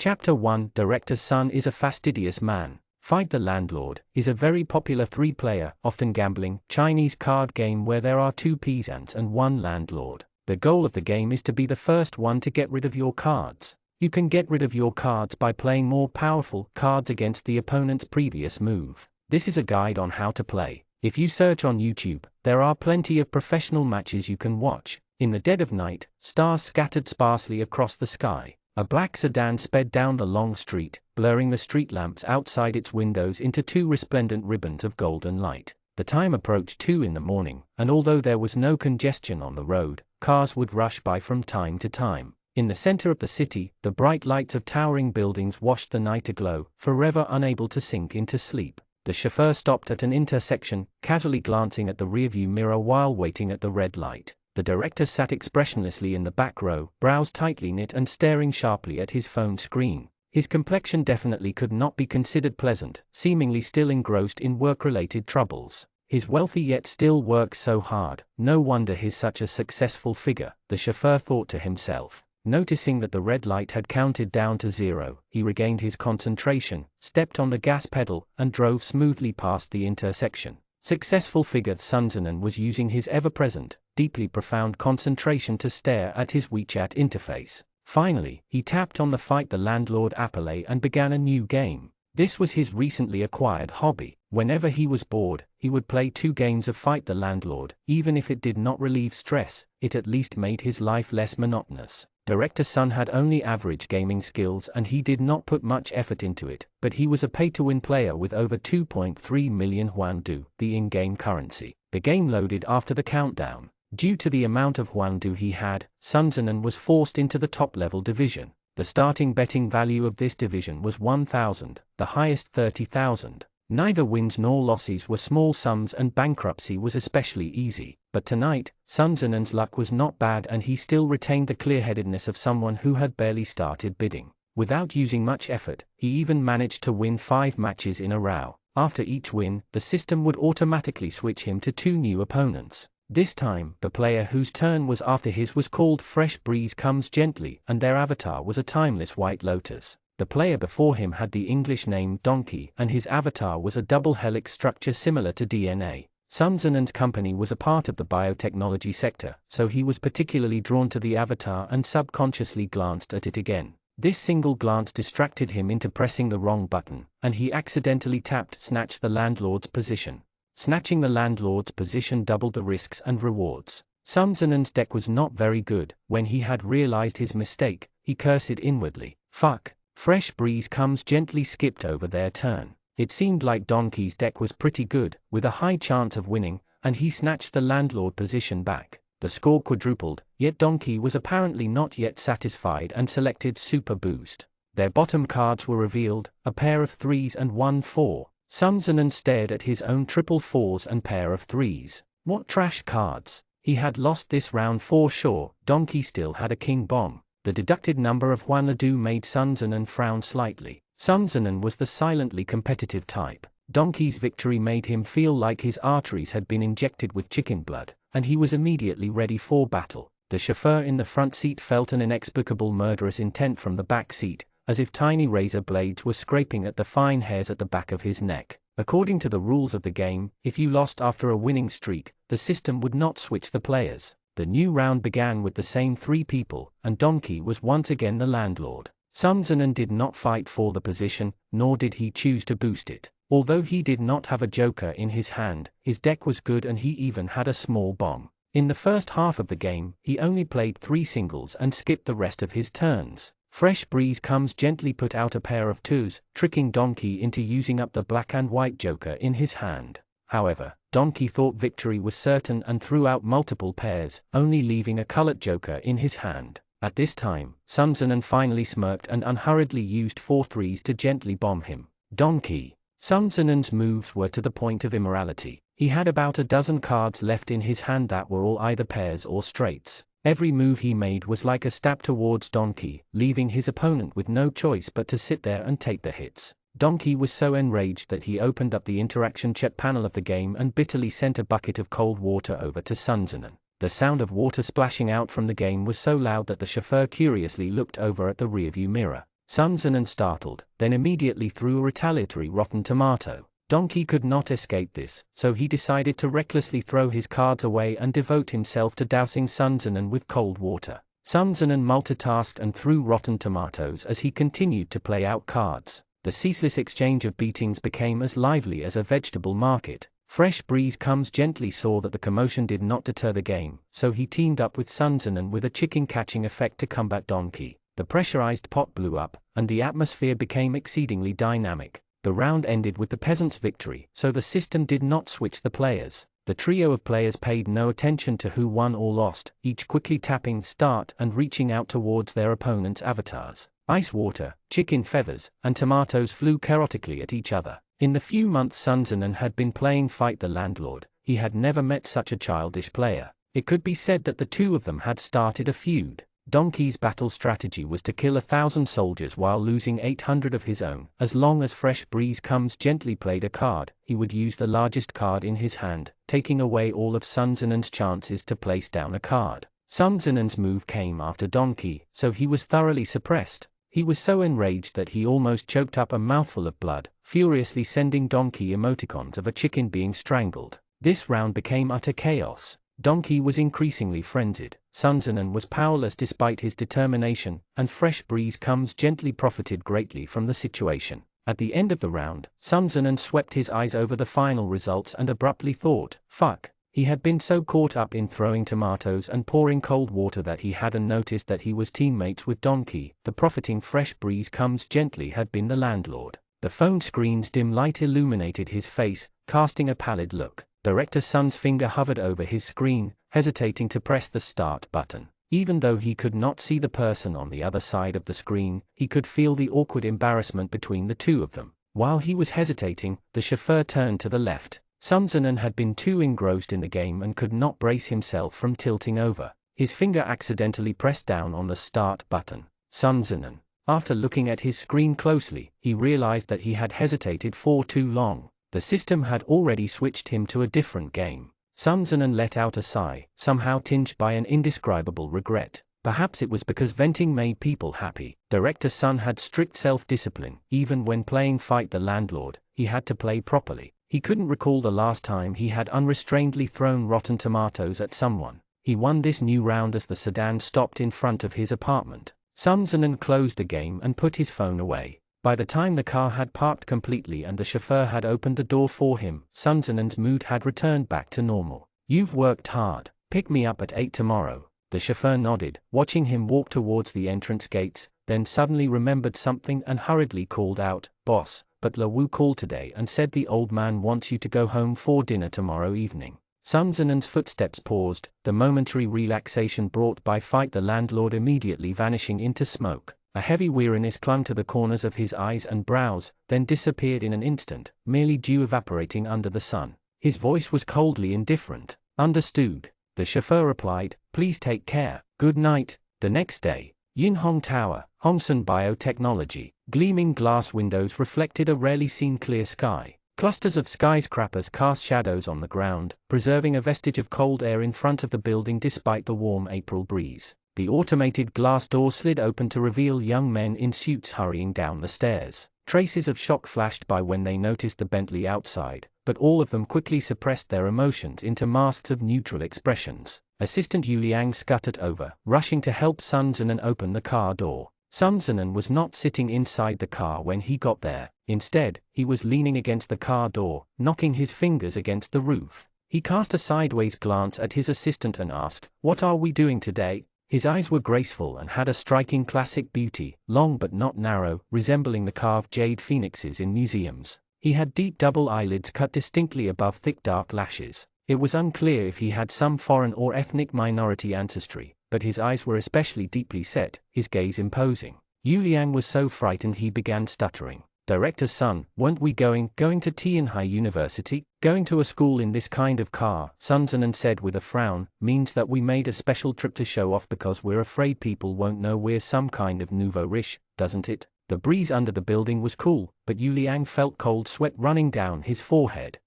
Chapter 1. Director's son is a fastidious man. Fight the Landlord is a very popular three-player, often gambling, Chinese card game where there are two peasants and one landlord. The goal of the game is to be the first one to get rid of your cards. You can get rid of your cards by playing more powerful cards against the opponent's previous move. This is a guide on how to play. If you search on YouTube, there are plenty of professional matches you can watch. In the dead of night, stars scattered sparsely across the sky. A black sedan sped down the long street, blurring the street lamps outside its windows into two resplendent ribbons of golden light. The time approached 2 in the morning, and although there was no congestion on the road, cars would rush by from time to time. In the center of the city, the bright lights of towering buildings washed the night aglow, forever unable to sink into sleep. The chauffeur stopped at an intersection, casually glancing at the rearview mirror while waiting at the red light. The director sat expressionlessly in the back row, brows tightly knit and staring sharply at his phone screen. His complexion definitely could not be considered pleasant, seemingly still engrossed in work-related troubles. He's wealthy yet still works so hard, no wonder he's such a successful figure, the chauffeur thought to himself. Noticing that the red light had counted down to 0, he regained his concentration, stepped on the gas pedal, and drove smoothly past the intersection. Successful figure Sunzanen was using his ever-present, deeply profound concentration to stare at his WeChat interface. Finally, he tapped on the Fight the Landlord applet and began a new game. This was his recently acquired hobby. Whenever he was bored, he would play 2 games of Fight the Landlord. Even if it did not relieve stress, it at least made his life less monotonous. Director Sun had only average gaming skills and he did not put much effort into it, but he was a pay-to-win player with over 2.3 million Huangdu, the in-game currency. The game loaded after the countdown. Due to the amount of Huangdu he had, Sunzanen was forced into the top-level division. The starting betting value of this division was 1,000, the highest 30,000. Neither wins nor losses were small sums and bankruptcy was especially easy. But tonight, Sunzanen's luck was not bad and he still retained the clear-headedness of someone who had barely started bidding. Without using much effort, he even managed to win 5 matches in a row. After each win, the system would automatically switch him to 2 new opponents. This time, the player whose turn was after his was called Fresh Breeze Comes Gently and their avatar was a timeless white lotus. The player before him had the English name Donkey and his avatar was a double helix structure similar to DNA. Sunzanen's company was a part of the biotechnology sector, so he was particularly drawn to the avatar and subconsciously glanced at it again. This single glance distracted him into pressing the wrong button, and he accidentally tapped Snatch the Landlord's position. Snatching the Landlord's position doubled the risks and rewards. Sunzanen's deck was not very good. When he had realized his mistake, he cursed inwardly. Fuck. Fresh Breeze Comes Gently skipped over their turn. It seemed like Donkey's deck was pretty good, with a high chance of winning, and he snatched the Landlord position back. The score quadrupled, yet Donkey was apparently not yet satisfied and selected Super Boost. Their bottom cards were revealed, a pair of 3s and 1 4. Sunzanen stared at his own triple 4s and pair of 3s. What trash cards! He had lost this round for sure. Donkey still had a king bomb. The deducted number of Huanadu made Sunzanen frown slightly. Sunzanen was the silently competitive type. Donkey's victory made him feel like his arteries had been injected with chicken blood, and he was immediately ready for battle. The chauffeur in the front seat felt an inexplicable murderous intent from the back seat, as if tiny razor blades were scraping at the fine hairs at the back of his neck. According to the rules of the game, if you lost after a winning streak, the system would not switch the players. The new round began with the same 3 people, and Donkey was once again the landlord. Sunzanen did not fight for the position, nor did he choose to boost it. Although he did not have a joker in his hand, his deck was good and he even had a small bomb. In the first half of the game, he only played 3 singles and skipped the rest of his turns. Fresh Breeze Comes Gently put out a pair of 2s, tricking Donkey into using up the black and white joker in his hand. However, Donkey thought victory was certain and threw out multiple pairs, only leaving a colored joker in his hand. At this time, Sunzanen finally smirked and unhurriedly used 4 3s to gently bomb him. Donkey. Sunzanen's moves were to the point of immorality. He had about a dozen cards left in his hand that were all either pairs or straights. Every move he made was like a stab towards Donkey, leaving his opponent with no choice but to sit there and take the hits. Donkey was so enraged that he opened up the interaction chat panel of the game and bitterly sent a bucket of cold water over to Sunzanen. The sound of water splashing out from the game was so loud that the chauffeur curiously looked over at the rearview mirror. Sun Zinan startled, then immediately threw a retaliatory rotten tomato. Donkey could not escape this, so he decided to recklessly throw his cards away and devote himself to dousing Sun Zinan with cold water. Sun Zinan multitasked and threw rotten tomatoes as he continued to play out cards. The ceaseless exchange of beatings became as lively as a vegetable market. Fresh Breeze Comes Gently saw that the commotion did not deter the game, so he teamed up with Sun Zinan with a chicken-catching effect to combat Donkey. The pressurized pot blew up, and the atmosphere became exceedingly dynamic. The round ended with the peasants' victory, so the system did not switch the players. The trio of players paid no attention to who won or lost, each quickly tapping start and reaching out towards their opponent's avatars. Ice water, chicken feathers, and tomatoes flew chaotically at each other. In the few months Sun Zinan had been playing Fight the Landlord, he had never met such a childish player. It could be said that the two of them had started a feud. Donkey's battle strategy was to kill 1,000 soldiers while losing 800 of his own. As long as Fresh Breeze Comes Gently played a card, he would use the largest card in his hand, taking away all of Sun Zinan's chances to place down a card. Sun Zinan's move came after Donkey, so he was thoroughly suppressed. He was so enraged that he almost choked up a mouthful of blood, furiously sending Donkey emoticons of a chicken being strangled. This round became utter chaos. Donkey was increasingly frenzied. Sun Zinan was powerless despite his determination, and Fresh Breeze Comes Gently profited greatly from the situation. At the end of the round, Sun Zinan swept his eyes over the final results and abruptly thought, "Fuck." He had been so caught up in throwing tomatoes and pouring cold water that he hadn't noticed that he was teammates with Donkey. The profiting Fresh Breeze Comes Gently had been the landlord. The phone screen's dim light illuminated his face, casting a pallid look. Director Sun's finger hovered over his screen, hesitating to press the start button. Even though he could not see the person on the other side of the screen, he could feel the awkward embarrassment between the two of them. While he was hesitating, the chauffeur turned to the left. Sun Zinan had been too engrossed in the game and could not brace himself from tilting over. His finger accidentally pressed down on the start button. Sun Zinan. After looking at his screen closely, he realized that he had hesitated for too long. The system had already switched him to a different game. Sun Zinan let out a sigh, somehow tinged by an indescribable regret. Perhaps it was because venting made people happy. Director Sun had strict self-discipline. Even when playing Fight the Landlord, he had to play properly. He couldn't recall the last time he had unrestrainedly thrown rotten tomatoes at someone. He won this new round as the sedan stopped in front of his apartment. Sun Zinan closed the game and put his phone away. By the time the car had parked completely and the chauffeur had opened the door for him, Sun Zinan's mood had returned back to normal. "You've worked hard. Pick me up at 8 tomorrow." The chauffeur nodded, watching him walk towards the entrance gates, then suddenly remembered something and hurriedly called out, "Boss, but Lawu called today and said the old man wants you to go home for dinner tomorrow evening." Sun Zinan's footsteps paused, the momentary relaxation brought by Fight the Landlord immediately vanishing into smoke. A heavy weariness clung to the corners of his eyes and brows, then disappeared in an instant, merely dew evaporating under the sun. His voice was coldly indifferent. "Understood," the chauffeur replied. "Please take care. Good night." The next day, Yinhong Tower, Hongsun Biotechnology. Gleaming glass windows reflected a rarely seen clear sky. Clusters of skyscrapers cast shadows on the ground, preserving a vestige of cold air in front of the building despite the warm April breeze. The automated glass door slid open to reveal young men in suits hurrying down the stairs. Traces of shock flashed by when they noticed the Bentley outside, but all of them quickly suppressed their emotions into masks of neutral expressions. Assistant Yu Liang scuttered over, rushing to help Sun Zinan open the car door. Sun Zinan was not sitting inside the car when he got there. Instead, he was leaning against the car door, knocking his fingers against the roof. He cast a sideways glance at his assistant and asked, "What are we doing today?" His eyes were graceful and had a striking classic beauty, long but not narrow, resembling the carved jade phoenixes in museums. He had deep double eyelids cut distinctly above thick dark lashes. It was unclear if he had some foreign or ethnic minority ancestry, but his eyes were especially deeply set, his gaze imposing. Yu Liang was so frightened he began stuttering. "Director Sun, weren't we going to Tianhai University? Going to a school in this kind of car," Sun Zinan said with a frown, "means that we made a special trip to show off because we're afraid people won't know we're some kind of nouveau riche, doesn't it?" The breeze under the building was cool, but Yu Liang felt cold sweat running down his forehead.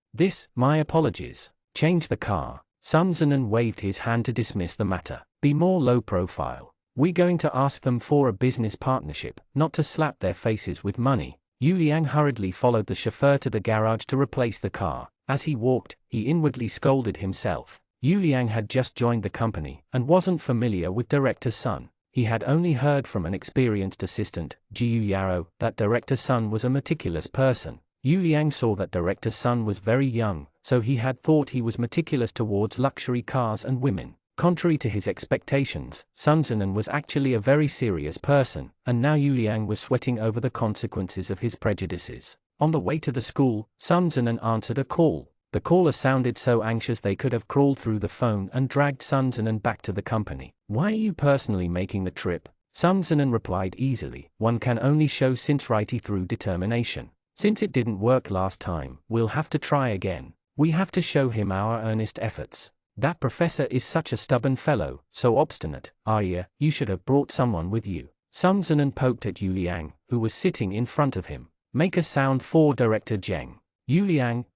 My apologies. Change the car." Sun Zinan waved his hand to dismiss the matter. "Be more low profile." We're going to ask them for a business partnership, not to slap their faces with money. Yu Liang hurriedly followed the chauffeur to the garage to replace the car. As he walked, he inwardly scolded himself. Yu Liang had just joined the company and wasn't familiar with Director Sun. He had only heard from an experienced assistant, Jiu Yaro, that Director Sun was a meticulous person. Yu Liang saw that Director Sun was very young, so he had thought he was meticulous towards luxury cars and women. Contrary to his expectations, Sun Zinan was actually a very serious person, and now Yu Liang was sweating over the consequences of his prejudices. On the way to the school, Sun Zinan answered a call. The caller sounded so anxious they could have crawled through the phone and dragged Sun Zinan back to the company. Why are you personally making the trip? Sun Zinan replied easily. One can only show sincerity through determination. Since it didn't work last time, we'll have to try again. We have to show him our earnest efforts. That professor is such a stubborn fellow, so obstinate. Arya, you should have brought someone with you. Sun Zinan poked at Yu Liang, who was sitting in front of him. Make a sound for Director Zheng. Yu Liang,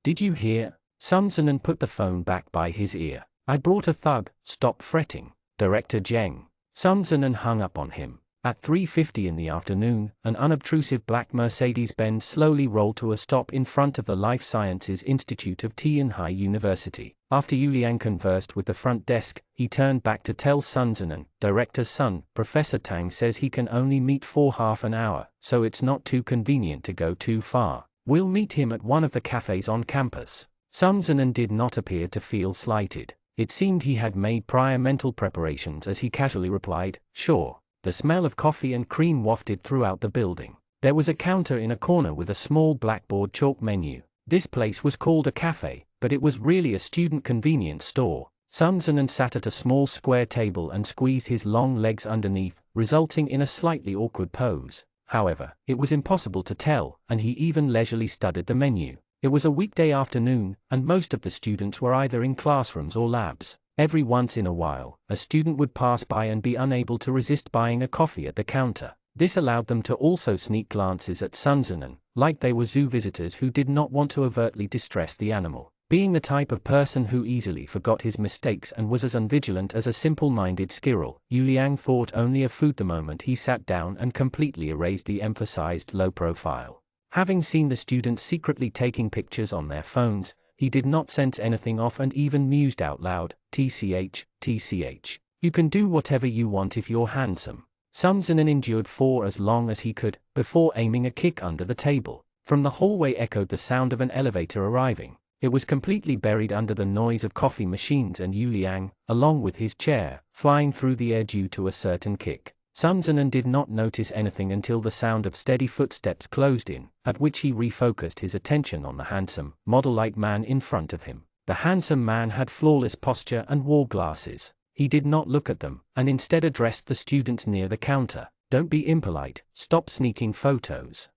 did you hear? Sun Zinan put the phone back by his ear. I brought a thug, stop fretting. Director Zheng. Sun Zinan hung up on him. At 3:50 in the afternoon, an unobtrusive black Mercedes-Benz slowly rolled to a stop in front of the Life Sciences Institute of Tianhai University. After Yu Liang conversed with the front desk, he turned back to tell Sun Zinan, Director Sun, Professor Tang says he can only meet for half an hour, so it's not too convenient to go too far. We'll meet him at one of the cafes on campus. Sun Zinan did not appear to feel slighted. It seemed he had made prior mental preparations as he casually replied, sure. The smell of coffee and cream wafted throughout the building. There was a counter in a corner with a small blackboard chalk menu. This place was called a cafe, but it was really a student convenience store. Sun Zinan sat at a small square table and squeezed his long legs underneath, resulting in a slightly awkward pose. However, it was impossible to tell, and he even leisurely studied the menu. It was a weekday afternoon, and most of the students were either in classrooms or labs. Every once in a while, a student would pass by and be unable to resist buying a coffee at the counter. This allowed them to also sneak glances at Sun Zinan, like they were zoo visitors who did not want to overtly distress the animal. Being the type of person who easily forgot his mistakes and was as unvigilant as a simple-minded squirrel, Yu Liang thought only of food the moment he sat down and completely erased the emphasized low profile. Having seen the students secretly taking pictures on their phones, he did not sense anything off and even mused out loud, TCH, TCH. You can do whatever you want if you're handsome. Sun Zinan endured for as long as he could, before aiming a kick under the table. From the hallway echoed the sound of an elevator arriving. It was completely buried under the noise of coffee machines and Yu Liang, along with his chair, flying through the air due to a certain kick. Sun Zinan did not notice anything until the sound of steady footsteps closed in, at which he refocused his attention on the handsome, model-like man in front of him. The handsome man had flawless posture and wore glasses. He did not look at them, and instead addressed the students near the counter. Don't be impolite, stop sneaking photos.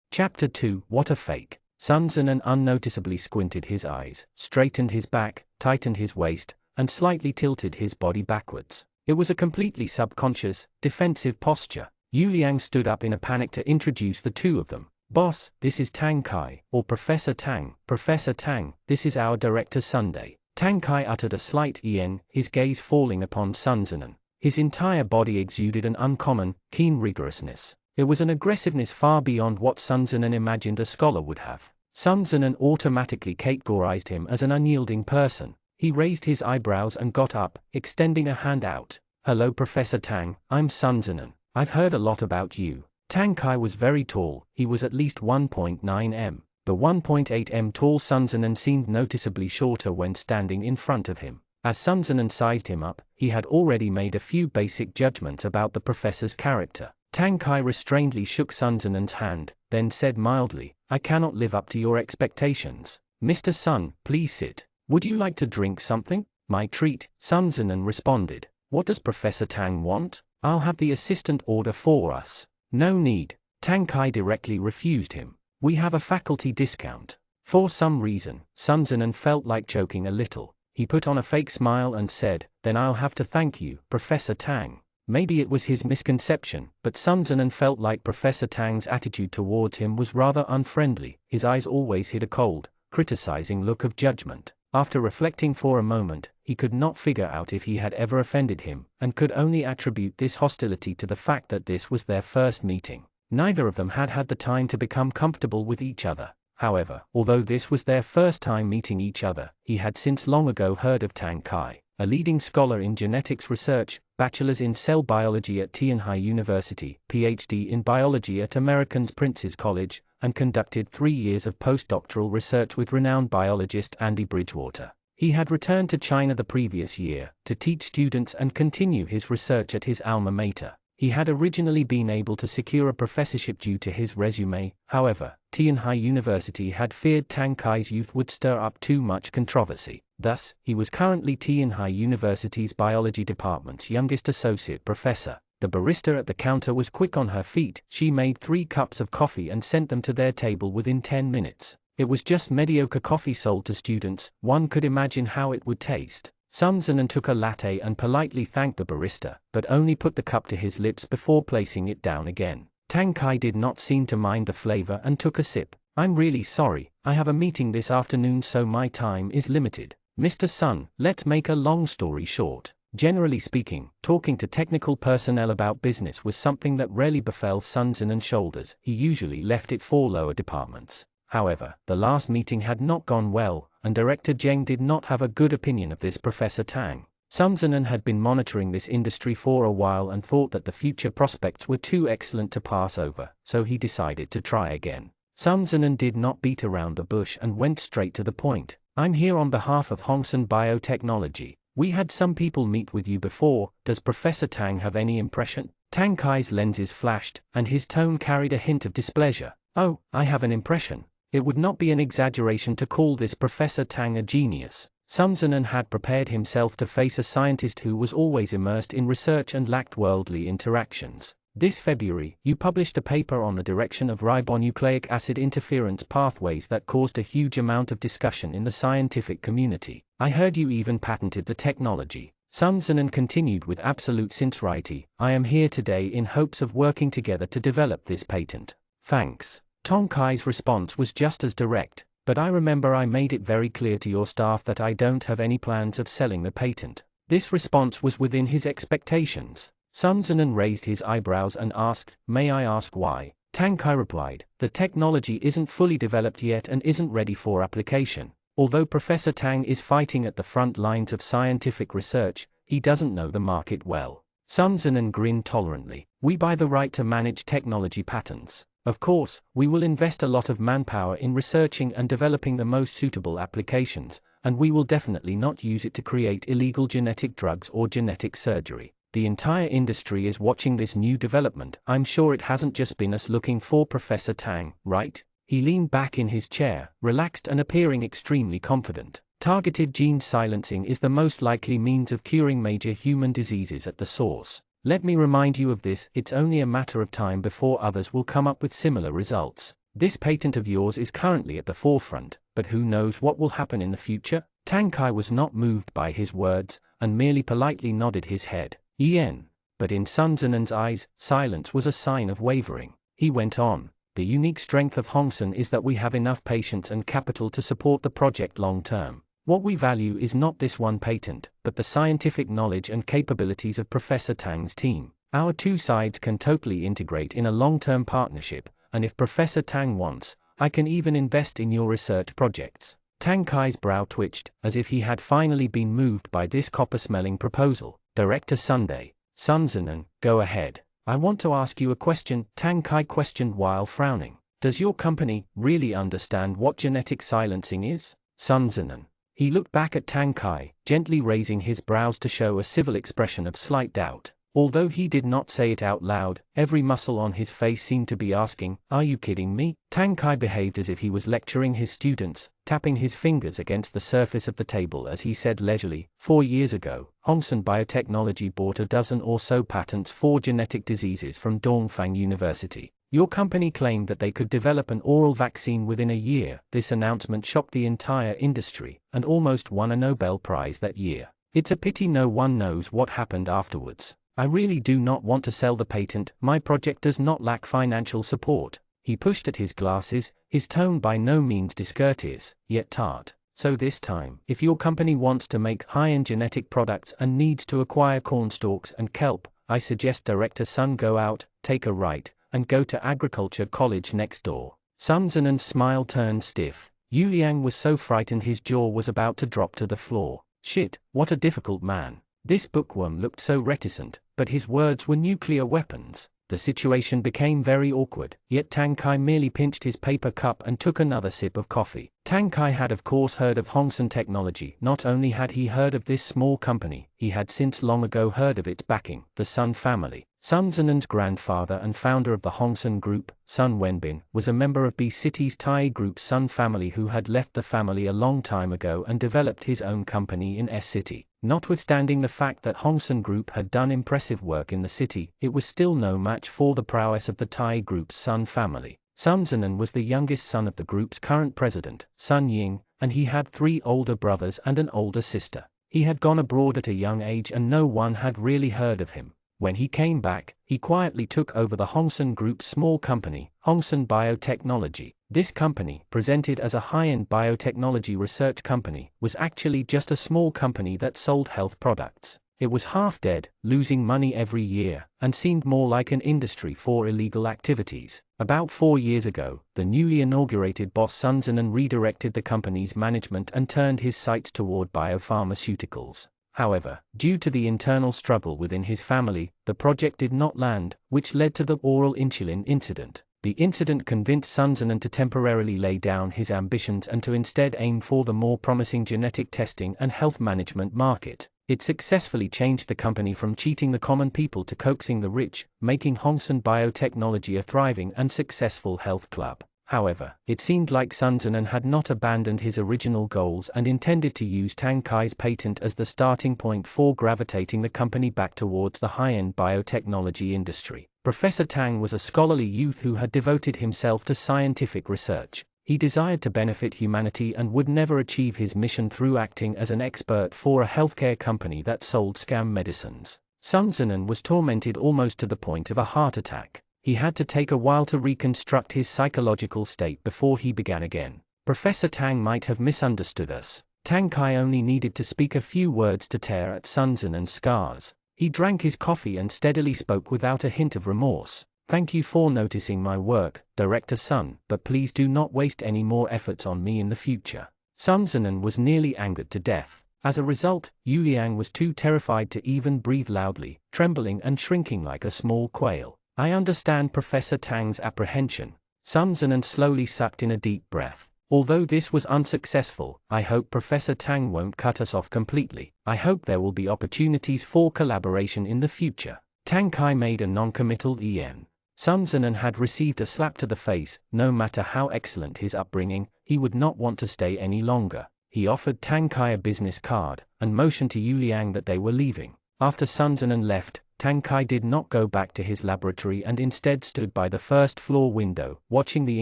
Chapter 2 What a Fake. Sun Zinan unnoticeably squinted his eyes, straightened his back, tightened his waist, and slightly tilted his body backwards. It was a completely subconscious, defensive posture. Yu Liang stood up in a panic to introduce the two of them. Boss, this is Tang Kai, or Professor Tang. Professor Tang, this is our Director Sunday. Tang Kai uttered a slight yen, his gaze falling upon Sun Zinan. His entire body exuded an uncommon, keen rigorousness. It was an aggressiveness far beyond what Sun Zinan imagined a scholar would have. Sun Zinan automatically categorized him as an unyielding person. He raised his eyebrows and got up, extending a hand out. Hello Professor Tang, I'm Sun Zinan. I've heard a lot about you. Tang Kai was very tall, he was at least 1.9 m. The 1.8 m tall Sun Zinan seemed noticeably shorter when standing in front of him. As Sun Zinan sized him up, he had already made a few basic judgments about the professor's character. Tang Kai restrainedly shook Sun Zinan's hand, then said mildly, I cannot live up to your expectations. Mr. Sun, please sit. Would you like to drink something? My treat, Sun Zinan responded. What does Professor Tang want? I'll have the assistant order for us. No need. Tang Kai directly refused him. We have a faculty discount. For some reason, Sun Zinan felt like choking a little. He put on a fake smile and said, then I'll have to thank you, Professor Tang. Maybe it was his misconception, but Sun Zinan felt like Professor Tang's attitude towards him was rather unfriendly. His eyes always hid a cold, criticizing look of judgment. After reflecting for a moment, he could not figure out if he had ever offended him, and could only attribute this hostility to the fact that this was their first meeting. Neither of them had had the time to become comfortable with each other. However, although this was their first time meeting each other, he had since long ago heard of Tang Kai, a leading scholar in genetics research, bachelor's in cell biology at Tianhai University, PhD in biology at American Prince's College, and conducted 3 years of postdoctoral research with renowned biologist Andy Bridgewater. He had returned to China the previous year to teach students and continue his research at his alma mater. He had originally been able to secure a professorship due to his resume. However, Tianhai University had feared Tang Kai's youth would stir up too much controversy. Thus, he was currently Tianhai University's biology department's youngest associate professor. The barista at the counter was quick on her feet. She made 3 cups of coffee and sent them to their table within 10 minutes. It was just mediocre coffee sold to students. One could imagine how it would taste. Sun Zinan took a latte and politely thanked the barista, but only put the cup to his lips before placing it down again. Tang Kai did not seem to mind the flavor and took a sip. "I'm really sorry, I have a meeting this afternoon so my time is limited. Mr. Sun, let's make a long story short." Generally speaking, talking to technical personnel about business was something that rarely befell Sun Zinan's shoulders. He usually left it for lower departments. However, the last meeting had not gone well, and Director Zheng did not have a good opinion of this Professor Tang. Sun Zinan had been monitoring this industry for a while and thought that the future prospects were too excellent to pass over, so he decided to try again. Sun Zinan did not beat around the bush and went straight to the point. "I'm here on behalf of Hongsun Biotechnology. We had some people meet with you before. Does Professor Tang have any impression?" Tang Kai's lenses flashed, and his tone carried a hint of displeasure. "Oh, I have an impression. It would not be an exaggeration to call this Professor Tang a genius." Sun Zinan had prepared himself to face a scientist who was always immersed in research and lacked worldly interactions. "This February, you published a paper on the direction of ribonucleic acid interference pathways that caused a huge amount of discussion in the scientific community. I heard you even patented the technology." Sun Zinan continued with absolute sincerity. "I am here today in hopes of working together to develop this patent." "Thanks." Tang Kai's response was just as direct, "But I remember I made it very clear to your staff that I don't have any plans of selling the patent." This response was within his expectations. Sun Zinan raised his eyebrows and asked, "May I ask why?" Tang Kai replied, "The technology isn't fully developed yet and isn't ready for application. Although Professor Tang is fighting at the front lines of scientific research, he doesn't know the market well." Sun Zinan grinned tolerantly. "We buy the right to manage technology patents. Of course, we will invest a lot of manpower in researching and developing the most suitable applications, and we will definitely not use it to create illegal genetic drugs or genetic surgery. The entire industry is watching this new development. I'm sure it hasn't just been us looking for Professor Tang, right?" He leaned back in his chair, relaxed and appearing extremely confident. "Targeted gene silencing is the most likely means of curing major human diseases at the source. Let me remind you of this, it's only a matter of time before others will come up with similar results. This patent of yours is currently at the forefront, but who knows what will happen in the future?" Tang Kai was not moved by his words, and merely politely nodded his head. "Yen." But in Sun Zinan's eyes, silence was a sign of wavering. He went on, "The unique strength of Hongsun is that we have enough patience and capital to support the project long term. What we value is not this one patent, but the scientific knowledge and capabilities of Professor Tang's team. Our two sides can totally integrate in a long-term partnership, and if Professor Tang wants, I can even invest in your research projects." Tang Kai's brow twitched, as if he had finally been moved by this copper-smelling proposal. "Director Sunday." "Sun Zinan, go ahead. I want to ask you a question," Tang Kai questioned while frowning. "Does your company really understand what genetic silencing is?" Sun Zinan. He looked back at Tang Kai, gently raising his brows to show a civil expression of slight doubt. Although he did not say it out loud, every muscle on his face seemed to be asking, "Are you kidding me?" Tang Kai behaved as if he was lecturing his students, tapping his fingers against the surface of the table as he said leisurely, 4 years ago, Hongsun Biotechnology bought a dozen or so patents for genetic diseases from Dongfang University. Your company claimed that they could develop an oral vaccine within a year. This announcement shocked the entire industry, and almost won a Nobel Prize that year. It's a pity no one knows what happened afterwards. I really do not want to sell the patent. My project does not lack financial support. He pushed at his glasses, his tone by no means discourteous, yet tart. So this time, if your company wants to make high-end genetic products and needs to acquire corn stalks and kelp, I suggest Director Sun go out, take a right, and go to agriculture college next door. Sun Zenon's smile turned stiff. Yu Liang was so frightened his jaw was about to drop to the floor. Shit, what a difficult man. This bookworm looked so reticent, but his words were nuclear weapons. The situation became very awkward, yet Tang Kai merely pinched his paper cup and took another sip of coffee. Tang Kai had of course heard of Hongsun Technology. Not only had he heard of this small company, he had since long ago heard of its backing, the Sun family. Sun Zenon's grandfather and founder of the Hongsun Group, Sun Wenbin, was a member of B City's Tai Group's Sun family who had left the family a long time ago and developed his own company in S City. Notwithstanding the fact that Hongsun Group had done impressive work in the city, it was still no match for the prowess of the Tai Group's Sun family. Sun Zenon was the youngest son of the group's current president, Sun Ying, and he had 3 older brothers and an older sister. He had gone abroad at a young age and no one had really heard of him. When he came back, he quietly took over the Hongsun Group's small company, Hongsun Biotechnology. This company, presented as a high-end biotechnology research company, was actually just a small company that sold health products. It was half dead, losing money every year, and seemed more like an industry for illegal activities. About 4 years ago, the newly inaugurated boss Sun Zenon redirected the company's management and turned his sights toward biopharmaceuticals. However, due to the internal struggle within his family, the project did not land, which led to the oral insulin incident. The incident convinced Sun Zenon to temporarily lay down his ambitions and to instead aim for the more promising genetic testing and health management market. It successfully changed the company from cheating the common people to coaxing the rich, making Hongsun Biotechnology a thriving and successful health club. However, it seemed like Sun Zenon had not abandoned his original goals and intended to use Tang Kai's patent as the starting point for gravitating the company back towards the high-end biotechnology industry. Professor Tang was a scholarly youth who had devoted himself to scientific research. He desired to benefit humanity and would never achieve his mission through acting as an expert for a healthcare company that sold scam medicines. Sun Zenon was tormented almost to the point of a heart attack. He had to take a while to reconstruct his psychological state before he began again. Professor Tang might have misunderstood us. Tang Kai only needed to speak a few words to tear at Sun Zenon's scars. He drank his coffee and steadily spoke without a hint of remorse. Thank you for noticing my work, Director Sun, but please do not waste any more efforts on me in the future. Sun Zenon was nearly angered to death. As a result, Yu Liang was too terrified to even breathe loudly, trembling and shrinking like a small quail. I understand Professor Tang's apprehension. Sun Zenon slowly sucked in a deep breath. Although this was unsuccessful, I hope Professor Tang won't cut us off completely. I hope there will be opportunities for collaboration in the future. Tang Kai made a non-committal EN. Sun Zenon had received a slap to the face. No matter how excellent his upbringing, he would not want to stay any longer. He offered Tang Kai a business card, and motioned to Yu Liang that they were leaving. After Sun Zenon left, Tang Kai did not go back to his laboratory and instead stood by the first-floor window, watching the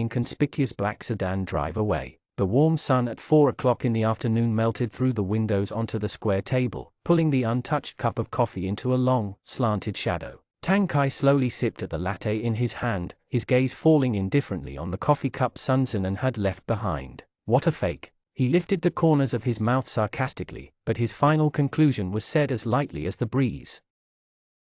inconspicuous black sedan drive away. The warm sun at 4 o'clock in the afternoon melted through the windows onto the square table, pulling the untouched cup of coffee into a long, slanted shadow. Tang Kai slowly sipped at the latte in his hand, his gaze falling indifferently on the coffee cup Sun Zenon had left behind. What a fake! He lifted the corners of his mouth sarcastically, but his final conclusion was said as lightly as the breeze.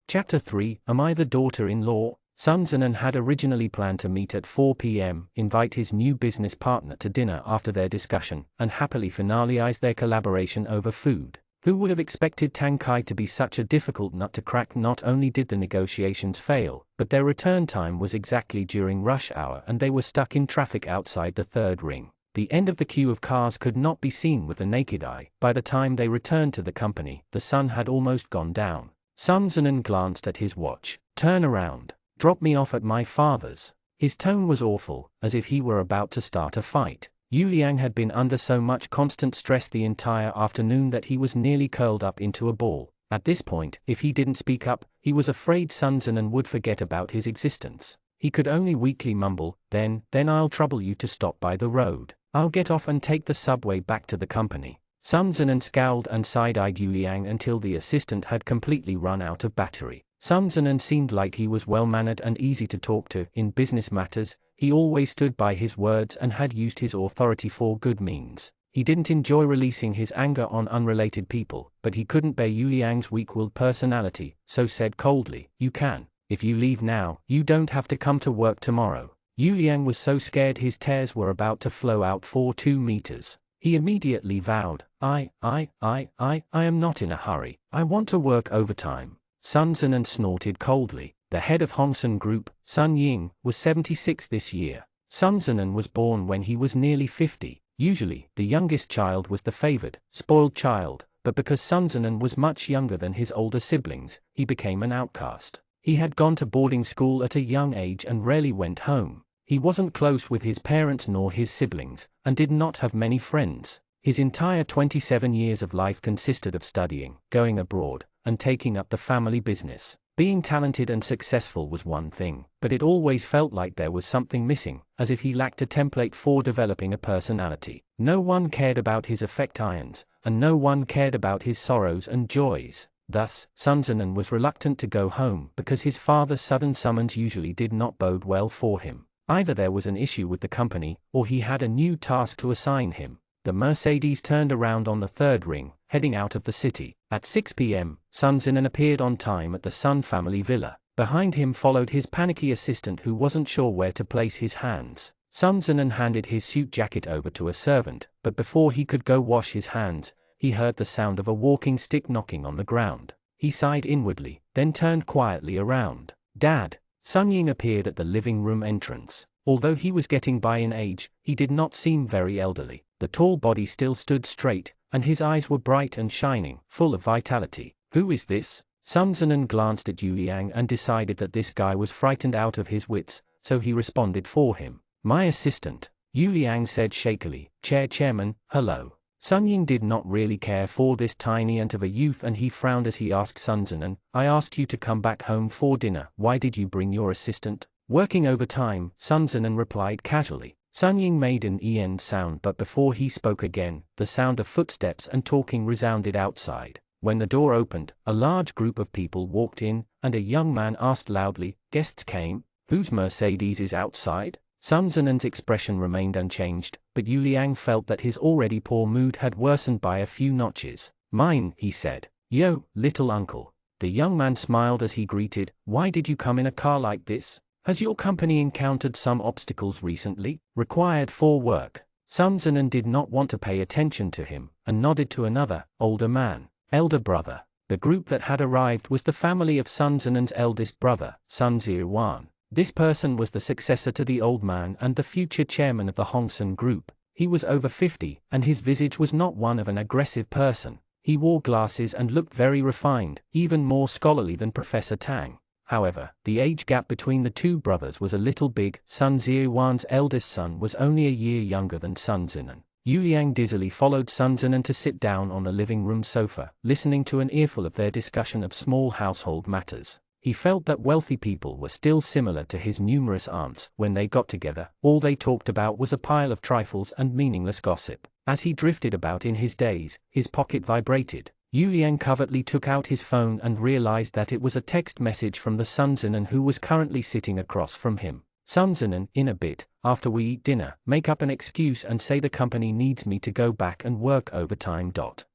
Chapter 3, Am I the Daughter-in-Law? Sun Zenon had originally planned to meet at 4 p.m., invite his new business partner to dinner after their discussion, and happily finalize their collaboration over food. Who would have expected Tang Kai to be such a difficult nut to crack? Not only did the negotiations fail, but their return time was exactly during rush hour and they were stuck in traffic outside the third ring. The end of the queue of cars could not be seen with the naked eye. By the time they returned to the company, the sun had almost gone down. Sun Zenon glanced at his watch. Turn around. Drop me off at my father's. His tone was awful, as if he were about to start a fight. Yu Liang had been under so much constant stress the entire afternoon that he was nearly curled up into a ball. At this point, if he didn't speak up, he was afraid Sun Zenon would forget about his existence. He could only weakly mumble, then I'll trouble you to stop by the road. I'll get off and take the subway back to the company. Sun Zenon scowled and side-eyed Yu Liang until the assistant had completely run out of battery. Sun Zenon seemed like he was well-mannered and easy to talk to. In business matters, he always stood by his words and had used his authority for good means. He didn't enjoy releasing his anger on unrelated people, but he couldn't bear Yu Liang's weak-willed personality, so said coldly, "You can. If you leave now, you don't have to come to work tomorrow." Yu Liang was so scared his tears were about to flow out for 2 meters. He immediately vowed, I am not in a hurry. I want to work overtime." Sun Zinan snorted coldly. The head of Hongsun Group, Sun Ying, was 76 this year. Sun Zinan was born when he was nearly 50. Usually, the youngest child was the favored, spoiled child, but because Sun Zinan was much younger than his older siblings, he became an outcast. He had gone to boarding school at a young age and rarely went home. He wasn't close with his parents nor his siblings, and did not have many friends. His entire 27 years of life consisted of studying, going abroad, and taking up the family business. Being talented and successful was one thing, but it always felt like there was something missing, as if he lacked a template for developing a personality. No one cared about his affect irons, and no one cared about his sorrows and joys. Thus, Sun Zinan was reluctant to go home because his father's sudden summons usually did not bode well for him. Either there was an issue with the company, or he had a new task to assign him. The Mercedes turned around on the third ring, heading out of the city. At 6 p.m., Sun Zinan appeared on time at the Sun family villa. Behind him followed his panicky assistant who wasn't sure where to place his hands. Sun Zinan handed his suit jacket over to a servant, but before he could go wash his hands, he heard the sound of a walking stick knocking on the ground. He sighed inwardly, then turned quietly around. "Dad!" Sun Ying appeared at the living room entrance. Although he was getting by in age, he did not seem very elderly. The tall body still stood straight, and his eyes were bright and shining, full of vitality. "Who is this?" Sun Zinan glanced at Yu Liang and decided that this guy was frightened out of his wits, so he responded for him. "My assistant," Yu Liang said shakily. Chairman, hello." Sun Ying did not really care for this tiny ant of a youth and he frowned as he asked Sun Zinan, "I asked you to come back home for dinner, why did you bring your assistant?" "Working overtime," Sun Zinan replied casually. Sun Ying made an end sound but before he spoke again, the sound of footsteps and talking resounded outside. When the door opened, a large group of people walked in, and a young man asked loudly, "Guests came? Whose Mercedes is outside?" Sun Zinan's expression remained unchanged, but Yu Liang felt that his already poor mood had worsened by a few notches. "Mine," he said. "Yo, little uncle." The young man smiled as he greeted, "Why did you come in a car like this? Has your company encountered some obstacles recently? Required for work?" Sun Zinan did not want to pay attention to him, and nodded to another, older man. "Elder brother." The group that had arrived was the family of Sun Zinan's eldest brother, Sun Ziwan. This person was the successor to the old man and the future chairman of the Hongsun Group. He was over 50, and his visage was not one of an aggressive person. He wore glasses and looked very refined, even more scholarly than Professor Tang. However, the age gap between the two brothers was a little big. Sun Ziwan's eldest son was only a year younger than Sun Zinan. Yu Liang dizzily followed Sun Zinan to sit down on the living room sofa, listening to an earful of their discussion of small household matters. He felt that wealthy people were still similar to his numerous aunts. When they got together, all they talked about was a pile of trifles and meaningless gossip. As he drifted about in his daze, his pocket vibrated. Yu Liang covertly took out his phone and realized that it was a text message from the Sun Zinan who was currently sitting across from him. "Sun Zinan, in a bit, after we eat dinner, make up an excuse and say the company needs me to go back and work overtime.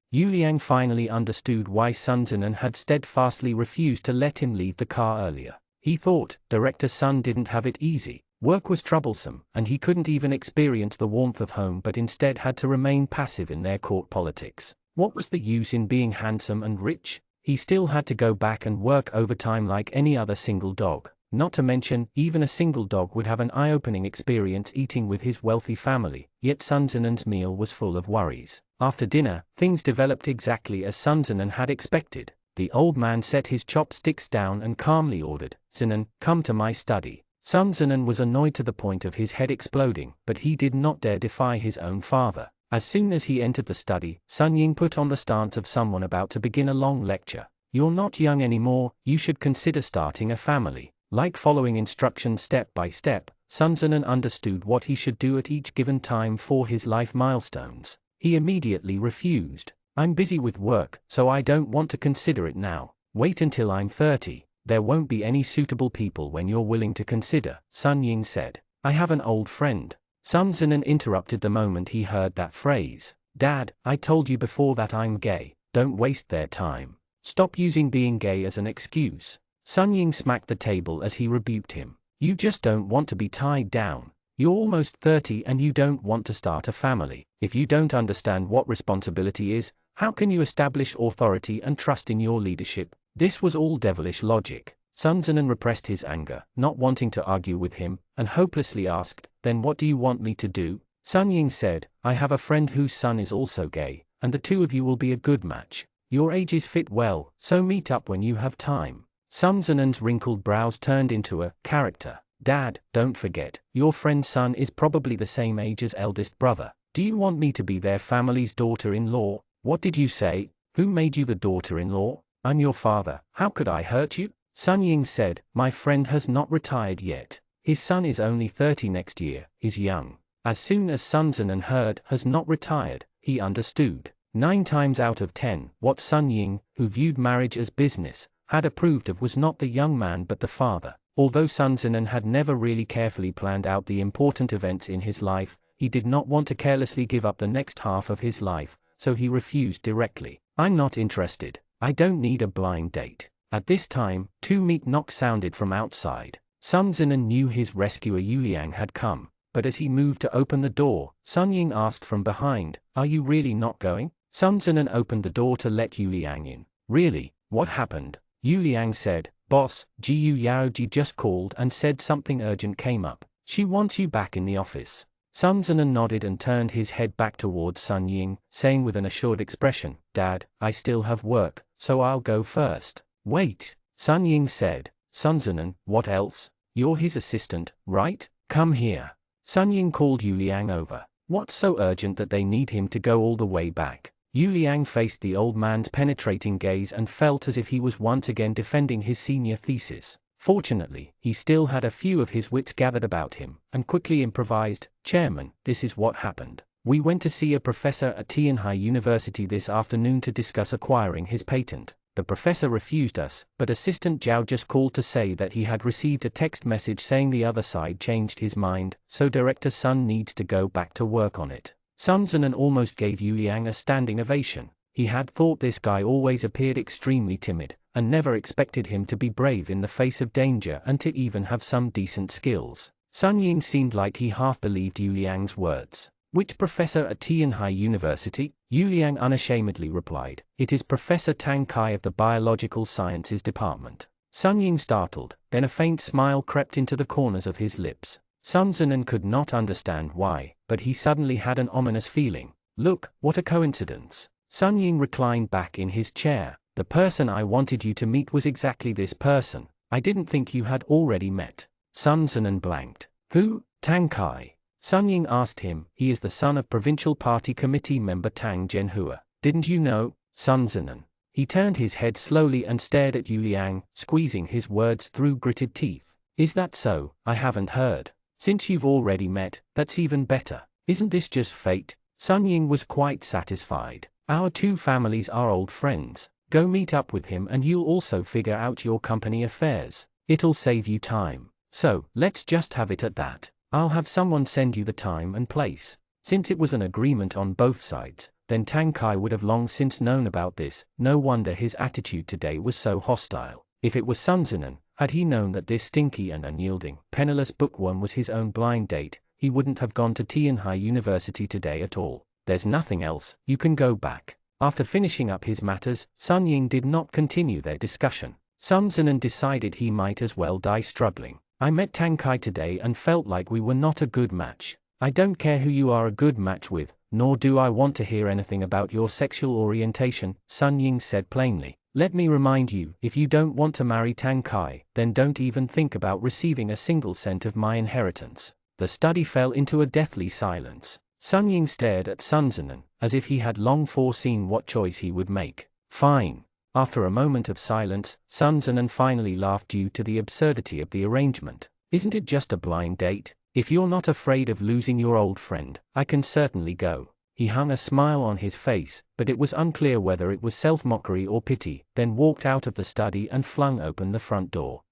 Yu Liang finally understood why Sun Zinan had steadfastly refused to let him leave the car earlier. He thought, Director Sun didn't have it easy. Work was troublesome, and he couldn't even experience the warmth of home but instead had to remain passive in their court politics. What was the use in being handsome and rich? He still had to go back and work overtime like any other single dog. Not to mention, even a single dog would have an eye-opening experience eating with his wealthy family, yet Sun Zinan's meal was full of worries. After dinner, things developed exactly as Sun Zinan had expected. The old man set his chopsticks down and calmly ordered, "Zinan, come to my study." Sun Zinan was annoyed to the point of his head exploding, but he did not dare defy his own father. As soon as he entered the study, Sun Ying put on the stance of someone about to begin a long lecture. "You're not young anymore, you should consider starting a family." Like following instructions step by step, Sun Zinan understood what he should do at each given time for his life milestones. He immediately refused. "I'm busy with work, so I don't want to consider it now. Wait until I'm 30. There won't be any suitable people when you're willing to consider," Sun Ying said. "I have an old friend." Sun Zinan interrupted the moment he heard that phrase. Dad, I told you before that I'm gay, don't waste their time. Stop using being gay as an excuse. Sun Ying smacked the table as he rebuked him. You just don't want to be tied down. You're almost 30 and you don't want to start a family. If you don't understand what responsibility is, how can you establish authority and trust in your leadership? This was all devilish logic. Sun Zinan repressed his anger, not wanting to argue with him, and hopelessly asked, then what do you want me to do? Sun Ying said, I have a friend whose son is also gay, and the two of you will be a good match. Your ages fit well, so meet up when you have time. Sun Zinan's wrinkled brows turned into a character. Dad, don't forget, your friend's son is probably the same age as eldest brother. Do you want me to be their family's daughter-in-law? What did you say? Who made you the daughter-in-law? I'm your father. How could I hurt you? Sun Ying said, my friend has not retired yet. His son is only 30 next year, he's young. As soon as Sun Zinan heard has not retired, he understood. 9 times out of 10, what Sun Ying, who viewed marriage as business, had approved of was not the young man but the father. Although Sun Zinan had never really carefully planned out the important events in his life, he did not want to carelessly give up the next half of his life, so he refused directly. I'm not interested. I don't need a blind date. At this time, 2 meek knocks sounded from outside. Sun Zinan knew his rescuer Yu Liang had come, but as he moved to open the door, Sun Ying asked from behind, are you really not going? Sun Zinan opened the door to let Yu Liang in. Really? What happened? Yu Liang said, Boss, Jiu Yaoji just called and said something urgent came up. She wants you back in the office. Sun Zinan nodded and turned his head back towards Sun Ying, saying with an assured expression, Dad, I still have work, so I'll go first. Wait, Sun Ying said. Sun Zinan, what else? You're his assistant, right? Come here. Sun Ying called Yu Liang over. What's so urgent that they need him to go all the way back? Yu Liang faced the old man's penetrating gaze and felt as if he was once again defending his senior thesis. Fortunately, he still had a few of his wits gathered about him, and quickly improvised, Chairman, this is what happened. We went to see a professor at Tianhai University this afternoon to discuss acquiring his patent. The professor refused us, but Assistant Zhao just called to say that he had received a text message saying the other side changed his mind, so Director Sun needs to go back to work on it. Sun Zinan almost gave Yu Liang a standing ovation. He had thought this guy always appeared extremely timid, and never expected him to be brave in the face of danger and to even have some decent skills. Sun Ying seemed like he half believed Yu Liang's words. Which professor at Tianhai University? Yu Liang unashamedly replied. It is Professor Tang Kai of the Biological Sciences Department. Sun Ying startled, then a faint smile crept into the corners of his lips. Sun Zinan could not understand why, but he suddenly had an ominous feeling. Look, what a coincidence. Sun Ying reclined back in his chair. The person I wanted you to meet was exactly this person. I didn't think you had already met. Sun Zinan blanked. Who? Tang Kai. Sun Ying asked him. He is the son of Provincial Party Committee member Tang Zhenhua. Didn't you know? Sun Zinan. He turned his head slowly and stared at Yu Liang, squeezing his words through gritted teeth. Is that so? I haven't heard. Since you've already met, that's even better. Isn't this just fate? Sun Ying was quite satisfied. Our two families are old friends. Go meet up with him and you'll also figure out your company affairs. It'll save you time. So, let's just have it at that. I'll have someone send you the time and place. Since it was an agreement on both sides, then Tang Kai would have long since known about this. No wonder his attitude today was so hostile. If it was Sun Zinan, had he known that this stinky and unyielding, penniless bookworm was his own blind date, he wouldn't have gone to Tianhai University today at all. There's nothing else, you can go back. After finishing up his matters, Sun Ying did not continue their discussion. Sun Zinan decided he might as well die struggling. I met Tang Kai today and felt like we were not a good match. I don't care who you are a good match with, nor do I want to hear anything about your sexual orientation, Sun Ying said plainly. Let me remind you, if you don't want to marry Tang Kai, then don't even think about receiving a single cent of my inheritance. The study fell into a deathly silence. Sun Ying stared at Sun Zinan, as if he had long foreseen what choice he would make. Fine. After a moment of silence, Sun Zinan finally laughed due to the absurdity of the arrangement. Isn't it just a blind date? If you're not afraid of losing your old friend, I can certainly go. He hung a smile on his face, but it was unclear whether it was self-mockery or pity, then walked out of the study and flung open the front door.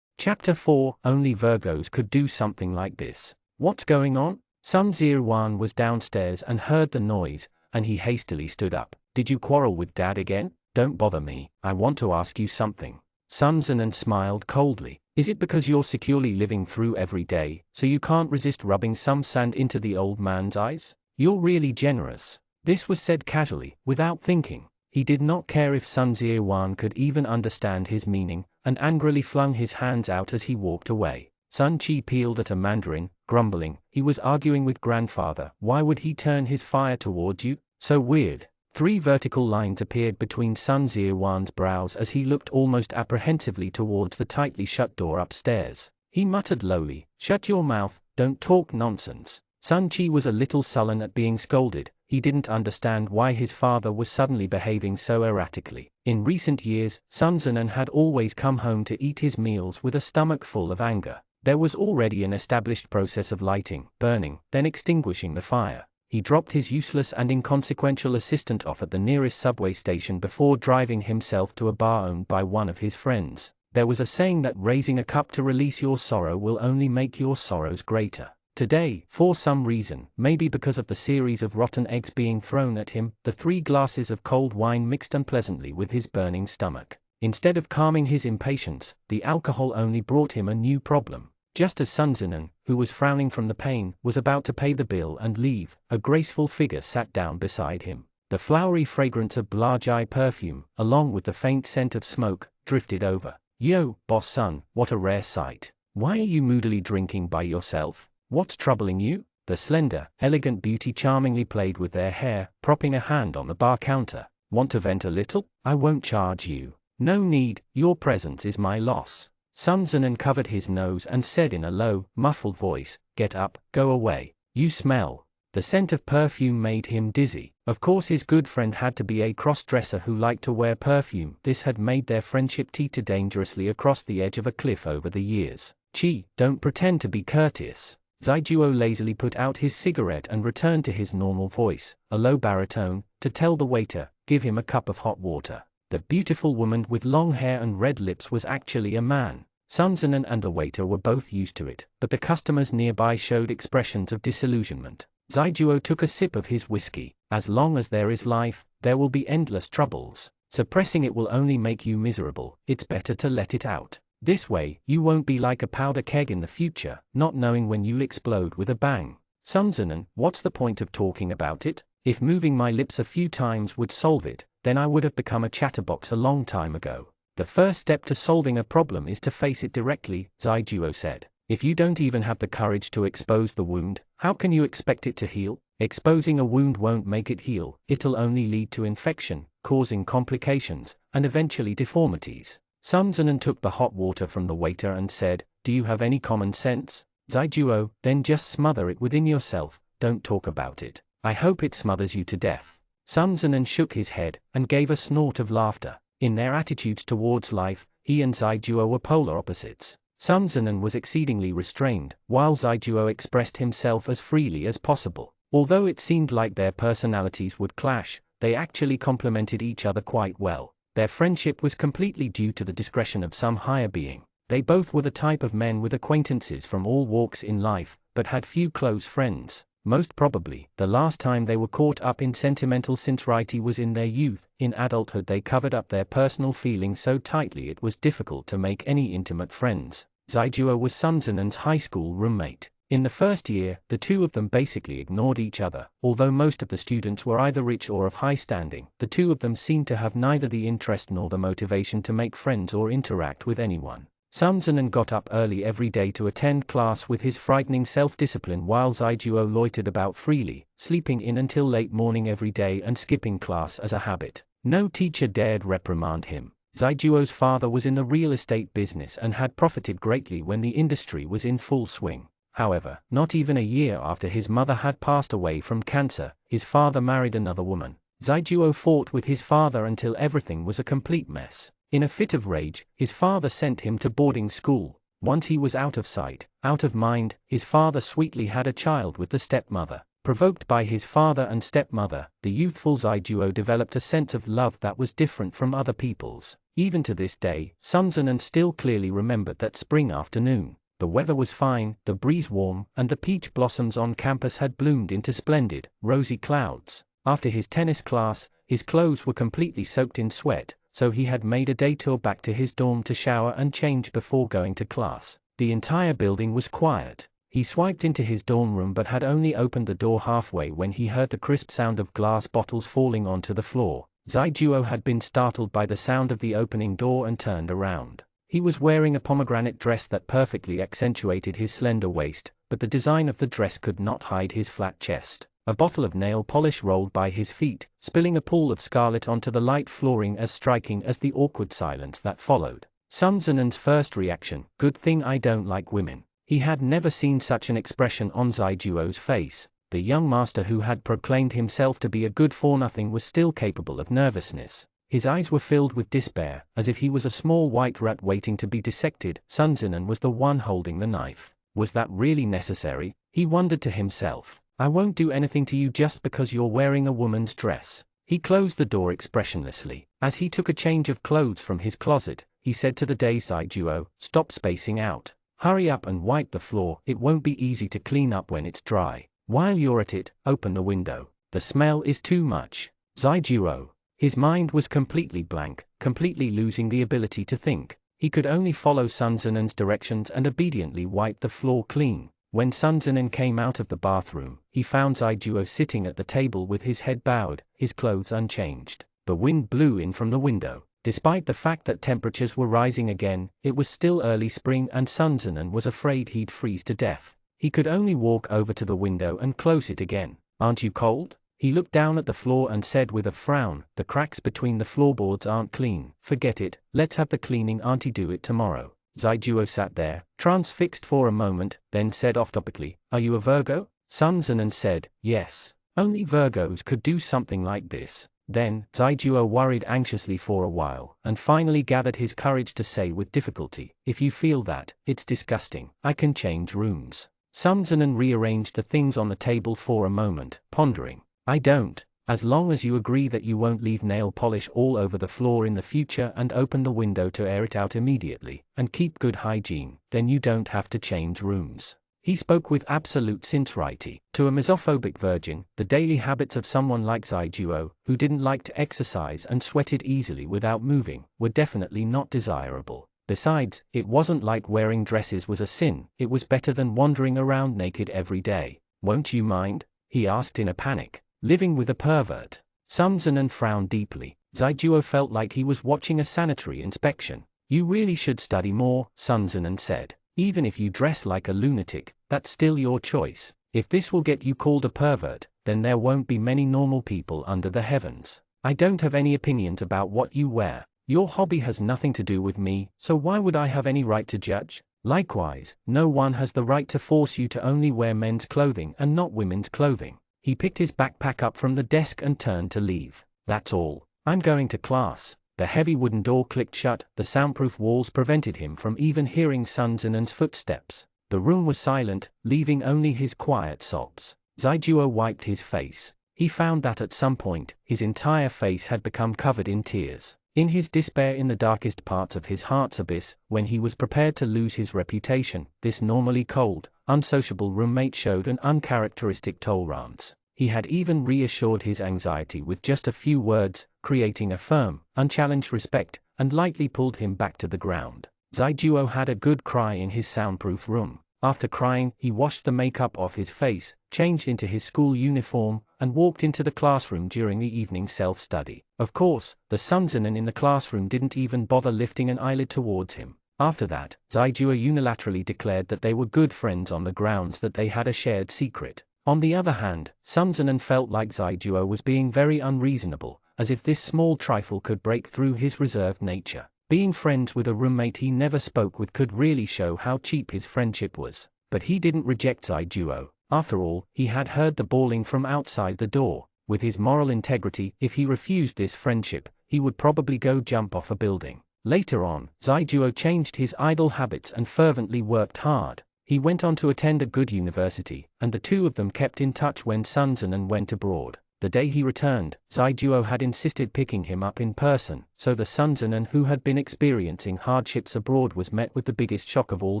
Chapter 4. Only Virgos could do something like this. What's going on? Sun Zhiwan was downstairs and heard the noise, and he hastily stood up. Did you quarrel with Dad again? Don't bother me, I want to ask you something. Sun Zinan smiled coldly. Is it because you're securely living through every day, so you can't resist rubbing some sand into the old man's eyes? You're really generous. This was said casually, without thinking. He did not care if Sun Ziyuan could even understand his meaning, and angrily flung his hands out as he walked away. Sun Qi peeled at a mandarin, grumbling. He was arguing with grandfather. Why would he turn his fire towards you? So weird. 3 vertical lines appeared between Sun Ziyuan's brows as he looked almost apprehensively towards the tightly shut door upstairs. He muttered lowly, "Shut your mouth, don't talk nonsense." Sun Qi was a little sullen at being scolded. He didn't understand why his father was suddenly behaving so erratically. In recent years, Sun Zinan had always come home to eat his meals with a stomach full of anger. There was already an established process of lighting, burning, then extinguishing the fire. He dropped his useless and inconsequential assistant off at the nearest subway station before driving himself to a bar owned by one of his friends. There was a saying that raising a cup to release your sorrow will only make your sorrows greater. Today, for some reason, maybe because of the series of rotten eggs being thrown at him, the 3 glasses of cold wine mixed unpleasantly with his burning stomach. Instead of calming his impatience, the alcohol only brought him a new problem. Just as Sun Zinan, who was frowning from the pain, was about to pay the bill and leave, a graceful figure sat down beside him. The flowery fragrance of Blajai perfume, along with the faint scent of smoke, drifted over. Yo, boss Sun, what a rare sight. Why are you moodily drinking by yourself? What's troubling you? The slender, elegant beauty charmingly played with their hair, propping a hand on the bar counter. Want to vent a little? I won't charge you. No need, your presence is my loss. Sun Zinan covered his nose and said in a low, muffled voice, "Get up, go away. You smell." The scent of perfume made him dizzy. Of course his good friend had to be a cross-dresser who liked to wear perfume. This had made their friendship teeter dangerously across the edge of a cliff over the years. "Qi, don't pretend to be courteous." Zaijuo lazily put out his cigarette and returned to his normal voice, a low baritone, to tell the waiter, "Give him a cup of hot water." The beautiful woman with long hair and red lips was actually a man. Sun Zinan and the waiter were both used to it, but the customers nearby showed expressions of disillusionment. Zaijuo took a sip of his whiskey. As long as there is life, there will be endless troubles. Suppressing it will only make you miserable. It's better to let it out. This way, you won't be like a powder keg in the future, not knowing when you'll explode with a bang. Sun Zinan, what's the point of talking about it? If moving my lips a few times would solve it, then I would have become a chatterbox a long time ago. The first step to solving a problem is to face it directly, Zaijuo said. If you don't even have the courage to expose the wound, how can you expect it to heal? Exposing a wound won't make it heal, it'll only lead to infection, causing complications, and eventually deformities. Sun Zinan took the hot water from the waiter and said, "Do you have any common sense?" Zaijuo, then just smother it within yourself, don't talk about it. I hope it smothers you to death. Sun Zinan shook his head, and gave a snort of laughter. In their attitudes towards life, he and Zaijuo were polar opposites. Sun Zinan was exceedingly restrained, while Zaijuo expressed himself as freely as possible. Although it seemed like their personalities would clash, they actually complemented each other quite well. Their friendship was completely due to the discretion of some higher being. They both were the type of men with acquaintances from all walks in life, but had few close friends. Most probably, the last time they were caught up in sentimental sincerity was in their youth. In adulthood they covered up their personal feelings so tightly it was difficult to make any intimate friends. Zaijuo was Sun Zinan's high school roommate. In the first year, the two of them basically ignored each other. Although most of the students were either rich or of high standing, the two of them seemed to have neither the interest nor the motivation to make friends or interact with anyone. Sun Zinan got up early every day to attend class with his frightening self-discipline while Zaijuo loitered about freely, sleeping in until late morning every day and skipping class as a habit. No teacher dared reprimand him. Zaijuo's father was in the real estate business and had profited greatly when the industry was in full swing. However, not even a year after his mother had passed away from cancer, his father married another woman. Zaijuo fought with his father until everything was a complete mess. In a fit of rage, his father sent him to boarding school. Once he was out of sight, out of mind, his father sweetly had a child with the stepmother. Provoked by his father and stepmother, the youthful Zaijuo developed a sense of love that was different from other people's. Even to this day, Sun Zinan still clearly remembered that spring afternoon. The weather was fine, the breeze warm, and the peach blossoms on campus had bloomed into splendid, rosy clouds. After his tennis class, his clothes were completely soaked in sweat, so he had made a detour back to his dorm to shower and change before going to class. The entire building was quiet. He swiped into his dorm room but had only opened the door halfway when he heard the crisp sound of glass bottles falling onto the floor. Zaijuo had been startled by the sound of the opening door and turned around. He was wearing a pomegranate dress that perfectly accentuated his slender waist, but the design of the dress could not hide his flat chest. A bottle of nail polish rolled by his feet, spilling a pool of scarlet onto the light flooring, as striking as the awkward silence that followed. Sun Zenon's first reaction: good thing I don't like women. He had never seen such an expression on Zaijuo's face. The young master who had proclaimed himself to be a good-for-nothing was still capable of nervousness. His eyes were filled with despair, as if he was a small white rat waiting to be dissected. Sun Zenon was the one holding the knife. Was that really necessary? He wondered to himself. I won't do anything to you just because you're wearing a woman's dress. He closed the door expressionlessly. As he took a change of clothes from his closet, he said to the dazed Zaijuo, stop spacing out. Hurry up and wipe the floor, it won't be easy to clean up when it's dry. While you're at it, open the window. The smell is too much. Zaijuo. His mind was completely blank, completely losing the ability to think. He could only follow Sun Zenon's directions and obediently wipe the floor clean. When Sun Zenon came out of the bathroom, he found Zaijuo sitting at the table with his head bowed, his clothes unchanged. The wind blew in from the window. Despite the fact that temperatures were rising again, it was still early spring and Sun Zenon was afraid he'd freeze to death. He could only walk over to the window and close it again. Aren't you cold? He looked down at the floor and said with a frown, the cracks between the floorboards aren't clean. Forget it, let's have the cleaning auntie do it tomorrow. Zaijuo sat there, transfixed for a moment, then said off-topically, are you a Virgo? Sun Zenon said, yes. Only Virgos could do something like this. Then, Zaijuo worried anxiously for a while, and finally gathered his courage to say with difficulty, if you feel that, it's disgusting, I can change rooms. Sun Zenon rearranged the things on the table for a moment, pondering. I don't. As long as you agree that you won't leave nail polish all over the floor in the future and open the window to air it out immediately, and keep good hygiene, then you don't have to change rooms. He spoke with absolute sincerity. To a misophobic virgin, the daily habits of someone like Zaijuo, who didn't like to exercise and sweated easily without moving, were definitely not desirable. Besides, it wasn't like wearing dresses was a sin, it was better than wandering around naked every day. Won't you mind? He asked in a panic. Living with a pervert. Sun Zenon frowned deeply. Zaijuo felt like he was watching a sanitary inspection. You really should study more, Sun Zenon said. Even if you dress like a lunatic, that's still your choice. If this will get you called a pervert, then there won't be many normal people under the heavens. I don't have any opinions about what you wear. Your hobby has nothing to do with me, so why would I have any right to judge? Likewise, no one has the right to force you to only wear men's clothing and not women's clothing. He picked his backpack up from the desk and turned to leave. That's all. I'm going to class. The heavy wooden door clicked shut, the soundproof walls prevented him from even hearing Sun Zenon's footsteps. The room was silent, leaving only his quiet sobs. Zaijuo wiped his face. He found that at some point, his entire face had become covered in tears. In his despair in the darkest parts of his heart's abyss, when he was prepared to lose his reputation, this normally cold, unsociable roommate showed an uncharacteristic tolerance. He had even reassured his anxiety with just a few words, creating a firm, unchallenged respect, and lightly pulled him back to the ground. Zaijuo had a good cry in his soundproof room. After crying, he washed the makeup off his face, changed into his school uniform, and walked into the classroom during the evening self-study. Of course, the Sun Zenon in the classroom didn't even bother lifting an eyelid towards him. After that, Zaijuo unilaterally declared that they were good friends on the grounds that they had a shared secret. On the other hand, Sun Zenon felt like Zaijuo was being very unreasonable, as if this small trifle could break through his reserved nature. Being friends with a roommate he never spoke with could really show how cheap his friendship was. But he didn't reject Zaijuo. After all, he had heard the bawling from outside the door. With his moral integrity, if he refused this friendship, he would probably go jump off a building. Later on, Zaijuo changed his idle habits and fervently worked hard. He went on to attend a good university, and the two of them kept in touch when Sun Zenon went abroad. The day he returned, Zaijuo had insisted picking him up in person, so the Sun Zinan, who had been experiencing hardships abroad, was met with the biggest shock of all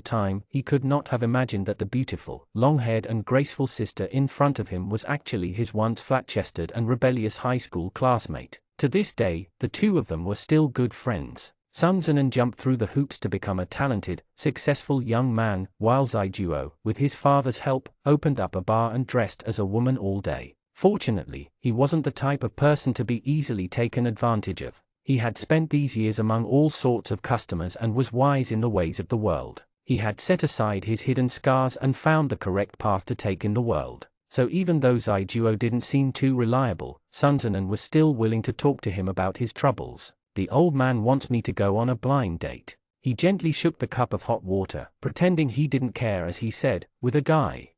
time. He could not have imagined that the beautiful, long-haired and graceful sister in front of him was actually his once flat-chested and rebellious high school classmate. To this day, the two of them were still good friends. Sun Zinan jumped through the hoops to become a talented, successful young man, while Zaijuo, with his father's help, opened up a bar and dressed as a woman all day. Fortunately, he wasn't the type of person to be easily taken advantage of. He had spent these years among all sorts of customers and was wise in the ways of the world. He had set aside his hidden scars and found the correct path to take in the world. So even though Zaijuo didn't seem too reliable, Sun Zinan was still willing to talk to him about his troubles. The old man wants me to go on a blind date. He gently shook the cup of hot water, pretending he didn't care as he said, with a guy.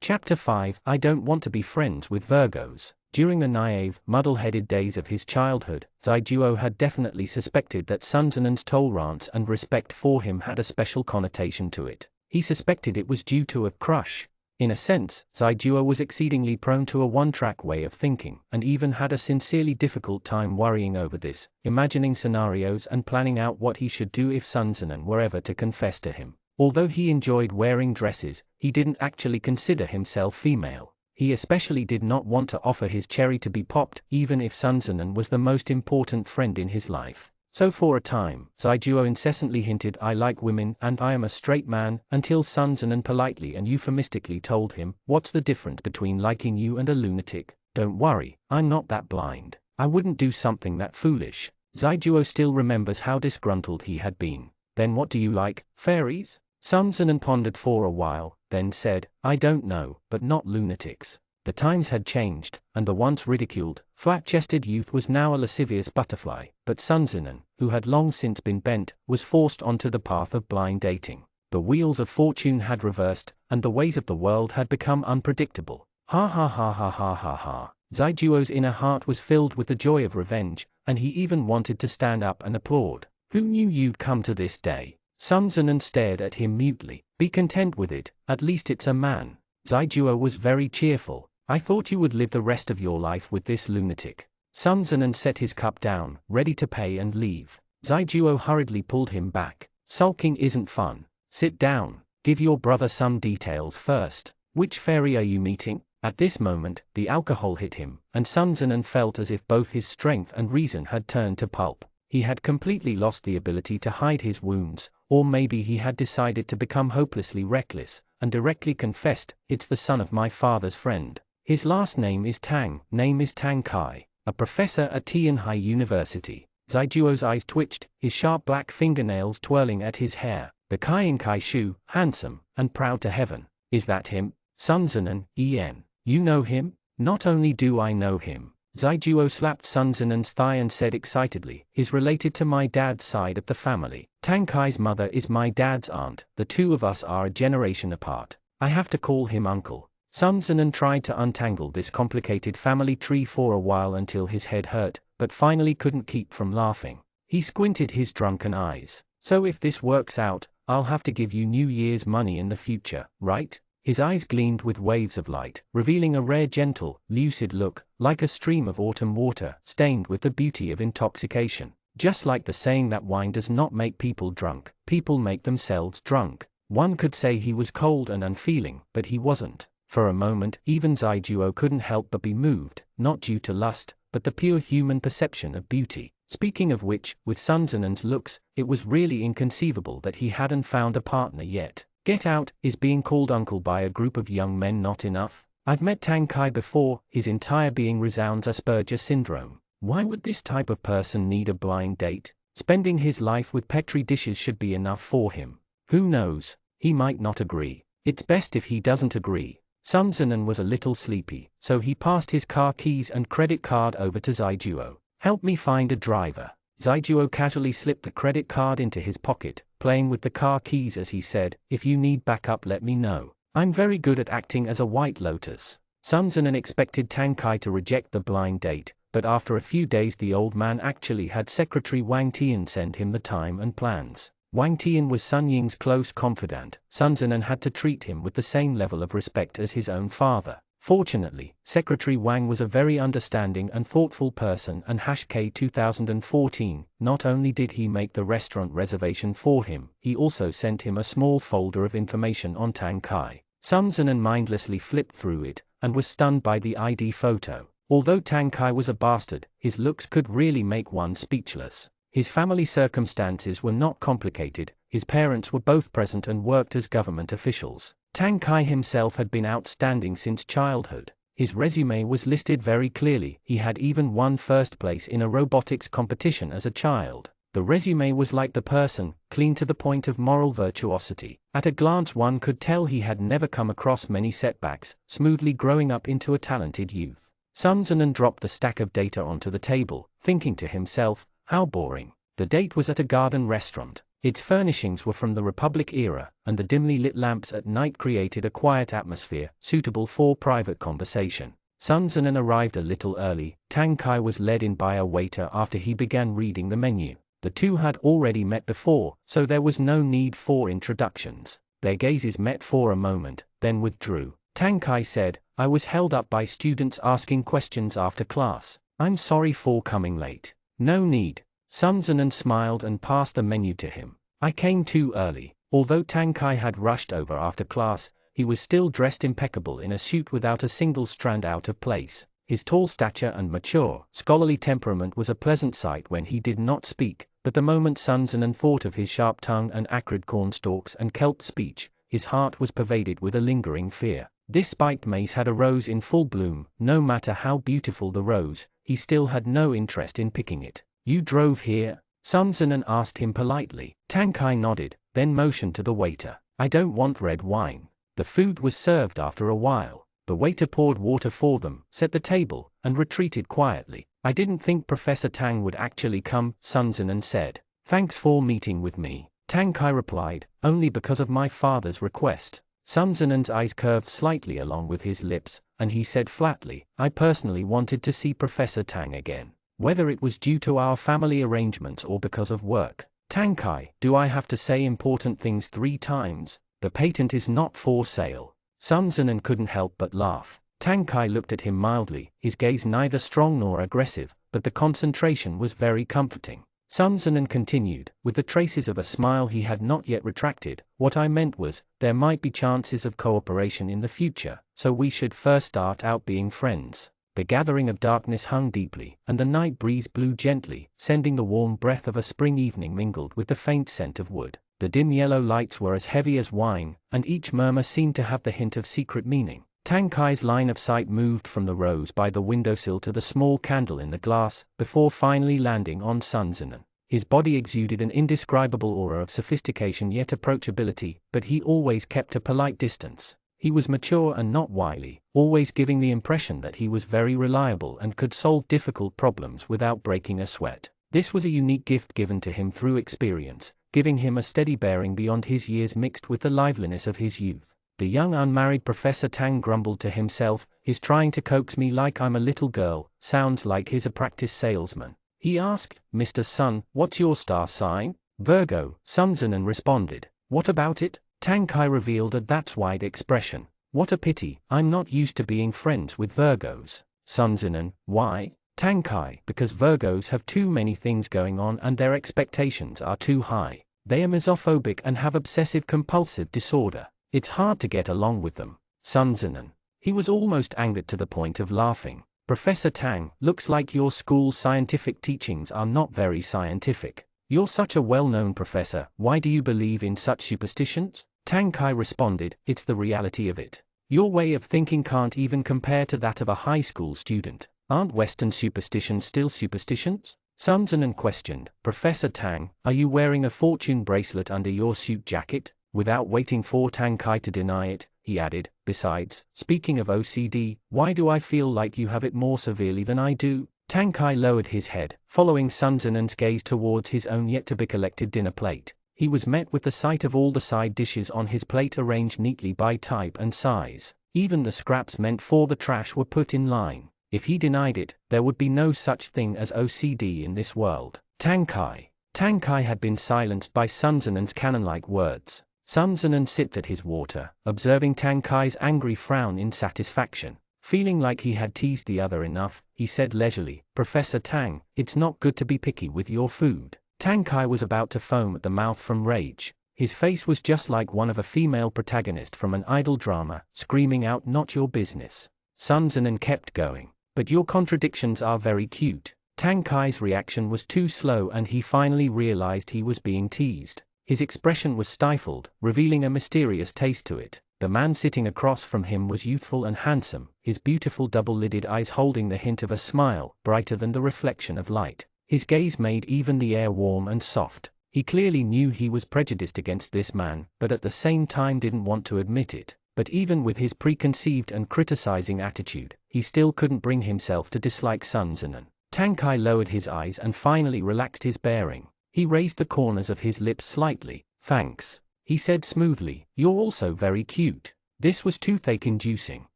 Chapter 5. I don't want to be friends with Virgos. During the naive, muddle-headed days of his childhood, Zaijuo had definitely suspected that Sun Zinan's tolerance and respect for him had a special connotation to it. He suspected it was due to a crush. In a sense, Zaijuo was exceedingly prone to a one-track way of thinking, and even had a sincerely difficult time worrying over this, imagining scenarios and planning out what he should do if Sun Zinan were ever to confess to him. Although he enjoyed wearing dresses, he didn't actually consider himself female. He especially did not want to offer his cherry to be popped, even if Sun Zinan was the most important friend in his life. So for a time, Zaijuo incessantly hinted, "I like women and I am a straight man," until Sun Zinan politely and euphemistically told him, "What's the difference between liking you and a lunatic? Don't worry, I'm not that blind. I wouldn't do something that foolish." Zaijuo still remembers how disgruntled he had been. "Then what do you like, fairies?" Sun Zinan pondered for a while, then said, "I don't know, but not lunatics." The times had changed, and the once ridiculed, flat-chested youth was now a lascivious butterfly, but Sun Zinan, who had long since been bent, was forced onto the path of blind dating. The wheels of fortune had reversed, and the ways of the world had become unpredictable. Ha ha ha ha ha ha ha. Zaijuo's inner heart was filled with the joy of revenge, and he even wanted to stand up and applaud. "Who knew you'd come to this day?" Sun Zinan stared at him mutely. "Be content with it, at least it's a man." Zaijuo was very cheerful. "I thought you would live the rest of your life with this lunatic." Sun Zinan set his cup down, ready to pay and leave. Zaijuo hurriedly pulled him back. "Sulking isn't fun. Sit down. Give your brother some details first. Which fairy are you meeting?" At this moment, the alcohol hit him, and Sun Zinan felt as if both his strength and reason had turned to pulp. He had completely lost the ability to hide his wounds, or maybe he had decided to become hopelessly reckless, and directly confessed, "It's the son of my father's friend. His last name is Tang, name is Tang Kai, a professor at Tianhai University." Zaijuo's eyes twitched, his sharp black fingernails twirling at his hair. "The Kai Shu, handsome, and proud to heaven. Is that him?" "Sun Zinan, En. You know him?" "Not only do I know him," Zaijuo slapped Sun Zinan's thigh and said excitedly, "He's related to my dad's side of the family. Tang Kai's mother is my dad's aunt. The two of us are a generation apart. I have to call him uncle." Sun Zinan tried to untangle this complicated family tree for a while until his head hurt, but finally couldn't keep from laughing. He squinted his drunken eyes. "So if this works out, I'll have to give you New Year's money in the future, right?" His eyes gleamed with waves of light, revealing a rare gentle, lucid look, like a stream of autumn water, stained with the beauty of intoxication. Just like the saying that wine does not make people drunk, people make themselves drunk. One could say he was cold and unfeeling, but he wasn't. For a moment, even Zaijuo couldn't help but be moved, not due to lust, but the pure human perception of beauty. Speaking of which, with Sun Zinan's looks, it was really inconceivable that he hadn't found a partner yet. Get out, is being called uncle by a group of young men not enough? I've met Tang Kai before, his entire being resounds Asperger syndrome. Why would this type of person need a blind date? Spending his life with Petri dishes should be enough for him. Who knows? He might not agree. It's best if he doesn't agree. Sun Zinan was a little sleepy, so he passed his car keys and credit card over to Zaijuo. "Help me find a driver." Zaijuo casually slipped the credit card into his pocket, playing with the car keys as he said, "If you need backup, let me know. I'm very good at acting as a white lotus." Sun Zinan expected Tang Kai to reject the blind date, but after a few days the old man actually had Secretary Wang Tian send him the time and plans. Wang Tian was Sun Ying's close confidant. Sun Zinan had to treat him with the same level of respect as his own father. Fortunately, Secretary Wang was a very understanding and thoughtful person, and #K 2014, not only did he make the restaurant reservation for him, he also sent him a small folder of information on Tang Kai. Sun Zinan mindlessly flipped through it, and was stunned by the ID photo. Although Tang Kai was a bastard, his looks could really make one speechless. His family circumstances were not complicated, his parents were both present and worked as government officials. Tang Kai himself had been outstanding since childhood. His resume was listed very clearly, he had even won first place in a robotics competition as a child. The resume was like the person, clean to the point of moral virtuosity. At a glance one could tell he had never come across many setbacks, smoothly growing up into a talented youth. Sun Zinan dropped the stack of data onto the table, thinking to himself, how boring. The date was at a garden restaurant. Its furnishings were from the Republic era, and the dimly lit lamps at night created a quiet atmosphere, suitable for private conversation. Sun Zinan arrived a little early. Tang Kai was led in by a waiter after he began reading the menu. The two had already met before, so there was no need for introductions. Their gazes met for a moment, then withdrew. Tang Kai said, I was held up by students asking questions after class. I'm sorry for coming late. No need. Sun Zinan smiled and passed the menu to him. I came too early. Although Tang Kai had rushed over after class, he was still dressed impeccable in a suit without a single strand out of place. His tall stature and mature, scholarly temperament was a pleasant sight when he did not speak, but the moment Sun Zinan thought of his sharp tongue and acrid cornstalks and kelp speech, his heart was pervaded with a lingering fear. This spiked maize had a rose in full bloom. No matter how beautiful the rose, he still had no interest in picking it. You drove here? Sun Zinan asked him politely. Tang Kai nodded, then motioned to the waiter. I don't want red wine. The food was served after a while. The waiter poured water for them, set the table, and retreated quietly. I didn't think Professor Tang would actually come, Sun Zinan said. Thanks for meeting with me. Tang Kai replied, only because of my father's request. Sun Zinan's eyes curved slightly along with his lips, and he said flatly, I personally wanted to see Professor Tang again. Whether it was due to our family arrangements or because of work. Tang Kai, do I have to say important things 3 times? The patent is not for sale. Sun Zinan couldn't help but laugh. Tang Kai looked at him mildly, his gaze neither strong nor aggressive, but the concentration was very comforting. Sun Zinan continued, with the traces of a smile he had not yet retracted, what I meant was, there might be chances of cooperation in the future, so we should first start out being friends. The gathering of darkness hung deeply, and the night breeze blew gently, sending the warm breath of a spring evening mingled with the faint scent of wood. The dim yellow lights were as heavy as wine, and each murmur seemed to have the hint of secret meaning. Tang Kai's line of sight moved from the rose by the windowsill to the small candle in the glass, before finally landing on Sun Zinan. His body exuded an indescribable aura of sophistication yet approachability, but he always kept a polite distance. He was mature and not wily, always giving the impression that he was very reliable and could solve difficult problems without breaking a sweat. This was a unique gift given to him through experience, giving him a steady bearing beyond his years mixed with the liveliness of his youth. The young unmarried Professor Tang grumbled to himself, his trying to coax me like I'm a little girl, sounds like he's a practice salesman. He asked, Mr. Sun, what's your star sign? Virgo, Sun Zinan responded. What about it? Tang Kai revealed a that's wide expression. What a pity, I'm not used to being friends with Virgos. Sun Zinan, why? Tang Kai, because Virgos have too many things going on and their expectations are too high. They are misophobic and have obsessive-compulsive disorder. It's hard to get along with them. Sun Zinan. He was almost angered to the point of laughing. Professor Tang, looks like your school's scientific teachings are not very scientific. You're such a well-known professor, why do you believe in such superstitions? Tang Kai responded, it's the reality of it. Your way of thinking can't even compare to that of a high school student. Aren't Western superstitions still superstitions? Sun Zinan questioned, Professor Tang, are you wearing a fortune bracelet under your suit jacket? Without waiting for Tang Kai to deny it, he added, besides, speaking of OCD, why do I feel like you have it more severely than I do? Tang Kai lowered his head, following Sun Zinan's gaze towards his own yet-to-be-collected dinner plate. He was met with the sight of all the side dishes on his plate arranged neatly by type and size. Even the scraps meant for the trash were put in line. If he denied it, there would be no such thing as OCD in this world. Tang Kai. Tang Kai had been silenced by Sun Zinan's cannon-like words. Sun Zinan sipped at his water, observing Tang Kai's angry frown in satisfaction. Feeling like he had teased the other enough, he said leisurely, "Professor Tang, it's not good to be picky with your food." Tang Kai was about to foam at the mouth from rage. His face was just like one of a female protagonist from an idol drama, screaming out, "Not your business." Sun Zinan kept going. "But your contradictions are very cute." Tang Kai's reaction was too slow and he finally realized he was being teased. His expression was stifled, revealing a mysterious taste to it. The man sitting across from him was youthful and handsome, his beautiful double-lidded eyes holding the hint of a smile, brighter than the reflection of light. His gaze made even the air warm and soft. He clearly knew he was prejudiced against this man, but at the same time didn't want to admit it. But even with his preconceived and criticizing attitude, he still couldn't bring himself to dislike Sun Zinan. Tang Kai lowered his eyes and finally relaxed his bearing. He raised the corners of his lips slightly. "Thanks," he said smoothly. "You're also very cute." This was toothache-inducing.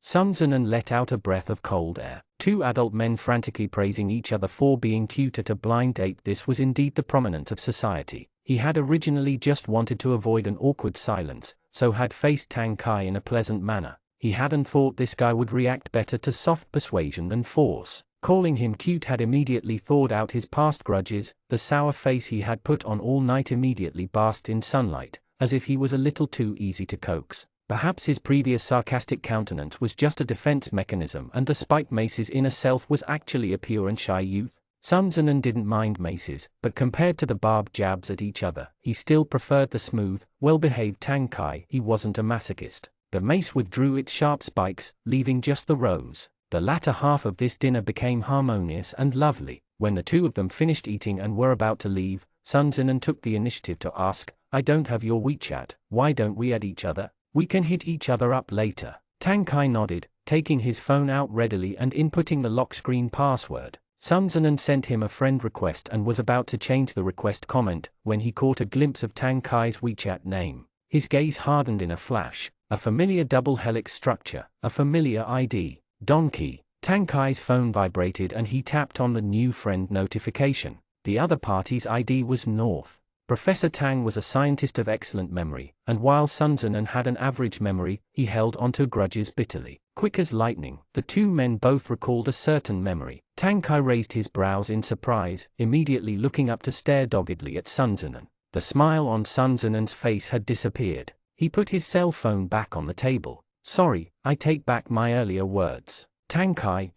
Sun Zinan let out a breath of cold air. Two adult men frantically praising each other for being cute at a blind date. This was indeed the prominence of society. He had originally just wanted to avoid an awkward silence, so had faced Tang Kai in a pleasant manner. He hadn't thought this guy would react better to soft persuasion than force. Calling him cute had immediately thawed out his past grudges. The sour face he had put on all night immediately basked in sunlight, as if he was a little too easy to coax. Perhaps his previous sarcastic countenance was just a defense mechanism and the spiked Mace's inner self was actually a pure and shy youth. Sun Zinan didn't mind Mace's, but compared to the barbed jabs at each other, he still preferred the smooth, well-behaved Tang Kai. He wasn't a masochist. The mace withdrew its sharp spikes, leaving just the rose. The latter half of this dinner became harmonious and lovely. When the two of them finished eating and were about to leave, Sun Zinan took the initiative to ask, "I don't have your WeChat, why don't we add each other? We can hit each other up later." Tang Kai nodded, taking his phone out readily and inputting the lock screen password. Sun Zinan sent him a friend request and was about to change the request comment when he caught a glimpse of Tang Kai's WeChat name. His gaze hardened in a flash. A familiar double helix structure, a familiar ID. Donkey. Tang Kai's phone vibrated and he tapped on the new friend notification. The other party's ID was North. Professor Tang was a scientist of excellent memory, and while Sun Zinan had an average memory, he held onto grudges bitterly. Quick as lightning, the two men both recalled a certain memory. Tang Kai raised his brows in surprise, immediately looking up to stare doggedly at Sun Zinan. The smile on Sun Zinan's face had disappeared. He put his cell phone back on the table. "Sorry, I take back my earlier words. Tang Kai,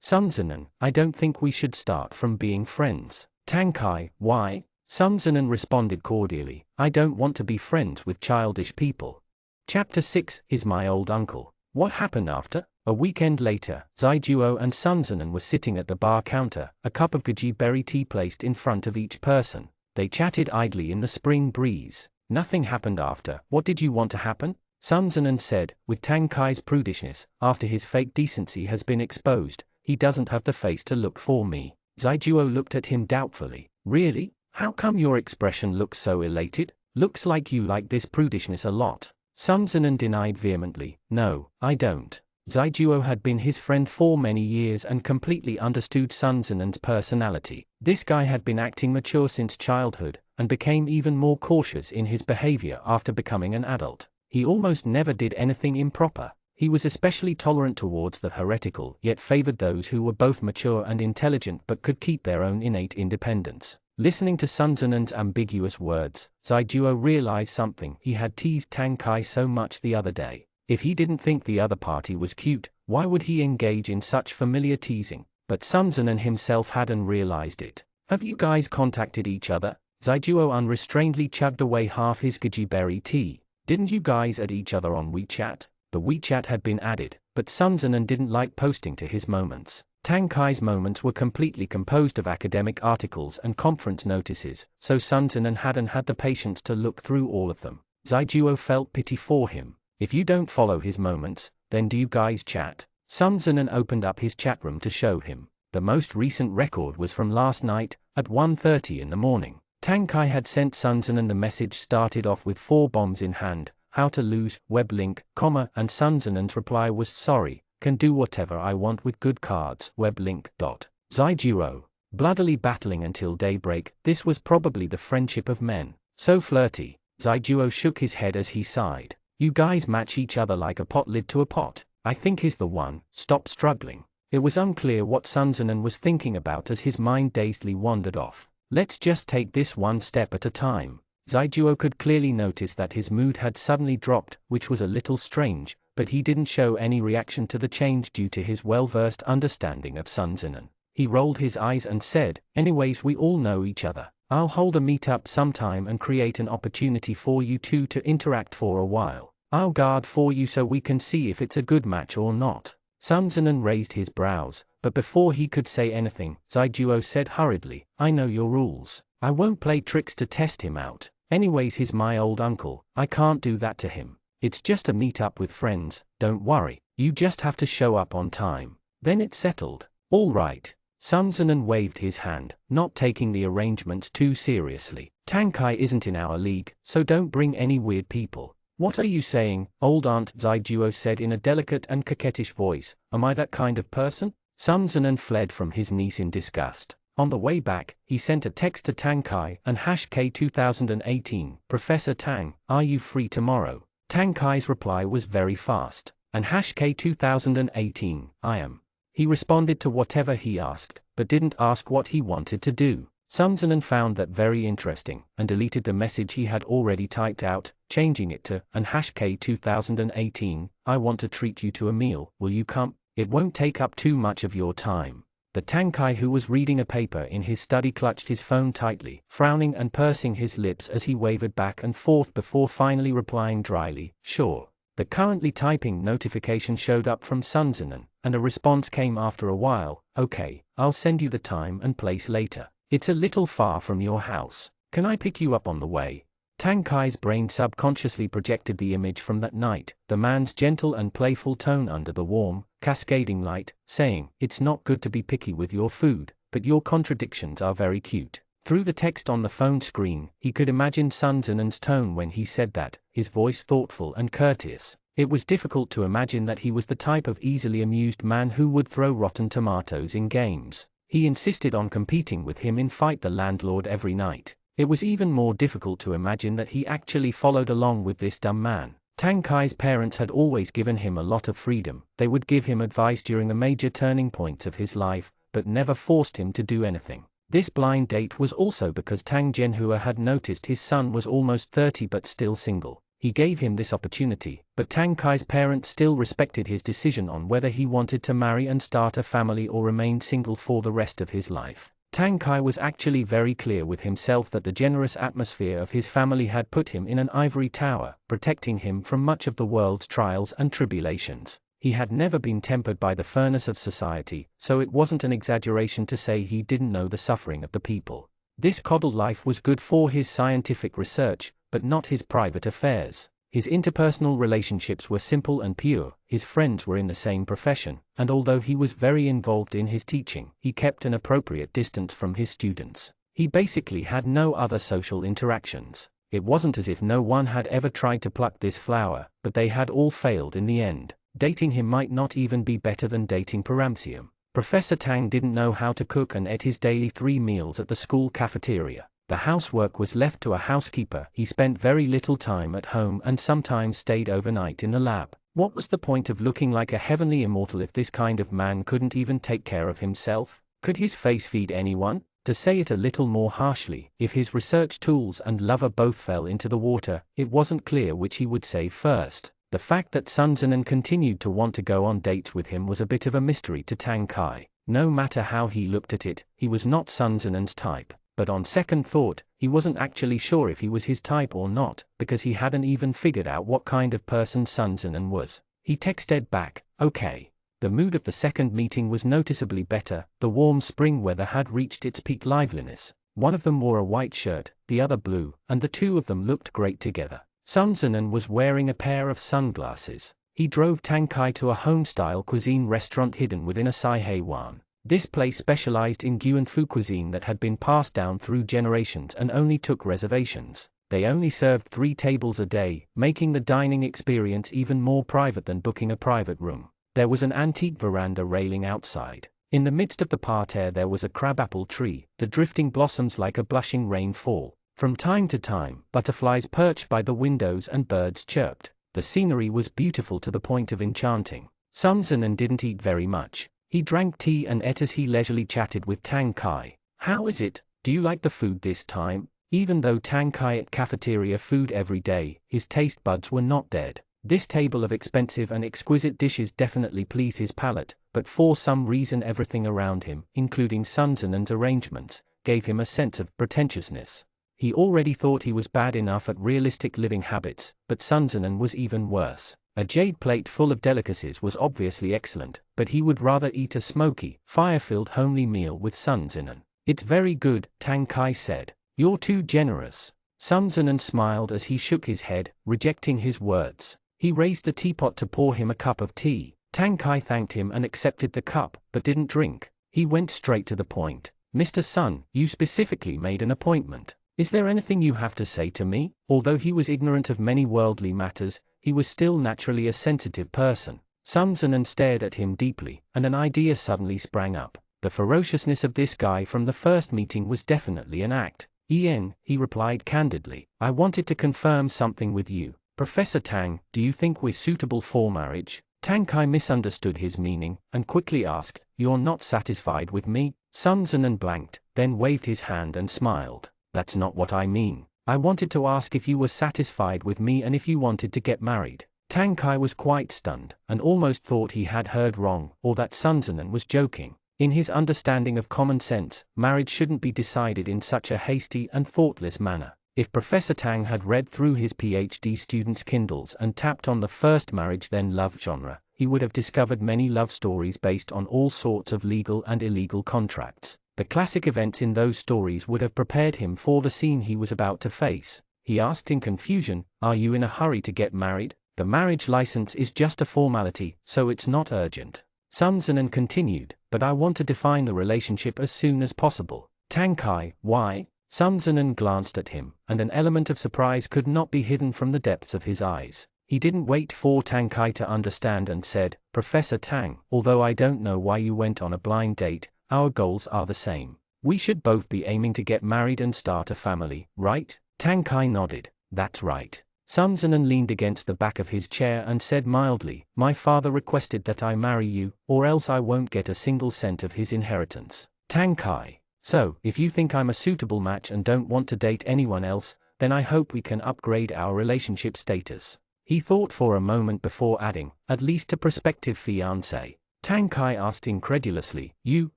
Sun Zinan, I don't think we should start from being friends." Tang Kai, "Why?" Sun Zinan responded cordially, "I don't want to be friends with childish people." Chapter 6 is My Old Uncle. What happened after? A weekend later, Zaijuo and Sun Zinan were sitting at the bar counter, a cup of goji berry tea placed in front of each person. They chatted idly in the spring breeze. "Nothing happened after. What did you want to happen?" Sun Zinan said, with Tang Kai's prudishness. "After his fake decency has been exposed, he doesn't have the face to look for me." Zaijuo looked at him doubtfully. "Really? How come your expression looks so elated? Looks like you like this prudishness a lot." Sun Zinan denied vehemently, "No, I don't." Zaijuo had been his friend for many years and completely understood Sun Zinan's personality. This guy had been acting mature since childhood, and became even more cautious in his behavior after becoming an adult. He almost never did anything improper. He was especially tolerant towards the heretical, yet favored those who were both mature and intelligent but could keep their own innate independence. Listening to Sun Zinan's ambiguous words, Zaijuo realized something. He had teased Tang Kai so much the other day. If he didn't think the other party was cute, why would he engage in such familiar teasing? But Sun Zinan himself hadn't realized it. "Have you guys contacted each other?" Zaijuo unrestrainedly chugged away half his goji berry tea. "Didn't you guys add each other on WeChat?" The WeChat had been added, but Sun Zinan didn't like posting to his moments. Tang Kai's moments were completely composed of academic articles and conference notices, so Sun Zinan hadn't had the patience to look through all of them. Zaijuo felt pity for him. "If you don't follow his moments, then do you guys chat?" Sun Zinan opened up his chat room to show him. The most recent record was from last night, at 1:30 in the morning. Tang Kai had sent Sun Zinan the message started off with 4 bombs in hand, "How to lose, web link, comma," and Sun Zinan's reply was, "Sorry, can do whatever I want with good cards, web link, dot." Zaijuo, bloodily battling until daybreak. This was probably the friendship of men. So flirty. Zaijuo shook his head as he sighed. "You guys match each other like a pot lid to a pot." I think he's the one. Stop struggling. It was unclear what Sun Zinan was thinking about as his mind dazedly wandered off. Let's just take this one step at a time. Zijuo could clearly notice that his mood had suddenly dropped, which was a little strange, but he didn't show any reaction to the change due to his well-versed understanding of Sun Zinan. He rolled his eyes and said, anyways, we all know each other. I'll hold a meet-up sometime and create an opportunity for you two to interact for a while. I'll guard for you so we can see if it's a good match or not. Sun Zinan raised his brows, but before he could say anything, Zijuo said hurriedly, I know your rules. I won't play tricks to test him out. Anyways, he's my old uncle. I can't do that to him. It's just a meet-up with friends, don't worry. You just have to show up on time. Then it's settled. All right. Sun Zinan waved his hand, not taking the arrangements too seriously. Tang Kai isn't in our league, so don't bring any weird people. What are you saying, old aunt? Zijuo said in a delicate and coquettish voice. Am I that kind of person? Sun Zinan fled from his niece in disgust. On the way back, he sent a text to Tang Kai and #K 2018, Professor Tang, are you free tomorrow? Tang Kai's reply was very fast. And #K 2018, I am. He responded to whatever he asked, but didn't ask what he wanted to do. Sun Zinan found that very interesting, and deleted the message he had already typed out, changing it to, and #K 2018, I want to treat you to a meal, will you come? It won't take up too much of your time. The Tang Kai who was reading a paper in his study clutched his phone tightly, frowning and pursing his lips as he wavered back and forth before finally replying dryly, sure. The currently typing notification showed up from Sun Zinan, and a response came after a while, okay, I'll send you the time and place later. It's a little far from your house. Can I pick you up on the way? Tang Kai's brain subconsciously projected the image from that night, the man's gentle and playful tone under the warm, cascading light, saying, it's not good to be picky with your food, but your contradictions are very cute. Through the text on the phone screen, he could imagine Sun Zinan's tone when he said that, his voice thoughtful and courteous. It was difficult to imagine that he was the type of easily amused man who would throw rotten tomatoes in games. He insisted on competing with him in Fight the Landlord every night. It was even more difficult to imagine that he actually followed along with this dumb man. Tang Kai's parents had always given him a lot of freedom. They would give him advice during the major turning points of his life, but never forced him to do anything. This blind date was also because Tang Zhenhua had noticed his son was almost 30 but still single. He gave him this opportunity, but Tang Kai's parents still respected his decision on whether he wanted to marry and start a family or remain single for the rest of his life. Tang Kai was actually very clear with himself that the generous atmosphere of his family had put him in an ivory tower, protecting him from much of the world's trials and tribulations. He had never been tempered by the furnace of society, so it wasn't an exaggeration to say he didn't know the suffering of the people. This coddled life was good for his scientific research, but not his private affairs. His interpersonal relationships were simple and pure, his friends were in the same profession, and although he was very involved in his teaching, he kept an appropriate distance from his students. He basically had no other social interactions. It wasn't as if no one had ever tried to pluck this flower, but they had all failed in the end. Dating him might not even be better than dating Paramcium. Professor Tang didn't know how to cook and ate his daily 3 meals at the school cafeteria. The housework was left to a housekeeper. He spent very little time at home and sometimes stayed overnight in the lab. What was the point of looking like a heavenly immortal if this kind of man couldn't even take care of himself? Could his face feed anyone? To say it a little more harshly, if his research tools and lover both fell into the water, it wasn't clear which he would save first. The fact that Sun Zinan continued to want to go on dates with him was a bit of a mystery to Tang Kai. No matter how he looked at it, he was not Sun Zinan's type. But on second thought, he wasn't actually sure if he was his type or not, because he hadn't even figured out what kind of person Sun Zinan was. He texted back, okay. The mood of the second meeting was noticeably better. The warm spring weather had reached its peak liveliness. One of them wore a white shirt, the other blue, and the two of them looked great together. Sun Zinan was wearing a pair of sunglasses. He drove Tang Kai to a home-style cuisine restaurant hidden within a Saiheiwan. This place specialized in Guanfu cuisine that had been passed down through generations and only took reservations. They only served 3 tables a day, making the dining experience even more private than booking a private room. There was an antique veranda railing outside. In the midst of the parterre there was a crabapple tree, the drifting blossoms like a blushing rainfall. From time to time, butterflies perched by the windows and birds chirped. The scenery was beautiful to the point of enchanting. Sun Zinan didn't eat very much. He drank tea and ate as he leisurely chatted with Tang Kai. "How is it? Do you like the food this time?" Even though Tang Kai ate cafeteria food every day, his taste buds were not dead. This table of expensive and exquisite dishes definitely pleased his palate, but for some reason everything around him, including Sun Zinan's arrangements, gave him a sense of pretentiousness. He already thought he was bad enough at realistic living habits, but Sun Zinan was even worse. A jade plate full of delicacies was obviously excellent, but he would rather eat a smoky, fire-filled homely meal with Sun Zinan. "It's very good," Tang Kai said. "You're too generous." Sun Zinan smiled as he shook his head, rejecting his words. He raised the teapot to pour him a cup of tea. Tang Kai thanked him and accepted the cup, but didn't drink. He went straight to the point. "Mr. Sun, you specifically made an appointment. Is there anything you have to say to me?" Although he was ignorant of many worldly matters, he was still naturally a sensitive person. Sun Zinan stared at him deeply, and an idea suddenly sprang up. The ferociousness of this guy from the first meeting was definitely an act. "Ian," he replied candidly, "I wanted to confirm something with you. Professor Tang, do you think we're suitable for marriage?" Tang Kai misunderstood his meaning, and quickly asked, "You're not satisfied with me?" Sun Zinan blanked, then waved his hand and smiled. "That's not what I mean. I wanted to ask if you were satisfied with me and if you wanted to get married." Tang Kai was quite stunned, and almost thought he had heard wrong, or that Sun Zinan was joking. In his understanding of common sense, marriage shouldn't be decided in such a hasty and thoughtless manner. If Professor Tang had read through his PhD students' Kindles and tapped on the first marriage then love genre, he would have discovered many love stories based on all sorts of legal and illegal contracts. The classic events in those stories would have prepared him for the scene he was about to face. He asked in confusion, "Are you in a hurry to get married? The marriage license is just a formality, so it's not urgent." Sun Zinan continued, "But I want to define the relationship as soon as possible." Tang Kai, "Why?" Sun Zinan glanced at him, and an element of surprise could not be hidden from the depths of his eyes. He didn't wait for Tang Kai to understand and said, "Professor Tang, although I don't know why you went on a blind date, our goals are the same. We should both be aiming to get married and start a family, right?" Tang Kai nodded. "That's right." Sun Zinan leaned against the back of his chair and said mildly, "My father requested that I marry you, or else I won't get a single cent of his inheritance." Tang Kai, "So, if you think I'm a suitable match and don't want to date anyone else, then I hope we can upgrade our relationship status." He thought for a moment before adding, "At least to prospective fiancé." Tang Kai asked incredulously, "You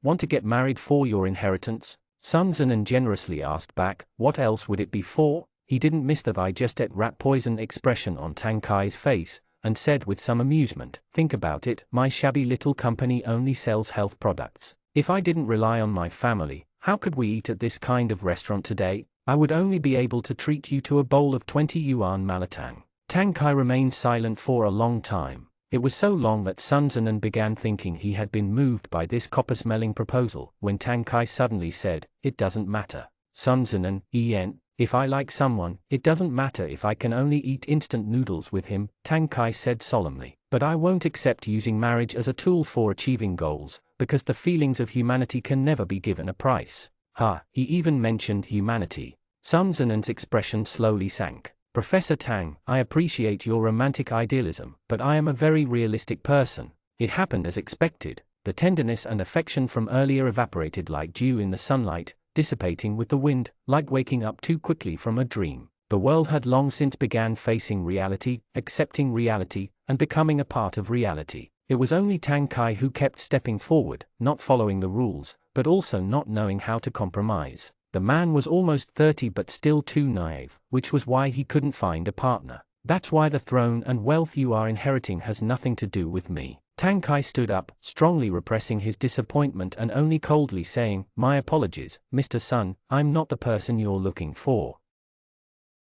want to get married for your inheritance?" Sun Zinan generously asked back, "What else would it be for?" He didn't miss the "I just ate rat poison" expression on Tang Kai's face, and said with some amusement, "Think about it, my shabby little company only sells health products. If I didn't rely on my family, how could we eat at this kind of restaurant today? I would only be able to treat you to a bowl of 20 yuan malatang." Tang Kai remained silent for a long time. It was so long that Sun Zinan began thinking he had been moved by this copper-smelling proposal, when Tang Kai suddenly said, "It doesn't matter. Sun Zinan, Ian, if I like someone, it doesn't matter if I can only eat instant noodles with him," Tang Kai said solemnly. "But I won't accept using marriage as a tool for achieving goals, because the feelings of humanity can never be given a price." He even mentioned humanity. Sun Zinan's expression slowly sank. "Professor Tang, I appreciate your romantic idealism, but I am a very realistic person. It happened as expected. The tenderness and affection from earlier evaporated like dew in the sunlight, dissipating with the wind, like waking up too quickly from a dream. The world had long since began facing reality, accepting reality, and becoming a part of reality. It was only Tang Kai who kept stepping forward, not following the rules, but also not knowing how to compromise. The man was almost 30 but still too naive, which was why he couldn't find a partner. That's why the throne and wealth you are inheriting has nothing to do with me. Tang Kai stood up, strongly repressing his disappointment and only coldly saying, "My apologies, Mr. Sun, I'm not the person you're looking for."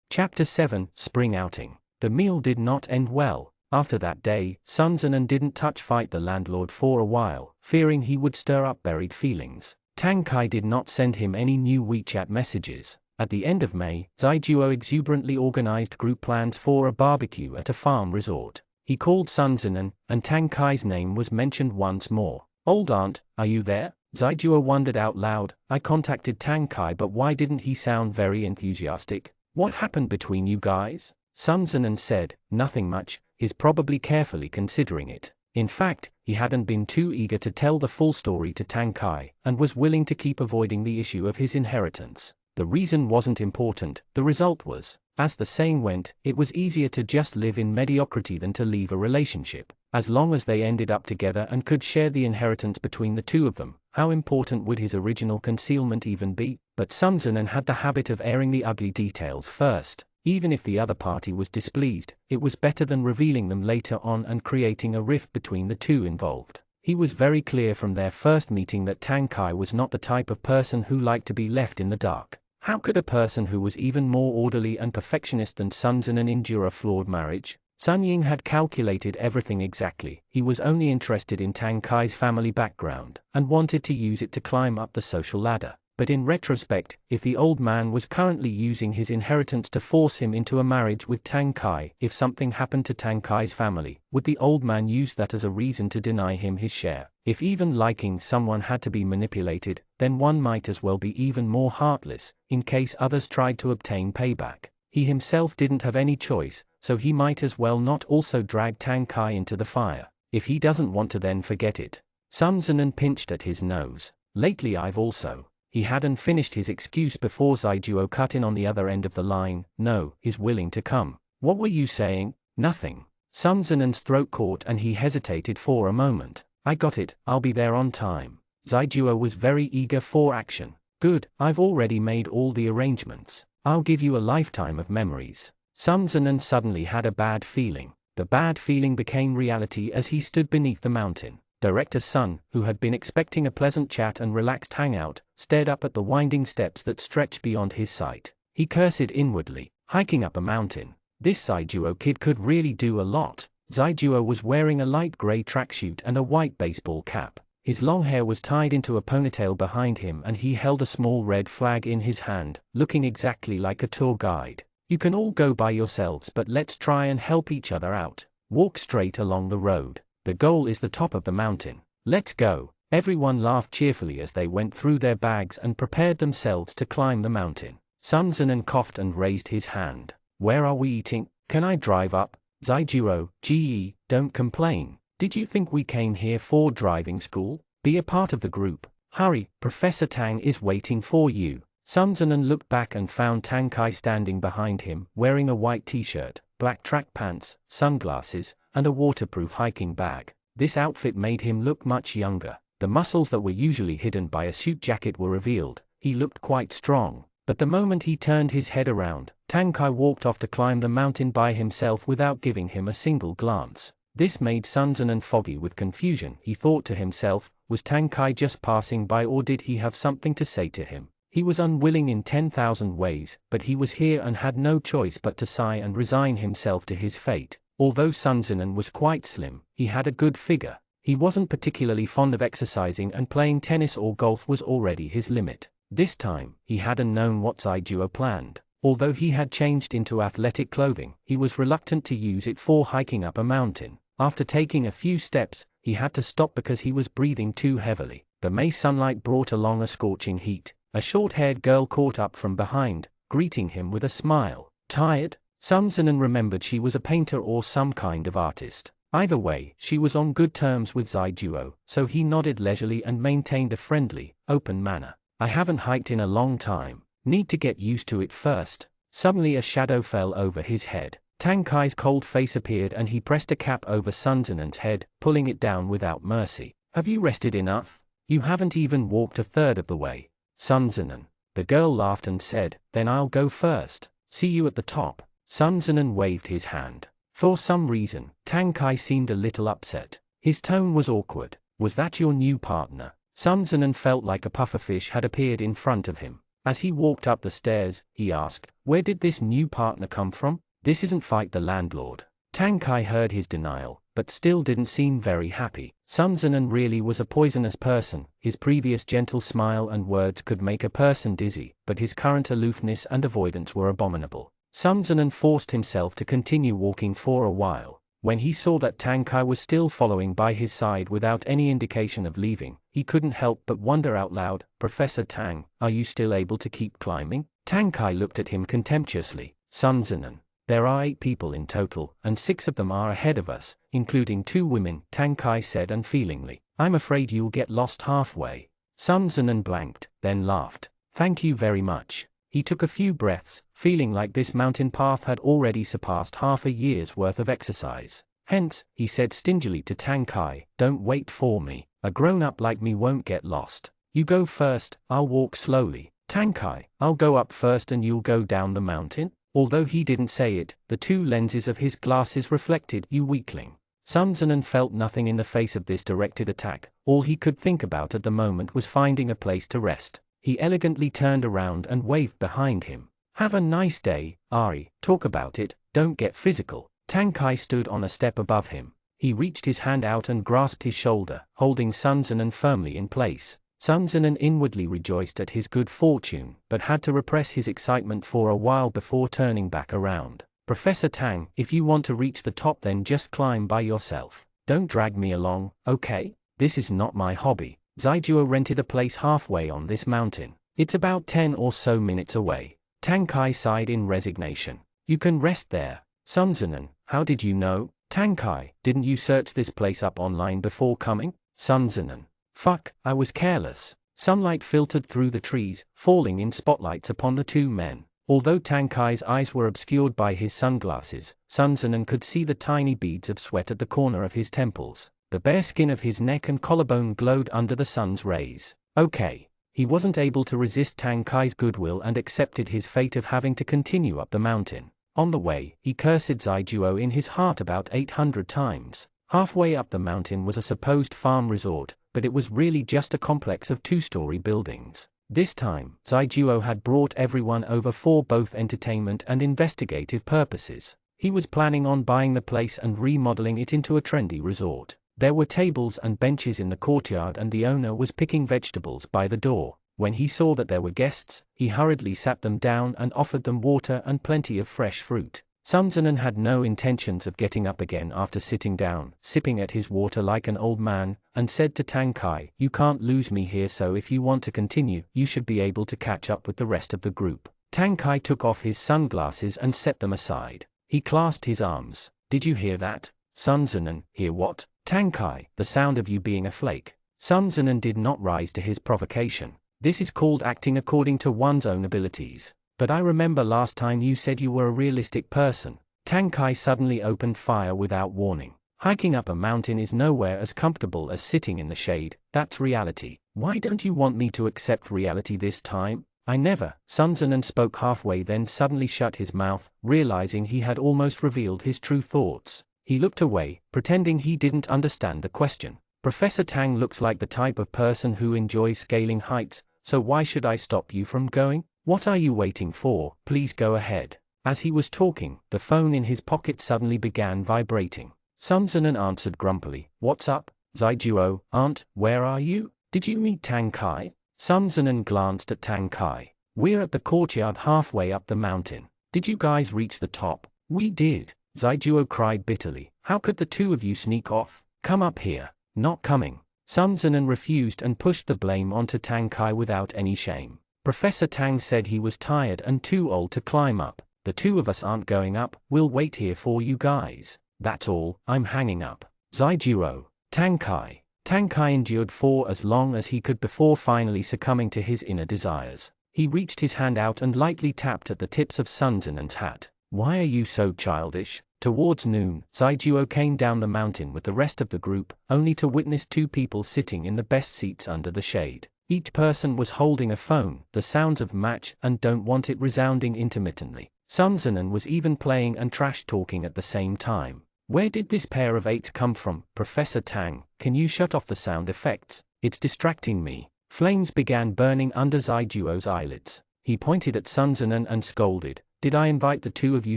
Chapter 7, Spring Outing. The meal did not end well. After that day, Sun Zinan didn't fight the landlord for a while, fearing he would stir up buried feelings. Tang Kai did not send him any new WeChat messages. At the end of May, Zaijuo exuberantly organized group plans for a barbecue at a farm resort. He called Sun Zinan, and Tang Kai's name was mentioned once more. "Old aunt, are you there?" Zaijuo wondered out loud. "I contacted Tang Kai, but why didn't he sound very enthusiastic? What happened between you guys?" Sun Zinan said, "Nothing much, he's probably carefully considering it." In fact, he hadn't been too eager to tell the full story to Tang Kai, and was willing to keep avoiding the issue of his inheritance. The reason wasn't important, the result was. As the saying went, it was easier to just live in mediocrity than to leave a relationship. As long as they ended up together and could share the inheritance between the two of them, how important would his original concealment even be? But Sun Zinan had the habit of airing the ugly details first. Even if the other party was displeased, it was better than revealing them later on and creating a rift between the two involved. He was very clear from their first meeting that Tang Kai was not the type of person who liked to be left in the dark. How could a person who was even more orderly and perfectionist than Sun Zinan endure a flawed marriage? Sun Ying had calculated everything exactly. He was only interested in Tang Kai's family background, and wanted to use it to climb up the social ladder. But in retrospect, if the old man was currently using his inheritance to force him into a marriage with Tang Kai, if something happened to Tang Kai's family, would the old man use that as a reason to deny him his share? If even liking someone had to be manipulated, then one might as well be even more heartless, in case others tried to obtain payback. He himself didn't have any choice, so he might as well not also drag Tang Kai into the fire. If he doesn't want to, then forget it. Sun Zinan pinched at his nose. Lately I've also... He hadn't finished his excuse before Zaijuo cut in on the other end of the line. No, is willing to come. What were you saying? Nothing. Sun Zinan's throat caught and he hesitated for a moment. I got it, I'll be there on time. Zaijuo was very eager for action. Good, I've already made all the arrangements. I'll give you a lifetime of memories. Sun Zinan suddenly had a bad feeling. The bad feeling became reality as he stood beneath the mountain. Director Sun, who had been expecting a pleasant chat and relaxed hangout, stared up at the winding steps that stretched beyond his sight. He cursed inwardly. Hiking up a mountain. This Zaijuo kid could really do a lot. Zaijuo was wearing a light gray tracksuit and a white baseball cap. His long hair was tied into a ponytail behind him and he held a small red flag in his hand, looking exactly like a tour guide. You can all go by yourselves, but let's try and help each other out. Walk straight along the road. The goal is the top of the mountain. Let's go. Everyone laughed cheerfully as they went through their bags and prepared themselves to climb the mountain. Sun Zinan coughed and raised his hand. Where are we eating? Can I drive up? Zaijuo, gee, don't complain. Did you think we came here for driving school? Be a part of the group. Hurry, Professor Tang is waiting for you. Sun Zinan looked back and found Tang Kai standing behind him, wearing a white t-shirt, black track pants, sunglasses, and a waterproof hiking bag. This outfit made him look much younger. The muscles that were usually hidden by a suit jacket were revealed. He looked quite strong. But the moment he turned his head around, Tang Kai walked off to climb the mountain by himself without giving him a single glance. This made Sun Zinan foggy with confusion. He thought to himself, was Tang Kai just passing by or did he have something to say to him? He was unwilling in 10,000 ways, but he was here and had no choice but to sigh and resign himself to his fate. Although Sun Zinan was quite slim, he had a good figure. He wasn't particularly fond of exercising and playing tennis or golf was already his limit. This time, he hadn't known what Zaijuo planned. Although he had changed into athletic clothing, he was reluctant to use it for hiking up a mountain. After taking a few steps, he had to stop because he was breathing too heavily. The May sunlight brought along a scorching heat. A short-haired girl caught up from behind, greeting him with a smile. Tired? Sun Zinan remembered she was a painter or some kind of artist. Either way, she was on good terms with Zaijuo, so he nodded leisurely and maintained a friendly, open manner. I haven't hiked in a long time. Need to get used to it first. Suddenly a shadow fell over his head. Tang Kai's cold face appeared and he pressed a cap over Sun Zinan's head, pulling it down without mercy. Have you rested enough? You haven't even walked a third of the way. Sun Zinan. The girl laughed and said, then I'll go first. See you at the top. Sun Zinan waved his hand. For some reason, Tang Kai seemed a little upset. His tone was awkward. Was that your new partner? Sun Zinan felt like a pufferfish had appeared in front of him. As he walked up the stairs, he asked, where did this new partner come from? This isn't Fight the Landlord. Tang Kai heard his denial, but still didn't seem very happy. Sun Zinan really was a poisonous person. His previous gentle smile and words could make a person dizzy, but his current aloofness and avoidance were abominable. Sun Zinan forced himself to continue walking for a while. When he saw that Tang Kai was still following by his side without any indication of leaving, he couldn't help but wonder out loud, Professor Tang, are you still able to keep climbing? Tang Kai looked at him contemptuously. Sun Zinan. There are 8 people in total, and 6 of them are ahead of us, including 2 women, Tang Kai said unfeelingly. I'm afraid you'll get lost halfway. Sun Zinan blanked, then laughed. Thank you very much. He took a few breaths, feeling like this mountain path had already surpassed half a year's worth of exercise. Hence, he said stingily to Tang Kai, don't wait for me. A grown-up like me won't get lost. You go first, I'll walk slowly. Tang Kai, I'll go up first and you'll go down the mountain? Although he didn't say it, the 2 lenses of his glasses reflected, you weakling. Sun Zinan felt nothing in the face of this directed attack. All he could think about at the moment was finding a place to rest. He elegantly turned around and waved behind him. Have a nice day, Ari, talk about it, don't get physical. Tang Kai stood on a step above him. He reached his hand out and grasped his shoulder, holding Sun Zinan firmly in place. Sun Zinan inwardly rejoiced at his good fortune, but had to repress his excitement for a while before turning back around. Professor Tang, if you want to reach the top then just climb by yourself. Don't drag me along, okay? This is not my hobby. Zaijuo rented a place halfway on this mountain. It's about 10 or so minutes away. Tang Kai sighed in resignation. You can rest there. Sun Zinan, how did you know? Tang Kai, didn't you search this place up online before coming? Sun Zinan. Fuck, I was careless. Sunlight filtered through the trees, falling in spotlights upon the 2 men. Although Tang Kai's eyes were obscured by his sunglasses, Sun Zinan could see the tiny beads of sweat at the corner of his temples. The bare skin of his neck and collarbone glowed under the sun's rays. Okay. He wasn't able to resist Tang Kai's goodwill and accepted his fate of having to continue up the mountain. On the way, he cursed Zaijuo in his heart about 800 times. Halfway up the mountain was a supposed farm resort, but it was really just a complex of 2-story buildings. This time, Zaijuo had brought everyone over for both entertainment and investigative purposes. He was planning on buying the place and remodeling it into a trendy resort. There were tables and benches in the courtyard and the owner was picking vegetables by the door. When he saw that there were guests, he hurriedly sat them down and offered them water and plenty of fresh fruit. Sun Zinan had no intentions of getting up again after sitting down, sipping at his water like an old man, and said to Tang Kai, you can't lose me here, so if you want to continue, you should be able to catch up with the rest of the group. Tang Kai took off his sunglasses and set them aside. He clasped his arms. Did you hear that? Sun Zinan, hear what? Tang Kai, the sound of you being a flake. Sun Zinan did not rise to his provocation. This is called acting according to one's own abilities. But I remember last time you said you were a realistic person. Tang Kai suddenly opened fire without warning. Hiking up a mountain is nowhere as comfortable as sitting in the shade. That's reality. Why don't you want me to accept reality this time? I never. Sun Zinan spoke halfway, then suddenly shut his mouth, realizing he had almost revealed his true thoughts. He looked away, pretending he didn't understand the question. Professor Tang looks like the type of person who enjoys scaling heights, so why should I stop you from going? What are you waiting for? Please go ahead. As he was talking, the phone in his pocket suddenly began vibrating. Sun Zinan answered grumpily. What's up? Zaijuo, aunt, where are you? Did you meet Tang Kai? Sun Zinan glanced at Tang Kai. We're at the courtyard halfway up the mountain. Did you guys reach the top? We did. Zaijuo cried bitterly. How could the 2 of you sneak off? Come up here. Not coming. Sun Zinan refused and pushed the blame onto Tang Kai without any shame. Professor Tang said he was tired and too old to climb up. The 2 of us aren't going up, we'll wait here for you guys. That's all, I'm hanging up. Zaijuo. Tang Kai. Tang Kai endured for as long as he could before finally succumbing to his inner desires. He reached his hand out and lightly tapped at the tips of Sun Zinan's hat. Why are you so childish? Towards noon, Zaijuo came down the mountain with the rest of the group, only to witness 2 people sitting in the best seats under the shade. Each person was holding a phone, the sounds of match and don't want it resounding intermittently. Sun Zinan was even playing and trash-talking at the same time. Where did this pair of 8s come from? Professor Tang, can you shut off the sound effects? It's distracting me. Flames began burning under Zaijuo's eyelids. He pointed at Sun Zinan and scolded. Did I invite the 2 of you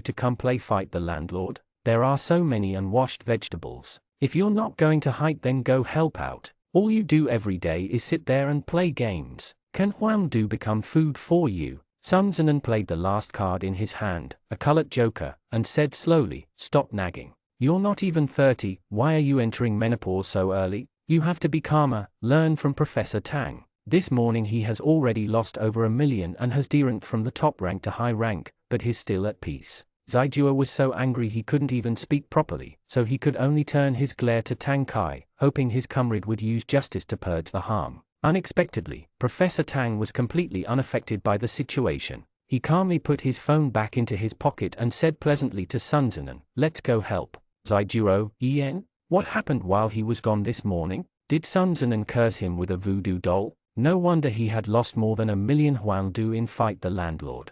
to come play fight the landlord? There are so many unwashed vegetables. If you're not going to hike, then go help out. All you do every day is sit there and play games. Can Huangdu become food for you? Sun Zinan played the last card in his hand, a colored joker, and said slowly, stop nagging. You're not even 30, why are you entering menopause so early? You have to be calmer, learn from Professor Tang. This morning he has already lost over 1 million and has deranked from the top rank to high rank, but he's still at peace. Zaijuo was so angry he couldn't even speak properly, so he could only turn his glare to Tang Kai, hoping his comrade would use justice to purge the harm. Unexpectedly, Professor Tang was completely unaffected by the situation. He calmly put his phone back into his pocket and said pleasantly to Sun Zinan, "Let's go help." Zaijuo, "En? What happened while he was gone this morning? Did Sun Zinan curse him with a voodoo doll? No wonder he had lost more than 1,000,000 huangdu in Fight the Landlord."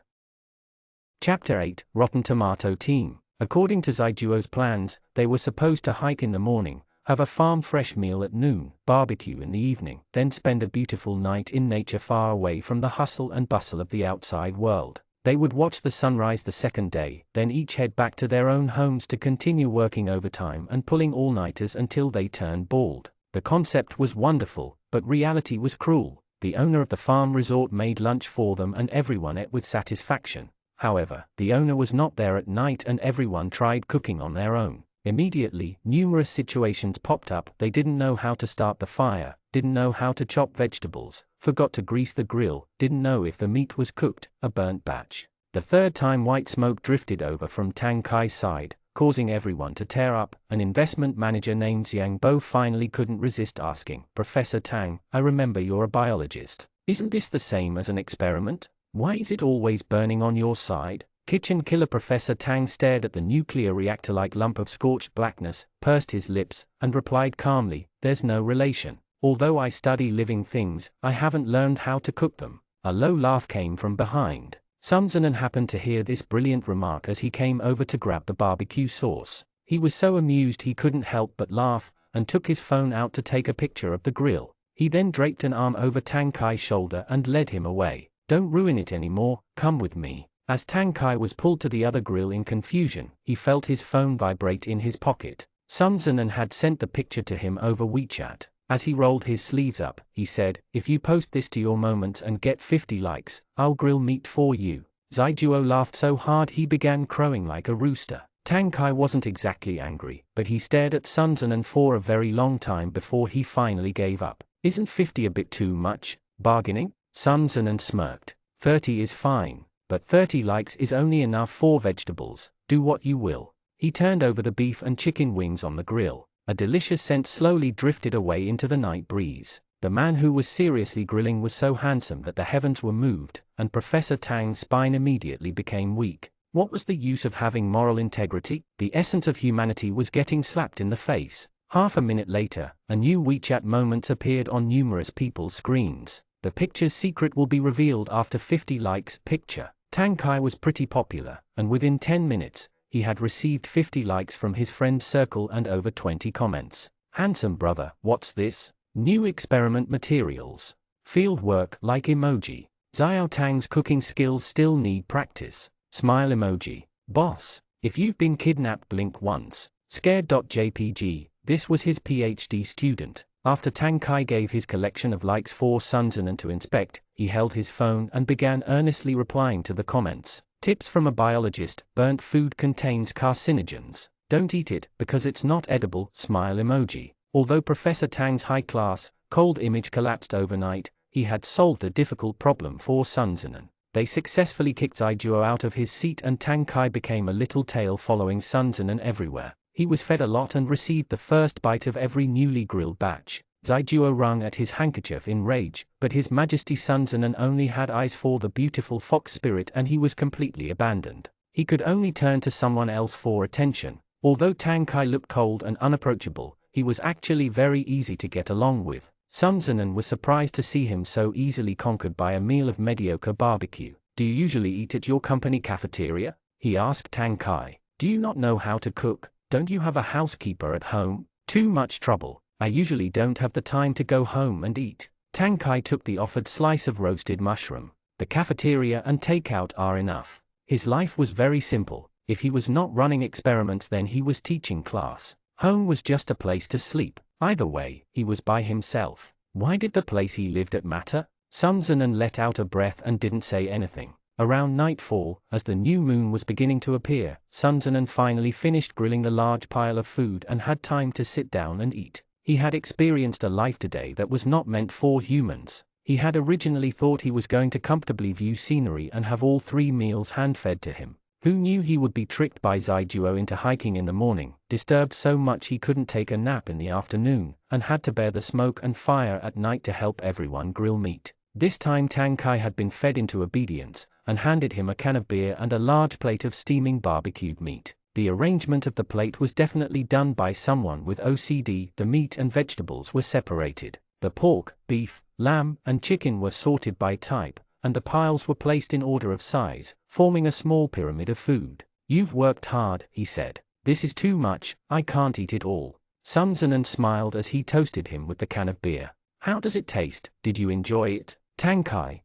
Chapter 8, Rotten Tomato Team. According to Zaijuo's plans, they were supposed to hike in the morning, have a farm fresh meal at noon, barbecue in the evening, then spend a beautiful night in nature far away from the hustle and bustle of the outside world. They would watch the sunrise the second day, then each head back to their own homes to continue working overtime and pulling all-nighters until they turned bald. The concept was wonderful, but reality was cruel. The owner of the farm resort made lunch for them and everyone ate with satisfaction. However, the owner was not there at night and everyone tried cooking on their own. Immediately, numerous situations popped up. They didn't know how to start the fire, didn't know how to chop vegetables, forgot to grease the grill, didn't know if the meat was cooked, a burnt batch. The third time white smoke drifted over from Tang Kai's side, causing everyone to tear up. An investment manager named Xiang Bo finally couldn't resist asking, "Professor Tang, I remember you're a biologist. Isn't this the same as an experiment? Why is it always burning on your side?" Kitchen killer Professor Tang stared at the nuclear reactor-like lump of scorched blackness, pursed his lips, and replied calmly, "There's no relation. Although I study living things, I haven't learned how to cook them." A low laugh came from behind. Sun Zinan happened to hear this brilliant remark as he came over to grab the barbecue sauce. He was so amused he couldn't help but laugh, and took his phone out to take a picture of the grill. He then draped an arm over Tang Kai's shoulder and led him away. "Don't ruin it anymore, come with me." As Tang Kai was pulled to the other grill in confusion, he felt his phone vibrate in his pocket. Sun Zinan had sent the picture to him over WeChat. As he rolled his sleeves up, he said, "If you post this to your moments and get 50 likes, I'll grill meat for you." Zaijuo laughed so hard he began crowing like a rooster. Tang Kai wasn't exactly angry, but he stared at Sun Zinan for a very long time before he finally gave up. "Isn't 50 a bit too much? Bargaining?" Sun Zinan smirked. 30 is fine. But 30 likes is only enough for vegetables, do what you will." He turned over the beef and chicken wings on the grill. A delicious scent slowly drifted away into the night breeze. The man who was seriously grilling was so handsome that the heavens were moved, and Professor Tang's spine immediately became weak. What was the use of having moral integrity? The essence of humanity was getting slapped in the face. Half a minute later, a new WeChat moments appeared on numerous people's screens. "The picture's secret will be revealed after 50 likes." Picture. Tang Kai was pretty popular, and within 10 minutes, he had received 50 likes from his friend's circle and over 20 comments. "Handsome brother, what's this? New experiment materials. Field work, like emoji. Xiao Tang's cooking skills still need practice. Smile emoji. Boss, if you've been kidnapped, blink once. Scared.jpg, this was his PhD student. After Tang Kai gave his collection of likes for Sun Zinan to inspect, he held his phone and began earnestly replying to the comments. Tips from a biologist: burnt food contains carcinogens. Don't eat it, because it's not edible. Smile emoji. Although Professor Tang's high-class, cold image collapsed overnight, he had solved the difficult problem for Sun Zinan. They successfully kicked Zaijuo out of his seat and Tang Kai became a little tail following Sun Zinan everywhere. He was fed a lot and received the first bite of every newly grilled batch. Zaijuo wrung at his handkerchief in rage, but His Majesty Sun Zinan only had eyes for the beautiful fox spirit and he was completely abandoned. He could only turn to someone else for attention. Although Tang Kai looked cold and unapproachable, he was actually very easy to get along with. Sun Zinan was surprised to see him so easily conquered by a meal of mediocre barbecue. "Do you usually eat at your company cafeteria?" he asked Tang Kai. "Do you not know how to cook? Don't you have a housekeeper at home?" "Too much trouble. I usually don't have the time to go home and eat." Tang Kai took the offered slice of roasted mushroom. The cafeteria and takeout are enough. His life was very simple. If he was not running experiments, then he was teaching class. Home was just a place to sleep. Either way, he was by himself. Why did the place he lived at matter? Sun Zinan let out a breath and didn't say anything. Around nightfall, as the new moon was beginning to appear, Sun Zinan finally finished grilling the large pile of food and had time to sit down and eat. He had experienced a life today that was not meant for humans. He had originally thought he was going to comfortably view scenery and have all 3 meals hand-fed to him. Who knew he would be tricked by Zaijuo into hiking in the morning, disturbed so much he couldn't take a nap in the afternoon, and had to bear the smoke and fire at night to help everyone grill meat. This time Tang Kai had been fed into obedience, and handed him a can of beer and a large plate of steaming barbecued meat. The arrangement of the plate was definitely done by someone with OCD. The meat and vegetables were separated. The pork, beef, lamb, and chicken were sorted by type, and the piles were placed in order of size, forming a small pyramid of food. "You've worked hard," he said. "This is too much, I can't eat it all." Sun Zinan smiled as he toasted him with the can of beer. "How does it taste? Did you enjoy it?" Tang Kai,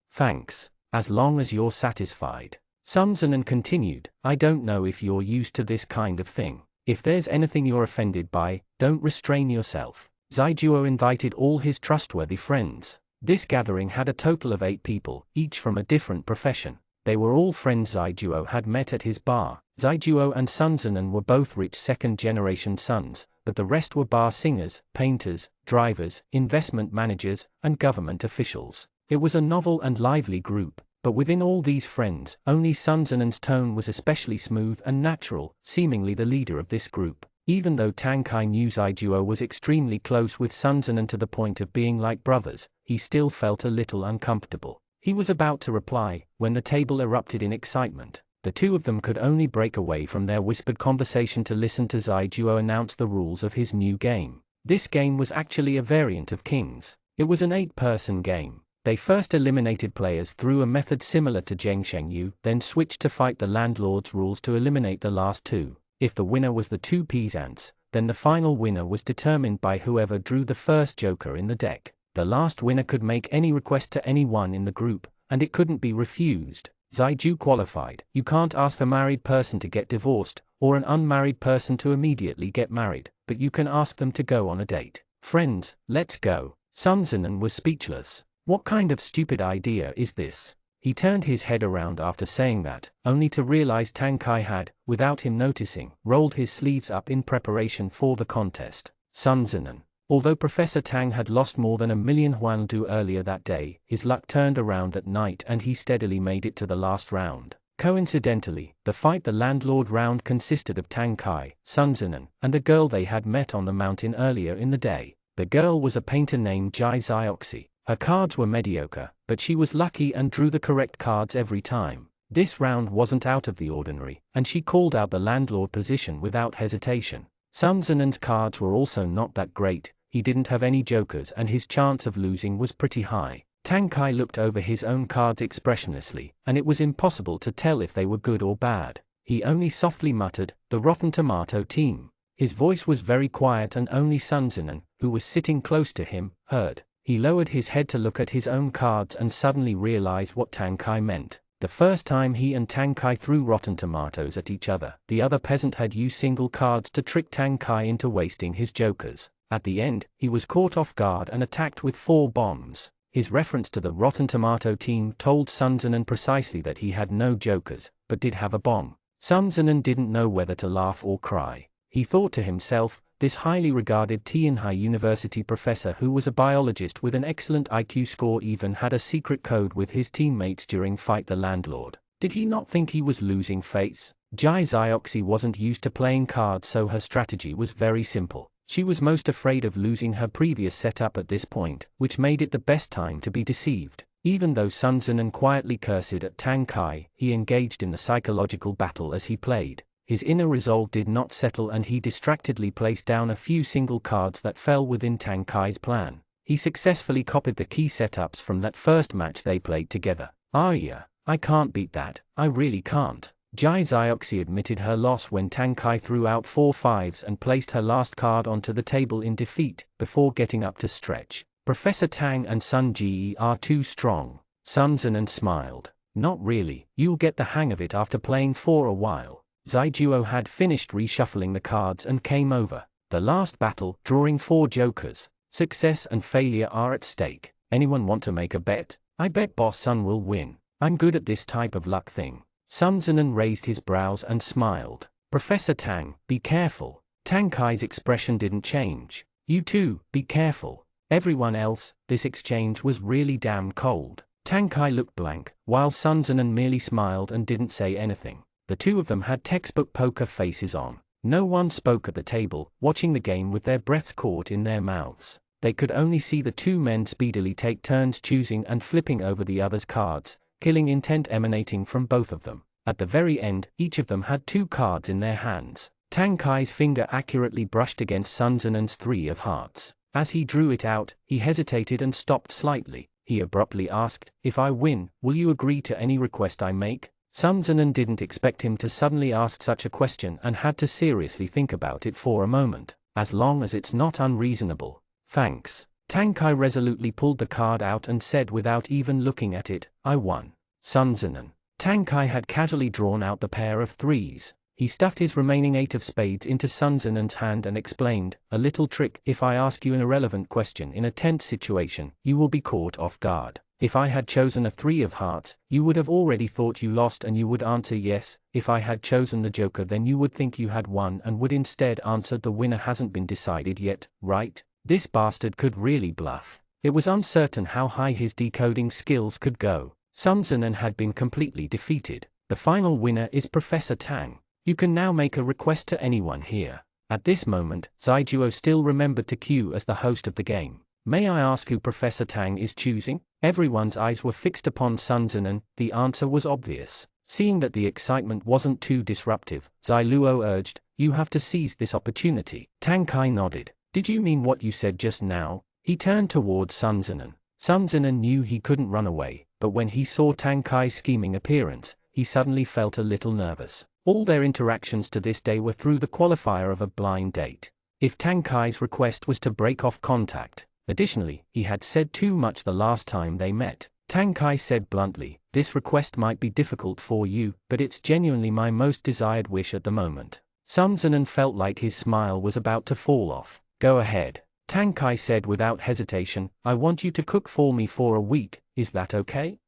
"Thanks. As long as you're satisfied." Sun Zinan continued, "I don't know if you're used to this kind of thing. If there's anything you're offended by, don't restrain yourself." Zaijuo invited all his trustworthy friends. This gathering had a total of 8 people, each from a different profession. They were all friends Zaijuo had met at his bar. Zaijuo and Sun Zinan were both rich second-generation sons, but the rest were bar singers, painters, drivers, investment managers, and government officials. It was a novel and lively group, but within all these friends, only Sun Zinan's tone was especially smooth and natural, seemingly the leader of this group. Even though Tang Kai knew Zaijuo was extremely close with Sun Zinan to the point of being like brothers, he still felt a little uncomfortable. He was about to reply, when the table erupted in excitement. The two of them could only break away from their whispered conversation to listen to Zaijuo announce the rules of his new game. This game was actually a variant of Kings. It was an 8-person game. They first eliminated players through a method similar to Zheng Shengyu, then switched to fight the landlord's rules to eliminate the last 2. If the winner was the 2 peasants, then the final winner was determined by whoever drew the first joker in the deck. The last winner could make any request to anyone in the group, and it couldn't be refused. Zaiju qualified. You can't ask a married person to get divorced, or an unmarried person to immediately get married, but you can ask them to go on a date. "Friends, let's go." Sun Zinan was speechless. What kind of stupid idea is this? He turned his head around after saying that, only to realize Tang Kai had, without him noticing, rolled his sleeves up in preparation for the contest. Sun Zinan. Although Professor Tang had lost more than 1,000,000 huangdu earlier that day, his luck turned around at night and he steadily made it to the last round. Coincidentally, the Fight the Landlord round consisted of Tang Kai, Sun Zinan, and a girl they had met on the mountain earlier in the day. The girl was a painter named Jai Zioxi. Her cards were mediocre, but she was lucky and drew the correct cards every time. This round wasn't out of the ordinary, and she called out the landlord position without hesitation. Sun Zinan's cards were also not that great. He didn't have any jokers and his chance of losing was pretty high. Tang Kai looked over his own cards expressionlessly, and it was impossible to tell if they were good or bad. He only softly muttered, "The Rotten Tomato team." His voice was very quiet and only Sun Zinan, who was sitting close to him, heard. He lowered his head to look at his own cards and suddenly realized what Tang Kai meant. The first time he and Tang Kai threw rotten tomatoes at each other, the other peasant had used single cards to trick Tang Kai into wasting his jokers. At the end, he was caught off guard and attacked with 4 bombs. His reference to the Rotten Tomato team told Sun Zinan precisely that he had no jokers, but did have a bomb. Sun Zinan didn't know whether to laugh or cry. He thought to himself, this highly regarded Tianhai University professor who was a biologist with an excellent IQ score even had a secret code with his teammates during Fight the Landlord. Did he not think he was losing face? Jai Zioxi wasn't used to playing cards, so her strategy was very simple. She was most afraid of losing her previous setup at this point, which made it the best time to be deceived. Even though Sun Zinan quietly cursed at Tang Kai, he engaged in the psychological battle as he played. His inner resolve did not settle and he distractedly placed down a few single cards that fell within Tang Kai's plan. He successfully copied the key setups from that first match they played together. Yeah, I can't beat that, I really can't. Jai Zioxi admitted her loss when Tang Kai threw out 4 5s and placed her last card onto the table in defeat, before getting up to stretch. Professor Tang and Sun Ji are too strong. Sun Zinan smiled. Not really, you'll get the hang of it after playing for a while. Zaijuo had finished reshuffling the cards and came over. The last battle, drawing 4 jokers. Success and failure are at stake. Anyone want to make a bet? I bet Boss Sun will win. I'm good at this type of luck thing. Sun Zinan raised his brows and smiled. Professor Tang, be careful. Tang Kai's expression didn't change. You too, be careful. Everyone else, this exchange was really damn cold. Tang Kai looked blank, while Sun Zinan merely smiled and didn't say anything. The two of them had textbook poker faces on. No one spoke at the table, watching the game with their breaths caught in their mouths. They could only see the two men speedily take turns choosing and flipping over the other's cards, killing intent emanating from both of them. At the very end, each of them had 2 cards in their hands. Tang Kai's finger accurately brushed against Sun Zinan's 3 of hearts. As he drew it out, he hesitated and stopped slightly. He abruptly asked, "If I win, will you agree to any request I make?" Sun Zinan didn't expect him to suddenly ask such a question and had to seriously think about it for a moment. "As long as it's not unreasonable. Thanks." Tang Kai resolutely pulled the card out and said without even looking at it, "I won." Sun Zinan. Tang Kai had casually drawn out the pair of 3s. He stuffed his remaining 8 of spades into Sun Zinan's hand and explained, "A little trick. If I ask you an irrelevant question in a tense situation, you will be caught off guard. If I had chosen a 3 of hearts, you would have already thought you lost and you would answer yes. If I had chosen the joker, then you would think you had won and would instead answer the winner hasn't been decided yet, right?" This bastard could really bluff. It was uncertain how high his decoding skills could go. Sun Zinan had been completely defeated. The final winner is Professor Tang. You can now make a request to anyone here. At this moment, Zaijuo still remembered to cue as the host of the game. "May I ask who Professor Tang is choosing?" Everyone's eyes were fixed upon Sun Zinan. The answer was obvious. Seeing that the excitement wasn't too disruptive, Zai Luo urged, "You have to seize this opportunity." Tang Kai nodded. "Did you mean what you said just now?" He turned towards Sun Zinan. Sun Zinan knew he couldn't run away, but when he saw Tang Kai's scheming appearance, he suddenly felt a little nervous. All their interactions to this day were through the qualifier of a blind date. If Tang Kai's request was to break off contact. Additionally, he had said too much the last time they met. Tang Kai said bluntly, "This request might be difficult for you, but it's genuinely my most desired wish at the moment." Sun Zinan felt like his smile was about to fall off. "Go ahead." Tang Kai said without hesitation, "I want you to cook for me for a week, is that okay?"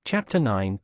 Chapter 9,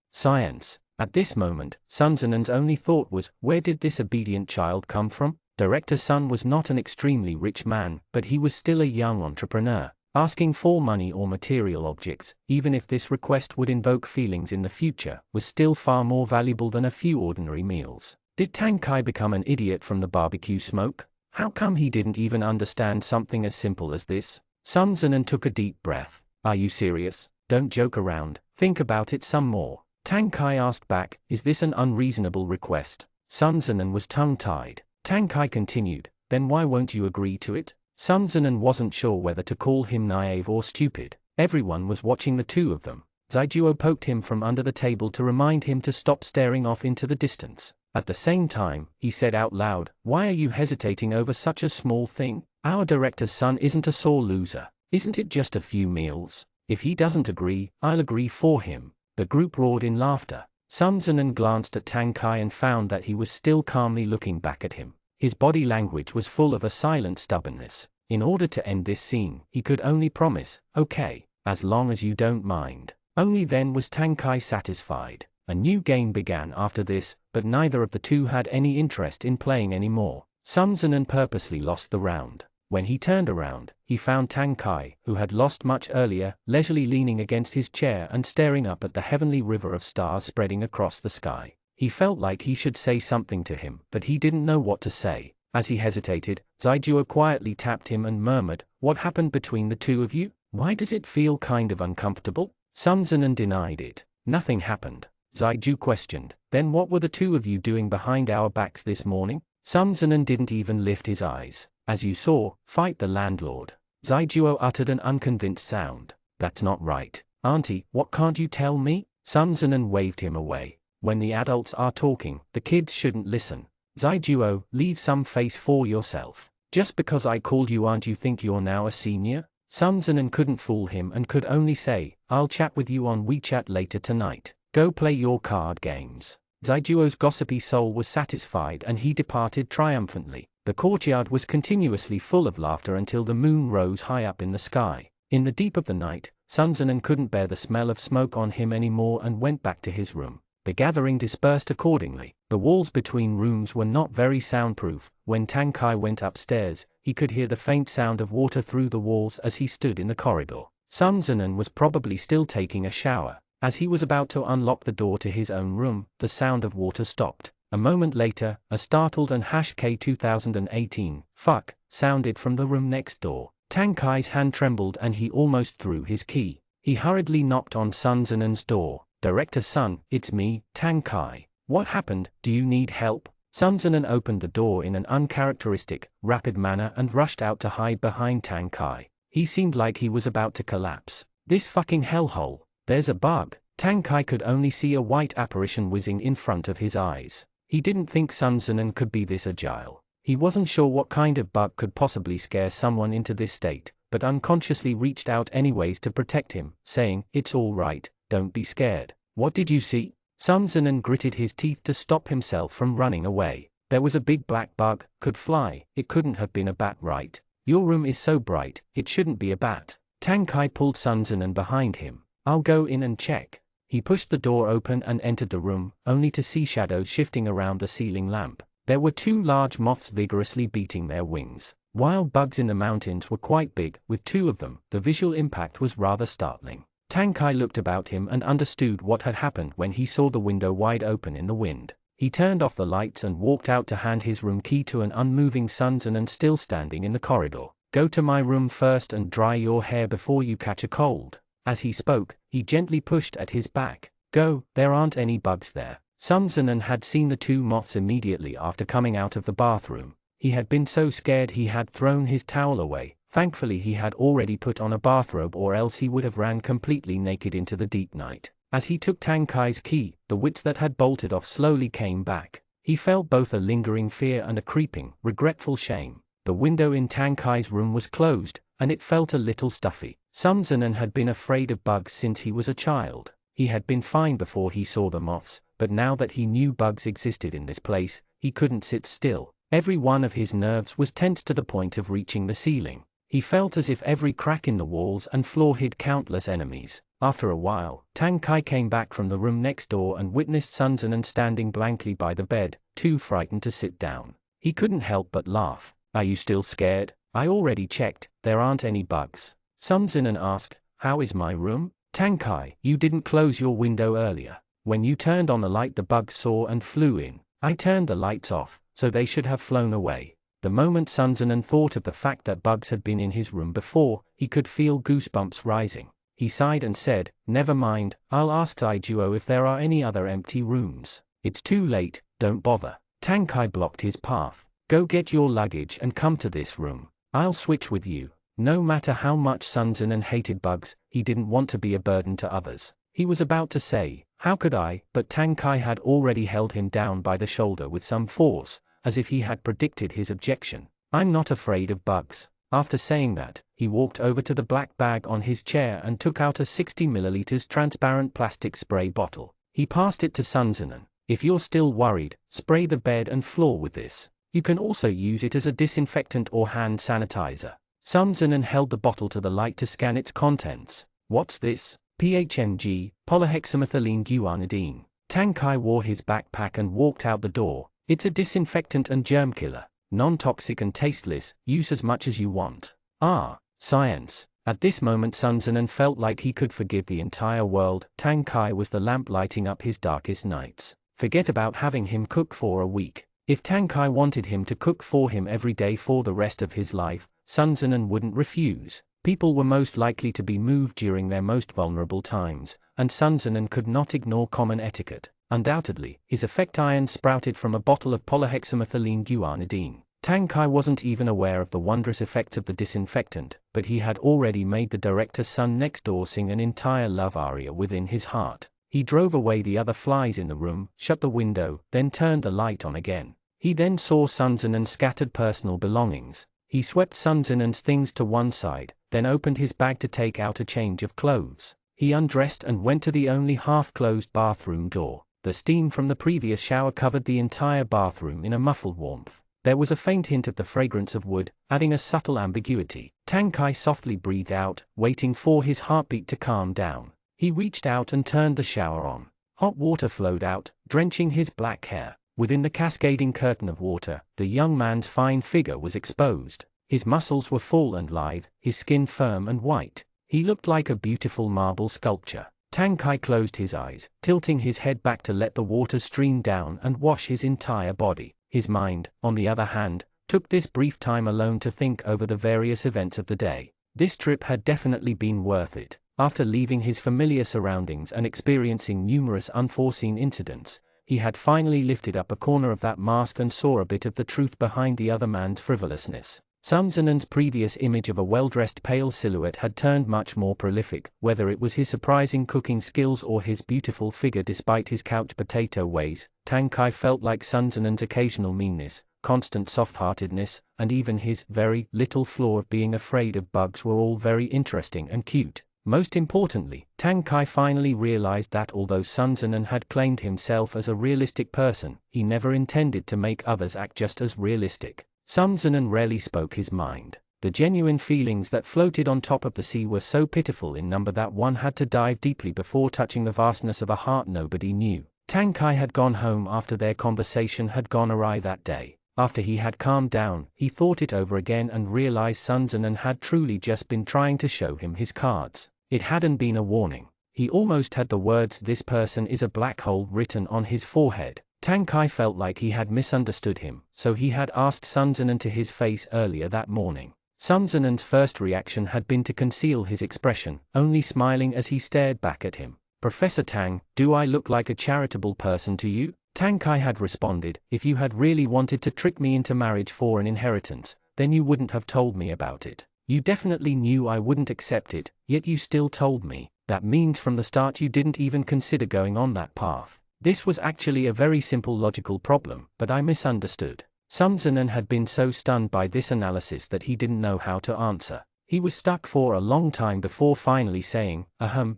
Science. At this moment, Sun Zinan's only thought was, where did this obedient child come from? Director Sun was not an extremely rich man, but he was still a young entrepreneur. Asking for money or material objects, even if this request would invoke feelings in the future, was still far more valuable than a few ordinary meals. Did Tang Kai become an idiot from the barbecue smoke? How come he didn't even understand something as simple as this? Sun Zinan took a deep breath. "Are you serious? Don't joke around, think about it some more." Tang Kai asked back, "Is this an unreasonable request?" Sun Zinan was tongue-tied. Tang Kai continued, "Then why won't you agree to it?" Sun Zinan wasn't sure whether to call him naive or stupid. Everyone was watching the two of them. Zaijuo poked him from under the table to remind him to stop staring off into the distance. At the same time, he said out loud, "Why are you hesitating over such a small thing? Our director's son isn't a sore loser. Isn't it just a few meals? If he doesn't agree, I'll agree for him." The group roared in laughter. Sun Zinan glanced at Tang Kai and found that he was still calmly looking back at him. His body language was full of a silent stubbornness. In order to end this scene, he could only promise, "Okay, as long as you don't mind." Only then was Tang Kai satisfied. A new game began after this, but neither of the two had any interest in playing anymore. Sun Zinan purposely lost the round. When he turned around, he found Tang Kai, who had lost much earlier, leisurely leaning against his chair and staring up at the heavenly river of stars spreading across the sky. He felt like he should say something to him, but he didn't know what to say. As he hesitated, Zaijuo quietly tapped him and murmured, "What happened between the two of you? Why does it feel kind of uncomfortable?" Sun Zinan denied it. "Nothing happened." Zaijuo questioned, "Then what were the two of you doing behind our backs this morning?" Sun Zinan didn't even lift his eyes. "As you saw, fight the landlord." Zaijuo uttered an unconvinced sound. "That's not right. Auntie, what can't you tell me?" Sun Zinan waved him away. "When the adults are talking, the kids shouldn't listen. Zaijuo, leave some face for yourself. Just because I called you aunt you think you're now a senior?" Sun Zinan couldn't fool him and could only say, "I'll chat with you on WeChat later tonight. Go play your card games." Zaijuo's gossipy soul was satisfied and he departed triumphantly. The courtyard was continuously full of laughter until the moon rose high up in the sky. In the deep of the night, Sun Zinan couldn't bear the smell of smoke on him anymore and went back to his room. The gathering dispersed accordingly. The walls between rooms were not very soundproof. When Tang Kai went upstairs, he could hear the faint sound of water through the walls as he stood in the corridor. Sun Zinan was probably still taking a shower. As he was about to unlock the door to his own room, the sound of water stopped. A moment later, a startled and #K2018 fuck sounded from the room next door. Tang Kai's hand trembled and he almost threw his key. He hurriedly knocked on Sun Zinan's door. "Director Sun, it's me, Tang Kai. What happened? Do you need help?" Sun Zinan opened the door in an uncharacteristic, rapid manner and rushed out to hide behind Tang Kai. He seemed like he was about to collapse. "This fucking hellhole. There's a bug." Tang Kai could only see a white apparition whizzing in front of his eyes. He didn't think Sun Zinan could be this agile. He wasn't sure what kind of bug could possibly scare someone into this state, but unconsciously reached out anyways to protect him, saying, "It's all right, don't be scared." "What did you see?" Sun Zinan gritted his teeth to stop himself from running away. "There was a big black bug, could fly, it couldn't have been a bat, right? Your room is so bright, it shouldn't be a bat." Tang Kai pulled Sun Zinan behind him. "I'll go in and check." He pushed the door open and entered the room, only to see shadows shifting around the ceiling lamp. There were 2 large moths vigorously beating their wings. Wild bugs in the mountains were quite big, with 2 of them. The visual impact was rather startling. Tang Kai looked about him and understood what had happened when he saw the window wide open in the wind. He turned off the lights and walked out to hand his room key to an unmoving Sun Zinan still standing in the corridor. "Go to my room first and dry your hair before you catch a cold." As he spoke, he gently pushed at his back. "Go, there aren't any bugs there." Sun Zinan had seen the 2 moths immediately after coming out of the bathroom. He had been so scared he had thrown his towel away. Thankfully he had already put on a bathrobe, or else he would have ran completely naked into the deep night. As he took Tang Kai's key, the wits that had bolted off slowly came back. He felt both a lingering fear and a creeping, regretful shame. The window in Tang Kai's room was closed, and it felt a little stuffy. Sun Zinan had been afraid of bugs since he was a child. He had been fine before he saw the moths, but now that he knew bugs existed in this place, he couldn't sit still. Every one of his nerves was tense to the point of reaching the ceiling. He felt as if every crack in the walls and floor hid countless enemies. After a while, Tang Kai came back from the room next door and witnessed Sun Zinan standing blankly by the bed, too frightened to sit down. He couldn't help but laugh. "Are you still scared? I already checked, there aren't any bugs." Sun Zinan asked, "How is my room?" "Tang Kai, you didn't close your window earlier. When you turned on the light, the bugs saw and flew in. I turned the lights off, so they should have flown away." The moment Sun Zinan thought of the fact that bugs had been in his room before, he could feel goosebumps rising. He sighed and said, "Never mind, I'll ask Zaijuo if there are any other empty rooms." "It's too late, don't bother." Tang Kai blocked his path. "Go get your luggage and come to this room. I'll switch with you." No matter how much Sun Zinan hated bugs, he didn't want to be a burden to others. He was about to say, "How could I?" but Tang Kai had already held him down by the shoulder with some force, as if he had predicted his objection. "I'm not afraid of bugs." After saying that, he walked over to the black bag on his chair and took out a 60 ml transparent plastic spray bottle. He passed it to Sun Zinan. "If you're still worried, spray the bed and floor with this. You can also use it as a disinfectant or hand sanitizer." Sun Zinan held the bottle to the light to scan its contents. "What's this?" "PHMG, polyhexamethylene guanidine." Tang Kai wore his backpack and walked out the door. "It's a disinfectant and germ killer. Non-toxic and tasteless, use as much as you want." "Ah, science." At this moment Sun Zinan felt like he could forgive the entire world. Tang Kai was the lamp lighting up his darkest nights. Forget about having him cook for a week. If Tang Kai wanted him to cook for him every day for the rest of his life, Sun Zinan wouldn't refuse. People were most likely to be moved during their most vulnerable times, and Sun Zinan could not ignore common etiquette. Undoubtedly, his effect iron sprouted from a bottle of polyhexamethylene guanidine. Tang Kai wasn't even aware of the wondrous effects of the disinfectant, but he had already made the director's son next door sing an entire love aria within his heart. He drove away the other flies in the room, shut the window, then turned the light on again. He then saw Sun Zinan's scattered personal belongings. He swept Sun Zinan's things to one side, then opened his bag to take out a change of clothes. He undressed and went to the only half-closed bathroom door. The steam from the previous shower covered the entire bathroom in a muffled warmth. There was a faint hint of the fragrance of wood, adding a subtle ambiguity. Tang Kai softly breathed out, waiting for his heartbeat to calm down. He reached out and turned the shower on. Hot water flowed out, drenching his black hair. Within the cascading curtain of water, the young man's fine figure was exposed. His muscles were full and lithe, his skin firm and white. He looked like a beautiful marble sculpture. Tang Kai closed his eyes, tilting his head back to let the water stream down and wash his entire body. His mind, on the other hand, took this brief time alone to think over the various events of the day. This trip had definitely been worth it. After leaving his familiar surroundings and experiencing numerous unforeseen incidents, he had finally lifted up a corner of that mask and saw a bit of the truth behind the other man's frivolousness. Sun Zenon's previous image of a well-dressed pale silhouette had turned much more prolific, whether it was his surprising cooking skills or his beautiful figure despite his couch potato ways. Tang Kai felt like Sun Zenon's occasional meanness, constant soft-heartedness, and even his very little flaw of being afraid of bugs were all very interesting and cute. Most importantly, Tang Kai finally realized that although Sun Zenon had claimed himself as a realistic person, he never intended to make others act just as realistic. Sun Zenon rarely spoke his mind. The genuine feelings that floated on top of the sea were so pitiful in number that one had to dive deeply before touching the vastness of a heart nobody knew. Tang Kai had gone home after their conversation had gone awry that day. After he had calmed down, he thought it over again and realized Sun Zenon had truly just been trying to show him his cards. It hadn't been a warning. He almost had the words "this person is a black hole" written on his forehead. Tang Kai felt like he had misunderstood him, so he had asked Sun Zenon to his face earlier that morning. Sun Zenon's first reaction had been to conceal his expression, only smiling as he stared back at him. "Professor Tang, do I look like a charitable person to you?" Tang Kai had responded, "If you had really wanted to trick me into marriage for an inheritance, then you wouldn't have told me about it. You definitely knew I wouldn't accept it, yet you still told me. That means from the start you didn't even consider going on that path." This was actually a very simple logical problem, but I misunderstood. Sun Zenon had been so stunned by this analysis that he didn't know how to answer. He was stuck for a long time before finally saying,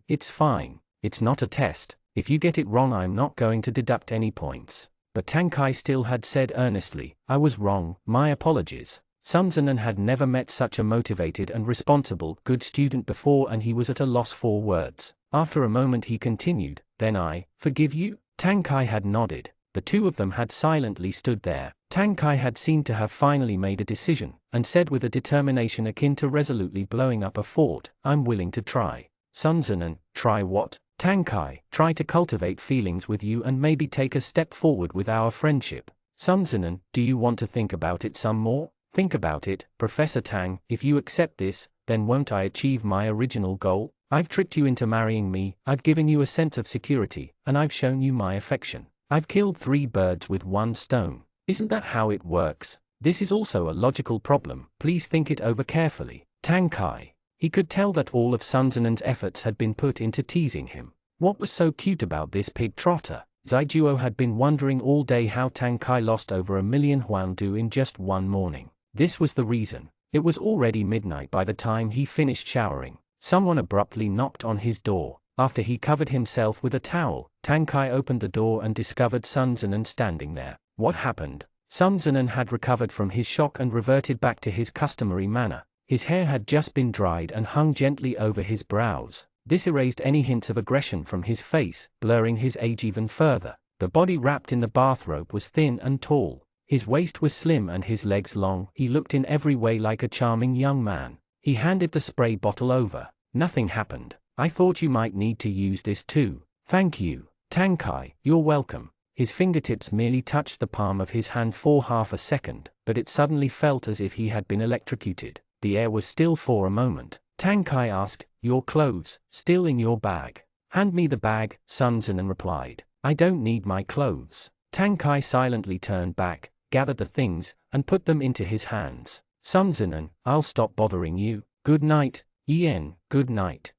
"It's fine. It's not a test. If you get it wrong I'm not going to deduct any points." But Tang Kai still had said earnestly, "I was wrong, my apologies." Sun Zenon had never met such a motivated and responsible, good student before and he was at a loss for words. After a moment he continued, "Then I forgive you?" Tang Kai had nodded. The two of them had silently stood there. Tang Kai had seemed to have finally made a decision, and said with a determination akin to resolutely blowing up a fort, "I'm willing to try." Sun Zenon, "Try what?" Tang Kai, "Try to cultivate feelings with you and maybe take a step forward with our friendship." Sun Zenon, "Do you want to think about it some more?" "Think about it, Professor Tang. If you accept this, then won't I achieve my original goal? I've tricked you into marrying me, I've given you a sense of security, and I've shown you my affection. I've killed 3 birds with 1 stone. Isn't that how it works? This is also a logical problem. Please think it over carefully." Tang Kai. He could tell that all of Sun Zenon's efforts had been put into teasing him. What was so cute about this pig trotter? Zaijuo had been wondering all day how Tang Kai lost over 1,000,000 huandu in just one morning. This was the reason. It was already midnight by the time he finished showering. Someone abruptly knocked on his door. After he covered himself with a towel, Tang Kai opened the door and discovered Sun Zenon standing there. What happened? Sun Zenon had recovered from his shock and reverted back to his customary manner. His hair had just been dried and hung gently over his brows. This erased any hints of aggression from his face, blurring his age even further. The body wrapped in the bathrobe was thin and tall. His waist was slim and his legs long. He looked in every way like a charming young man. He handed the spray bottle over. "Nothing happened. I thought you might need to use this too." "Thank you, Tang Kai, you're welcome." His fingertips merely touched the palm of his hand for half a second, but it suddenly felt as if he had been electrocuted. The air was still for a moment. Tang Kai asked, "Your clothes, still in your bag?" "Hand me the bag," Sun Zenon replied. "I don't need my clothes." Tang Kai silently turned back, gathered the things, and put them into his hands. "Sun Zenon, I'll stop bothering you. Good night, Ian, good night."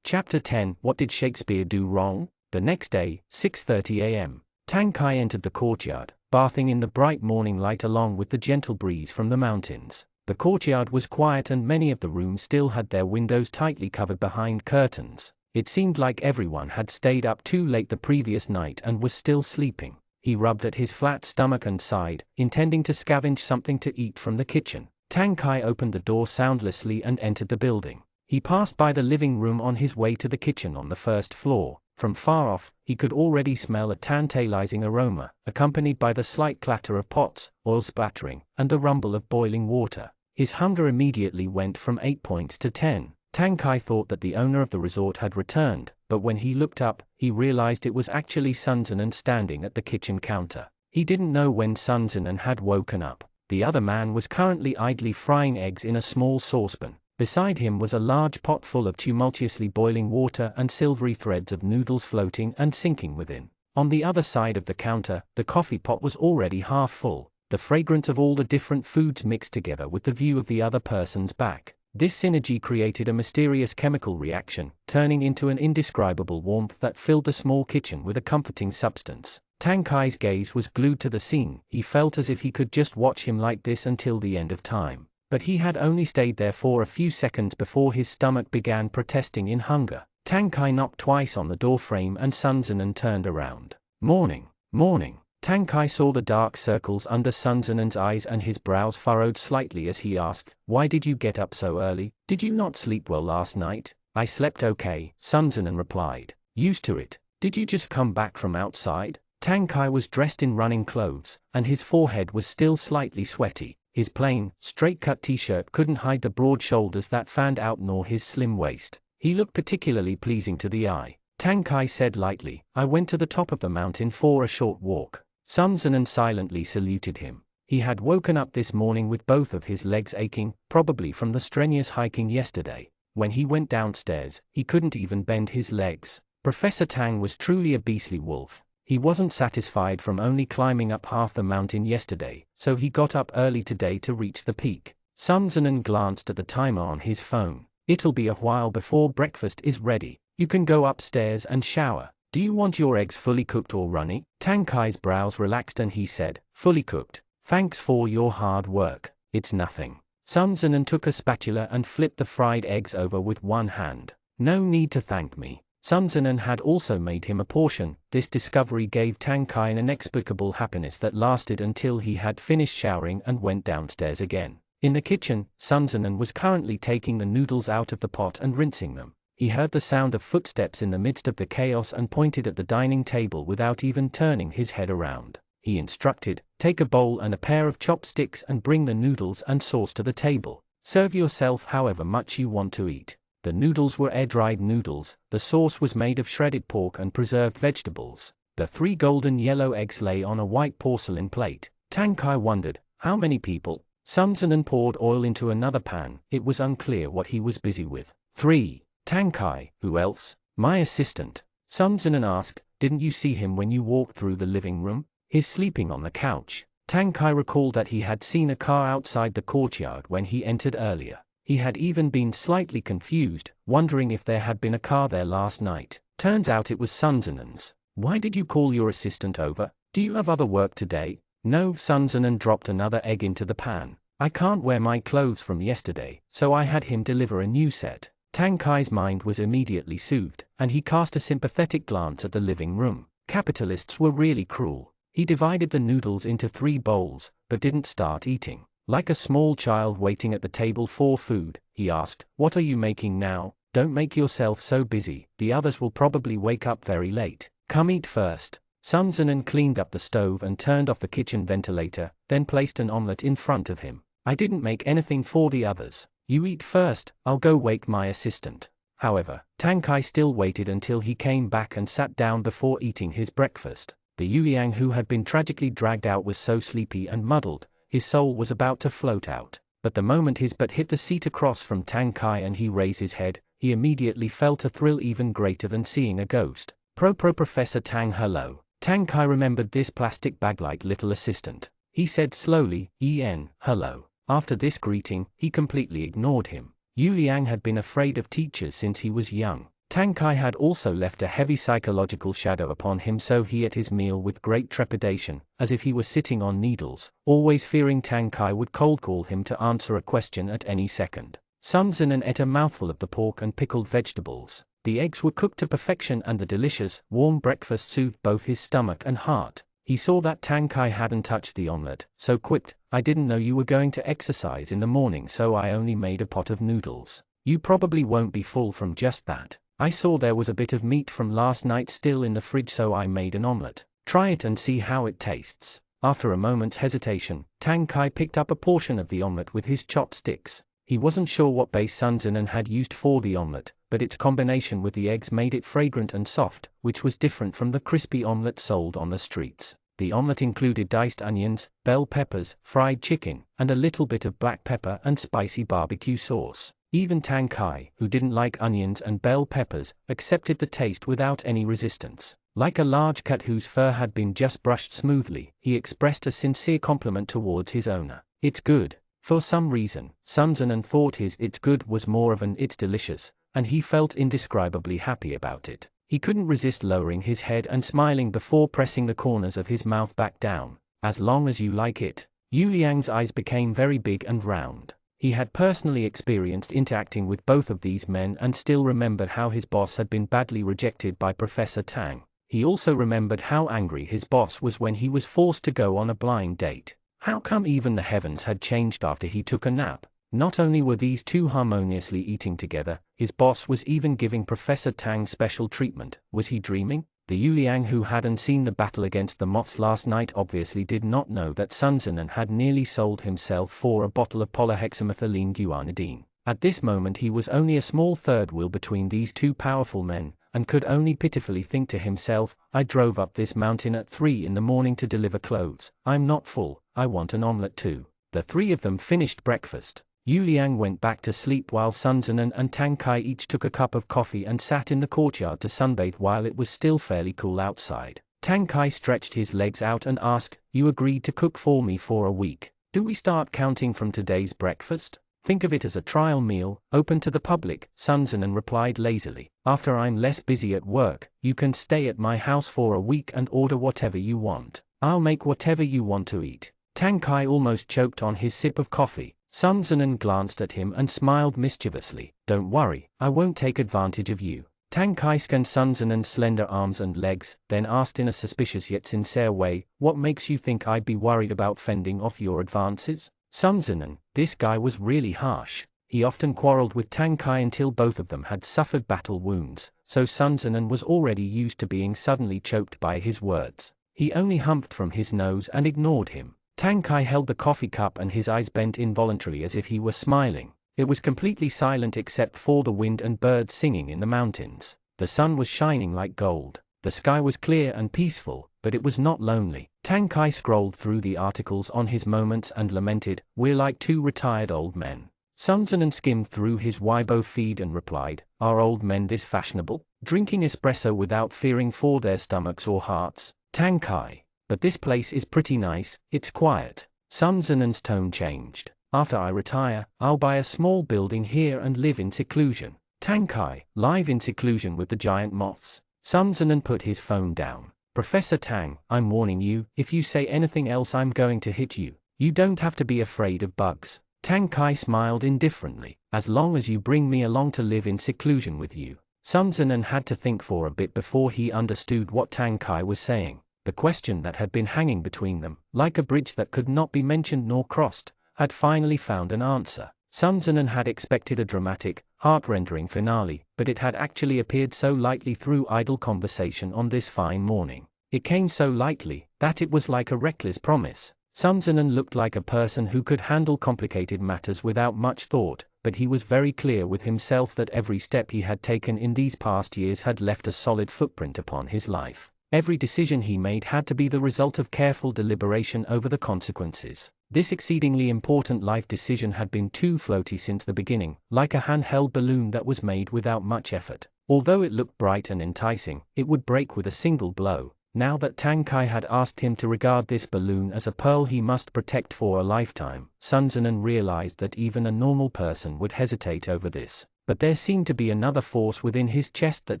Chapter 10. What did Shakespeare do wrong? The next day, 6:30 a.m., Tang Kai entered the courtyard, bathing in the bright morning light along with the gentle breeze from the mountains. The courtyard was quiet and many of the rooms still had their windows tightly covered behind curtains. It seemed like everyone had stayed up too late the previous night and was still sleeping. He rubbed at his flat stomach and sighed, intending to scavenge something to eat from the kitchen. Tang Kai opened the door soundlessly and entered the building. He passed by the living room on his way to the kitchen on the first floor. From far off, he could already smell a tantalizing aroma, accompanied by the slight clatter of pots, oil splattering, and the rumble of boiling water. His hunger immediately went from 8 points to 10. Tang Kai thought that the owner of the resort had returned, but when he looked up, he realized it was actually Sun Zinan standing at the kitchen counter. He didn't know when Sun Zinan had woken up. The other man was currently idly frying eggs in a small saucepan. Beside him was a large pot full of tumultuously boiling water and silvery threads of noodles floating and sinking within. On the other side of the counter, the coffee pot was already half full, the fragrance of all the different foods mixed together with the view of the other person's back. This synergy created a mysterious chemical reaction, turning into an indescribable warmth that filled the small kitchen with a comforting substance. Tang Kai's gaze was glued to the scene. He felt as if he could just watch him like this until the end of time. But he had only stayed there for a few seconds before his stomach began protesting in hunger. Tang Kai knocked twice on the door frame and Sun Zinan turned around. Morning, morning. Tang Kai saw the dark circles under Sun Zinan's eyes and his brows furrowed slightly as he asked, "Why did you get up so early? Did you not sleep well last night?" "I slept okay," Sun Zinan replied. "Used to it. Did you just come back from outside?" Tang Kai was dressed in running clothes, and his forehead was still slightly sweaty. His plain, straight-cut t-shirt couldn't hide the broad shoulders that fanned out nor his slim waist. He looked particularly pleasing to the eye. Tang Kai said lightly, "I went to the top of the mountain for a short walk." Sun Zinan silently saluted him. He had woken up this morning with both of his legs aching, probably from the strenuous hiking yesterday. When he went downstairs, he couldn't even bend his legs. Professor Tang was truly a beastly wolf. He wasn't satisfied from only climbing up half the mountain yesterday, so he got up early today to reach the peak. Sun Zinan glanced at the timer on his phone. "It'll be a while before breakfast is ready. You can go upstairs and shower. Do you want your eggs fully cooked or runny?" Tang Kai's brows relaxed and he said, "Fully cooked. Thanks for your hard work." "It's nothing." Sun Zinan took a spatula and flipped the fried eggs over with one hand. "No need to thank me." Sun Zinan had also made him a portion. This discovery gave Tang Kai an inexplicable happiness that lasted until he had finished showering and went downstairs again. In the kitchen, Sun Zinan was currently taking the noodles out of the pot and rinsing them. He heard the sound of footsteps in the midst of the chaos and pointed at the dining table without even turning his head around. He instructed, "Take a bowl and a pair of chopsticks and bring the noodles and sauce to the table. Serve yourself however much you want to eat." The noodles were air-dried noodles, the sauce was made of shredded pork and preserved vegetables. The 3 golden yellow eggs lay on a white porcelain plate. Tang Kai wondered, how many people? Sun Zinan poured oil into another pan. It was unclear what he was busy with. 3. Tang Kai, who else? "My assistant." Sun Zinan asked, "Didn't you see him when you walked through the living room? He's sleeping on the couch." Tang Kai recalled that he had seen a car outside the courtyard when he entered earlier. He had even been slightly confused, wondering if there had been a car there last night. Turns out it was Sun Zinan's. "Why did you call your assistant over? Do you have other work today?" "No." Sun Zinan dropped another egg into the pan. "I can't wear my clothes from yesterday, so I had him deliver a new set." Tang Kai's mind was immediately soothed, and he cast a sympathetic glance at the living room. Capitalists were really cruel. He divided the noodles into 3 bowls, but didn't start eating. Like a small child waiting at the table for food, he asked, "What are you making now? Don't make yourself so busy, the others will probably wake up very late. Come eat first." Sun Zinan cleaned up the stove and turned off the kitchen ventilator, then placed an omelette in front of him. "I didn't make anything for the others. You eat first, I'll go wake my assistant." However, Tang Kai still waited until he came back and sat down before eating his breakfast. The Yuliang who had been tragically dragged out was so sleepy and muddled, his soul was about to float out. But the moment his butt hit the seat across from Tang Kai and he raised his head, he immediately felt a thrill even greater than seeing a ghost. Professor Tang, hello." Tang Kai remembered this plastic bag-like little assistant. He said slowly, hello." After this greeting, he completely ignored him. Yu Liang had been afraid of teachers since he was young. Tang Kai had also left a heavy psychological shadow upon him, so he ate his meal with great trepidation, as if he were sitting on needles, always fearing Tang Kai would cold call him to answer a question at any second. Sun Zinan ate a mouthful of the pork and pickled vegetables. The eggs were cooked to perfection and the delicious, warm breakfast soothed both his stomach and heart. He saw that Tang Kai hadn't touched the omelette, so quipped, "I didn't know you were going to exercise in the morning, so I only made a pot of noodles. You probably won't be full from just that. I saw there was a bit of meat from last night still in the fridge, so I made an omelette. Try it and see how it tastes." After a moment's hesitation, Tang Kai picked up a portion of the omelette with his chopsticks. He wasn't sure what base Sun Zinan had used for the omelette, but its combination with the eggs made it fragrant and soft, which was different from the crispy omelette sold on the streets. The omelette included diced onions, bell peppers, fried chicken, and a little bit of black pepper and spicy barbecue sauce. Even Tang Kai, who didn't like onions and bell peppers, accepted the taste without any resistance. Like a large cat whose fur had been just brushed smoothly, he expressed a sincere compliment towards his owner. "It's good." For some reason, Sun Zinan thought his "it's good" was more of an "it's delicious," and he felt indescribably happy about it. He couldn't resist lowering his head and smiling before pressing the corners of his mouth back down. "As long as you like it." Yu Liang's eyes became very big and round. He had personally experienced interacting with both of these men and still remembered how his boss had been badly rejected by Professor Tang. He also remembered how angry his boss was when he was forced to go on a blind date. How come even the heavens had changed after he took a nap? Not only were these two harmoniously eating together, his boss was even giving Professor Tang special treatment. Was he dreaming? The Yu Liang who hadn't seen the battle against the moths last night obviously did not know that Sun Zinan had nearly sold himself for a bottle of polyhexamethylene guanidine. At this moment he was only a small third wheel between these two powerful men, and could only pitifully think to himself, "I drove up this mountain at 3 in the morning to deliver clothes. I'm not full, I want an omelette too." The three of them finished breakfast. Yu Liang went back to sleep while Sun Zinan and Tang Kai each took a cup of coffee and sat in the courtyard to sunbathe while it was still fairly cool outside. Tang Kai stretched his legs out and asked, "You agreed to cook for me for a week. Do we start counting from today's breakfast?" "Think of it as a trial meal, open to the public," Sun Zinan replied lazily. "After I'm less busy at work, you can stay at my house for a week and order whatever you want. I'll make whatever you want to eat." Tang Kai almost choked on his sip of coffee. Sun Zinan glanced at him and smiled mischievously. "Don't worry, I won't take advantage of you." Tang Kai scanned Sun Zinan's slender arms and legs, then asked in a suspicious yet sincere way, "What makes you think I'd be worried about fending off your advances?" Sun Zinan, this guy was really harsh. He often quarreled with Tang Kai until both of them had suffered battle wounds, so Sun Zinan was already used to being suddenly choked by his words. He only humphed from his nose and ignored him. Tang Kai held the coffee cup and his eyes bent involuntarily as if he were smiling. It was completely silent except for the wind and birds singing in the mountains. The sun was shining like gold. The sky was clear and peaceful, but it was not lonely. Tang Kai scrolled through the articles on his moments and lamented, "We're like two retired old men." Sun Zinan skimmed through his Weibo feed and replied, "Are old men this fashionable? Drinking espresso without fearing for their stomachs or hearts?" Tang Kai, "But this place is pretty nice, it's quiet." Sun Zinan's tone changed. "After I retire, I'll buy a small building here and live in seclusion." Tang Kai, "Live in seclusion with the giant moths." Sun Zinan put his phone down. "Professor Tang, I'm warning you, if you say anything else I'm going to hit you. You don't have to be afraid of bugs." Tang Kai smiled indifferently. "As long as you bring me along to live in seclusion with you." Sun Zinan had to think for a bit before he understood what Tang Kai was saying. The question that had been hanging between them, like a bridge that could not be mentioned nor crossed, had finally found an answer. Sun Zinan had expected a dramatic, heart-rending finale, but it had actually appeared so lightly through idle conversation on this fine morning. It came so lightly, that it was like a reckless promise. Sun Zinan looked like a person who could handle complicated matters without much thought, but he was very clear with himself that every step he had taken in these past years had left a solid footprint upon his life. Every decision he made had to be the result of careful deliberation over the consequences. This exceedingly important life decision had been too floaty since the beginning, like a handheld balloon that was made without much effort. Although it looked bright and enticing, it would break with a single blow. Now that Tang Kai had asked him to regard this balloon as a pearl he must protect for a lifetime, Sun Zinan realized that even a normal person would hesitate over this. But there seemed to be another force within his chest that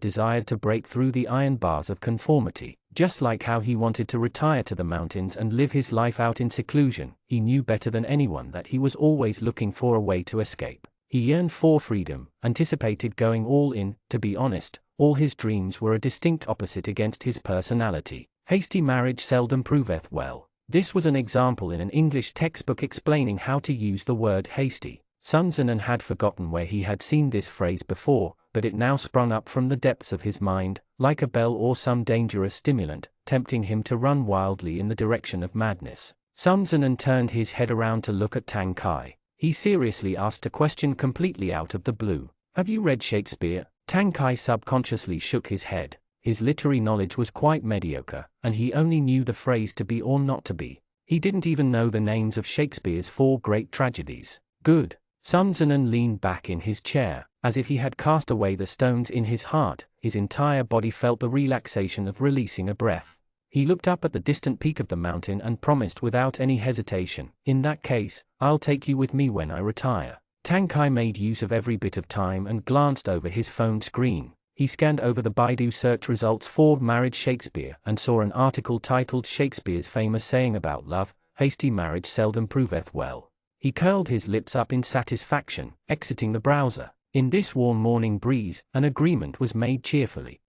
desired to break through the iron bars of conformity. Just like how he wanted to retire to the mountains and live his life out in seclusion, he knew better than anyone that he was always looking for a way to escape. He yearned for freedom, anticipated going all in. To be honest, all his dreams were a distinct opposite against his personality. Hasty marriage seldom proveth well. This was an example in an English textbook explaining how to use the word hasty. Sun Zinan had forgotten where he had seen this phrase before, but it now sprung up from the depths of his mind, like a bell or some dangerous stimulant, tempting him to run wildly in the direction of madness. Sun Zinan turned his head around to look at Tang Kai. He seriously asked a question completely out of the blue. Have you read Shakespeare? Tang Kai subconsciously shook his head. His literary knowledge was quite mediocre, and he only knew the phrase to be or not to be. He didn't even know the names of Shakespeare's 4 great tragedies. Good. Sun Zinan leaned back in his chair, as if he had cast away the stones in his heart. His entire body felt the relaxation of releasing a breath. He looked up at the distant peak of the mountain and promised without any hesitation, "In that case, I'll take you with me when I retire." Tang Kai made use of every bit of time and glanced over his phone screen. He scanned over the Baidu search results for married Shakespeare and saw an article titled "Shakespeare's famous saying about love, hasty marriage seldom proveth well." He curled his lips up in satisfaction, exiting the browser. In this warm morning breeze, an agreement was made cheerfully.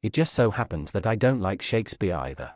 It just so happens that I don't like Shakespeare either.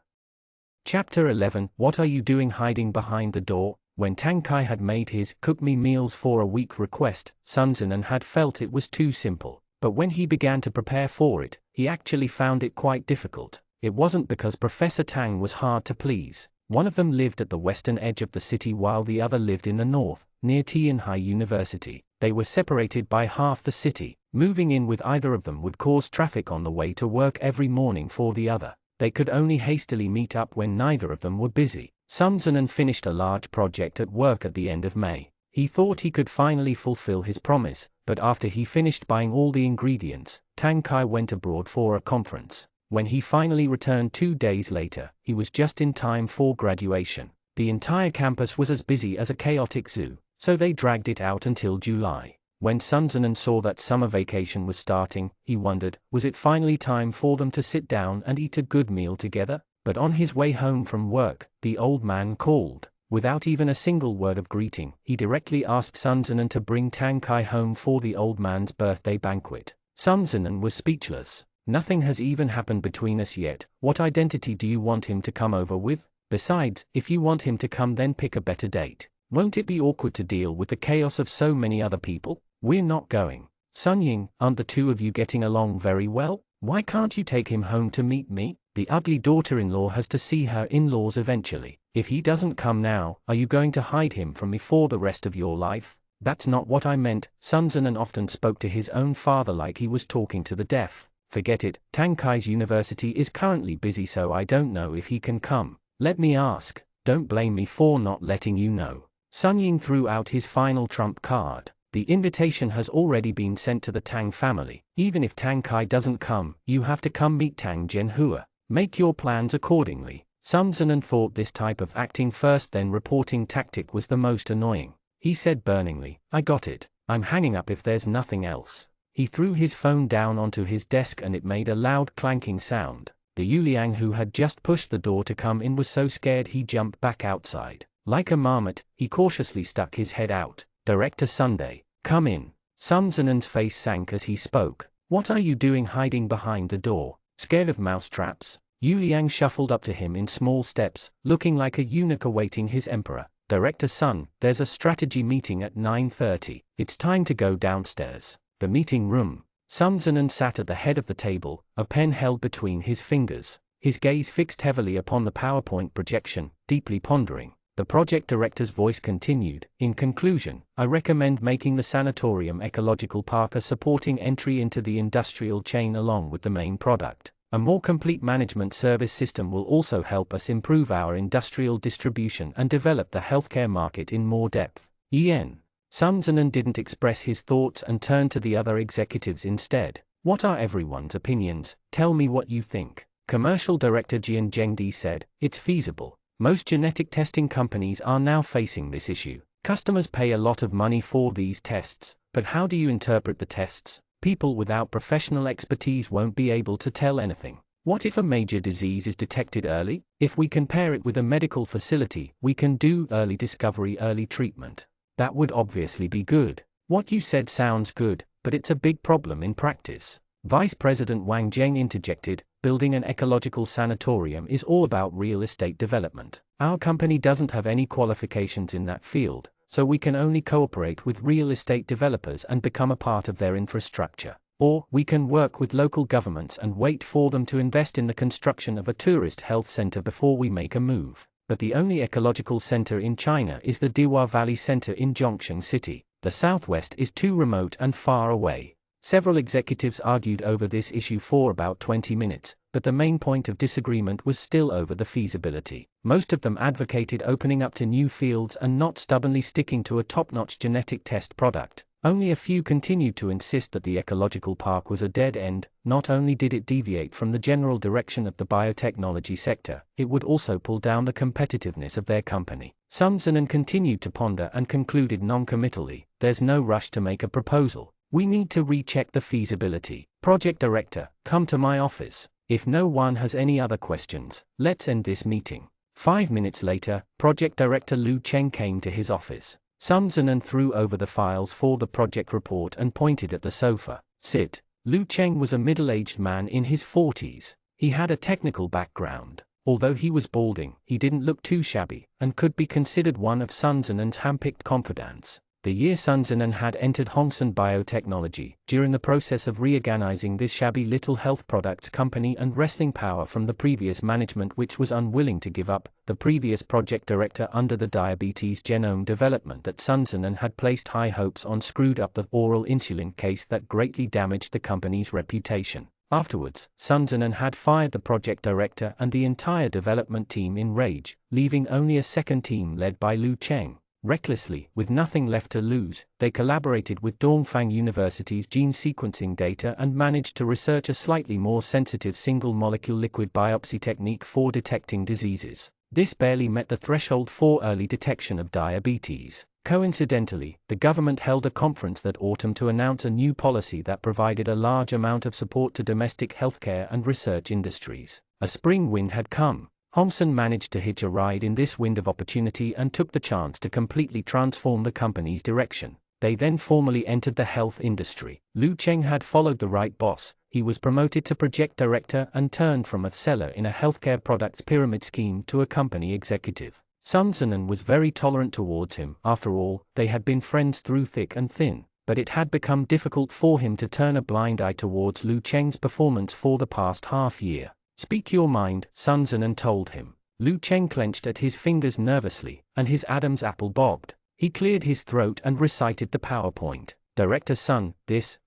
Chapter 11. What are you doing hiding behind the door? When Tang Kai had made his "cook me meals for a week" request, Sun Zinan had felt it was too simple. But when he began to prepare for it, he actually found it quite difficult. It wasn't because Professor Tang was hard to please. One of them lived at the western edge of the city while the other lived in the north, near Tianhai University. They were separated by half the city. Moving in with either of them would cause traffic on the way to work every morning for the other. They could only hastily meet up when neither of them were busy. Sun Zinan finished a large project at work at the end of May. He thought he could finally fulfill his promise, but after he finished buying all the ingredients, Tang Kai went abroad for a conference. When he finally returned 2 days later, he was just in time for graduation. The entire campus was as busy as a chaotic zoo, so they dragged it out until July. When Sun Zinan saw that summer vacation was starting, he wondered, was it finally time for them to sit down and eat a good meal together? But on his way home from work, the old man called. Without even a single word of greeting, he directly asked Sun Zinan to bring Tang Kai home for the old man's birthday banquet. Sun Zinan was speechless. Nothing has even happened between us yet. What identity do you want him to come over with? Besides, if you want him to come, then pick a better date. Won't it be awkward to deal with the chaos of so many other people? We're not going. Sun Ying, aren't the two of you getting along very well? Why can't you take him home to meet me? The ugly daughter-in-law has to see her in-laws eventually. If he doesn't come now, are you going to hide him from me for the rest of your life? That's not what I meant. Sun Zinan often spoke to his own father like he was talking to the deaf. Forget it, Tang Kai's university is currently busy, so I don't know if he can come. Let me ask. Don't blame me for not letting you know. Sun Ying threw out his final trump card. The invitation has already been sent to the Tang family. Even if Tang Kai doesn't come, you have to come meet Tang Zhenhua. Make your plans accordingly. Sun Zinan thought this type of acting first then reporting tactic was the most annoying. He said burningly, "I got it. I'm hanging up if there's nothing else." He threw his phone down onto his desk and it made a loud clanking sound. The Yuliang who had just pushed the door to come in was so scared he jumped back outside. Like a marmot, he cautiously stuck his head out. "Director Sunday, come in." Sun Zinan's face sank as he spoke. "What are you doing hiding behind the door? Scared of mousetraps?" Yuliang shuffled up to him in small steps, looking like a eunuch awaiting his emperor. "Director Sun, there's a strategy meeting at 9:30. It's time to go downstairs." The meeting room. Sun Zinan sat at the head of the table, a pen held between his fingers. His gaze fixed heavily upon the PowerPoint projection, deeply pondering. The project director's voice continued, "In conclusion, I recommend making the sanatorium ecological park a supporting entry into the industrial chain along with the main product. A more complete management service system will also help us improve our industrial distribution and develop the healthcare market in more depth." Sun Zinan didn't express his thoughts and turned to the other executives instead. "What are everyone's opinions? Tell me what you think." Commercial Director Jian Zhengdi said, "It's feasible. Most genetic testing companies are now facing this issue. Customers pay a lot of money for these tests, but how do you interpret the tests? People without professional expertise won't be able to tell anything. What if a major disease is detected early? If we can pair it with a medical facility, we can do early discovery, early treatment. That would obviously be good." "What you said sounds good, but it's a big problem in practice." Vice President Wang Zheng interjected, "Building an ecological sanatorium is all about real estate development. Our company doesn't have any qualifications in that field, so we can only cooperate with real estate developers and become a part of their infrastructure. Or, we can work with local governments and wait for them to invest in the construction of a tourist health center before we make a move." but the only ecological center in China is the Dihua Valley Center in Zhongsheng City. The southwest is too remote and far away. Several executives argued over this issue for about 20 minutes, but the main point of disagreement was still over the feasibility. Most of them advocated opening up to new fields and not stubbornly sticking to a top-notch genetic test product. Only a few continued to insist that the ecological park was a dead end. Not only did it deviate from the general direction of the biotechnology sector, it would also pull down the competitiveness of their company. Sun Zinan continued to ponder and concluded non-committally, "There's no rush to make a proposal. We need to recheck the feasibility. Project Director, come to my office. If no one has any other questions, let's end this meeting." 5 minutes later, Project Director Lu Cheng came to his office. Sun Zinan threw over the files for the project report and pointed at the sofa. "Sit." Lu Cheng was a middle-aged man in his 40s. He had a technical background. Although he was balding, he didn't look too shabby, and could be considered one of Sun Zinan's hand-picked confidants. The year Sun Zinan had entered Hongsun Biotechnology, during the process of reorganizing this shabby little health products company and wresting power from the previous management, which was unwilling to give up. The previous project director under the diabetes genome development at Sun Zinan had placed high hopes on, screwed up the oral insulin case that greatly damaged the company's reputation. Afterwards, Sun Zinan had fired the project director and the entire development team in rage, leaving only a second team led by Lu Cheng. Recklessly, with nothing left to lose, they collaborated with Dongfang University's gene sequencing data and managed to research a slightly more sensitive single-molecule liquid biopsy technique for detecting diseases. This barely met the threshold for early detection of diabetes. Coincidentally, the government held a conference that autumn to announce a new policy that provided a large amount of support to domestic healthcare and research industries. A spring wind had come. Hongsun managed to hitch a ride in this wind of opportunity and took the chance to completely transform the company's direction. They then formally entered the health industry. Lu Cheng had followed the right boss. He was promoted to project director and turned from a seller in a healthcare products pyramid scheme to a company executive. Sun Zinan was very tolerant towards him. After all, they had been friends through thick and thin. But it had become difficult for him to turn a blind eye towards Lu Cheng's performance for the past half year. "Speak your mind," Sun Zinan told him. Lu Cheng clenched at his fingers nervously, and his Adam's apple bobbed. He cleared his throat and recited the PowerPoint. "Director Sun,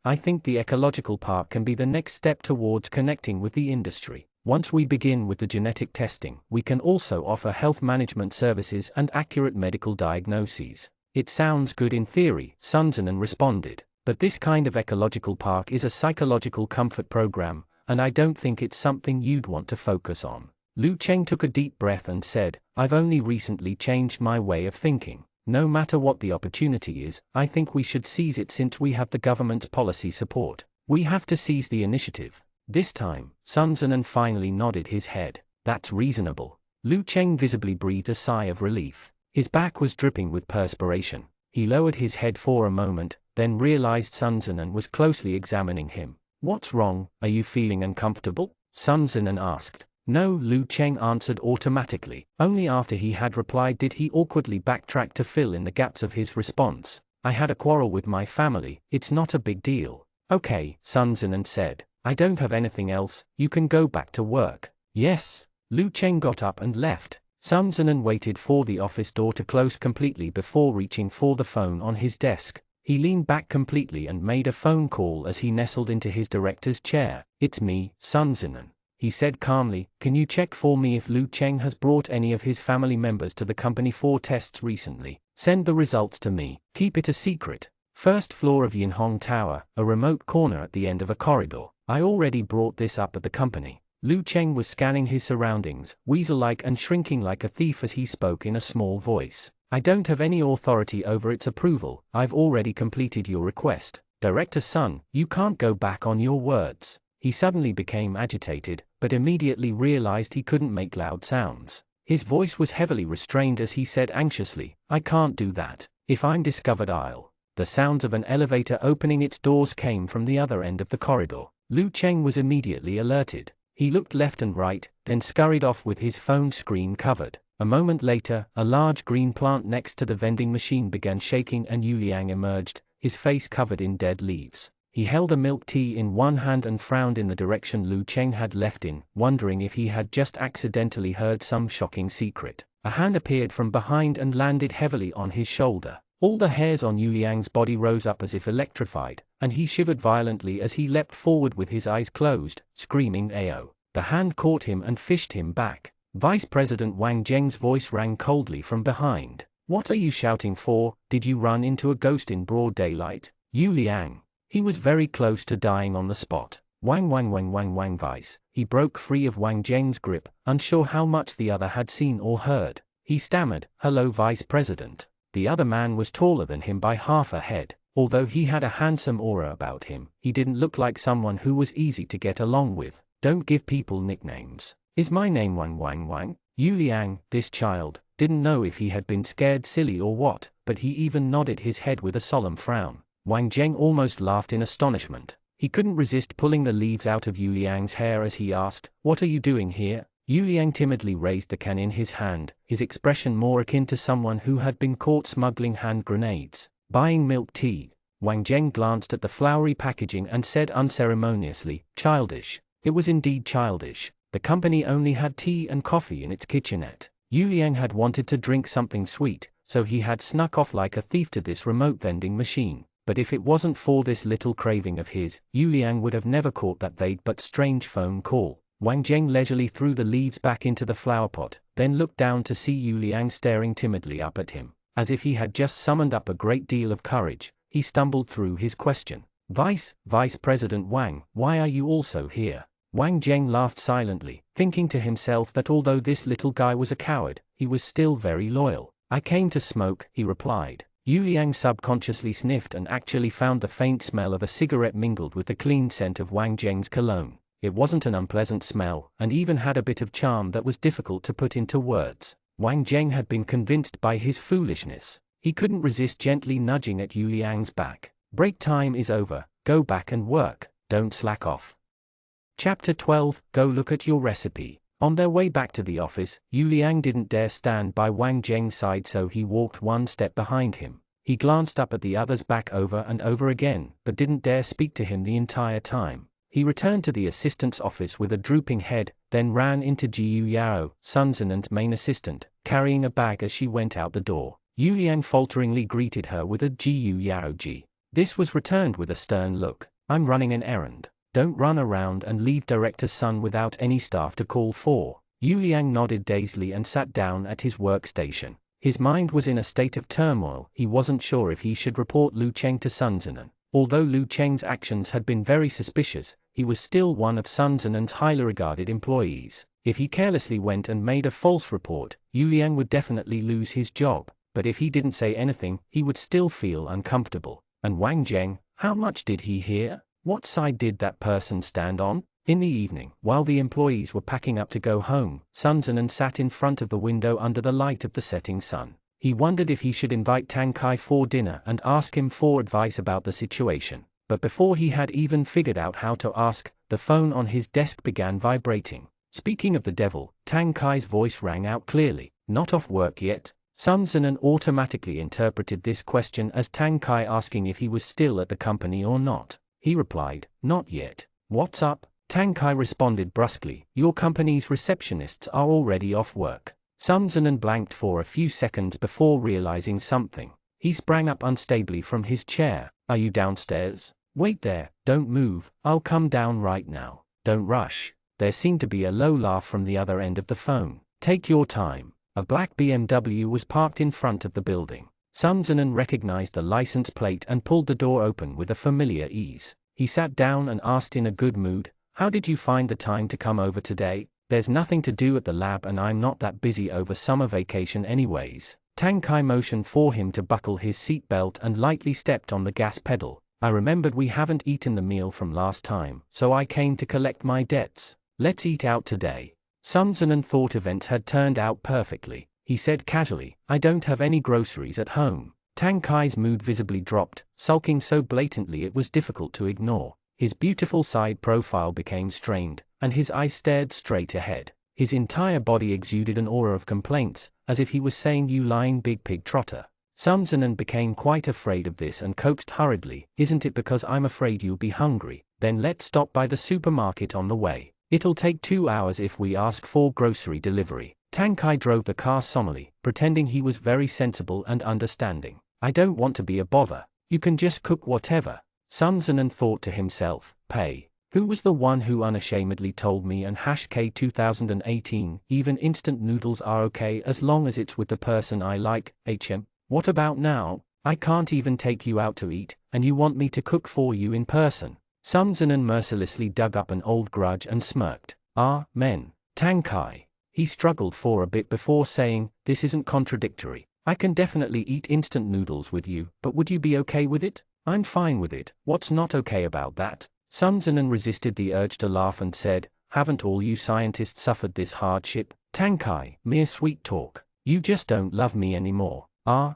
I think the ecological park can be the next step towards connecting with the industry. Once we begin with the genetic testing, we can also offer health management services and accurate medical diagnoses." "It sounds good in theory," Sun Zinan responded. "But this kind of ecological park is a psychological comfort program, and I don't think it's something you'd want to focus on." Lu Cheng took a deep breath and said, "I've only recently changed my way of thinking. No matter what the opportunity is, I think we should seize it since we have the government's policy support. We have to seize the initiative." This time, Sun Zinan finally nodded his head. "That's reasonable." Lu Cheng visibly breathed a sigh of relief. His back was dripping with perspiration. He lowered his head for a moment, then realized Sun Zinan was closely examining him. "What's wrong? Are you feeling uncomfortable?" Sun Zinan asked. "No," Lu Cheng answered automatically. Only after he had replied did he awkwardly backtrack to fill in the gaps of his response. "I had a quarrel with my family. It's not a big deal." "Okay," Sun Zinan said. "I don't have anything else. You can go back to work." "Yes." Lu Cheng got up and left. Sun Zinan waited for the office door to close completely before reaching for the phone on his desk. He leaned back completely and made a phone call as he nestled into his director's chair. "It's me, Sun Zinan," he said calmly. "Can you check for me if Lu Cheng has brought any of his family members to the company for tests recently? Send the results to me. Keep it a secret. First floor of Yinhong Tower, a remote corner at the end of a corridor. I already brought this up at the company." Lu Cheng was scanning his surroundings, weasel-like and shrinking like a thief as he spoke in a small voice. "I don't have any authority over its approval. I've already completed your request. Director Sun, you can't go back on your words." He suddenly became agitated, but immediately realized he couldn't make loud sounds. His voice was heavily restrained as he said anxiously, "I can't do that. If I'm discovered, I'll..." The sounds of an elevator opening its doors came from the other end of the corridor. Lu Cheng was immediately alerted. He looked left and right, then scurried off with his phone screen covered. A moment later, a large green plant next to the vending machine began shaking and Yu Liang emerged, his face covered in dead leaves. He held a milk tea in one hand and frowned in the direction Lu Cheng had left in, wondering if he had just accidentally heard some shocking secret. A hand appeared from behind and landed heavily on his shoulder. All the hairs on Yu Liang's body rose up as if electrified, and he shivered violently as he leapt forward with his eyes closed, screaming "Ao!" The hand caught him and fished him back. Vice President Wang Zheng's voice rang coldly from behind. "What are you shouting for? Did you run into a ghost in broad daylight?" Yu Liang. He was very close to dying on the spot. Wang Vice. He broke free of Wang Zheng's grip, unsure how much the other had seen or heard. He stammered, "Hello, Vice President." The other man was taller than him by half a head. Although he had a handsome aura about him, he didn't look like someone who was easy to get along with. Don't give people nicknames. Is my name Wang? Yu Liang, this child, didn't know if he had been scared silly or what, but he even nodded his head with a solemn frown. Wang Zheng almost laughed in astonishment. He couldn't resist pulling the leaves out of Yu Liang's hair as he asked, "What are you doing here?" Yu Liang timidly raised the can in his hand, his expression more akin to someone who had been caught smuggling hand grenades. "Buying milk tea." Wang Zheng glanced at the flowery packaging and said unceremoniously, "Childish." It was indeed childish. The company only had tea and coffee in its kitchenette. Yu Liang had wanted to drink something sweet, so he had snuck off like a thief to this remote vending machine. But if it wasn't for this little craving of his, Yu Liang would have never caught that vague but strange phone call. Wang Zheng leisurely threw the leaves back into the flower pot, then looked down to see Yu Liang staring timidly up at him. As if he had just summoned up a great deal of courage, he stumbled through his question. Vice President Wang, why are you also here?" Wang Zheng laughed silently, thinking to himself that although this little guy was a coward, he was still very loyal. "I came to smoke," he replied. Yu Liang subconsciously sniffed and actually found the faint smell of a cigarette mingled with the clean scent of Wang Zheng's cologne. It wasn't an unpleasant smell, and even had a bit of charm that was difficult to put into words. Wang Zheng had been convinced by his foolishness. He couldn't resist gently nudging at Yu Liang's back. "Break time is over, go back and work, don't slack off." Chapter 12, Go Look at Your Recipe. On their way back to the office, Yu Liang didn't dare stand by Wang Zheng's side, so he walked one step behind him. He glanced up at the other's back over and over again, but didn't dare speak to him the entire time. He returned to the assistant's office with a drooping head, then ran into Jiu Yao, Sun Zenen's main assistant, carrying a bag as she went out the door. Yu Liang falteringly greeted her with a Jiu Yao Ji. This was returned with a stern look. "I'm running an errand. Don't run around and leave Director Sun without any staff to call for." Yu Liang nodded dazedly and sat down at his workstation. His mind was in a state of turmoil. He wasn't sure if he should report Lu Cheng to Sun Zenen. Although Lu Cheng's actions had been very suspicious, he was still one of Sun Zenen's highly regarded employees. If he carelessly went and made a false report, Yu Liang would definitely lose his job. But if he didn't say anything, he would still feel uncomfortable. And Wang Zheng, how much did he hear? What side did that person stand on? In the evening, while the employees were packing up to go home, Sun Zenen sat in front of the window under the light of the setting sun. He wondered if he should invite Tang Kai for dinner and ask him for advice about the situation. But before he had even figured out how to ask, the phone on his desk began vibrating. Speaking of the devil, Tang Kai's voice rang out clearly. "Not off work yet?" Sun Zenen automatically interpreted this question as Tang Kai asking if he was still at the company or not. He replied, "Not yet." "What's up?" Tang Kai responded brusquely, "Your company's receptionists are already off work." Sun Zenen blanked for a few seconds before realizing something. He sprang up unstably from his chair. "Are you downstairs? Wait there, don't move, I'll come down right now. Don't rush." There seemed to be a low laugh from the other end of the phone. "Take your time." A black BMW was parked in front of the building. Sun Zenen recognized the license plate and pulled the door open with a familiar ease. He sat down and asked in a good mood, "How did you find the time to come over today? There's nothing to do at the lab and I'm not that busy over summer vacation anyways." Tang Kai motioned for him to buckle his seat belt and lightly stepped on the gas pedal. "I remembered we haven't eaten the meal from last time, so I came to collect my debts. Let's eat out today." Sun Zenen thought events had turned out perfectly. He said casually, "I don't have any groceries at home." Tang Kai's mood visibly dropped, sulking so blatantly it was difficult to ignore. His beautiful side profile became strained, and his eyes stared straight ahead. His entire body exuded an aura of complaints, as if he was saying, "You lying big pig trotter." Sun Zenen became quite afraid of this and coaxed hurriedly, "Isn't it because I'm afraid you'll be hungry? Then let's stop by the supermarket on the way. It'll take 2 hours if we ask for grocery delivery." Tang Kai drove the car solemnly, pretending he was very sensible and understanding. I don't want to be a bother. You can just cook whatever. Sun Zinan thought to himself, pay. Who was the one who unashamedly told me and #K 2018, even instant noodles are okay as long as it's with the person I like, What about now? I can't even take you out to eat, and you want me to cook for you in person. Sun Zinan mercilessly dug up an old grudge and smirked. Men. Tang Kai. He struggled for a bit before saying, this isn't contradictory. I can definitely eat instant noodles with you, but would you be okay with it? I'm fine with it. What's not okay about that? Sun Zinan resisted the urge to laugh and said, haven't all you scientists suffered this hardship? Tang Kai, mere sweet talk. You just don't love me anymore.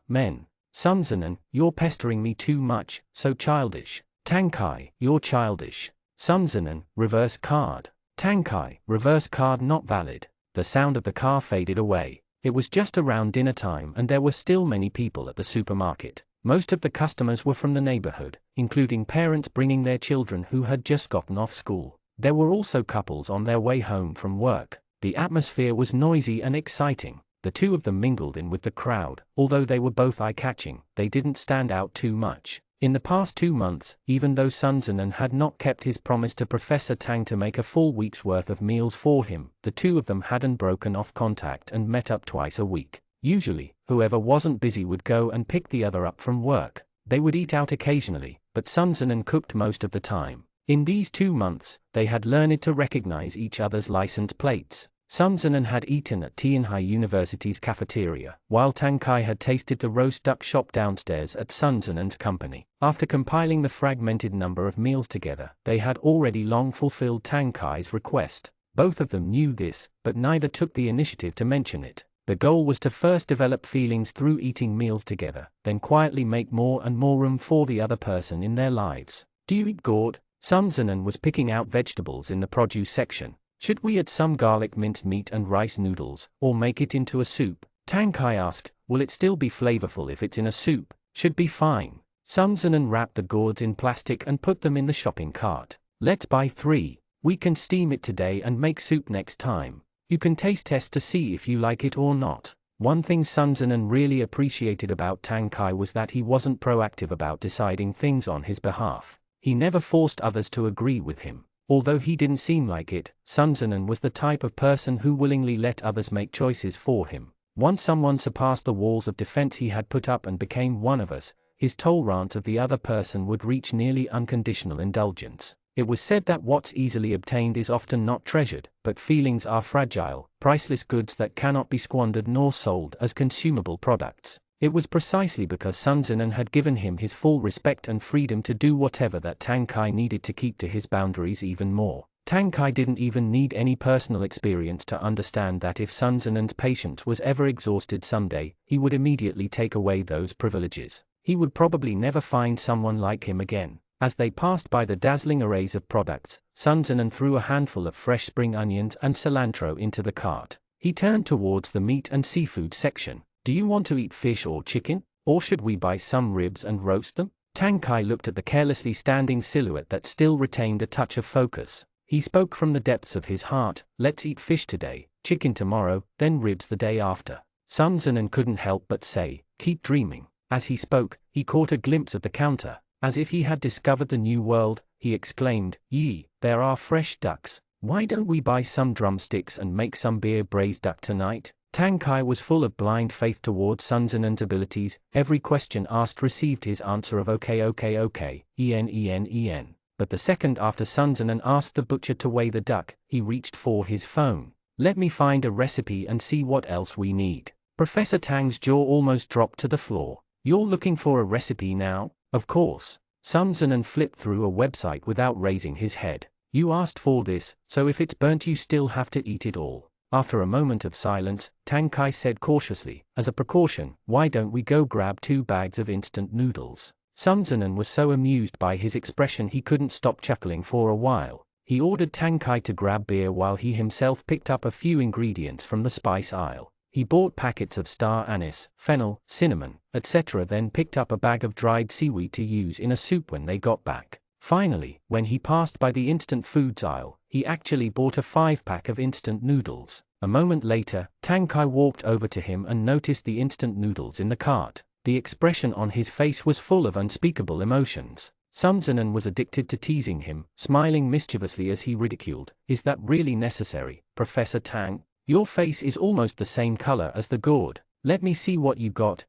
Men. Sun Zinan, you're pestering me too much, so childish. Tang Kai, you're childish. Sun Zinan, reverse card. Tang Kai, reverse card not valid. The sound of the car faded away. It was just around dinner time and there were still many people at the supermarket. Most of the customers were from the neighborhood, including parents bringing their children who had just gotten off school. There were also couples on their way home from work. The atmosphere was noisy and exciting. The two of them mingled in with the crowd. Although they were both eye-catching, they didn't stand out too much. In the past 2 months, even though Sun Zinan had not kept his promise to Professor Tang to make a full week's worth of meals for him, the two of them hadn't broken off contact and met up twice a week. Usually, whoever wasn't busy would go and pick the other up from work. They would eat out occasionally, but Sun Zinan cooked most of the time. In these 2 months, they had learned to recognize each other's license plates. Sun Zinan had eaten at Tianhai University's cafeteria, while Tang Kai had tasted the roast duck shop downstairs at Sun Zinan's company. After compiling the fragmented number of meals together, they had already long fulfilled Tang Kai's request. Both of them knew this, but neither took the initiative to mention it. The goal was to first develop feelings through eating meals together, then quietly make more and more room for the other person in their lives. Do you eat gourd? Sun Zinan was picking out vegetables in the produce section. Should we add some garlic minced meat and rice noodles, or make it into a soup? Tang Kai asked, will it still be flavorful if it's in a soup? Should be fine. Sun Zinan wrapped the gourds in plastic and put them in the shopping cart. Let's buy 3. We can steam it today and make soup next time. You can taste test to see if you like it or not. One thing Sun Zinan really appreciated about Tang Kai was that he wasn't proactive about deciding things on his behalf. He never forced others to agree with him. Although he didn't seem like it, Sun Zinan was the type of person who willingly let others make choices for him. Once someone surpassed the walls of defense he had put up and became one of us, his tolerance of the other person would reach nearly unconditional indulgence. It was said that what's easily obtained is often not treasured, but feelings are fragile, priceless goods that cannot be squandered nor sold as consumable products. It was precisely because Sun Zinan had given him his full respect and freedom to do whatever that Tang Kai needed to keep to his boundaries even more. Tang Kai didn't even need any personal experience to understand that if Sun Zinan's patience was ever exhausted someday, he would immediately take away those privileges. He would probably never find someone like him again. As they passed by the dazzling arrays of products, Sun Zinan threw a handful of fresh spring onions and cilantro into the cart. He turned towards the meat and seafood section. Do you want to eat fish or chicken? Or should we buy some ribs and roast them? Tang Kai looked at the carelessly standing silhouette that still retained a touch of focus. He spoke from the depths of his heart. Let's eat fish today, chicken tomorrow, then ribs the day after. Sun Zinan couldn't help but say, keep dreaming. As he spoke, he caught a glimpse of the counter. As if he had discovered the new world, he exclaimed, "Yee, there are fresh ducks. Why don't we buy some drumsticks and make some beer braised duck tonight?" Tang Kai was full of blind faith towards Sun Zinan's abilities. Every question asked received his answer of okay, en. But the second after Sun Zinan asked the butcher to weigh the duck, he reached for his phone. Let me find a recipe and see what else we need. Professor Tang's jaw almost dropped to the floor. You're looking for a recipe now? Of course. Sun Zinan flipped through a website without raising his head. You asked for this, so if it's burnt you still have to eat it all. After a moment of silence, Tang Kai said cautiously, as a precaution, why don't we go grab 2 bags of instant noodles? Sun Zinan was so amused by his expression he couldn't stop chuckling for a while. He ordered Tang Kai to grab beer while he himself picked up a few ingredients from the spice aisle. He bought packets of star anise, fennel, cinnamon, etc. then picked up a bag of dried seaweed to use in a soup when they got back. Finally, when he passed by the instant foods aisle, he actually bought a 5-pack of instant noodles. A moment later, Tang Kai walked over to him and noticed the instant noodles in the cart. The expression on his face was full of unspeakable emotions. Sun Zinan was addicted to teasing him, smiling mischievously as he ridiculed, "Is that really necessary, Professor Tang? Your face is almost the same color as the gourd. Let me see what you got,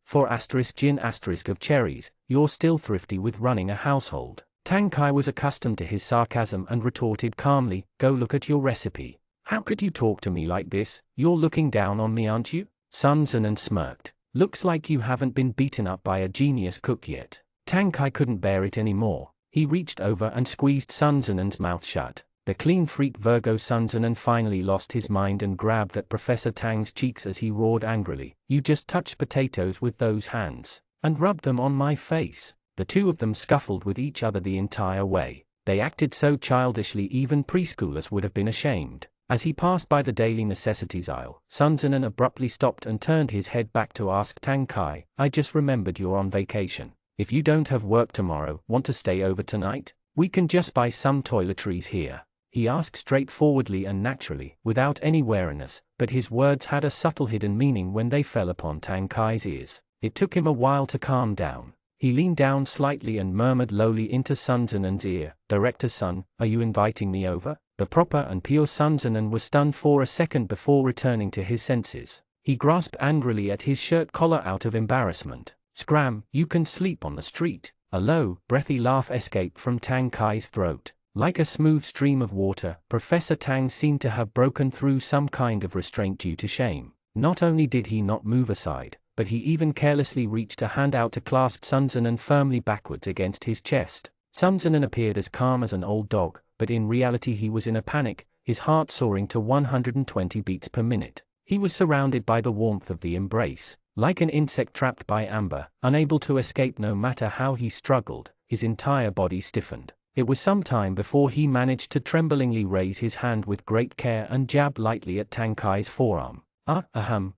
for gin of cherries, you're still thrifty with running a household." Tang Kai was accustomed to his sarcasm and retorted calmly, "Go look at your recipe. How could you talk to me like this? You're looking down on me, aren't you?" Sun Zinan smirked. "Looks like you haven't been beaten up by a genius cook yet." Tang Kai couldn't bear it anymore. He reached over and squeezed Sun Zinan's mouth shut. The clean freak Virgo Sun Zinan finally lost his mind and grabbed at Professor Tang's cheeks as he roared angrily, "You just touched potatoes with those hands, and rubbed them on my face." The two of them scuffled with each other the entire way. They acted so childishly even preschoolers would have been ashamed. As he passed by the daily necessities aisle, Sun Zinan abruptly stopped and turned his head back to ask Tang Kai, "I just remembered you're on vacation. If you don't have work tomorrow, want to stay over tonight? We can just buy some toiletries here." He asked straightforwardly and naturally, without any wariness, but his words had a subtle hidden meaning when they fell upon Tang Kai's ears. It took him a while to calm down. He leaned down slightly and murmured lowly into Sun Zinan's ear, "Director's son, are you inviting me over?" The proper and pure Sun Zinan was stunned for a second before returning to his senses. He grasped angrily at his shirt collar out of embarrassment. "Scram, you can sleep on the street." A low, breathy laugh escaped from Tang Kai's throat. Like a smooth stream of water, Professor Tang seemed to have broken through some kind of restraint due to shame. Not only did he not move aside, but he even carelessly reached a hand out to clasp Sun Zinan firmly backwards against his chest. Sun Zinan appeared as calm as an old dog, but in reality he was in a panic, his heart soaring to 120 beats per minute. He was surrounded by the warmth of the embrace. Like an insect trapped by amber, unable to escape no matter how he struggled, his entire body stiffened. It was some time before he managed to tremblingly raise his hand with great care and jab lightly at Tang Kai's forearm.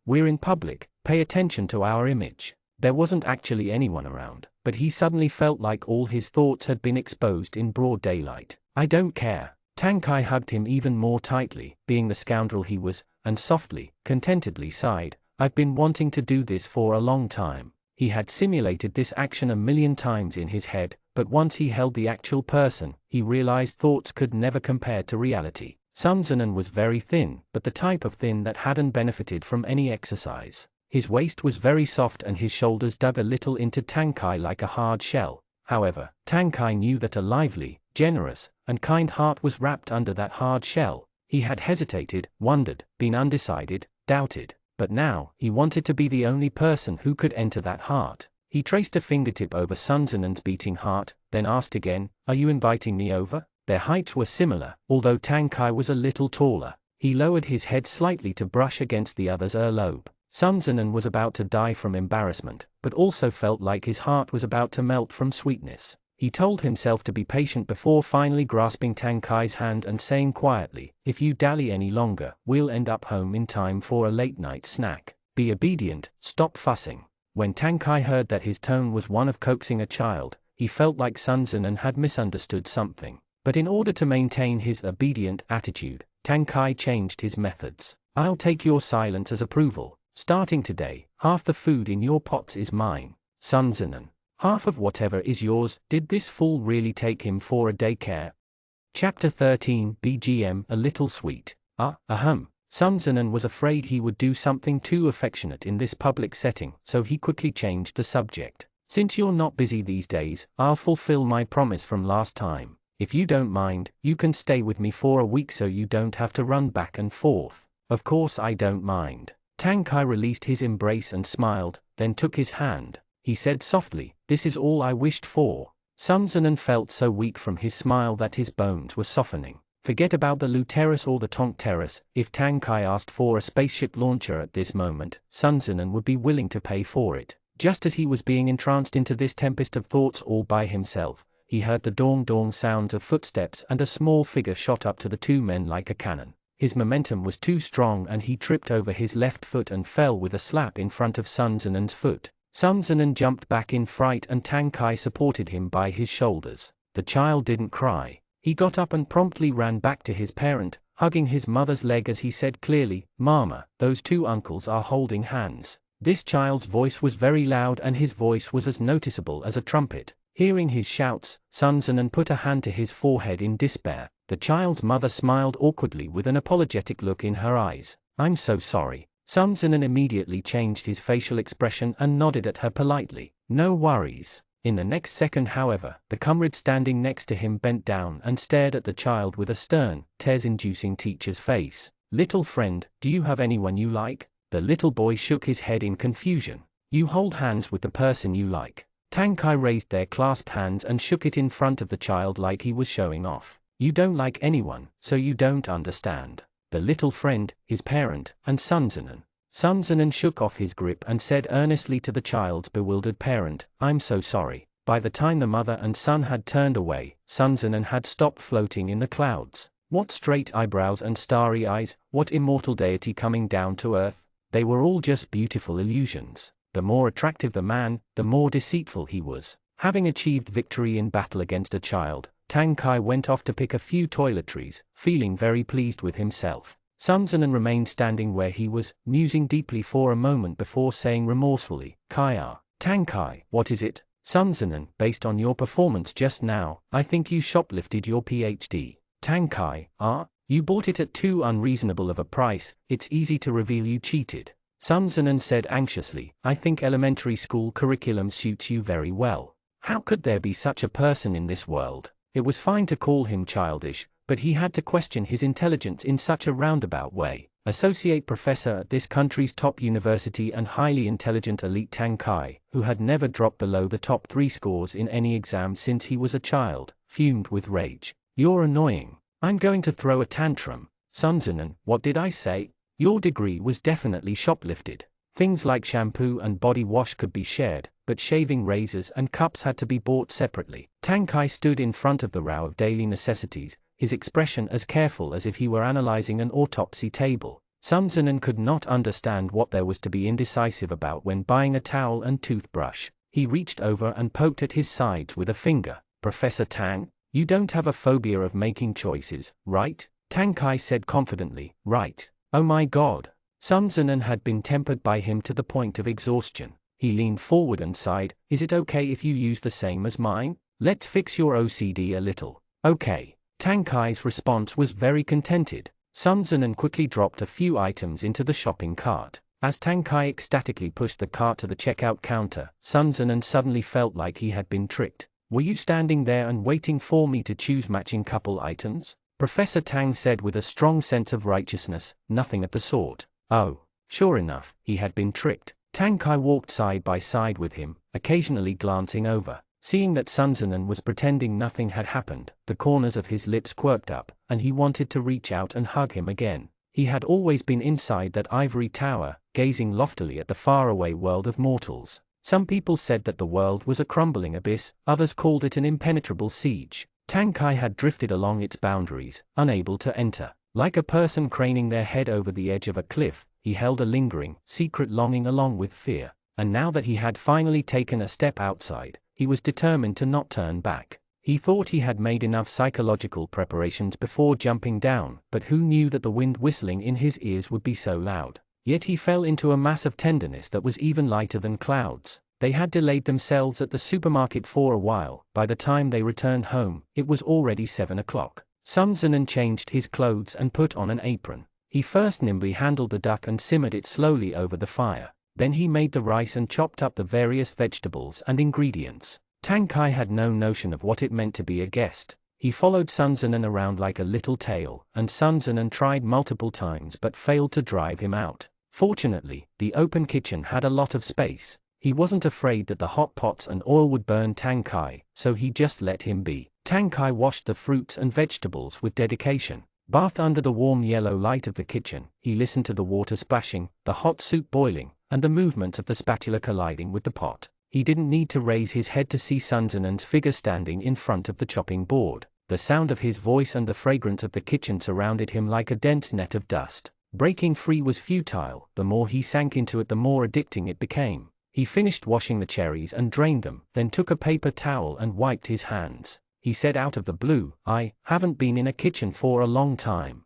We're in public, pay attention to our image." There wasn't actually anyone around, but he suddenly felt like all his thoughts had been exposed in broad daylight. "I don't care." Tang Kai hugged him even more tightly, being the scoundrel he was, and softly, contentedly sighed, "I've been wanting to do this for a long time." He had simulated this action a million times in his head, but once he held the actual person, he realized thoughts could never compare to reality. Sun Zinan was very thin, but the type of thin that hadn't benefited from any exercise. His waist was very soft and his shoulders dug a little into Tang Kai like a hard shell. However, Tang Kai knew that a lively, generous, and kind heart was wrapped under that hard shell. He had hesitated, wondered, been undecided, doubted. But now, he wanted to be the only person who could enter that heart. He traced a fingertip over Sun Zinan's beating heart, then asked again, "Are you inviting me over?" Their heights were similar, although Tang Kai was a little taller. He lowered his head slightly to brush against the other's earlobe. Sun Zinan was about to die from embarrassment, but also felt like his heart was about to melt from sweetness. He told himself to be patient before finally grasping Tang Kai's hand and saying quietly, "If you dally any longer, we'll end up home in time for a late-night snack. Be obedient, stop fussing." When Tang Kai heard that his tone was one of coaxing a child, he felt like Sun Zinan had misunderstood something. But in order to maintain his obedient attitude, Tang Kai changed his methods. "I'll take your silence as approval. Starting today, half the food in your pots is mine. Sun Zinan, half of whatever is yours." Did this fool really take him for a daycare? Chapter 13 BGM A Little Sweet. Sun Zinan was afraid he would do something too affectionate in this public setting, so he quickly changed the subject. "Since you're not busy these days, I'll fulfill my promise from last time. If you don't mind, you can stay with me for a week so you don't have to run back and forth." "Of course I don't mind." Tang Kai released his embrace and smiled, then took his hand. He said softly, "This is all I wished for." Sun Zinan felt so weak from his smile that his bones were softening. Forget about the Lu Terrace or the Tonk Terrace. If Tang Kai asked for a spaceship launcher at this moment, Sun Zinan would be willing to pay for it. Just as he was being entranced into this tempest of thoughts all by himself, he heard the dong-dong sounds of footsteps and a small figure shot up to the two men like a cannon. His momentum was too strong and he tripped over his left foot and fell with a slap in front of Sun Zinan's foot. Sun Zinan jumped back in fright and Tang Kai supported him by his shoulders. The child didn't cry. He got up and promptly ran back to his parent, hugging his mother's leg as he said clearly, "Mama, those two uncles are holding hands." This child's voice was very loud and his voice was as noticeable as a trumpet. Hearing his shouts, Sun Zinan put a hand to his forehead in despair. The child's mother smiled awkwardly with an apologetic look in her eyes. "I'm so sorry." Sun Zinan immediately changed his facial expression and nodded at her politely. "No worries." In the next second, however, the comrade standing next to him bent down and stared at the child with a stern, tears-inducing teacher's face. "Little friend, do you have anyone you like?" The little boy shook his head in confusion. "You hold hands with the person you like." Tang Kai raised their clasped hands and shook it in front of the child like he was showing off. "You don't like anyone, so you don't understand." The little friend, his parent, and Sun Zinan. Sun Zinan shook off his grip and said earnestly to the child's bewildered parent, "I'm so sorry." By the time the mother and son had turned away, Sun Zinan had stopped floating in the clouds. What straight eyebrows and starry eyes, what immortal deity coming down to earth. They were all just beautiful illusions. The more attractive the man, the more deceitful he was. Having achieved victory in battle against a child, Tang Kai went off to pick a few toiletries, feeling very pleased with himself. Sun Zinan remained standing where he was, musing deeply for a moment before saying remorsefully, "Kai, Tang Kai, what is it?" "Sun Zinan, based on your performance just now, I think you shoplifted your PhD. Tang Kai, you bought it at too unreasonable of a price, it's easy to reveal you cheated." Sun Zinan said anxiously, "I think elementary school curriculum suits you very well. How could there be such a person in this world?" It was fine to call him childish, but he had to question his intelligence in such a roundabout way. Associate professor at this country's top university and highly intelligent elite Tang Kai, who had never dropped below the top 3 scores in any exam since he was a child, fumed with rage. "You're annoying. I'm going to throw a tantrum." "Sun Zinan, what did I say? Your degree was definitely shoplifted. Things like shampoo and body wash could be shared, but shaving razors and cups had to be bought separately." Tang Kai stood in front of the row of daily necessities, his expression as careful as if he were analyzing an autopsy table. Sun Zinan could not understand what there was to be indecisive about when buying a towel and toothbrush. He reached over and poked at his sides with a finger. "Professor Tang, you don't have a phobia of making choices, right?" Tang Kai said confidently, "Right." "Oh my God." Sun Zinan had been tempered by him to the point of exhaustion. He leaned forward and sighed, "Is it okay if you use the same as mine? Let's fix your OCD a little." "Okay." Tang Kai's response was very contented. Sun Zinan quickly dropped a few items into the shopping cart. As Tang Kai ecstatically pushed the cart to the checkout counter, Sun Zinan suddenly felt like he had been tricked. "Were you standing there and waiting for me to choose matching couple items?" Professor Tang said with a strong sense of righteousness, "Nothing of the sort." Oh. Sure enough, he had been tricked. Tang Kai walked side by side with him, occasionally glancing over. Seeing that Sun Zinan was pretending nothing had happened, the corners of his lips quirked up, and he wanted to reach out and hug him again. He had always been inside that ivory tower, gazing loftily at the faraway world of mortals. Some people said that the world was a crumbling abyss, others called it an impenetrable siege. Tang Kai had drifted along its boundaries, unable to enter. Like a person craning their head over the edge of a cliff, he held a lingering, secret longing along with fear. And now that he had finally taken a step outside, he was determined to not turn back. He thought he had made enough psychological preparations before jumping down, but who knew that the wind whistling in his ears would be so loud? Yet he fell into a mass of tenderness that was even lighter than clouds. They had delayed themselves at the supermarket for a while. By the time they returned home, it was already 7 o'clock. Sun Zinan changed his clothes and put on an apron. He first nimbly handled the duck and simmered it slowly over the fire. Then he made the rice and chopped up the various vegetables and ingredients. Tang Kai had no notion of what it meant to be a guest. He followed Sun Zinan around like a little tail, and Sun Zinan tried multiple times but failed to drive him out. Fortunately, the open kitchen had a lot of space. He wasn't afraid that the hot pots and oil would burn Tang Kai, so he just let him be. Tang Kai washed the fruits and vegetables with dedication. Bathed under the warm yellow light of the kitchen, he listened to the water splashing, the hot soup boiling, and the movement of the spatula colliding with the pot. He didn't need to raise his head to see Sun Zinan's figure standing in front of the chopping board. The sound of his voice and the fragrance of the kitchen surrounded him like a dense net of dust. Breaking free was futile. The more he sank into it, the more addicting it became. He finished washing the cherries and drained them, then took a paper towel and wiped his hands. He said out of the blue, "I haven't been in a kitchen for a long time.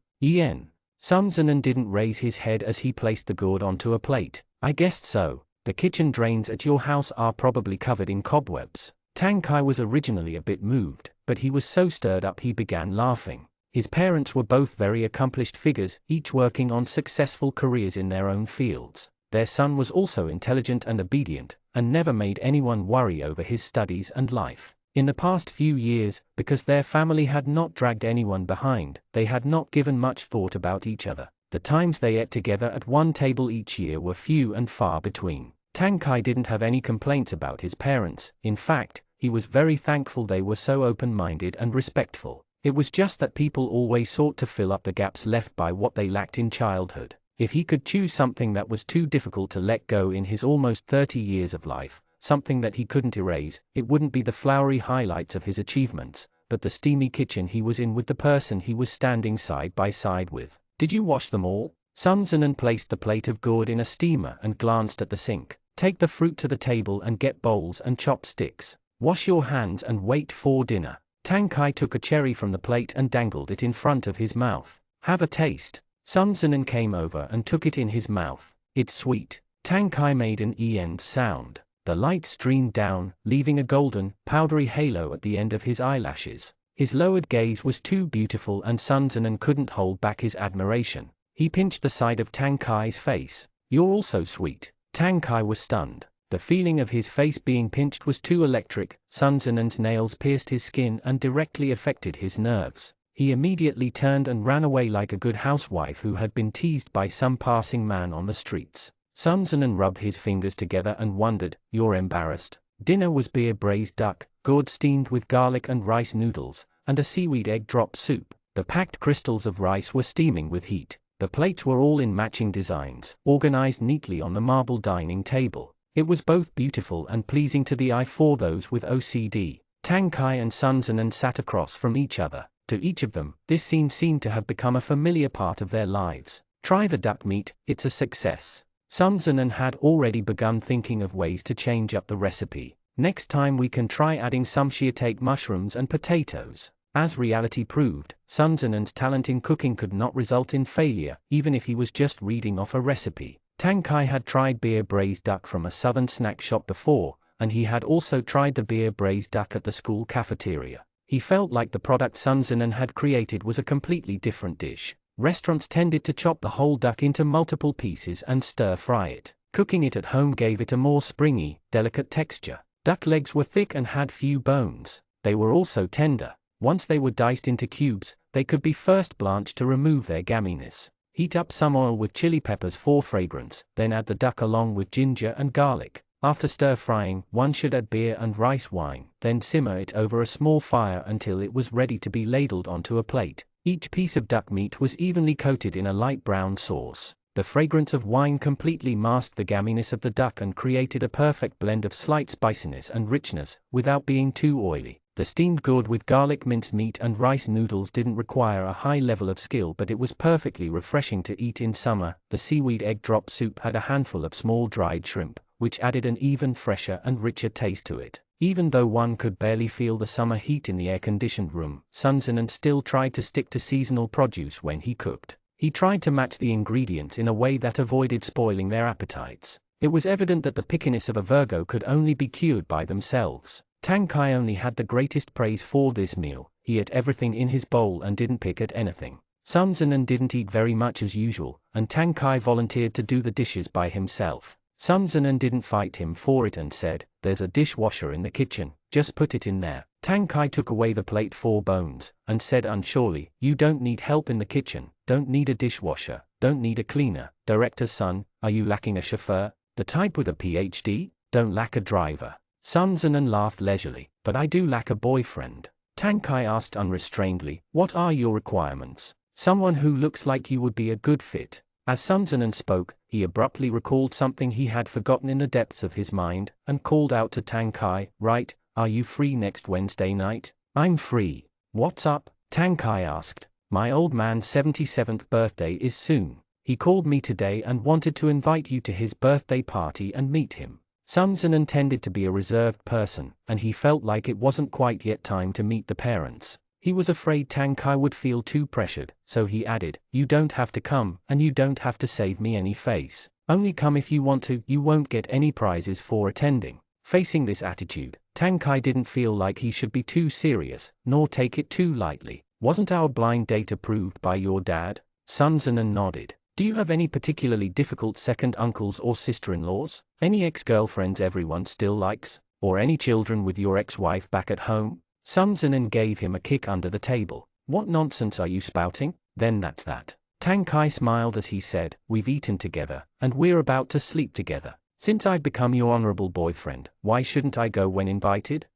Sun Zinan didn't raise his head as he placed the gourd onto a plate. I guessed so. The kitchen drains at your house are probably covered in cobwebs. Tang Kai was originally a bit moved, but he was so stirred up he began laughing. His parents were both very accomplished figures, each working on successful careers in their own fields. Their son was also intelligent and obedient, and never made anyone worry over his studies and life. In the past few years, because their family had not dragged anyone behind, they had not given much thought about each other. The times they ate together at one table each year were few and far between. Tang Kai didn't have any complaints about his parents. In fact, he was very thankful they were so open-minded and respectful. It was just that people always sought to fill up the gaps left by what they lacked in childhood. If he could choose something that was too difficult to let go in his almost 30 years of life, something that he couldn't erase, it wouldn't be the flowery highlights of his achievements, but the steamy kitchen he was in with the person he was standing side by side with. Did you wash them all? Sun Zinan placed the plate of gourd in a steamer and glanced at the sink. Take the fruit to the table and get bowls and chopsticks. Wash your hands and wait for dinner. Tang Kai took a cherry from the plate and dangled it in front of his mouth. Have a taste. Sun Zinan came over and took it in his mouth. It's sweet. Tang Kai made an "en" sound. The light streamed down, leaving a golden, powdery halo at the end of his eyelashes. His lowered gaze was too beautiful and Sun Zinan couldn't hold back his admiration. He pinched the side of Tang Kai's face. You're also sweet. Tang Kai was stunned. The feeling of his face being pinched was too electric. Sun Zinan's nails pierced his skin and directly affected his nerves. He immediately turned and ran away like a good housewife who had been teased by some passing man on the streets. Sun Zinan rubbed his fingers together and wondered, you're embarrassed. Dinner was beer braised duck, gourd steamed with garlic and rice noodles, and a seaweed egg drop soup. The packed crystals of rice were steaming with heat. The plates were all in matching designs, organized neatly on the marble dining table. It was both beautiful and pleasing to the eye for those with OCD. Tang Kai and Sun Zinan sat across from each other. To each of them, this scene seemed to have become a familiar part of their lives. Try the duck meat, it's a success. Sun Zinan had already begun thinking of ways to change up the recipe. Next time we can try adding some shiitake mushrooms and potatoes. As reality proved, Sun Zinan's talent in cooking could not result in failure, even if he was just reading off a recipe. Tang Kai had tried beer braised duck from a southern snack shop before, and he had also tried the beer braised duck at the school cafeteria. He felt like the product Sun Zinan had created was a completely different dish. Restaurants tended to chop the whole duck into multiple pieces and stir-fry it. Cooking it at home gave it a more springy, delicate texture. Duck legs were thick and had few bones. They were also tender. Once they were diced into cubes, they could be first blanched to remove their gaminess. Heat up some oil with chili peppers for fragrance, then add the duck along with ginger and garlic. After stir-frying, one should add beer and rice wine, then simmer it over a small fire until it was ready to be ladled onto a plate. Each piece of duck meat was evenly coated in a light brown sauce. The fragrance of wine completely masked the gaminess of the duck and created a perfect blend of slight spiciness and richness, without being too oily. The steamed gourd with garlic minced meat and rice noodles didn't require a high level of skill, but it was perfectly refreshing to eat in summer. The seaweed egg drop soup had a handful of small dried shrimp, which added an even fresher and richer taste to it. Even though one could barely feel the summer heat in the air-conditioned room, Sun Zinan still tried to stick to seasonal produce when he cooked. He tried to match the ingredients in a way that avoided spoiling their appetites. It was evident that the pickiness of a Virgo could only be cured by themselves. Tang Kai only had the greatest praise for this meal. He ate everything in his bowl and didn't pick at anything. Sun Zinan didn't eat very much as usual, and Tang Kai volunteered to do the dishes by himself. Sun Zinan didn't fight him for it and said, "There's a dishwasher in the kitchen, just put it in there." Tang Kai took away the plate for Bones, and said unsurely, "You don't need help in the kitchen, don't need a dishwasher, don't need a cleaner. Director's son, are you lacking a chauffeur? The type with a PhD? Don't lack a driver." Sun Zinan laughed leisurely, "But I do lack a boyfriend." Tang Kai asked unrestrainedly, "What are your requirements?" "Someone who looks like you would be a good fit." As Sun Zinan spoke, he abruptly recalled something he had forgotten in the depths of his mind, and called out to Tang Kai, "Right, are you free next Wednesday night?" "I'm free." "What's up?" Tang Kai asked. "My old man's 77th birthday is soon. He called me today and wanted to invite you to his birthday party and meet him." Sun Zinan tended to be a reserved person, and he felt like it wasn't quite yet time to meet the parents. He was afraid Tang Kai would feel too pressured, so he added, "You don't have to come, and you don't have to save me any face. Only come if you want to, you won't get any prizes for attending." Facing this attitude, Tang Kai didn't feel like he should be too serious, nor take it too lightly. "Wasn't our blind date approved by your dad?" Sun Zinan nodded. "Do you have any particularly difficult second uncles or sister-in-laws? Any ex-girlfriends everyone still likes? Or any children with your ex-wife back at home?" Sun Zinan gave him a kick under the table. "What nonsense are you spouting? Then that's that." Tang Kai smiled as he said, "We've eaten together, and we're about to sleep together. Since I've become your honorable boyfriend, why shouldn't I go when invited?"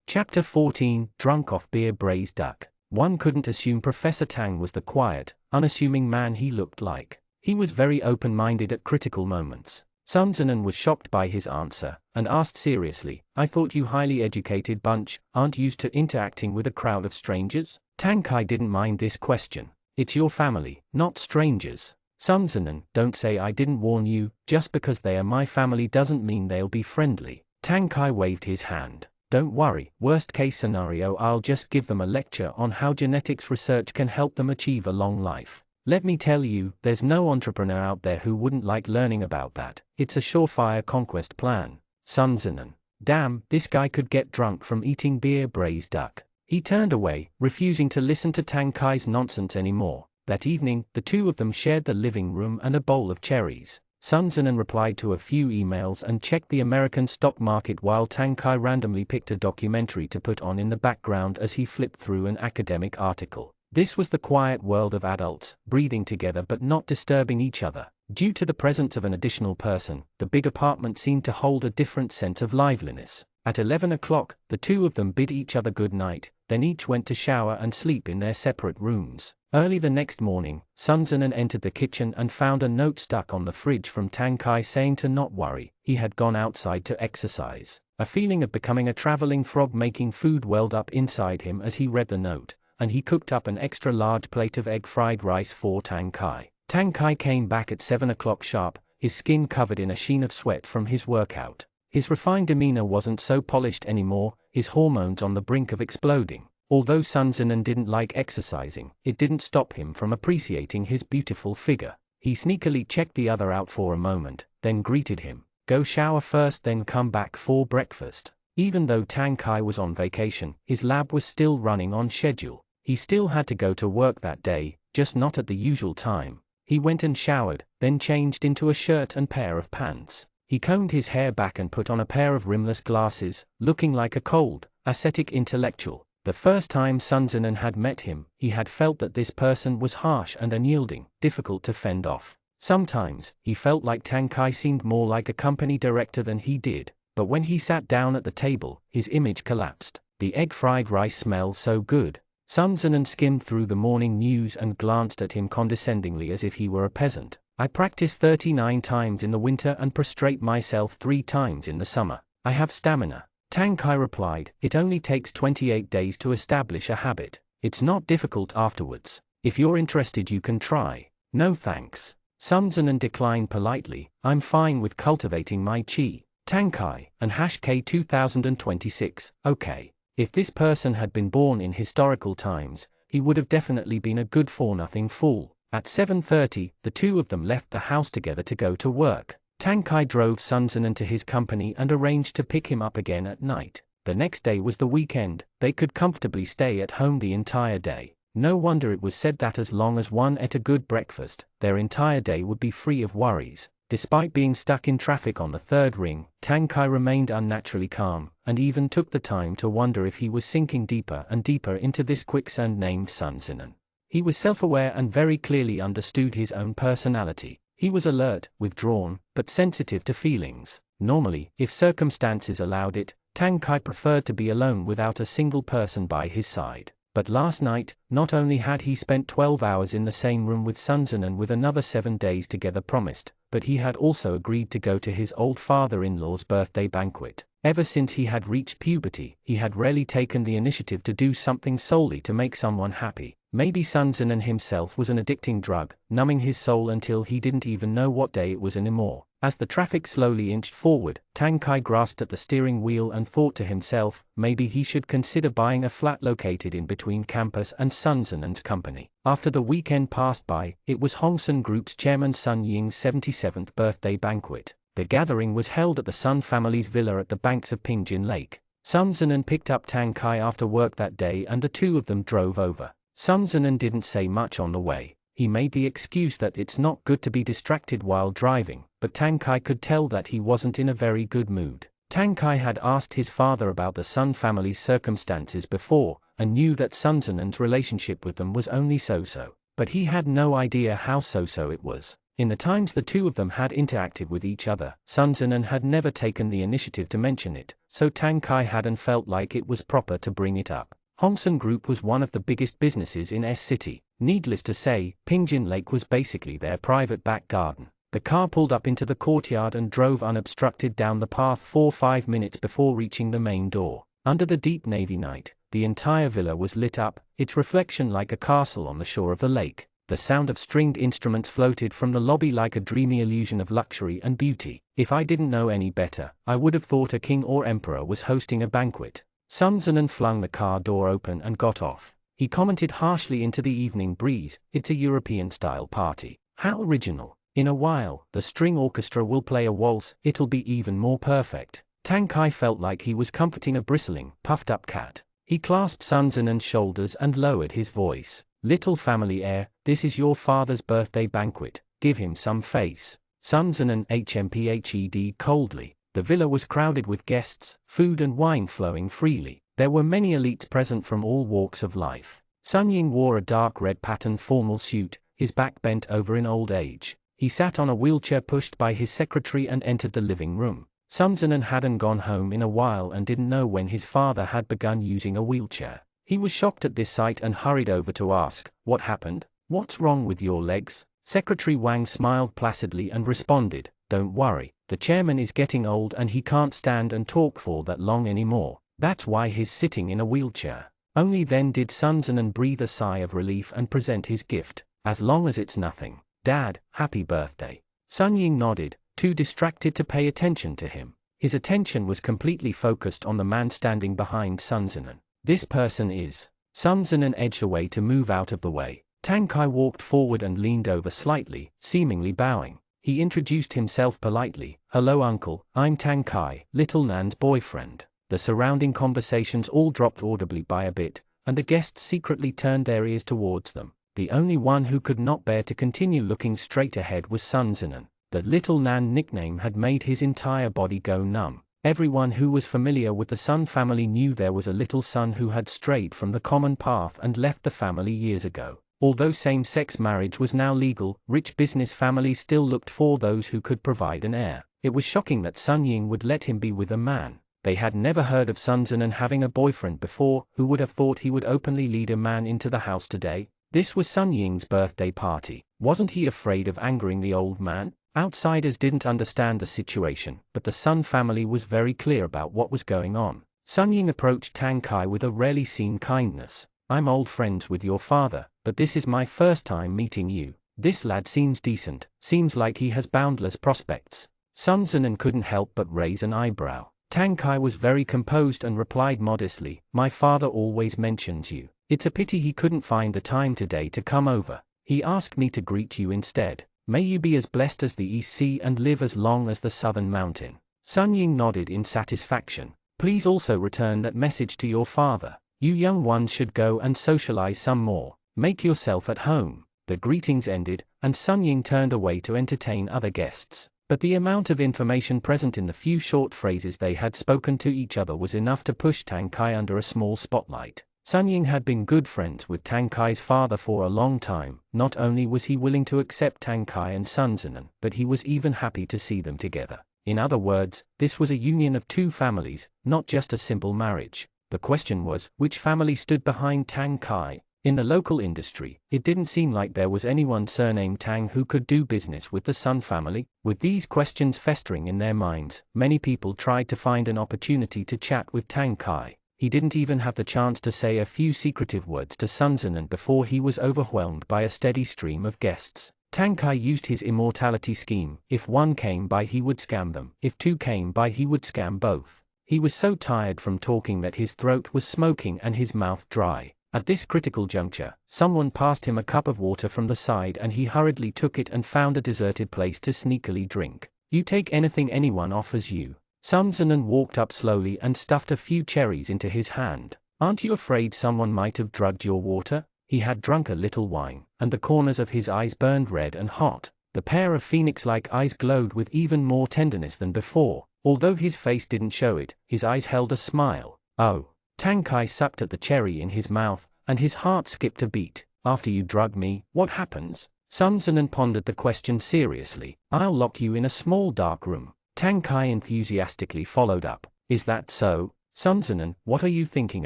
Chapter 14, Drunk off Beer Braised Duck. One couldn't assume Professor Tang was the quiet, unassuming man he looked like. He was very open-minded at critical moments. Sun Zinan was shocked by his answer, and asked seriously, "I thought you highly educated bunch aren't used to interacting with a crowd of strangers?" Tang Kai didn't mind this question. "It's your family, not strangers." Sun Zinan, "Don't say I didn't warn you, just because they are my family doesn't mean they'll be friendly." Tang Kai waved his hand. "Don't worry, worst case scenario I'll just give them a lecture on how genetics research can help them achieve a long life. Let me tell you, there's no entrepreneur out there who wouldn't like learning about that. It's a surefire conquest plan." Sun Zinan, "Damn, this guy could get drunk from eating beer braised duck." He turned away, refusing to listen to Tang Kai's nonsense anymore. That evening, the two of them shared the living room and a bowl of cherries. Sun Zinan replied to a few emails and checked the American stock market while Tang Kai randomly picked a documentary to put on in the background as he flipped through an academic article. This was the quiet world of adults, breathing together but not disturbing each other. Due to the presence of an additional person, the big apartment seemed to hold a different sense of liveliness. At 11 o'clock, the two of them bid each other good night, then each went to shower and sleep in their separate rooms. Early the next morning, Sun Zinan entered the kitchen and found a note stuck on the fridge from Tang Kai saying to not worry, he had gone outside to exercise. A feeling of becoming a traveling frog making food welled up inside him as he read the note, and he cooked up an extra large plate of egg fried rice for Tang Kai. Tang Kai came back at 7 o'clock sharp, his skin covered in a sheen of sweat from his workout. His refined demeanor wasn't so polished anymore, his hormones on the brink of exploding. Although Sun Zinan didn't like exercising, it didn't stop him from appreciating his beautiful figure. He sneakily checked the other out for a moment, then greeted him. "Go shower first then come back for breakfast." Even though Tang Kai was on vacation, his lab was still running on schedule. He still had to go to work that day, just not at the usual time. He went and showered, then changed into a shirt and pair of pants. He combed his hair back and put on a pair of rimless glasses, looking like a cold, ascetic intellectual. The first time Sun Zinan had met him, he had felt that this person was harsh and unyielding, difficult to fend off. Sometimes, he felt like Tang Kai seemed more like a company director than he did, but when he sat down at the table, his image collapsed. The egg fried rice smelled so good. Sun Zinan skimmed through the morning news and glanced at him condescendingly as if he were a peasant. "I practice 39 times in the winter and prostrate myself 3 times in the summer. I have stamina." Tang Kai replied, "It only takes 28 days to establish a habit. It's not difficult afterwards. If you're interested you can try." "No thanks." Sun Zinan declined politely, "I'm fine with cultivating my chi." Tang Kai, and #K 2026, okay. If this person had been born in historical times, he would have definitely been a good for-nothing fool. At 7:30, the two of them left the house together to go to work. Tang Kai drove Sun Zinan to his company and arranged to pick him up again at night. The next day was the weekend, they could comfortably stay at home the entire day. No wonder it was said that as long as one ate a good breakfast, their entire day would be free of worries. Despite being stuck in traffic on the third ring, Tang Kai remained unnaturally calm, and even took the time to wonder if he was sinking deeper and deeper into this quicksand named Sun Zinan. He was self-aware and very clearly understood his own personality. He was alert, withdrawn, but sensitive to feelings. Normally, if circumstances allowed it, Tang Kai preferred to be alone without a single person by his side. But last night, not only had he spent 12 hours in the same room with Sun Zinan with another 7 days together promised, but he had also agreed to go to his old father-in-law's birthday banquet. Ever since he had reached puberty, he had rarely taken the initiative to do something solely to make someone happy. Maybe Sun Zinan himself was an addicting drug, numbing his soul until he didn't even know what day it was anymore. As the traffic slowly inched forward, Tang Kai grasped at the steering wheel and thought to himself, maybe he should consider buying a flat located in between campus and Sun Zinan's company. After the weekend passed by, it was Hong Sun Group's chairman Sun Ying's 77th birthday banquet. The gathering was held at the Sun family's villa at the banks of Pingjin Lake. Sun Zinan picked up Tang Kai after work that day and the two of them drove over. Sun Zinan didn't say much on the way. He made the excuse that it's not good to be distracted while driving, but Tang Kai could tell that he wasn't in a very good mood. Tang Kai had asked his father about the Sun family's circumstances before, and knew that Sun Zinan's relationship with them was only so-so. But he had no idea how so-so it was. In the times the two of them had interacted with each other, Sun Zinan had never taken the initiative to mention it, so Tang Kai hadn't felt like it was proper to bring it up. Hong Sun Group was one of the biggest businesses in S-City. Needless to say, Pingjin Lake was basically their private back garden. The car pulled up into the courtyard and drove unobstructed down the path 4-5 minutes before reaching the main door. Under the deep navy night, the entire villa was lit up, its reflection like a castle on the shore of the lake. The sound of stringed instruments floated from the lobby like a dreamy illusion of luxury and beauty. If I didn't know any better, I would have thought a king or emperor was hosting a banquet. Sun Zinan flung the car door open and got off. He commented harshly into the evening breeze, "It's a European-style party. How original. In a while, the string orchestra will play a waltz, it'll be even more perfect." Tang Kai felt like he was comforting a bristling, puffed-up cat. He clasped Sun Zinan's shoulders and lowered his voice. "Little family air, this is your father's birthday banquet, give him some face." Sun Zinan HMPHED coldly. The villa was crowded with guests, food and wine flowing freely. There were many elites present from all walks of life. Sun Ying wore a dark red patterned formal suit, his back bent over in old age. He sat on a wheelchair pushed by his secretary and entered the living room. Sun Zinan hadn't gone home in a while and didn't know when his father had begun using a wheelchair. He was shocked at this sight and hurried over to ask, "What happened? What's wrong with your legs?" Secretary Wang smiled placidly and responded, "Don't worry, the chairman is getting old and he can't stand and talk for that long anymore. That's why he's sitting in a wheelchair." Only then did Sun Zinan breathe a sigh of relief and present his gift. "As long as it's nothing. Dad, happy birthday." Sun Ying nodded, too distracted to pay attention to him. His attention was completely focused on the man standing behind Sun Zinan. "This person is..." Sun Zinan edged away to move out of the way. Tang Kai walked forward and leaned over slightly, seemingly bowing. He introduced himself politely, "Hello uncle, I'm Tang Kai, little Nan's boyfriend." The surrounding conversations all dropped audibly by a bit, and the guests secretly turned their ears towards them. The only one who could not bear to continue looking straight ahead was Sun Zinan. The Little Nan nickname had made his entire body go numb. Everyone who was familiar with the Sun family knew there was a little son who had strayed from the common path and left the family years ago. Although same-sex marriage was now legal, rich business families still looked for those who could provide an heir. It was shocking that Sun Ying would let him be with a man. They had never heard of Sun Zinan having a boyfriend before. Who would have thought he would openly lead a man into the house today? This was Sun Ying's birthday party. Wasn't he afraid of angering the old man? Outsiders didn't understand the situation, but the Sun family was very clear about what was going on. Sun Ying approached Tang Kai with a rarely seen kindness. "I'm old friends with your father, but this is my first time meeting you. This lad seems decent, seems like he has boundless prospects." Sun Zinan couldn't help but raise an eyebrow. Tang Kai was very composed and replied modestly, "My father always mentions you. It's a pity he couldn't find the time today to come over. He asked me to greet you instead. May you be as blessed as the East Sea and live as long as the Southern Mountain." Sun Ying nodded in satisfaction. "Please also return that message to your father. You young ones should go and socialize some more. Make yourself at home." The greetings ended, and Sun Ying turned away to entertain other guests. But the amount of information present in the few short phrases they had spoken to each other was enough to push Tang Kai under a small spotlight. Sun Ying had been good friends with Tang Kai's father for a long time. Not only was he willing to accept Tang Kai and Sun Zinan, but he was even happy to see them together. In other words, this was a union of two families, not just a simple marriage. The question was, which family stood behind Tang Kai? In the local industry, it didn't seem like there was anyone surnamed Tang who could do business with the Sun family. With these questions festering in their minds, many people tried to find an opportunity to chat with Tang Kai. He didn't even have the chance to say a few secretive words to Sun Zinan before he was overwhelmed by a steady stream of guests. Tang Kai used his immortality scheme. If one came by he would scam them. If two came by he would scam both. He was so tired from talking that his throat was smoking and his mouth dry. At this critical juncture, someone passed him a cup of water from the side and he hurriedly took it and found a deserted place to sneakily drink. You take anything anyone offers you. Sun Zinan walked up slowly and stuffed a few cherries into his hand. Aren't you afraid someone might have drugged your water? He had drunk a little wine, and the corners of his eyes burned red and hot. The pair of phoenix-like eyes glowed with even more tenderness than before. Although his face didn't show it, his eyes held a smile. Oh. Tang Kai sucked at the cherry in his mouth, and his heart skipped a beat. After you drug me, what happens? Sun Zinan pondered the question seriously. I'll lock you in a small dark room. Tang Kai enthusiastically followed up. Is that so? Sun Zinan, what are you thinking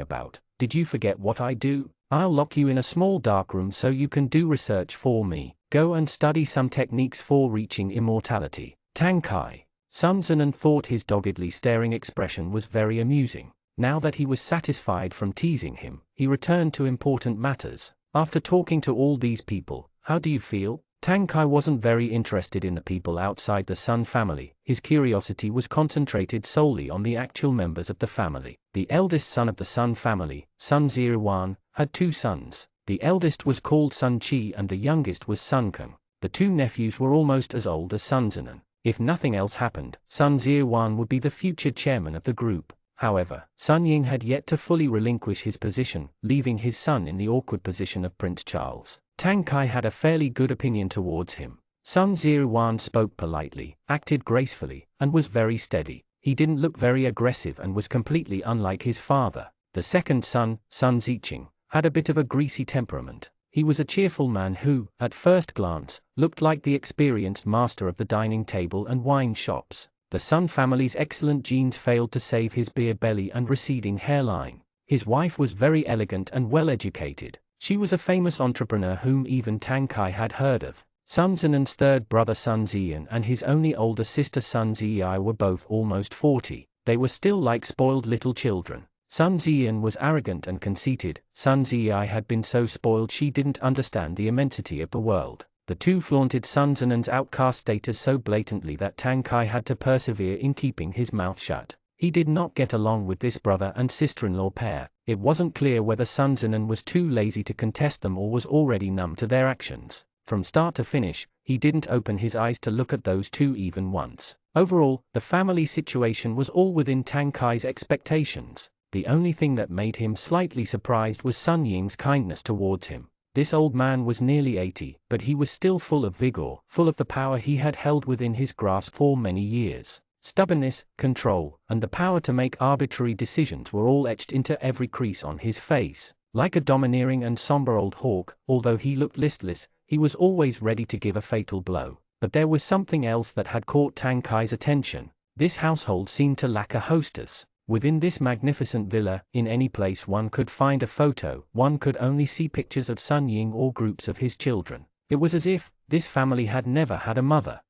about? Did you forget what I do? I'll lock you in a small dark room so you can do research for me. Go and study some techniques for reaching immortality. Tang Kai. Sun Zinan thought his doggedly staring expression was very amusing. Now that he was satisfied from teasing him, he returned to important matters. After talking to all these people, how do you feel? Tang Kai wasn't very interested in the people outside the Sun family. His curiosity was concentrated solely on the actual members of the family. The eldest son of the Sun family, Sun Zhiwan, had two sons. The eldest was called Sun Qi and the youngest was Sun Keng. The two nephews were almost as old as Sun Zinan. If nothing else happened, Sun Zhiwan would be the future chairman of the group. However, Sun Ying had yet to fully relinquish his position, leaving his son in the awkward position of Prince Charles. Tang Kai had a fairly good opinion towards him. Sun Zhiwan spoke politely, acted gracefully, and was very steady. He didn't look very aggressive and was completely unlike his father. The second son, Sun Ziqing, had a bit of a greasy temperament. He was a cheerful man who, at first glance, looked like the experienced master of the dining table and wine shops. The Sun family's excellent genes failed to save his beer belly and receding hairline. His wife was very elegant and well-educated. She was a famous entrepreneur whom even Tang Kai had heard of. Sun Zinan's third brother Sun Ziyan and his only older sister Sun Ziyi were both almost 40. They were still like spoiled little children. Sun Ziyan was arrogant and conceited. Sun Ziyi had been so spoiled she didn't understand the immensity of the world. The two flaunted Sun Zinan's outcast status so blatantly that Tang Kai had to persevere in keeping his mouth shut. He did not get along with this brother and sister-in-law pair. It wasn't clear whether Sun Zinan was too lazy to contest them or was already numb to their actions. From start to finish, he didn't open his eyes to look at those two even once. Overall, the family situation was all within Tang Kai's expectations. The only thing that made him slightly surprised was Sun Ying's kindness towards him. This old man was nearly 80, but he was still full of vigor, full of the power he had held within his grasp for many years. Stubbornness, control, and the power to make arbitrary decisions were all etched into every crease on his face. Like a domineering and somber old hawk, although he looked listless, he was always ready to give a fatal blow. But there was something else that had caught Tang Kai's attention. This household seemed to lack a hostess. Within this magnificent villa, in any place one could find a photo, one could only see pictures of Sun Ying or groups of his children. It was as if this family had never had a mother.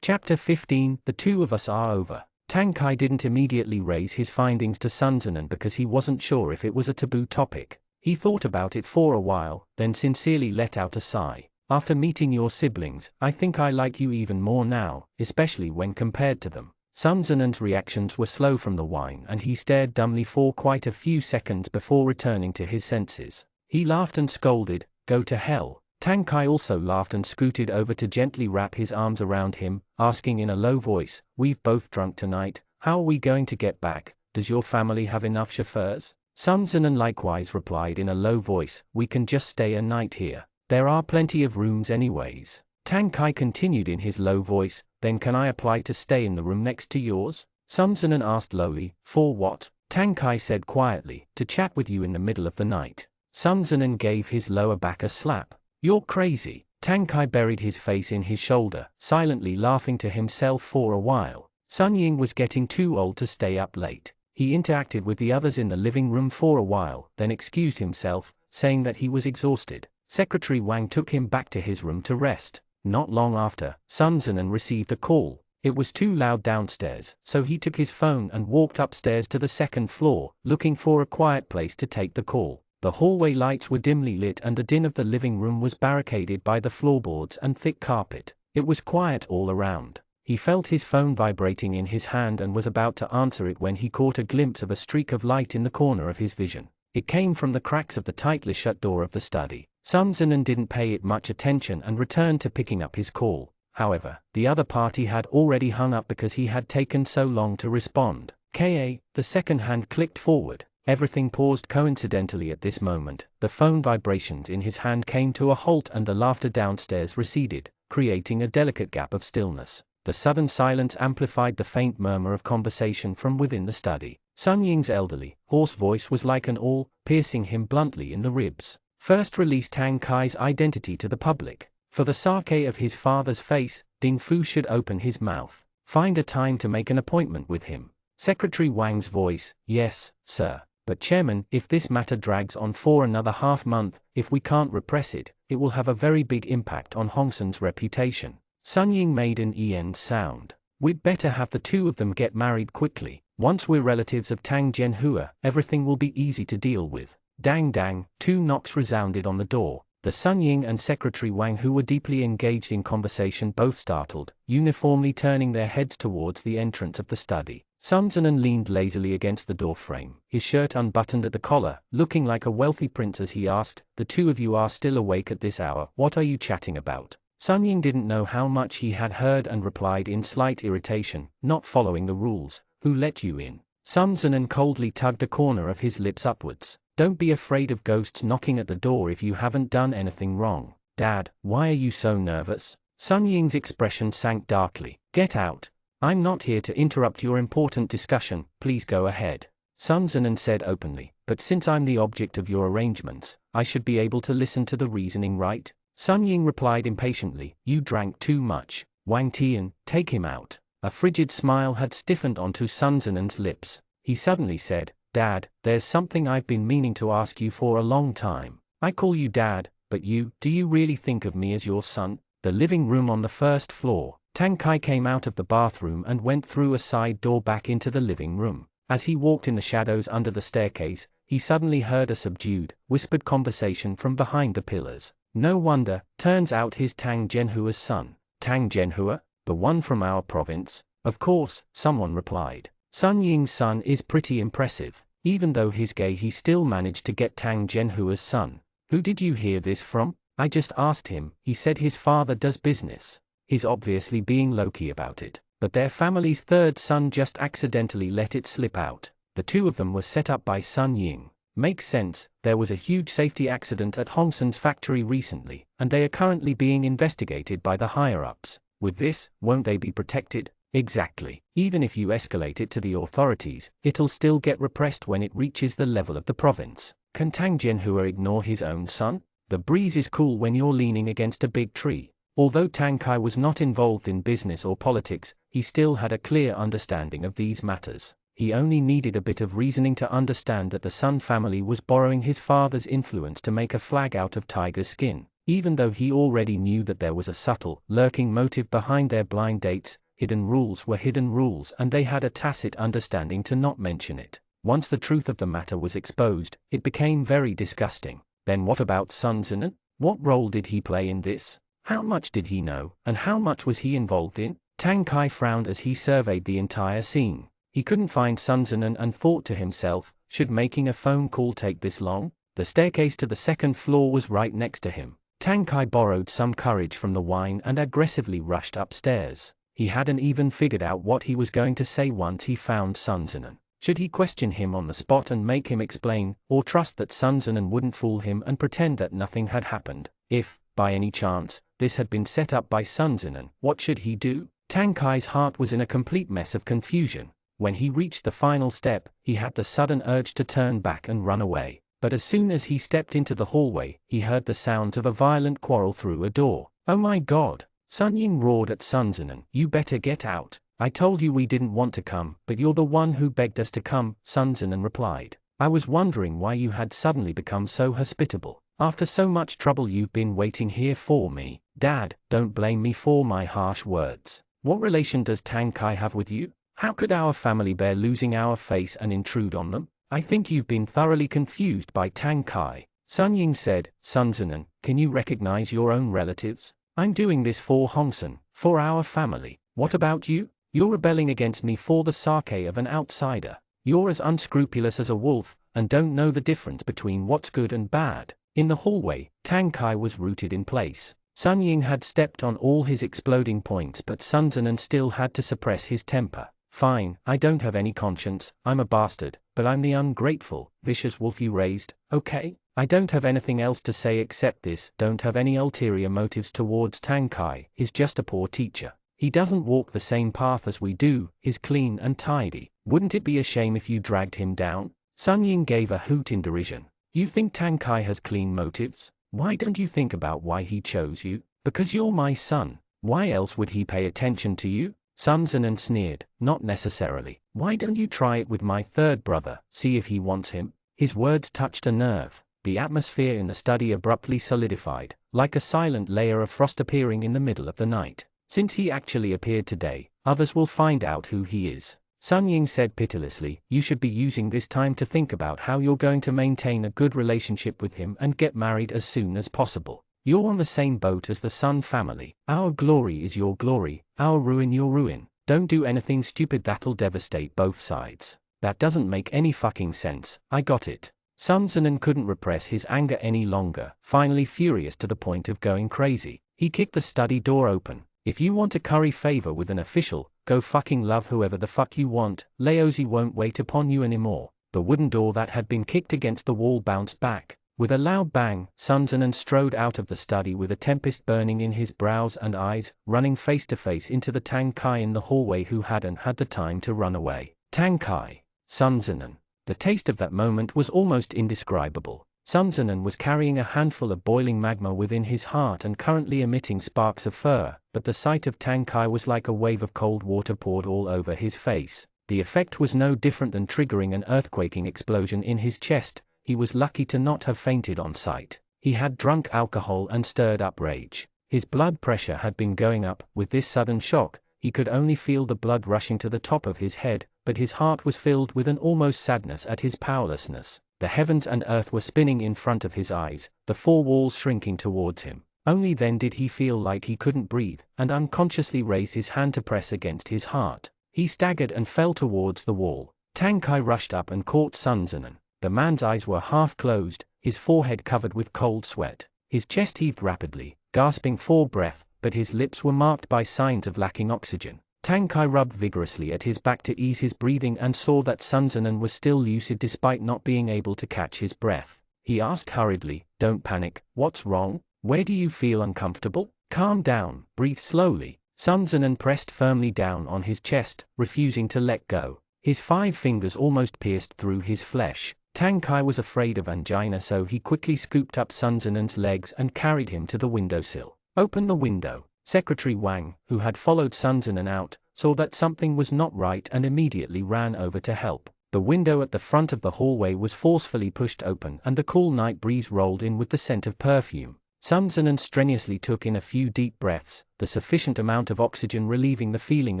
Chapter 15, The Two of Us Are Over. Tang Kai didn't immediately raise his findings to Sun Zinan because he wasn't sure if it was a taboo topic. He thought about it for a while, then sincerely let out a sigh. After meeting your siblings, I think I like you even more now, especially when compared to them. Sun Zinan's reactions were slow from the wine and he stared dumbly for quite a few seconds before returning to his senses. He laughed and scolded, "Go to hell." Tang Kai also laughed and scooted over to gently wrap his arms around him, asking in a low voice, "We've both drunk tonight, how are we going to get back? Does your family have enough chauffeurs?" Sun Zinan likewise replied in a low voice, "We can just stay a night here. There are plenty of rooms anyways." Tang Kai continued in his low voice, "Then can I apply to stay in the room next to yours?" Sun Zinan asked lowly, "For what?" Tang Kai said quietly, "To chat with you in the middle of the night." Sun Zinan gave his lower back a slap. "You're crazy." Tang Kai buried his face in his shoulder, silently laughing to himself for a while. Sun Ying was getting too old to stay up late. He interacted with the others in the living room for a while, then excused himself, saying that he was exhausted. Secretary Wang took him back to his room to rest. Not long after, Sun Zinan received a call. It was too loud downstairs, so he took his phone and walked upstairs to the second floor, looking for a quiet place to take the call. The hallway lights were dimly lit and the din of the living room was barricaded by the floorboards and thick carpet. It was quiet all around. He felt his phone vibrating in his hand and was about to answer it when he caught a glimpse of a streak of light in the corner of his vision. It came from the cracks of the tightly shut door of the study. Sun Zinan didn't pay it much attention and returned to picking up his call. However, the other party had already hung up because he had taken so long to respond. The second hand clicked forward. Everything paused coincidentally at this moment. The phone vibrations in his hand came to a halt and the laughter downstairs receded, creating a delicate gap of stillness. The sudden silence amplified the faint murmur of conversation from within the study. Sun Ying's elderly, hoarse voice was like an awl, piercing him bluntly in the ribs. First release Tang Kai's identity to the public. For the sake of his father's face, Ding Fu should open his mouth. Find a time to make an appointment with him. Secretary Wang's voice, yes, sir. But Chairman, if this matter drags on for another half-month, if we can't repress it, it will have a very big impact on Hong Sen's reputation. Sun Ying made an EN sound. We'd better have the two of them get married quickly. Once we're relatives of Tang Jianhua, everything will be easy to deal with. Dang dang, two knocks resounded on the door. The Sun Ying and Secretary Wang, who were deeply engaged in conversation, both startled, uniformly turning their heads towards the entrance of the study. Sun Zinan leaned lazily against the doorframe, his shirt unbuttoned at the collar, looking like a wealthy prince as he asked, "The two of you are still awake at this hour, what are you chatting about?" Sun Ying didn't know how much he had heard and replied in slight irritation, "Not following the rules, who let you in?" Sun Zinan coldly tugged a corner of his lips upwards. "Don't be afraid of ghosts knocking at the door if you haven't done anything wrong." "Dad, why are you so nervous?" Sun Ying's expression sank darkly. "Get out. I'm not here to interrupt your important discussion, please go ahead." Sun Zinan said openly, "But since I'm the object of your arrangements, I should be able to listen to the reasoning, right?" Sun Ying replied impatiently, "You drank too much. Wang Tian, take him out." A frigid smile had stiffened onto Sun Zinan's lips. He suddenly said, "Dad, there's something I've been meaning to ask you for a long time. I call you Dad, but do you really think of me as your son?" The living room on the first floor. Tang Kai came out of the bathroom and went through a side door back into the living room. As he walked in the shadows under the staircase, he suddenly heard a subdued, whispered conversation from behind the pillars. "No wonder, turns out he's Tang Jianhua's son." "Tang Jianhua? The one from our province?" "Of course," someone replied. "Sun Ying's son is pretty impressive. Even though he's gay, he still managed to get Tang Jianhua's son." "Who did you hear this from?" "I just asked him, he said his father does business. He's obviously being low-key about it. But their family's third son just accidentally let it slip out. The two of them were set up by Sun Ying." "Makes sense, there was a huge safety accident at Hong Sen's factory recently, and they are currently being investigated by the higher-ups. With this, won't they be protected?" "Exactly. Even if you escalate it to the authorities, it'll still get repressed when it reaches the level of the province." "Can Tang Jianhua ignore his own son?" "The breeze is cool when you're leaning against a big tree." Although Tang Kai was not involved in business or politics, he still had a clear understanding of these matters. He only needed a bit of reasoning to understand that the Sun family was borrowing his father's influence to make a flag out of tiger's skin. Even though he already knew that there was a subtle, lurking motive behind their blind dates, hidden rules were hidden rules and they had a tacit understanding to not mention it. Once the truth of the matter was exposed, it became very disgusting. Then what about Sun Zinan? What role did he play in this? How much did he know, and how much was he involved in? Tang Kai frowned as he surveyed the entire scene. He couldn't find Sun Zinan and thought to himself, should making a phone call take this long? The staircase to the second floor was right next to him. Tang Kai borrowed some courage from the wine and aggressively rushed upstairs. He hadn't even figured out what he was going to say once he found Sun Zinan. Should he question him on the spot and make him explain, or trust that Sun Zinan wouldn't fool him and pretend that nothing had happened? If, by any chance, this had been set up by Sun Zinan, what should he do? Tang Kai's heart was in a complete mess of confusion. When he reached the final step, he had the sudden urge to turn back and run away. But as soon as he stepped into the hallway, he heard the sounds of a violent quarrel through a door. "Oh my God!" Sun Ying roared at Sun Zinan. "You better get out. I told you we didn't want to come, but you're the one who begged us to come," Sun Zinan replied. "I was wondering why you had suddenly become so hospitable. After so much trouble you've been waiting here for me." "Dad, don't blame me for my harsh words. What relation does Tang Kai have with you? How could our family bear losing our face and intrude on them? I think you've been thoroughly confused by Tang Kai. Sun Ying said, Sun Zinan, can you recognize your own relatives? I'm doing this for Hongsun, for our family. What about you? You're rebelling against me for the sake of an outsider. You're as unscrupulous as a wolf, and don't know the difference between what's good and bad. In the hallway, Tang Kai was rooted in place. Sun Ying had stepped on all his exploding points, but Sun Zinan still had to suppress his temper. Fine, I don't have any conscience, I'm a bastard, but I'm the ungrateful, vicious wolf you raised, okay? I don't have anything else to say except this, don't have any ulterior motives towards Tang Kai, he's just a poor teacher. He doesn't walk the same path as we do, he's clean and tidy. Wouldn't it be a shame if you dragged him down? Sun Ying gave a hoot in derision. You think Tang Kai has clean motives? Why don't you think about why he chose you? Because you're my son. Why else would he pay attention to you? Sun Zinan sneered, not necessarily. Why don't you try it with my third brother, see if he wants him? His words touched a nerve. The atmosphere in the study abruptly solidified, like a silent layer of frost appearing in the middle of the night. Since he actually appeared today, others will find out who he is. Sun Ying said pitilessly, you should be using this time to think about how you're going to maintain a good relationship with him and get married as soon as possible. You're on the same boat as the Sun family. Our glory is your glory, our ruin your ruin. Don't do anything stupid that'll devastate both sides. That doesn't make any fucking sense, I got it. Sun Zinan couldn't repress his anger any longer, finally furious to the point of going crazy. He kicked the study door open. If you want to curry favor with an official, go fucking love whoever the fuck you want, Laozi won't wait upon you anymore. The wooden door that had been kicked against the wall bounced back. With a loud bang, Sun Zinan strode out of the study with a tempest burning in his brows and eyes, running face to face into the Tang Kai in the hallway who hadn't had the time to run away. Tang Kai. Sun Zinan. The taste of that moment was almost indescribable. Sun Zinan was carrying a handful of boiling magma within his heart and currently emitting sparks of fire, but the sight of Tang Kai was like a wave of cold water poured all over his face. The effect was no different than triggering an earthquaking explosion in his chest. He was lucky to not have fainted on sight. He had drunk alcohol and stirred up rage. His blood pressure had been going up. With this sudden shock, he could only feel the blood rushing to the top of his head, but his heart was filled with an almost sadness at his powerlessness. The heavens and earth were spinning in front of his eyes, the four walls shrinking towards him. Only then did he feel like he couldn't breathe, and unconsciously raise his hand to press against his heart. He staggered and fell towards the wall. Tang Kai rushed up and caught Sun Zinan. The man's eyes were half closed, his forehead covered with cold sweat. His chest heaved rapidly, gasping for breath, but his lips were marked by signs of lacking oxygen. Tang Kai rubbed vigorously at his back to ease his breathing and saw that Sun Zinan was still lucid despite not being able to catch his breath. He asked hurriedly, don't panic, what's wrong? Where do you feel uncomfortable? Calm down, breathe slowly. Sun Zinan pressed firmly down on his chest, refusing to let go. His 5 fingers almost pierced through his flesh. Tang Kai was afraid of angina, so he quickly scooped up Sun Zinan's legs and carried him to the windowsill. Open the window. Secretary Wang, who had followed Sun Zinan out, saw that something was not right and immediately ran over to help. The window at the front of the hallway was forcefully pushed open and the cool night breeze rolled in with the scent of perfume. Sun Zinan strenuously took in a few deep breaths, the sufficient amount of oxygen relieving the feeling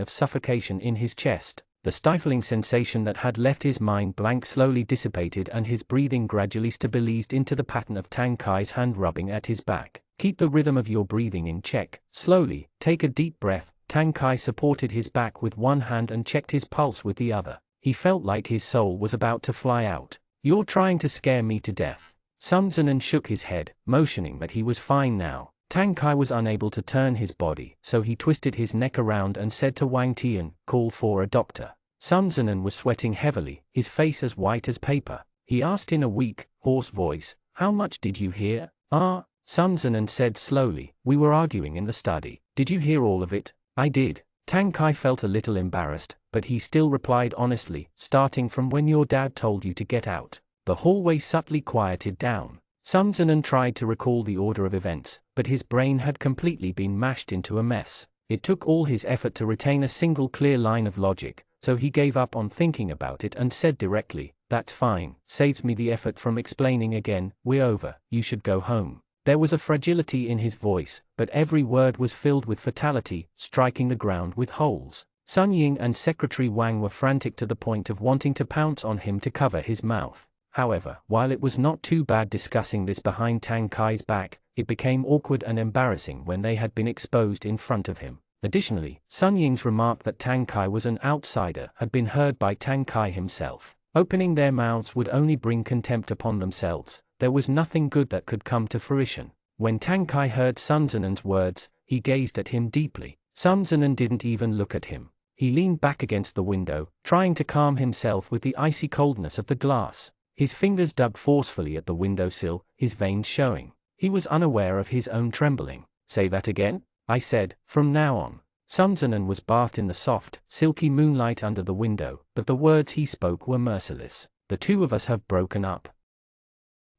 of suffocation in his chest. The stifling sensation that had left his mind blank slowly dissipated and his breathing gradually stabilized into the pattern of Tang Kai's hand rubbing at his back. Keep the rhythm of your breathing in check. Slowly, take a deep breath. Tang Kai supported his back with one hand and checked his pulse with the other. He felt like his soul was about to fly out. You're trying to scare me to death. Sun Zinan shook his head, motioning that he was fine now. Tang Kai was unable to turn his body, so he twisted his neck around and said to Wang Tian, call for a doctor. Sun Zinan was sweating heavily, his face as white as paper. He asked in a weak, hoarse voice, how much did you hear? Sun Zinan said slowly, we were arguing in the study. Did you hear all of it? I did. Tang Kai felt a little embarrassed, but he still replied honestly, starting from when your dad told you to get out. The hallway subtly quieted down. Sun Zinan tried to recall the order of events, but his brain had completely been mashed into a mess. It took all his effort to retain a single clear line of logic, so he gave up on thinking about it and said directly, that's fine, saves me the effort from explaining again, we're over, you should go home. There was a fragility in his voice, but every word was filled with fatality, striking the ground with holes. Sun Ying and Secretary Wang were frantic to the point of wanting to pounce on him to cover his mouth. However, while it was not too bad discussing this behind Tang Kai's back, it became awkward and embarrassing when they had been exposed in front of him. Additionally, Sun Ying's remark that Tang Kai was an outsider had been heard by Tang Kai himself. Opening their mouths would only bring contempt upon themselves. There was nothing good that could come to fruition. When Tang Kai heard Sun Zenen's words, he gazed at him deeply. Sun Zenen didn't even look at him. He leaned back against the window, trying to calm himself with the icy coldness of the glass. His fingers dug forcefully at the windowsill, his veins showing. He was unaware of his own trembling. "Say that again," I said, "from now on." Sun Zenen was bathed in the soft, silky moonlight under the window, but the words he spoke were merciless. "The two of us have broken up."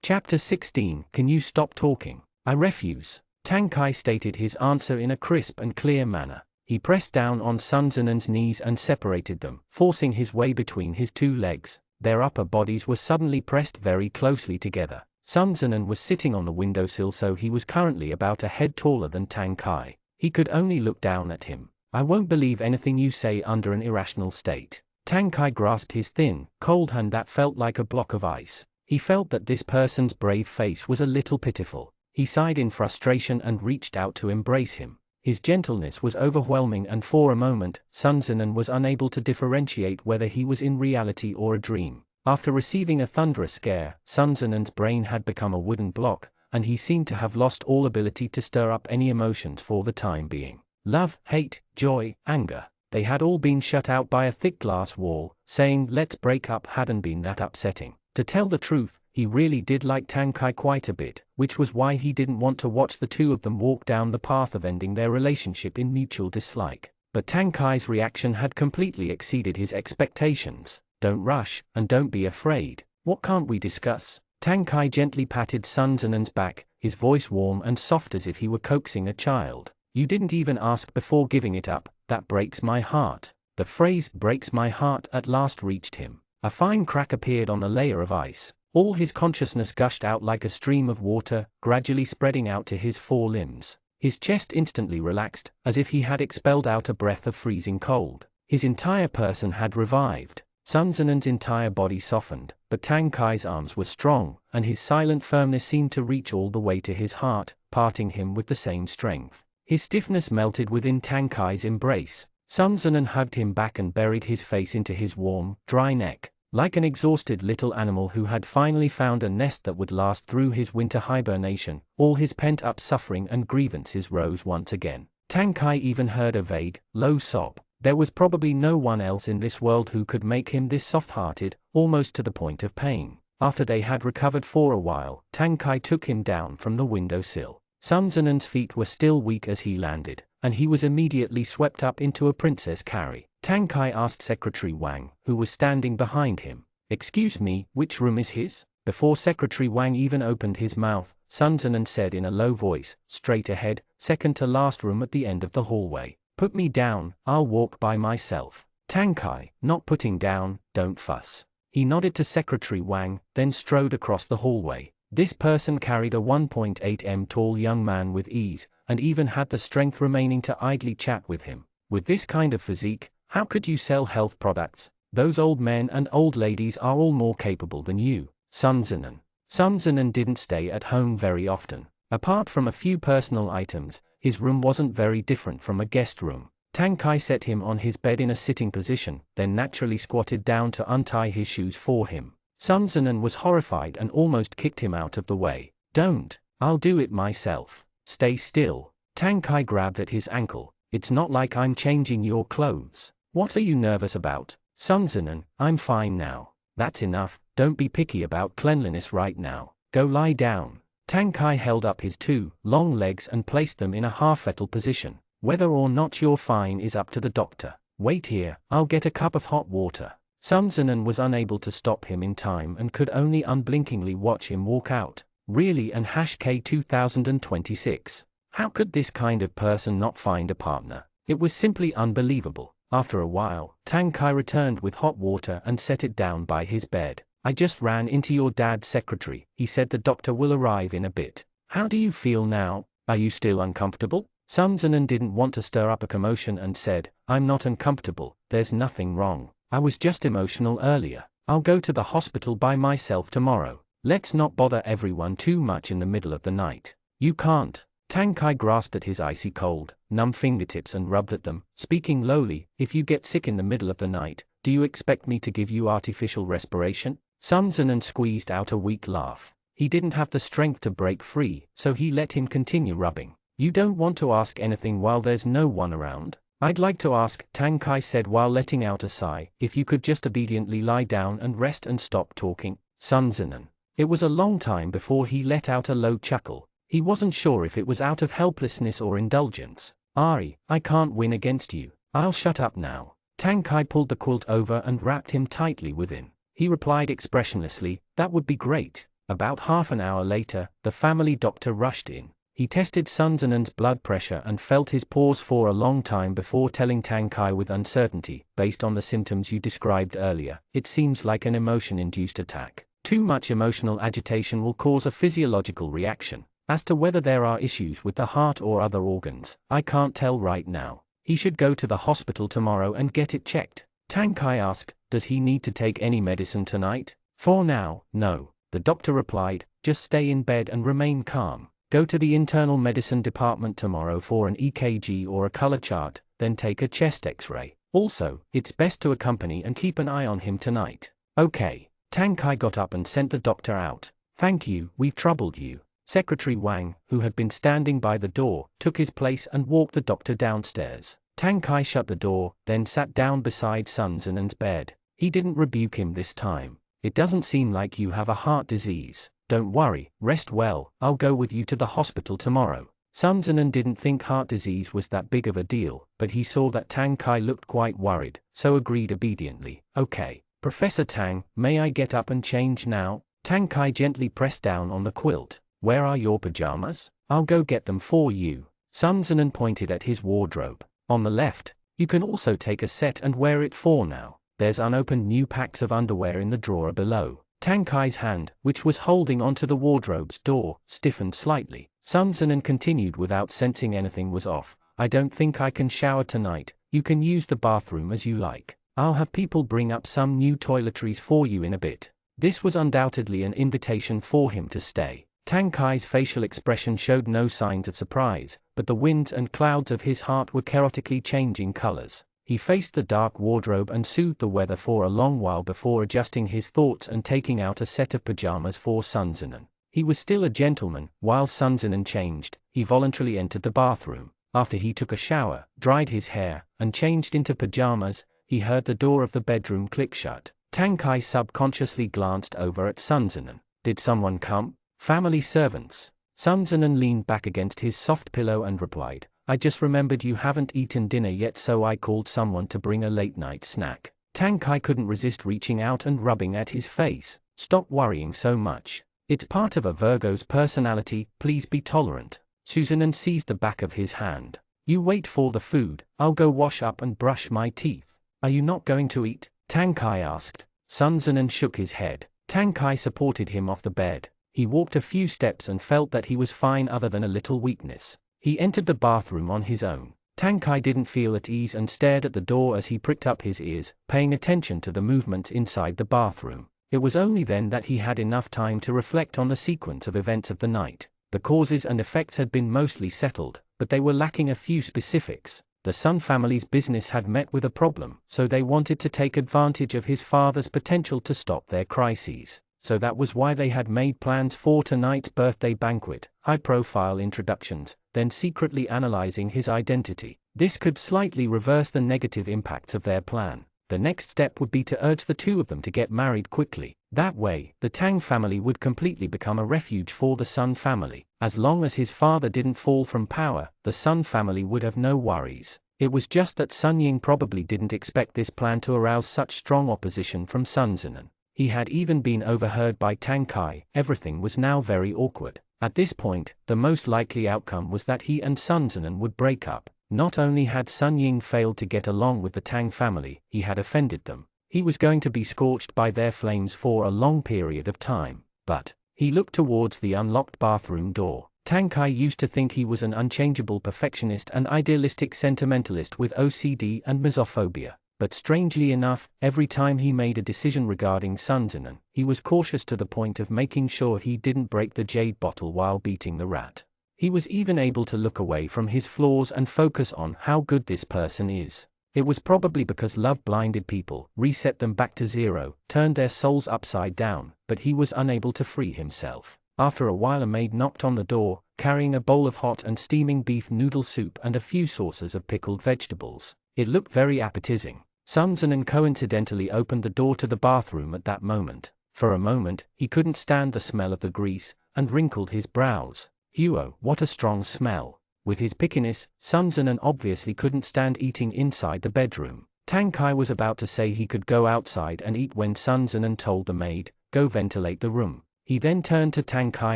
Chapter 16. Can you stop talking? I refuse. Tang Kai stated his answer in a crisp and clear manner. He pressed down on Sun Zenen's knees and separated them, forcing his way between his two legs. Their upper bodies were suddenly pressed very closely together. Sun Zenen was sitting on the windowsill, so he was currently about a head taller than Tang Kai. He could only look down at him. "I won't believe anything you say under an irrational state." Tang Kai grasped his thin, cold hand that felt like a block of ice. He felt that this person's brave face was a little pitiful. He sighed in frustration and reached out to embrace him. His gentleness was overwhelming, and for a moment, Sun Zenen was unable to differentiate whether he was in reality or a dream. After receiving a thunderous scare, Sun Zenen's brain had become a wooden block, and he seemed to have lost all ability to stir up any emotions for the time being. Love, hate, joy, anger. They had all been shut out by a thick glass wall. Saying "let's break up" hadn't been that upsetting. To tell the truth, he really did like Tang Kai quite a bit, which was why he didn't want to watch the two of them walk down the path of ending their relationship in mutual dislike. But Tang Kai's reaction had completely exceeded his expectations. "Don't rush, and don't be afraid. What can't we discuss?" Tang Kai gently patted Sun Zenen's back, his voice warm and soft as if he were coaxing a child. "You didn't even ask before giving it up. That breaks my heart." The phrase "breaks my heart" at last reached him. A fine crack appeared on the layer of ice. All his consciousness gushed out like a stream of water, gradually spreading out to his four limbs. His chest instantly relaxed, as if he had expelled out a breath of freezing cold. His entire person had revived. Sun Zenen's entire body softened, but Tang Kai's arms were strong, and his silent firmness seemed to reach all the way to his heart, parting him with the same strength. His stiffness melted within Tang Kai's embrace. Sun Zenen hugged him back and buried his face into his warm, dry neck. Like an exhausted little animal who had finally found a nest that would last through his winter hibernation, all his pent-up suffering and grievances rose once again. Tang Kai even heard a vague, low sob. There was probably no one else in this world who could make him this soft-hearted, almost to the point of pain. After they had recovered for a while, Tang Kai took him down from the windowsill. Sun Zenen's feet were still weak as he landed, and he was immediately swept up into a princess carry. Tang Kai asked Secretary Wang, who was standing behind him, "Excuse me, which room is his?" Before Secretary Wang even opened his mouth, Sun Zenen said in a low voice, "Straight ahead, second to last room at the end of the hallway. Put me down, I'll walk by myself." Tang Kai, not putting down, "Don't fuss." He nodded to Secretary Wang, then strode across the hallway. This person carried a 1.8 m tall young man with ease, and even had the strength remaining to idly chat with him. With this kind of physique, how could you sell health products? Those old men and old ladies are all more capable than you. Sun Zenen. Sun Zenen didn't stay at home very often. Apart from a few personal items, his room wasn't very different from a guest room. Tang Kai set him on his bed in a sitting position, then naturally squatted down to untie his shoes for him. Sun Zenen was horrified and almost kicked him out of the way. "Don't, I'll do it myself. Stay still." Tang Kai grabbed at his ankle. "It's not like I'm changing your clothes. What are you nervous about?" "Sun Zenen, I'm fine now." "That's enough, don't be picky about cleanliness right now. Go lie down." Tang Kai held up his two long legs and placed them in a half-fetal position. "Whether or not you're fine is up to the doctor. Wait here, I'll get a cup of hot water." Sun Zenen was unable to stop him in time and could only unblinkingly watch him walk out. Really, and #K 2026. How could this kind of person not find a partner? It was simply unbelievable. After a while, Tang Kai returned with hot water and set it down by his bed. "I just ran into your dad's secretary. He said the doctor will arrive in a bit." How do you feel now? Are you still uncomfortable? Sun Zinan didn't want to stir up a commotion and said, I'm not uncomfortable, there's nothing wrong. I was just emotional earlier. I'll go to the hospital by myself tomorrow. Let's not bother everyone too much in the middle of the night. You can't. Tang Kai grasped at his icy cold, numb fingertips and rubbed at them, speaking lowly. If you get sick in the middle of the night, do you expect me to give you artificial respiration? Sun Zinan squeezed out a weak laugh. He didn't have the strength to break free, so he let him continue rubbing. You don't want to ask anything while there's no one around? I'd like to ask, Tang Kai said while letting out a sigh, if you could just obediently lie down and rest and stop talking. Sun Zinan. It was a long time before he let out a low chuckle. He wasn't sure if it was out of helplessness or indulgence. Ari, I can't win against you. I'll shut up now. Tang Kai pulled the quilt over and wrapped him tightly within. He replied expressionlessly, that would be great. About half an hour later, the family doctor rushed in. He tested Sun Zinan's blood pressure and felt his pulse for a long time before telling Tang Kai with uncertainty, based on the symptoms you described earlier, it seems like an emotion-induced attack. Too much emotional agitation will cause a physiological reaction. As to whether there are issues with the heart or other organs, I can't tell right now. He should go to the hospital tomorrow and get it checked. Tang Kai asked, does he need to take any medicine tonight? For now, no. The doctor replied, just stay in bed and remain calm. Go to the internal medicine department tomorrow for an EKG or a color chart, then take a chest x-ray. Also, it's best to accompany and keep an eye on him tonight. Okay. Tang Kai got up and sent the doctor out. Thank you, we've troubled you. Secretary Wang, who had been standing by the door, took his place and walked the doctor downstairs. Tang Kai shut the door, then sat down beside Sun Zinan's bed. He didn't rebuke him this time. It doesn't seem like you have a heart disease. Don't worry, rest well, I'll go with you to the hospital tomorrow. Sun Zinan didn't think heart disease was that big of a deal, but he saw that Tang Kai looked quite worried, so agreed obediently. Okay. Professor Tang, may I get up and change now? Tang Kai gently pressed down on the quilt. Where are your pajamas? I'll go get them for you. Sun Zinan pointed at his wardrobe. On the left. You can also take a set and wear it for now. There's unopened new packs of underwear in the drawer below. Tang Kai's hand, which was holding onto the wardrobe's door, stiffened slightly. Sun Zinan continued without sensing anything was off. I don't think I can shower tonight. You can use the bathroom as you like. I'll have people bring up some new toiletries for you in a bit. This was undoubtedly an invitation for him to stay. Tang Kai's facial expression showed no signs of surprise, but the winds and clouds of his heart were chaotically changing colors. He faced the dark wardrobe and soothed the weather for a long while before adjusting his thoughts and taking out a set of pajamas for Sun Zinan. He was still a gentleman. While Sun Zinan changed, he voluntarily entered the bathroom. After he took a shower, dried his hair, and changed into pajamas, he heard the door of the bedroom click shut. Tang Kai subconsciously glanced over at Sun Zinan. Did someone come? Family servants. Sun Zinan leaned back against his soft pillow and replied, I just remembered you haven't eaten dinner yet, so I called someone to bring a late-night snack. Tang Kai couldn't resist reaching out and rubbing at his face. Stop worrying so much. It's part of a Virgo's personality, please be tolerant. Susanan seized the back of his hand. You wait for the food, I'll go wash up and brush my teeth. Are you not going to eat? Tang Kai asked. Sun Zinan shook his head. Tang Kai supported him off the bed. He walked a few steps and felt that he was fine other than a little weakness. He entered the bathroom on his own. Tang Kai didn't feel at ease and stared at the door as he pricked up his ears, paying attention to the movements inside the bathroom. It was only then that he had enough time to reflect on the sequence of events of the night. The causes and effects had been mostly settled, but they were lacking a few specifics. The Sun family's business had met with a problem, so they wanted to take advantage of his father's potential to stop their crises. So that was why they had made plans for tonight's birthday banquet, high-profile introductions, then secretly analyzing his identity. This could slightly reverse the negative impacts of their plan. The next step would be to urge the two of them to get married quickly. That way, the Tang family would completely become a refuge for the Sun family. As long as his father didn't fall from power, the Sun family would have no worries. It was just that Sun Ying probably didn't expect this plan to arouse such strong opposition from Sun Zinan. He had even been overheard by Tang Kai. Everything was now very awkward. At this point, the most likely outcome was that he and Sun Zinan would break up. Not only had Sun Ying failed to get along with the Tang family, he had offended them. He was going to be scorched by their flames for a long period of time. But he looked towards the unlocked bathroom door. Tang Kai used to think he was an unchangeable perfectionist and idealistic sentimentalist with OCD and misophobia. But strangely enough, every time he made a decision regarding Sun Zinan, he was cautious to the point of making sure he didn't break the jade bottle while beating the rat. He was even able to look away from his flaws and focus on how good this person is. It was probably because love blinded people, reset them back to zero, turned their souls upside down, but he was unable to free himself. After a while a maid knocked on the door, carrying a bowl of hot and steaming beef noodle soup and a few saucers of pickled vegetables. It looked very appetizing. Sun Zinan coincidentally opened the door to the bathroom at that moment. For a moment, he couldn't stand the smell of the grease, and wrinkled his brows. Huo, what a strong smell. With his pickiness, Sun Zinan obviously couldn't stand eating inside the bedroom. Tang Kai was about to say he could go outside and eat when Sun Zinan told the maid, "Go ventilate the room." He then turned to Tang Kai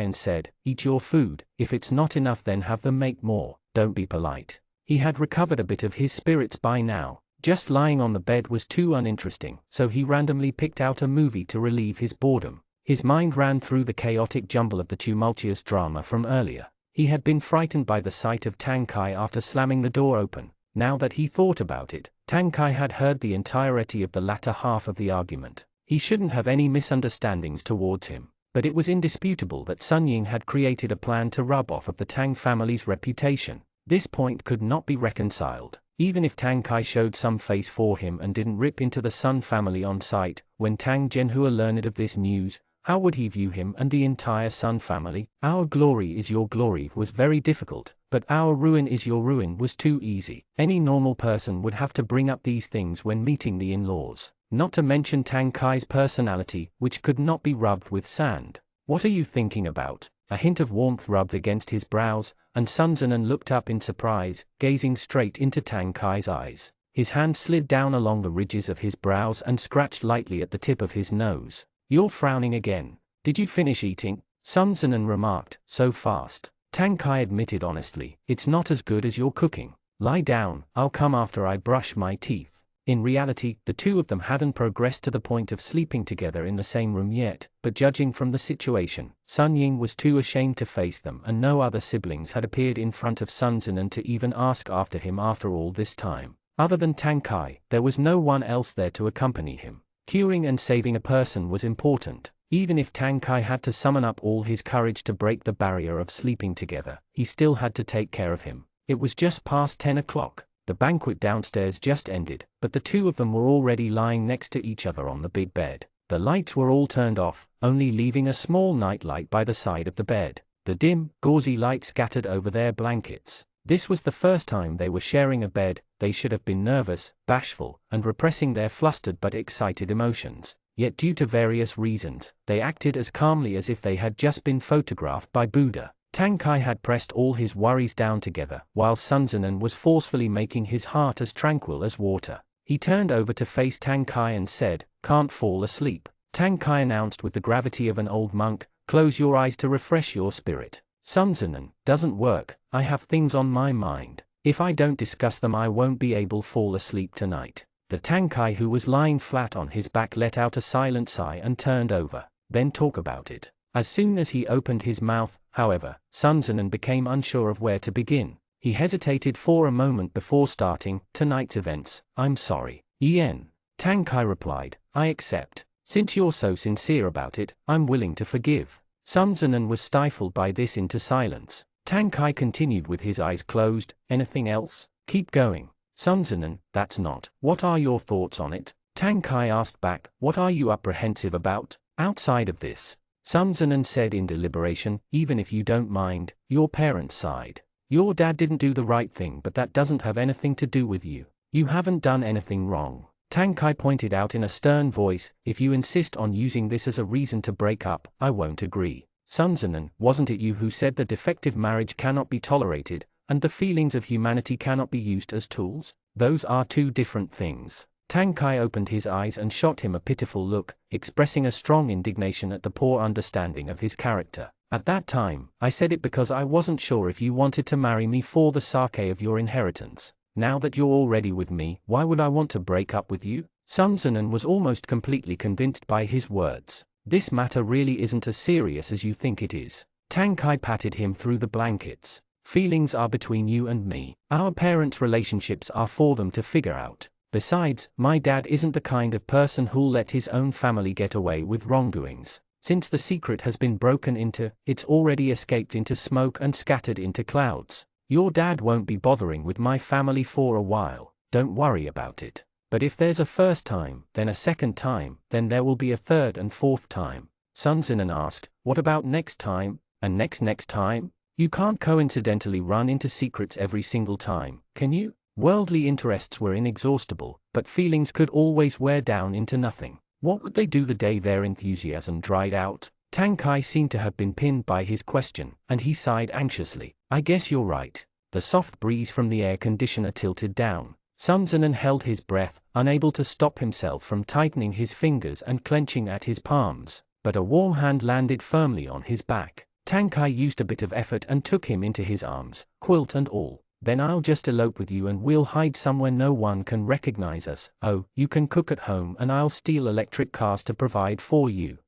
and said, "Eat your food, if it's not enough then have them make more, don't be polite." He had recovered a bit of his spirits by now. Just lying on the bed was too uninteresting, so he randomly picked out a movie to relieve his boredom. His mind ran through the chaotic jumble of the tumultuous drama from earlier. He had been frightened by the sight of Tang Kai after slamming the door open. Now that he thought about it, Tang Kai had heard the entirety of the latter half of the argument. He shouldn't have any misunderstandings towards him. But it was indisputable that Sun Ying had created a plan to rub off of the Tang family's reputation. This point could not be reconciled. Even if Tang Kai showed some face for him and didn't rip into the Sun family on sight, when Tang Zhenhua learned of this news, how would he view him and the entire Sun family? Our glory is your glory was very difficult, but our ruin is your ruin was too easy. Any normal person would have to bring up these things when meeting the in-laws. Not to mention Tang Kai's personality, which could not be rubbed with sand. "What are you thinking about?" A hint of warmth rubbed against his brows, and Sun Zinan looked up in surprise, gazing straight into Tang Kai's eyes. His hand slid down along the ridges of his brows and scratched lightly at the tip of his nose. "You're frowning again. Did you finish eating?" Sun Zinan remarked, "So fast." Tang Kai admitted honestly, "It's not as good as your cooking. Lie down, I'll come after I brush my teeth." In reality, the two of them hadn't progressed to the point of sleeping together in the same room yet, but judging from the situation, Sun Ying was too ashamed to face them and no other siblings had appeared in front of Sun Zinan to even ask after him after all this time. Other than Tang Kai, there was no one else there to accompany him. Curing and saving a person was important. Even if Tang Kai had to summon up all his courage to break the barrier of sleeping together, he still had to take care of him. It was just past 10 o'clock. The banquet downstairs just ended, but the two of them were already lying next to each other on the big bed. The lights were all turned off, only leaving a small nightlight by the side of the bed. The dim, gauzy light scattered over their blankets. This was the first time they were sharing a bed. They should have been nervous, bashful, and repressing their flustered but excited emotions. Yet due to various reasons, they acted as calmly as if they had just been photographed by Buddha. Tang Kai had pressed all his worries down together, while Sun Zinan was forcefully making his heart as tranquil as water. He turned over to face Tang Kai and said, "Can't fall asleep." Tang Kai announced with the gravity of an old monk, "Close your eyes to refresh your spirit." Sun Zinan, "Doesn't work, I have things on my mind. If I don't discuss them I won't be able to fall asleep tonight." The Tang Kai who was lying flat on his back let out a silent sigh and turned over. "Then talk about it." As soon as he opened his mouth, however, Sun Zinan became unsure of where to begin. He hesitated for a moment before starting, "Tonight's events, I'm sorry." "Yen." Tang Kai replied, "I accept. Since you're so sincere about it, I'm willing to forgive." Sun Zinan was stifled by this into silence. Tang Kai continued with his eyes closed, "Anything else?" "Keep going." Sun Zinan, "That's not. What are your thoughts on it?" Tang Kai asked back, "What are you apprehensive about? Outside of this?" Sun Zinan said in deliberation, "Even if you don't mind, your parents' side. Your dad didn't do the right thing but that doesn't have anything to do with you. You haven't done anything wrong." Tang Kai pointed out in a stern voice, "If you insist on using this as a reason to break up, I won't agree." Sun Zinan, "Wasn't it you who said the defective marriage cannot be tolerated, and the feelings of humanity cannot be used as tools? Those are two different things." Tang Kai opened his eyes and shot him a pitiful look, expressing a strong indignation at the poor understanding of his character. "At that time, I said it because I wasn't sure if you wanted to marry me for the sake of your inheritance. Now that you're already with me, why would I want to break up with you?" Sun Zinan was almost completely convinced by his words. "This matter really isn't as serious as you think it is." Tang Kai patted him through the blankets. Feelings are between you and me. Our parents' relationships are for them to figure out. Besides, my dad isn't the kind of person who'll let his own family get away with wrongdoings. Since the secret has been broken into, it's already escaped into smoke and scattered into clouds. Your dad won't be bothering with my family for a while, don't worry about it. But if there's a first time, then a second time, then there will be a third and fourth time. Sun Zinan asked, what about next time, and next time? You can't coincidentally run into secrets every single time, can you? Worldly interests were inexhaustible, but feelings could always wear down into nothing. What would they do the day their enthusiasm dried out? Tang Kai seemed to have been pinned by his question, and he sighed anxiously. I guess you're right. The soft breeze from the air conditioner tilted down. Sun Zinan held his breath, unable to stop himself from tightening his fingers and clenching at his palms, but a warm hand landed firmly on his back. Tang Kai used a bit of effort and took him into his arms, quilt and all. Then I'll just elope with you and we'll hide somewhere no one can recognize us. Oh, you can cook at home and I'll steal electric cars to provide for you.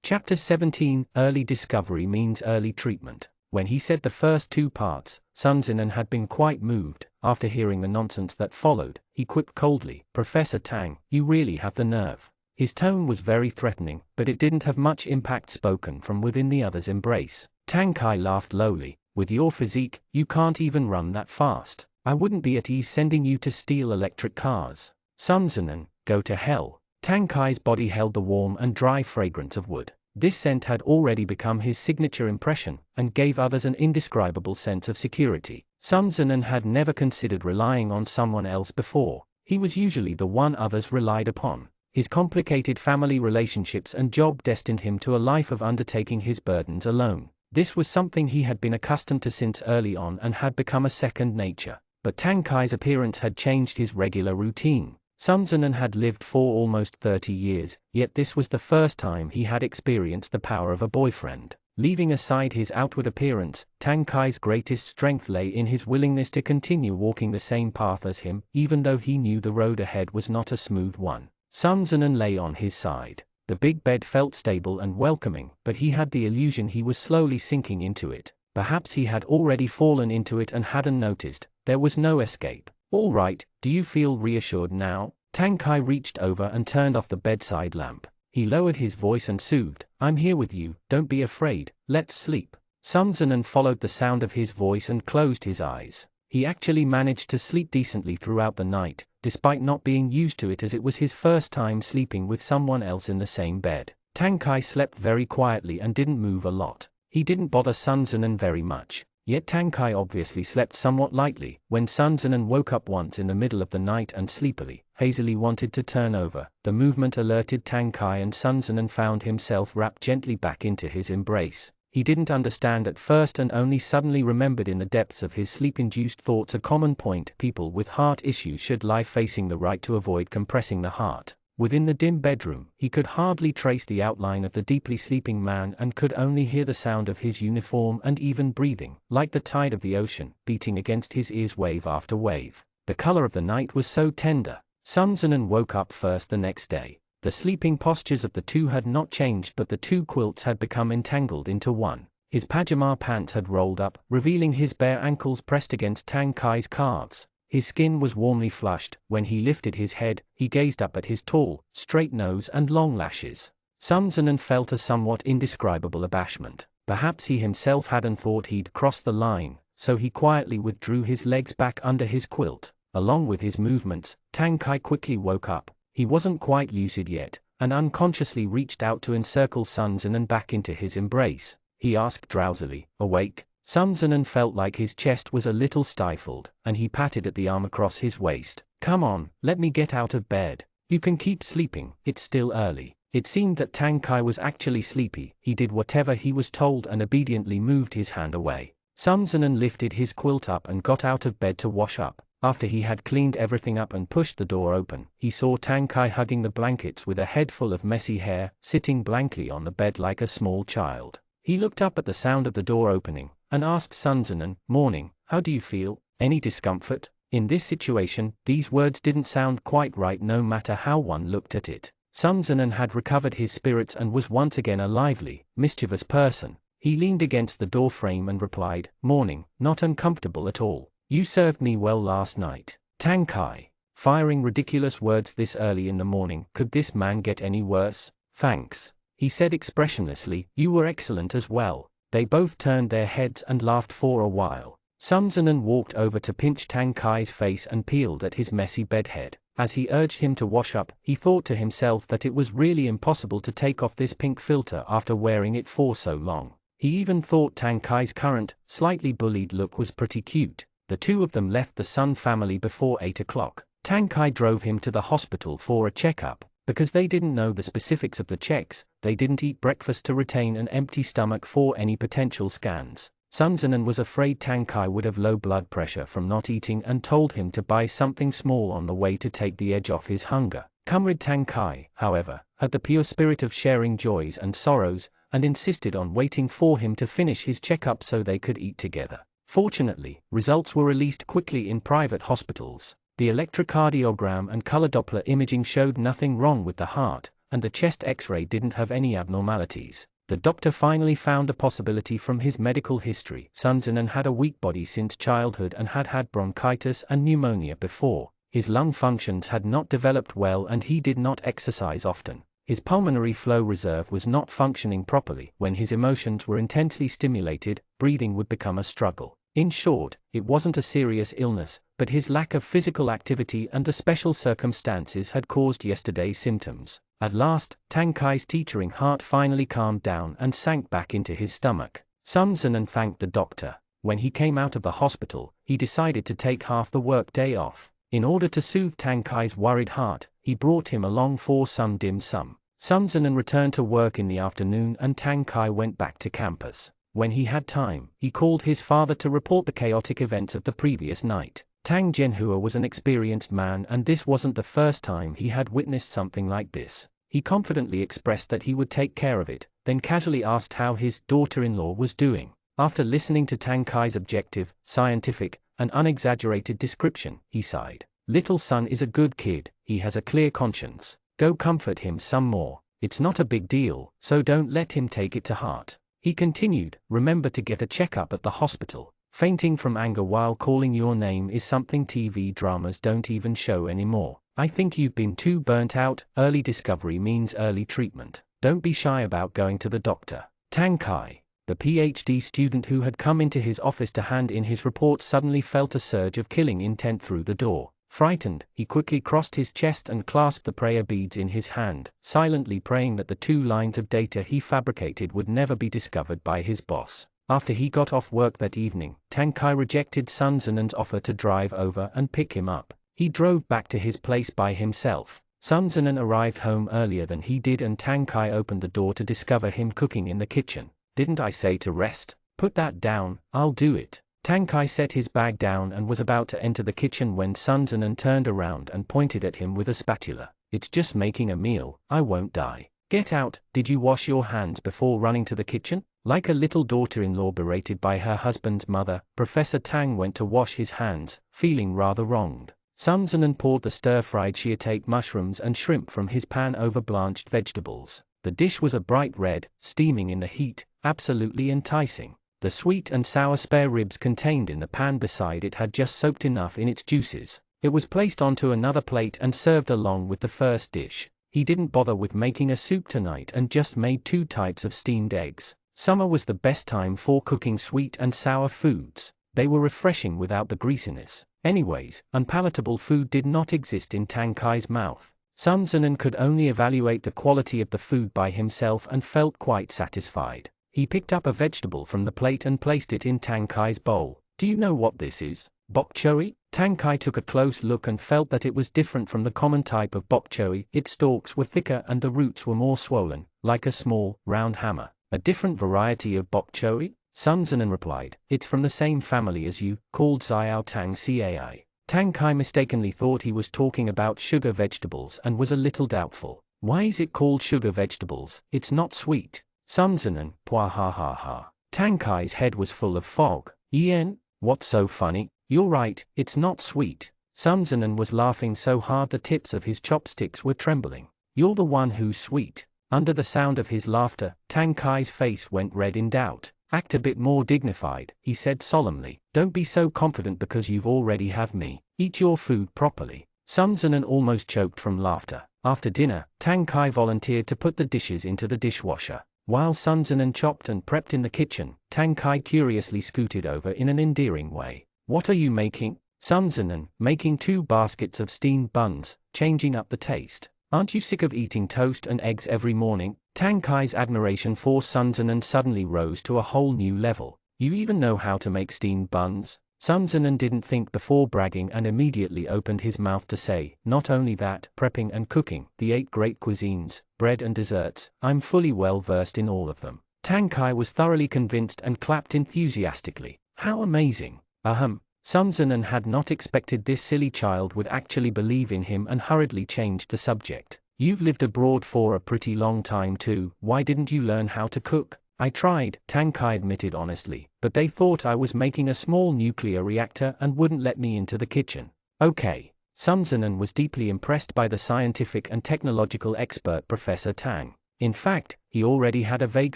Chapter 17, Early Discovery Means Early Treatment. When he said the first two parts, Sun Zinan had been quite moved. After hearing the nonsense that followed, he quipped coldly, Professor Tang, you really have the nerve. His tone was very threatening, but it didn't have much impact spoken from within the other's embrace. Tang Kai laughed lowly. With your physique, you can't even run that fast. I wouldn't be at ease sending you to steal electric cars. Sun Zinan, go to hell. Tang Kai's body held the warm and dry fragrance of wood. This scent had already become his signature impression, and gave others an indescribable sense of security. Sun Zinan had never considered relying on someone else before. He was usually the one others relied upon. His complicated family relationships and job destined him to a life of undertaking his burdens alone. This was something he had been accustomed to since early on and had become a second nature. But Tang Kai's appearance had changed his regular routine. Sun Zinan had lived for almost 30 years, yet this was the first time he had experienced the power of a boyfriend. Leaving aside his outward appearance, Tang Kai's greatest strength lay in his willingness to continue walking the same path as him, even though he knew the road ahead was not a smooth one. Sun Zinan lay on his side. The big bed felt stable and welcoming, but he had the illusion he was slowly sinking into it. Perhaps he had already fallen into it and hadn't noticed. There was no escape. All right, do you feel reassured now? Tang Kai reached over and turned off the bedside lamp. He lowered his voice and soothed. I'm here with you, don't be afraid, let's sleep. Sun Zinan followed the sound of his voice and closed his eyes. He actually managed to sleep decently throughout the night, despite not being used to it as it was his first time sleeping with someone else in the same bed. Tang Kai slept very quietly and didn't move a lot. He didn't bother Sun Zinan very much. Yet Tang Kai obviously slept somewhat lightly. When Sun Zinan woke up once in the middle of the night and sleepily, hazily wanted to turn over, the movement alerted Tang Kai and Sun Zinan found himself wrapped gently back into his embrace. He didn't understand at first and only suddenly remembered in the depths of his sleep-induced thoughts a common point: people with heart issues should lie facing the right to avoid compressing the heart. Within the dim bedroom, he could hardly trace the outline of the deeply sleeping man and could only hear the sound of his uniform and even breathing, like the tide of the ocean, beating against his ears wave after wave. The color of the night was so tender. Sun Zinan woke up first the next day. The sleeping postures of the two had not changed, but the two quilts had become entangled into one. His pajama pants had rolled up, revealing his bare ankles pressed against Tang Kai's calves. His skin was warmly flushed. When he lifted his head, he gazed up at his tall, straight nose and long lashes. Sun Zinan felt a somewhat indescribable abashment. Perhaps he himself hadn't thought he'd crossed the line, so he quietly withdrew his legs back under his quilt. Along with his movements, Tang Kai quickly woke up. He wasn't quite lucid yet, and unconsciously reached out to encircle Sun Zinan back into his embrace. He asked drowsily, awake? Sun Zinan felt like his chest was a little stifled, and he patted at the arm across his waist. Come on, let me get out of bed. You can keep sleeping, it's still early. It seemed that Tang Kai was actually sleepy. He did whatever he was told and obediently moved his hand away. Sun Zinan lifted his quilt up and got out of bed to wash up. After he had cleaned everything up and pushed the door open, he saw Tang Kai hugging the blankets with a head full of messy hair, sitting blankly on the bed like a small child. He looked up at the sound of the door opening, and asked Sun Zinan, morning, how do you feel? Any discomfort? In this situation, these words didn't sound quite right no matter how one looked at it. Sun Zinan had recovered his spirits and was once again a lively, mischievous person. He leaned against the door frame and replied, "Morning, not uncomfortable at all. You served me well last night." Tang Kai. Firing ridiculous words this early in the morning, could this man get any worse? "Thanks," he said expressionlessly, "you were excellent as well." They both turned their heads and laughed for a while. Sun Zinan walked over to pinch Tang Kai's face and peeled at his messy bedhead. As he urged him to wash up, he thought to himself that it was really impossible to take off this pink filter after wearing it for so long. He even thought Tang Kai's current, slightly bullied look was pretty cute. The two of them left the Sun family before 8 o'clock. Tang Kai drove him to the hospital for a checkup. Because they didn't know the specifics of the checks, they didn't eat breakfast to retain an empty stomach for any potential scans. Sun Zinan was afraid Tang Kai would have low blood pressure from not eating and told him to buy something small on the way to take the edge off his hunger. Comrade Tang Kai, however, had the pure spirit of sharing joys and sorrows, and insisted on waiting for him to finish his checkup so they could eat together. Fortunately, results were released quickly in private hospitals. The electrocardiogram and color Doppler imaging showed nothing wrong with the heart, and the chest X-ray didn't have any abnormalities. The doctor finally found a possibility from his medical history. Sun Zinan had a weak body since childhood and had had bronchitis and pneumonia before. His lung functions had not developed well and he did not exercise often. His pulmonary flow reserve was not functioning properly. When his emotions were intensely stimulated, breathing would become a struggle. In short, it wasn't a serious illness, but his lack of physical activity and the special circumstances had caused yesterday's symptoms. At last, Tang Kai's teetering heart finally calmed down and sank back into his stomach. Sun Zinan thanked the doctor. When he came out of the hospital, he decided to take half the work day off. In order to soothe Tang Kai's worried heart, he brought him along for some dim sum. Sun Zinan returned to work in the afternoon and Tang Kai went back to campus. When he had time, he called his father to report the chaotic events of the previous night. Tang Jianhua was an experienced man and this wasn't the first time he had witnessed something like this. He confidently expressed that he would take care of it, then casually asked how his daughter-in-law was doing. After listening to Tang Kai's objective, scientific, and unexaggerated description, he sighed. "Little son is a good kid, he has a clear conscience. Go comfort him some more. It's not a big deal, so don't let him take it to heart." He continued, "Remember to get a checkup at the hospital. Fainting from anger while calling your name is something TV dramas don't even show anymore. I think you've been too burnt out. Early discovery means early treatment. Don't be shy about going to the doctor." Tang Kai, the PhD student who had come into his office to hand in his report, suddenly felt a surge of killing intent through the door. Frightened, he quickly crossed his chest and clasped the prayer beads in his hand, silently praying that the 2 lines of data he fabricated would never be discovered by his boss. After he got off work that evening, Tang Kai rejected Sun Zinan's offer to drive over and pick him up. He drove back to his place by himself. Sun Zinan arrived home earlier than he did and Tang Kai opened the door to discover him cooking in the kitchen. "Didn't I say to rest? Put that down, I'll do it." Tang Kai set his bag down and was about to enter the kitchen when Sun Zinan turned around and pointed at him with a spatula. "It's just making a meal, I won't die. Get out. Did you wash your hands before running to the kitchen?" Like a little daughter-in-law berated by her husband's mother, Professor Tang went to wash his hands, feeling rather wronged. Sun Zinan poured the stir-fried shiitake mushrooms and shrimp from his pan over blanched vegetables. The dish was a bright red, steaming in the heat, absolutely enticing. The sweet and sour spare ribs contained in the pan beside it had just soaked enough in its juices. It was placed onto another plate and served along with the first dish. He didn't bother with making a soup tonight and just made 2 types of steamed eggs. Summer was the best time for cooking sweet and sour foods. They were refreshing without the greasiness. Anyways, unpalatable food did not exist in Tang Kai's mouth. Sun Zinan could only evaluate the quality of the food by himself and felt quite satisfied. He picked up a vegetable from the plate and placed it in Tang Kai's bowl. "Do you know what this is? Bok choy?" Tang Kai took a close look and felt that it was different from the common type of bok choy. Its stalks were thicker and the roots were more swollen, like a small, round hammer. "A different variety of bok choy?" Sun Zinan replied. "It's from the same family as you, called Xiao Tang Cai." Tang Kai mistakenly thought he was talking about sugar vegetables and was a little doubtful. "Why is it called sugar vegetables? It's not sweet." Sun Zinan, "Pwa ha ha ha." Tang Kai's head was full of fog. "Yen, what's so funny? You're right, it's not sweet." Sun Zinan was laughing so hard the tips of his chopsticks were trembling. "You're the one who's sweet." Under the sound of his laughter, Tang Kai's face went red in doubt. Act a bit more dignified, he said solemnly. Don't be so confident because you've already have me. Eat your food properly. Sun Zinan almost choked from laughter. After dinner, Tang Kai volunteered to put the dishes into the dishwasher. While Sun Zinan chopped and prepped in the kitchen, Tang Kai curiously scooted over in an endearing way. What are you making? Sun Zinan, making 2 baskets of steamed buns, changing up the taste. Aren't you sick of eating toast and eggs every morning? Tang Kai's admiration for Sun Zinan suddenly rose to a whole new level. You even know how to make steamed buns? Sun Zinan didn't think before bragging and immediately opened his mouth to say, not only that, prepping and cooking, the 8 great cuisines, bread and desserts, I'm fully well versed in all of them. Tang Kai was thoroughly convinced and clapped enthusiastically. How amazing! Ahem. Sun Zinan had not expected this silly child would actually believe in him and hurriedly changed the subject. You've lived abroad for a pretty long time too, why didn't you learn how to cook? I tried, Tang Kai admitted honestly, but they thought I was making a small nuclear reactor and wouldn't let me into the kitchen. Okay. Sun Zinan was deeply impressed by the scientific and technological expert Professor Tang. In fact, he already had a vague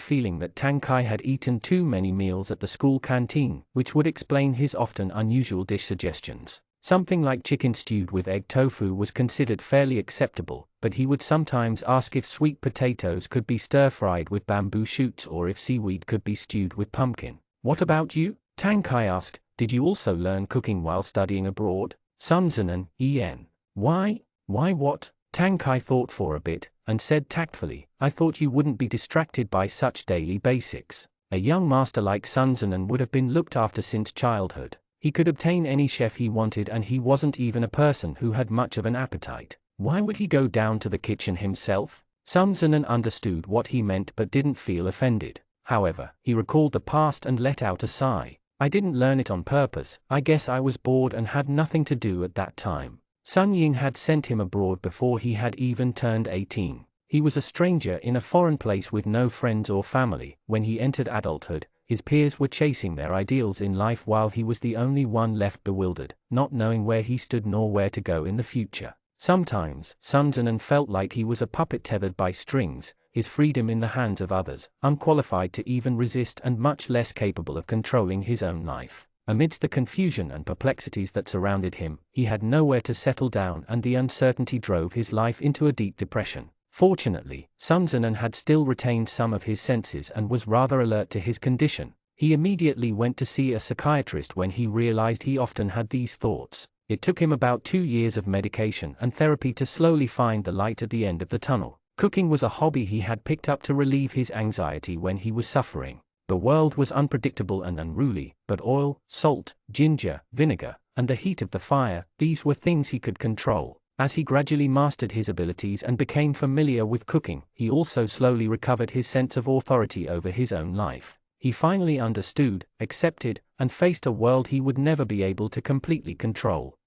feeling that Tang Kai had eaten too many meals at the school canteen, which would explain his often unusual dish suggestions. Something like chicken stewed with egg tofu was considered fairly acceptable, but he would sometimes ask if sweet potatoes could be stir-fried with bamboo shoots or if seaweed could be stewed with pumpkin. What about you? Tang Kai asked, did you also learn cooking while studying abroad? Sun Zinan, En. Why what? Tang Kai thought for a bit, and said tactfully, I thought you wouldn't be distracted by such daily basics. A young master like Sun Zinan would have been looked after since childhood. He could obtain any chef he wanted and he wasn't even a person who had much of an appetite. Why would he go down to the kitchen himself? Sun Zinan understood what he meant but didn't feel offended. However, he recalled the past and let out a sigh. I didn't learn it on purpose, I guess I was bored and had nothing to do at that time. Sun Ying had sent him abroad before he had even turned 18. He was a stranger in a foreign place with no friends or family. When he entered adulthood, his peers were chasing their ideals in life while he was the only one left bewildered, not knowing where he stood nor where to go in the future. Sometimes, Sun Zinan felt like he was a puppet tethered by strings, his freedom in the hands of others, unqualified to even resist and much less capable of controlling his own life. Amidst the confusion and perplexities that surrounded him, he had nowhere to settle down and the uncertainty drove his life into a deep depression. Fortunately, Sun Zinan had still retained some of his senses and was rather alert to his condition. He immediately went to see a psychiatrist when he realized he often had these thoughts. It took him about 2 years of medication and therapy to slowly find the light at the end of the tunnel. Cooking was a hobby he had picked up to relieve his anxiety when he was suffering. The world was unpredictable and unruly, but oil, salt, ginger, vinegar, and the heat of the fire, these were things he could control. As he gradually mastered his abilities and became familiar with cooking, he also slowly recovered his sense of authority over his own life. He finally understood, accepted, and faced a world he would never be able to completely control.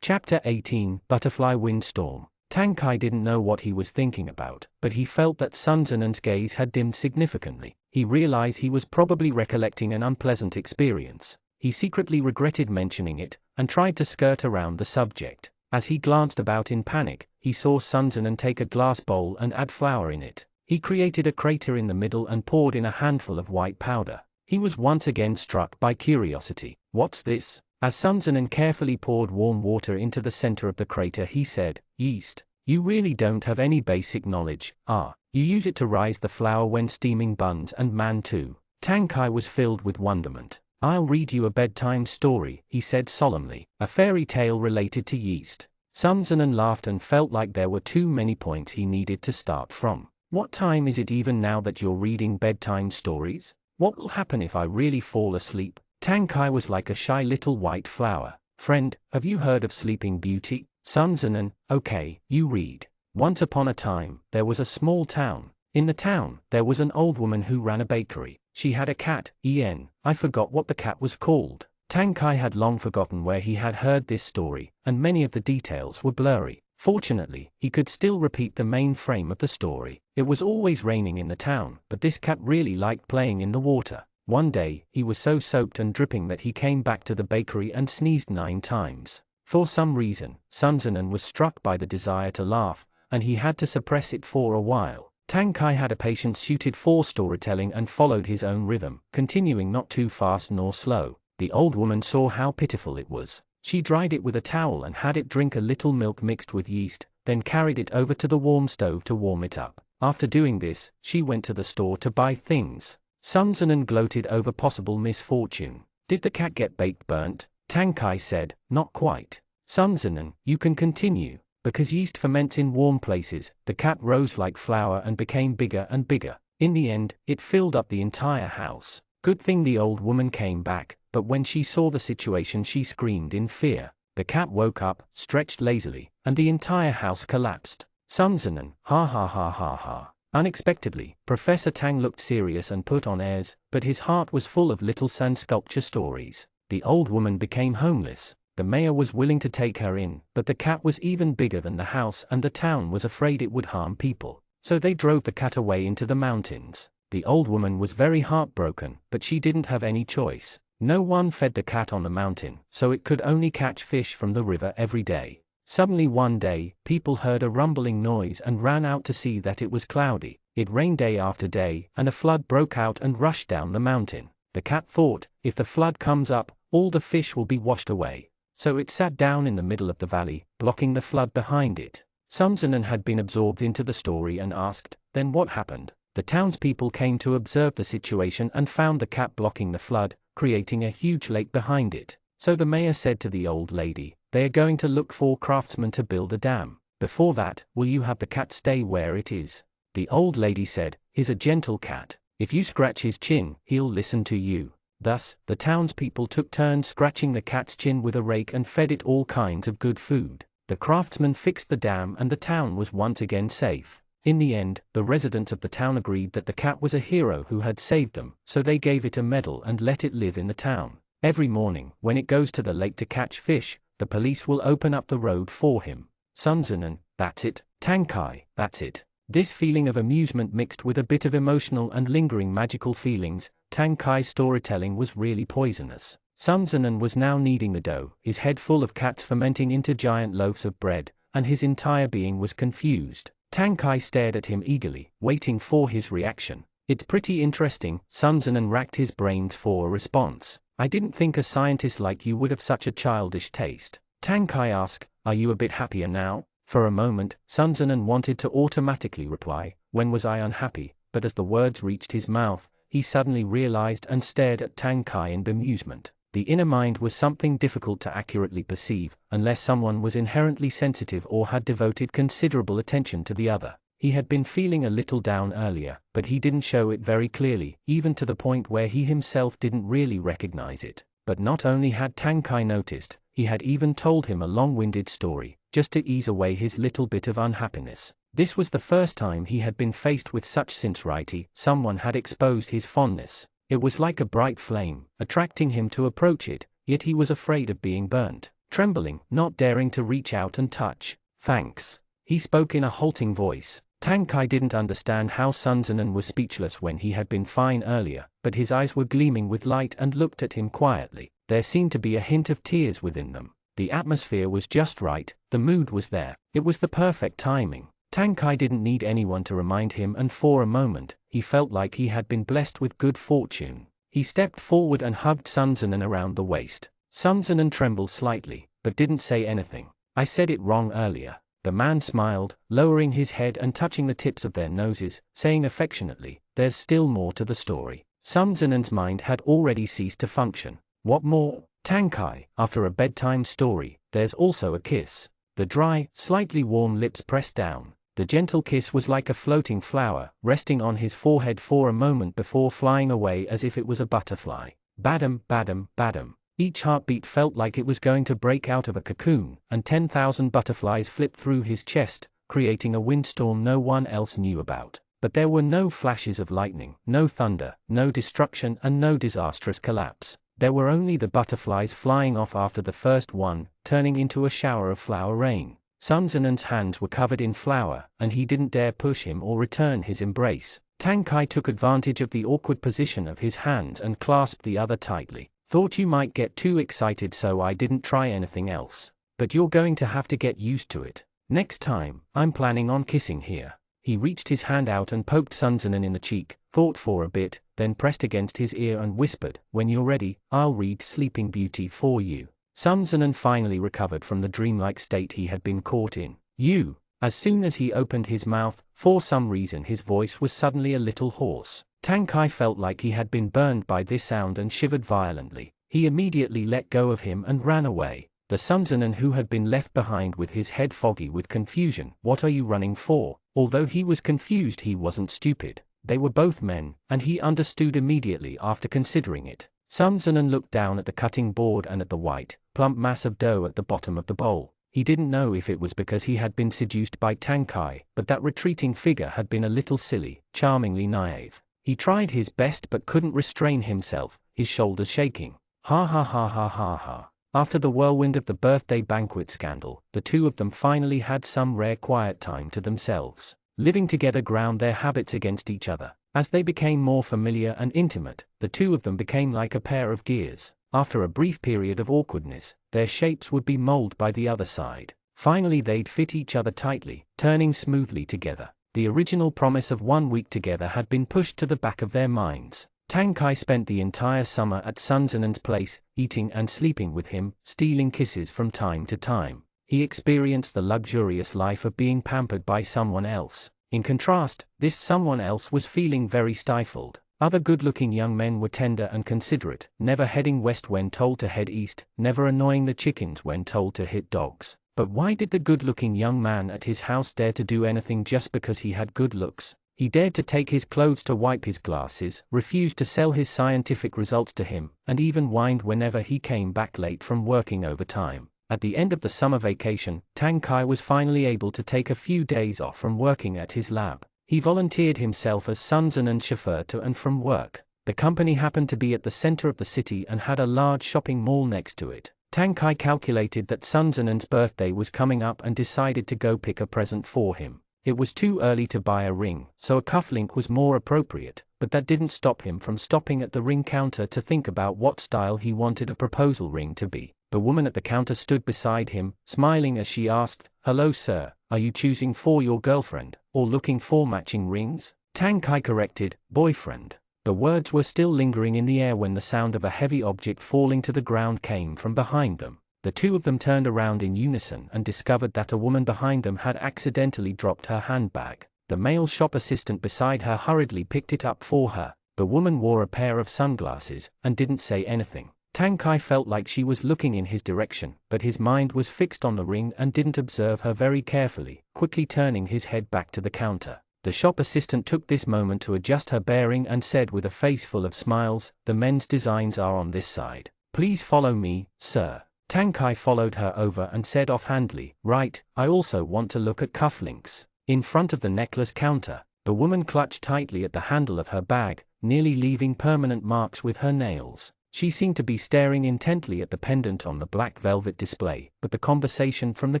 Chapter 18, Butterfly Windstorm. Tang Kai didn't know what he was thinking about, but he felt that Sun Zinan's gaze had dimmed significantly. He realized he was probably recollecting an unpleasant experience. He secretly regretted mentioning it, and tried to skirt around the subject. As he glanced about in panic, he saw Sun Zinan take a glass bowl and add flour in it. He created a crater in the middle and poured in a handful of white powder. He was once again struck by curiosity. What's this? As Sun Zinan carefully poured warm water into the center of the crater, he said, Yeast. You really don't have any basic knowledge. You use it to rise the flour when steaming buns and man too. Tang Kai was filled with wonderment. I'll read you a bedtime story, he said solemnly, a fairy tale related to yeast. Sun Zinan laughed and felt like there were too many points he needed to start from. What time is it even now that you're reading bedtime stories? What will happen if I really fall asleep? Tang Kai was like a shy little white flower. Friend, have you heard of Sleeping Beauty? Sun Zinan, okay, you read. Once upon a time, there was a small town. In the town, there was an old woman who ran a bakery. She had a cat, I forgot what the cat was called. Tang Kai had long forgotten where he had heard this story, and many of the details were blurry. Fortunately, he could still repeat the main frame of the story. It was always raining in the town, but this cat really liked playing in the water. One day, he was so soaked and dripping that he came back to the bakery and sneezed 9 times. For some reason, Sun Zinan was struck by the desire to laugh, and he had to suppress it for a while. Tang Kai had a patience suited for storytelling and followed his own rhythm, continuing not too fast nor slow. The old woman saw how pitiful it was. She dried it with a towel and had it drink a little milk mixed with yeast, then carried it over to the warm stove to warm it up. After doing this, she went to the store to buy things. Sun Zinan gloated over possible misfortune. Did the cat get baked burnt? Tang Kai said, not quite. Sun Zinan, you can continue. Because yeast ferments in warm places, the cat rose like flour and became bigger and bigger. In the end, it filled up the entire house. Good thing the old woman came back, but when she saw the situation she screamed in fear. The cat woke up, stretched lazily, and the entire house collapsed. Sun Zinan, ha ha ha ha ha. Unexpectedly, Professor Tang looked serious and put on airs, but his heart was full of little sand sculpture stories. The old woman became homeless. The mayor was willing to take her in, but the cat was even bigger than the house and the town was afraid it would harm people. So they drove the cat away into the mountains. The old woman was very heartbroken, but she didn't have any choice. No one fed the cat on the mountain, so it could only catch fish from the river every day. Suddenly one day, people heard a rumbling noise and ran out to see that it was cloudy. It rained day after day, and a flood broke out and rushed down the mountain. The cat thought, if the flood comes up, all the fish will be washed away. So it sat down in the middle of the valley, blocking the flood behind it. Sun Zinan had been absorbed into the story and asked, then what happened? The townspeople came to observe the situation and found the cat blocking the flood, creating a huge lake behind it. So the mayor said to the old lady, they are going to look for craftsmen to build a dam. Before that, will you have the cat stay where it is? The old lady said, he's a gentle cat. If you scratch his chin, he'll listen to you. Thus, the townspeople took turns scratching the cat's chin with a rake and fed it all kinds of good food. The craftsmen fixed the dam and the town was once again safe. In the end, the residents of the town agreed that the cat was a hero who had saved them, so they gave it a medal and let it live in the town. Every morning, when it goes to the lake to catch fish, the police will open up the road for him. Sun Zinan, that's it. Tang Kai, that's it. This feeling of amusement mixed with a bit of emotional and lingering magical feelings, Tang Kai's storytelling was really poisonous. Sun Zinan was now kneading the dough, his head full of cats fermenting into giant loaves of bread, and his entire being was confused. Tang Kai stared at him eagerly, waiting for his reaction. It's pretty interesting, Sun Zinan racked his brains for a response. I didn't think a scientist like you would have such a childish taste. Tang Kai asked, are you a bit happier now? For a moment, Sun Zinan wanted to automatically reply, when was I unhappy, but as the words reached his mouth, he suddenly realized and stared at Tang Kai in bemusement. The inner mind was something difficult to accurately perceive, unless someone was inherently sensitive or had devoted considerable attention to the other. He had been feeling a little down earlier, but he didn't show it very clearly, even to the point where he himself didn't really recognize it. But not only had Tang Kai noticed, he had even told him a long-winded story, just to ease away his little bit of unhappiness. This was the first time he had been faced with such sincerity. Someone had exposed his fondness. It was like a bright flame, attracting him to approach it, yet he was afraid of being burnt. Trembling, not daring to reach out and touch. Thanks. He spoke in a halting voice. Tang Kai didn't understand how Sun Zinan was speechless when he had been fine earlier, but his eyes were gleaming with light and looked at him quietly. There seemed to be a hint of tears within them. The atmosphere was just right, the mood was there, it was the perfect timing. Tang Kai didn't need anyone to remind him, and for a moment, he felt like he had been blessed with good fortune. He stepped forward and hugged Sun Zinan around the waist. Sun Zinan trembled slightly, but didn't say anything. I said it wrong earlier. The man smiled, lowering his head and touching the tips of their noses, saying affectionately, there's still more to the story. Sun Zinan's mind had already ceased to function. What more? Tang Kai, after a bedtime story, there's also a kiss. The dry, slightly warm lips pressed down. The gentle kiss was like a floating flower, resting on his forehead for a moment before flying away as if it was a butterfly. Badam, badam, badam. Each heartbeat felt like it was going to break out of a cocoon, and 10,000 butterflies flipped through his chest, creating a windstorm no one else knew about. But there were no flashes of lightning, no thunder, no destruction, and no disastrous collapse. There were only the butterflies flying off after the first one, turning into a shower of flower rain. Sun Zinan's hands were covered in flour, and he didn't dare push him or return his embrace. Tang Kai took advantage of the awkward position of his hands and clasped the other tightly. Thought you might get too excited, so I didn't try anything else. But you're going to have to get used to it. Next time, I'm planning on kissing here. He reached his hand out and poked Sun Tzu in the cheek, thought for a bit, then pressed against his ear and whispered, "When you're ready, I'll read Sleeping Beauty for you." Sun Tzu finally recovered from the dreamlike state he had been caught in. "You." As soon as he opened his mouth, for some reason his voice was suddenly a little hoarse. Tang Kai felt like he had been burned by this sound and shivered violently. He immediately let go of him and ran away. The Sun Tzu, who had been left behind with his head foggy with confusion, "What are you running for?" Although he was confused, he wasn't stupid. They were both men, and he understood immediately after considering it. Sun Tzu looked down at the cutting board and at the white, plump mass of dough at the bottom of the bowl. He didn't know if it was because he had been seduced by Tang Kai, but that retreating figure had been a little silly, charmingly naive. He tried his best but couldn't restrain himself, his shoulders shaking. Ha ha ha ha ha ha. After the whirlwind of the birthday banquet scandal, the two of them finally had some rare quiet time to themselves. Living together ground their habits against each other. As they became more familiar and intimate, the two of them became like a pair of gears. After a brief period of awkwardness, their shapes would be molded by the other side. Finally they'd fit each other tightly, turning smoothly together. The original promise of 1 week together had been pushed to the back of their minds. Tang Kai spent the entire summer at Sun Tzu's place, eating and sleeping with him, stealing kisses from time to time. He experienced the luxurious life of being pampered by someone else. In contrast, this someone else was feeling very stifled. Other good-looking young men were tender and considerate, never heading west when told to head east, never annoying the chickens when told to hit dogs. But why did the good-looking young man at his house dare to do anything just because he had good looks? He dared to take his clothes to wipe his glasses, refused to sell his scientific results to him, and even whined whenever he came back late from working overtime. At the end of the summer vacation, Tang Kai was finally able to take a few days off from working at his lab. He volunteered himself as Sun Tzu's chauffeur to and from work. The company happened to be at the center of the city and had a large shopping mall next to it. Tang Kai calculated that Sun Tzu's birthday was coming up and decided to go pick a present for him. It was too early to buy a ring, so a cufflink was more appropriate, but that didn't stop him from stopping at the ring counter to think about what style he wanted a proposal ring to be. The woman at the counter stood beside him, smiling as she asked, "Hello sir, are you choosing for your girlfriend, or looking for matching rings?" Tang Kai corrected, "Boyfriend." The words were still lingering in the air when the sound of a heavy object falling to the ground came from behind them. The two of them turned around in unison and discovered that a woman behind them had accidentally dropped her handbag. The male shop assistant beside her hurriedly picked it up for her. The woman wore a pair of sunglasses and didn't say anything. Tang Kai felt like she was looking in his direction, but his mind was fixed on the ring and didn't observe her very carefully, quickly turning his head back to the counter. The shop assistant took this moment to adjust her bearing and said with a face full of smiles, "The men's designs are on this side. Please follow me, sir." Tang Kai followed her over and said offhandedly, "Right, I also want to look at cufflinks." In front of the necklace counter, the woman clutched tightly at the handle of her bag, nearly leaving permanent marks with her nails. She seemed to be staring intently at the pendant on the black velvet display, but the conversation from the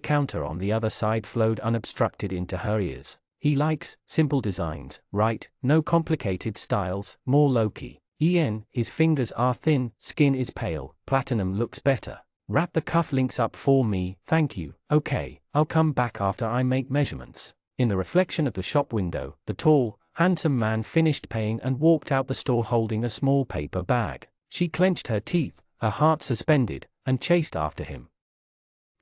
counter on the other side flowed unobstructed into her ears. "He likes simple designs, right? No complicated styles, more low-key. His fingers are thin, skin is pale, platinum looks better. Wrap the cufflinks up for me, thank you. Okay, I'll come back after I make measurements." In the reflection of the shop window, the tall, handsome man finished paying and walked out the store holding a small paper bag. She clenched her teeth, her heart suspended, and chased after him.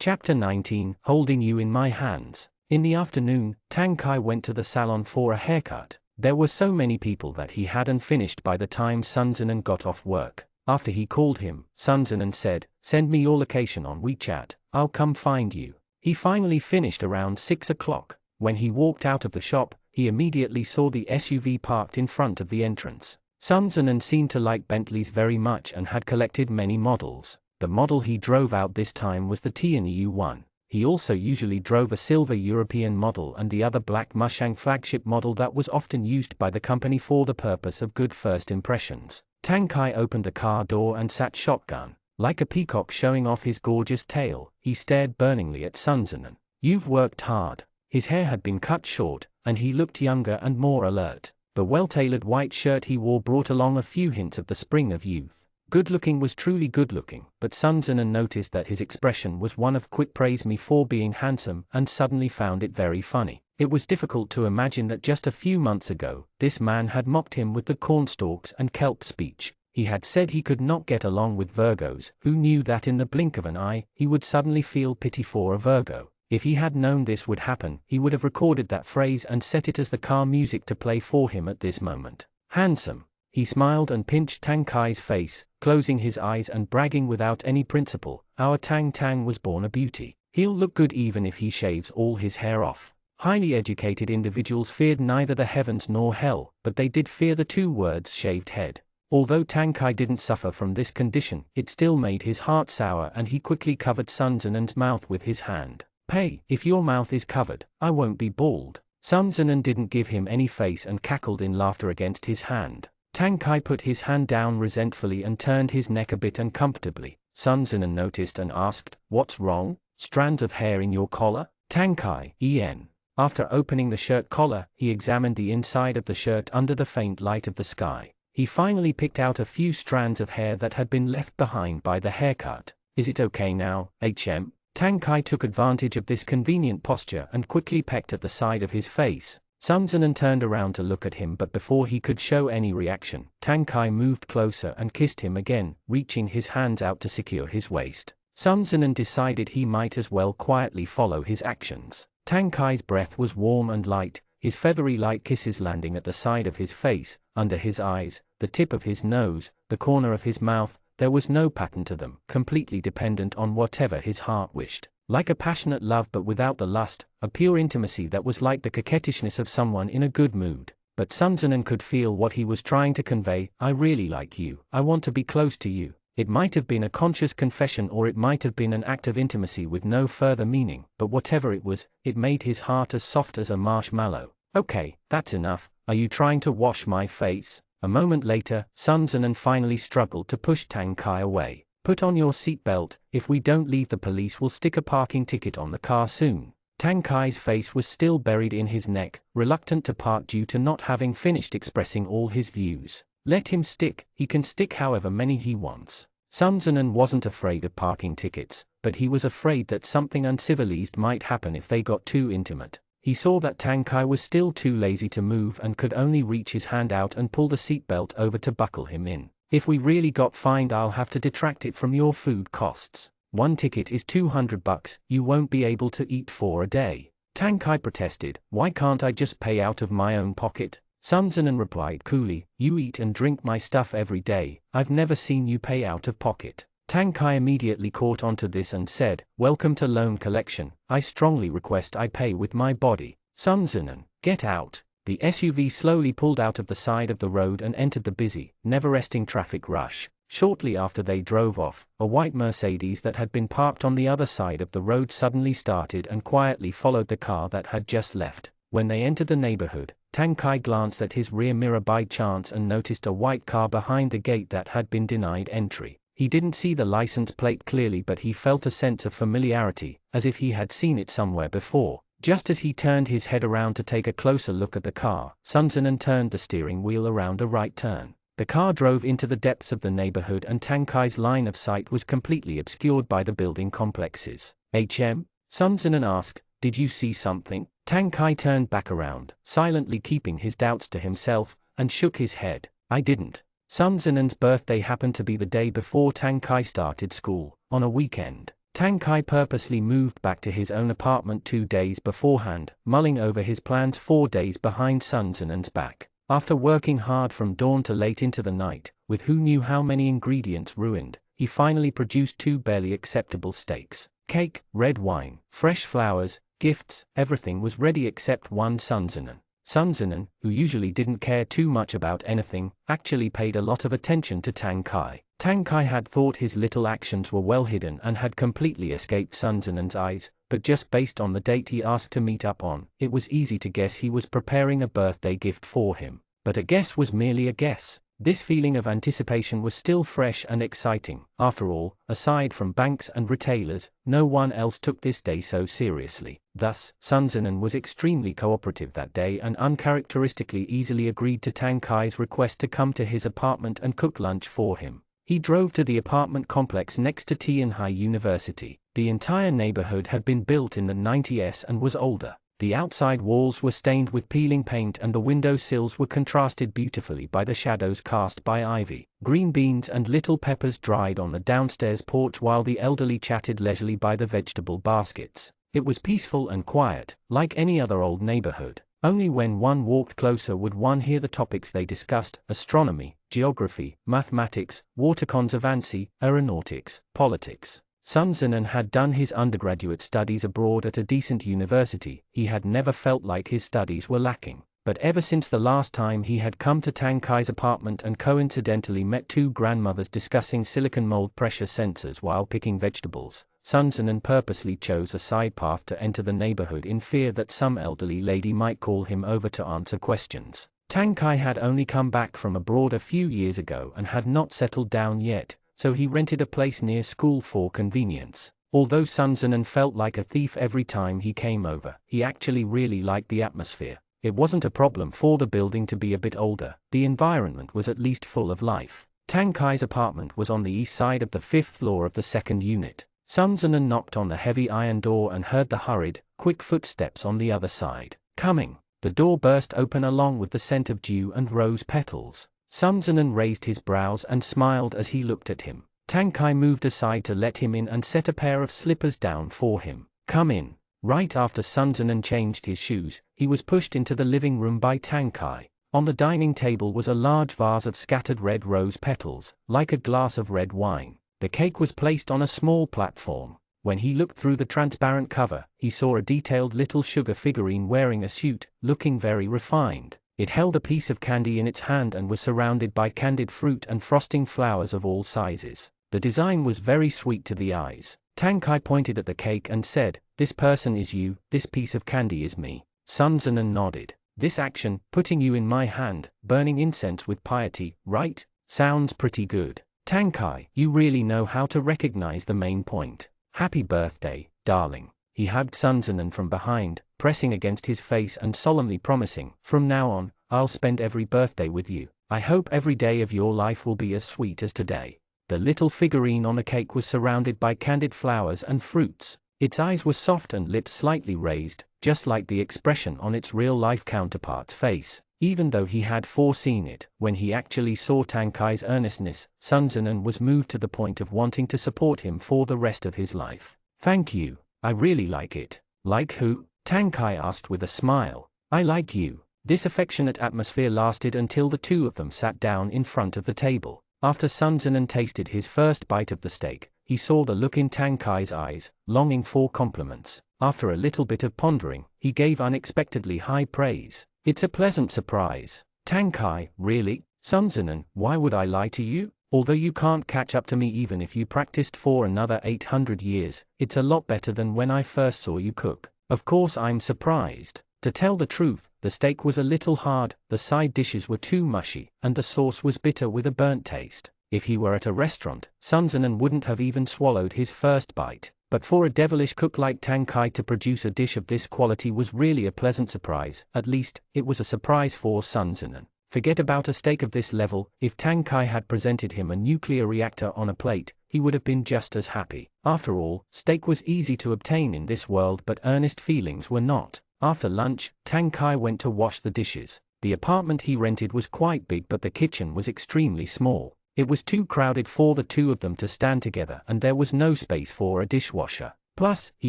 Chapter 19, Holding You in My Hands. In the afternoon, Tang Kai went to the salon for a haircut. There were so many people that he hadn't finished by the time Sun Tzu got off work. After he called him, Sun Tzu said, "Send me your location on WeChat, I'll come find you." He finally finished around 6 o'clock. When he walked out of the shop, he immediately saw the SUV parked in front of the entrance. Sun Tzu seemed to like Bentleys very much and had collected many models. The model he drove out this time was the TNEU one. He also usually drove a silver European model and the other black Mustang flagship model that was often used by the company for the purpose of good first impressions. Tang Kai opened the car door and sat shotgun. Like a peacock showing off his gorgeous tail, he stared burningly at Sun Tzu. "You've worked hard." His hair had been cut short, and he looked younger and more alert. The well-tailored white shirt he wore brought along a few hints of the spring of youth. Good-looking was truly good-looking, but Sun Zinan noticed that his expression was one of quick praise me for being handsome and suddenly found it very funny. It was difficult to imagine that just a few months ago, this man had mocked him with the cornstalks and kelp speech. He had said he could not get along with Virgos. Who knew that in the blink of an eye, he would suddenly feel pity for a Virgo? If he had known this would happen, he would have recorded that phrase and set it as the car music to play for him at this moment. Handsome. He smiled and pinched Tang Kai's face, closing his eyes and bragging without any principle, "Our Tang Tang was born a beauty. He'll look good even if he shaves all his hair off." Highly educated individuals feared neither the heavens nor hell, but they did fear the two words shaved head. Although Tang Kai didn't suffer from this condition, it still made his heart sour and he quickly covered Sun Zinan's mouth with his hand. "Hey, if your mouth is covered, I won't be bald." Sun Zinan didn't give him any face and cackled in laughter against his hand. Tang Kai put his hand down resentfully and turned his neck a bit uncomfortably. Sun Zinan noticed and asked, "What's wrong? Strands of hair in your collar?" Tang Kai, en. After opening the shirt collar, he examined the inside of the shirt under the faint light of the sky. He finally picked out a few strands of hair that had been left behind by the haircut. "Is it okay now, HM?" Tang Kai took advantage of this convenient posture and quickly pecked at the side of his face. Sun Zinan turned around to look at him, but before he could show any reaction, Tang Kai moved closer and kissed him again, reaching his hands out to secure his waist. Sun Zinan decided he might as well quietly follow his actions. Tang Kai's breath was warm and light, his feathery light kisses landing at the side of his face, under his eyes, the tip of his nose, the corner of his mouth. There was no pattern to them, completely dependent on whatever his heart wished. Like a passionate love but without the lust, a pure intimacy that was like the coquettishness of someone in a good mood. But Sun Zinan could feel what he was trying to convey. "I really like you. I want to be close to you." It might have been a conscious confession or it might have been an act of intimacy with no further meaning, but whatever it was, it made his heart as soft as a marshmallow. "Okay, that's enough. Are you trying to wash my face?" A moment later, Sun Zinan finally struggled to push Tang Kai away. "Put on your seatbelt. If we don't leave, the police will stick a parking ticket on the car soon." Tang Kai's face was still buried in his neck, reluctant to part due to not having finished expressing all his views. Let him stick, he can stick however many he wants. Sun Zinan wasn't afraid of parking tickets, but he was afraid that something uncivilized might happen if they got too intimate. He saw that Tang Kai was still too lazy to move and could only reach his hand out and pull the seatbelt over to buckle him in. "If we really got fined, I'll have to detract it from your food costs. One ticket is $200, you won't be able to eat for a day." Tang Kai protested, "Why can't I just pay out of my own pocket?" Sun Zinan replied coolly, "You eat and drink my stuff every day, I've never seen you pay out of pocket." Tang Kai immediately caught onto this and said, "Welcome to loan collection, I strongly request I pay with my body." Sun Zinan, "Get out." The SUV slowly pulled out of the side of the road and entered the busy, never-resting traffic rush. Shortly after they drove off, a white Mercedes that had been parked on the other side of the road suddenly started and quietly followed the car that had just left. When they entered the neighborhood, Tang Kai glanced at his rear mirror by chance and noticed a white car behind the gate that had been denied entry. He didn't see the license plate clearly, but he felt a sense of familiarity, as if he had seen it somewhere before. Just as he turned his head around to take a closer look at the car, Sun Zinan turned the steering wheel around a right turn. The car drove into the depths of the neighborhood and Tang Kai's line of sight was completely obscured by the building complexes. "HM?" Sun Zinan asked, "Did you see something?" Tang Kai turned back around, silently keeping his doubts to himself, and shook his head. "I didn't." Sun Zinan's birthday happened to be the day before Tang Kai started school, on a weekend. Tang Kai purposely moved back to his own apartment 2 days beforehand, mulling over his plans 4 days behind Sun Zinan's back. After working hard from dawn to late into the night, with who knew how many ingredients ruined, he finally produced 2 barely acceptable steaks. Cake, red wine, fresh flowers, gifts, everything was ready except one. Sun Zinan. Sun Zinan, who usually didn't care too much about anything, actually paid a lot of attention to Tang Kai. Tang Kai had thought his little actions were well hidden and had completely escaped Sun Zinan's eyes, but just based on the date he asked to meet up on, it was easy to guess he was preparing a birthday gift for him. But a guess was merely a guess. This feeling of anticipation was still fresh and exciting. After all, aside from banks and retailers, no one else took this day so seriously. Thus, Sun Zinan was extremely cooperative that day and uncharacteristically easily agreed to Tang Kai's request to come to his apartment and cook lunch for him. He drove to the apartment complex next to Tianhai University. The entire neighborhood had been built in the 90s and was older. The outside walls were stained with peeling paint and the window sills were contrasted beautifully by the shadows cast by ivy. Green beans and little peppers dried on the downstairs porch while the elderly chatted leisurely by the vegetable baskets. It was peaceful and quiet, like any other old neighborhood. Only when one walked closer would one hear the topics they discussed: astronomy, geography, mathematics, water conservancy, aeronautics, politics. Sun Zinan had done his undergraduate studies abroad at a decent university. He had never felt like his studies were lacking. But ever since the last time he had come to Tang Kai's apartment and coincidentally met two grandmothers discussing silicon mold pressure sensors while picking vegetables, Sun Zinan purposely chose a side path to enter the neighborhood in fear that some elderly lady might call him over to answer questions. Tang Kai had only come back from abroad a few years ago and had not settled down yet, so he rented a place near school for convenience. Although Sun Zinan felt like a thief every time he came over, he actually really liked the atmosphere. It wasn't a problem for the building to be a bit older, the environment was at least full of life. Tang Kai's apartment was on the east side of the 5th floor of the second unit. Sun Zinan knocked on the heavy iron door and heard the hurried, quick footsteps on the other side. Coming. The door burst open along with the scent of dew and rose petals. Sun Zinan raised his brows and smiled as he looked at him. Tang Kai moved aside to let him in and set a pair of slippers down for him. Come in. Right after Sun Zinan changed his shoes, he was pushed into the living room by Tang Kai. On the dining table was a large vase of scattered red rose petals, like a glass of red wine. The cake was placed on a small platform. When he looked through the transparent cover, he saw a detailed little sugar figurine wearing a suit, looking very refined. It held a piece of candy in its hand and was surrounded by candied fruit and frosting flowers of all sizes. The design was very sweet to the eyes. Tang Kai pointed at the cake and said, "This person is you, this piece of candy is me." Sun Zinan nodded. "This action, putting you in my hand, burning incense with piety, right? Sounds pretty good. Tang Kai, you really know how to recognize the main point. Happy birthday, darling." He hugged Sun Zinan from behind, pressing against his face and solemnly promising, "From now on, I'll spend every birthday with you. I hope every day of your life will be as sweet as today." The little figurine on the cake was surrounded by candied flowers and fruits. Its eyes were soft and lips slightly raised, just like the expression on its real-life counterpart's face. Even though he had foreseen it, when he actually saw Tang Kai's earnestness, Sun Zinan was moved to the point of wanting to support him for the rest of his life. "Thank you. I really like it." "Like who?" Tang Kai asked with a smile. "I like you." This affectionate atmosphere lasted until the two of them sat down in front of the table. After Sun Zinan tasted his first bite of the steak, he saw the look in Tang Kai's eyes, longing for compliments. After a little bit of pondering, he gave unexpectedly high praise. "It's a pleasant surprise." Tang Kai, "Really? Sun Zinan, why would I lie to you? Although you can't catch up to me even if you practiced for another 800 years, it's a lot better than when I first saw you cook." "Of course I'm surprised. To tell the truth, the steak was a little hard, the side dishes were too mushy, and the sauce was bitter with a burnt taste." If he were at a restaurant, Sun Zinan wouldn't have even swallowed his first bite. But for a devilish cook like Tang Kai to produce a dish of this quality was really a pleasant surprise. At least, it was a surprise for Sun Zinan. Forget about a steak of this level. If Tang Kai had presented him a nuclear reactor on a plate, he would have been just as happy. After all, steak was easy to obtain in this world, but earnest feelings were not. After lunch, Tang Kai went to wash the dishes. The apartment he rented was quite big, but the kitchen was extremely small. It was too crowded for the two of them to stand together, and there was no space for a dishwasher. Plus, he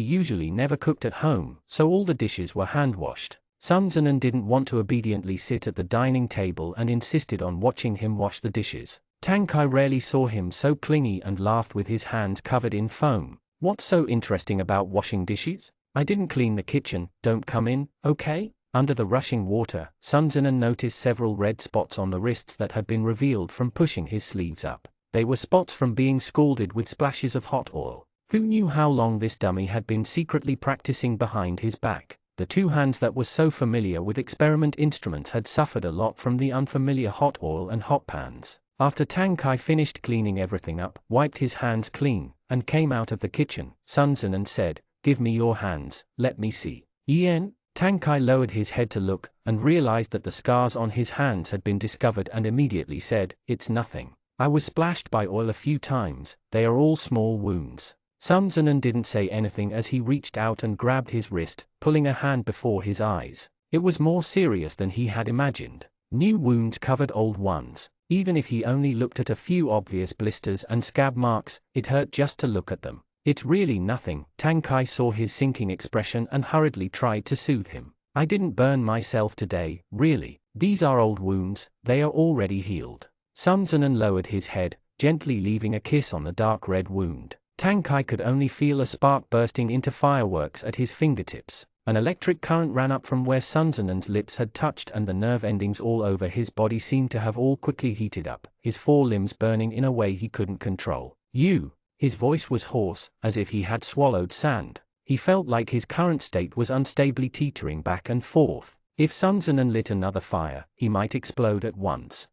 usually never cooked at home, so all the dishes were hand-washed. Sun Zinan didn't want to obediently sit at the dining table and insisted on watching him wash the dishes. Tang Kai rarely saw him so clingy and laughed with his hands covered in foam. "What's so interesting about washing dishes? I didn't clean the kitchen, don't come in, okay?" Under the rushing water, Sun Zinan noticed several red spots on the wrists that had been revealed from pushing his sleeves up. They were spots from being scalded with splashes of hot oil. Who knew how long this dummy had been secretly practicing behind his back? The two hands that were so familiar with experiment instruments had suffered a lot from the unfamiliar hot oil and hot pans. After Tang Kai finished cleaning everything up, wiped his hands clean, and came out of the kitchen, Sun Zinan said, "Give me your hands, let me see." "Yen?" Tang Kai lowered his head to look, and realized that the scars on his hands had been discovered and immediately said, "It's nothing." I was splashed by oil a few times, they are all small wounds. Sun Zinan didn't say anything as he reached out and grabbed his wrist, pulling a hand before his eyes. It was more serious than he had imagined. New wounds covered old ones. Even if he only looked at a few obvious blisters and scab marks, it hurt just to look at them. It's really nothing. Tang Kai saw his sinking expression and hurriedly tried to soothe him. I didn't burn myself today, really. These are old wounds, they are already healed. Sun Zinan lowered his head, gently leaving a kiss on the dark red wound. Tang Kai could only feel a spark bursting into fireworks at his fingertips. An electric current ran up from where Sun Zinan's lips had touched, and the nerve endings all over his body seemed to have all quickly heated up, his four limbs burning in a way he couldn't control. You! His voice was hoarse, as if he had swallowed sand. He felt like his current state was unstably teetering back and forth. If Sun Zinan lit another fire, he might explode at once.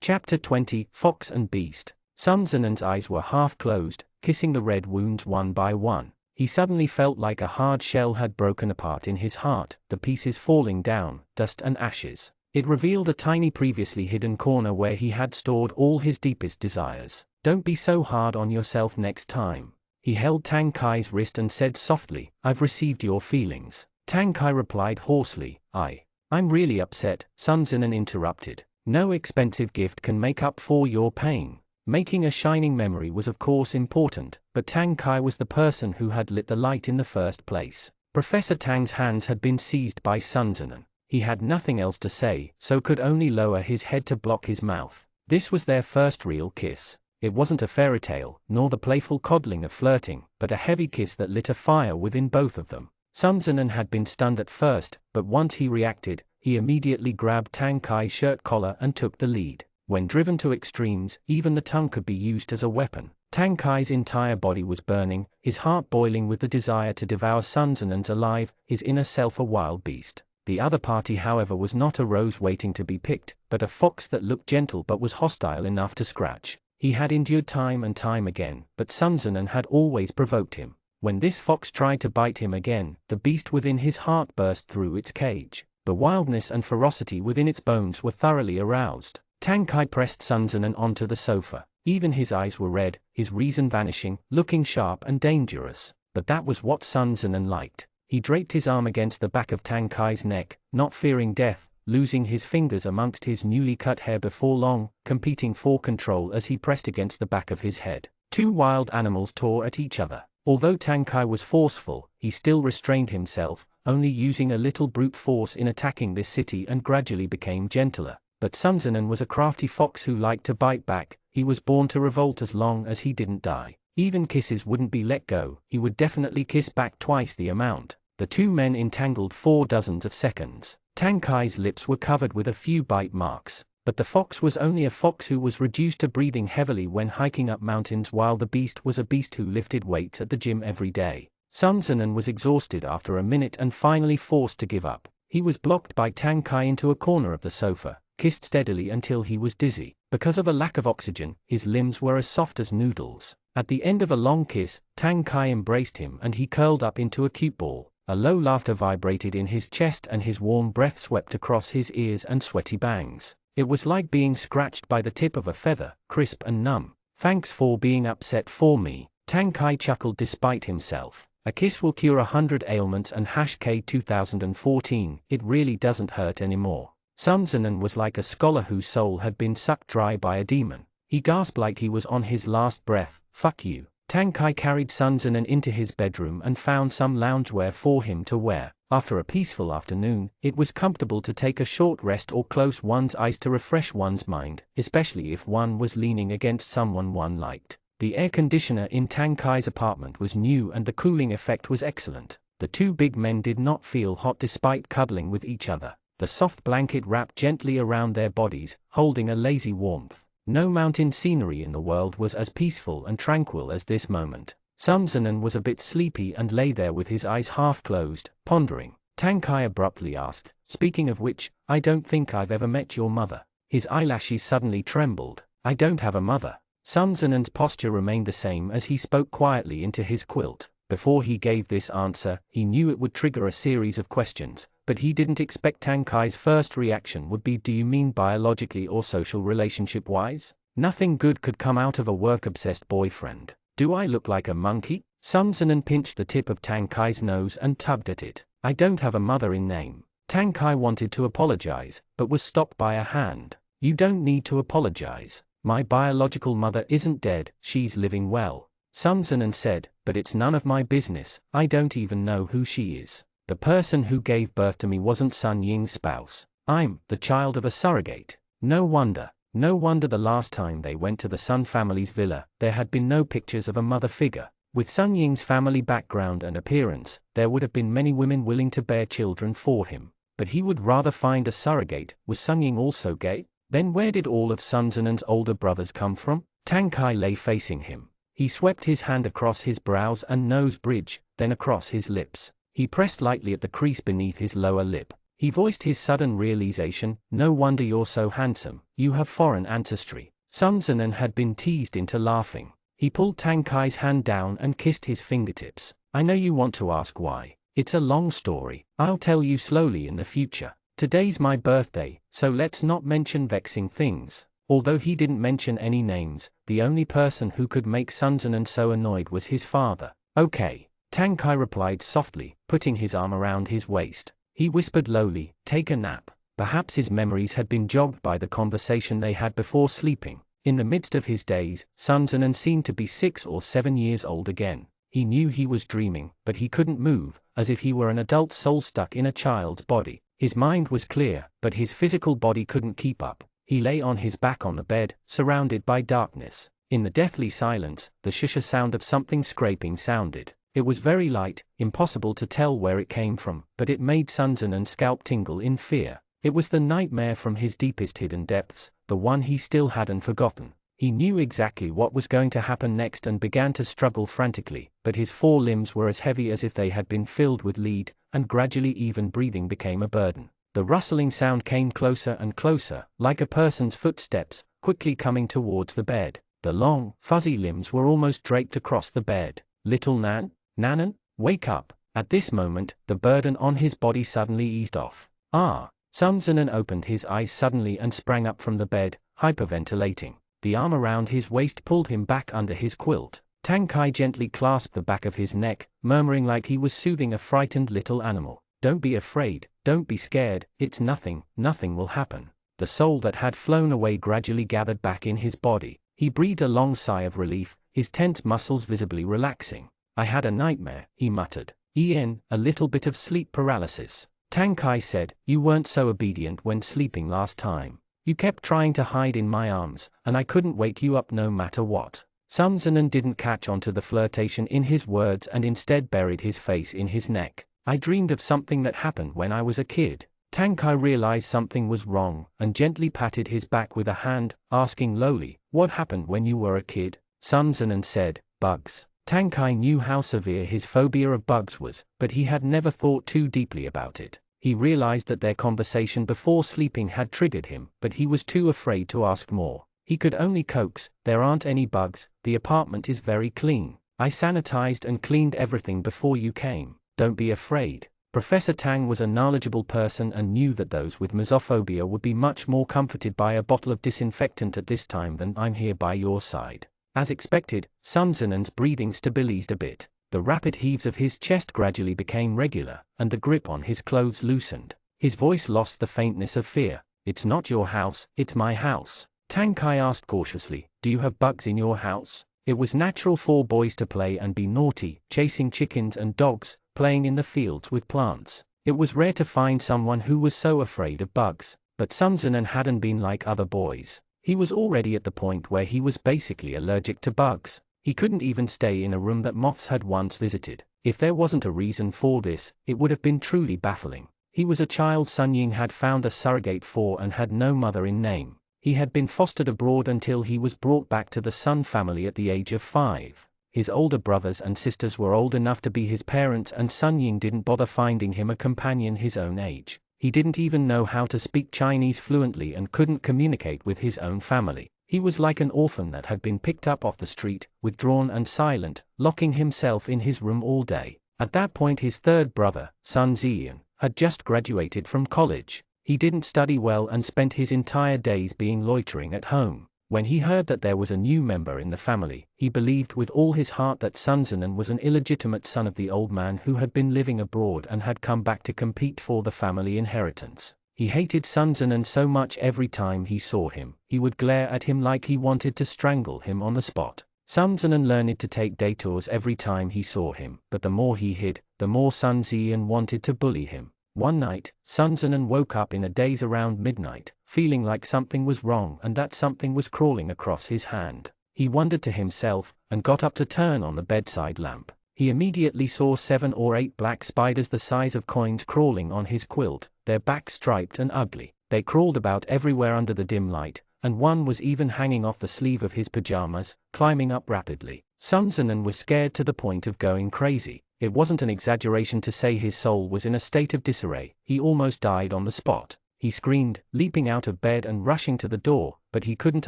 Chapter 20, Fox and Beast. Sun Zinan's eyes were half closed, kissing the red wounds one by one. He suddenly felt like a hard shell had broken apart in his heart, the pieces falling down, dust and ashes. It revealed a tiny previously hidden corner where he had stored all his deepest desires. Don't be so hard on yourself next time. He held Tang Kai's wrist and said softly, I've received your feelings. Tang Kai replied hoarsely, I'm really upset. Sun Zinan interrupted. No expensive gift can make up for your pain. Making a shining memory was of course important, but Tang Kai was the person who had lit the light in the first place. Professor Tang's hands had been seized by Sun Zinan. He had nothing else to say, so could only lower his head to block his mouth. This was their first real kiss. It wasn't a fairy tale, nor the playful coddling of flirting, but a heavy kiss that lit a fire within both of them. Sun Zinan had been stunned at first, but once he reacted, he immediately grabbed Tang Kai's shirt collar and took the lead. When driven to extremes, even the tongue could be used as a weapon. Tang Kai's entire body was burning, his heart boiling with the desire to devour Sun Zinan's alive, his inner self a wild beast. The other party, however, was not a rose waiting to be picked, but a fox that looked gentle but was hostile enough to scratch. He had endured time and time again, but Sun Zinan had always provoked him. When this fox tried to bite him again, the beast within his heart burst through its cage. The wildness and ferocity within its bones were thoroughly aroused. Tang Kai pressed Sun Zinan onto the sofa. Even his eyes were red, his reason vanishing, looking sharp and dangerous. But that was what Sun Zinan liked. He draped his arm against the back of Tang Kai's neck, not fearing death, losing his fingers amongst his newly cut hair before long, competing for control as he pressed against the back of his head. Two wild animals tore at each other. Although Tang Kai was forceful, he still restrained himself, only using a little brute force in attacking this city, and gradually became gentler. But Sun Zinan was a crafty fox who liked to bite back. He was born to revolt as long as he didn't die. Even kisses wouldn't be let go, he would definitely kiss back twice the amount. The two men entangled for dozens of seconds. Tang Kai's lips were covered with a few bite marks, but the fox was only a fox who was reduced to breathing heavily when hiking up mountains, while the beast was a beast who lifted weights at the gym every day. Sun Zinan was exhausted after a minute and finally forced to give up. He was blocked by Tang Kai into a corner of the sofa, kissed steadily until he was dizzy. Because of a lack of oxygen, his limbs were as soft as noodles. At the end of a long kiss, Tang Kai embraced him and he curled up into a cute ball. A low laughter vibrated in his chest and his warm breath swept across his ears and sweaty bangs. It was like being scratched by the tip of a feather, crisp and numb. Thanks for being upset for me. Tang Kai chuckled despite himself. A kiss will cure 100 ailments and #K 2014, it really doesn't hurt anymore. Sun Zinan was like a scholar whose soul had been sucked dry by a demon. He gasped like he was on his last breath. Fuck you. Tang Kai carried Sun Zinan into his bedroom and found some loungewear for him to wear. After a peaceful afternoon, it was comfortable to take a short rest or close one's eyes to refresh one's mind, especially if one was leaning against someone one liked. The air conditioner in Tang Kai's apartment was new and the cooling effect was excellent. The two big men did not feel hot despite cuddling with each other. The soft blanket wrapped gently around their bodies, holding a lazy warmth. No mountain scenery in the world was as peaceful and tranquil as this moment. Sun Zinan was a bit sleepy and lay there with his eyes half closed, pondering. Tang Kai abruptly asked, "Speaking of which, I don't think I've ever met your mother." His eyelashes suddenly trembled. "I don't have a mother." Sun Zinan's posture remained the same as he spoke quietly into his quilt. Before he gave this answer, he knew it would trigger a series of questions, but he didn't expect Tang Kai's first reaction would be, "Do you mean biologically or social relationship-wise?" Nothing good could come out of a work-obsessed boyfriend. Do I look like a monkey? Sun Zinan pinched the tip of Tang Kai's nose and tugged at it. I don't have a mother in name. Tang Kai wanted to apologize, but was stopped by a hand. You don't need to apologize. My biological mother isn't dead, she's living well. Sun Zinan said, but it's none of my business, I don't even know who she is. The person who gave birth to me wasn't Sun Ying's spouse. I'm the child of a surrogate. No wonder the last time they went to the Sun family's villa, there had been no pictures of a mother figure. With Sun Ying's family background and appearance, there would have been many women willing to bear children for him. But he would rather find a surrogate. Was Sun Ying also gay? Then where did all of Sun Zinan's older brothers come from? Tang Kai lay facing him. He swept his hand across his brows and nose bridge, then across his lips. He pressed lightly at the crease beneath his lower lip. He voiced his sudden realization, no wonder you're so handsome, you have foreign ancestry. Sun Zinan had been teased into laughing. He pulled Tang Kai's hand down and kissed his fingertips. I know you want to ask why. It's a long story. I'll tell you slowly in the future. Today's my birthday, so let's not mention vexing things. Although he didn't mention any names, the only person who could make Sun Zinan so annoyed was his father. Okay, Tang Kai replied softly, putting his arm around his waist. He whispered lowly, take a nap. Perhaps his memories had been jogged by the conversation they had before sleeping. In the midst of his days, Sun Zinan seemed to be 6 or 7 years old again. He knew he was dreaming, but he couldn't move, as if he were an adult soul stuck in a child's body. His mind was clear, but his physical body couldn't keep up. He lay on his back on the bed, surrounded by darkness. In the deathly silence, the shisha sound of something scraping sounded. It was very light, impossible to tell where it came from, but it made Sun Zinan's scalp tingle in fear. It was the nightmare from his deepest hidden depths, the one he still hadn't forgotten. He knew exactly what was going to happen next and began to struggle frantically, but his 4 limbs were as heavy as if they had been filled with lead, and gradually even breathing became a burden. The rustling sound came closer and closer, like a person's footsteps, quickly coming towards the bed. The long, fuzzy limbs were almost draped across the bed. Little Nanan, wake up. At this moment, the burden on his body suddenly eased off. Sun Zinan opened his eyes suddenly and sprang up from the bed, hyperventilating. The arm around his waist pulled him back under his quilt. Tang Kai gently clasped the back of his neck, murmuring like he was soothing a frightened little animal. Don't be afraid, don't be scared, it's nothing will happen. The soul that had flown away gradually gathered back in his body. He breathed a long sigh of relief, his tense muscles visibly relaxing. I had a nightmare, he muttered. A little bit of sleep paralysis. Tang Kai said, you weren't so obedient when sleeping last time. You kept trying to hide in my arms, and I couldn't wake you up no matter what. Sun Zinan didn't catch on to the flirtation in his words and instead buried his face in his neck. I dreamed of something that happened when I was a kid. Tang Kai realized something was wrong, and gently patted his back with a hand, asking lowly, what happened when you were a kid? Sun Zinan said, bugs. Tang Kai knew how severe his phobia of bugs was, but he had never thought too deeply about it. He realized that their conversation before sleeping had triggered him, but he was too afraid to ask more. He could only coax, there aren't any bugs, the apartment is very clean. I sanitized and cleaned everything before you came. Don't be afraid. Professor Tang was a knowledgeable person and knew that those with mesophobia would be much more comforted by a bottle of disinfectant at this time than I'm here by your side. As expected, Sun Zinan's breathing stabilized a bit. The rapid heaves of his chest gradually became regular, and the grip on his clothes loosened. His voice lost the faintness of fear. It's not your house, it's my house. Tang Kai asked cautiously, do you have bugs in your house? It was natural for boys to play and be naughty, chasing chickens and dogs, playing in the fields with plants. It was rare to find someone who was so afraid of bugs, but Sun Zinan hadn't been like other boys. He was already at the point where he was basically allergic to bugs. He couldn't even stay in a room that moths had once visited. If there wasn't a reason for this, it would have been truly baffling. He was a child Sun Ying had found a surrogate for and had no mother in name. He had been fostered abroad until he was brought back to the Sun family at the age of 5. His older brothers and sisters were old enough to be his parents, and Sun Ying didn't bother finding him a companion his own age. He didn't even know how to speak Chinese fluently and couldn't communicate with his own family. He was like an orphan that had been picked up off the street, withdrawn and silent, locking himself in his room all day. At that point his third brother, Sun Ziyan, had just graduated from college. He didn't study well and spent his entire days being loitering at home. When he heard that there was a new member in the family, he believed with all his heart that Sun Zinan was an illegitimate son of the old man who had been living abroad and had come back to compete for the family inheritance. He hated Sun Zinan so much every time he saw him, he would glare at him like he wanted to strangle him on the spot. Sun Zinan learned to take detours every time he saw him, but the more he hid, the more Sun Ziyan wanted to bully him. One night, Sun Zinan woke up in a daze around midnight, feeling like something was wrong and that something was crawling across his hand. He wondered to himself, and got up to turn on the bedside lamp. He immediately saw 7 or 8 black spiders the size of coins crawling on his quilt, their backs striped and ugly. They crawled about everywhere under the dim light, and one was even hanging off the sleeve of his pajamas, climbing up rapidly. Sun Zinan was scared to the point of going crazy. It wasn't an exaggeration to say his soul was in a state of disarray. He almost died on the spot. He screamed, leaping out of bed and rushing to the door, but he couldn't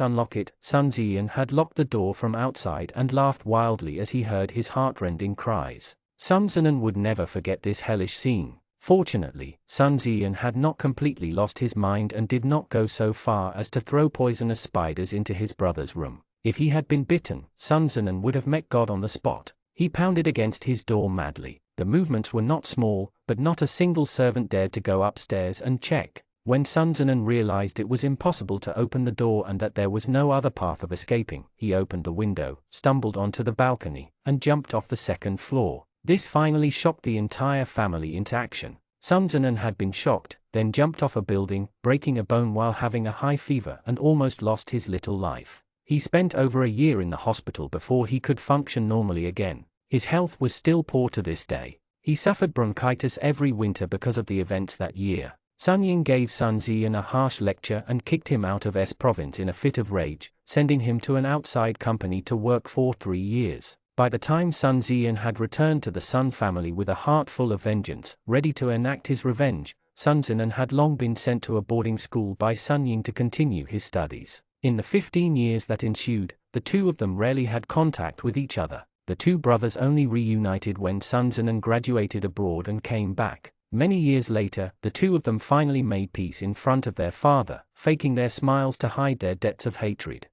unlock it. Sun Ziyan had locked the door from outside and laughed wildly as he heard his heartrending cries. Sun Zinan would never forget this hellish scene. Fortunately, Sun Ziyan had not completely lost his mind and did not go so far as to throw poisonous spiders into his brother's room. If he had been bitten, Sun Zinan would have met God on the spot. He pounded against his door madly. The movements were not small, but not a single servant dared to go upstairs and check. When Sun Zinan realized it was impossible to open the door and that there was no other path of escaping, he opened the window, stumbled onto the balcony, and jumped off the 2nd floor. This finally shocked the entire family into action. Sun Zinan had been shocked, then jumped off a building, breaking a bone while having a high fever and almost lost his little life. He spent over a year in the hospital before he could function normally again. His health was still poor to this day. He suffered bronchitis every winter because of the events that year. Sun Ying gave Sun Ziyan a harsh lecture and kicked him out of S province in a fit of rage, sending him to an outside company to work for 3 years. By the time Sun Ziyan had returned to the Sun family with a heart full of vengeance, ready to enact his revenge, Sun Zinan had long been sent to a boarding school by Sun Ying to continue his studies. In the 15 years that ensued, the two of them rarely had contact with each other. The two brothers only reunited when Sun Zinan graduated abroad and came back. Many years later, the two of them finally made peace in front of their father, faking their smiles to hide their debts of hatred.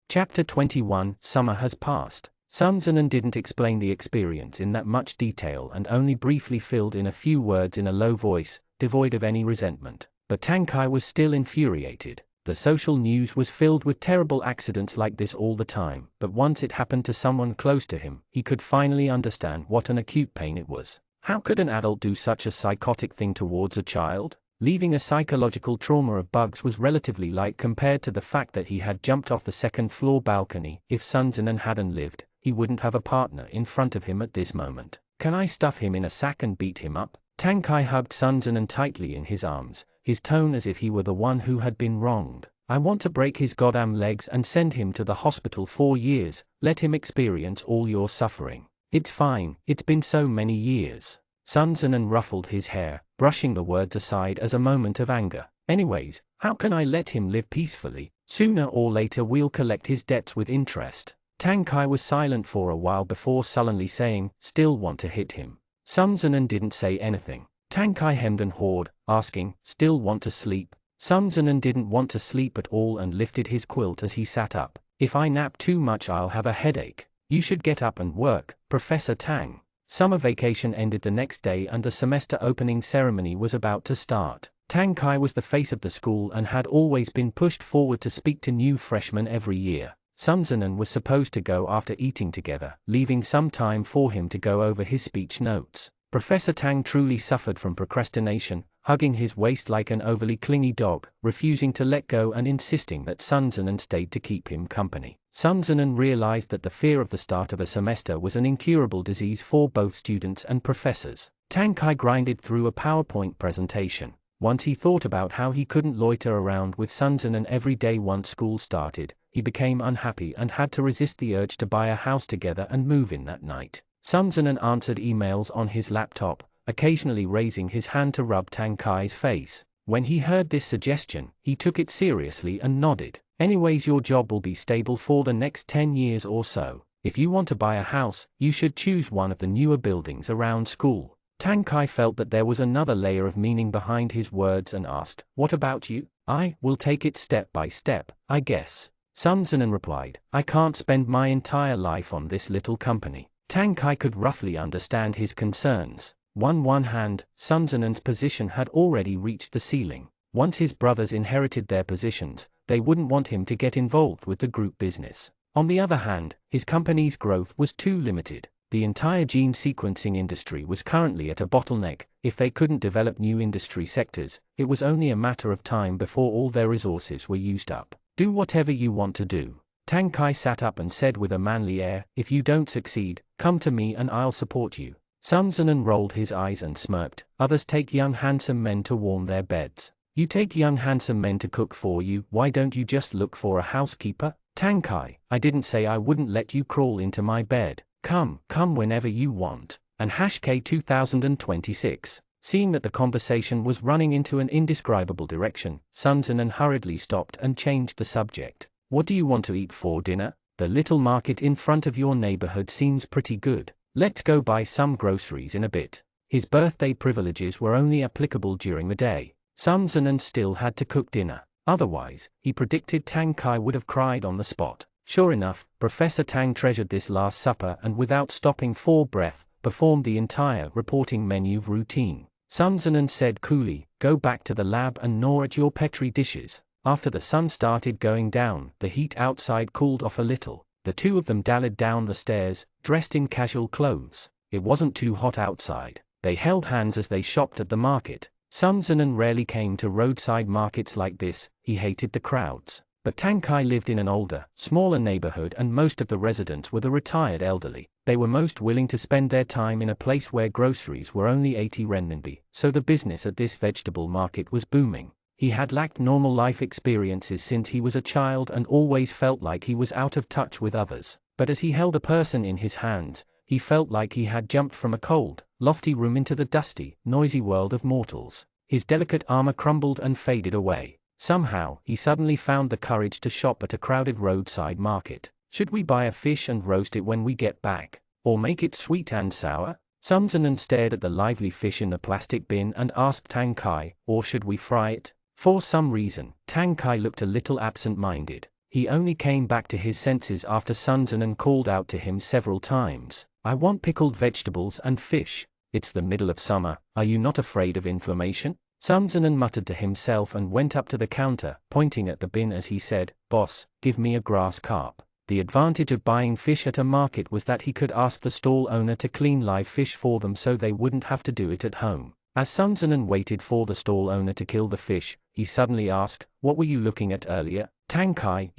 Chapter 21. Summer has passed. Sun Zinan didn't explain the experience in that much detail and only briefly filled in a few words in a low voice, devoid of any resentment. But Tang Kai was still infuriated. The social news was filled with terrible accidents like this all the time, but once it happened to someone close to him, he could finally understand what an acute pain it was. How could an adult do such a psychotic thing towards a child? Leaving a psychological trauma of bugs was relatively light compared to the fact that he had jumped off the 2nd floor balcony. If Sun Zinan hadn't lived, he wouldn't have a partner in front of him at this moment. Can I stuff him in a sack and beat him up? Tang Kai hugged Sun Zinan tightly in his arms, his tone as if he were the one who had been wronged. I want to break his goddamn legs and send him to the hospital 4 years, let him experience all your suffering. It's fine, it's been so many years. Sun Zinan ruffled his hair, brushing the words aside as a moment of anger. Anyways, how can I let him live peacefully? Sooner or later we'll collect his debts with interest. Tang Kai was silent for a while before sullenly saying, still want to hit him. Sun Zinan didn't say anything. Tang Kai hemmed and hawed, asking, still want to sleep? Sun Zinan didn't want to sleep at all and lifted his quilt as he sat up. If I nap too much I'll have a headache. You should get up and work, Professor Tang. Summer vacation ended the next day and the semester opening ceremony was about to start. Tang Kai was the face of the school and had always been pushed forward to speak to new freshmen every year. Sun Zinan was supposed to go after eating together, leaving some time for him to go over his speech notes. Professor Tang truly suffered from procrastination, hugging his waist like an overly clingy dog, refusing to let go and insisting that Sun Zinan stayed to keep him company. Sun Zinan realized that the fear of the start of a semester was an incurable disease for both students and professors. Tang Kai grinded through a PowerPoint presentation. Once he thought about how he couldn't loiter around with Sun Zinan every day once school started, he became unhappy and had to resist the urge to buy a house together and move in that night. Sun Zinan answered emails on his laptop, occasionally raising his hand to rub Tang Kai's face. When he heard this suggestion, he took it seriously and nodded. Anyways, your job will be stable for the next 10 years or so. If you want to buy a house, you should choose one of the newer buildings around school. Tang Kai felt that there was another layer of meaning behind his words and asked, what about you? I will take it step by step, I guess. Sun Zinan replied, I can't spend my entire life on this little company. Tang Kai could roughly understand his concerns. On one hand, Sun Zinan's position had already reached the ceiling. Once his brothers inherited their positions, they wouldn't want him to get involved with the group business. On the other hand, his company's growth was too limited. The entire gene sequencing industry was currently at a bottleneck. If they couldn't develop new industry sectors, it was only a matter of time before all their resources were used up. Do whatever you want to do. Tang Kai sat up and said with a manly air, if you don't succeed, come to me and I'll support you. Sun Zinan rolled his eyes and smirked. Others take young handsome men to warm their beds. You take young handsome men to cook for you, why don't you just look for a housekeeper? Tang Kai, I didn't say I wouldn't let you crawl into my bed. Come whenever you want. And #K 2026. Seeing that the conversation was running into an indescribable direction, Sun Zinan hurriedly stopped and changed the subject. What do you want to eat for dinner? The little market in front of your neighborhood seems pretty good. Let's go buy some groceries in a bit. His birthday privileges were only applicable during the day. Sun Zinan still had to cook dinner. Otherwise, he predicted Tang Kai would have cried on the spot. Sure enough, Professor Tang treasured this last supper and without stopping for breath, performed the entire reporting menu routine. Sun Zinan said coolly, go back to the lab and gnaw at your Petri dishes. After the sun started going down, the heat outside cooled off a little. The two of them dallied down the stairs, dressed in casual clothes. It wasn't too hot outside. They held hands as they shopped at the market. Sun Zinan rarely came to roadside markets like this. He hated the crowds. But Tang Kai lived in an older, smaller neighborhood and most of the residents were the retired elderly. They were most willing to spend their time in a place where groceries were only 80 renminbi, so the business at this vegetable market was booming. He had lacked normal life experiences since he was a child and always felt like he was out of touch with others. But as he held a person in his hands, he felt like he had jumped from a cold, lofty room into the dusty, noisy world of mortals. His delicate armor crumbled and faded away. Somehow, he suddenly found the courage to shop at a crowded roadside market. Should we buy a fish and roast it when we get back? Or make it sweet and sour? Sun Zinan stared at the lively fish in the plastic bin and asked Tang Kai, or should we fry it? For some reason, Tang Kai looked a little absent-minded. He only came back to his senses after Sun Zinan called out to him several times. I want pickled vegetables and fish. It's the middle of summer, are you not afraid of inflammation? Sun Zinan muttered to himself and went up to the counter, pointing at the bin as he said, Boss, give me a grass carp. The advantage of buying fish at a market was that he could ask the stall owner to clean live fish for them so they wouldn't have to do it at home. As Sun Zinan waited for the stall owner to kill the fish, he suddenly asked, what were you looking at earlier? Tang Kai,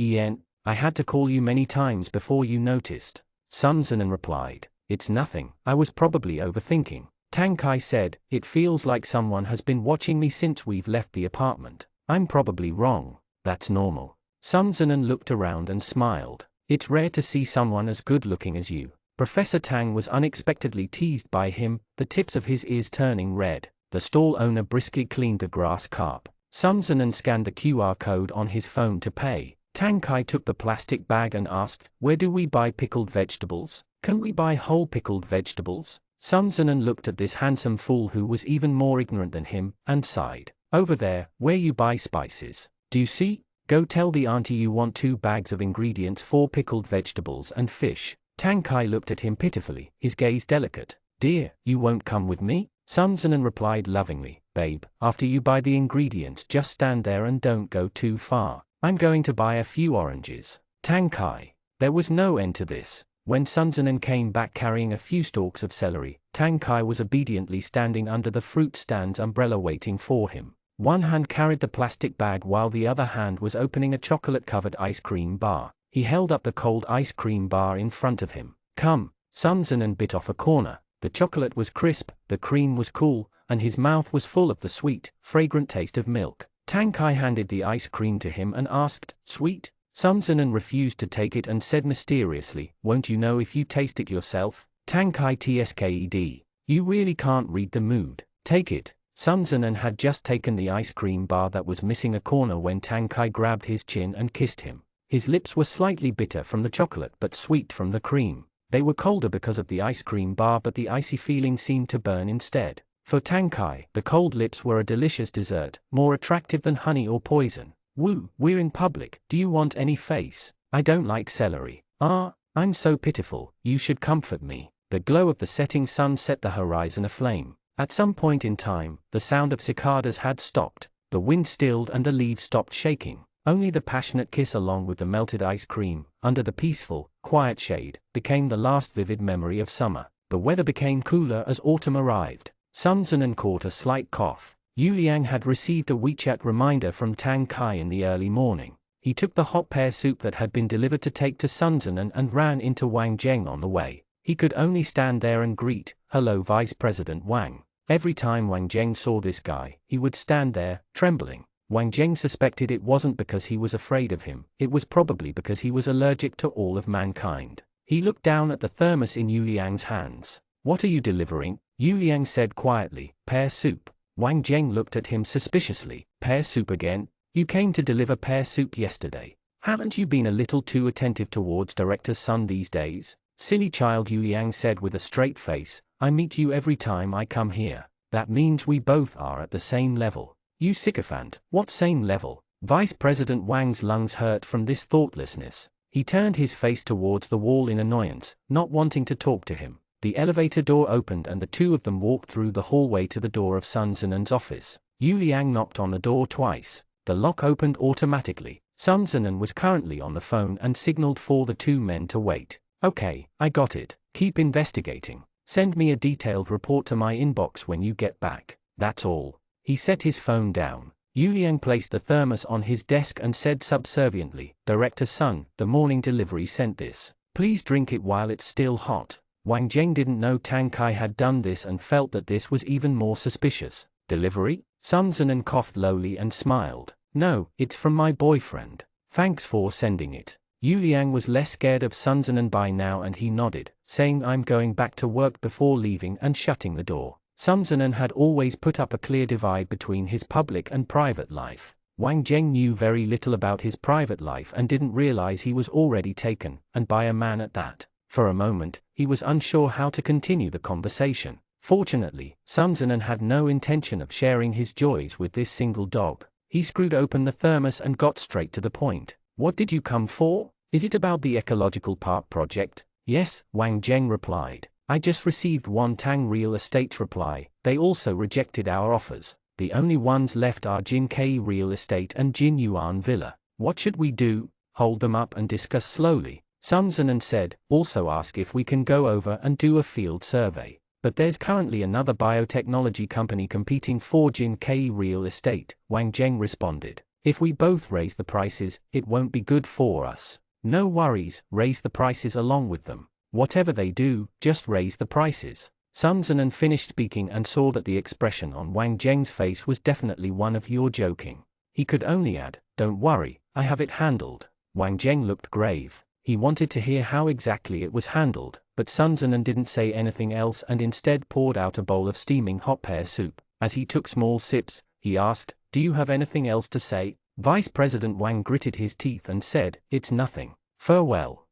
I had to call you many times before you noticed. Sun Zinan replied, it's nothing, I was probably overthinking. Tang Kai said, it feels like someone has been watching me since we've left the apartment. I'm probably wrong. That's normal. Sun Zinan looked around and smiled. It's rare to see someone as good looking as you. Professor Tang was unexpectedly teased by him, the tips of his ears turning red. The stall owner briskly cleaned the grass carp. Sun Zinan scanned the QR code on his phone to pay. Tang Kai took the plastic bag and asked, where do we buy pickled vegetables? Can we buy whole pickled vegetables? Sun Zinan looked at this handsome fool who was even more ignorant than him, and sighed. Over there, where you buy spices. Do you see? Go tell the auntie you want 2 bags of ingredients for pickled vegetables and fish. Tang Kai looked at him pitifully, his gaze delicate. Dear, you won't come with me? Sun Zinan replied lovingly, babe, after you buy the ingredients just stand there and don't go too far. I'm going to buy a few oranges. Tang Kai. There was no end to this. When Sun Zinan came back carrying a few stalks of celery, Tang Kai was obediently standing under the fruit stand's umbrella waiting for him. One hand carried the plastic bag while the other hand was opening a chocolate-covered ice cream bar. He held up the cold ice cream bar in front of him. Come. Sun Zinan bit off a corner. The chocolate was crisp, the cream was cool, and his mouth was full of the sweet, fragrant taste of milk. Tang Kai handed the ice cream to him and asked, sweet? Sun Zinan refused to take it and said mysteriously, won't you know if you taste it yourself? Tang Kai tsked. You really can't read the mood. Take it. Sun Zinan had just taken the ice cream bar that was missing a corner when Tang Kai grabbed his chin and kissed him. His lips were slightly bitter from the chocolate but sweet from the cream. They were colder because of the ice cream bar but the icy feeling seemed to burn instead. For Tang Kai, the cold lips were a delicious dessert, more attractive than honey or poison. Woo, we're in public, do you want any face? I don't like celery. Ah, I'm so pitiful, you should comfort me. The glow of the setting sun set the horizon aflame. At some point in time, the sound of cicadas had stopped, the wind stilled and the leaves stopped shaking. Only the passionate kiss along with the melted ice cream, under the peaceful, quiet shade, became the last vivid memory of summer. The weather became cooler as autumn arrived. Sun Zinan caught a slight cough. Yu Liang had received a WeChat reminder from Tang Kai in the early morning. He took the hot pear soup that had been delivered to take to Sun Zinan and ran into Wang Zheng on the way. He could only stand there and greet, "Hello Vice President Wang." Every time Wang Zheng saw this guy, he would stand there, trembling. Wang Zheng suspected it wasn't because he was afraid of him, it was probably because he was allergic to all of mankind. He looked down at the thermos in Yu Liang's hands. "What are you delivering?" Yu Liang said quietly, "Pear soup." Wang Zheng looked at him suspiciously. "Pear soup again? You came to deliver pear soup yesterday. Haven't you been a little too attentive towards Director's son these days?" "Silly child," Yu Liang said with a straight face, "I meet you every time I come here. That means we both are at the same level." "You sycophant, what same level?" Vice President Wang's lungs hurt from this thoughtlessness. He turned his face towards the wall in annoyance, not wanting to talk to him. The elevator door opened and the two of them walked through the hallway to the door of Sun Zinan's office. Yu Liang knocked on the door twice. The lock opened automatically. Sun Zinan was currently on the phone and signaled for the two men to wait. "Okay, I got it. Keep investigating. Send me a detailed report to my inbox when you get back. That's all." He set his phone down. Yu Liang placed the thermos on his desk and said subserviently, "Director Sun, the morning delivery sent this. Please drink it while it's still hot." Wang Zheng didn't know Tang Kai had done this and felt that this was even more suspicious. "Delivery?" Sun Zinan coughed lowly and smiled. "No, it's from my boyfriend. Thanks for sending it." Yu Liang was less scared of Sun Zinan by now and he nodded, saying, "I'm going back to work," before leaving and shutting the door. Sun Zinan had always put up a clear divide between his public and private life. Wang Zheng knew very little about his private life and didn't realize he was already taken, and by a man at that. For a moment, he was unsure how to continue the conversation. Fortunately, Sun Zinan had no intention of sharing his joys with this single dog. He screwed open the thermos and got straight to the point. "What did you come for? Is it about the ecological park project?" "Yes," Wang Zheng replied. "I just received one Tang Real Estate's reply. They also rejected our offers. The only ones left are Jin Kei Real Estate and Jin Yuan Villa. What should we do? Hold them up and discuss slowly." Sun Zinan said, "Also ask if we can go over and do a field survey. But there's currently another biotechnology company competing for Jin Kei Real Estate," Wang Zheng responded. "If we both raise the prices, it won't be good for us." "No worries, raise the prices along with them. Whatever they do, just raise the prices." Sun Zinan finished speaking and saw that the expression on Wang Zheng's face was definitely one of "you're joking." He could only add, "Don't worry, I have it handled." Wang Zheng looked grave. He wanted to hear how exactly it was handled, but Sun Zinan didn't say anything else and instead poured out a bowl of steaming hot pear soup. As he took small sips, he asked, "Do you have anything else to say?" Vice President Wang gritted his teeth and said, "It's nothing. Farewell."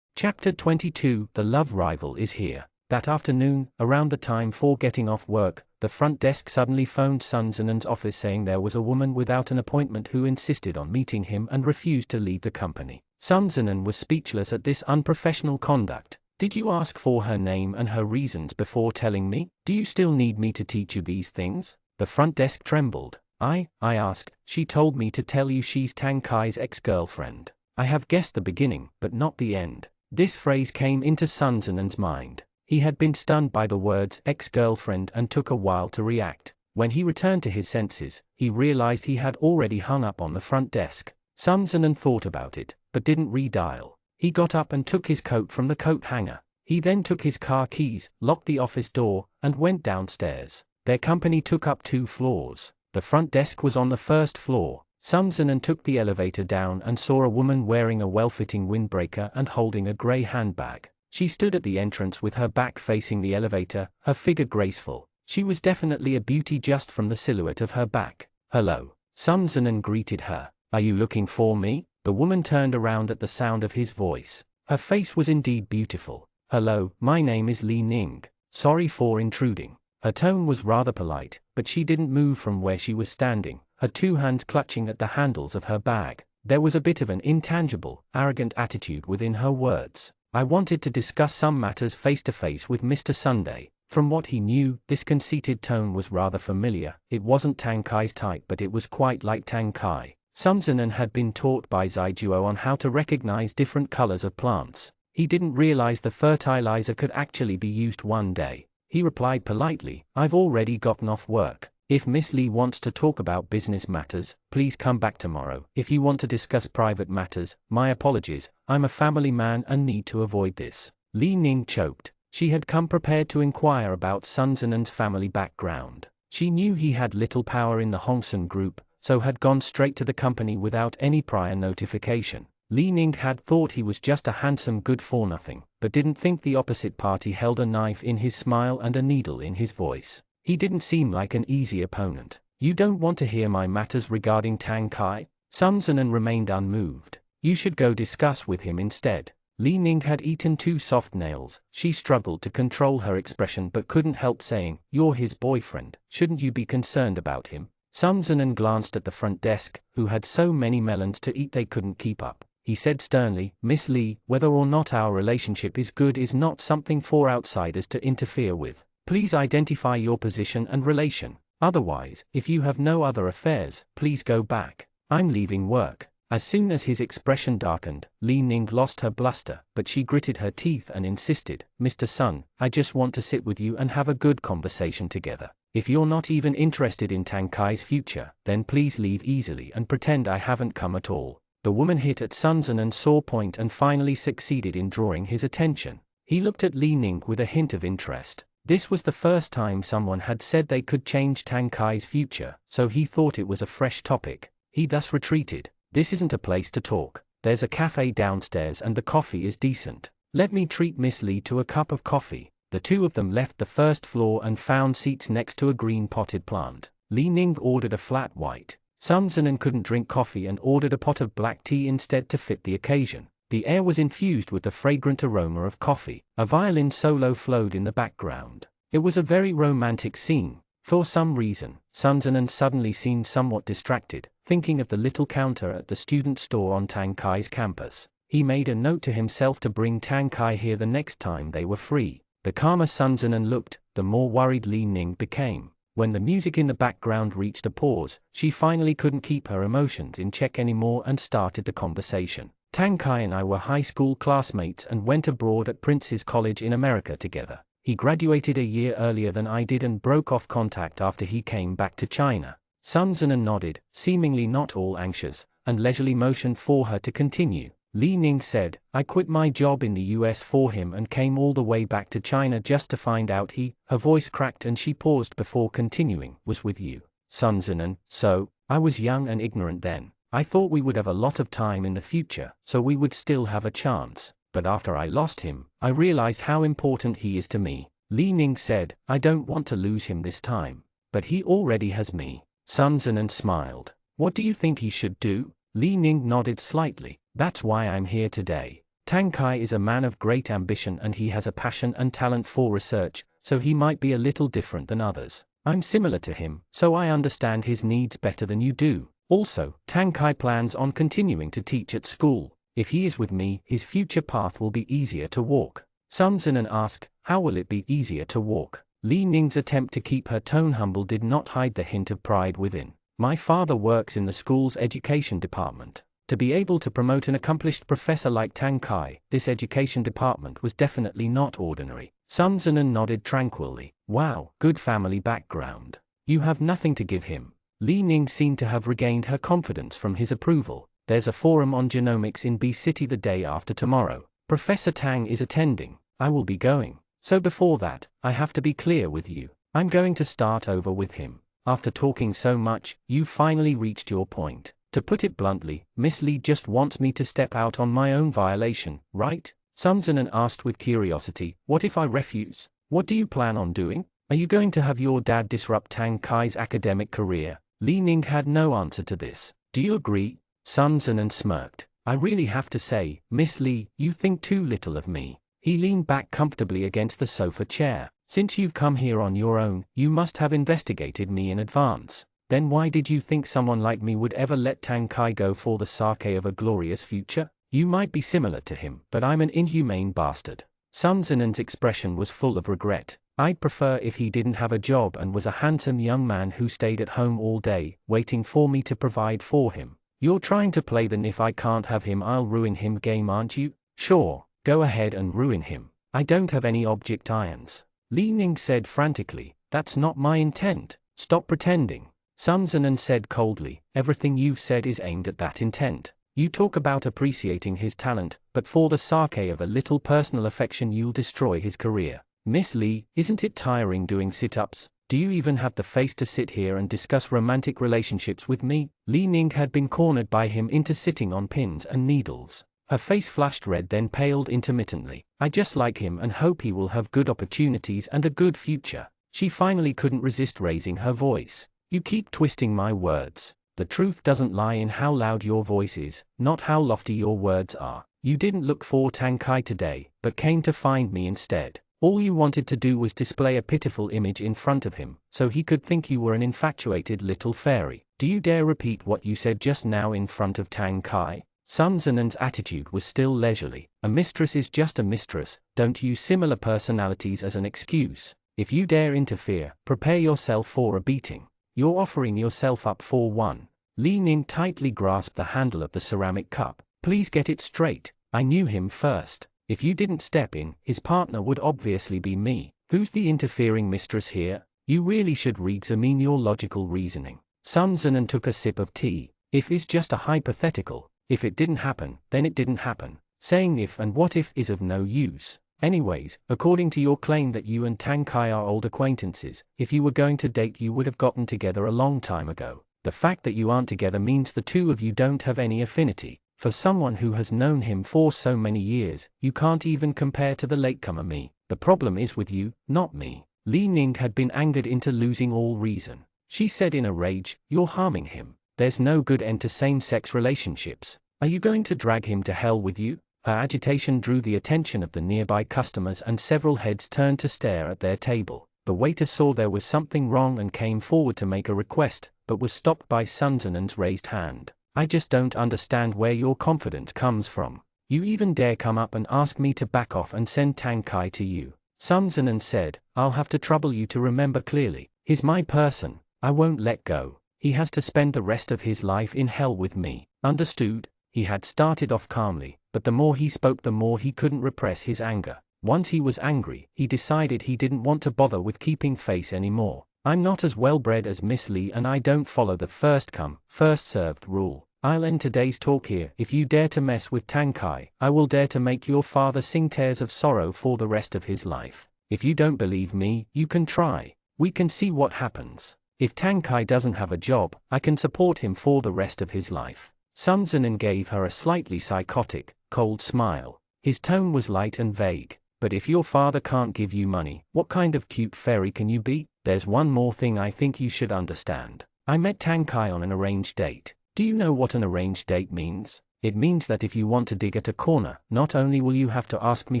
Chapter 22 The Love Rival is Here. That afternoon, around the time for getting off work, the front desk suddenly phoned Sun Zinan's office saying there was a woman without an appointment who insisted on meeting him and refused to leave the company. Sun Zinan was speechless at this unprofessional conduct. "Did you ask for her name and her reasons before telling me? Do you still need me to teach you these things?" The front desk trembled. I asked. She told me to tell you she's Tang Kai's ex-girlfriend." "I have guessed the beginning, but not the end." This phrase came into Sun Zinan's mind. He had been stunned by the words ex-girlfriend and took a while to react. When he returned to his senses, he realized he had already hung up on the front desk. Sun Zinan thought about it, but didn't redial. He got up and took his coat from the coat hanger. He then took his car keys, locked the office door, and went downstairs. Their company took up 2 floors. The front desk was on the first floor. Sun Zinan took the elevator down and saw a woman wearing a well-fitting windbreaker and holding a grey handbag. She stood at the entrance with her back facing the elevator, her figure graceful. She was definitely a beauty just from the silhouette of her back. "Hello." Sun Zinan greeted her. "Are you looking for me?" The woman turned around at the sound of his voice. Her face was indeed beautiful. "Hello, my name is Li Ning. Sorry for intruding." Her tone was rather polite, but she didn't move from where she was standing. her two hands clutching at the handles of her bag. There was a bit of an intangible, arrogant attitude within her words. I wanted to discuss some matters face to face with Mr. Sunday. From what he knew, this conceited tone was rather familiar. It wasn't Tang Kai's type, but it was quite like Tang Kai. Sun Zinan had been taught by Zaijuo on how to recognize different colors of plants. He didn't realize the fertilizer could actually be used one day. He replied politely, "I've already gotten off work. If Miss Li wants to talk about business matters, please come back tomorrow. If you want to discuss private matters, my apologies, I'm a family man and need to avoid this." Li Ning choked. She had come prepared to inquire about Sun Zinan's family background. She knew he had little power in the Hongsun group, so had gone straight to the company without any prior notification. Li Ning had thought he was just a handsome good-for-nothing, but didn't think the opposite party held a knife in his smile and a needle in his voice. He didn't seem like an easy opponent. "You don't want to hear my matters regarding Tang Kai?" Sun Zinan remained unmoved. "You should go discuss with him instead." Li Ning had eaten 2 soft nails. She struggled to control her expression but couldn't help saying, "You're his boyfriend, shouldn't you be concerned about him?" Sun Zinan glanced at the front desk, who had so many melons to eat they couldn't keep up. He said sternly, "Miss Li, whether or not our relationship is good is not something for outsiders to interfere with. Please identify your position and relation. Otherwise, if you have no other affairs, please go back. I'm leaving work." As soon as his expression darkened, Li Ning lost her bluster, but she gritted her teeth and insisted, "Mr. Sun, I just want to sit with you and have a good conversation together. If you're not even interested in Tang Kai's future, then please leave easily and pretend I haven't come at all." The woman hit at Sun Zinan's sore point and finally succeeded in drawing his attention. He looked at Li Ning with a hint of interest. This was the first time someone had said they could change Tang Kai's future, so he thought it was a fresh topic. He thus retreated. "This isn't a place to talk. There's a cafe downstairs and the coffee is decent. Let me treat Miss Li to a cup of coffee." The two of them left the first floor and found seats next to a green potted plant. Li Ning ordered a flat white. Sun Zinan couldn't drink coffee and ordered a pot of black tea instead to fit the occasion. The air was infused with the fragrant aroma of coffee. A violin solo flowed in the background. It was a very romantic scene. For some reason, Sun Zinan suddenly seemed somewhat distracted, thinking of the little counter at the student store on Tang Kai's campus. He made a note to himself to bring Tang Kai here the next time they were free. The calmer Sun Zinan looked, the more worried Li Ning became. When the music in the background reached a pause, she finally couldn't keep her emotions in check anymore and started the conversation. "Tang Kai and I were high school classmates and went abroad at Prince's College in America together. He graduated a year earlier than I did and broke off contact after he came back to China." Sun Zinan nodded, seemingly not all anxious, and leisurely motioned for her to continue. Li Ning said, "I quit my job in the US for him and came all the way back to China just to find out he," her voice cracked and she paused before continuing, "was with you." Sun Zinan, "So, I was young and ignorant then. I thought we would have a lot of time in the future, so we would still have a chance. But after I lost him, I realized how important he is to me." Li Ning said, "I don't want to lose him this time. But he already has me." Sun Zinan smiled. "What do you think he should do?" Li Ning nodded slightly. "That's why I'm here today. Tang Kai is a man of great ambition and he has a passion and talent for research, so he might be a little different than others. I'm similar to him, so I understand his needs better than you do. Also, Tang Kai plans on continuing to teach at school. If he is with me, his future path will be easier to walk." Sun Zinan asked, "How will it be easier to walk?" Li Ning's attempt to keep her tone humble did not hide the hint of pride within. "My father works in the school's education department. To be able to promote an accomplished professor like Tang Kai, this education department was definitely not ordinary." Sun Zinan nodded tranquilly. "Wow, good family background. You have nothing to give him." Li Ning seemed to have regained her confidence from his approval. "There's a forum on genomics in B City the day after tomorrow. Professor Tang is attending. I will be going. So before that, I have to be clear with you. I'm going to start over with him. After talking so much, you finally reached your point. To put it bluntly, Miss Li just wants me to step out on my own violation, right?" Sun Zinan asked with curiosity, "What if I refuse? What do you plan on doing? Are you going to have your dad disrupt Tang Kai's academic career?" Li Ning had no answer to this. "Do you agree?" Sun Zinan smirked. "I really have to say, Miss Li, you think too little of me." He leaned back comfortably against the sofa chair. "Since you've come here on your own, you must have investigated me in advance. Then why did you think someone like me would ever let Tang Kai go for the sake of a glorious future? You might be similar to him, but I'm an inhumane bastard. Sun Zinen's expression was full of regret. I'd prefer if he didn't have a job and was a handsome young man who stayed at home all day, waiting for me to provide for him. You're trying to play the if I can't have him I'll ruin him game, aren't you? Sure, go ahead and ruin him. I don't have any object irons. Li Ning said frantically. That's not my intent. Stop pretending. Sun Zinen said coldly. Everything you've said is aimed at that intent. You talk about appreciating his talent, but for the sake of a little personal affection you'll destroy his career. Miss Li, isn't it tiring doing sit-ups? Do you even have the face to sit here and discuss romantic relationships with me? Li Ning had been cornered by him into sitting on pins and needles. Her face flushed red then paled intermittently. I just like him and hope he will have good opportunities and a good future. She finally couldn't resist raising her voice. You keep twisting my words. The truth doesn't lie in how loud your voice is, not how lofty your words are. You didn't look for Tang Kai today, but came to find me instead. All you wanted to do was display a pitiful image in front of him, so he could think you were an infatuated little fairy. Do you dare repeat what you said just now in front of Tang Kai? Sun Zinen's attitude was still leisurely. A mistress is just a mistress, don't use similar personalities as an excuse. If you dare interfere, prepare yourself for a beating. You're offering yourself up for one. Li Ning tightly grasped the handle of the ceramic cup. Please get it straight. I knew him first. If you didn't step in, his partner would obviously be me. Who's the interfering mistress here? You really should re-examine your logical reasoning. Sun Zinen took a sip of tea. If is just a hypothetical. If it didn't happen, then it didn't happen. Saying if and what if is of no use. Anyways, according to your claim that you and Tang Kai are old acquaintances, if you were going to date you would have gotten together a long time ago. The fact that you aren't together means the two of you don't have any affinity. For someone who has known him for so many years, you can't even compare to the latecomer me. The problem is with you, not me. Li Ning had been angered into losing all reason. She said in a rage, you're harming him. There's no good end to same-sex relationships. Are you going to drag him to hell with you? Her agitation drew the attention of the nearby customers and several heads turned to stare at their table. The waiter saw there was something wrong and came forward to make a request, but was stopped by Sun Zinen's raised hand. I just don't understand where your confidence comes from. You even dare come up and ask me to back off and send Tang Kai to you. Sun Zinen said, I'll have to trouble you to remember clearly. He's my person. I won't let go. He has to spend the rest of his life in hell with me. Understood? He had started off calmly, but the more he spoke the more he couldn't repress his anger. Once he was angry, he decided he didn't want to bother with keeping face anymore. I'm not as well-bred as Miss Li and I don't follow the first come, first served rule. I'll end today's talk here. If you dare to mess with Tang Kai, I will dare to make your father sing tears of sorrow for the rest of his life. If you don't believe me, you can try. We can see what happens. If Tang Kai doesn't have a job, I can support him for the rest of his life. Sun Zinen gave her a slightly psychotic, cold smile. His tone was light and vague. But if your father can't give you money, what kind of cute fairy can you be? There's one more thing I think you should understand. I met Tang Kai on an arranged date. Do you know what an arranged date means? It means that if you want to dig at a corner, not only will you have to ask me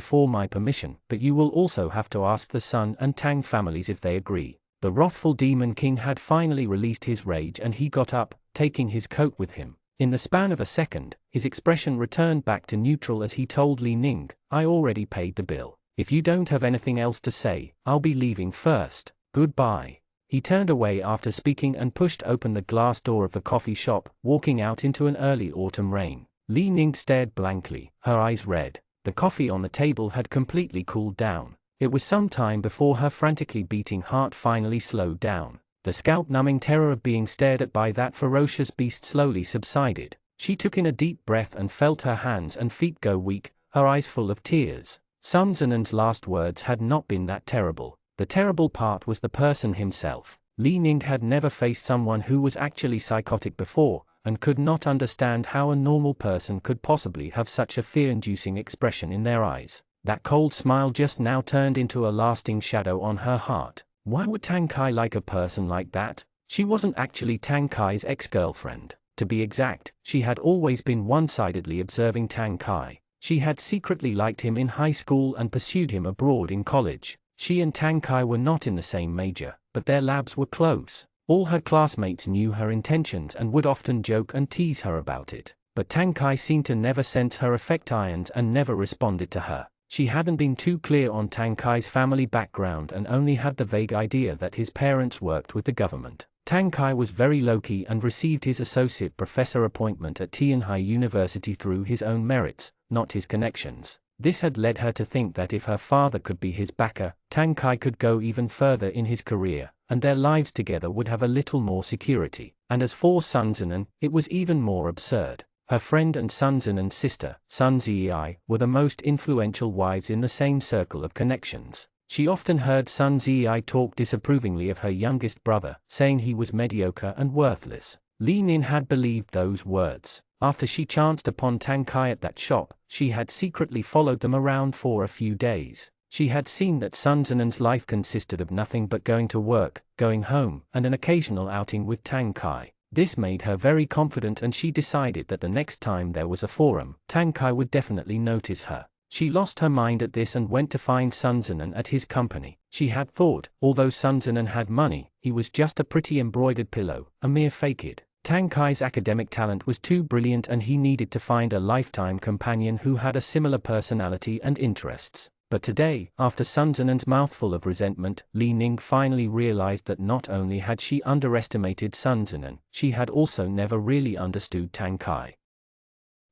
for my permission, but you will also have to ask the Sun and Tang families if they agree. The wrathful Demon King had finally released his rage and he got up, taking his coat with him. In the span of a second, his expression returned back to neutral as he told Li Ning, I already paid the bill. If you don't have anything else to say, I'll be leaving first. Goodbye. He turned away after speaking and pushed open the glass door of the coffee shop, walking out into an early autumn rain. Li Ning stared blankly, her eyes red. The coffee on the table had completely cooled down. It was some time before her frantically beating heart finally slowed down. The scalp-numbing terror of being stared at by that ferocious beast slowly subsided. She took in a deep breath and felt her hands and feet go weak, her eyes full of tears. Sun Zinen's last words had not been that terrible. The terrible part was the person himself. Li Ning had never faced someone who was actually psychotic before, and could not understand how a normal person could possibly have such a fear-inducing expression in their eyes. That cold smile just now turned into a lasting shadow on her heart. Why would Tang Kai like a person like that? She wasn't actually Tang Kai's ex-girlfriend. To be exact, she had always been one-sidedly observing Tang Kai. She had secretly liked him in high school and pursued him abroad in college. She and Tang Kai were not in the same major, but their labs were close. All her classmates knew her intentions and would often joke and tease her about it. But Tang Kai seemed to never sense her affections and never responded to her. She hadn't been too clear on Tang Kai's family background and only had the vague idea that his parents worked with the government. Tang Kai was very low-key and received his associate professor appointment at Tianhai University through his own merits, not his connections. This had led her to think that if her father could be his backer, Tang Kai could go even further in his career, and their lives together would have a little more security. And as for Sun Zinan, it was even more absurd. Her friend and Sun Zinan's sister, Sun Zii, were the most influential wives in the same circle of connections. She often heard Sun Zii talk disapprovingly of her youngest brother, saying he was mediocre and worthless. Li Nin had believed those words. After she chanced upon Tang Kai at that shop, she had secretly followed them around for a few days. She had seen that Sun Zinan's life consisted of nothing but going to work, going home, and an occasional outing with Tang Kai. This made her very confident and she decided that the next time there was a forum, Tang Kai would definitely notice her. She lost her mind at this and went to find Sun Zinan at his company. She had thought, although Sun Zinan had money, he was just a pretty embroidered pillow, a mere fake-it. Tang Kai's academic talent was too brilliant and he needed to find a lifetime companion who had a similar personality and interests. But today, after Sun Zinan's mouthful of resentment, Li Ning finally realized that not only had she underestimated Sun Zinan, she had also never really understood Tang Kai.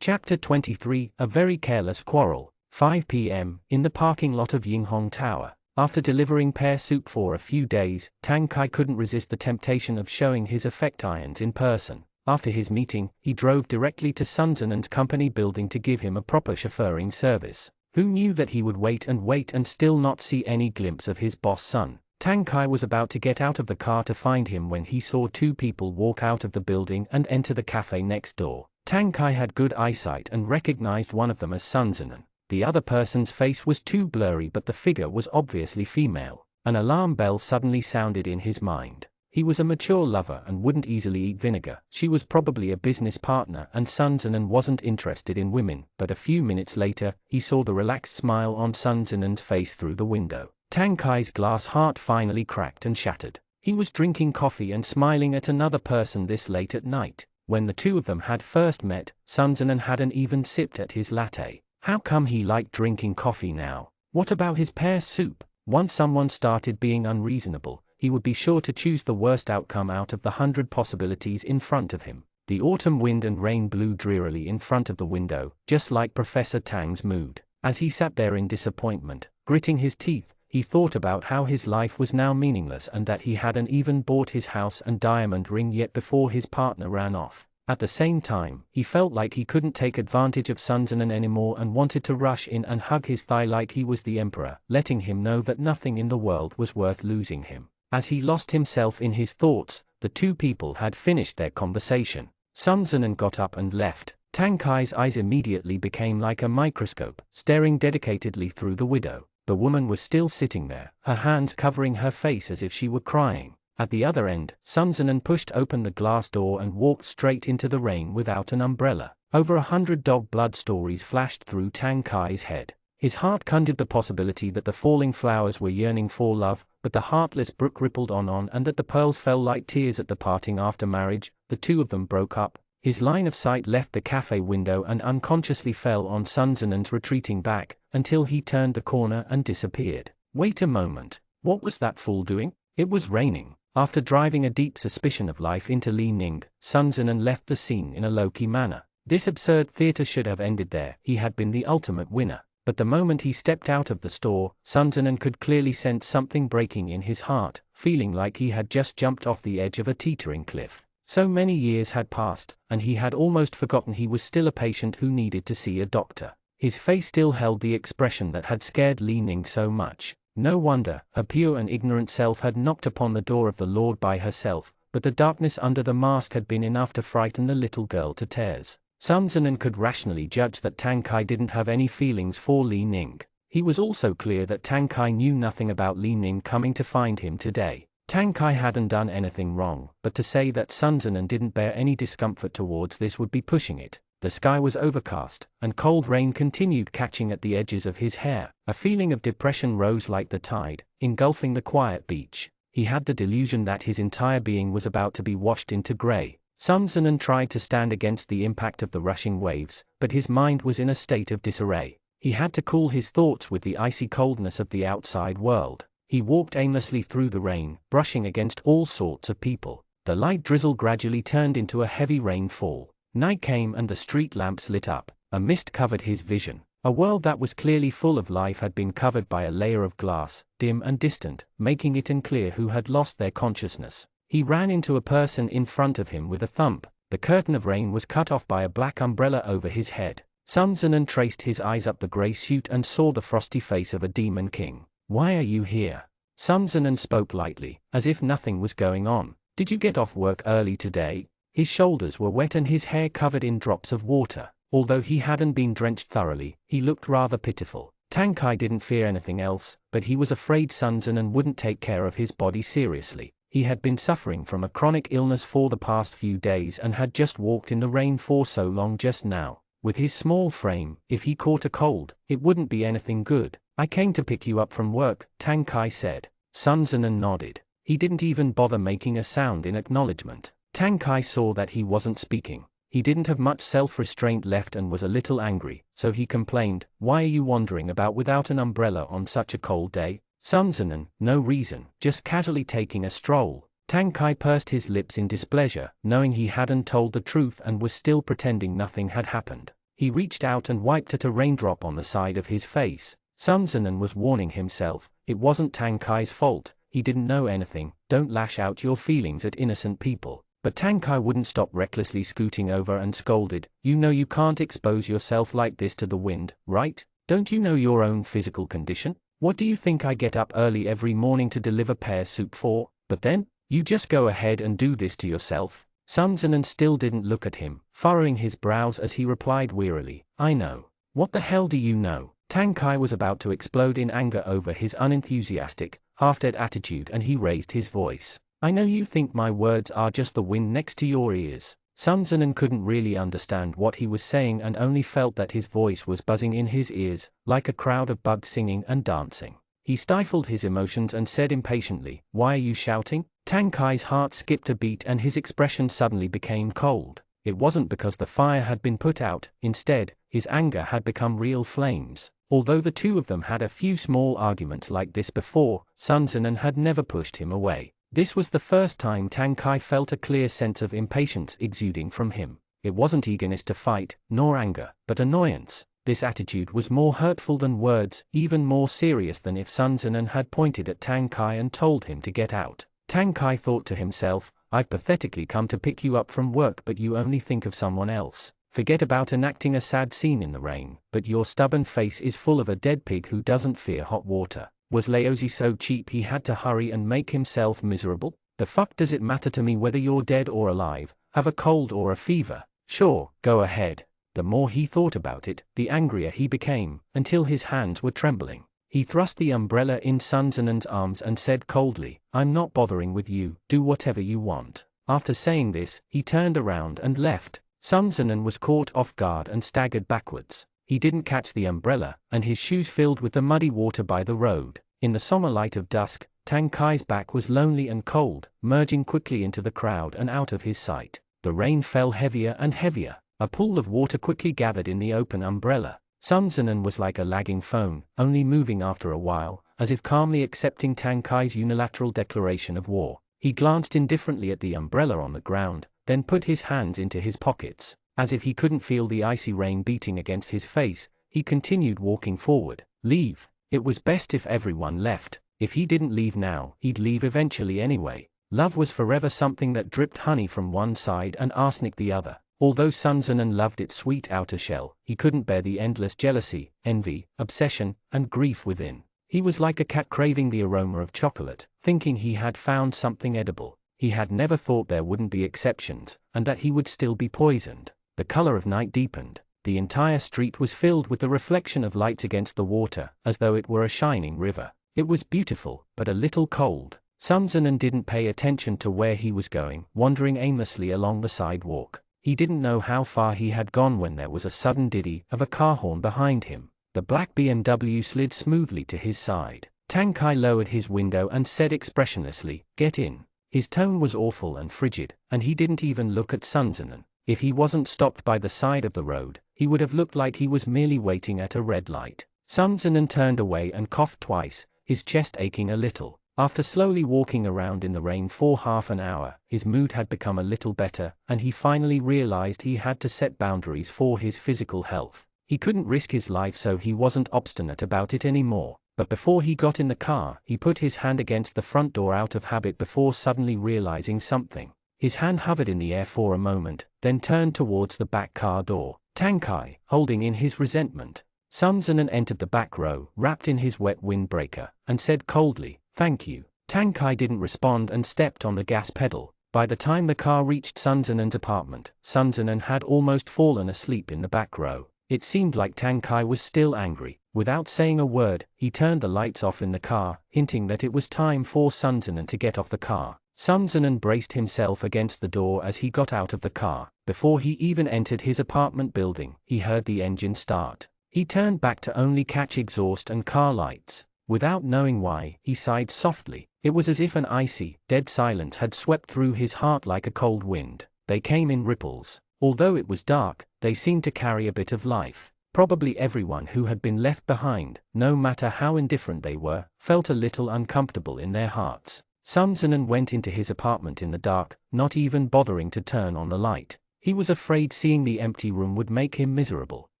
Chapter 23, A Very Careless Quarrel. 5 p.m., in the parking lot of Yinghong Tower. After delivering pear soup for a few days, Tang Kai couldn't resist the temptation of showing his affections in person. After his meeting, he drove directly to Sun Zinan's company building to give him a proper chauffeuring service. Who knew that he would wait and still not see any glimpse of his boss Sun? Tang Kai was about to get out of the car to find him when he saw two people walk out of the building and enter the cafe next door. Tang Kai had good eyesight and recognized one of them as Sun Zinan. The other person's face was too blurry but the figure was obviously female. An alarm bell suddenly sounded in his mind. He was a mature lover and wouldn't easily eat vinegar. She was probably a business partner and Sun Zinan wasn't interested in women, but a few minutes later, he saw the relaxed smile on Sun Zinan's face through the window. Tang Kai's glass heart finally cracked and shattered. He was drinking coffee and smiling at another person this late at night. When the two of them had first met, Sun Zinan hadn't even sipped at his latte. How come he liked drinking coffee now? What about his pear soup? Once someone started being unreasonable, he would be sure to choose the worst outcome out of the 100 possibilities in front of him. The autumn wind and rain blew drearily in front of the window, just like Professor Tang's mood. As he sat there in disappointment, gritting his teeth, he thought about how his life was now meaningless and that he hadn't even bought his house and diamond ring yet before his partner ran off. At the same time, he felt like he couldn't take advantage of Sun Zinan anymore and wanted to rush in and hug his thigh like he was the emperor, letting him know that nothing in the world was worth losing him. As he lost himself in his thoughts, the two people had finished their conversation. Sun Zinan got up and left. Tang Kai's eyes immediately became like a microscope, staring dedicatedly through the window. The woman was still sitting there, her hands covering her face as if she were crying. At the other end, Sun Zinan pushed open the glass door and walked straight into the rain without an umbrella. Over 100 dog blood stories flashed through Tang Kai's head. His heart conjured the possibility that the falling flowers were yearning for love, but the heartless brook rippled on and that the pearls fell like tears at the parting after marriage. The two of them broke up. His line of sight left the cafe window and unconsciously fell on Sun Zinan's retreating back, until he turned the corner and disappeared. Wait a moment. What was that fool doing? It was raining. After driving a deep suspicion of life into Li Ning, Sun Zinan left the scene in a low-key manner. This absurd theater should have ended there. He had been the ultimate winner. But the moment he stepped out of the store, Sun Zinan could clearly sense something breaking in his heart, feeling like he had just jumped off the edge of a teetering cliff. So many years had passed, and he had almost forgotten he was still a patient who needed to see a doctor. His face still held the expression that had scared Li Ning so much. No wonder, her pure and ignorant self had knocked upon the door of the Lord by herself, but the darkness under the mask had been enough to frighten the little girl to tears. Sun Zinan could rationally judge that Tang Kai didn't have any feelings for Li Ning. He was also clear that Tang Kai knew nothing about Li Ning coming to find him today. Tang Kai hadn't done anything wrong, but to say that Sun Zinan didn't bear any discomfort towards this would be pushing it. The sky was overcast, and cold rain continued catching at the edges of his hair. A feeling of depression rose like the tide, engulfing the quiet beach. He had the delusion that his entire being was about to be washed into grey. Sun Tzunen tried to stand against the impact of the rushing waves, but his mind was in a state of disarray. He had to cool his thoughts with the icy coldness of the outside world. He walked aimlessly through the rain, brushing against all sorts of people. The light drizzle gradually turned into a heavy rainfall. Night came and the street lamps lit up. A mist covered his vision. A world that was clearly full of life had been covered by a layer of glass, dim and distant, making it unclear who had lost their consciousness. He ran into a person in front of him with a thump. The curtain of rain was cut off by a black umbrella over his head. Sun Tzunen traced his eyes up the grey suit and saw the frosty face of a demon king. "Why are you here?" Sun Tzunen spoke lightly, as if nothing was going on. "Did you get off work early today?" His shoulders were wet and his hair covered in drops of water. Although he hadn't been drenched thoroughly, he looked rather pitiful. Tang Kai didn't fear anything else, but he was afraid Sun Tzunen wouldn't take care of his body seriously. He had been suffering from a chronic illness for the past few days and had just walked in the rain for so long just now. With his small frame, if he caught a cold, it wouldn't be anything good. "I came to pick you up from work," Tang Kai said. Sun Tzunen nodded. He didn't even bother making a sound in acknowledgement. Tang Kai saw that he wasn't speaking. He didn't have much self-restraint left and was a little angry, so he complained, "Why are you wandering about without an umbrella on such a cold day?" Sun Tzunen, "No reason, just casually taking a stroll." Tang Kai pursed his lips in displeasure, knowing he hadn't told the truth and was still pretending nothing had happened. He reached out and wiped at a raindrop on the side of his face. Sun Tzunen was warning himself, it wasn't Tang Kai's fault, he didn't know anything, don't lash out your feelings at innocent people. But Tang Kai wouldn't stop recklessly scooting over and scolded, "You know you can't expose yourself like this to the wind, right? Don't you know your own physical condition? What do you think I get up early every morning to deliver pear soup for? But then, you just go ahead and do this to yourself." Sun Tzunen still didn't look at him, furrowing his brows as he replied wearily, "I know. What the hell do you know?" Tang Kai was about to explode in anger over his unenthusiastic, half-dead attitude and he raised his voice. "I know you think my words are just the wind next to your ears." Sun Tzunen couldn't really understand what he was saying and only felt that his voice was buzzing in his ears, like a crowd of bugs singing and dancing. He stifled his emotions and said impatiently, "Why are you shouting?" Tang Kai's heart skipped a beat and his expression suddenly became cold. It wasn't because the fire had been put out, instead, his anger had become real flames. Although the two of them had a few small arguments like this before, Sun Tzunen had never pushed him away. This was the first time Tang Kai felt a clear sense of impatience exuding from him. It wasn't eagerness to fight, nor anger, but annoyance. This attitude was more hurtful than words, even more serious than if Sun Tzunen had pointed at Tang Kai and told him to get out. Tang Kai thought to himself, "I've pathetically come to pick you up from work but you only think of someone else. Forget about enacting a sad scene in the rain, but your stubborn face is full of a dead pig who doesn't fear hot water. Was Laozi so cheap he had to hurry and make himself miserable? The fuck does it matter to me whether you're dead or alive, have a cold or a fever? Sure, go ahead." The more he thought about it, the angrier he became, until his hands were trembling. He thrust the umbrella in Sun Tzenen's arms and said coldly, "I'm not bothering with you, do whatever you want." After saying this, he turned around and left. Sun Tzenen was caught off guard and staggered backwards. He didn't catch the umbrella, and his shoes filled with the muddy water by the road. In the somber light of dusk, Tang Kai's back was lonely and cold, merging quickly into the crowd and out of his sight. The rain fell heavier and heavier. A pool of water quickly gathered in the open umbrella. Sun Tzenen was like a lagging phone, only moving after a while, as if calmly accepting Tang Kai's unilateral declaration of war. He glanced indifferently at the umbrella on the ground, then put his hands into his pockets. As if he couldn't feel the icy rain beating against his face, he continued walking forward. Leave. It was best if everyone left. If he didn't leave now, he'd leave eventually anyway. Love was forever something that dripped honey from one side and arsenic the other. Although Sun Tzenen loved its sweet outer shell, he couldn't bear the endless jealousy, envy, obsession, and grief within. He was like a cat craving the aroma of chocolate, thinking he had found something edible. He had never thought there wouldn't be exceptions, and that he would still be poisoned. The color of night deepened. The entire street was filled with the reflection of lights against the water, as though it were a shining river. It was beautiful, but a little cold. Sun Tzenen didn't pay attention to where he was going, wandering aimlessly along the sidewalk. He didn't know how far he had gone when there was a sudden diddy of a car horn behind him. The black BMW slid smoothly to his side. Tang Kai lowered his window and said expressionlessly, "Get in." His tone was awful and frigid, and he didn't even look at Sun Zinan. If he wasn't stopped by the side of the road, he would have looked like he was merely waiting at a red light. Sun Zinan turned away and coughed twice, his chest aching a little. After slowly walking around in the rain for half an hour, his mood had become a little better, and he finally realized he had to set boundaries for his physical health. He couldn't risk his life, so he wasn't obstinate about it anymore. But before he got in the car, he put his hand against the front door out of habit before suddenly realizing something. His hand hovered in the air for a moment, then turned towards the back car door. Tang Kai, holding in his resentment. Sun Zinan entered the back row, wrapped in his wet windbreaker, and said coldly, "Thank you." Tang Kai didn't respond and stepped on the gas pedal. By the time the car reached Sun Zinan's apartment, Sun Zinan had almost fallen asleep in the back row. It seemed like Tang Kai was still angry. Without saying a word, he turned the lights off in the car, hinting that it was time for Sun Zinan to get off the car. Sun Zinan braced himself against the door as he got out of the car. Before he even entered his apartment building, he heard the engine start. He turned back to only catch exhaust and car lights. Without knowing why, he sighed softly. It was as if an icy, dead silence had swept through his heart like a cold wind. They came in ripples. Although it was dark, they seemed to carry a bit of life. Probably everyone who had been left behind, no matter how indifferent they were, felt a little uncomfortable in their hearts. Sun Zinan went into his apartment in the dark, not even bothering to turn on the light. He was afraid seeing the empty room would make him miserable.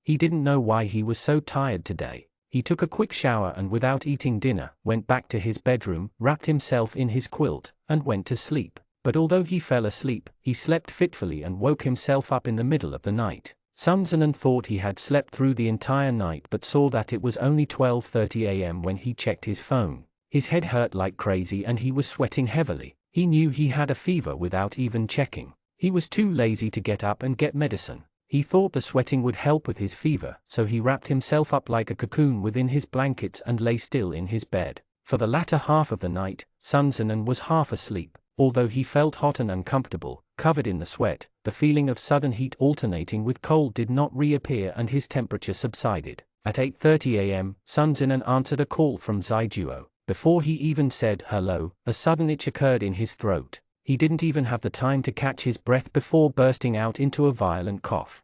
He didn't know why he was so tired today. He took a quick shower and without eating dinner, went back to his bedroom, wrapped himself in his quilt, and went to sleep. But although he fell asleep, he slept fitfully and woke himself up in the middle of the night. Sun Zinan thought he had slept through the entire night but saw that it was only 12:30 a.m. when he checked his phone. His head hurt like crazy and he was sweating heavily. He knew he had a fever without even checking. He was too lazy to get up and get medicine. He thought the sweating would help with his fever, so he wrapped himself up like a cocoon within his blankets and lay still in his bed. For the latter half of the night, Sun Zinan was half asleep. Although he felt hot and uncomfortable, covered in the sweat, the feeling of sudden heat alternating with cold did not reappear and his temperature subsided. At 8:30 a.m., Sun Zinan answered a call from Zaijuo. Before he even said hello, a sudden itch occurred in his throat. He didn't even have the time to catch his breath before bursting out into a violent cough.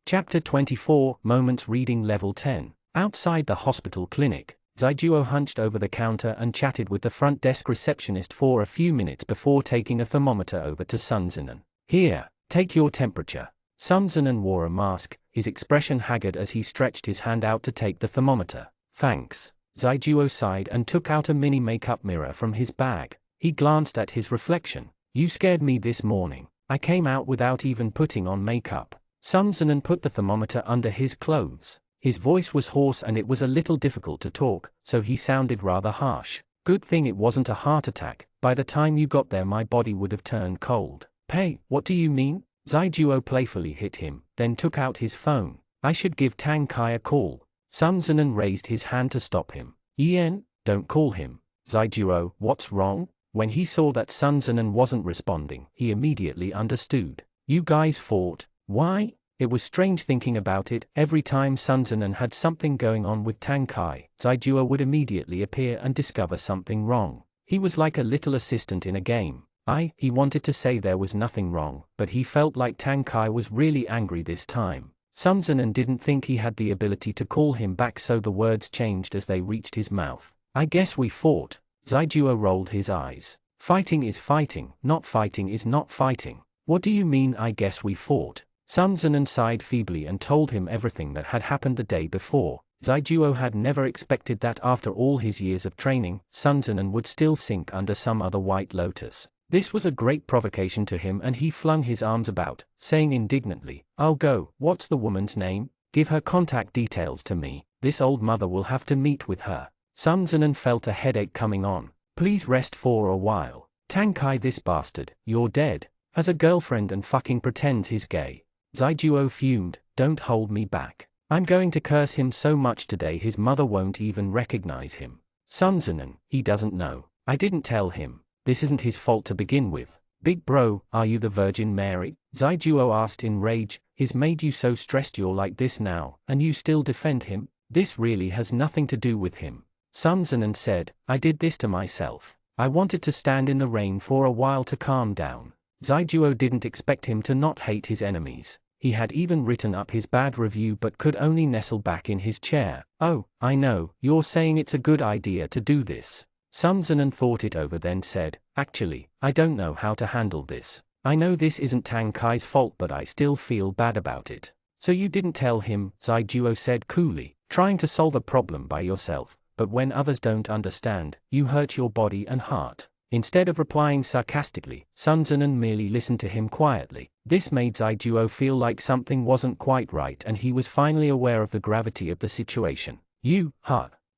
Chapter 24, Moments Reading Level 10. Outside the hospital clinic, Zaijuo hunched over the counter and chatted with the front desk receptionist for a few minutes before taking a thermometer over to Sun Zinan. "Here, take your temperature." Sun Zinan wore a mask, his expression haggard as he stretched his hand out to take the thermometer. "Thanks." Zaijuo sighed and took out a mini makeup mirror from his bag. He glanced at his reflection. "You scared me this morning. I came out without even putting on makeup." Sun Zinan put the thermometer under his clothes. His voice was hoarse and it was a little difficult to talk, so he sounded rather harsh. "Good thing it wasn't a heart attack. By the time you got there my body would have turned cold." "Hey, what do you mean?" Zaijuo playfully hit him, then took out his phone. "I should give Tang Kai a call." Sun Zinan raised his hand to stop him. "Ian, don't call him." "Zaijuo, what's wrong?" When he saw that Sun Zinan wasn't responding, he immediately understood. "You guys fought. Why?" It was strange thinking about it. Every time Sun Zinan had something going on with Tang Kai, Zaijuo would immediately appear and discover something wrong. He was like a little assistant in a game. He wanted to say there was nothing wrong, but he felt like Tang Kai was really angry this time. Sun Zinan didn't think he had the ability to call him back, so the words changed as they reached his mouth. "I guess we fought." Zaijuo rolled his eyes. "Fighting is fighting, not fighting is not fighting." "What do you mean I guess we fought?" Sun Zinan sighed feebly and told him everything that had happened the day before. Zaijuo had never expected that after all his years of training, Sun Zinan would still sink under some other white lotus. This was a great provocation to him and he flung his arms about, saying indignantly, "I'll go. What's the woman's name? Give her contact details to me. This old mother will have to meet with her." Sun Zinan felt a headache coming on. "Please rest for a while." "Tang Kai, this bastard, you're dead. Has a girlfriend and fucking pretends he's gay." Zaijuo fumed. "Don't hold me back. I'm going to curse him so much today his mother won't even recognize him." "Sun Zinan, he doesn't know. I didn't tell him. This isn't his fault to begin with." "Big bro, are you the Virgin Mary?" Zaijuo asked in rage. "He's made you so stressed you're like this now, and you still defend him? This really has nothing to do with him." Sun Zinan said, I did this to myself. I wanted to stand in the rain for a while to calm down. Zaijuo didn't expect him to not hate his enemies. He had even written up his bad review but could only nestle back in his chair. Oh, I know, you're saying it's a good idea to do this. Sun Zinan thought it over then said, actually, I don't know how to handle this. I know this isn't Tang Kai's fault but I still feel bad about it. So you didn't tell him, Zaijuo said coolly, trying to solve a problem by yourself, but when others don't understand, you hurt your body and heart. Instead of replying sarcastically, Sun Zinan merely listened to him quietly. This made Zaijuo feel like something wasn't quite right and he was finally aware of the gravity of the situation. You,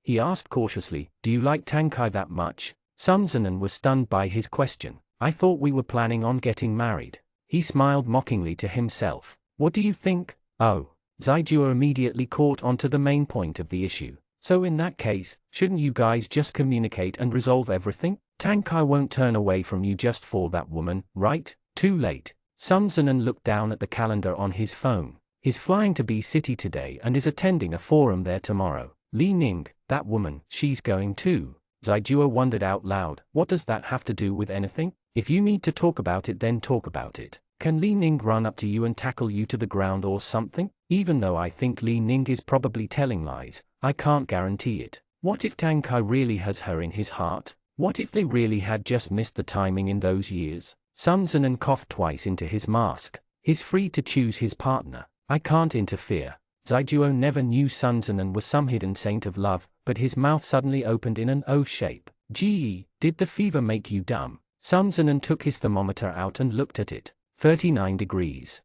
he asked cautiously, do you like Tang Kai that much? Sun Zinan was stunned by his question. I thought we were planning on getting married. He smiled mockingly to himself. What do you think? Oh. Zaijuo immediately caught onto the main point of the issue. So in that case, shouldn't you guys just communicate and resolve everything? Tang Kai won't turn away from you just for that woman, right? Too late. Sun Zinan looked down at the calendar on his phone. He's flying to B City today and is attending a forum there tomorrow. Li Ning, that woman, she's going too. Zaijuo wondered out loud, what does that have to do with anything? If you need to talk about it then talk about it. Can Li Ning run up to you and tackle you to the ground or something? Even though I think Li Ning is probably telling lies, I can't guarantee it. What if Tang Kai really has her in his heart? What if they really had just missed the timing in those years? Sun Zinan coughed twice into his mask. He's free to choose his partner. I can't interfere. Zaijuo never knew Sun Zinan was some hidden saint of love, but his mouth suddenly opened in an O shape. Gee, did the fever make you dumb? Sun Zinan took his thermometer out and looked at it. 39 degrees.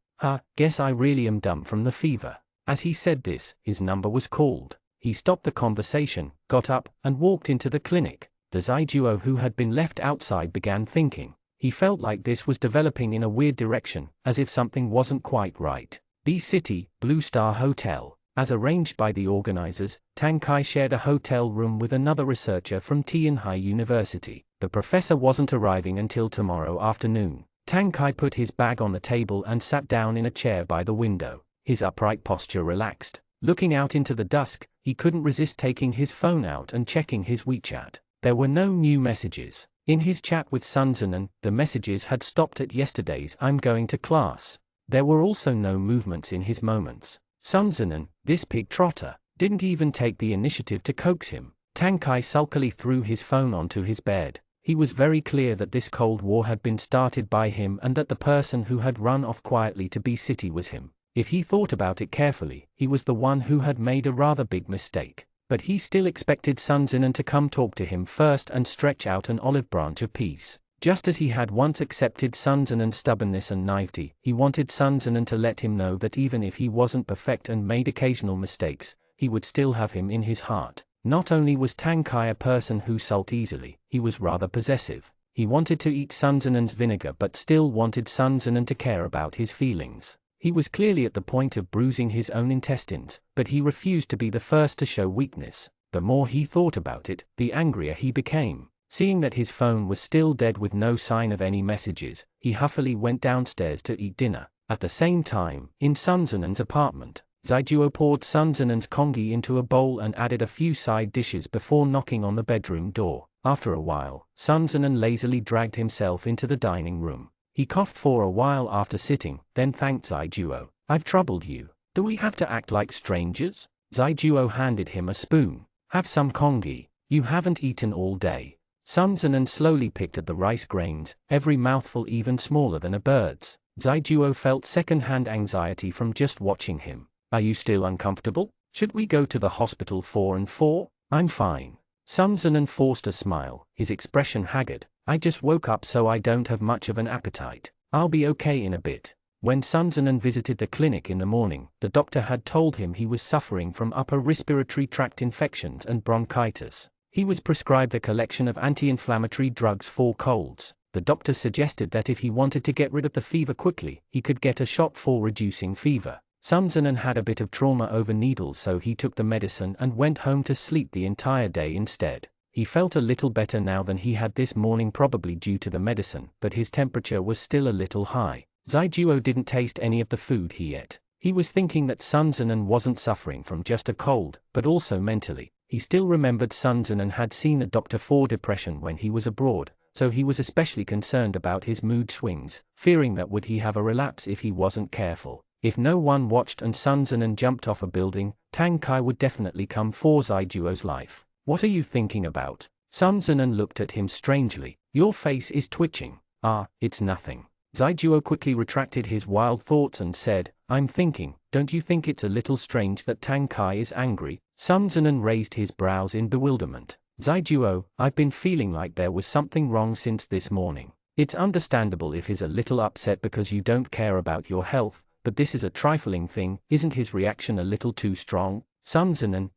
Guess I really am dumb from the fever. As he said this, his number was called. He stopped the conversation, got up, and walked into the clinic. The Zaijuo who had been left outside began thinking. He felt like this was developing in a weird direction, as if something wasn't quite right. B City, Blue Star Hotel. As arranged by the organizers, Tang Kai shared a hotel room with another researcher from Tianhai University. The professor wasn't arriving until tomorrow afternoon. Tang Kai put his bag on the table and sat down in a chair by the window. His upright posture relaxed. Looking out into the dusk, he couldn't resist taking his phone out and checking his WeChat. There were no new messages. In his chat with Sun Zinan, the messages had stopped at yesterday's "I'm going to class." There were also no movements in his moments. Sun Zinan, this pig trotter, didn't even take the initiative to coax him. Tang Kai sulkily threw his phone onto his bed. He was very clear that this Cold War had been started by him and that the person who had run off quietly to B City was him. If he thought about it carefully, he was the one who had made a rather big mistake. But he still expected Sun Zinan to come talk to him first and stretch out an olive branch of peace. Just as he had once accepted Sun Zinan's stubbornness and naivety, he wanted Sun Zinan to let him know that even if he wasn't perfect and made occasional mistakes, he would still have him in his heart. Not only was Tang Kai a person who sulked easily, he was rather possessive. He wanted to eat Sun Zinan's vinegar but still wanted Sun Zinan to care about his feelings. He was clearly at the point of bruising his own intestines, but he refused to be the first to show weakness. The more he thought about it, the angrier he became. Seeing that his phone was still dead with no sign of any messages, he huffily went downstairs to eat dinner. At the same time, in Sun Zinan's apartment, Zaijuo poured Sun Zinan's congee into a bowl and added a few side dishes before knocking on the bedroom door. After a while, Sun Zinan lazily dragged himself into the dining room. He coughed for a while after sitting, then thanked Zaijuo. I've troubled you. Do we have to act like strangers? Zaijuo handed him a spoon. Have some congee. You haven't eaten all day. Sun Zinan slowly picked at the rice grains, every mouthful even smaller than a bird's. Zaijuo felt second-hand anxiety from just watching him. Are you still uncomfortable? Should we go to the hospital 4 and 4? I'm fine. Sun Zinan forced a smile, his expression haggard. I just woke up so I don't have much of an appetite. I'll be okay in a bit. When Sun Zinan visited the clinic in the morning, the doctor had told him he was suffering from upper respiratory tract infections and bronchitis. He was prescribed a collection of anti-inflammatory drugs for colds. The doctor suggested that if he wanted to get rid of the fever quickly, he could get a shot for reducing fever. Sun Zinan had a bit of trauma over needles, so he took the medicine and went home to sleep the entire day instead. He felt a little better now than he had this morning, probably due to the medicine, but his temperature was still a little high. Zaijuo didn't taste any of the food he ate. He was thinking that Sun Zinan wasn't suffering from just a cold, but also mentally. He still remembered Sun Zinan had seen a doctor for depression when he was abroad, so he was especially concerned about his mood swings, fearing that would he have a relapse if he wasn't careful. If no one watched and Sun Zinan jumped off a building, Tang Kai would definitely come for Zaijuo's life. What are you thinking about? Sun Zinan looked at him strangely. Your face is twitching. Ah, it's nothing. Zaijuo quickly retracted his wild thoughts and said, I'm thinking, don't you think it's a little strange that Tang Kai is angry? Sun Zinan raised his brows in bewilderment. Zaijuo, I've been feeling like there was something wrong since this morning. It's understandable if he's a little upset because you don't care about your health, but this is a trifling thing. Isn't his reaction a little too strong? Sun Zinan,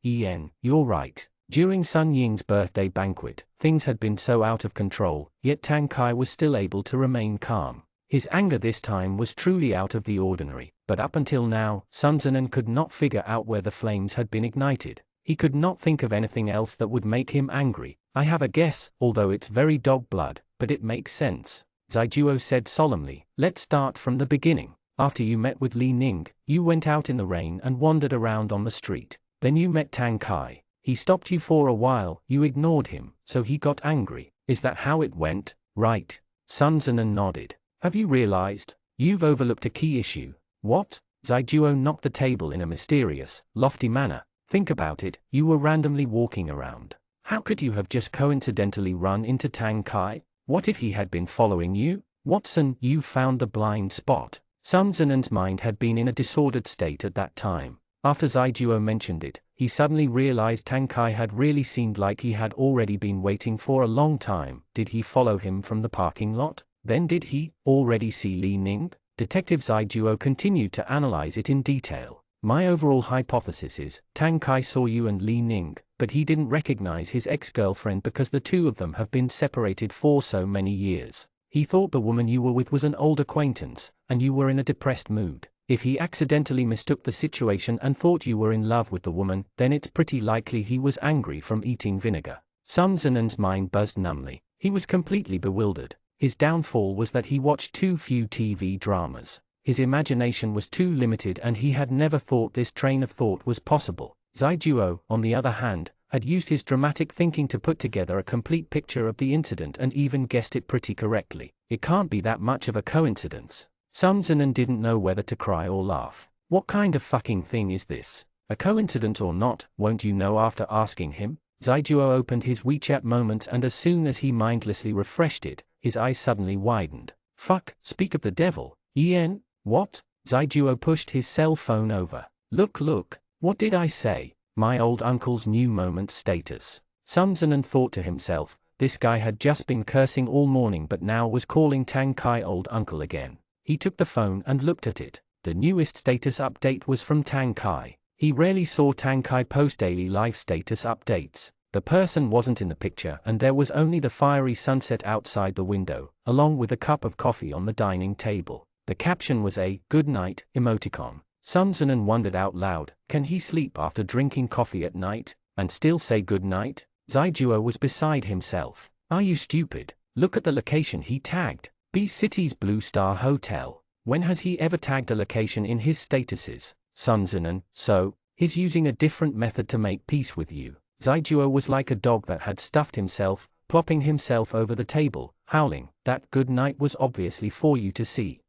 you're right. During Sun Ying's birthday banquet, things had been so out of control, yet Tang Kai was still able to remain calm. His anger this time was truly out of the ordinary, but up until now, Sun Zinan could not figure out where the flames had been ignited. He could not think of anything else that would make him angry. I have a guess, although it's very dog blood, but it makes sense. Zaijuo said solemnly, let's start from the beginning. After you met with Li Ning, you went out in the rain and wandered around on the street. Then you met Tang Kai. He stopped you for a while, you ignored him, so he got angry. Is that how it went? Right. Sun Zinan nodded. Have you realized? You've overlooked a key issue. What? Zaijuo knocked the table in a mysterious, lofty manner. Think about it, you were randomly walking around. How could you have just coincidentally run into Tang Kai? What if he had been following you? Watson, you found the blind spot. Sun Zinan's mind had been in a disordered state at that time. After Zaijuo mentioned it, he suddenly realized Tang Kai had really seemed like he had already been waiting for a long time. Did he follow him from the parking lot? Then did he already see Li Ning? Detective Zaijuo continued to analyze it in detail. My overall hypothesis is, Tang Kai saw you and Li Ning, but he didn't recognize his ex-girlfriend because the two of them have been separated for so many years. He thought the woman you were with was an old acquaintance, and you were in a depressed mood. If he accidentally mistook the situation and thought you were in love with the woman, then it's pretty likely he was angry from eating vinegar. Sun Zinan's mind buzzed numbly. He was completely bewildered. His downfall was that he watched too few TV dramas. His imagination was too limited and he had never thought this train of thought was possible. Zaijuo, on the other hand, had used his dramatic thinking to put together a complete picture of the incident and even guessed it pretty correctly. It can't be that much of a coincidence. Sun Zinan didn't know whether to cry or laugh. What kind of fucking thing is this? A coincidence or not, won't you know after asking him? Zaijuo opened his WeChat Moments and as soon as he mindlessly refreshed it, his eyes suddenly widened. Fuck, speak of the devil. What? Zaijuo pushed his cell phone over. Look, what did I say? My old uncle's new Moments status. Sun Zinan thought to himself, this guy had just been cursing all morning but now was calling Tang Kai old uncle again. He took the phone and looked at it. The newest status update was from Tang Kai. He rarely saw Tang Kai post daily life status updates. The person wasn't in the picture and there was only the fiery sunset outside the window, along with a cup of coffee on the dining table. The caption was a good night emoticon. Sun Zinan wondered out loud, can he sleep after drinking coffee at night, and still say good night? Zaijuo was beside himself. Are you stupid? Look at the location he tagged. B City's Blue Star Hotel. When has he ever tagged a location in his statuses? Sun Zinan, so, he's using a different method to make peace with you. Zaijuo was like a dog that had stuffed himself, plopping himself over the table, howling. That good night was obviously for you to see.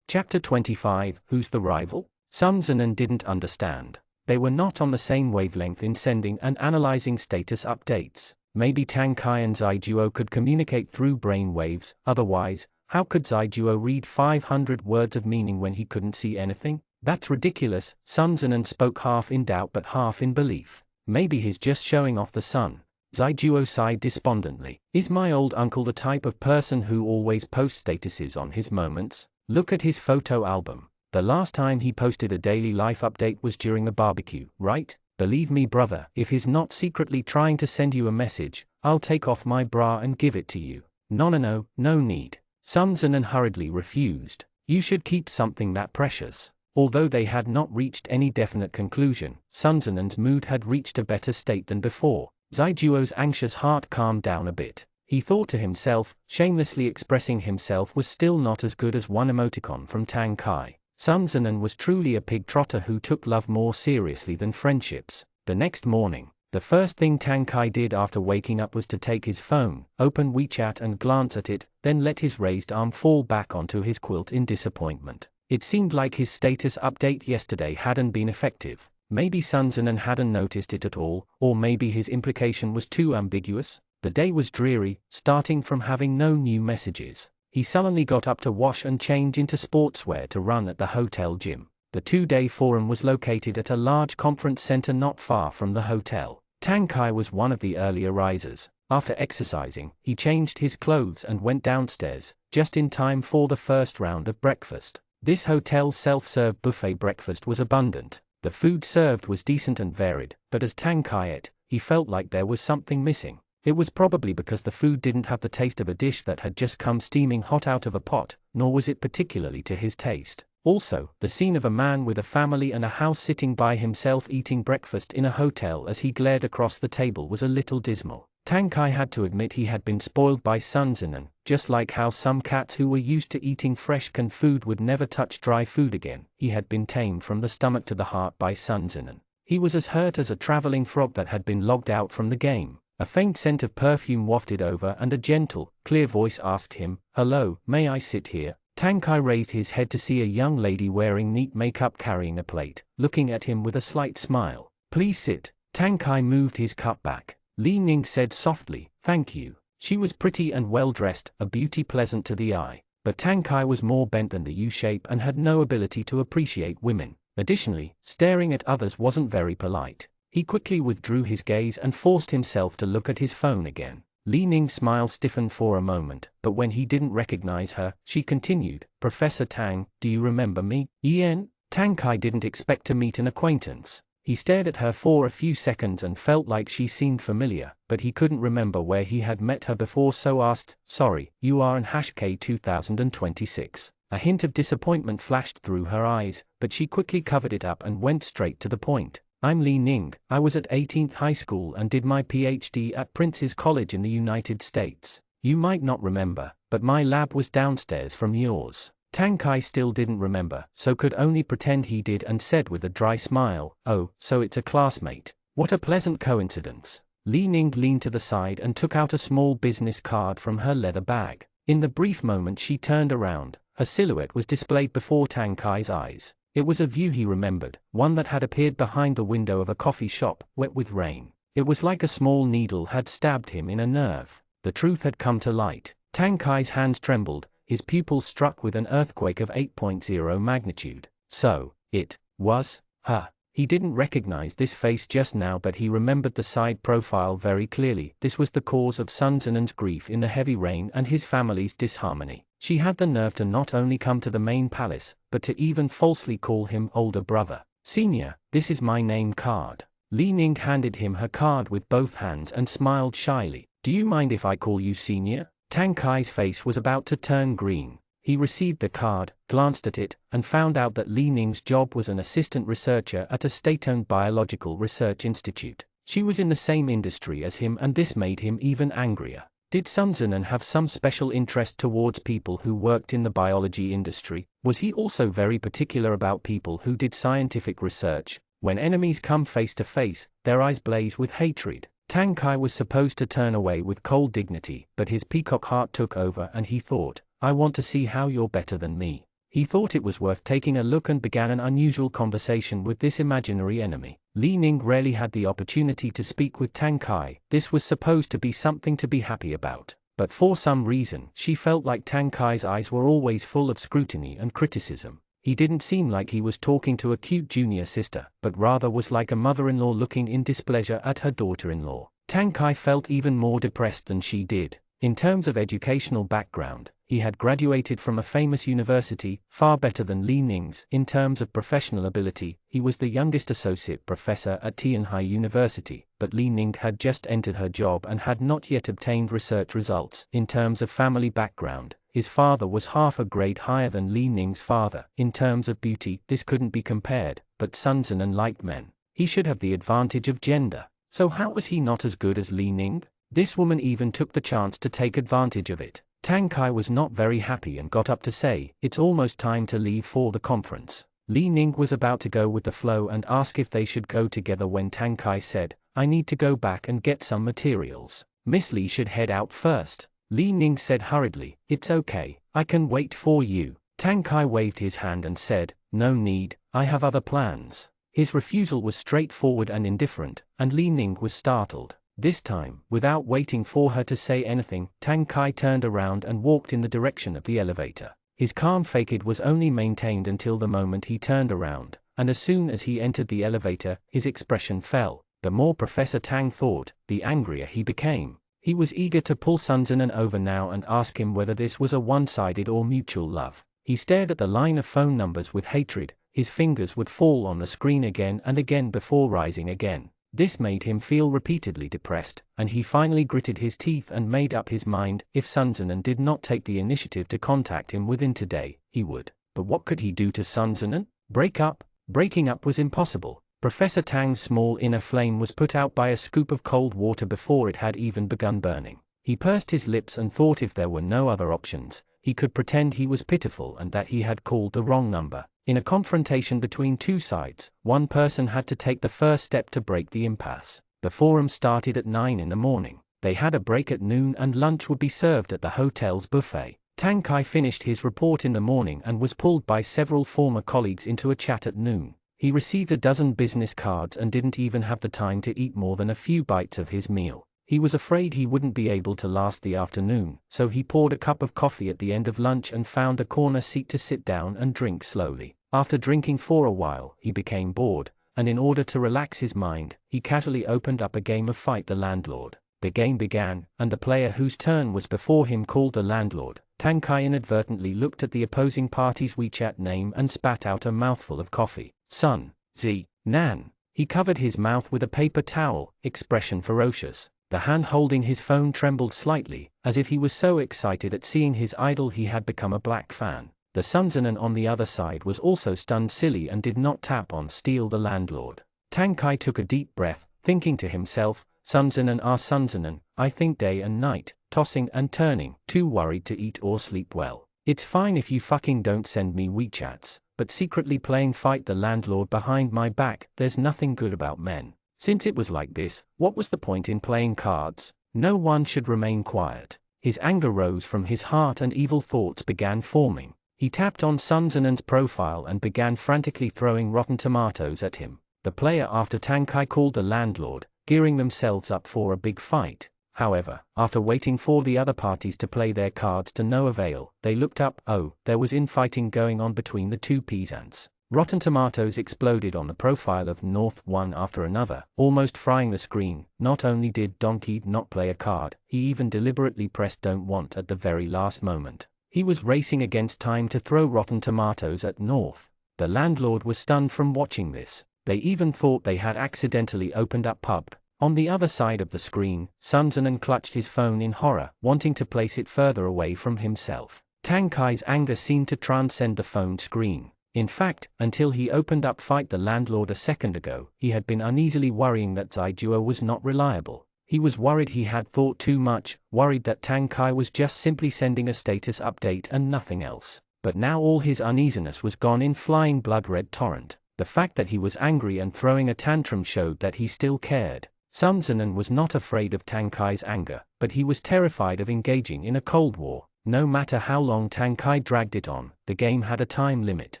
Chapter 25, Who's the rival? Sun Zinan didn't understand. They were not on the same wavelength in sending and analyzing status updates. Maybe Tang Kai and Zaijuo could communicate through brain waves, otherwise, how could Zaijuo read 500 words of meaning when he couldn't see anything? That's ridiculous. Sun Zinan spoke half in doubt but half in belief. Maybe he's just showing off the sun. Zaijuo sighed despondently. Is my old uncle the type of person who always posts statuses on his moments? Look at his photo album. The last time he posted a daily life update was during the barbecue, right? Believe me brother, if he's not secretly trying to send you a message, I'll take off my bra and give it to you. No need. Sun Zinan hurriedly refused. You should keep something that precious. Although they had not reached any definite conclusion, Sun Zinan's mood had reached a better state than before. Zaijuo's anxious heart calmed down a bit. He thought to himself, shamelessly expressing himself was still not as good as one emoticon from Tang Kai. Sun Zinan was truly a pig trotter who took love more seriously than friendships. The next morning, The first thing Tang Kai did after waking up was to take his phone, open WeChat and glance at it, then let his raised arm fall back onto his quilt in disappointment. It seemed like his status update yesterday hadn't been effective. Maybe Sun Zinan hadn't noticed it at all, or maybe his implication was too ambiguous. The day was dreary, starting from having no new messages. He sullenly got up to wash and change into sportswear to run at the hotel gym. The 2-day forum was located at a large conference center not far from the hotel. Tang Kai was one of the earlier risers. After exercising, he changed his clothes and went downstairs, just in time for the first round of breakfast. This hotel self-serve buffet breakfast was abundant. The food served was decent and varied, but as Tang Kai ate, he felt like there was something missing. It was probably because the food didn't have the taste of a dish that had just come steaming hot out of a pot, nor was it particularly to his taste. Also, the scene of a man with a family and a house sitting by himself eating breakfast in a hotel as he glared across the table was a little dismal. Tang Kai had to admit he had been spoiled by Sun Zinan, just like how some cats who were used to eating fresh canned food would never touch dry food again. He had been tamed from the stomach to the heart by Sun Zinan. He was as hurt as a traveling frog that had been logged out from the game. A faint scent of perfume wafted over and a gentle, clear voice asked him, "Hello, may I sit here?" Tang Kai raised his head to see a young lady wearing neat makeup carrying a plate, looking at him with a slight smile. "Please sit." Tang Kai moved his cup back. Li Ning said softly, "Thank you." She was pretty and well-dressed, a beauty pleasant to the eye. But Tang Kai was more bent than the U-shape and had no ability to appreciate women. Additionally, staring at others wasn't very polite. He quickly withdrew his gaze and forced himself to look at his phone again. Li Ning's smile stiffened for a moment, but when he didn't recognize her, she continued, "Professor Tang, do you remember me?" "Yen?" Tang Kai didn't expect to meet an acquaintance. He stared at her for a few seconds and felt like she seemed familiar, but he couldn't remember where he had met her before, so asked, "Sorry, you are in #K 2026. A hint of disappointment flashed through her eyes, but she quickly covered it up and went straight to the point. "I'm Li Ning. I was at 18th High School and did my PhD at Prince's College in the United States. You might not remember, but my lab was downstairs from yours." Tang Kai still didn't remember, so could only pretend he did and said with a dry smile, "Oh, so it's a classmate. What a pleasant coincidence." Li Ning leaned to the side and took out a small business card from her leather bag. In the brief moment she turned around, her silhouette was displayed before Tang Kai's eyes. It was a view he remembered, one that had appeared behind the window of a coffee shop, wet with rain. It was like a small needle had stabbed him in a nerve. The truth had come to light. Tang Kai's hands trembled, his pupils struck with an earthquake of 8.0 magnitude. So, it was her. He didn't recognize this face just now, but he remembered the side profile very clearly. This was the cause of Sun Zinan's grief in the heavy rain and his family's disharmony. She had the nerve to not only come to the main palace, but to even falsely call him older brother. "Senior, this is my name card." Li Ning handed him her card with both hands and smiled shyly. "Do you mind if I call you Senior?" Tang Kai's face was about to turn green. He received the card, glanced at it, and found out that Li Ning's job was an assistant researcher at a state-owned biological research institute. She was in the same industry as him, and this made him even angrier. Did Sun Zinan have some special interest towards people who worked in the biology industry? Was he also very particular about people who did scientific research? When enemies come face to face, their eyes blaze with hatred. Tang Kai was supposed to turn away with cold dignity, but his peacock heart took over and he thought, "I want to see how you're better than me." He thought it was worth taking a look and began an unusual conversation with this imaginary enemy. Li Ning rarely had the opportunity to speak with Tang Kai. This was supposed to be something to be happy about. But for some reason, she felt like Tang Kai's eyes were always full of scrutiny and criticism. He didn't seem like he was talking to a cute junior sister, but rather was like a mother-in-law looking in displeasure at her daughter-in-law. Tang Kai felt even more depressed than she did. In terms of educational background, he had graduated from a famous university, far better than Li Ning's. In terms of professional ability, he was the youngest associate professor at Tianhai University, but Li Ning had just entered her job and had not yet obtained research results. In terms of family background, his father was half a grade higher than Li Ning's father. In terms of beauty, this couldn't be compared, but Sun Zinan liked men. He should have the advantage of gender. So how was he not as good as Li Ning? This woman even took the chance to take advantage of it. Tang Kai was not very happy and got up to say, "It's almost time to leave for the conference." Li Ning was about to go with the flow and ask if they should go together when Tang Kai said, I need to go back and get some materials. Miss Lee should head out first. Li Ning said hurriedly, "It's okay, I can wait for you." Tang Kai waved his hand and said, "No need, I have other plans." His refusal was straightforward and indifferent, and Li Ning was startled. This time, without waiting for her to say anything, Tang Kai turned around and walked in the direction of the elevator. His calm facade was only maintained until the moment he turned around, and as soon as he entered the elevator, his expression fell. The more Professor Tang thought, the angrier he became. He was eager to pull Sun Zinan over now and ask him whether this was a one-sided or mutual love. He stared at the line of phone numbers with hatred. His fingers would fall on the screen again and again before rising again. This made him feel repeatedly depressed, and he finally gritted his teeth and made up his mind, if Sun Zinan did not take the initiative to contact him within today, he would. But what could he do to Sun Zinan? Break up? Breaking up was impossible. Professor Tang's small inner flame was put out by a scoop of cold water before it had even begun burning. He pursed his lips and thought if there were no other options, he could pretend he was pitiful and that he had called the wrong number. In a confrontation between two sides, one person had to take the first step to break the impasse. The forum started at 9 in the morning. They had a break at noon and lunch would be served at the hotel's buffet. Tang Kai finished his report in the morning and was pulled by several former colleagues into a chat at noon. He received a dozen business cards and didn't even have the time to eat more than a few bites of his meal. He was afraid he wouldn't be able to last the afternoon, so he poured a cup of coffee at the end of lunch and found a corner seat to sit down and drink slowly. After drinking for a while, he became bored, and in order to relax his mind, he casually opened up a game of Fight the Landlord. The game began, and the player whose turn was before him called the landlord. Tang Kai inadvertently looked at the opposing party's WeChat name and spat out a mouthful of coffee. Sun Zi Nan. He covered his mouth with a paper towel, expression ferocious. The hand holding his phone trembled slightly, as if he was so excited at seeing his idol he had become a black fan. The Sun Zinan on the other side was also stunned silly and did not tap on Steal the Landlord. Tang Kai took a deep breath, thinking to himself, Sun Zinan are Sun Zinan, I think day and night, tossing and turning, too worried to eat or sleep well. It's fine if you fucking don't send me WeChats, but secretly playing Fight the Landlord behind my back, there's nothing good about men. Since it was like this, what was the point in playing cards? No one should remain quiet. His anger rose from his heart and evil thoughts began forming. He tapped on Sun Zinan's profile and began frantically throwing rotten tomatoes at him. The player after Tang Kai called the landlord, gearing themselves up for a big fight. However, after waiting for the other parties to play their cards to no avail, they looked up. Oh, there was infighting going on between the two peasants. Rotten tomatoes exploded on the profile of North one after another, almost frying the screen. Not only did Donkey not play a card, he even deliberately pressed don't want at the very last moment. He was racing against time to throw rotten tomatoes at North. The landlord was stunned from watching this. They even thought they had accidentally opened up pub. On the other side of the screen, Sun Zinan clutched his phone in horror, wanting to place it further away from himself. Tang Kai's anger seemed to transcend the phone screen. In fact, until he opened up Fight the Landlord a second ago, he had been uneasily worrying that Zaijua was not reliable. He was worried he had thought too much, worried that Tang Kai was just simply sending a status update and nothing else. But now all his uneasiness was gone in flying blood-red torrent. The fact that he was angry and throwing a tantrum showed that he still cared. Sun Zinan was not afraid of Tang Kai's anger, but he was terrified of engaging in a cold war. No matter how long Tang Kai dragged it on, the game had a time limit.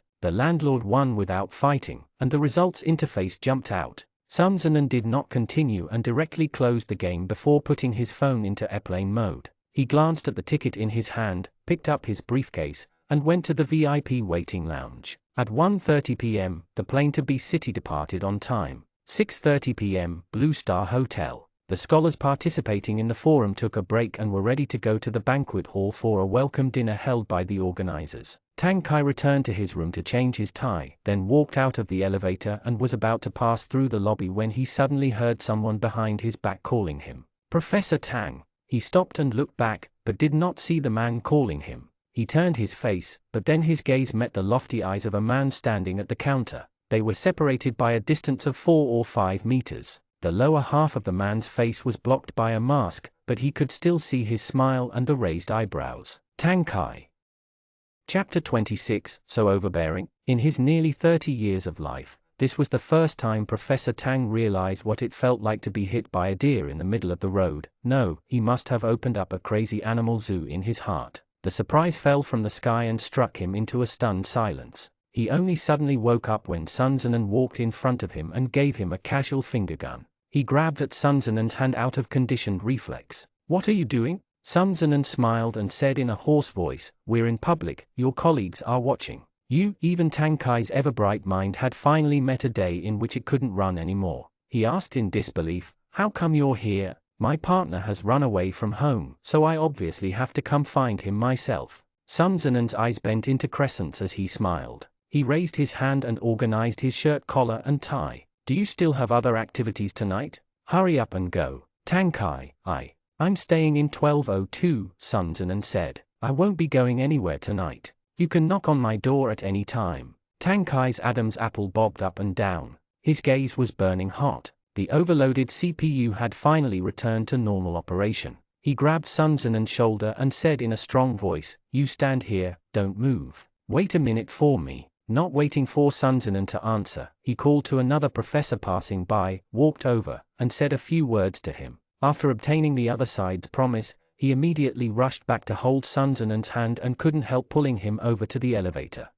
The landlord won without fighting, and the results interface jumped out. Sun Zinan did not continue and directly closed the game before putting his phone into airplane mode. He glanced at the ticket in his hand, picked up his briefcase, and went to the VIP waiting lounge. At 1:30 p.m., the plane to B City departed on time. 6:30 p.m., Blue Star Hotel. The scholars participating in the forum took a break and were ready to go to the banquet hall for a welcome dinner held by the organizers. Tang Kai returned to his room to change his tie, then walked out of the elevator and was about to pass through the lobby when he suddenly heard someone behind his back calling him. Professor Tang. He stopped and looked back, but did not see the man calling him. He turned his face, but then his gaze met the lofty eyes of a man standing at the counter. They were separated by a distance of 4 or 5 meters. The lower half of the man's face was blocked by a mask, but he could still see his smile and the raised eyebrows. Tang Kai. Chapter 26, So overbearing. In his nearly 30 years of life, This was the first time Professor Tang realized what it felt like to be hit by a deer in the middle of the road. No, he must have opened up a crazy animal zoo in his heart. The surprise fell from the sky and struck him into a stunned silence. He only suddenly woke up when Sun Zinan walked in front of him and gave him a casual finger gun. He grabbed at Sun Zinan's hand out of conditioned reflex. "What are you doing?" Sun Zinan smiled and said in a hoarse voice, "We're in public, your colleagues are watching." Even Tang Kai's ever-bright mind had finally met a day in which it couldn't run anymore. He asked in disbelief, "How come you're here?" "My partner has run away from home, so I obviously have to come find him myself." Sun Zinan's eyes bent into crescents as he smiled. He raised his hand and organized his shirt collar and tie. "Do you still have other activities tonight? Hurry up and go." "Tang Kai, I'm staying in 1202, Sun Zinan said. "I won't be going anywhere tonight. You can knock on my door at any time." Tang Kai's Adam's apple bobbed up and down. His gaze was burning hot. The overloaded CPU had finally returned to normal operation. He grabbed Sun Zinan's shoulder and said in a strong voice, "You stand here, don't move. Wait a minute for me." Not waiting for Sun Zinan to answer, he called to another professor passing by, walked over, and said a few words to him. After obtaining the other side's promise, he immediately rushed back to hold Sun Zinan's hand and couldn't help pulling him over to the elevator.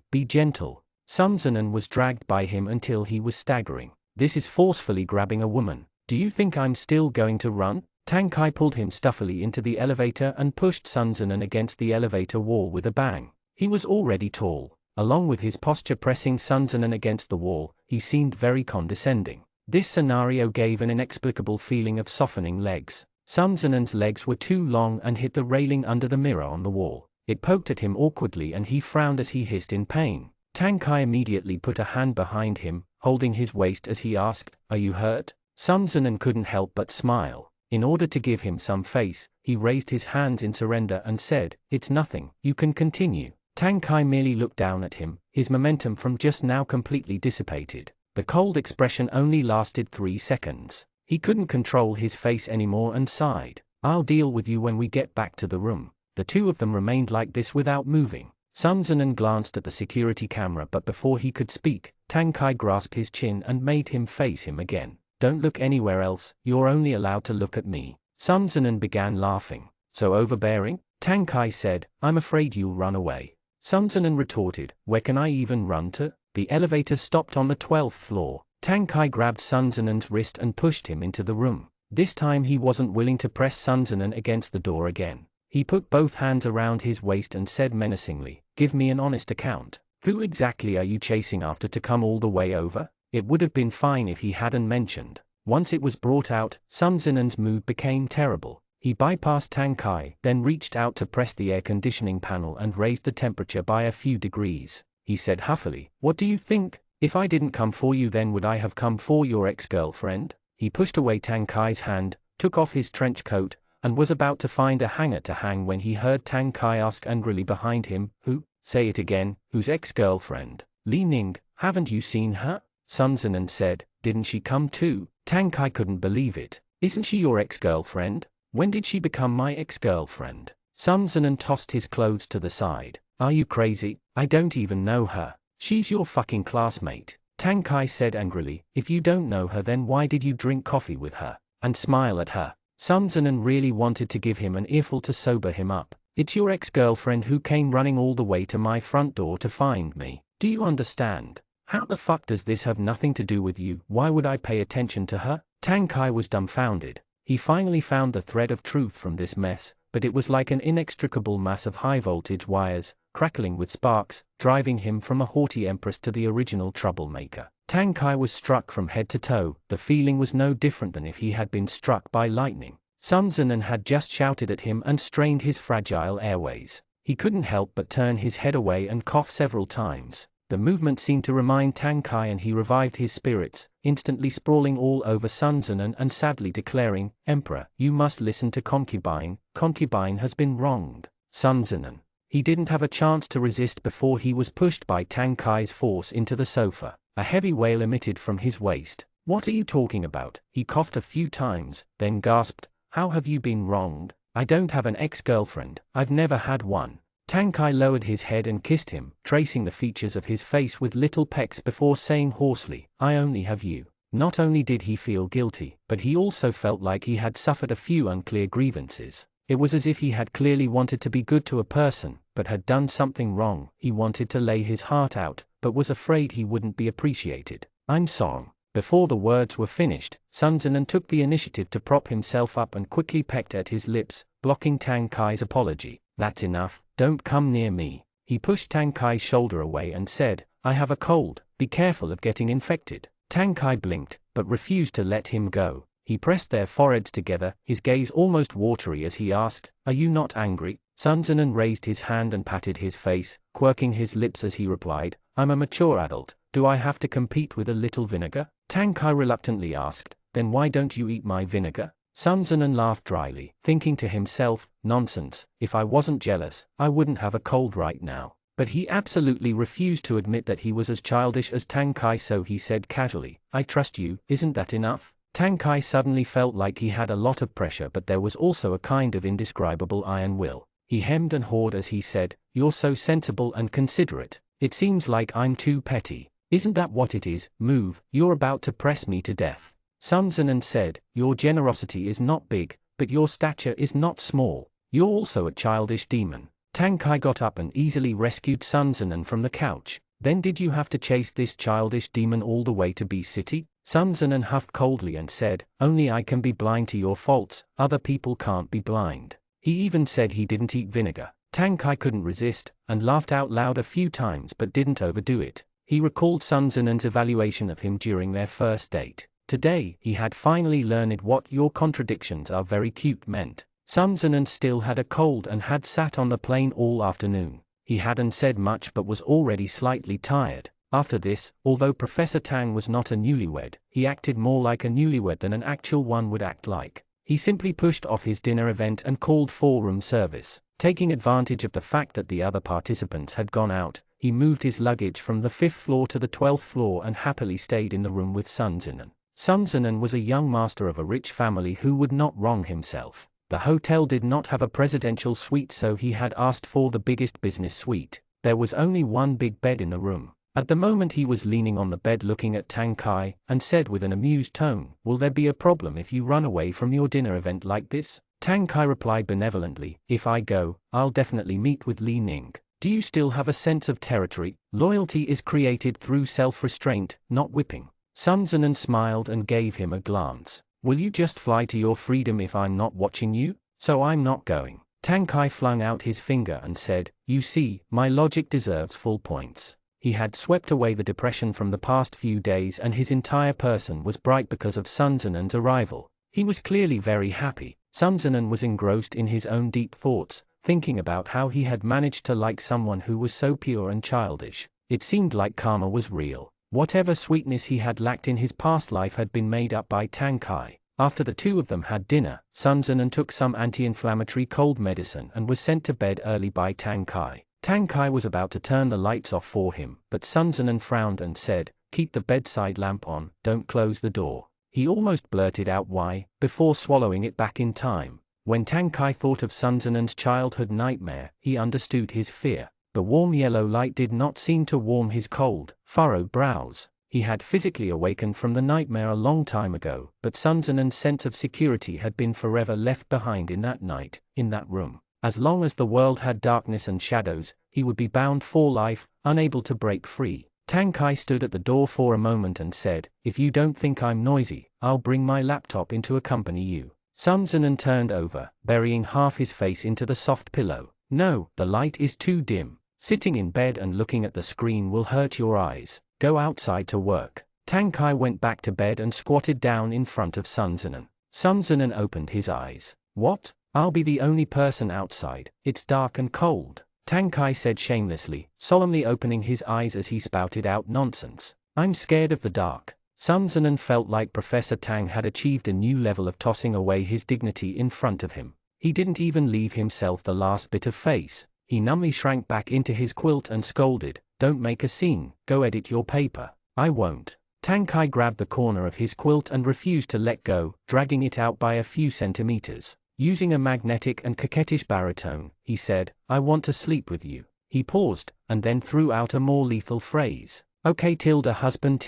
Be gentle." Sun Zinan was dragged by him until he was staggering. "This is forcefully grabbing a woman. Do you think I'm still going to run?" Tang Kai pulled him stuffily into the elevator and pushed Sun Zinan against the elevator wall with a bang. He was already tall. Along with his posture pressing Sun Zinan against the wall, he seemed very condescending. This scenario gave an inexplicable feeling of softening legs. Sun Zinan's legs were too long and hit the railing under the mirror on the wall. It poked at him awkwardly and he frowned as he hissed in pain. Tang Kai immediately put a hand behind him, holding his waist as he asked, "Are you hurt?" Sun Zinan couldn't help but smile. In order to give him some face, he raised his hands in surrender and said, "It's nothing, you can continue." Tang Kai merely looked down at him, his momentum from just now completely dissipated. The cold expression only lasted 3 seconds. He couldn't control his face anymore and sighed. "I'll deal with you when we get back to the room." The two of them remained like this without moving. Sun Zinan glanced at the security camera, but before he could speak, Tang Kai grasped his chin and made him face him again. "Don't look anywhere else, you're only allowed to look at me." Sun Zinan began laughing. "So overbearing?" Tang Kai said, "I'm afraid you'll run away." Sun Zinan retorted, "Where can I even run to?" The elevator stopped on the 12th floor. Tang Kai grabbed Sun Zinan's wrist and pushed him into the room. This time he wasn't willing to press Sun Zinan against the door again. He put both hands around his waist and said menacingly, "Give me an honest account. Who exactly are you chasing after to come all the way over?" It would have been fine if he hadn't mentioned. Once it was brought out, Sun Zinan's mood became terrible. He bypassed Tang Kai, then reached out to press the air conditioning panel and raised the temperature by a few degrees. He said huffily, "What do you think? If I didn't come for you, then would I have come for your ex-girlfriend?" He pushed away Tang Kai's hand, took off his trench coat, and was about to find a hanger to hang when he heard Tang Kai ask angrily behind him, "Who? Say it again, whose ex-girlfriend?" "Li Ning, haven't you seen her?" Sun Zinan said, "Didn't she come too?" Tang Kai couldn't believe it. "Isn't she your ex-girlfriend? When did she become my ex-girlfriend?" Sun Zinan tossed his clothes to the side. "Are you crazy? I don't even know her. She's your fucking classmate." Tang Kai said angrily, "If you don't know her, then why did you drink coffee with her and smile at her?" Sun Zinan really wanted to give him an earful to sober him up. "It's your ex-girlfriend who came running all the way to my front door to find me. Do you understand? How the fuck does this have nothing to do with you? Why would I pay attention to her?" Tang Kai was dumbfounded. He finally found the thread of truth from this mess, but it was like an inextricable mass of high-voltage wires, crackling with sparks, driving him from a haughty empress to the original troublemaker. Tang Kai was struck from head to toe. The feeling was no different than if he had been struck by lightning. Sun Zinan had just shouted at him and strained his fragile airways. He couldn't help but turn his head away and cough several times. The movement seemed to remind Tang Kai and he revived his spirits, instantly sprawling all over Sun Zinan and sadly declaring, "Emperor, you must listen to Concubine. Concubine has been wronged." Sun Zinan. He didn't have a chance to resist before he was pushed by Tang Kai's force into the sofa. A heavy wail emitted from his waist. "What are you talking about?" He coughed a few times, then gasped, "How have you been wronged? I don't have an ex-girlfriend. I've never had one." Tang Kai lowered his head and kissed him, tracing the features of his face with little pecks before saying hoarsely, I only have you. Not only did he feel guilty, but he also felt like he had suffered a few unclear grievances. It was as if he had clearly wanted to be good to a person, but had done something wrong. He wanted to lay his heart out, but was afraid he wouldn't be appreciated. I'm sorry. Before the words were finished, Sun Zinan took the initiative to prop himself up and quickly pecked at his lips, blocking Tang Kai's apology. That's enough, don't come near me. He pushed Tang Kai's shoulder away and said, I have a cold, be careful of getting infected. Tang Kai blinked, but refused to let him go. He pressed their foreheads together, his gaze almost watery as he asked, Are you not angry? Sun Zinan raised his hand and patted his face, quirking his lips as he replied, I'm a mature adult, do I have to compete with a little vinegar? Tang Kai reluctantly asked, Then why don't you eat my vinegar? Sun Zinan laughed dryly, thinking to himself, Nonsense, if I wasn't jealous, I wouldn't have a cold right now. But he absolutely refused to admit that he was as childish as Tang Kai, so he said casually, I trust you, isn't that enough? Tang Kai suddenly felt like he had a lot of pressure, but there was also a kind of indescribable iron will. He hemmed and hawed as he said, You're so sensible and considerate. It seems like I'm too petty. Isn't that what it is? Move, you're about to press me to death. Sun Zinan said, Your generosity is not big, but your stature is not small. You're also a childish demon. Tang Kai got up and easily rescued Sun Zinan from the couch. Then did you have to chase this childish demon all the way to B City? Sun Zinan huffed coldly and said, Only I can be blind to your faults, other people can't be blind. He even said he didn't eat vinegar. Tang Kai couldn't resist, and laughed out loud a few times but didn't overdo it. He recalled Sun Zinan's evaluation of him during their first date. Today, he had finally learned what your contradictions are very cute meant. Sun Zinan still had a cold and had sat on the plane all afternoon. He hadn't said much but was already slightly tired. After this, although Professor Tang was not a newlywed, he acted more like a newlywed than an actual one would act like. He simply pushed off his dinner event and called for room service. Taking advantage of the fact that the other participants had gone out, he moved his luggage from the 5th floor to the 12th floor and happily stayed in the room with Sun Zinan. Sun Zinan was a young master of a rich family who would not wrong himself. The hotel did not have a presidential suite, so he had asked for the biggest business suite. There was only one big bed in the room. At the moment he was leaning on the bed looking at Tang Kai, and said with an amused tone, Will there be a problem if you run away from your dinner event like this? Tang Kai replied benevolently, If I go, I'll definitely meet with Li Ning. Do you still have a sense of territory? Loyalty is created through self-restraint, not whipping. Sun Zinan smiled and gave him a glance. Will you just fly to your freedom if I'm not watching you? So I'm not going. Tang Kai flung out his finger and said, You see, my logic deserves full points. He had swept away the depression from the past few days and his entire person was bright because of Sun Zinan's arrival. He was clearly very happy. Sun Zinan was engrossed in his own deep thoughts, thinking about how he had managed to like someone who was so pure and childish. It seemed like karma was real. Whatever sweetness he had lacked in his past life had been made up by Tang Kai. After the two of them had dinner, Sun Zinan took some anti-inflammatory cold medicine and was sent to bed early by Tang Kai. Tang Kai was about to turn the lights off for him, but Sun Zinan frowned and said, Keep the bedside lamp on, don't close the door. He almost blurted out why, before swallowing it back in time. When Tang Kai thought of Sun Zinan's childhood nightmare, he understood his fear. The warm yellow light did not seem to warm his cold, furrowed brows. He had physically awakened from the nightmare a long time ago, but Sun Zinan's sense of security had been forever left behind in that night, in that room. As long as the world had darkness and shadows, he would be bound for life, unable to break free. Tang Kai stood at the door for a moment and said, If you don't think I'm noisy, I'll bring my laptop in to accompany you. Sun Zinan turned over, burying half his face into the soft pillow. No, the light is too dim. Sitting in bed and looking at the screen will hurt your eyes. Go outside to work. Tang Kai went back to bed and squatted down in front of Sun Zinan. Sun Zinan opened his eyes. What? I'll be the only person outside. It's dark and cold. Tang Kai said shamelessly, solemnly opening his eyes as he spouted out nonsense. I'm scared of the dark. Sun Zinan felt like Professor Tang had achieved a new level of tossing away his dignity in front of him. He didn't even leave himself the last bit of face. He numbly shrank back into his quilt and scolded, Don't make a scene, go edit your paper. I won't. Tang Kai grabbed the corner of his quilt and refused to let go, dragging it out by a few centimeters. Using a magnetic and coquettish baritone, he said, "I want to sleep with you." He paused, and then threw out a more lethal phrase. "Okay, husband.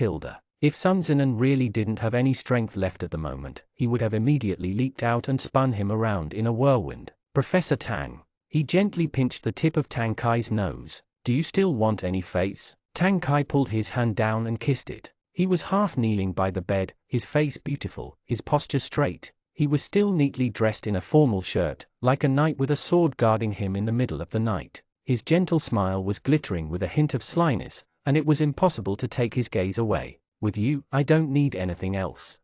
If Sun Zinan really didn't have any strength left at the moment, he would have immediately leaped out and spun him around in a whirlwind. "Professor Tang." He gently pinched the tip of Tang Kai's nose. "Do you still want any face?" Tang Kai pulled his hand down and kissed it. He was half kneeling by the bed, his face beautiful, his posture straight. He was still neatly dressed in a formal shirt, like a knight with a sword guarding him in the middle of the night. His gentle smile was glittering with a hint of slyness, and it was impossible to take his gaze away. "With you, I don't need anything else."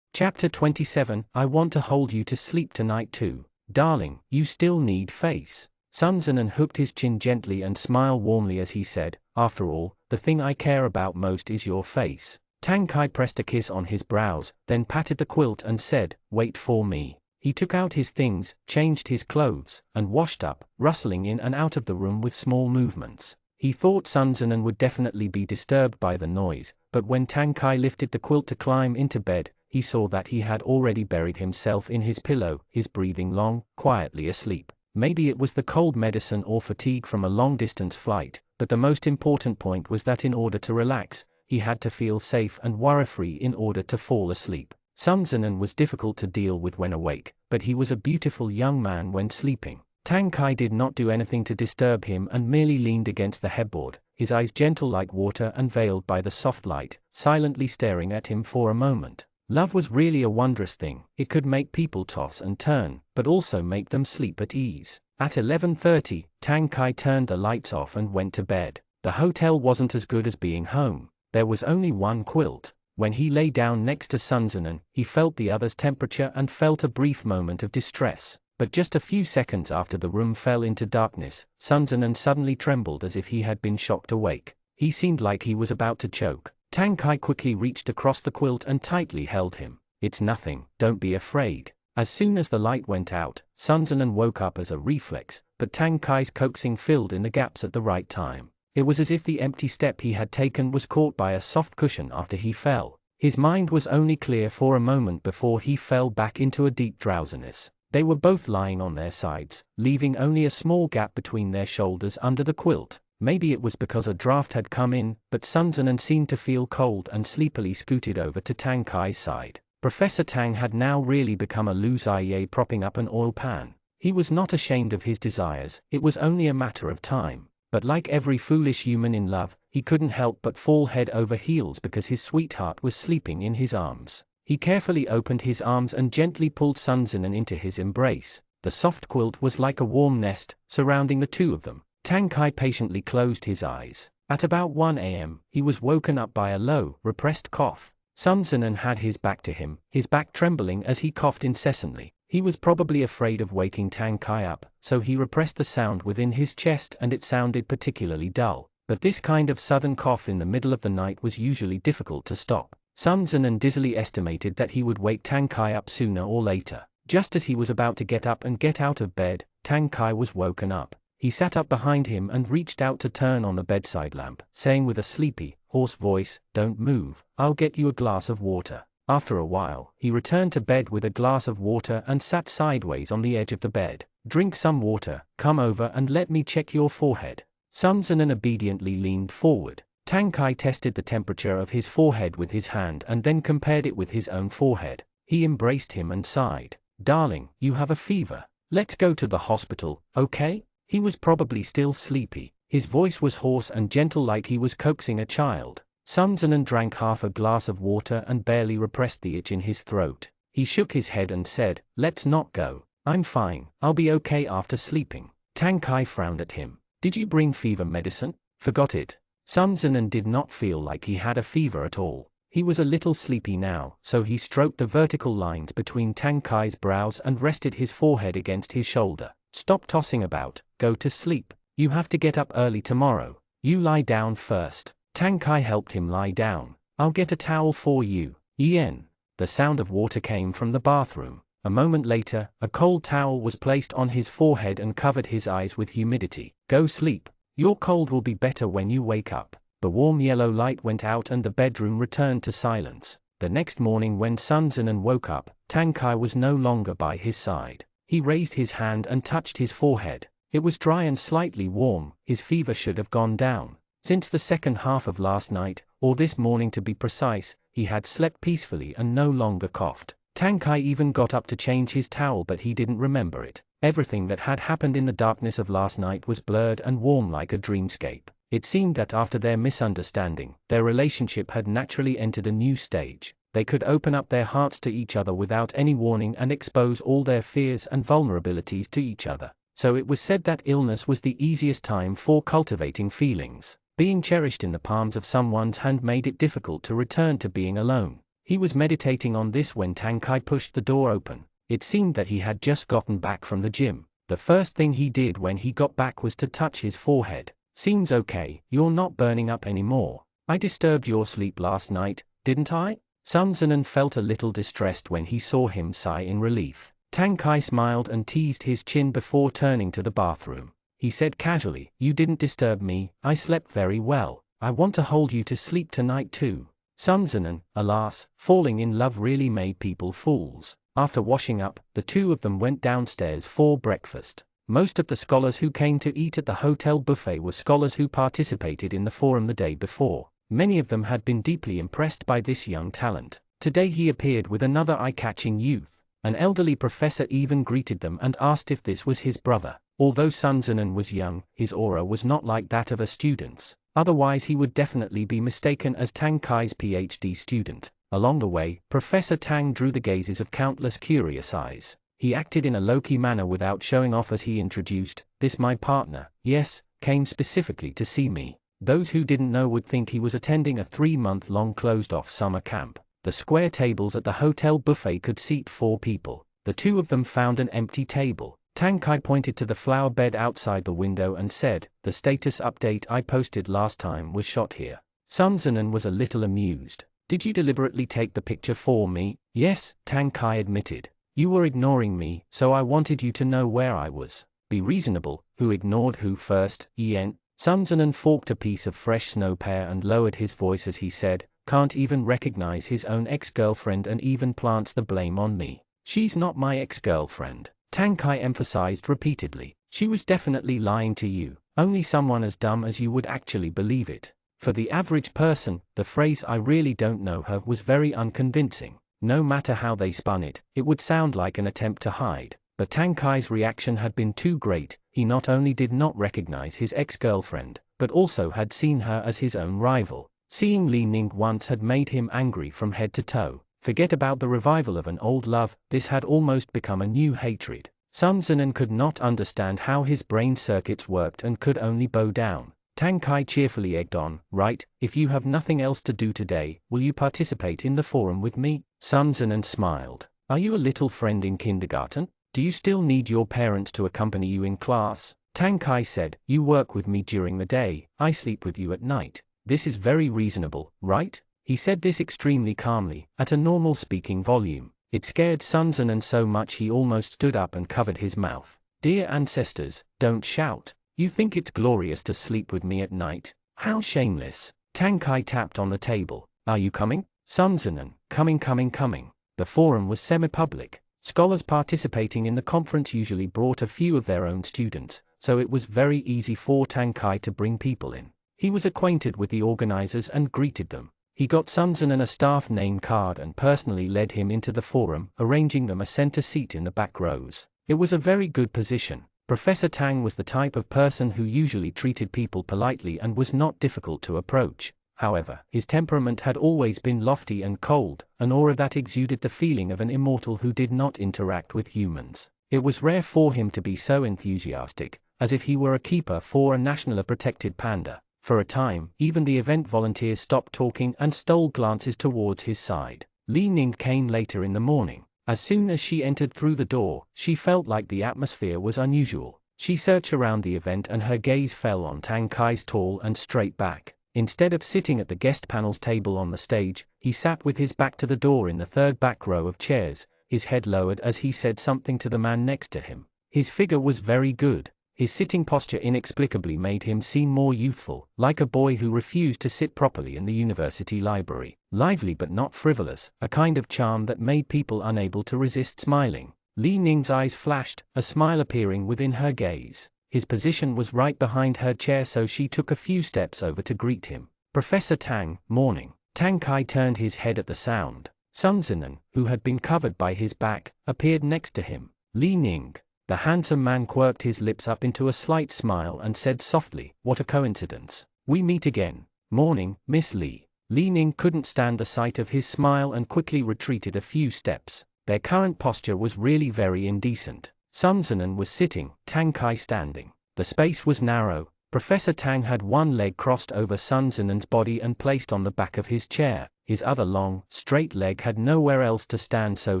Chapter 27. I want to hold you to sleep tonight too. Darling, you still need face. Sun Zinan hooked his chin gently and smiled warmly as he said, "After all, the thing I care about most is your face." Tang Kai pressed a kiss on his brows, then patted the quilt and said, "Wait for me." He took out his things, changed his clothes, and washed up, rustling in and out of the room with small movements. He thought Sun Zinan would definitely be disturbed by the noise, but when Tang Kai lifted the quilt to climb into bed, he saw that he had already buried himself in his pillow, his breathing long, quietly asleep. Maybe it was the cold medicine or fatigue from a long-distance flight, but the most important point was that in order to relax, he had to feel safe and worry-free in order to fall asleep. Sun Zinan was difficult to deal with when awake, but he was a beautiful young man when sleeping. Tang Kai did not do anything to disturb him and merely leaned against the headboard, his eyes gentle like water and veiled by the soft light, silently staring at him for a moment. Love was really a wondrous thing. It could make people toss and turn, but also make them sleep at ease. At 11:30, Tang Kai turned the lights off and went to bed. The hotel wasn't as good as being home. There was only one quilt. When he lay down next to Sun Zinan, he felt the other's temperature and felt a brief moment of distress. But just a few seconds after the room fell into darkness, Sun Zinan suddenly trembled as if he had been shocked awake. He seemed like he was about to choke. Tang Kai quickly reached across the quilt and tightly held him. "It's nothing, don't be afraid." As soon as the light went out, Sun Zinan woke up as a reflex, but Tang Kai's coaxing filled in the gaps at the right time. It was as if the empty step he had taken was caught by a soft cushion after he fell. His mind was only clear for a moment before he fell back into a deep drowsiness. They were both lying on their sides, leaving only a small gap between their shoulders under the quilt. Maybe it was because a draft had come in, but Sun Zinan seemed to feel cold and sleepily scooted over to Tang Kai's side. Professor Tang had now really become a loose propping up an oil pan. He was not ashamed of his desires, it was only a matter of time. But like every foolish human in love, he couldn't help but fall head over heels because his sweetheart was sleeping in his arms. He carefully opened his arms and gently pulled Sun Zinan into his embrace. The soft quilt was like a warm nest, surrounding the two of them. Tang Kai patiently closed his eyes. At about 1 a.m., he was woken up by a low, repressed cough. Sun Zinan had his back to him, his back trembling as he coughed incessantly. He was probably afraid of waking Tang Kai up, so he repressed the sound within his chest and it sounded particularly dull. But this kind of sudden cough in the middle of the night was usually difficult to stop. Sun Zinan dizzily estimated that he would wake Tang Kai up sooner or later. Just as he was about to get up and get out of bed, Tang Kai was woken up. He sat up behind him and reached out to turn on the bedside lamp, saying with a sleepy, hoarse voice, "Don't move, I'll get you a glass of water." After a while, he returned to bed with a glass of water and sat sideways on the edge of the bed. "Drink some water, come over and let me check your forehead." Sun Zinan obediently leaned forward. Tang Kai tested the temperature of his forehead with his hand and then compared it with his own forehead. He embraced him and sighed. "Darling, you have a fever. Let's go to the hospital, okay?" He was probably still sleepy. His voice was hoarse and gentle like he was coaxing a child. Sun Zinan drank half a glass of water and barely repressed the itch in his throat. He shook his head and said, "Let's not go. I'm fine, I'll be okay after sleeping." Tang Kai frowned at him. "Did you bring fever medicine?" "Forgot it." Sun Zinan did not feel like he had a fever at all. He was a little sleepy now, so he stroked the vertical lines between Tang Kai's brows and rested his forehead against his shoulder. "Stop tossing about, go to sleep. You have to get up early tomorrow. You lie down first." Tang Kai helped him lie down. "I'll get a towel for you, Yen." The sound of water came from the bathroom. A moment later, a cold towel was placed on his forehead and covered his eyes with humidity. "Go sleep. Your cold will be better when you wake up." The warm yellow light went out and the bedroom returned to silence. The next morning when Sun Zinan woke up, Tang Kai was no longer by his side. He raised his hand and touched his forehead. It was dry and slightly warm. His fever should have gone down. Since the second half of last night, or this morning to be precise, he had slept peacefully and no longer coughed. Tang Kai even got up to change his towel, but he didn't remember it. Everything that had happened in the darkness of last night was blurred and warm like a dreamscape. It seemed that after their misunderstanding, their relationship had naturally entered a new stage. They could open up their hearts to each other without any warning and expose all their fears and vulnerabilities to each other. So it was said that illness was the easiest time for cultivating feelings. Being cherished in the palms of someone's hand made it difficult to return to being alone. He was meditating on this when Tang Kai pushed the door open. It seemed that he had just gotten back from the gym. The first thing he did when he got back was to touch his forehead. "Seems okay, you're not burning up anymore. I disturbed your sleep last night, didn't I?" Sun Zinan felt a little distressed when he saw him sigh in relief. Tang Kai smiled and teased his chin before turning to the bathroom. He said casually, "You didn't disturb me, I slept very well. I want to hold you to sleep tonight too." Sun Zinan, alas, falling in love really made people fools. After washing up, the two of them went downstairs for breakfast. Most of the scholars who came to eat at the hotel buffet were scholars who participated in the forum the day before. Many of them had been deeply impressed by this young talent. Today he appeared with another eye-catching youth. An elderly professor even greeted them and asked if this was his brother. Although Sun Zinan was young, his aura was not like that of a student's. Otherwise he would definitely be mistaken as Tang Kai's PhD student. Along the way, Professor Tang drew the gazes of countless curious eyes. He acted in a low-key manner without showing off as he introduced, "This my partner, yes, came specifically to see me." Those who didn't know would think he was attending a 3-month-long closed-off summer camp. The square tables at the hotel buffet could seat 4 people. The two of them found an empty table. Tang Kai pointed to the flower bed outside the window and said, "The status update I posted last time was shot here." Sun Zinan was a little amused. "Did you deliberately take the picture for me?" "Yes," Tang Kai admitted. "You were ignoring me, so I wanted you to know where I was." "Be reasonable, who ignored who first, Yen?" Sun Zinan forked a piece of fresh snow pear and lowered his voice as he said, "Can't even recognize his own ex-girlfriend and even plants the blame on me." "She's not my ex-girlfriend," Tang Kai emphasized repeatedly. "She was definitely lying to you. Only someone as dumb as you would actually believe it." For the average person, the phrase "I really don't know her" was very unconvincing. No matter how they spun it, it would sound like an attempt to hide. But Tang Kai's reaction had been too great. He not only did not recognize his ex-girlfriend, but also had seen her as his own rival. Seeing Li Ning once had made him angry from head to toe. Forget about the revival of an old love, this had almost become a new hatred. Sun Zinan could not understand how his brain circuits worked and could only bow down. Tang Kai cheerfully egged on, "Right, if you have nothing else to do today, will you participate in the forum with me?" Sun Zinan smiled. "Are you a little friend in kindergarten? Do you still need your parents to accompany you in class?" Tang Kai said, "You work with me during the day, I sleep with you at night. This is very reasonable, right?" He said this extremely calmly, at a normal speaking volume. It scared Sun Zinan so much he almost stood up and covered his mouth. "Dear ancestors, don't shout. You think it's glorious to sleep with me at night? How shameless." Tang Kai tapped on the table. "Are you coming?" Sun Zinan, coming. The forum was semi-public. Scholars participating in the conference usually brought a few of their own students, so it was very easy for Tang Kai to bring people in. He was acquainted with the organizers and greeted them. He got Sun Zinan a staff name card and personally led him into the forum, arranging them a center seat in the back rows. It was a very good position. Professor Tang was the type of person who usually treated people politely and was not difficult to approach. However, his temperament had always been lofty and cold, an aura that exuded the feeling of an immortal who did not interact with humans. It was rare for him to be so enthusiastic, as if he were a keeper for a nationally protected panda. For a time, even the event volunteers stopped talking and stole glances towards his side. Li Ning came later in the morning. As soon as she entered through the door, she felt like the atmosphere was unusual. She searched around the event and her gaze fell on Tang Kai's tall and straight back. Instead of sitting at the guest panel's table on the stage, he sat with his back to the door in the third back row of chairs, his head lowered as he said something to the man next to him. His figure was very good. His sitting posture inexplicably made him seem more youthful, like a boy who refused to sit properly in the university library. Lively but not frivolous, a kind of charm that made people unable to resist smiling. Li Ning's eyes flashed, a smile appearing within her gaze. His position was right behind her chair, so she took a few steps over to greet him. Professor Tang, morning. Tang Kai turned his head at the sound. Sun Zinan, who had been covered by his back, appeared next to him. Li Ning. The handsome man quirked his lips up into a slight smile and said softly, "What a coincidence. We meet again." "Morning, Miss Li." Li Ning couldn't stand the sight of his smile and quickly retreated a few steps. Their current posture was really very indecent. Sun Zinan was sitting, Tang Kai standing. The space was narrow. Professor Tang had one leg crossed over Sun Zinan's body and placed on the back of his chair. His other long, straight leg had nowhere else to stand, so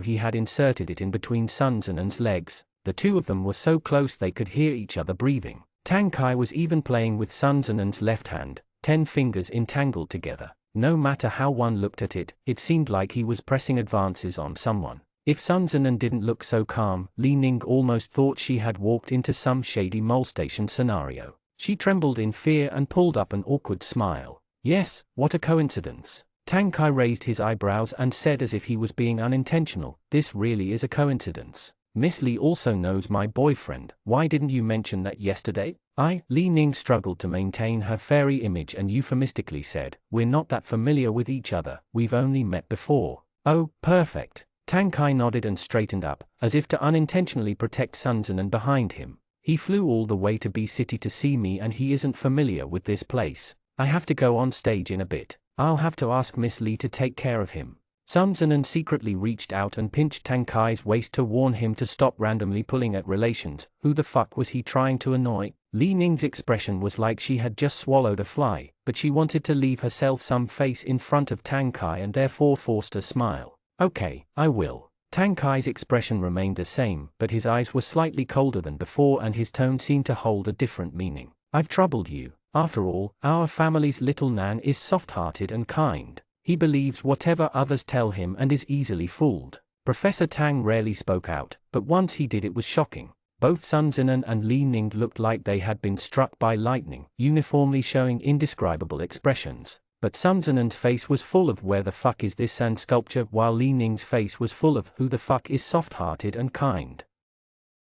he had inserted it in between Sun Zinan's legs. The two of them were so close they could hear each other breathing. Tang Kai was even playing with Sun Zinan's left hand, 10 fingers entangled together. No matter how one looked at it, it seemed like he was pressing advances on someone. If Sun Zinan didn't look so calm, Li Ning almost thought she had walked into some shady mole station scenario. She trembled in fear and pulled up an awkward smile. "Yes, what a coincidence." Tang Kai raised his eyebrows and said as if he was being unintentional, "This really is a coincidence. Miss Li also knows my boyfriend. Why didn't you mention that yesterday?" Li Ning struggled to maintain her fairy image and euphemistically said, "We're not that familiar with each other, we've only met before." "Oh, perfect." Tang Kai nodded and straightened up, as if to unintentionally protect Sun Zinan behind him. "He flew all the way to B City to see me and he isn't familiar with this place. I have to go on stage in a bit. I'll have to ask Miss Li to take care of him." Sun Zinan secretly reached out and pinched Tang Kai's waist to warn him to stop randomly pulling at relations. Who the fuck was he trying to annoy? Li Ning's expression was like she had just swallowed a fly, but she wanted to leave herself some face in front of Tang Kai and therefore forced a smile. "Okay, I will." Tang Kai's expression remained the same, but his eyes were slightly colder than before and his tone seemed to hold a different meaning. "I've troubled you. After all, our family's little Nan is soft-hearted and kind. He believes whatever others tell him and is easily fooled." Professor Tang rarely spoke out, but once he did it was shocking. Both Sun Zinan and Li Ning looked like they had been struck by lightning, uniformly showing indescribable expressions. But Sun Zinan's face was full of "where the fuck is this" and sculpture, while Li Ning's face was full of "who the fuck is soft-hearted and kind."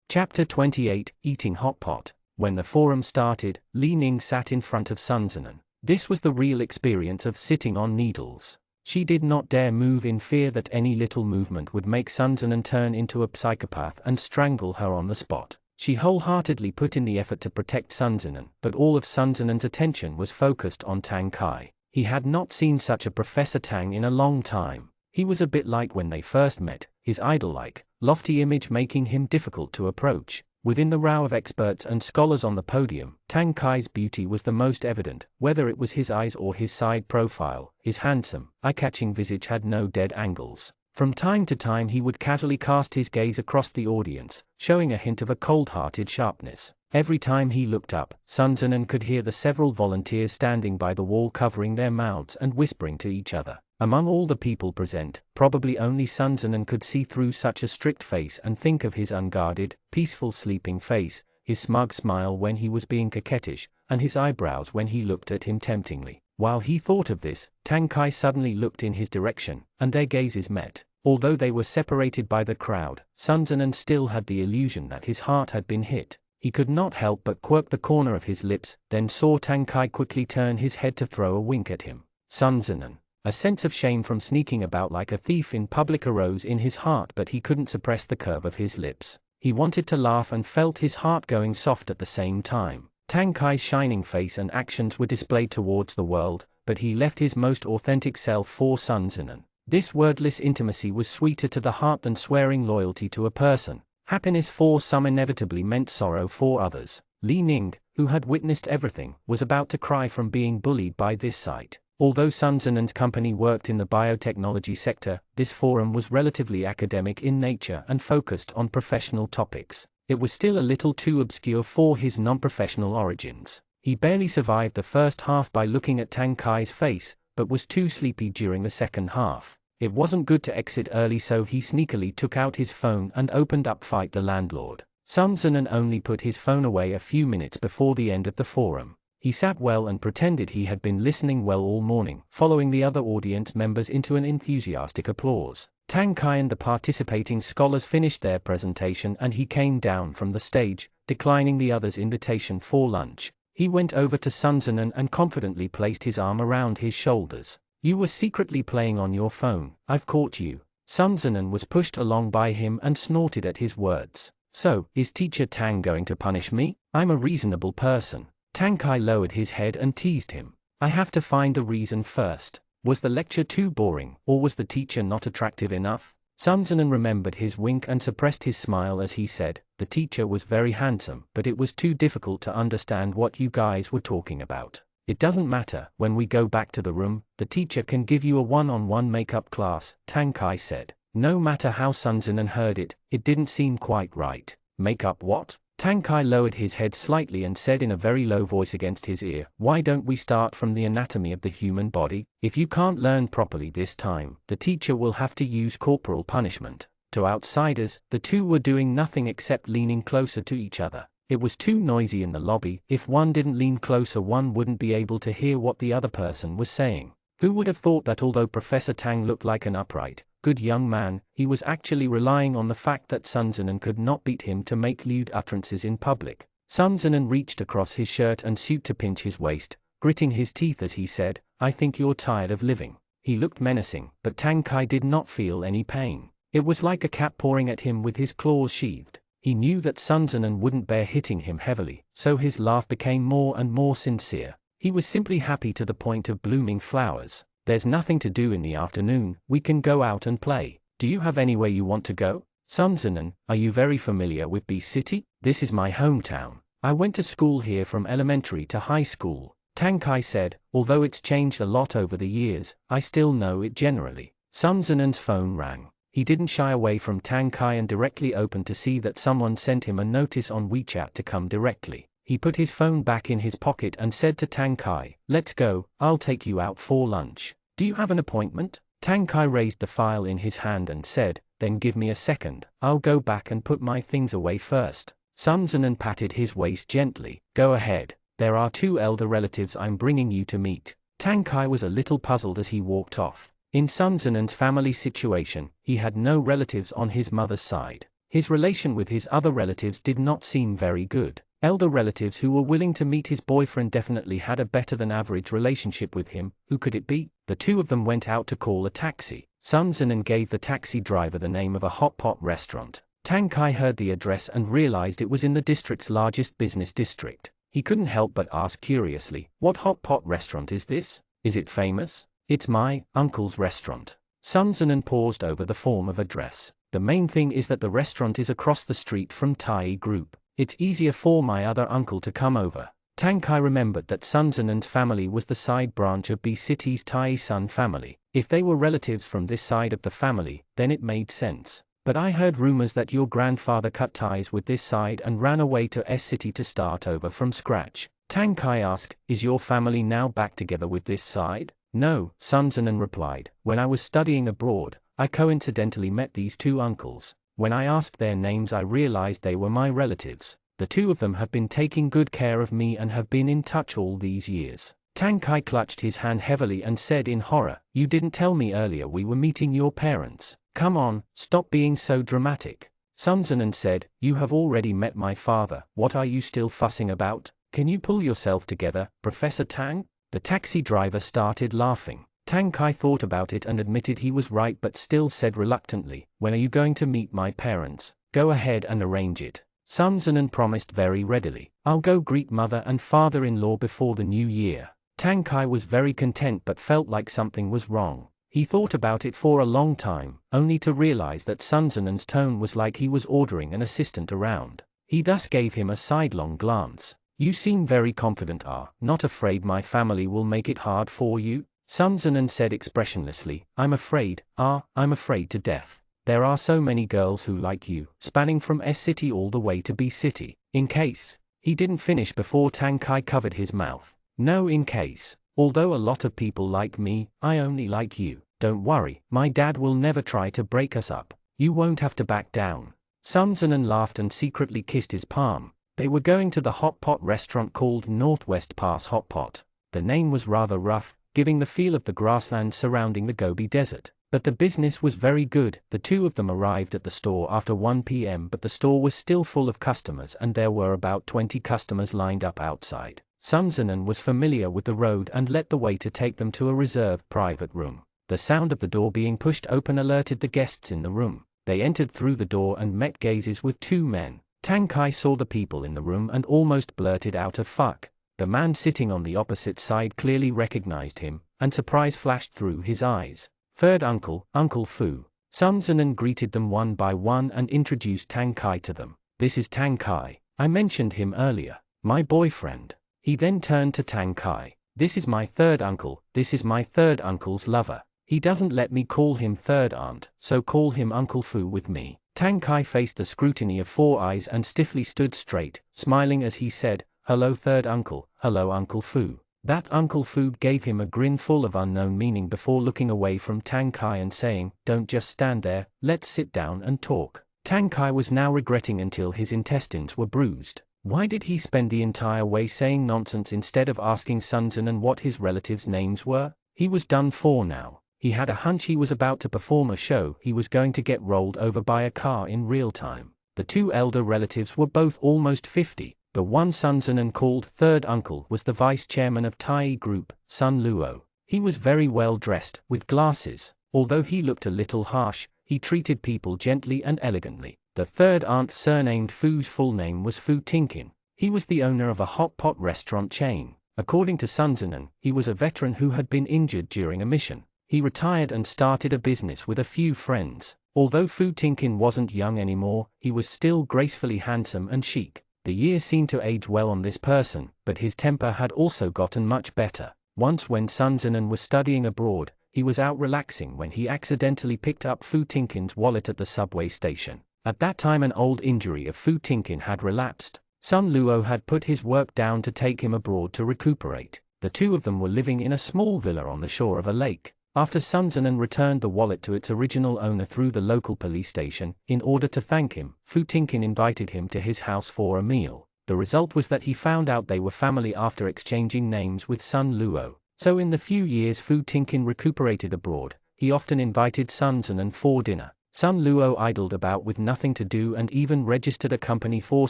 Chapter 28, Eating Hot Pot. When the forum started, Li Ning sat in front of Sun Zinan. This was the real experience of sitting on needles. She did not dare move in fear that any little movement would make Sun Zinan turn into a psychopath and strangle her on the spot. She wholeheartedly put in the effort to protect Sun Zinan, but all of Sun Zinan's attention was focused on Tang Kai. He had not seen such a Professor Tang in a long time. He was a bit like when they first met, his idol-like, lofty image making him difficult to approach. Within the row of experts and scholars on the podium, Tang Kai's beauty was the most evident, whether it was his eyes or his side profile. His handsome, eye-catching visage had no dead angles. From time to time he would casually cast his gaze across the audience, showing a hint of a cold-hearted sharpness. Every time he looked up, Sun Zinan could hear the several volunteers standing by the wall covering their mouths and whispering to each other. Among all the people present, probably only Sun Zinan could see through such a strict face and think of his unguarded, peaceful sleeping face, his smug smile when he was being coquettish, and his eyebrows when he looked at him temptingly. While he thought of this, Tang Kai suddenly looked in his direction, and their gazes met. Although they were separated by the crowd, Sun Zinan still had the illusion that his heart had been hit. He could not help but quirk the corner of his lips, then saw Tang Kai quickly turn his head to throw a wink at him. Sun Zinan. A sense of shame from sneaking about like a thief in public arose in his heart, but he couldn't suppress the curve of his lips. He wanted to laugh and felt his heart going soft at the same time. Tang Kai's shining face and actions were displayed towards the world, but he left his most authentic self for Sun Zinan. This wordless intimacy was sweeter to the heart than swearing loyalty to a person. Happiness for some inevitably meant sorrow for others. Li Ning, who had witnessed everything, was about to cry from being bullied by this sight. Although Sun Zinan's company worked in the biotechnology sector, this forum was relatively academic in nature and focused on professional topics. It was still a little too obscure for his non-professional origins. He barely survived the first half by looking at Tang Kai's face, but was too sleepy during the second half. It wasn't good to exit early, so he sneakily took out his phone and opened up Fight the Landlord. Sun Zinan only put his phone away a few minutes before the end of the forum. He sat well and pretended he had been listening well all morning, following the other audience members into an enthusiastic applause. Tang Kai and the participating scholars finished their presentation and he came down from the stage, declining the others' invitation for lunch. He went over to Sun Zinan and confidently placed his arm around his shoulders. "You were secretly playing on your phone, I've caught you." Sun Zinan was pushed along by him and snorted at his words. "So, is Teacher Tang going to punish me? I'm a reasonable person." Tang Kai lowered his head and teased him. "I have to find the reason first. Was the lecture too boring, or was the teacher not attractive enough?" Sun Zinan remembered his wink and suppressed his smile as he said, "The teacher was very handsome, but it was too difficult to understand what you guys were talking about. It doesn't matter, when we go back to the room, the teacher can give you a one-on-one makeup class," Tang Kai said. No matter how Sun Zinan heard it, it didn't seem quite right. "Makeup what?" Tang Kai lowered his head slightly and said in a very low voice against his ear, "Why don't we start from the anatomy of the human body? If you can't learn properly this time, the teacher will have to use corporal punishment." To outsiders, the two were doing nothing except leaning closer to each other. It was too noisy in the lobby. If one didn't lean closer, one wouldn't be able to hear what the other person was saying. Who would have thought that although Professor Tang looked like an upright, good young man, he was actually relying on the fact that Sun Zinan could not beat him to make lewd utterances in public. Sun Zinan reached across his shirt and suit to pinch his waist, gritting his teeth as he said, "I think you're tired of living." He looked menacing, but Tang Kai did not feel any pain. It was like a cat pawing at him with his claws sheathed. He knew that Sun Zinan wouldn't bear hitting him heavily, so his laugh became more and more sincere. He was simply happy to the point of blooming flowers. "There's nothing to do in the afternoon, we can go out and play. Do you have anywhere you want to go?" "Sun Zinan, are you very familiar with B City? This is my hometown. I went to school here from elementary to high school," Tang Kai said. "Although it's changed a lot over the years, I still know it generally." Sun Zinan's phone rang. He didn't shy away from Tang Kai and directly opened to see that someone sent him a notice on WeChat to come directly. He put his phone back in his pocket and said to Tang Kai, "Let's go, I'll take you out for lunch." "Do you have an appointment?" Tang Kai raised the file in his hand and said, "Then give me a second, I'll go back and put my things away first." Sun Zinan patted his waist gently. "Go ahead, there are 2 elder relatives I'm bringing you to meet." Tang Kai was a little puzzled as he walked off. In Sun Zinan's family situation, he had no relatives on his mother's side. His relation with his other relatives did not seem very good. Elder relatives who were willing to meet his boyfriend definitely had a better than average relationship with him. Who could it be? The two of them went out to call a taxi. Sun Zinan gave the taxi driver the name of a hot pot restaurant. Tang Kai heard the address and realized it was in the district's largest business district. He couldn't help but ask curiously, "What hot pot restaurant is this? Is it famous?" "It's my uncle's restaurant." Sun Zinan paused over the form of address. "The main thing is that the restaurant is across the street from Tai Group. It's easier for my other uncle to come over." Tang Kai remembered that Sun Zinan's family was the side branch of B City's Tai Sun family. If they were relatives from this side of the family, then it made sense. "But I heard rumors that your grandfather cut ties with this side and ran away to S City to start over from scratch." Tang Kai asked, "Is your family now back together with this side?" "No," Sun Zinan replied. "When I was studying abroad, I coincidentally met these 2 uncles. When I asked their names, I realized they were my relatives. The 2 of them have been taking good care of me and have been in touch all these years." Tang Kai clutched his hand heavily and said in horror, "You didn't tell me earlier we were meeting your parents. Come on, stop being so dramatic." Sun Zinan said, "You have already met my father, what are you still fussing about? Can you pull yourself together, Professor Tang?" The taxi driver started laughing. Tang Kai thought about it and admitted he was right but still said reluctantly, "When are you going to meet my parents? Go ahead and arrange it." Sun Zinan promised very readily, "I'll go greet mother and father-in-law before the new year." Tang Kai was very content but felt like something was wrong. He thought about it for a long time, only to realize that Sun Zinan's tone was like he was ordering an assistant around. He thus gave him a sidelong glance. "You seem very confident. Not afraid my family will make it hard for you?" Sun Zinan said expressionlessly, I'm afraid to death. There are so many girls who like you, spanning from S City all the way to B City." In case. He didn't finish before Tang Kai covered his mouth. "No, in case. Although a lot of people like me, I only like you. Don't worry, my dad will never try to break us up. You won't have to back down." Sun Zinan laughed and secretly kissed his palm. They were going to the hot pot restaurant called Northwest Pass Hot Pot. The name was rather rough, giving the feel of the grasslands surrounding the Gobi Desert. But the business was very good. The two of them arrived at the store after 1 p.m. but the store was still full of customers and there were about 20 customers lined up outside. Sun Zinan was familiar with the road and let the waiter take them to a reserved private room. The sound of the door being pushed open alerted the guests in the room. They entered through the door and met gazes with two men. Tang Kai saw the people in the room and almost blurted out a fuck. The man sitting on the opposite side clearly recognized him, and surprise flashed through his eyes. Third uncle, Uncle Fu. Sun Zinan greeted them one by one and introduced Tang Kai to them. This is Tang Kai. I mentioned him earlier. My boyfriend. He then turned to Tang Kai. This is my third uncle. This is my third uncle's lover. He doesn't let me call him third aunt, so call him Uncle Fu with me. Tang Kai faced the scrutiny of four eyes and stiffly stood straight, smiling as he said, "Hello third uncle, hello Uncle Fu." That Uncle Fu gave him a grin full of unknown meaning before looking away from Tang Kai and saying, "Don't just stand there, let's sit down and talk." Tang Kai was now regretting until his intestines were bruised. Why did he spend the entire way saying nonsense instead of asking Sun Zinan what his relatives' names were? He was done for now. He had a hunch he was about to perform a show. He was going to get rolled over by a car in real time. The two elder relatives were both almost 50. The one Sun Zinan called third uncle was the vice chairman of Tai Group, Sun Luo. He was very well dressed, with glasses. Although he looked a little harsh, he treated people gently and elegantly. The third aunt surnamed Fu's full name was Fu Tinkin. He was the owner of a hot pot restaurant chain. According to Sun Zinan, he was a veteran who had been injured during a mission. He retired and started a business with a few friends. Although Fu Tinkin wasn't young anymore, he was still gracefully handsome and chic. The years seemed to age well on this person, but his temper had also gotten much better. Once when Sun Zinan was studying abroad, he was out relaxing when he accidentally picked up Fu Tinkin's wallet at the subway station. At that time an old injury of Fu Tinkin had relapsed. Sun Luo had put his work down to take him abroad to recuperate. The two of them were living in a small villa on the shore of a lake. After Sun Zinan returned the wallet to its original owner through the local police station, in order to thank him, Fu Tinkin invited him to his house for a meal. The result was that he found out they were family after exchanging names with Sun Luo. So in the few years Fu Tinkin recuperated abroad, he often invited Sun Zinan for dinner. Sun Luo idled about with nothing to do and even registered a company for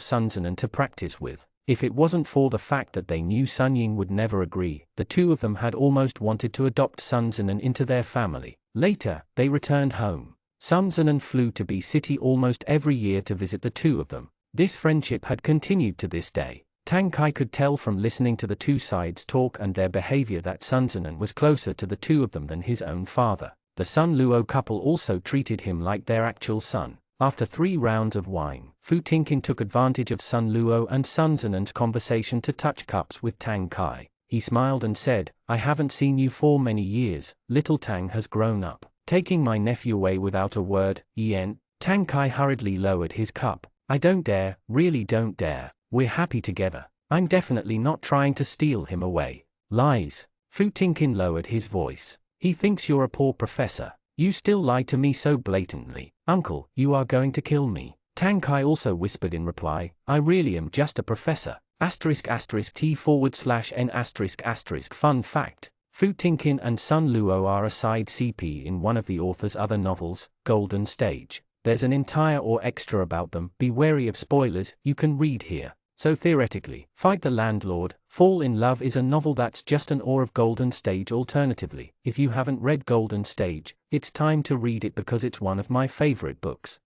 Sun Zinan to practice with. If it wasn't for the fact that they knew Sun Ying would never agree, the two of them had almost wanted to adopt Sun Zinan into their family. Later, they returned home. Sun Zinan flew to B City almost every year to visit the two of them. This friendship had continued to this day. Tang Kai could tell from listening to the two sides talk and their behavior that Sun Zinan was closer to the two of them than his own father. The Sun Luo couple also treated him like their actual son. After 3 rounds of wine, Fu Tinkin took advantage of Sun Luo and Sun Zinan's conversation to touch cups with Tang Kai. He smiled and said, "I haven't seen you for many years, little Tang has grown up." Taking my nephew away without a word, Yen, Tang Kai hurriedly lowered his cup. "I don't dare, really don't dare, we're happy together. I'm definitely not trying to steal him away." "Lies." Fu Tinkin lowered his voice. "He thinks you're a poor professor. You still lie to me so blatantly. Uncle, you are going to kill me." Tang Kai also whispered in reply, "I really am just a professor. **T/n**. Fun fact. Fu Tinkin and Sun Luo are a side CP in one of the author's other novels, Golden Stage. There's an entire or extra about them. Be wary of spoilers, you can read here. So theoretically, Fight the Landlord, Fall in Love is a novel that's just an or of Golden Stage. Alternatively, if you haven't read Golden Stage, it's time to read it because it's one of my favorite books.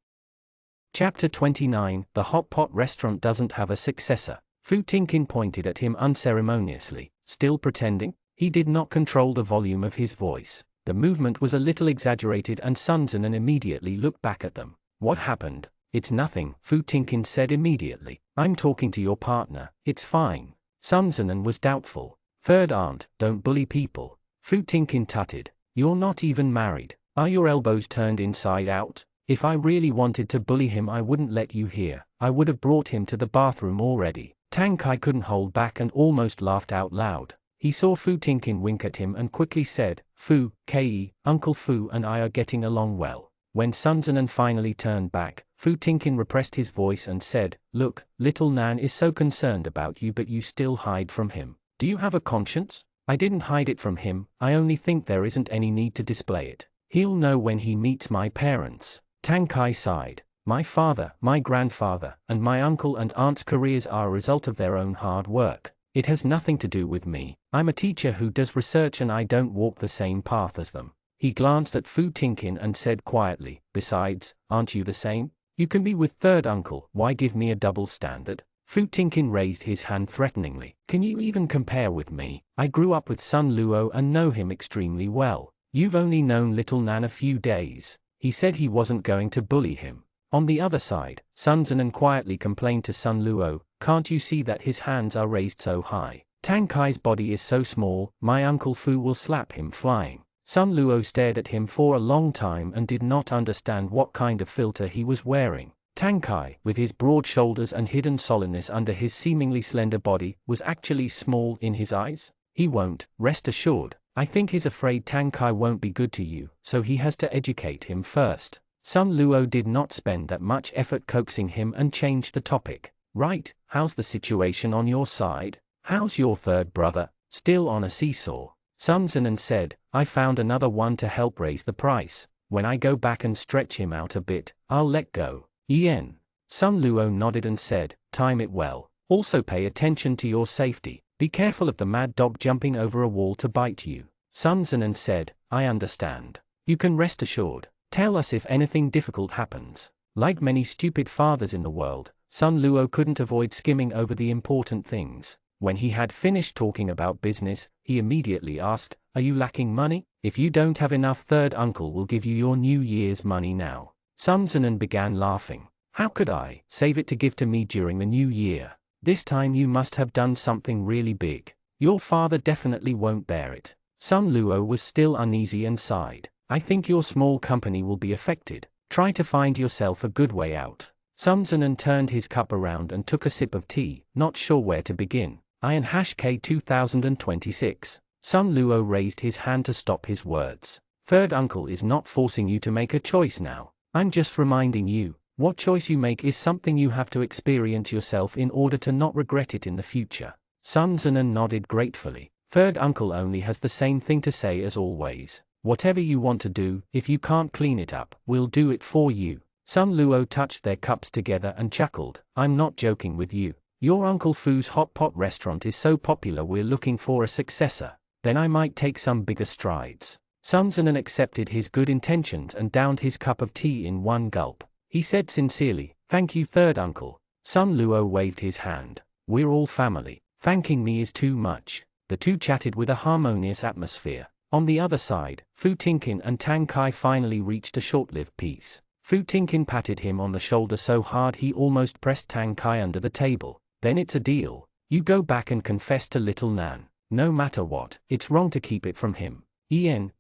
Chapter 29, The Hot Pot Restaurant Doesn't Have a Successor. Fu Tinkin pointed at him unceremoniously, still pretending. He did not control the volume of his voice. The movement was a little exaggerated and Sun Zinan immediately looked back at them. "What happened?" "It's nothing," Fu Tinkin said immediately. "I'm talking to your partner, it's fine." Sun Zinan was doubtful. "Third aunt, don't bully people." Fu Tinkin tutted. "You're not even married. Are your elbows turned inside out? If I really wanted to bully him I wouldn't let you here. I would have brought him to the bathroom already." Tang Kai couldn't hold back and almost laughed out loud. He saw Fu Tinkin wink at him and quickly said, "Fu, Ke, Uncle Fu and I are getting along well." When Sun Zinan finally turned back, Fu Tinkin repressed his voice and said, "Look, little Nan is so concerned about you, but you still hide from him. Do you have a conscience?" "I didn't hide it from him, I only think there isn't any need to display it. He'll know when he meets my parents." Tang Kai sighed. "My father, my grandfather, and my uncle and aunt's careers are a result of their own hard work. It has nothing to do with me. I'm a teacher who does research and I don't walk the same path as them." He glanced at Fu Tinkin and said quietly, "Besides, aren't you the same? You can be with third uncle, why give me a double standard?" Fu Tinkin raised his hand threateningly. "Can you even compare with me? I grew up with Sun Luo and know him extremely well. You've only known little Nan a few days." He said he wasn't going to bully him. On the other side, Sun Zinan quietly complained to Sun Luo, "Can't you see that his hands are raised so high? Tang Kai's body is so small, my uncle Fu will slap him flying." Sun Luo stared at him for a long time and did not understand what kind of filter he was wearing. Tang Kai, with his broad shoulders and hidden solidness under his seemingly slender body, was actually small in his eyes. "He won't, rest assured. I think he's afraid Tang Kai won't be good to you, so he has to educate him first." Sun Luo did not spend that much effort coaxing him and changed the topic. "Right, how's the situation on your side? How's your third brother? Still on a seesaw?" Sun Zinan said, "I found another one to help raise the price. When I go back and stretch him out a bit, I'll let go." Yen. Sun Luo nodded and said, "Time it well. Also pay attention to your safety. Be careful of the mad dog jumping over a wall to bite you." Sun Zinan said, "I understand. You can rest assured. Tell us if anything difficult happens." Like many stupid fathers in the world, Sun Luo couldn't avoid skimming over the important things. When he had finished talking about business, he immediately asked, "Are you lacking money? If you don't have enough, third uncle will give you your New Year's money now." Sun Zinan began laughing. "How could I save it to give to me during the New Year? This time you must have done something really big. Your father definitely won't bear it." Sun Luo was still uneasy and sighed. "I think your small company will be affected. Try to find yourself a good way out." Sun Zinan turned his cup around and took a sip of tea, not sure where to begin. K 2026. Sun Luo raised his hand to stop his words. "Third uncle is not forcing you to make a choice now. I'm just reminding you, what choice you make is something you have to experience yourself in order to not regret it in the future." Sun Zinan nodded gratefully. "Third uncle only has the same thing to say as always. Whatever you want to do, if you can't clean it up, we'll do it for you." Sun Luo touched their cups together and chuckled. "I'm not joking with you. Your Uncle Fu's hot pot restaurant is so popular we're looking for a successor. Then I might take some bigger strides." Sun Zinan accepted his good intentions and downed his cup of tea in one gulp. He said sincerely, "Thank you, third uncle." Sun Luo waved his hand. "We're all family. Thanking me is too much." The two chatted with a harmonious atmosphere. On the other side, Fu Tinkin and Tang Kai finally reached a short-lived peace. Fu Tinkin patted him on the shoulder so hard he almost pressed Tang Kai under the table. "Then it's a deal. You go back and confess to little Nan. No matter what, it's wrong to keep it from him."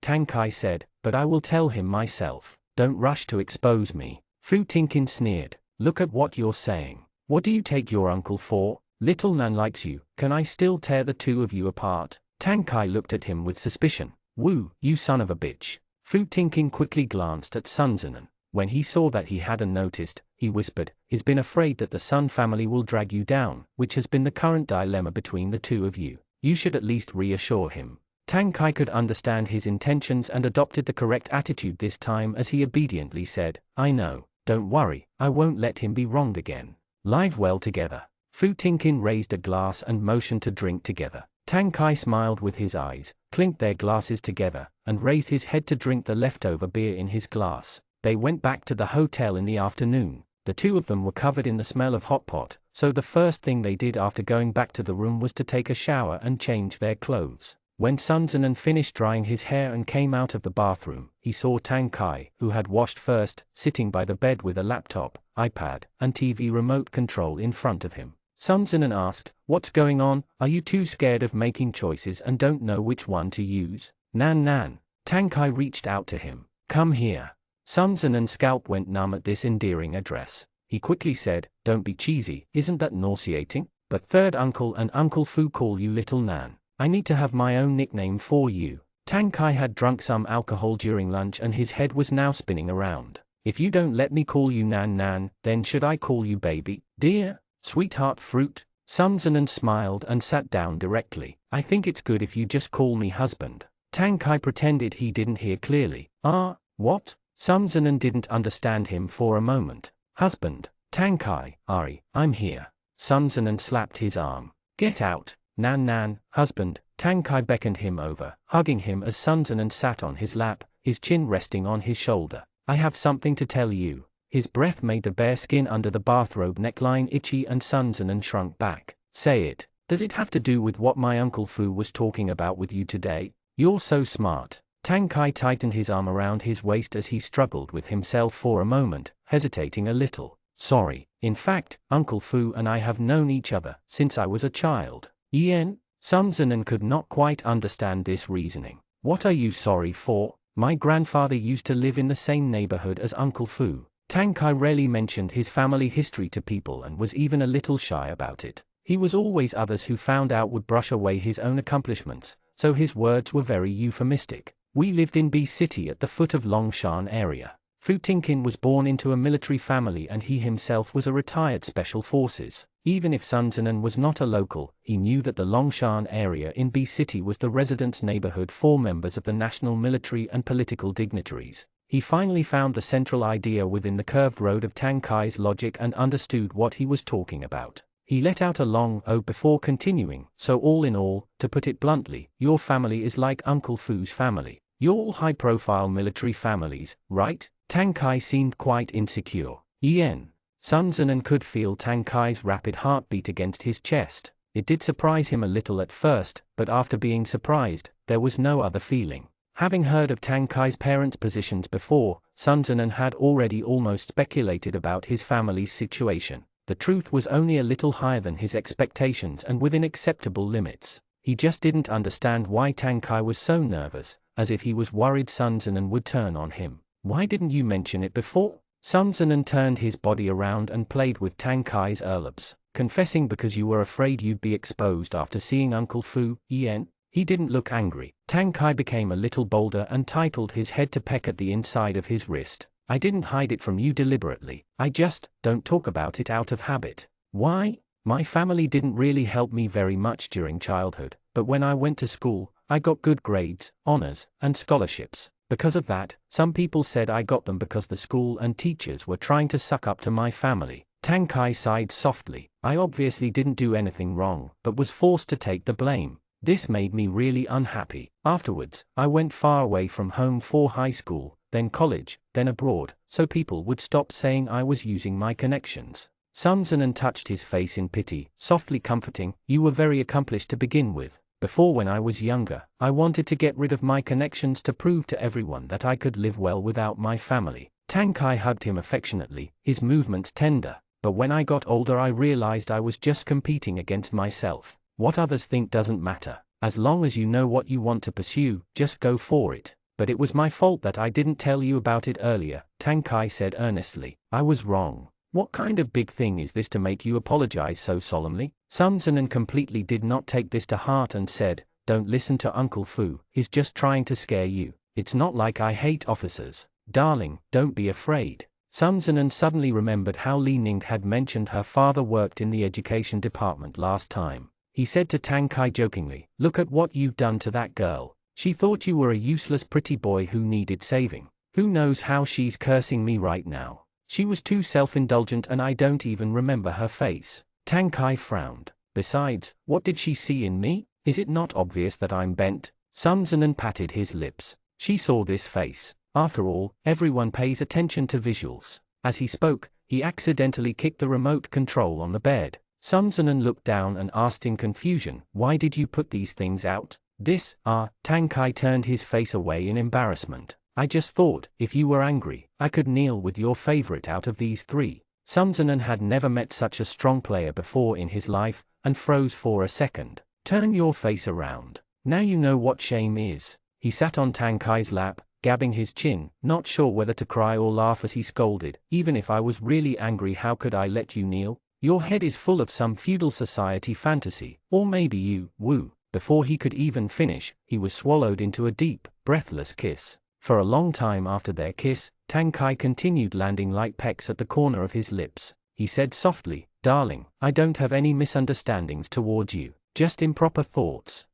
Tang Kai said, "But I will tell him myself. Don't rush to expose me." Fu Tinkin sneered. "Look at what you're saying. What do you take your uncle for? Little Nan likes you, can I still tear the two of you apart?" Tang Kai looked at him with suspicion. "Wu, you son of a bitch." Fu Tinkin quickly glanced at Sun Zinan. When he saw that he hadn't noticed, he whispered, "He's been afraid that the Sun family will drag you down, which has been the current dilemma between the two of you. You should at least reassure him." Tang Kai could understand his intentions and adopted the correct attitude this time as he obediently said, "I know, don't worry, I won't let him be wronged again. Live well together." Fu Tinkin raised a glass and motioned to drink together. Tang Kai smiled with his eyes, clinked their glasses together, and raised his head to drink the leftover beer in his glass. They went back to the hotel in the afternoon. The two of them were covered in the smell of hot pot, so the first thing they did after going back to the room was to take a shower and change their clothes. When Sun Zinan finished drying his hair and came out of the bathroom, he saw Tang Kai, who had washed first, sitting by the bed with a laptop, iPad, and TV remote control in front of him. Sun Zinan asked, "What's going on? Are you too scared of making choices and don't know which one to use?" Nan. Tang Kai reached out to him. "Come here." Sun Zinan's scalp went numb at this endearing address. He quickly said, "Don't be cheesy, isn't that nauseating? But third uncle and Uncle Fu call you Little Nan. I need to have my own nickname for you." Tang Kai had drunk some alcohol during lunch and his head was now spinning around. If you don't let me call you Nan Nan, then should I call you baby, dear, sweetheart, fruit? Sun Zinan smiled and sat down directly. I think it's good if you just call me husband. Tang Kai pretended he didn't hear clearly. Ah, what? Sun Zinan didn't understand him for a moment. Husband, Tang Kai, Ari, I'm here. Sun Zinan slapped his arm. Get out, Nan Nan, husband. Tang Kai beckoned him over, hugging him as Sun Zinan sat on his lap, his chin resting on his shoulder. I have something to tell you. His breath made the bare skin under the bathrobe neckline itchy and Sun Zinan shrunk back. Say it. Does it have to do with what my Uncle Fu was talking about with you today? You're so smart. Tang Kai tightened his arm around his waist as he struggled with himself for a moment, hesitating a little. Sorry. In fact, Uncle Fu and I have known each other since I was a child. Yen? Sun Zinan could not quite understand this reasoning. What are you sorry for? My grandfather used to live in the same neighborhood as Uncle Fu. Tang Kai rarely mentioned his family history to people and was even a little shy about it. He was always others who found out would brush away his own accomplishments, so his words were very euphemistic. We lived in B City at the foot of Longshan area. Fu Tingkin was born into a military family and he himself was a retired special forces. Even if Sun Zinan was not a local, he knew that the Longshan area in B City was the residence neighborhood for members of the national military and political dignitaries. He finally found the central idea within the curved road of Tang Kai's logic and understood what he was talking about. He let out a long "oh" before continuing. So all in all, to put it bluntly, your family is like Uncle Fu's family. You're all high-profile military families, right? Tang Kai seemed quite insecure. Yen. Sun Zinan could feel Tang Kai's rapid heartbeat against his chest. It did surprise him a little at first, but after being surprised, there was no other feeling. Having heard of Tang Kai's parents' positions before, Sun Zinan had already almost speculated about his family's situation. The truth was only a little higher than his expectations and within acceptable limits. He just didn't understand why Tang Kai was so nervous, as if he was worried Sun Zinan would turn on him. Why didn't you mention it before? Sun Zinan turned his body around and played with Tang Kai's earlobes. Confessing because you were afraid you'd be exposed after seeing Uncle Fu, Yen? He didn't look angry. Tang Kai became a little bolder and titled his head to peck at the inside of his wrist. I didn't hide it from you deliberately. I just don't talk about it out of habit. Why? My family didn't really help me very much during childhood, but when I went to school, I got good grades, honors, and scholarships. Because of that, some people said I got them because the school and teachers were trying to suck up to my family. Tang Kai sighed softly. I obviously didn't do anything wrong, but was forced to take the blame. This made me really unhappy. Afterwards, I went far away from home for high school, then college, then abroad, so people would stop saying I was using my connections. Sun Zinan touched his face in pity, softly comforting. You were very accomplished to begin with. Before, when I was younger, I wanted to get rid of my connections to prove to everyone that I could live well without my family. Tang Kai hugged him affectionately, his movements tender. But when I got older I realized I was just competing against myself. What others think doesn't matter. As long as you know what you want to pursue, just go for it. But it was my fault that I didn't tell you about it earlier, Tang Kai said earnestly. I was wrong. What kind of big thing is this to make you apologize so solemnly? Sun Zinan completely did not take this to heart and said, don't listen to Uncle Fu, he's just trying to scare you. It's not like I hate officers. Darling, don't be afraid. Sun Zinan suddenly remembered how Li Ning had mentioned her father worked in the education department last time. He said to Tang Kai jokingly, look at what you've done to that girl. She thought you were a useless pretty boy who needed saving. Who knows how she's cursing me right now. She was too self-indulgent and I don't even remember her face. Tang Kai frowned. Besides, what did she see in me? Is it not obvious that I'm bent? Sun Zinan patted his lips. She saw this face. After all, everyone pays attention to visuals. As he spoke, he accidentally kicked the remote control on the bed. Sun Zinan looked down and asked in confusion, why did you put these things out? Tang Kai turned his face away in embarrassment. I just thought, if you were angry, I could kneel with your favorite out of these three. Sun Zinan had never met such a strong player before in his life, and froze for a second. Turn your face around. Now you know what shame is. He sat on Tang Kai's lap, gabbing his chin, not sure whether to cry or laugh as he scolded. Even if I was really angry, how could I let you kneel? Your head is full of some feudal society fantasy, or maybe you, woo. Before he could even finish, he was swallowed into a deep, breathless kiss. For a long time after their kiss, Tang Kai continued landing light pecks at the corner of his lips. He said softly, "Darling, I don't have any misunderstandings towards you, just improper thoughts."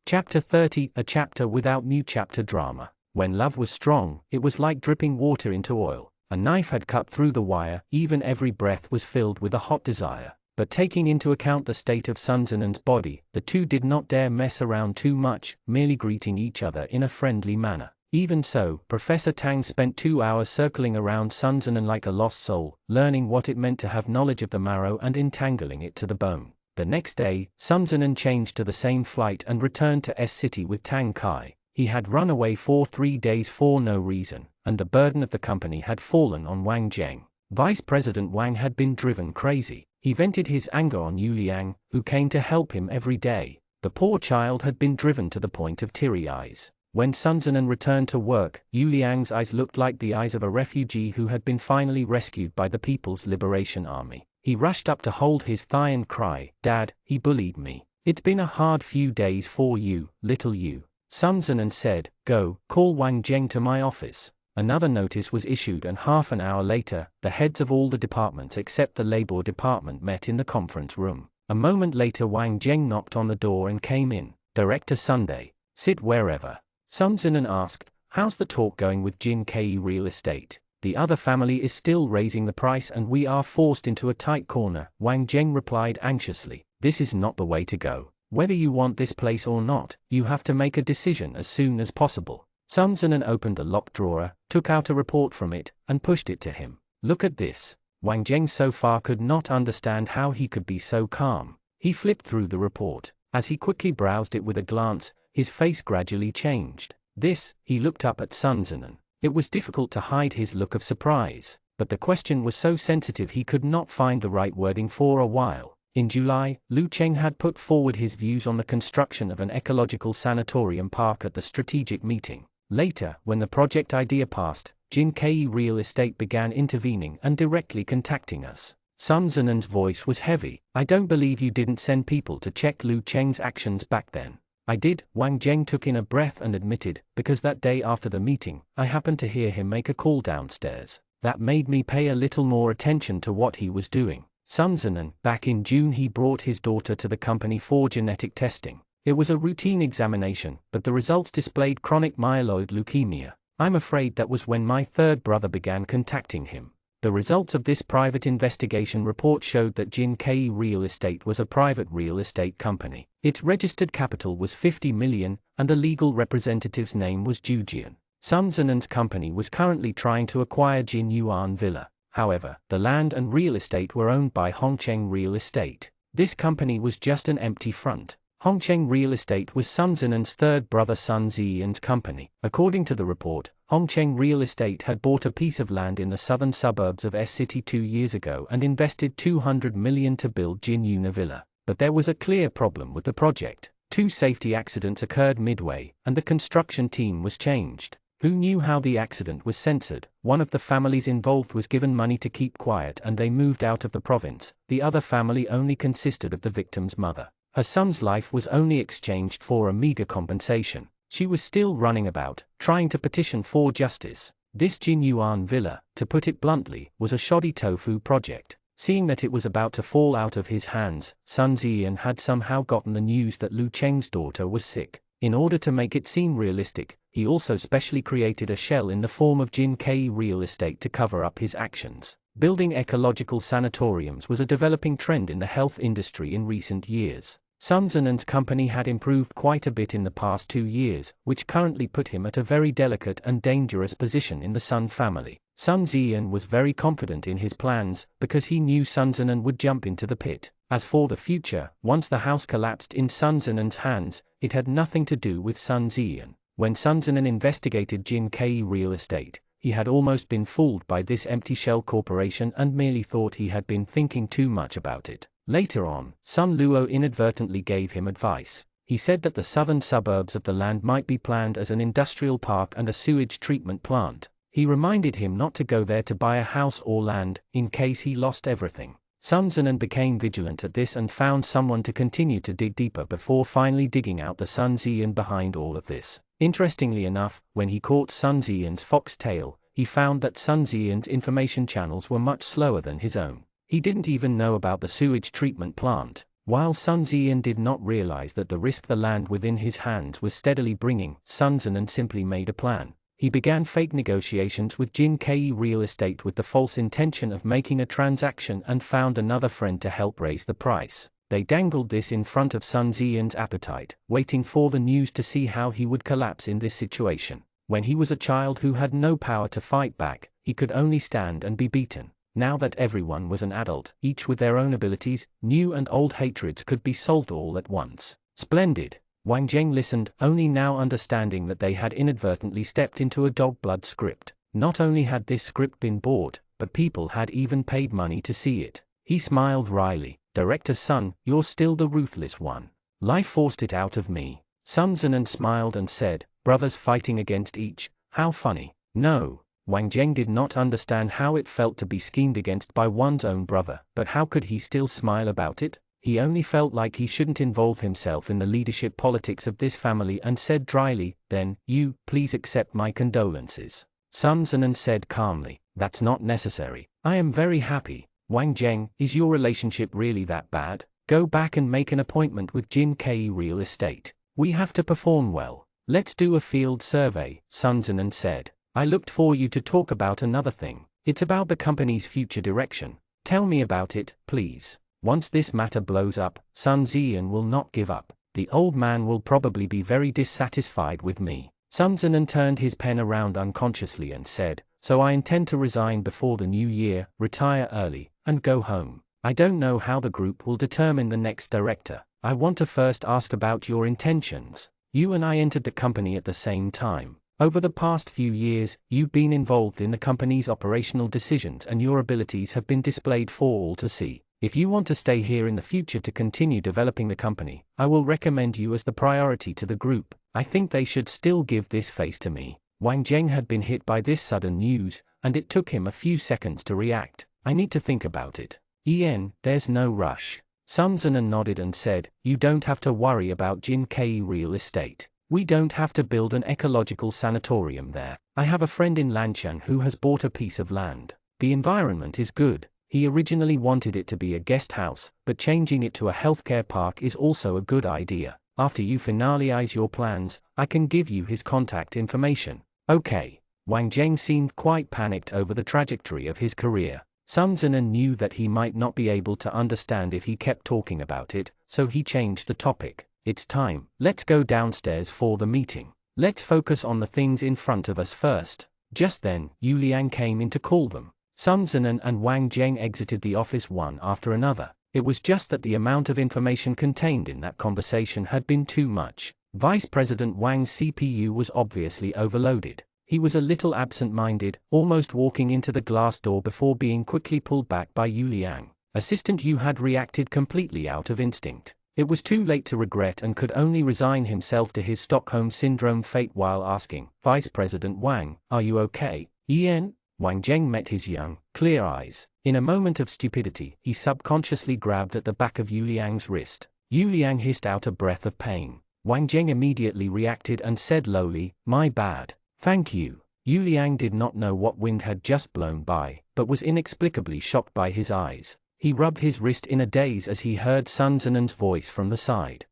Chapter 30, a chapter without new chapter drama. When love was strong, it was like dripping water into oil. A knife had cut through the wire, even every breath was filled with a hot desire. But taking into account the state of Sun Zenon's body, the two did not dare mess around too much, merely greeting each other in a friendly manner. Even so, Professor Tang spent 2 hours circling around Sun Zenon like a lost soul, learning what it meant to have knowledge of the marrow and entangling it to the bone. The next day, Sun Zenon changed to the same flight and returned to S-City with Tang Kai. He had run away for 3 days for no reason, and the burden of the company had fallen on Wang Zheng. Vice President Wang had been driven crazy. He vented his anger on Yu Liang, who came to help him every day. The poor child had been driven to the point of teary eyes. When Sun Zenon returned to work, Yu Liang's eyes looked like the eyes of a refugee who had been finally rescued by the People's Liberation Army. He rushed up to hold his thigh and cry, "Dad, he bullied me. It's been a hard few days for you, little you." Sun Zenon said, "Go, call Wang Zheng to my office." Another notice was issued, and half an hour later, the heads of all the departments except the labor department met in the conference room. A moment later Wang Zheng knocked on the door and came in. "Director Sunday, sit wherever." Sun Zenon asked, "How's the talk going with Jin Ke Real Estate?" "The other family is still raising the price and we are forced into a tight corner," Wang Zheng replied anxiously. "This is not the way to go. Whether you want this place or not, you have to make a decision as soon as possible." Sun Zenon opened a locked drawer, took out a report from it, and pushed it to him. "Look at this." Wang Zheng so far could not understand how he could be so calm. He flipped through the report. As he quickly browsed it with a glance, his face gradually changed. "This," he looked up at Sun Zenon. It was difficult to hide his look of surprise, but the question was so sensitive he could not find the right wording for a while. In July, Lu Cheng had put forward his views on the construction of an ecological sanatorium park at the strategic meeting. Later, when the project idea passed, Jin Ke Real Estate began intervening and directly contacting us. Sun Zenon's voice was heavy. "I don't believe you didn't send people to check Lu Cheng's actions back then." "I did," Wang Zheng took in a breath and admitted, "because that day after the meeting, I happened to hear him make a call downstairs. That made me pay a little more attention to what he was doing." Sun Zenon, back in June he brought his daughter to the company for genetic testing. It was a routine examination, but the results displayed chronic myeloid leukemia. "I'm afraid that was when my third brother began contacting him." The results of this private investigation report showed that Jin Ke Real Estate was a private real estate company. Its registered capital was 50 million, and the legal representative's name was Ju Jian. Sun Zenon's company was currently trying to acquire Jin Yuan Villa. However, the land and real estate were owned by Hongcheng Real Estate. This company was just an empty front. Hongcheng Real Estate was Sun Zenon's third brother Sun Ziyan's company. According to the report, Hongcheng Real Estate had bought a piece of land in the southern suburbs of S-City 2 years ago and invested 200 million to build Jin Yuna Villa. But there was a clear problem with the project. 2 safety accidents occurred midway, and the construction team was changed. Who knew how the accident was censored? One of the families involved was given money to keep quiet and they moved out of the province. The other family only consisted of the victim's mother. Her son's life was only exchanged for a meager compensation. She was still running about, trying to petition for justice. This Jin Yuan Villa, to put it bluntly, was a shoddy tofu project. Seeing that it was about to fall out of his hands, Sun Ziyan had somehow gotten the news that Lu Cheng's daughter was sick. In order to make it seem realistic, he also specially created a shell in the form of Jin Ke Real Estate to cover up his actions. Building ecological sanatoriums was a developing trend in the health industry in recent years. Sun Zenon's company had improved quite a bit in the past 2 years, which currently put him at a very delicate and dangerous position in the Sun family. Sun Ziyan was very confident in his plans, because he knew Sun Zenon would jump into the pit. As for the future, once the house collapsed in Sun Zenon's hands, it had nothing to do with Sun Ziyan. When Sun Zenon investigated Jin Ke Real Estate, he had almost been fooled by this empty shell corporation and merely thought he had been thinking too much about it. Later on, Sun Luo inadvertently gave him advice. He said that the southern suburbs of the land might be planned as an industrial park and a sewage treatment plant. He reminded him not to go there to buy a house or land, in case he lost everything. Sun Zenon became vigilant at this and found someone to continue to dig deeper before finally digging out the Sun Ziyan behind all of this. Interestingly enough, when he caught Sun Xian's foxtail, he found that Sun Xian's information channels were much slower than his own. He didn't even know about the sewage treatment plant. While Sun Xian did not realize that the risk the land within his hands was steadily bringing, Sun Zinan simply made a plan. He began fake negotiations with Jin Ke Real Estate with the false intention of making a transaction and found another friend to help raise the price. They dangled this in front of Sun Xian's appetite, waiting for the news to see how he would collapse in this situation. When he was a child who had no power to fight back, he could only stand and be beaten. Now that everyone was an adult, each with their own abilities, new and old hatreds could be solved all at once. Splendid. Wang Zheng listened, only now understanding that they had inadvertently stepped into a dog blood script. Not only had this script been bought, but people had even paid money to see it. He smiled wryly. Director's son, you're still the ruthless one. Life forced it out of me. Sun Zinan smiled and said, brothers fighting against each, how funny. No. Wang Zheng did not understand how it felt to be schemed against by one's own brother, but how could he still smile about it? He only felt like he shouldn't involve himself in the leadership politics of this family and said dryly, then, you, please accept my condolences. Sun Zinan said calmly, that's not necessary. I am very happy. Wang Zheng, is your relationship really that bad? Go back and make an appointment with Jin Ke Real Estate. We have to perform well. Let's do a field survey, Sun Zinan said. I looked for you to talk about another thing. It's about the company's future direction. Tell me about it, please. Once this matter blows up, Sun Xian will not give up. The old man will probably be very dissatisfied with me. Sun Zinan turned his pen around unconsciously and said, so I intend to resign before the new year, retire early, and go home. I don't know how the group will determine the next director. I want to first ask about your intentions. You and I entered the company at the same time. Over the past few years, you've been involved in the company's operational decisions and your abilities have been displayed for all to see. If you want to stay here in the future to continue developing the company, I will recommend you as the priority to the group. I think they should still give this face to me. Wang Zheng had been hit by this sudden news, and it took him a few seconds to react. I need to think about it. Ian, there's no rush. Sun Zinan nodded and said, you don't have to worry about Jin Ke Real Estate. We don't have to build an ecological sanatorium there. I have a friend in Lanshan who has bought a piece of land. The environment is good. He originally wanted it to be a guest house, but changing it to a healthcare park is also a good idea. After you finalize your plans, I can give you his contact information. Okay. Wang Zheng seemed quite panicked over the trajectory of his career. Sun Zinan knew that he might not be able to understand if he kept talking about it, so he changed the topic. It's time. Let's go downstairs for the meeting. Let's focus on the things in front of us first. Just then, Yu Liang came in to call them. Sun Zinan and Wang Zheng exited the office one after another. It was just that the amount of information contained in that conversation had been too much. Vice President Wang's CPU was obviously overloaded. He was a little absent-minded, almost walking into the glass door before being quickly pulled back by Yu Liang. Assistant Yu had reacted completely out of instinct. It was too late to regret and could only resign himself to his Stockholm Syndrome fate while asking, Vice President Wang, are you okay? Ian? Wang Zheng met his young, clear eyes. In a moment of stupidity, he subconsciously grabbed at the back of Yu Liang's wrist. Yu Liang hissed out a breath of pain. Wang Zheng immediately reacted and said lowly, my bad. Thank you. Yu Liang did not know what wind had just blown by, but was inexplicably shocked by his eyes. He rubbed his wrist in a daze as he heard Sun Zinan's voice from the side.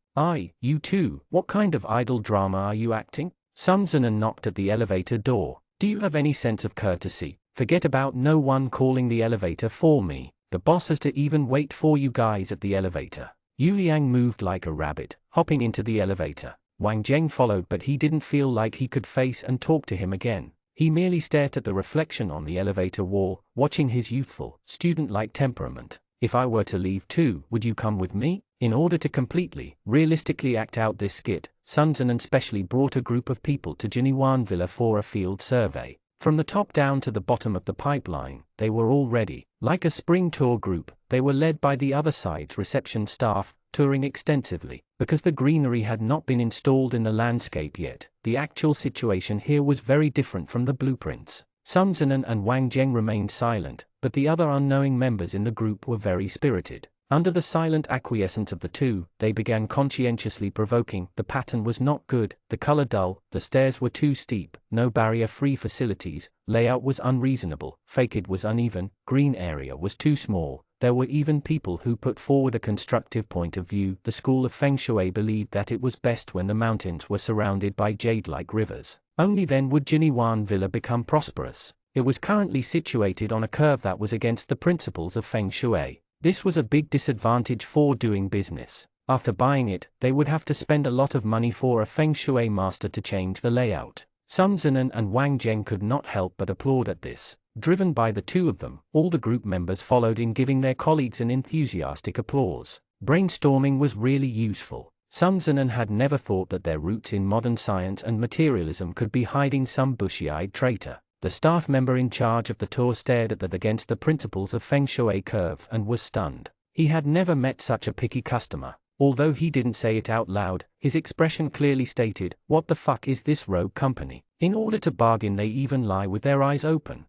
You too, what kind of idle drama are you acting? Sun Zinan knocked at the elevator door. Do you have any sense of courtesy? Forget about no one calling the elevator for me. The boss has to even wait for you guys at the elevator. Yu Liang moved like a rabbit, hopping into the elevator. Wang Zheng followed, but he didn't feel like he could face and talk to him again. He merely stared at the reflection on the elevator wall, watching his youthful, student-like temperament. If I were to leave too, would you come with me? In order to completely, realistically act out this skit, Sun Zinan specially brought a group of people to Jinyuan Villa for a field survey. From the top down to the bottom of the pipeline, they were all ready. Like a spring tour group, they were led by the other side's reception staff, touring extensively. Because the greenery had not been installed in the landscape yet, the actual situation here was very different from the blueprints. Sun Zinan and Wang Zheng remained silent, but the other unknowing members in the group were very spirited. Under the silent acquiescence of the two, they began conscientiously provoking. The pattern was not good, the color dull, the stairs were too steep, no barrier-free facilities, layout was unreasonable, facade was uneven, green area was too small. There were even people who put forward a constructive point of view. The school of Feng Shui believed that it was best when the mountains were surrounded by jade-like rivers. Only then would Jinyuan Villa become prosperous. It was currently situated on a curve that was against the principles of Feng Shui. This was a big disadvantage for doing business. After buying it, they would have to spend a lot of money for a Feng Shui master to change the layout. Sun Zinan and Wang Zheng could not help but applaud at this. Driven by the two of them, all the group members followed in giving their colleagues an enthusiastic applause. Brainstorming was really useful. Sun Zinan had never thought that their roots in modern science and materialism could be hiding some bushy-eyed traitor. The staff member in charge of the tour stared at that against the principles of Feng Shui curve and was stunned. He had never met such a picky customer. Although he didn't say it out loud, his expression clearly stated, "What the fuck is this rogue company?" In order to bargain, they even lie with their eyes open.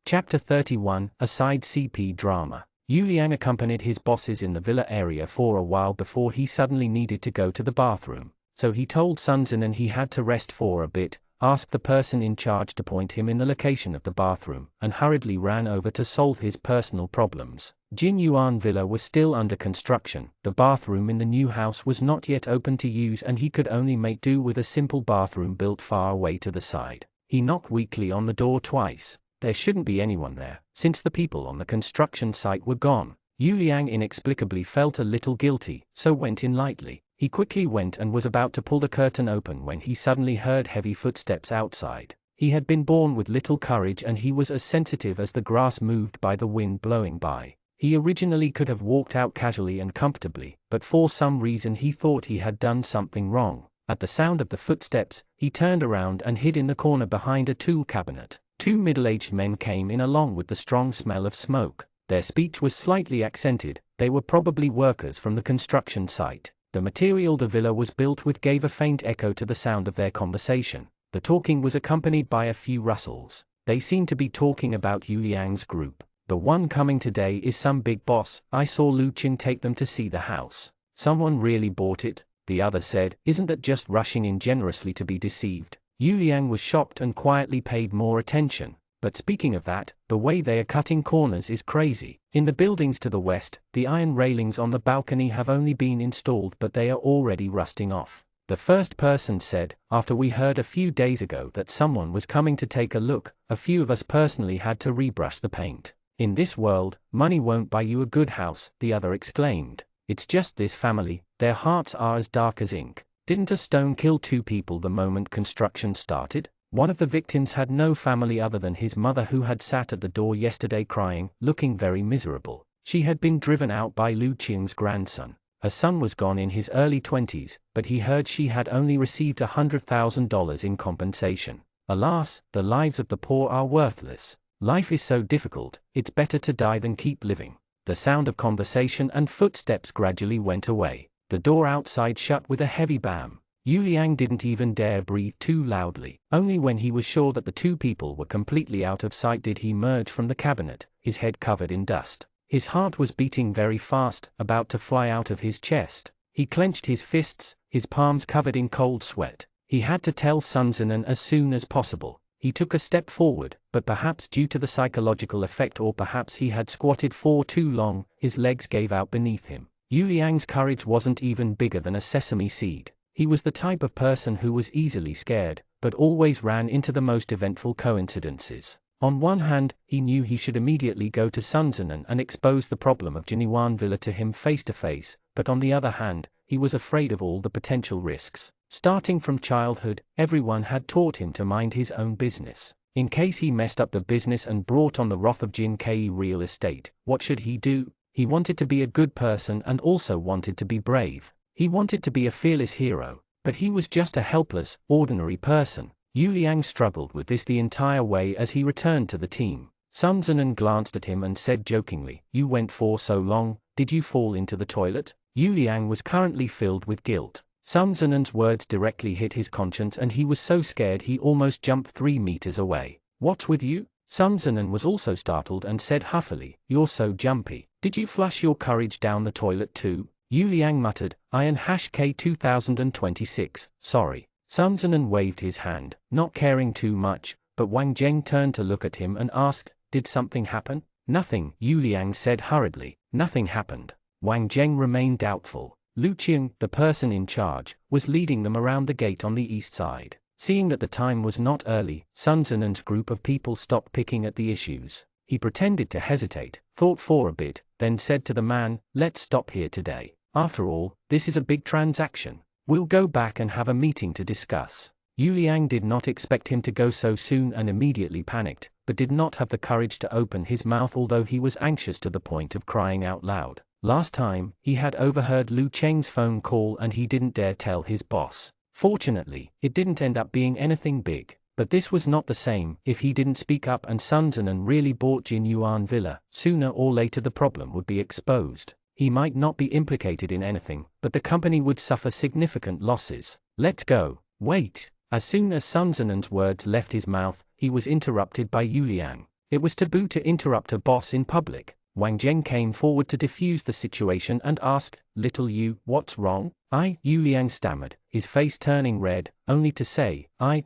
Chapter 31, a side CP drama. Yu Liang accompanied his bosses in the villa area for a while before he suddenly needed to go to the bathroom. So he told Sun Zinan he had to rest for a bit, asked the person in charge to point him in the location of the bathroom, and hurriedly ran over to solve his personal problems. Jinyuan Villa was still under construction. The bathroom in the new house was not yet open to use and he could only make do with a simple bathroom built far away to the side. He knocked weakly on the door twice. There shouldn't be anyone there, since the people on the construction site were gone. Yu Liang inexplicably felt a little guilty, so went in lightly. He quickly went and was about to pull the curtain open when he suddenly heard heavy footsteps outside. He had been born with little courage and he was as sensitive as the grass moved by the wind blowing by. He originally could have walked out casually and comfortably, but for some reason he thought he had done something wrong. At the sound of the footsteps, he turned around and hid in the corner behind a tool cabinet. Two middle-aged men came in along with the strong smell of smoke. Their speech was slightly accented. They were probably workers from the construction site. The material the villa was built with gave a faint echo to the sound of their conversation. The talking was accompanied by a few rustles. They seemed to be talking about Yu Liang's group. "The one coming today is some big boss. I saw Lu Qin take them to see the house. Someone really bought it," the other said. "Isn't that just rushing in generously to be deceived?" Yu Liang was shocked and quietly paid more attention. "But speaking of that, the way they are cutting corners is crazy. In the buildings to the west, the iron railings on the balcony have only been installed but they are already rusting off." The first person said, "After we heard a few days ago that someone was coming to take a look, a few of us personally had to rebrush the paint." "In this world, money won't buy you a good house," the other exclaimed. "It's just this family, their hearts are as dark as ink. Didn't a stone kill two people the moment construction started?" One of the victims had no family other than his mother, who had sat at the door yesterday crying, looking very miserable. She had been driven out by Lu Qing's grandson. Her son was gone in his early 20s, but he heard she had only received $100,000 in compensation. "Alas, the lives of the poor are worthless. Life is so difficult, it's better to die than keep living." The sound of conversation and footsteps gradually went away. The door outside shut with a heavy bam. Yu Liang didn't even dare breathe too loudly. Only when he was sure that the two people were completely out of sight did he emerge from the cabinet, his head covered in dust. His heart was beating very fast, about to fly out of his chest. He clenched his fists, his palms covered in cold sweat. He had to tell Sun Zinan as soon as possible. He took a step forward, but perhaps due to the psychological effect or perhaps he had squatted for too long, his legs gave out beneath him. Yu Liang's courage wasn't even bigger than a sesame seed. He was the type of person who was easily scared, but always ran into the most eventful coincidences. On one hand, he knew he should immediately go to Sun Zinan and expose the problem of Jinyuan Villa to him face to face, but on the other hand, he was afraid of all the potential risks. Starting from childhood, everyone had taught him to mind his own business. In case he messed up the business and brought on the wrath of Jin Ke Real Estate, what should he do? He wanted to be a good person and also wanted to be brave. He wanted to be a fearless hero, but he was just a helpless, ordinary person. Yu Liang struggled with this the entire way as he returned to the team. Sun Zinan glanced at him and said jokingly, "You went for so long, did you fall into the toilet?" Yu Liang was currently filled with guilt. Sun Zinan's words directly hit his conscience and he was so scared he almost jumped 3 meters away. "What's with you?" Sun Zinan was also startled and said huffily, "You're so jumpy. Did you flush your courage down the toilet too?" Yu Liang muttered, K 2026, sorry. Sun Zinan waved his hand, not caring too much, but Wang Zheng turned to look at him and asked, "Did something happen?" "Nothing," Yu Liang said hurriedly, "nothing happened." Wang Zheng remained doubtful. Lu Qiang, the person in charge, was leading them around the gate on the east side. Seeing that the time was not early, Sun Zinan's group of people stopped picking at the issues. He pretended to hesitate, thought for a bit, then said to the man, "Let's stop here today. After all, this is a big transaction. We'll go back and have a meeting to discuss." Yu Liang did not expect him to go so soon and immediately panicked, but did not have the courage to open his mouth, although he was anxious to the point of crying out loud. Last time, he had overheard Lu Cheng's phone call and he didn't dare tell his boss. Fortunately, it didn't end up being anything big, but this was not the same. If he didn't speak up and Sun Zinan really bought Jin Yuan Villa, sooner or later the problem would be exposed. He might not be implicated in anything, but the company would suffer significant losses. "Let's go." "Wait." As soon as Sun Zinan's words left his mouth, he was interrupted by Yu Liang. It was taboo to interrupt a boss in public. Wang Zheng came forward to defuse the situation and asked, "Little Yu, what's wrong?" Yu Liang stammered, his face turning red, only to say, I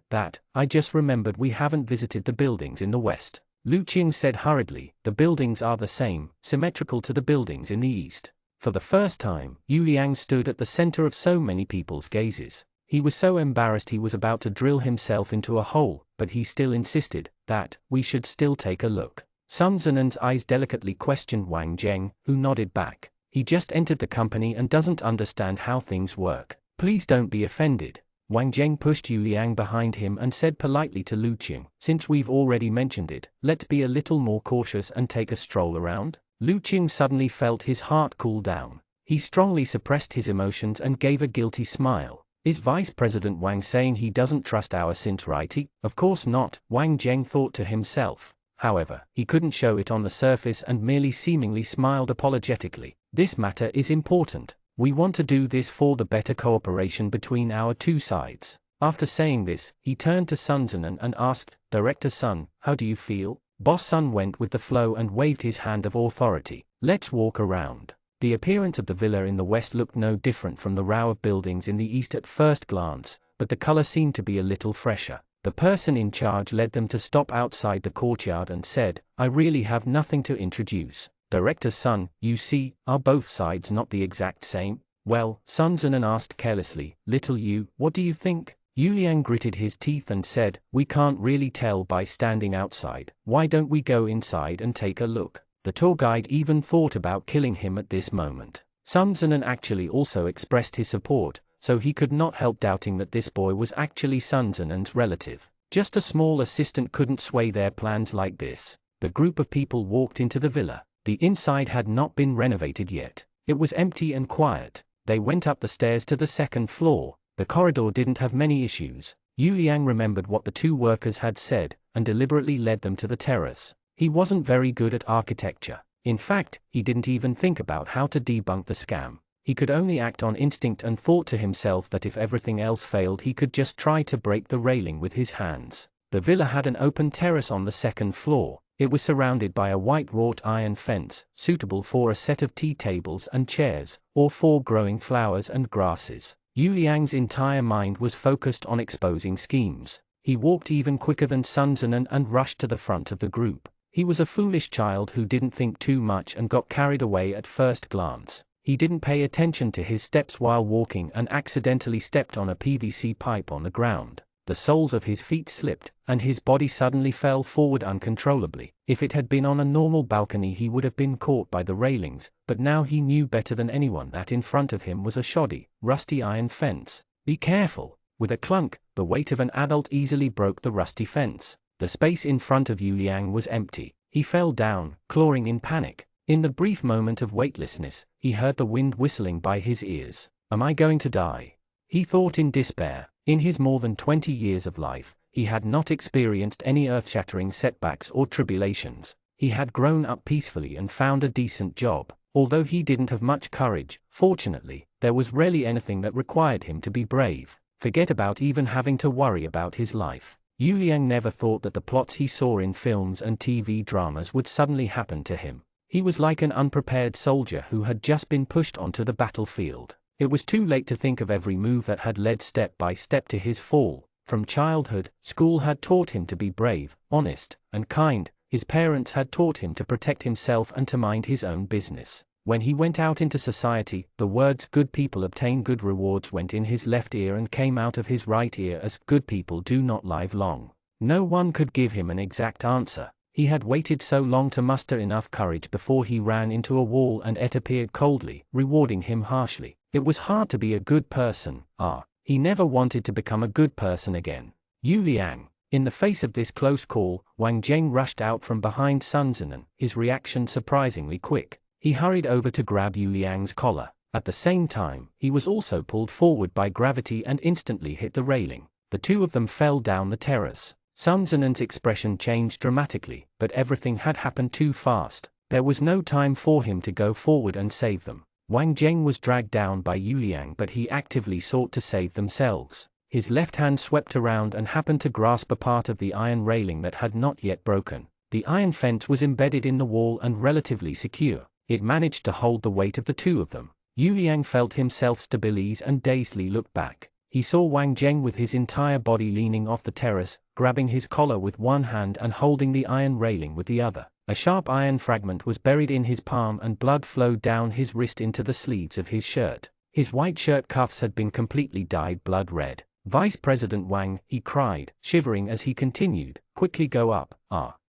just remembered we haven't visited the buildings in the west." Lu Qiang said hurriedly, "The buildings are the same, symmetrical to the buildings in the east." For the first time, Yu Liang stood at the center of so many people's gazes. He was so embarrassed he was about to drill himself into a hole, but he still insisted that we should still take a look. Sun Zinan's eyes delicately questioned Wang Zheng, who nodded back. "He just entered the company and doesn't understand how things work. Please don't be offended." Wang Zheng pushed Yu Liang behind him and said politely to Lu Qiang, "Since we've already mentioned it, let's be a little more cautious and take a stroll around." Lu Qiang suddenly felt his heart cool down. He strongly suppressed his emotions and gave a guilty smile. "Is Vice President Wang saying he doesn't trust our sincerity?" "Of course not," Wang Zheng thought to himself. However, he couldn't show it on the surface and merely seemingly smiled apologetically. "This matter is important. We want to do this for the better cooperation between our two sides." After saying this, he turned to Sun Zinan and asked, "Director Sun, how do you feel?" Boss Sun went with the flow and waved his hand of authority. "Let's walk around." The appearance of the villa in the west looked no different from the row of buildings in the east at first glance, but the color seemed to be a little fresher. The person in charge led them to stop outside the courtyard and said, "I really have nothing to introduce. Director Sun, you see, are both sides not the exact same?" "Well," Sun Zinan asked carelessly, "Little Yu, what do you think?" Yu Liang gritted his teeth and said, "We can't really tell by standing outside. Why don't we go inside and take a look?" The tour guide even thought about killing him at this moment. Sun Zinan actually also expressed his support, so he could not help doubting that this boy was actually Sun Zinan's relative. Just a small assistant couldn't sway their plans like this. The group of people walked into the villa. The inside had not been renovated yet. It was empty and quiet. They went up the stairs to the second floor. The corridor didn't have many issues. Yu Liang remembered what the two workers had said, and deliberately led them to the terrace. He wasn't very good at architecture. In fact, he didn't even think about how to debunk the scam. He could only act on instinct and thought to himself that if everything else failed he could just try to break the railing with his hands. The villa had an open terrace on the second floor. It was surrounded by a white wrought iron fence, suitable for a set of tea tables and chairs, or for growing flowers and grasses. Yu Liang's entire mind was focused on exposing schemes. He walked even quicker than Sun Zinan and rushed to the front of the group. He was a foolish child who didn't think too much and got carried away at first glance. He didn't pay attention to his steps while walking and accidentally stepped on a PVC pipe on the ground. The soles of his feet slipped, and his body suddenly fell forward uncontrollably. If it had been on a normal balcony he would have been caught by the railings, but now he knew better than anyone that in front of him was a shoddy, rusty iron fence. "Be careful!" With a clunk, the weight of an adult easily broke the rusty fence. The space in front of Yu Liang was empty. He fell down, clawing in panic. In the brief moment of weightlessness, he heard the wind whistling by his ears. "Am I going to die?" he thought in despair. In his more than 20 years of life, he had not experienced any earth-shattering setbacks or tribulations. He had grown up peacefully and found a decent job. Although he didn't have much courage, fortunately, there was rarely anything that required him to be brave. Forget about even having to worry about his life. Yu Liang never thought that the plots he saw in films and TV dramas would suddenly happen to him. He was like an unprepared soldier who had just been pushed onto the battlefield. It was too late to think of every move that had led step by step to his fall. From childhood, school had taught him to be brave, honest, and kind. His parents had taught him to protect himself and to mind his own business. When he went out into society, the words "good people obtain good rewards" went in his left ear and came out of his right ear as "good people do not live long." No one could give him an exact answer. He had waited so long to muster enough courage before he ran into a wall and it appeared coldly, rewarding him harshly. It was hard to be a good person. He never wanted to become a good person again. Yu Liang. In the face of this close call, Wang Zheng rushed out from behind Sun Zinan, his reaction surprisingly quick. He hurried over to grab Yu Liang's collar. At the same time, he was also pulled forward by gravity and instantly hit the railing. The two of them fell down the terrace. Sun Zinan's expression changed dramatically, but everything had happened too fast. There was no time for him to go forward and save them. Wang Zheng was dragged down by Yu Liang, but he actively sought to save themselves. His left hand swept around and happened to grasp a part of the iron railing that had not yet broken. The iron fence was embedded in the wall and relatively secure. It managed to hold the weight of the two of them. Yu Liang felt himself stabilize and dazedly looked back. He saw Wang Zheng with his entire body leaning off the terrace, grabbing his collar with one hand and holding the iron railing with the other. A sharp iron fragment was buried in his palm and blood flowed down his wrist into the sleeves of his shirt. His white shirt cuffs had been completely dyed blood red. "Vice President Wang," he cried, shivering as he continued, "quickly go up."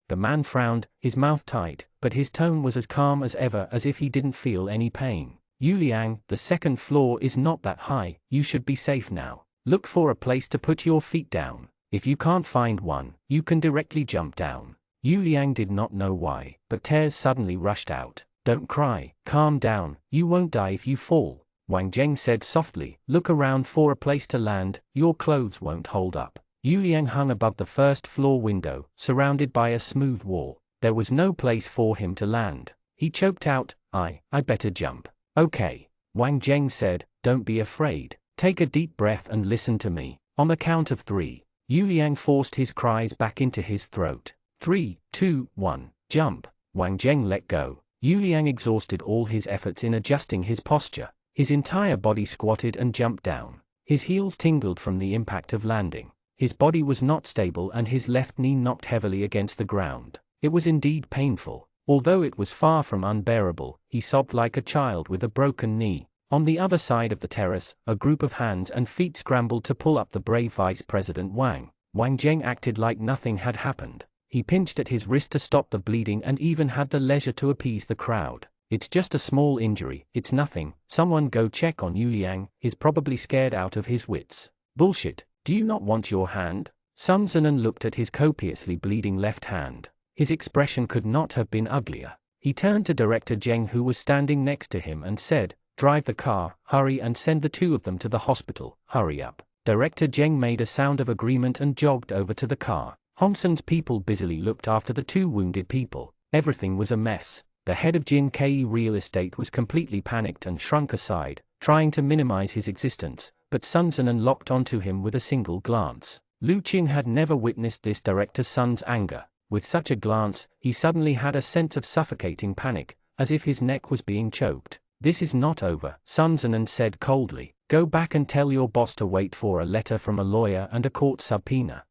The man frowned, his mouth tight, but his tone was as calm as ever, as if he didn't feel any pain. "Yu Liang, the second floor is not that high, you should be safe now. Look for a place to put your feet down. If you can't find one, you can directly jump down." Yu Liang did not know why, but tears suddenly rushed out. "Don't cry, calm down, you won't die if you fall," Wang Zheng said softly. "Look around for a place to land, your clothes won't hold up." Yu Liang hung above the first floor window, surrounded by a smooth wall. There was no place for him to land. He choked out, I'd better jump." "Okay," Wang Zheng said, "don't be afraid. Take a deep breath and listen to me. On the count of 3. Yu Liang forced his cries back into his throat. 3, 2, 1, jump. Wang Zheng let go. Yu Liang exhausted all his efforts in adjusting his posture. His entire body squatted and jumped down. His heels tingled from the impact of landing. His body was not stable and his left knee knocked heavily against the ground. It was indeed painful. Although it was far from unbearable, he sobbed like a child with a broken knee. On the other side of the terrace, a group of hands and feet scrambled to pull up the brave Vice President Wang. Wang Zheng acted like nothing had happened. He pinched at his wrist to stop the bleeding and even had the leisure to appease the crowd. "It's just a small injury, it's nothing. Someone go check on Yu Liang, he's probably scared out of his wits." "Bullshit, do you not want your hand?" Sun Zinan looked at his copiously bleeding left hand. His expression could not have been uglier. He turned to Director Zheng, who was standing next to him, and said, "Drive the car, hurry, and send the two of them to the hospital, hurry up." Director Zheng made a sound of agreement and jogged over to the car. Hongsen's people busily looked after the two wounded people. Everything was a mess. The head of Jin Ke Real Estate was completely panicked and shrunk aside, trying to minimize his existence, but Sun Zinan locked onto him with a single glance. Lu Qing had never witnessed this Director Sun's anger. With such a glance, he suddenly had a sense of suffocating panic, as if his neck was being choked. "This is not over," Sun Zinan said coldly. "Go back and tell your boss to wait for a letter from a lawyer and a court subpoena."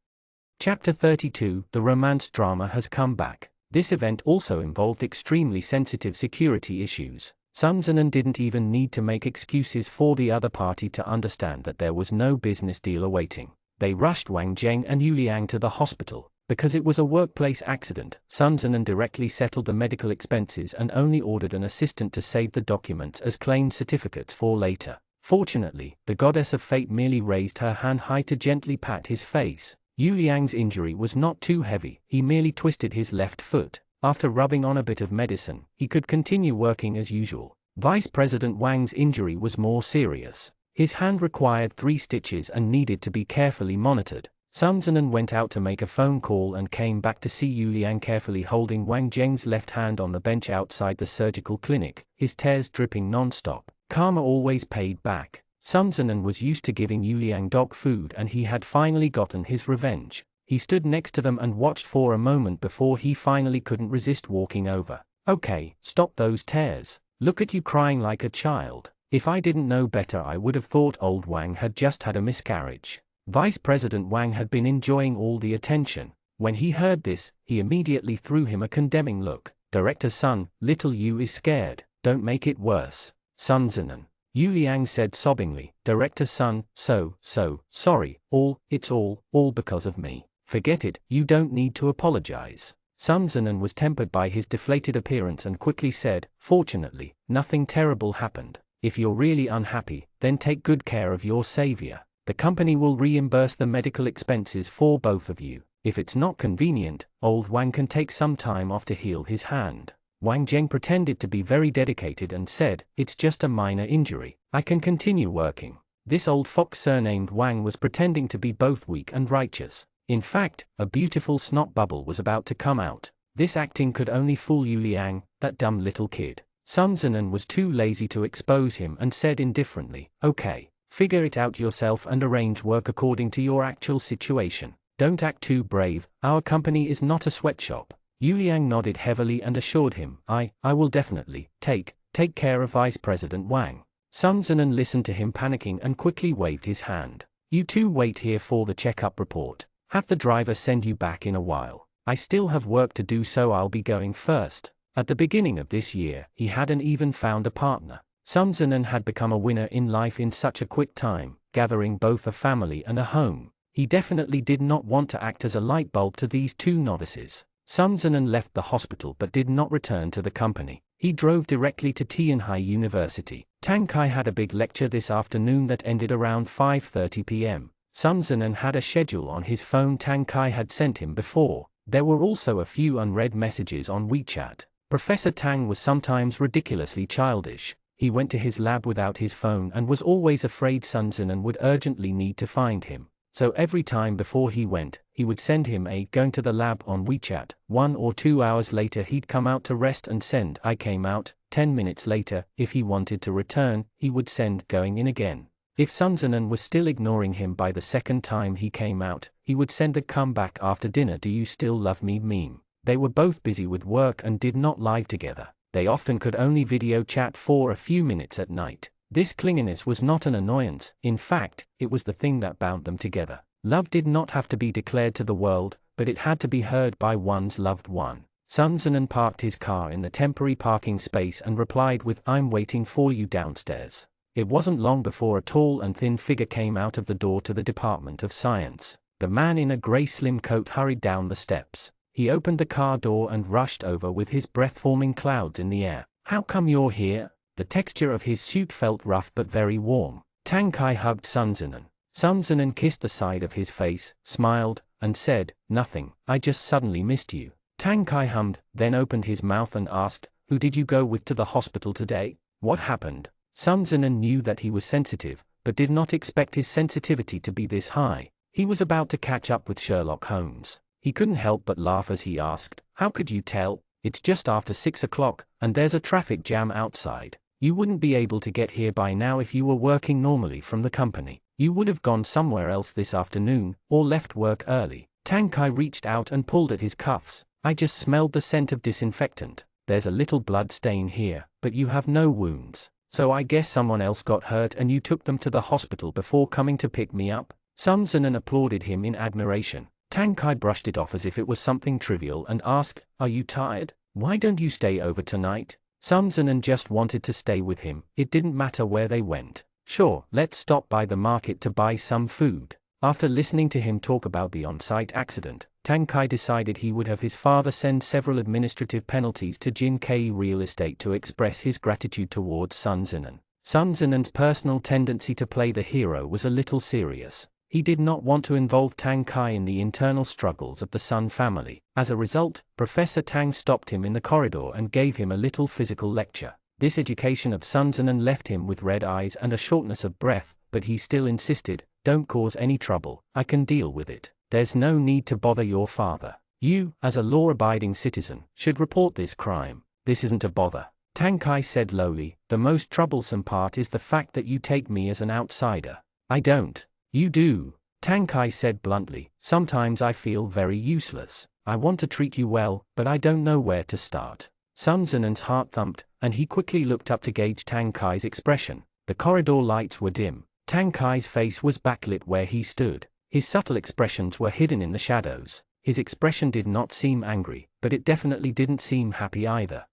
Chapter 32, The romance drama has come back. This event also involved extremely sensitive security issues. Sun Zinan didn't even need to make excuses for the other party to understand that there was no business deal awaiting. They rushed Wang Zheng and Yu Liang to the hospital. Because it was a workplace accident, Sun Zinan directly settled the medical expenses and only ordered an assistant to save the documents as claim certificates for later. Fortunately, the goddess of fate merely raised her hand high to gently pat his face. Yu Liang's injury was not too heavy, he merely twisted his left foot. After rubbing on a bit of medicine, he could continue working as usual. Vice President Wang's injury was more serious. His hand required 3 stitches and needed to be carefully monitored. Sun Zinan went out to make a phone call and came back to see Yu Liang carefully holding Wang Zheng's left hand on the bench outside the surgical clinic, his tears dripping non-stop. Karma always paid back. Sun Zinan was used to giving Yu Liang dog food and he had finally gotten his revenge. He stood next to them and watched for a moment before he finally couldn't resist walking over. Okay, stop those tears. Look at you crying like a child. If I didn't know better, I would have thought old Wang had just had a miscarriage. Vice President Wang had been enjoying all the attention. When he heard this, he immediately threw him a condemning look. Director Sun, little Yu is scared. Don't make it worse. Sun Zinan. Yu Liang said sobbingly. Director Sun, sorry, it's all because of me. Forget it, you don't need to apologize. Sun Zinan was tempered by his deflated appearance and quickly said, fortunately, nothing terrible happened. If you're really unhappy, then take good care of your savior. The company will reimburse the medical expenses for both of you. If it's not convenient, old Wang can take some time off to heal his hand. Wang Zheng pretended to be very dedicated and said, it's just a minor injury. I can continue working. This old fox surnamed Wang was pretending to be both weak and righteous. In fact, a beautiful snot bubble was about to come out. This acting could only fool Yu Liang, that dumb little kid. Sun Zinan was too lazy to expose him and said indifferently, okay, figure it out yourself and arrange work according to your actual situation. Don't act too brave, our company is not a sweatshop. Yu Liang nodded heavily and assured him, I will definitely take care of Vice President Wang. Sun Zinan listened to him panicking and quickly waved his hand. You two wait here for the checkup report. Have the driver send you back in a while. I still have work to do, so I'll be going first. At the beginning of this year, he hadn't even found a partner. Sun Zinan had become a winner in life in such a quick time, gathering both a family and a home. He definitely did not want to act as a light bulb to these two novices. Sun Zinan left the hospital but did not return to the company. He drove directly to Tianhai University. Tang Kai had a big lecture this afternoon that ended around 5:30 p.m. Sun Zinan had a schedule on his phone Tang Kai had sent him before. There were also a few unread messages on WeChat. Professor Tang was sometimes ridiculously childish. He went to his lab without his phone and was always afraid Sun Zinan would urgently need to find him. So every time before he went, he would send him a going to the lab on WeChat. 1 or 2 hours later he'd come out to rest and send I came out. 10 minutes later, if he wanted to return, he would send going in again. If Sun Zinan was still ignoring him by the second time he came out, he would send a come back after dinner do you still love me meme. They were both busy with work and did not live together. They often could only video chat for a few minutes at night. This clinginess was not an annoyance, in fact, it was the thing that bound them together. Love did not have to be declared to the world, but it had to be heard by one's loved one. Sun Zinan parked his car in the temporary parking space and replied with I'm waiting for you downstairs. It wasn't long before a tall and thin figure came out of the door to the Department of Science. The man in a grey slim coat hurried down the steps. He opened the car door and rushed over with his breath forming clouds in the air. How come you're here? The texture of his suit felt rough but very warm. Tang Kai hugged Sun Zinan. Sun Zinan kissed the side of his face, smiled, and said, nothing, I just suddenly missed you. Tang Kai hummed, then opened his mouth and asked, who did you go with to the hospital today? What happened? Sun Zinan knew that he was sensitive, but did not expect his sensitivity to be this high. He was about to catch up with Sherlock Holmes. He couldn't help but laugh as he asked, how could you tell? It's just after 6 o'clock, and there's a traffic jam outside. You wouldn't be able to get here by now if you were working normally from the company. You would have gone somewhere else this afternoon, or left work early. Tang Kai reached out and pulled at his cuffs. I just smelled the scent of disinfectant. There's a little blood stain here, but you have no wounds. So I guess someone else got hurt and you took them to the hospital before coming to pick me up? Sun Zinan applauded him in admiration. Tang Kai brushed it off as if it was something trivial and asked, are you tired? Why don't you stay over tonight? Sun Zinan just wanted to stay with him, it didn't matter where they went. Sure, let's stop by the market to buy some food. After listening to him talk about the on-site accident, Tang Kai decided he would have his father send several administrative penalties to Jin Kei Real Estate to express his gratitude towards Sun Zinan. Sun Zinan's personal tendency to play the hero was a little serious. He did not want to involve Tang Kai in the internal struggles of the Sun family. As a result, Professor Tang stopped him in the corridor and gave him a little physical lecture. This education of Sun Zinan left him with red eyes and a shortness of breath, but he still insisted, don't cause any trouble, I can deal with it. There's no need to bother your father. You, as a law-abiding citizen, should report this crime. This isn't a bother. Tang Kai said lowly, the most troublesome part is the fact that you take me as an outsider. I don't. You do. Tang Kai said bluntly, sometimes I feel very useless. I want to treat you well, but I don't know where to start. Sun Zenon's heart thumped, and he quickly looked up to gauge Tang Kai's expression. The corridor lights were dim. Tang Kai's face was backlit where he stood. His subtle expressions were hidden in the shadows. His expression did not seem angry, but it definitely didn't seem happy either.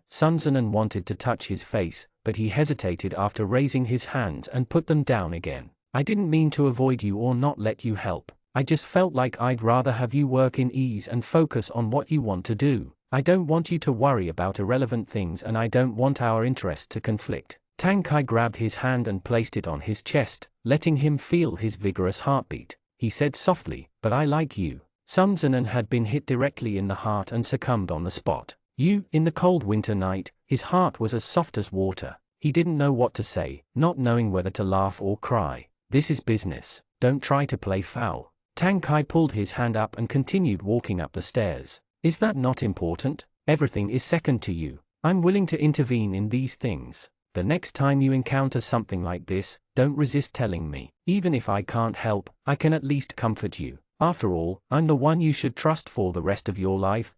Sun Zenon wanted to touch his face, but he hesitated after raising his hands and put them down again. I didn't mean to avoid you or not let you help. I just felt like I'd rather have you work in ease and focus on what you want to do. I don't want you to worry about irrelevant things and I don't want our interests to conflict. Tang Kai grabbed his hand and placed it on his chest, letting him feel his vigorous heartbeat. He said softly, but I like you. Sun Zenon had been hit directly in the heart and succumbed on the spot. In the cold winter night, his heart was as soft as water. He didn't know what to say, not knowing whether to laugh or cry. This is business. Don't try to play foul. Tang Kai pulled his hand up and continued walking up the stairs. Is that not important? Everything is second to you. I'm willing to intervene in these things. The next time you encounter something like this, don't resist telling me. Even if I can't help, I can at least comfort you. After all, I'm the one you should trust for the rest of your life.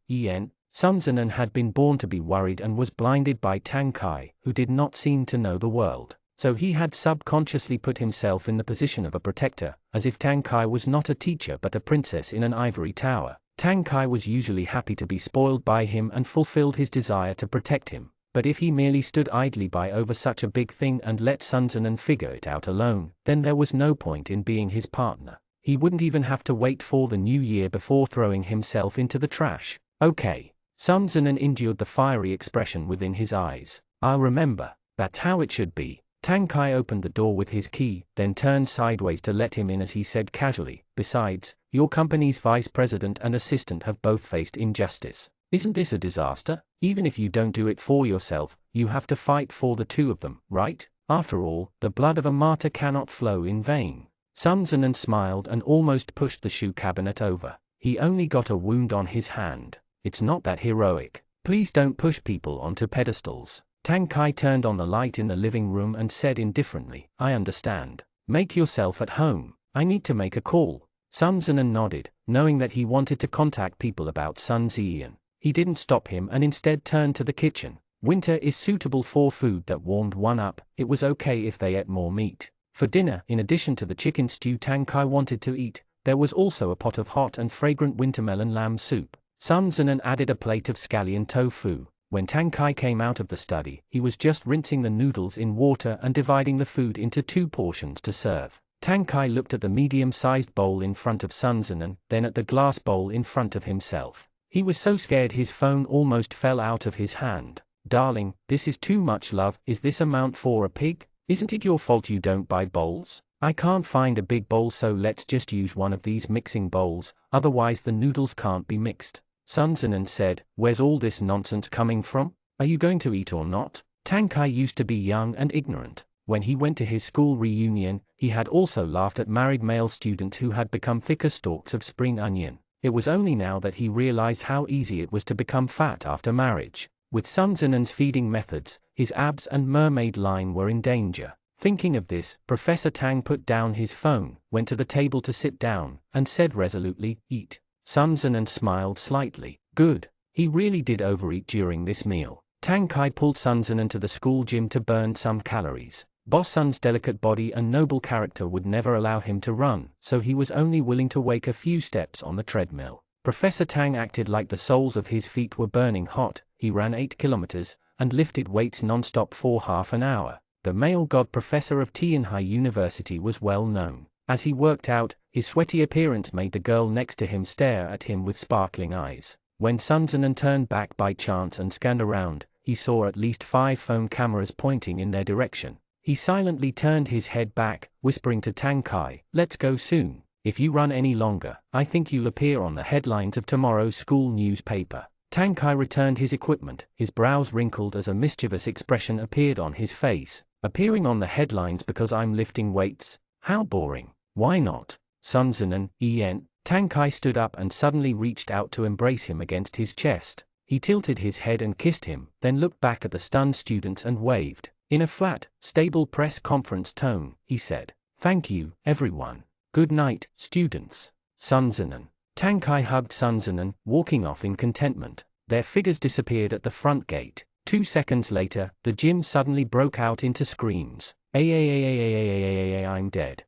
Sun Zenon had been born to be worried and was blinded by Tang Kai, who did not seem to know the world. So he had subconsciously put himself in the position of a protector, as if Tang Kai was not a teacher but a princess in an ivory tower. Tang Kai was usually happy to be spoiled by him and fulfilled his desire to protect him. But if he merely stood idly by over such a big thing and let Sun Zenon figure it out alone, then there was no point in being his partner. He wouldn't even have to wait for the new year before throwing himself into the trash. Okay. Sun Zenon endured the fiery expression within his eyes. I'll remember. That's how it should be. Tang Kai opened the door with his key, then turned sideways to let him in as he said casually, besides, your company's vice president and assistant have both faced injustice. Isn't this a disaster? Even if you don't do it for yourself, you have to fight for the two of them, right? After all, the blood of a martyr cannot flow in vain. Sun Zenon smiled and almost pushed the shoe cabinet over. He only got a wound on his hand. It's not that heroic. Please don't push people onto pedestals. Tang Kai turned on the light in the living room and said indifferently, I understand. Make yourself at home. I need to make a call. Sun Zenon nodded, knowing that he wanted to contact people about Sun Ziyan. He didn't stop him and instead turned to the kitchen. Winter is suitable for food that warmed one up. It was okay if they ate more meat. For dinner, in addition to the chicken stew Tang Kai wanted to eat, there was also a pot of hot and fragrant wintermelon lamb soup. Sun Zenon added a plate of scallion tofu. When Tang Kai came out of the study, he was just rinsing the noodles in water and dividing the food into 2 portions to serve. Tang Kai looked at the medium-sized bowl in front of Sun Zenon, then at the glass bowl in front of himself. He was so scared his phone almost fell out of his hand. Darling, this is too much love. Is this amount for a pig? Isn't it your fault you don't buy bowls? I can't find a big bowl, so let's just use one of these mixing bowls, otherwise the noodles can't be mixed. Sun Zenon said, where's all this nonsense coming from? Are you going to eat or not? Tang Kai used to be young and ignorant. When he went to his school reunion, he had also laughed at married male students who had become thicker stalks of spring onion. It was only now that he realized how easy it was to become fat after marriage. With Sun Zenon's feeding methods, his abs and mermaid line were in danger. Thinking of this, Professor Tang put down his phone, went to the table to sit down, and said resolutely, eat. Sun Zenon smiled slightly. Good. He really did overeat during this meal. Tang Kai pulled Sun Zenon to the school gym to burn some calories. Boss Sun's delicate body and noble character would never allow him to run, so he was only willing to wake a few steps on the treadmill. Professor Tang acted like the soles of his feet were burning hot. He ran 8 kilometers, and lifted weights non-stop for half an hour. The male god professor of Tianhai University was well known. As he worked out, his sweaty appearance made the girl next to him stare at him with sparkling eyes. When Sun Zenon turned back by chance and scanned around, he saw at least 5 phone cameras pointing in their direction. He silently turned his head back, whispering to Tang Kai, let's go soon. If you run any longer, I think you'll appear on the headlines of tomorrow's school newspaper. Tang Kai returned his equipment, his brows wrinkled as a mischievous expression appeared on his face. Appearing on the headlines because I'm lifting weights? How boring. Why not? Sun Zenon, Tang Kai stood up and suddenly reached out to embrace him against his chest. He tilted his head and kissed him, then looked back at the stunned students and waved. In a flat, stable press conference tone, he said, thank you, everyone. Good night, students. Sun Zinan. Tang Kai hugged Sun Zinan, walking off in contentment. Their figures disappeared at the front gate. 2 seconds later, the gym suddenly broke out into screams. I'm dead.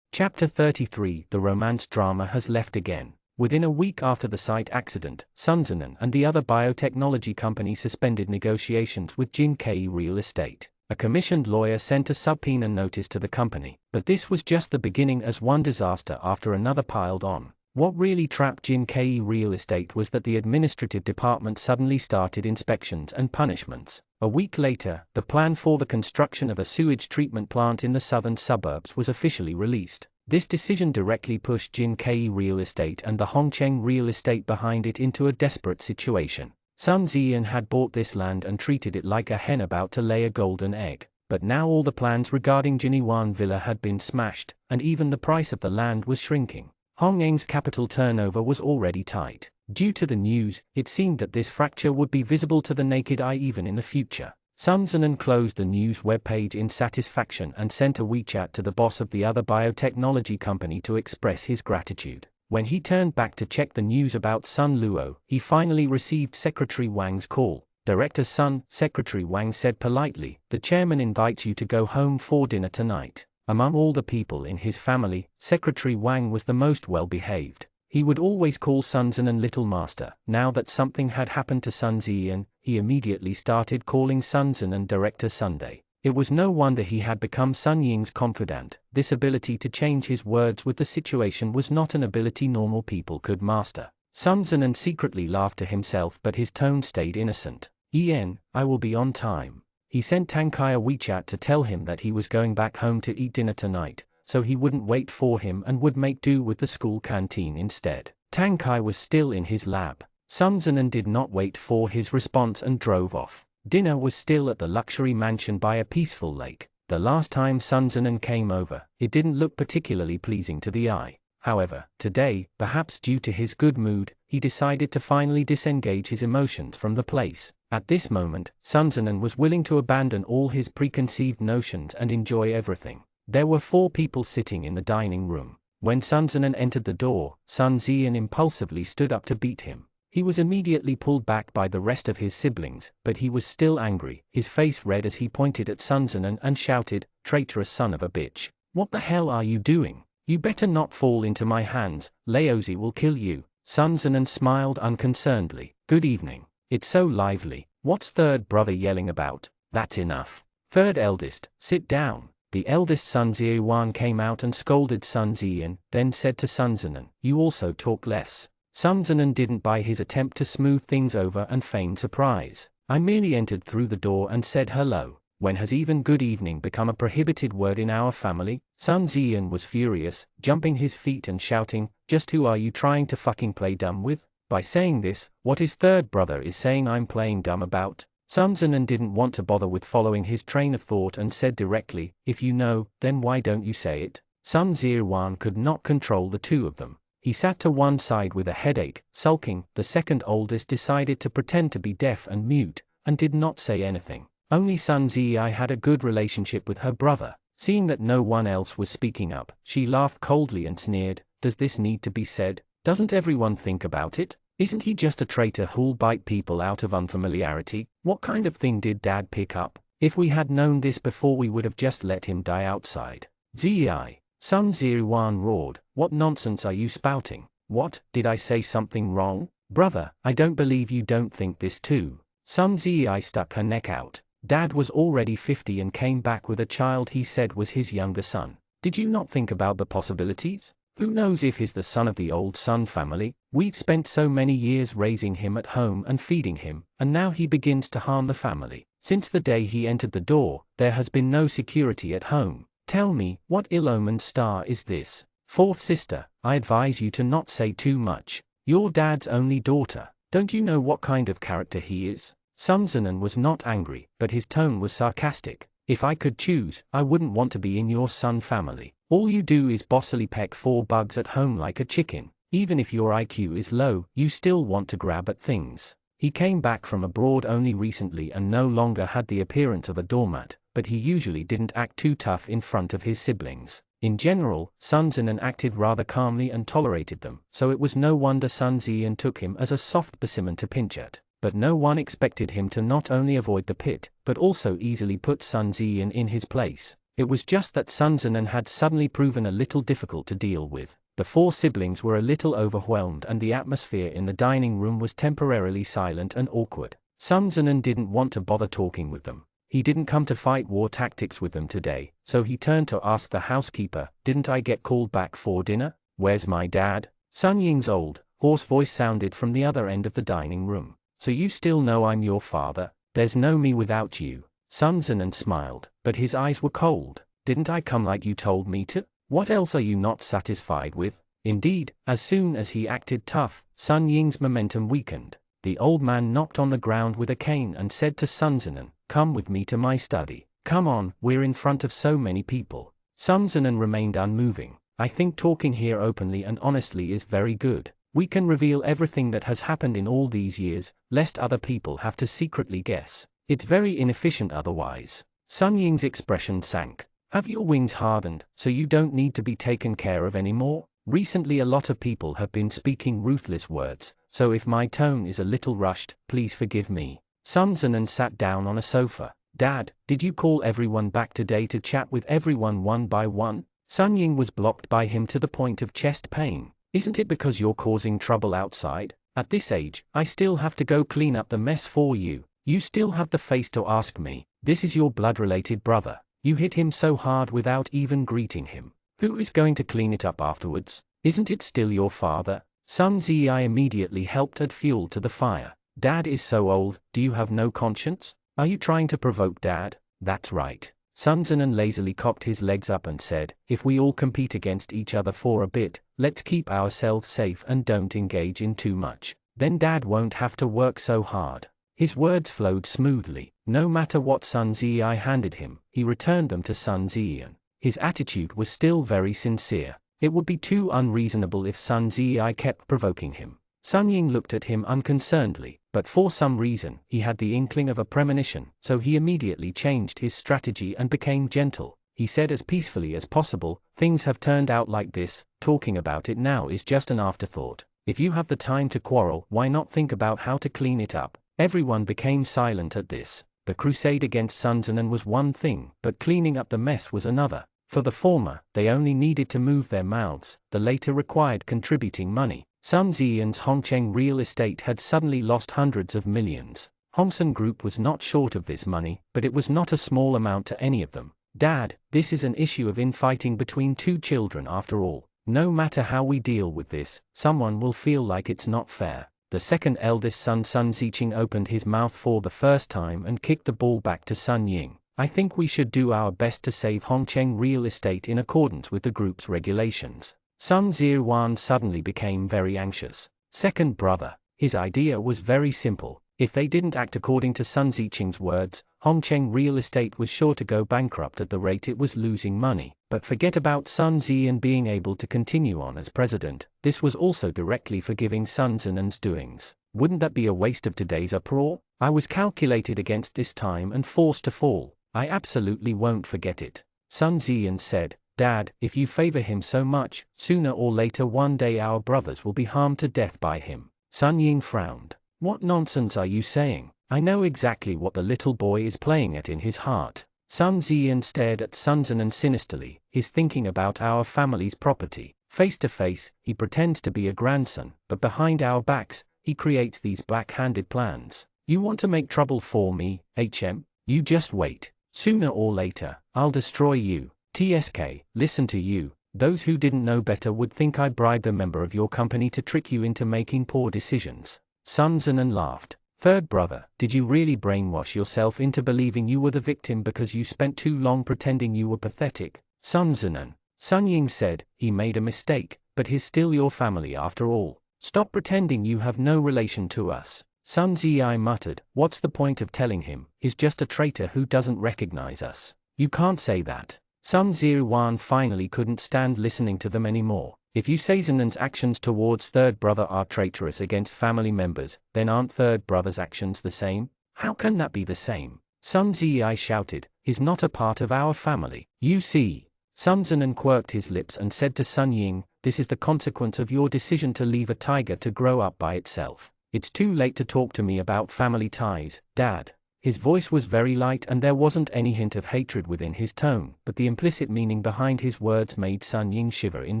Chapter 33. The romance drama has left again. Within a week after the site accident, Sun Zinan and the other biotechnology company suspended negotiations with Jin Kei Real Estate. A commissioned lawyer sent a subpoena notice to the company, but this was just the beginning as one disaster after another piled on. What really trapped Jin Kei Real Estate was that the administrative department suddenly started inspections and punishments. A week later, the plan for the construction of a sewage treatment plant in the southern suburbs was officially released. This decision directly pushed Jin Kei Real Estate and the Hongcheng Real Estate behind it into a desperate situation. Sun Ziyan had bought this land and treated it like a hen about to lay a golden egg. But now all the plans regarding Jinyuan Villa had been smashed, and even the price of the land was shrinking. Hongeng's capital turnover was already tight. Due to the news, it seemed that this fracture would be visible to the naked eye even in the future. Sun Zinan closed the news webpage in satisfaction and sent a WeChat to the boss of the other biotechnology company to express his gratitude. When he turned back to check the news about Sun Luo, he finally received Secretary Wang's call. Director Sun, Secretary Wang said politely, "The chairman invites you to go home for dinner tonight." Among all the people in his family, Secretary Wang was the most well-behaved. He would always call Sun Zinan Little Master. Now that something had happened to Sun Ziyan, he immediately started calling Sun Zinan Director Sunday. It was no wonder he had become Sun Ying's confidant. This ability to change his words with the situation was not an ability normal people could master. Sun Zinan secretly laughed to himself, but his tone stayed innocent. I will be on time." He sent Tang Kai a WeChat to tell him that he was going back home to eat dinner tonight, so he wouldn't wait for him and would make do with the school canteen instead. Tang Kai was still in his lab. Sun Zinan did not wait for his response and drove off. Dinner was still at the luxury mansion by a peaceful lake. The last time Sun Zinan came over, it didn't look particularly pleasing to the eye. However, today, perhaps due to his good mood, he decided to finally disengage his emotions from the place. At this moment, Sun Zinan was willing to abandon all his preconceived notions and enjoy everything. There were 4 people sitting in the dining room. When Sun Zinan entered the door, Sun Ziyan impulsively stood up to beat him. He was immediately pulled back by the rest of his siblings, but he was still angry, his face red as he pointed at Sun Zinan and shouted, "Traitorous son of a bitch. What the hell are you doing? You better not fall into my hands, Laozi will kill you." Sun Zinan smiled unconcernedly. "Good evening. It's so lively. What's third brother yelling about?" "That's enough. Third eldest, sit down." The eldest Sun Ziyuan came out and scolded Sun Ziyan, then said to Sun Zinan, "You also talk less." Sun Zinan didn't buy his attempt to smooth things over and feign surprise. "I merely entered through the door and said hello. When has even good evening become a prohibited word in our family?" Sun Ziyan was furious, jumping his feet and shouting, "Just who are you trying to fucking play dumb with? By saying this, what his third brother is saying I'm playing dumb about?" Sun Zinan didn't want to bother with following his train of thought and said directly, "If you know, then why don't you say it?" Sun Ziyuan could not control the two of them. He sat to one side with a headache, sulking. The second oldest decided to pretend to be deaf and mute, and did not say anything. Only Sun Ziyi had a good relationship with her brother. Seeing that no one else was speaking up, she laughed coldly and sneered, "Does this need to be said? Doesn't everyone think about it? Isn't he just a traitor who'll bite people out of unfamiliarity? What kind of thing did Dad pick up? If we had known this before, we would have just let him die outside." "Ziyi," Sun Ziyuan roared, "what nonsense are you spouting? What, did I say something wrong? Brother, I don't believe you don't think this too." Sun Ziyi stuck her neck out. Dad was already 50 and came back with a child he said was his younger son. Did you not think about the possibilities? Who knows if he's the son of the old Sun family? We've spent so many years raising him at home and feeding him, and now he begins to harm the family. Since the day he entered the door, there has been no security at home. Tell me, what ill-omened star is this? Fourth sister, I advise you to not say too much. Your dad's only daughter. Don't you know what kind of character he is? Sun Zinan was not angry, but his tone was sarcastic. "If I could choose, I wouldn't want to be in your Sun family. All you do is bossily peck 4 bugs at home like a chicken. Even if your IQ is low, you still want to grab at things." He came back from abroad only recently and no longer had the appearance of a doormat, but he usually didn't act too tough in front of his siblings. In general, Sun Zinan acted rather calmly and tolerated them, so it was no wonder Sun Ziyan took him as a soft specimen to pinch at. But no one expected him to not only avoid the pit, but also easily put Sun Ziyan in his place. It was just that Sun Zinan had suddenly proven a little difficult to deal with. The four siblings were a little overwhelmed and the atmosphere in the dining room was temporarily silent and awkward. Sun Zinan didn't want to bother talking with them. He didn't come to fight war tactics with them today, so he turned to ask the housekeeper, "Didn't I get called back for dinner? Where's my dad?" Sun Ying's old, hoarse voice sounded from the other end of the dining room. "So you still know I'm your father? There's no me without you." Sun Zinan smiled, but his eyes were cold. "Didn't I come like you told me to? What else are you not satisfied with?" Indeed, as soon as he acted tough, Sun Ying's momentum weakened. The old man knocked on the ground with a cane and said to Sun Zinan, "Come with me to my study. Come on, we're in front of so many people." Sun Zinan remained unmoving. "I think talking here openly and honestly is very good. We can reveal everything that has happened in all these years, lest other people have to secretly guess. It's very inefficient otherwise." Sun Ying's expression sank. "Have your wings hardened, so you don't need to be taken care of anymore? Recently a lot of people have been speaking ruthless words, so if my tone is a little rushed, please forgive me." Sun Zinan sat down on a sofa. "Dad, did you call everyone back today to chat with everyone one by one?" Sun Ying was blocked by him to the point of chest pain. "Isn't it because you're causing trouble outside? At this age, I still have to go clean up the mess for you. You still have the face to ask me. This is your blood-related brother. You hit him so hard without even greeting him. Who is going to clean it up afterwards? Isn't it still your father?" Sun Ziyi immediately helped add fuel to the fire. "Dad is so old, do you have no conscience? Are you trying to provoke Dad?" "That's right." Sun Zinan lazily cocked his legs up and said, "If we all compete against each other for a bit, let's keep ourselves safe and don't engage in too much. Then Dad won't have to work so hard." His words flowed smoothly. No matter what Sun Ziyi handed him, he returned them to Sun Ziyan. His attitude was still very sincere. It would be too unreasonable if Sun Ziyi kept provoking him. Sun Ying looked at him unconcernedly, but for some reason, he had the inkling of a premonition, so he immediately changed his strategy and became gentle. He said as peacefully as possible, "Things have turned out like this, talking about it now is just an afterthought. If you have the time to quarrel, why not think about how to clean it up?" Everyone became silent at this. The crusade against Sun Zinan was one thing, but cleaning up the mess was another. For the former, they only needed to move their mouths, the later required contributing money. Sun Ziyan's Hongcheng real estate had suddenly lost hundreds of millions. Hongsun Group was not short of this money, but it was not a small amount to any of them. "Dad, this is an issue of infighting between two children after all. No matter how we deal with this, someone will feel like it's not fair." The second eldest son Sun Ziqing opened his mouth for the first time and kicked the ball back to Sun Ying. "I think we should do our best to save Hongcheng real estate in accordance with the group's regulations." Sun Ziwan suddenly became very anxious. Second brother. His idea was very simple. If they didn't act according to Sun Ziqing's words, Hongcheng real estate was sure to go bankrupt at the rate it was losing money. But forget about Sun Ziyan being able to continue on as president. This was also directly forgiving Sun Zinan's doings. Wouldn't that be a waste of today's uproar? I was calculated against this time and forced to fall. I absolutely won't forget it. Sun Ziyan said, "Dad, if you favor him so much, sooner or later one day our brothers will be harmed to death by him." Sun Ying frowned. "What nonsense are you saying? I know exactly what the little boy is playing at in his heart." Sun Ziyan stared at Sun Zinan sinisterly. "He's thinking about our family's property. Face to face, he pretends to be a grandson, but behind our backs, he creates these back-handed plans. You want to make trouble for me, HM? You just wait. Sooner or later, I'll destroy you. TSK, listen to you. Those who didn't know better would think I bribed a member of your company to trick you into making poor decisions." Sun Zinan laughed. "Third brother, did you really brainwash yourself into believing you were the victim because you spent too long pretending you were pathetic?" Sun Zinan. Sun Ying said, "He made a mistake, but he's still your family after all. Stop pretending you have no relation to us." Sun Ziyi muttered, "What's the point of telling him? He's just a traitor who doesn't recognize us." "You can't say that." Sun Ziwan finally couldn't stand listening to them anymore. "If you say Zinan's actions towards third brother are traitorous against family members, then aren't third brother's actions the same? How can that be the same?" Sun Ziyi shouted, "He's not a part of our family. You see." Sun Zinan quirked his lips and said to Sun Ying, "This is the consequence of your decision to leave a tiger to grow up by itself. It's too late to talk to me about family ties, Dad." His voice was very light and there wasn't any hint of hatred within his tone, but the implicit meaning behind his words made Sun Ying shiver in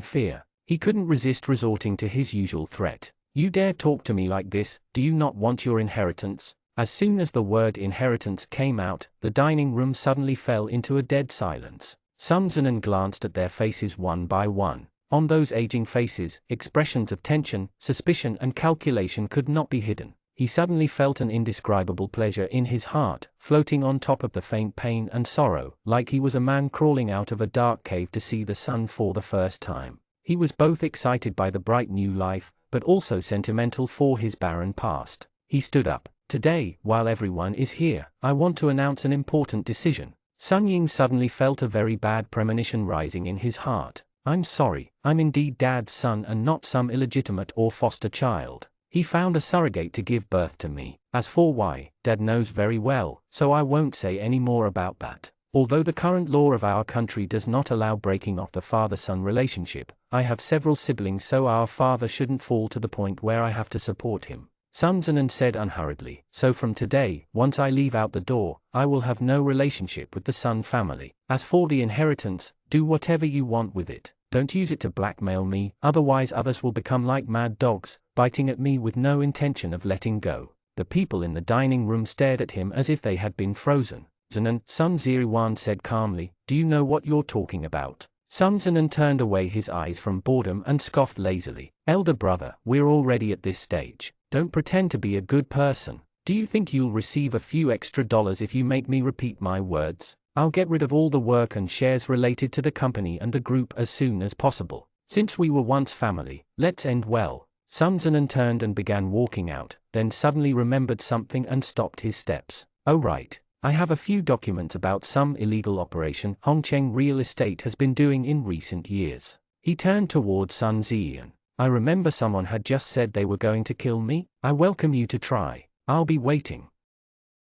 fear. He couldn't resist resorting to his usual threat. "You dare talk to me like this? Do you not want your inheritance?" As soon as the word inheritance came out, the dining room suddenly fell into a dead silence. Sun Zinan glanced at their faces one by one. On those aging faces, expressions of tension, suspicion and calculation could not be hidden. He suddenly felt an indescribable pleasure in his heart, floating on top of the faint pain and sorrow, like he was a man crawling out of a dark cave to see the sun for the first time. He was both excited by the bright new life, but also sentimental for his barren past. He stood up. "Today, while everyone is here, I want to announce an important decision." Sun Ying suddenly felt a very bad premonition rising in his heart. "I'm sorry, I'm indeed Dad's son and not some illegitimate or foster child. He found a surrogate to give birth to me. As for why, Dad knows very well, so I won't say any more about that. Although the current law of our country does not allow breaking off the father-son relationship, I have several siblings, so our father shouldn't fall to the point where I have to support him." Sun Zinan said unhurriedly, "So from today, once I leave out the door, I will have no relationship with the Sun family. As for the inheritance, do whatever you want with it. Don't use it to blackmail me, otherwise others will become like mad dogs, biting at me with no intention of letting go." The people in the dining room stared at him as if they had been frozen. "Zinan," Sun Ziriwan said calmly, "do you know what you're talking about?" Sun Zinan turned away his eyes from boredom and scoffed lazily. "Elder brother, we're already at this stage. Don't pretend to be a good person. Do you think you'll receive a few extra dollars if you make me repeat my words? I'll get rid of all the work and shares related to the company and the group as soon as possible. Since we were once family, let's end well." Sun Zinan turned and began walking out, then suddenly remembered something and stopped his steps. "Oh right. I have a few documents about some illegal operation Hongcheng Real Estate has been doing in recent years." He turned toward Sun Ziyan. "I remember someone had just said they were going to kill me. I welcome you to try. I'll be waiting."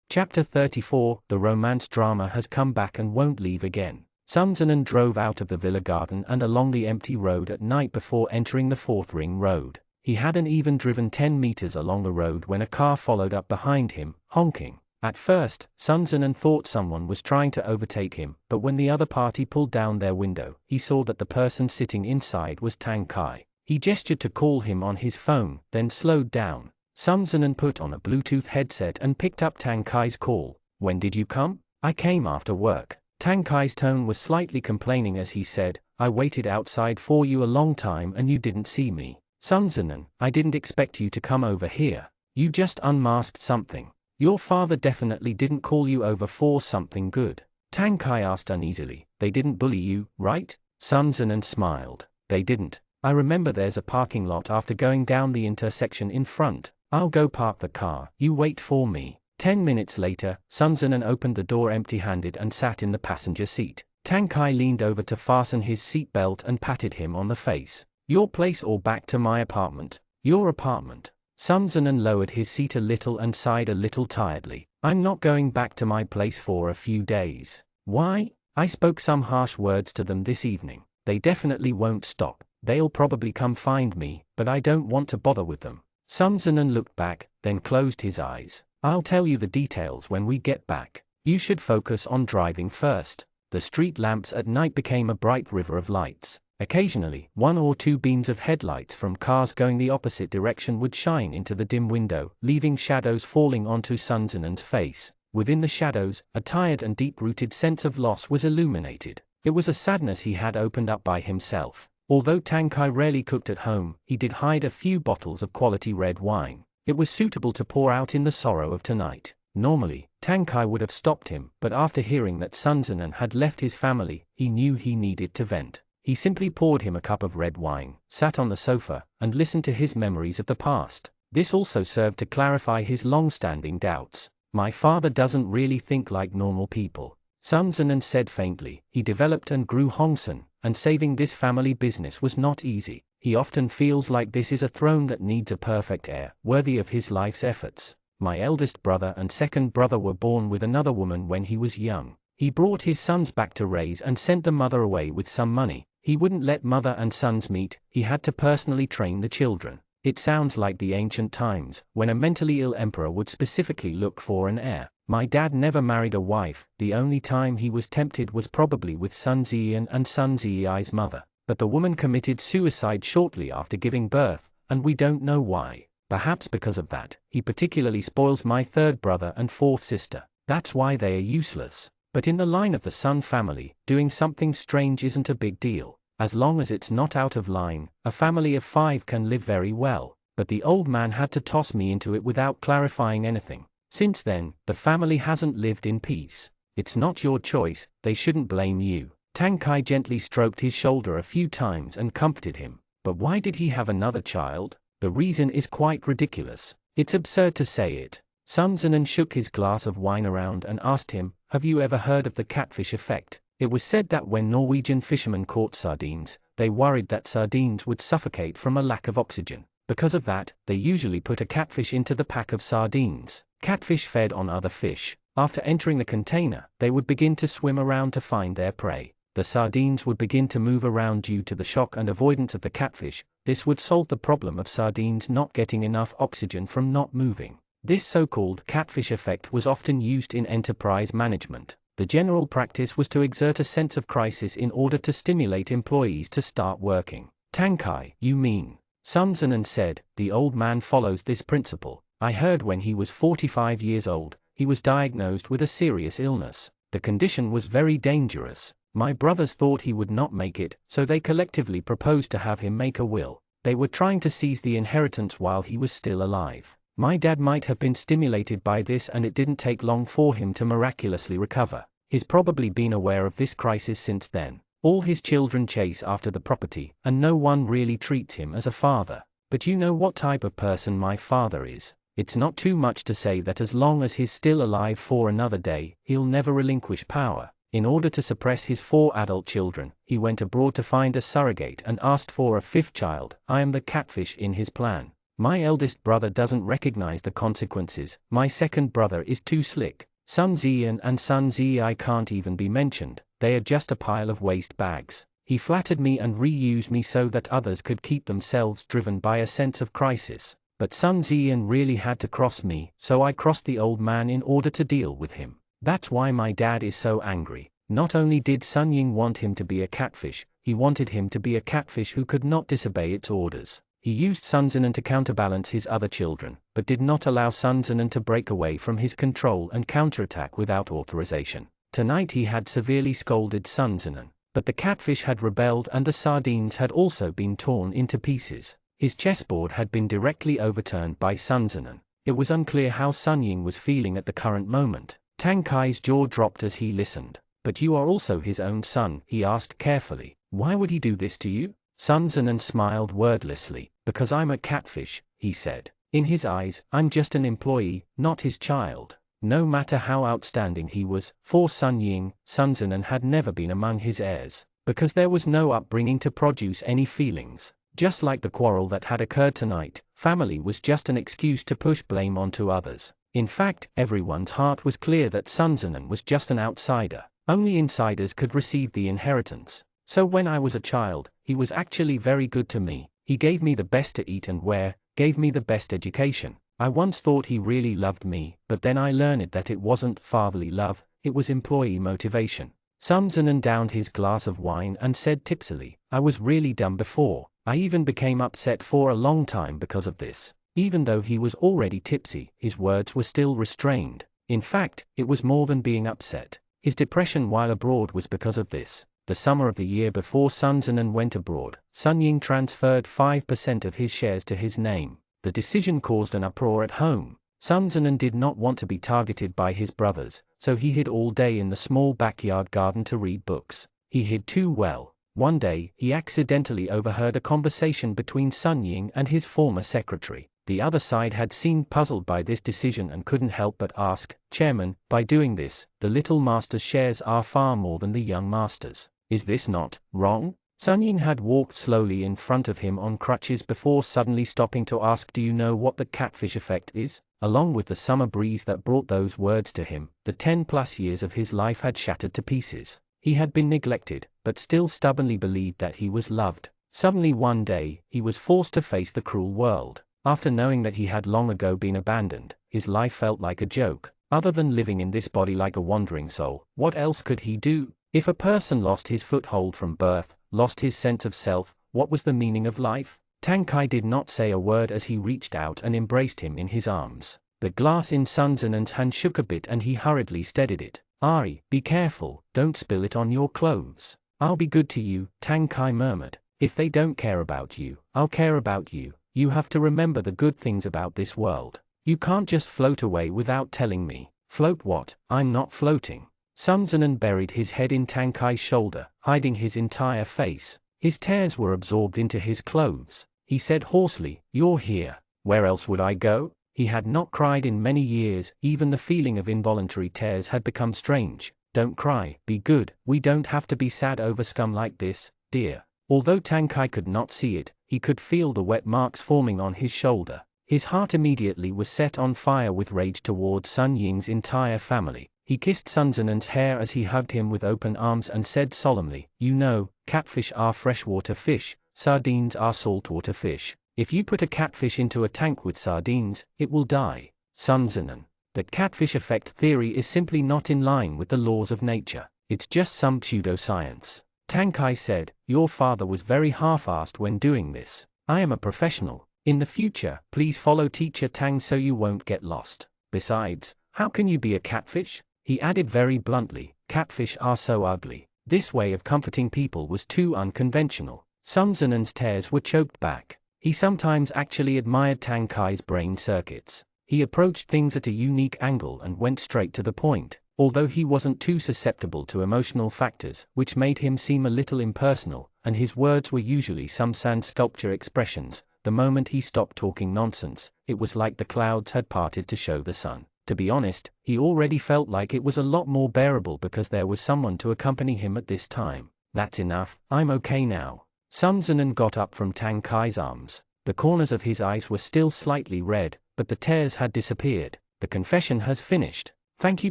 Chapter 34, The romance drama has come back and won't leave again. Sun Zinan drove out of the villa garden and along the empty road at night before entering the fourth ring road. He hadn't even driven 10 meters along the road when a car followed up behind him, honking. At first, Sun Zinan thought someone was trying to overtake him, but when the other party pulled down their window, he saw that the person sitting inside was Tang Kai. He gestured to call him on his phone, then slowed down. Sun Zinan put on a Bluetooth headset and picked up Tang Kai's call. "When did you come?" "I came after work." Tang Kai's tone was slightly complaining as he said, "I waited outside for you a long time and you didn't see me." "Sun Zinan, I didn't expect you to come over here. You just unmasked something. Your father definitely didn't call you over for something good." Tang Kai asked uneasily. "They didn't bully you, right?" Sun Zinan smiled. "They didn't. I remember there's a parking lot after going down the intersection in front. I'll go park the car, you wait for me." 10 minutes later, Sun Zinan opened the door empty-handed and sat in the passenger seat. Tang Kai leaned over to fasten his seatbelt and patted him on the face. "Your place or back to my apartment?" "Your apartment." Sun Zinan lowered his seat a little and sighed a little tiredly. "I'm not going back to my place for a few days." "Why?" "I spoke some harsh words to them this evening. They definitely won't stop. They'll probably come find me, but I don't want to bother with them." Sun Zinan looked back, then closed his eyes. "I'll tell you the details when we get back. You should focus on driving first." The street lamps at night became a bright river of lights. Occasionally, 1 or 2 beams of headlights from cars going the opposite direction would shine into the dim window, leaving shadows falling onto Sun Zinan's face. Within the shadows, a tired and deep-rooted sense of loss was illuminated. It was a sadness he had opened up by himself. Although Tang Kai rarely cooked at home, he did hide a few bottles of quality red wine. It was suitable to pour out in the sorrow of tonight. Normally, Tang Kai would have stopped him, but after hearing that Sun Zinan had left his family, he knew he needed to vent. He simply poured him a cup of red wine, sat on the sofa, and listened to his memories of the past. This also served to clarify his long-standing doubts. "My father doesn't really think like normal people," Sun Zinan said faintly. "He developed and grew Hongsen, and saving this family business was not easy. He often feels like this is a throne that needs a perfect heir, worthy of his life's efforts. My eldest brother and second brother were born with another woman when he was young. He brought his sons back to raise and sent the mother away with some money. He wouldn't let mother and sons meet, he had to personally train the children. It sounds like the ancient times, when a mentally ill emperor would specifically look for an heir. My dad never married a wife, the only time he was tempted was probably with Sun Ziyan and Sun Ziyi's mother. But the woman committed suicide shortly after giving birth, and we don't know why. Perhaps because of that, he particularly spoils my third brother and fourth sister. That's why they are useless. But in the line of the Sun family, doing something strange isn't a big deal. As long as it's not out of line, a family of 5 can live very well. But the old man had to toss me into it without clarifying anything. Since then, the family hasn't lived in peace. It's not your choice, they shouldn't blame you. Tang Kai gently stroked his shoulder a few times and comforted him. But why did he have another child? The reason is quite ridiculous. It's absurd to say it. Sun Zinan shook his glass of wine around and asked him, have you ever heard of the catfish effect? It was said that when Norwegian fishermen caught sardines, they worried that sardines would suffocate from a lack of oxygen. Because of that, they usually put a catfish into the pack of sardines. Catfish fed on other fish. After entering the container, they would begin to swim around to find their prey. The sardines would begin to move around due to the shock and avoidance of the catfish. This would solve the problem of sardines not getting enough oxygen from not moving. This so-called catfish effect was often used in enterprise management. The general practice was to exert a sense of crisis in order to stimulate employees to start working. Tang Kai, you mean? Sun Zinan said, the old man follows this principle. I heard when he was 45 years old, he was diagnosed with a serious illness. The condition was very dangerous. My brothers thought he would not make it, so they collectively proposed to have him make a will. They were trying to seize the inheritance while he was still alive. My dad might have been stimulated by this and it didn't take long for him to miraculously recover. He's probably been aware of this crisis since then. All his children chase after the property, and no one really treats him as a father. But you know what type of person my father is. It's not too much to say that as long as he's still alive for another day, he'll never relinquish power. In order to suppress his 4 adult children, he went abroad to find a surrogate and asked for a 5th child. I am the catfish in his plan. My eldest brother doesn't recognize the consequences. My second brother is too slick. Sun Ziyan and Sun Ziyi can't even be mentioned. They are just a pile of waste bags. He flattered me and reused me so that others could keep themselves driven by a sense of crisis. But Sun Ziyan really had to cross me, so I crossed the old man in order to deal with him. That's why my dad is so angry. Not only did Sun Ying want him to be a catfish, he wanted him to be a catfish who could not disobey its orders. He used Sun Zinan to counterbalance his other children, but did not allow Sun Zinan to break away from his control and counterattack without authorization. Tonight he had severely scolded Sun Zinan, but the catfish had rebelled and the sardines had also been torn into pieces. His chessboard had been directly overturned by Sun Zinan. It was unclear how Sun Ying was feeling at the current moment. Tang Kai's jaw dropped as he listened. But you are also his own son, he asked carefully. Why would he do this to you? Sun Zinan smiled wordlessly. Because I'm a catfish, he said. In his eyes, I'm just an employee, not his child. No matter how outstanding he was, for Sun Ying, Sun Zinan had never been among his heirs. Because there was no upbringing to produce any feelings. Just like the quarrel that had occurred tonight, family was just an excuse to push blame onto others. In fact, everyone's heart was clear that Sun Zinan was just an outsider. Only insiders could receive the inheritance. So when I was a child, he was actually very good to me. He gave me the best to eat and wear, gave me the best education. I once thought he really loved me, but then I learned that it wasn't fatherly love, it was employee motivation. Sun Zinan downed his glass of wine and said tipsily, I was really dumb before. I even became upset for a long time because of this. Even though he was already tipsy, his words were still restrained. In fact, it was more than being upset. His depression while abroad was because of this. The summer of the year before Sun Zinan went abroad, Sun Ying transferred 5% of his shares to his name. The decision caused an uproar at home. Sun Zinan did not want to be targeted by his brothers, so he hid all day in the small backyard garden to read books. He hid too well. One day, he accidentally overheard a conversation between Sun Ying and his former secretary. The other side had seemed puzzled by this decision and couldn't help but ask, Chairman, by doing this, the little master's shares are far more than the young master's. Is this not wrong? Sun Ying had walked slowly in front of him on crutches before suddenly stopping to ask, do you know what the catfish effect is? Along with the summer breeze that brought those words to him, the 10+ years of his life had shattered to pieces. He had been neglected, but still stubbornly believed that he was loved. Suddenly one day, he was forced to face the cruel world. After knowing that he had long ago been abandoned, his life felt like a joke. Other than living in this body like a wandering soul, what else could he do? If a person lost his foothold from birth, lost his sense of self, what was the meaning of life? Tang Kai did not say a word as he reached out and embraced him in his arms. The glass in Sun Zenon's hand shook a bit and he hurriedly steadied it. "Ari, be careful, don't spill it on your clothes." "I'll be good to you," Tang Kai murmured. "If they don't care about you, I'll care about you. You have to remember the good things about this world. You can't just float away without telling me." "Float what? I'm not floating." Sun Zenon buried his head in Tang Kai's shoulder, hiding his entire face. His tears were absorbed into his clothes. He said hoarsely, "You're here. Where else would I go?" He had not cried in many years, even the feeling of involuntary tears had become strange. "Don't cry, be good, we don't have to be sad over scum like this, dear." Although Tang Kai could not see it, he could feel the wet marks forming on his shoulder. His heart immediately was set on fire with rage towards Sun Ying's entire family. He kissed Sun Zenon's hair as he hugged him with open arms and said solemnly, "You know, catfish are freshwater fish, sardines are saltwater fish. If you put a catfish into a tank with sardines, it will die." Sun Zenon, the catfish effect theory is simply not in line with the laws of nature. It's just some pseudoscience. Tang Kai said, "Your father was very half-assed when doing this. I am a professional. In the future, please follow Teacher Tang so you won't get lost. Besides, how can you be a catfish?" He added very bluntly, "Catfish are so ugly." This way of comforting people was too unconventional. Sun Zenon's tears were choked back. He sometimes actually admired Tang Kai's brain circuits. He approached things at a unique angle and went straight to the point. Although he wasn't too susceptible to emotional factors, which made him seem a little impersonal, and his words were usually some sand sculpture expressions, the moment he stopped talking nonsense, it was like the clouds had parted to show the sun. To be honest, he already felt like it was a lot more bearable because there was someone to accompany him at this time. "That's enough, I'm okay now." Sun Zenon got up from Tang Kai's arms. The corners of his eyes were still slightly red, but the tears had disappeared. "The confession has finished. Thank you,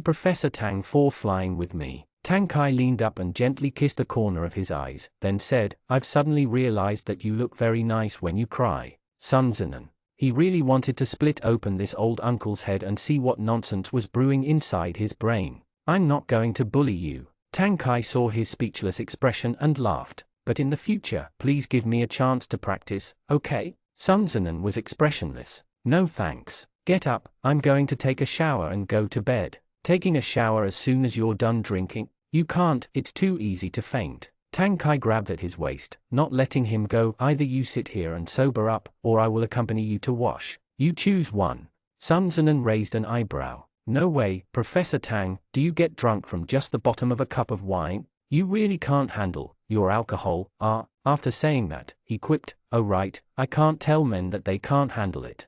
Professor Tang, for flying with me." Tang Kai leaned up and gently kissed the corner of his eyes, then said, "I've suddenly realized that you look very nice when you cry." Sun Zenon. He really wanted to split open this old uncle's head and see what nonsense was brewing inside his brain. "I'm not going to bully you." Tang Kai saw his speechless expression and laughed. "But in the future, please give me a chance to practice, okay?" Sun Zenon was expressionless. "No thanks. Get up, I'm going to take a shower and go to bed." "Taking a shower as soon as you're done drinking? You can't, it's too easy to faint." Tang Kai grabbed at his waist, not letting him go. "Either you sit here and sober up, or I will accompany you to wash. You choose one." Sun Zenon raised an eyebrow. "No way, Professor Tang, do you get drunk from just the bottom of a cup of wine? You really can't handle your alcohol." After saying that, he quipped, "Oh right, I can't tell men that they can't handle it."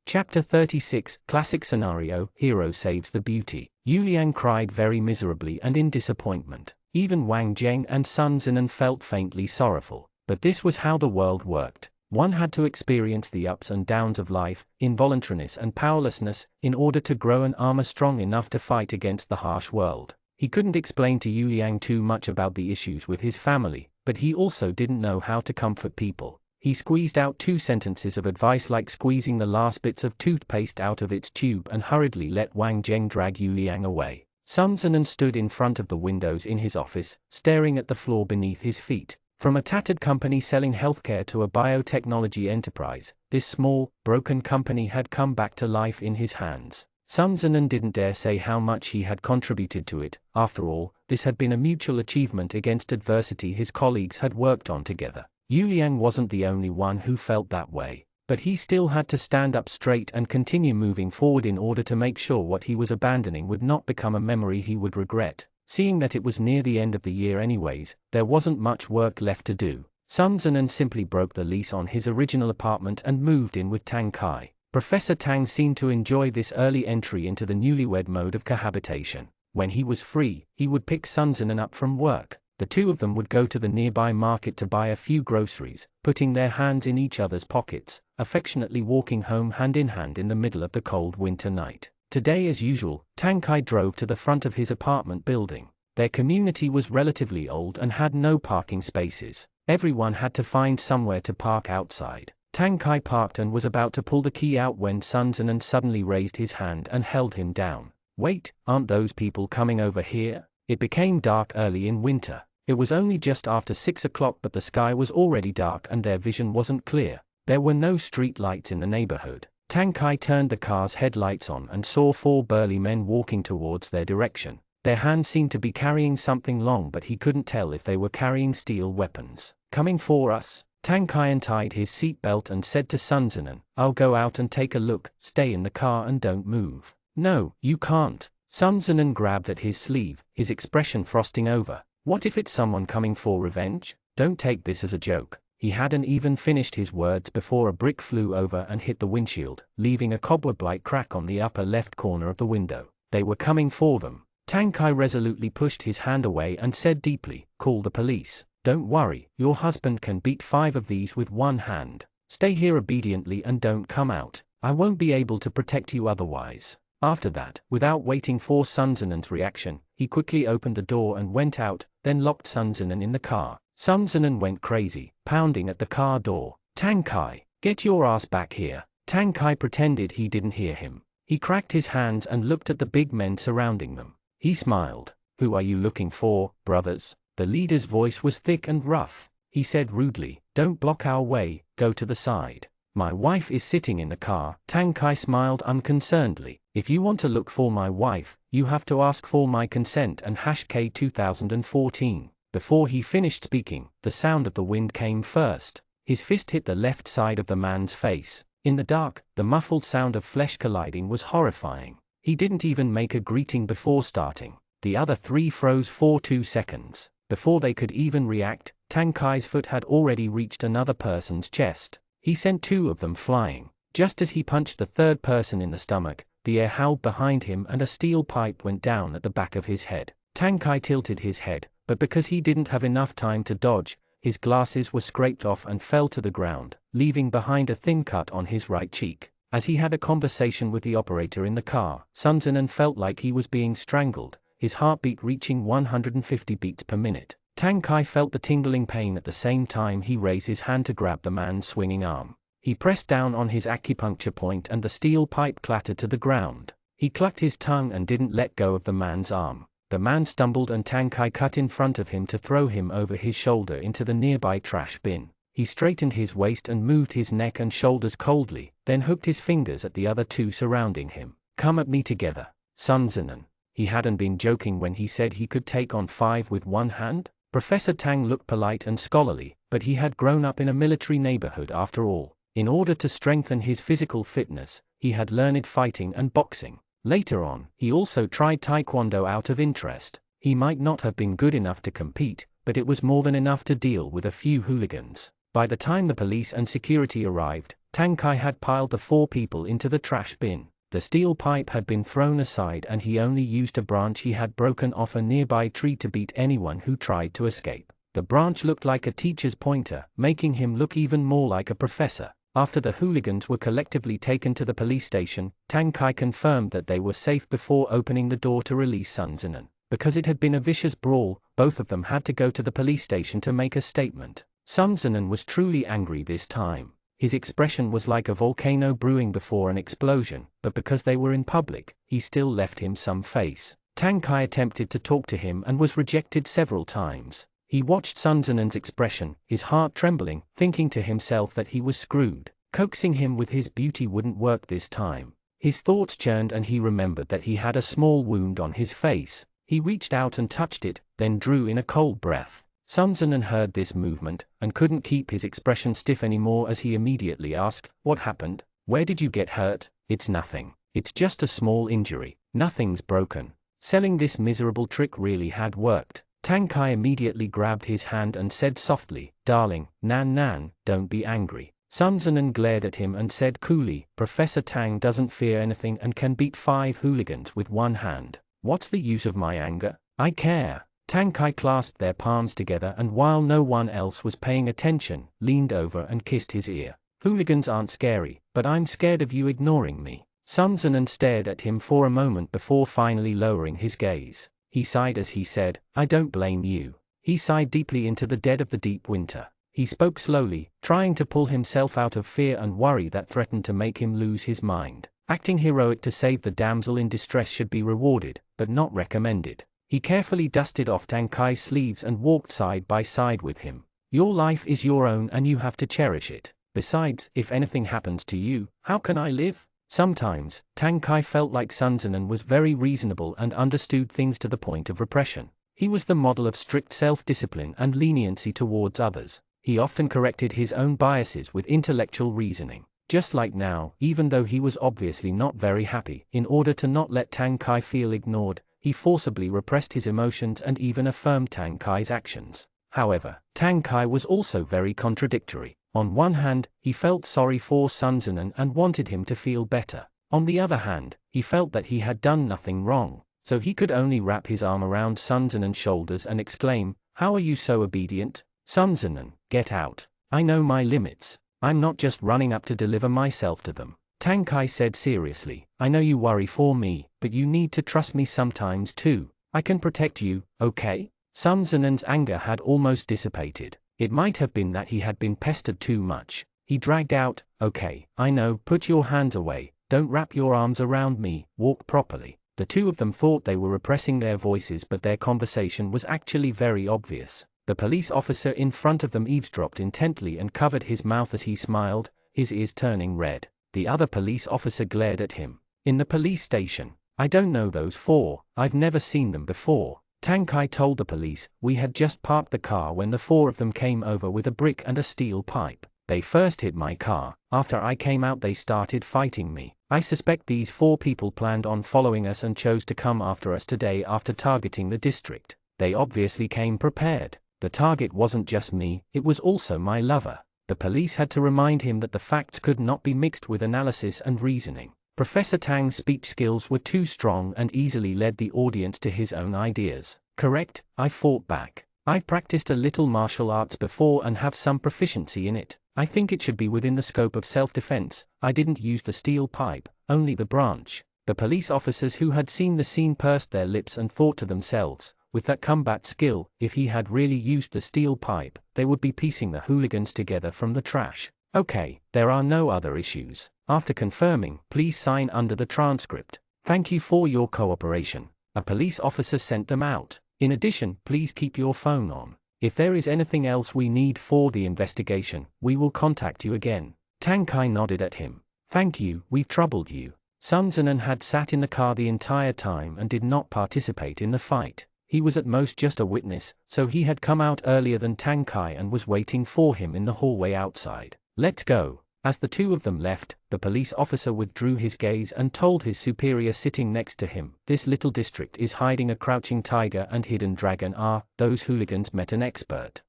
Chapter 36, Classic Scenario, Hero Saves the Beauty. Yu Liang cried very miserably and in disappointment. Even Wang Zheng and Sun Zenon felt faintly sorrowful. But this was how the world worked. One had to experience the ups and downs of life, involuntariness and powerlessness, in order to grow an armor strong enough to fight against the harsh world. He couldn't explain to Yu Liang too much about the issues with his family, but he also didn't know how to comfort people. He squeezed out 2 sentences of advice like squeezing the last bits of toothpaste out of its tube and hurriedly let Wang Zheng drag Yu Liang away. Sun Zenon stood in front of the windows in his office, staring at the floor beneath his feet. From a tattered company selling healthcare to a biotechnology enterprise, this small, broken company had come back to life in his hands. Sun Zenon didn't dare say how much he had contributed to it. After all, this had been a mutual achievement against adversity his colleagues had worked on together. Yu Liang wasn't the only one who felt that way. But he still had to stand up straight and continue moving forward in order to make sure what he was abandoning would not become a memory he would regret. Seeing that it was near the end of the year anyways, there wasn't much work left to do. Sun Zenon simply broke the lease on his original apartment and moved in with Tang Kai. Professor Tang seemed to enjoy this early entry into the newlywed mode of cohabitation. When he was free, he would pick Sun Zenon up from work. The two of them would go to the nearby market to buy a few groceries, putting their hands in each other's pockets, affectionately walking home hand in hand in the middle of the cold winter night. Today, as usual, Tang Kai drove to the front of his apartment building. Their community was relatively old and had no parking spaces. Everyone had to find somewhere to park outside. Tang Kai parked and was about to pull the key out when Sun Zinan suddenly raised his hand and held him down. "Wait, aren't those people coming over here?" It became dark early in winter. It was only just after 6 o'clock, but the sky was already dark and their vision wasn't clear. There were no street lights in the neighborhood. Tang Kai turned the car's headlights on and saw 4 burly men walking towards their direction. Their hands seemed to be carrying something long, but he couldn't tell if they were carrying steel weapons. "Coming for us?" Tang Kai untied his seatbelt and said to Sun Zinan, "I'll go out and take a look, stay in the car and don't move." "No, you can't." Sun Zinan grabbed at his sleeve, his expression frosting over. "What if it's someone coming for revenge? Don't take this as a joke." He hadn't even finished his words before a brick flew over and hit the windshield, leaving a cobweb-like crack on the upper left corner of the window. They were coming for them. Tang Kai resolutely pushed his hand away and said deeply, "Call the police. Don't worry, your husband can beat 5 of these with one hand. Stay here obediently and don't come out. I won't be able to protect you otherwise." After that, without waiting for Sun Zinan's reaction, he quickly opened the door and went out, then locked Sun Zinan in the car. Sun Zinan went crazy, pounding at the car door. "Tang Kai, get your ass back here." Tang Kai pretended he didn't hear him. He cracked his hands and looked at the big men surrounding them. He smiled. "Who are you looking for, brothers?" The leader's voice was thick and rough. He said rudely, "Don't block our way, go to the side." "My wife is sitting in the car." Tang Kai smiled unconcernedly. "If you want to look for my wife, you have to ask for my consent and #K 2014. Before he finished speaking, the sound of the wind came first. His fist hit the left side of the man's face. In the dark, the muffled sound of flesh colliding was horrifying. He didn't even make a greeting before starting. The other 3 froze for 2 seconds. Before they could even react, Tang Kai's foot had already reached another person's chest. He sent 2 of them flying. Just as he punched the 3rd person in the stomach, the air howled behind him and a steel pipe went down at the back of his head. Tang Kai tilted his head, but because he didn't have enough time to dodge, his glasses were scraped off and fell to the ground, leaving behind a thin cut on his right cheek. As he had a conversation with the operator in the car, Sun Zinan felt like he was being strangled, his heartbeat reaching 150 beats per minute. Tang Kai felt the tingling pain at the same time he raised his hand to grab the man's swinging arm. He pressed down on his acupuncture point and the steel pipe clattered to the ground. He clucked his tongue and didn't let go of the man's arm. The man stumbled and Tang Kai cut in front of him to throw him over his shoulder into the nearby trash bin. He straightened his waist and moved his neck and shoulders coldly, then hooked his fingers at the other 2 surrounding him. "Come at me together, Sun Zinan." He hadn't been joking when he said he could take on 5 with one hand. Professor Tang looked polite and scholarly, but he had grown up in a military neighborhood after all. In order to strengthen his physical fitness, he had learned fighting and boxing. Later on, he also tried taekwondo out of interest. He might not have been good enough to compete, but it was more than enough to deal with a few hooligans. By the time the police and security arrived, Tang Kai had piled the 4 people into the trash bin. The steel pipe had been thrown aside and he only used a branch he had broken off a nearby tree to beat anyone who tried to escape. The branch looked like a teacher's pointer, making him look even more like a professor. After the hooligans were collectively taken to the police station, Tang Kai confirmed that they were safe before opening the door to release Sun Zinan. Because it had been a vicious brawl, both of them had to go to the police station to make a statement. Sun Zinan was truly angry this time. His expression was like a volcano brewing before an explosion, but because they were in public, he still left him some face. Tang Kai attempted to talk to him and was rejected several times. He watched Sun Zinan's expression, his heart trembling, thinking to himself that he was screwed. Coaxing him with his beauty wouldn't work this time. His thoughts churned and he remembered that he had a small wound on his face. He reached out and touched it, then drew in a cold breath. Sun Zinan heard this movement, and couldn't keep his expression stiff anymore as he immediately asked, "What happened? Where did you get hurt?" "It's nothing. It's just a small injury. Nothing's broken." Selling this miserable trick really had worked. Tang Kai immediately grabbed his hand and said softly, "Darling, Nan, don't be angry." Sun Zinan glared at him and said coolly, "Professor Tang doesn't fear anything and can beat 5 hooligans with one hand. What's the use of my anger? I care." Tang Kai clasped their palms together and while no one else was paying attention, leaned over and kissed his ear. Hooligans aren't scary, but I'm scared of you ignoring me. Sun Zinan stared at him for a moment before finally lowering his gaze. He sighed as he said, I don't blame you. He sighed deeply into the dead of the deep winter. He spoke slowly, trying to pull himself out of fear and worry that threatened to make him lose his mind. Acting heroic to save the damsel in distress should be rewarded, but not recommended. He carefully dusted off Tang Kai's sleeves and walked side by side with him. Your life is your own and you have to cherish it. Besides, if anything happens to you, how can I live? Sometimes, Tang Kai felt like Sun Zinan was very reasonable and understood things to the point of repression. He was the model of strict self-discipline and leniency towards others. He often corrected his own biases with intellectual reasoning. Just like now, even though he was obviously not very happy, in order to not let Tang Kai feel ignored, he forcibly repressed his emotions and even affirmed Tang Kai's actions. However, Tang Kai was also very contradictory. On one hand, he felt sorry for Sun Zinan and wanted him to feel better. On the other hand, he felt that he had done nothing wrong, so he could only wrap his arm around Sun Zinan's shoulders and exclaim, How are you so obedient? Sun Zinan, get out. I know my limits. I'm not just running up to deliver myself to them. Tang Kai said seriously, I know you worry for me, but you need to trust me sometimes too. I can protect you, okay? Sun Zinan's anger had almost dissipated. It might have been that he had been pestered too much. He dragged out, okay, I know, put your hands away, don't wrap your arms around me, walk properly. The two of them thought they were repressing their voices, but their conversation was actually very obvious. The police officer in front of them eavesdropped intently and covered his mouth as he smiled, his ears turning red. The other police officer glared at him. In the police station. I don't know those four, I've never seen them before. Tang Kai told the police, we had just parked the car when the four of them came over with a brick and a steel pipe. They first hit my car, after I came out they started fighting me. I suspect these four people planned on following us and chose to come after us today after targeting the district. They obviously came prepared. The target wasn't just me, it was also my lover. The police had to remind him that the facts could not be mixed with analysis and reasoning. Professor Tang's speech skills were too strong and easily led the audience to his own ideas. Correct, I fought back. I've practiced a little martial arts before and have some proficiency in it. I think it should be within the scope of self-defense. I didn't use the steel pipe, only the branch. The police officers who had seen the scene pursed their lips and thought to themselves, with that combat skill, if he had really used the steel pipe, they would be piecing the hooligans together from the trash. Okay, there are no other issues. After confirming, please sign under the transcript. Thank you for your cooperation. A police officer sent them out. In addition, please keep your phone on. If there is anything else we need for the investigation, we will contact you again. Tang Kai nodded at him. Thank you, we've troubled you. Sun Zinan had sat in the car the entire time and did not participate in the fight. He was at most just a witness, so he had come out earlier than Tang Kai and was waiting for him in the hallway outside. Let's go. As the two of them left, the police officer withdrew his gaze and told his superior sitting next to him, this little district is hiding a crouching tiger and hidden dragon. Those hooligans met an expert.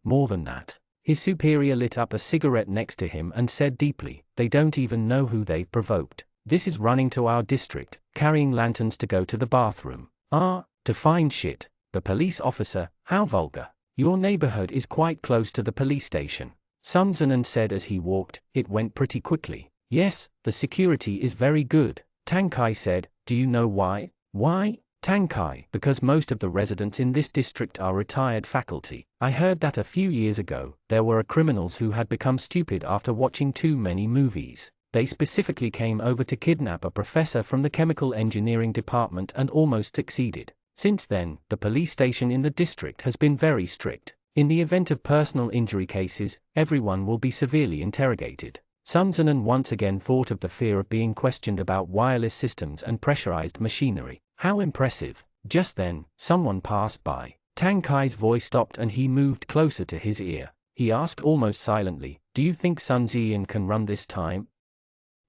More than that. His superior lit up a cigarette next to him and said deeply, they don't even know who they've provoked. This is running to our district, carrying lanterns to go to the bathroom. To find shit. The police officer, how vulgar. Your neighborhood is quite close to the police station. Sun Zinan said as he walked, it went pretty quickly. Yes, the security is very good. Tang Kai said, do you know why? Why? Tang Kai, because most of the residents in this district are retired faculty. I heard that a few years ago, there were criminals who had become stupid after watching too many movies. They specifically came over to kidnap a professor from the chemical engineering department and almost succeeded. Since then, the police station in the district has been very strict. In the event of personal injury cases, everyone will be severely interrogated. Sun Zinan once again thought of the fear of being questioned about wireless systems and pressurized machinery. How impressive. Just then, someone passed by. Tang Kai's voice stopped and he moved closer to his ear. He asked almost silently, do you think Sun Ziyan can run this time?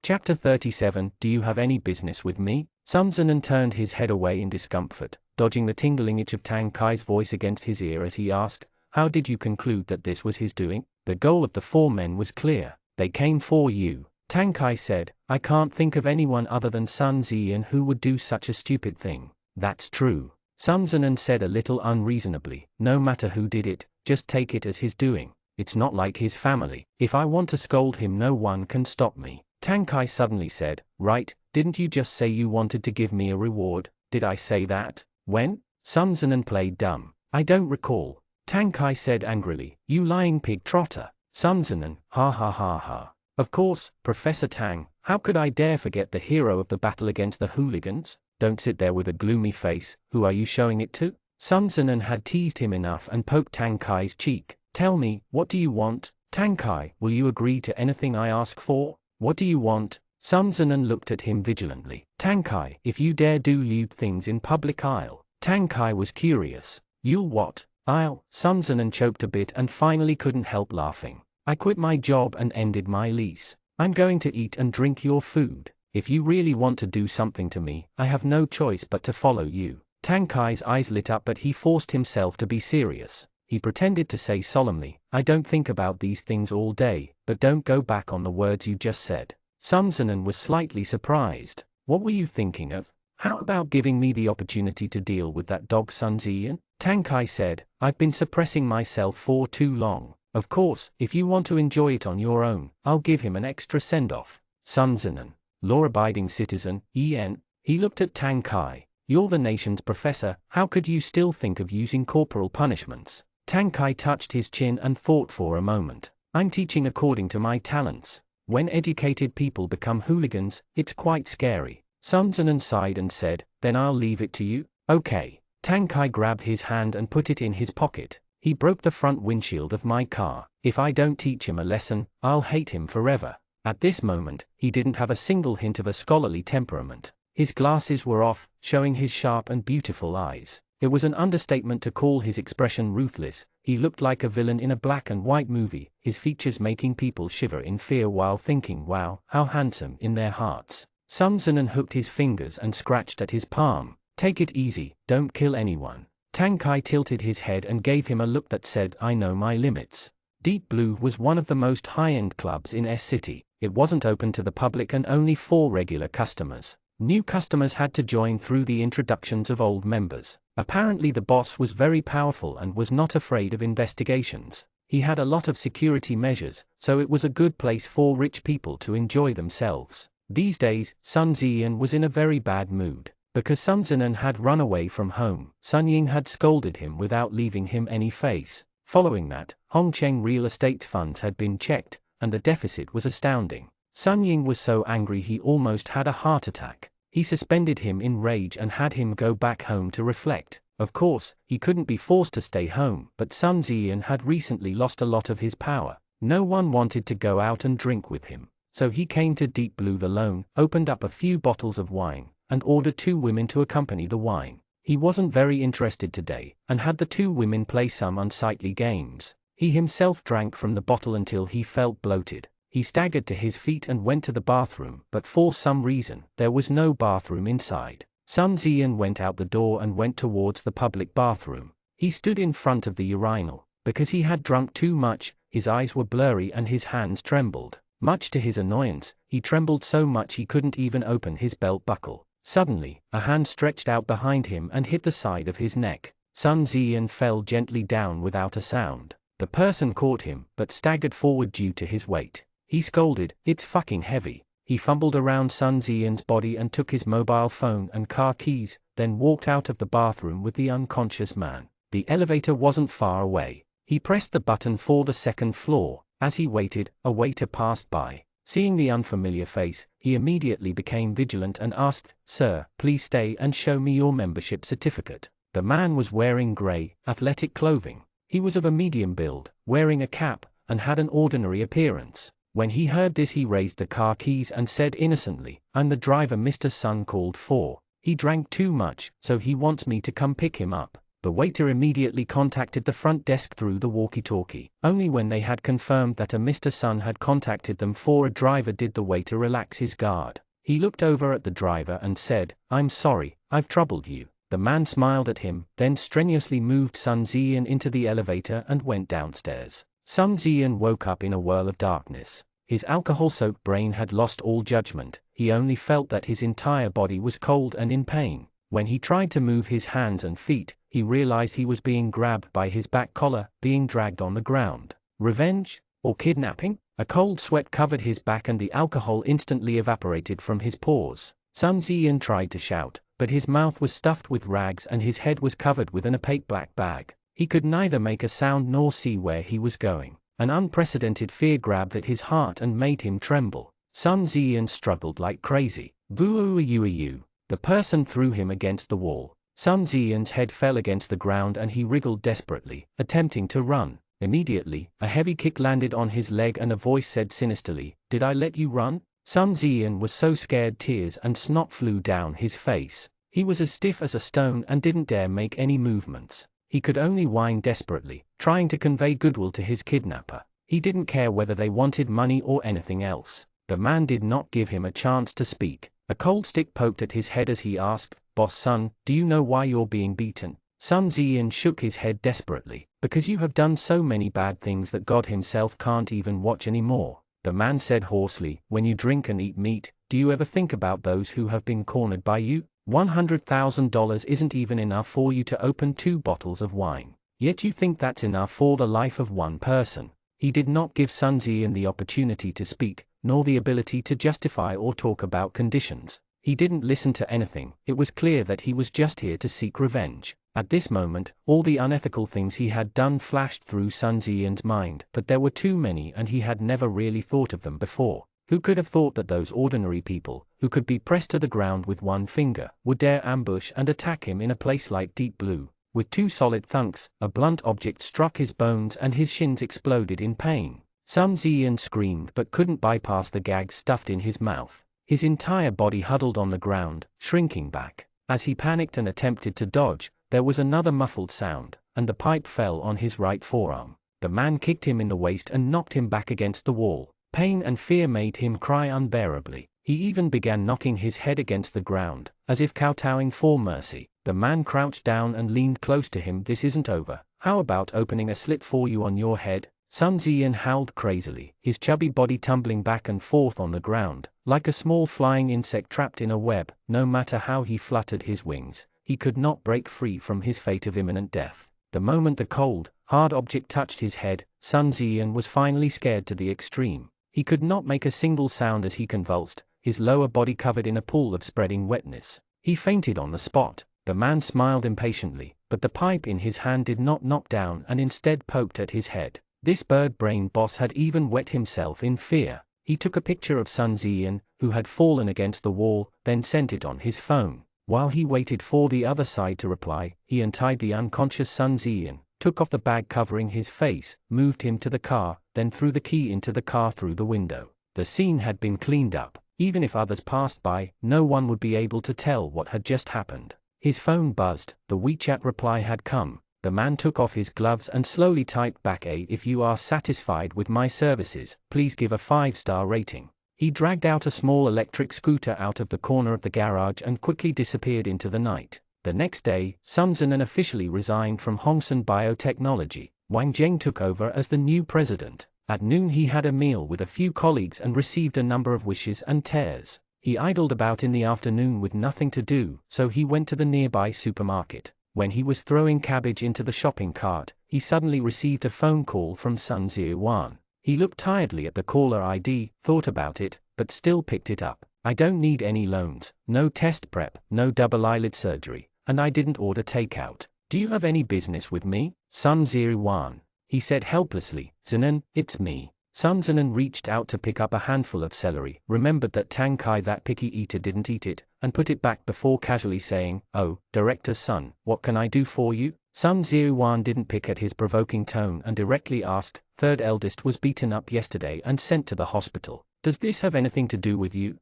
Chapter 37, Do you have any business with me? Sun Zinan turned his head away in discomfort, dodging the tingling itch of Tang Kai's voice against his ear as he asked, how did you conclude that this was his doing? The goal of the four men was clear. They came for you. Tang Kai said, I can't think of anyone other than Sun Ziyan who would do such a stupid thing. That's true. Sun Zinan said a little unreasonably. No matter who did it, just take it as his doing. It's not like his family. If I want to scold him, no one can stop me. Tang Kai suddenly said, right, didn't you just say you wanted to give me a reward? Did I say that? When? Sun Zinan played dumb. I don't recall. Tang Kai said angrily, you lying pig trotter. Sun Zinan, ha ha ha ha. Of course, Professor Tang, how could I dare forget the hero of the battle against the hooligans? Don't sit there with a gloomy face, who are you showing it to? Sun Zinan had teased him enough and poked Tang Kai's cheek. Tell me, what do you want? Tang Kai, will you agree to anything I ask for? What do you want? Sun Zinan looked at him vigilantly. Tang Kai, if you dare do lewd things in public, I'll. Tang Kai was curious. You'll what? I'll. Sun Zinan choked a bit and finally couldn't help laughing. I quit my job and ended my lease. I'm going to eat and drink your food. If you really want to do something to me, I have no choice but to follow you. Tang Kai's eyes lit up, but he forced himself to be serious. He pretended to say solemnly, I don't think about these things all day, but don't go back on the words you just said. Sun Zinan was slightly surprised. What were you thinking of? How about giving me the opportunity to deal with that dog Sun Ziyan? Tang Kai said, I've been suppressing myself for too long. Of course, if you want to enjoy it on your own, I'll give him an extra send-off. Sun Zinan, law-abiding citizen, EN. He looked at Tang Kai. You're the nation's professor, how could you still think of using corporal punishments? Tang Kai touched his chin and thought for a moment. I'm teaching according to my talents. When educated people become hooligans, it's quite scary. Sun Zinan sighed and said, then I'll leave it to you. Okay. Tang Kai grabbed his hand and put it in his pocket. He broke the front windshield of my car. If I don't teach him a lesson, I'll hate him forever. At this moment, he didn't have a single hint of a scholarly temperament. His glasses were off, showing his sharp and beautiful eyes. It was an understatement to call his expression ruthless. He looked like a villain in a black and white movie, his features making people shiver in fear while thinking, wow, how handsome, in their hearts. Sun Zinan hooked his fingers and scratched at his palm. Take it easy, don't kill anyone. Tang Kai tilted his head and gave him a look that said, I know my limits. Deep Blue was one of the most high-end clubs in S-City. It wasn't open to the public and only 4 regular customers. New customers had to join through the introductions of old members. Apparently the boss was very powerful and was not afraid of investigations. He had a lot of security measures, so it was a good place for rich people to enjoy themselves. These days, Sun Ziyan was in a very bad mood. Because Sun Zinan had run away from home, Sun Ying had scolded him without leaving him any face. Following that, Hongcheng real estate funds had been checked, and the deficit was astounding. Sun Ying was so angry he almost had a heart attack. He suspended him in rage and had him go back home to reflect. Of course, he couldn't be forced to stay home, but Sun Ziyan had recently lost a lot of his power. No one wanted to go out and drink with him. So he came to Deep Blue alone, opened up a few bottles of wine, and ordered 2 women to accompany the wine. He wasn't very interested today, and had the 2 women play some unsightly games. He himself drank from the bottle until he felt bloated. He staggered to his feet and went to the bathroom, but for some reason, there was no bathroom inside. Sun Ziyan went out the door and went towards the public bathroom. He stood in front of the urinal. Because he had drunk too much, his eyes were blurry and his hands trembled. Much to his annoyance, he trembled so much he couldn't even open his belt buckle. Suddenly, a hand stretched out behind him and hit the side of his neck. Sun Ziyan fell gently down without a sound. The person caught him, but staggered forward due to his weight. He scolded, it's fucking heavy. He fumbled around Sun Ziyan's body and took his mobile phone and car keys, then walked out of the bathroom with the unconscious man. The elevator wasn't far away. He pressed the button for the 2nd floor. As he waited, a waiter passed by. Seeing the unfamiliar face, he immediately became vigilant and asked, Sir, please stay and show me your membership certificate. The man was wearing grey, athletic clothing. He was of a medium build, wearing a cap, and had an ordinary appearance. When he heard this, he raised the car keys and said innocently, I'm the driver Mr. Sun called for. He drank too much, so he wants me to come pick him up. The waiter immediately contacted the front desk through the walkie-talkie. Only when they had confirmed that a Mr. Sun had contacted them for a driver did the waiter relax his guard. He looked over at the driver and said, I'm sorry, I've troubled you. The man smiled at him, then strenuously moved Sun Ziyan into the elevator and went downstairs. Sun Ziyan woke up in a whirl of darkness. His alcohol-soaked brain had lost all judgment. He only felt that his entire body was cold and in pain. When he tried to move his hands and feet, he realized he was being grabbed by his back collar, being dragged on the ground. Revenge? Or kidnapping? A cold sweat covered his back and the alcohol instantly evaporated from his pores. Sun Ziyan tried to shout, but his mouth was stuffed with rags and his head was covered with an opaque black bag. He could neither make a sound nor see where he was going. An unprecedented fear grabbed at his heart and made him tremble. Sun Ziyan struggled like crazy. Boo-oo-you-you. The person threw him against the wall. Sun Ziyan's head fell against the ground and he wriggled desperately, attempting to run. Immediately, a heavy kick landed on his leg and a voice said sinisterly, "Did I let you run?" Sun Ziyan was so scared tears and snot flew down his face. He was as stiff as a stone and didn't dare make any movements. He could only whine desperately, trying to convey goodwill to his kidnapper. He didn't care whether they wanted money or anything else. The man did not give him a chance to speak. A cold stick poked at his head as he asked, "Boss Sun, do you know why you're being beaten?" Sun Ziyan shook his head desperately. "Because you have done so many bad things that God himself can't even watch anymore." The man said hoarsely, "When you drink and eat meat, do you ever think about those who have been cornered by you? $100,000 isn't even enough for you to open 2 bottles of wine. Yet you think that's enough for the life of one person." He did not give Sun Ziyan the opportunity to speak, nor the ability to justify or talk about conditions. He didn't listen to anything. It was clear that he was just here to seek revenge. At this moment, all the unethical things he had done flashed through Sun Ziyan's mind, but there were too many and he had never really thought of them before. Who could have thought that those ordinary people, who could be pressed to the ground with one finger, would dare ambush and attack him in a place like Deep Blue? With 2 solid thunks, a blunt object struck his bones and his shins exploded in pain. Sun Ziyan screamed but couldn't bypass the gag stuffed in his mouth. His entire body huddled on the ground, shrinking back. As he panicked and attempted to dodge, there was another muffled sound, and the pipe fell on his right forearm. The man kicked him in the waist and knocked him back against the wall. Pain and fear made him cry unbearably. He even began knocking his head against the ground, as if kowtowing for mercy. The man crouched down and leaned close to him. "This isn't over. How about opening a slit for you on your head?" Sun Ziyan howled crazily, his chubby body tumbling back and forth on the ground, like a small flying insect trapped in a web. No matter how he fluttered his wings, he could not break free from his fate of imminent death. The moment the cold, hard object touched his head, Sun Ziyan was finally scared to the extreme. He could not make a single sound as he convulsed, his lower body covered in a pool of spreading wetness. He fainted on the spot. The man smiled impatiently, but the pipe in his hand did not knock down and instead poked at his head. This bird-brained boss had even wet himself in fear. He took a picture of Sun Ziyan, who had fallen against the wall, then sent it on his phone. While he waited for the other side to reply, he untied the unconscious Sun Ziyan, took off the bag covering his face, moved him to the car, then threw the key into the car through the window. The scene had been cleaned up. Even if others passed by, no one would be able to tell what had just happened. His phone buzzed. The WeChat reply had come. The man took off his gloves and slowly typed back, "If you are satisfied with my services, please give a 5-star rating." He dragged out a small electric scooter out of the corner of the garage and quickly disappeared into the night. The next day, Sun Ziyan officially resigned from Hongsun Biotechnology. Wang Zheng took over as the new president. At noon he had a meal with a few colleagues and received a number of wishes and tears. He idled about in the afternoon with nothing to do, so he went to the nearby supermarket. When he was throwing cabbage into the shopping cart, he suddenly received a phone call from Sun Ziyan. He looked tiredly at the caller ID, thought about it, but still picked it up. "I don't need any loans, no test prep, no double eyelid surgery, and I didn't order takeout. Do you have any business with me, Sun Ziyan?" he said helplessly. "Zinan, it's me." Sun Ziyan reached out to pick up a handful of celery, remembered that Tang Kai, that picky eater, didn't eat it, and put it back before casually saying, "Oh, Director's son, what can I do for you?" Sun Ziyan didn't pick at his provoking tone and directly asked, "Third eldest was beaten up yesterday and sent to the hospital. Does this have anything to do with you?"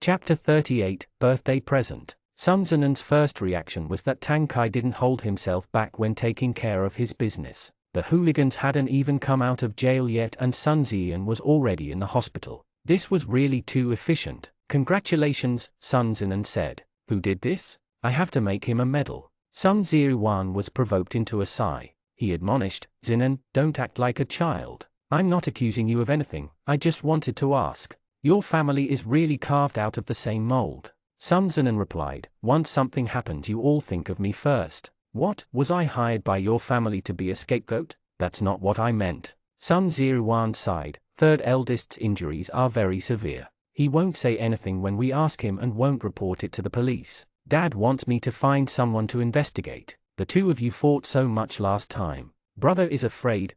Chapter 38, Birthday Present. Sun Ziyan's first reaction was that Tang Kai didn't hold himself back when taking care of his business. The hooligans hadn't even come out of jail yet and Sun Ziyan was already in the hospital. This was really too efficient. "Congratulations," Sun Ziyan said. "Who did this? I have to make him a medal." Sun Ziyan was provoked into a sigh. He admonished, "Ziyan, don't act like a child. I'm not accusing you of anything, I just wanted to ask. Your family is really carved out of the same mold." Sun Zinan replied, once something happens you all think of me first. What, was I hired by your family to be a scapegoat? That's not what I meant. Sun Ziruan sighed, third eldest's injuries are very severe. He won't say anything when we ask him and won't report it to the police. Dad wants me to find someone to investigate. The two of you fought so much last time. Brother is afraid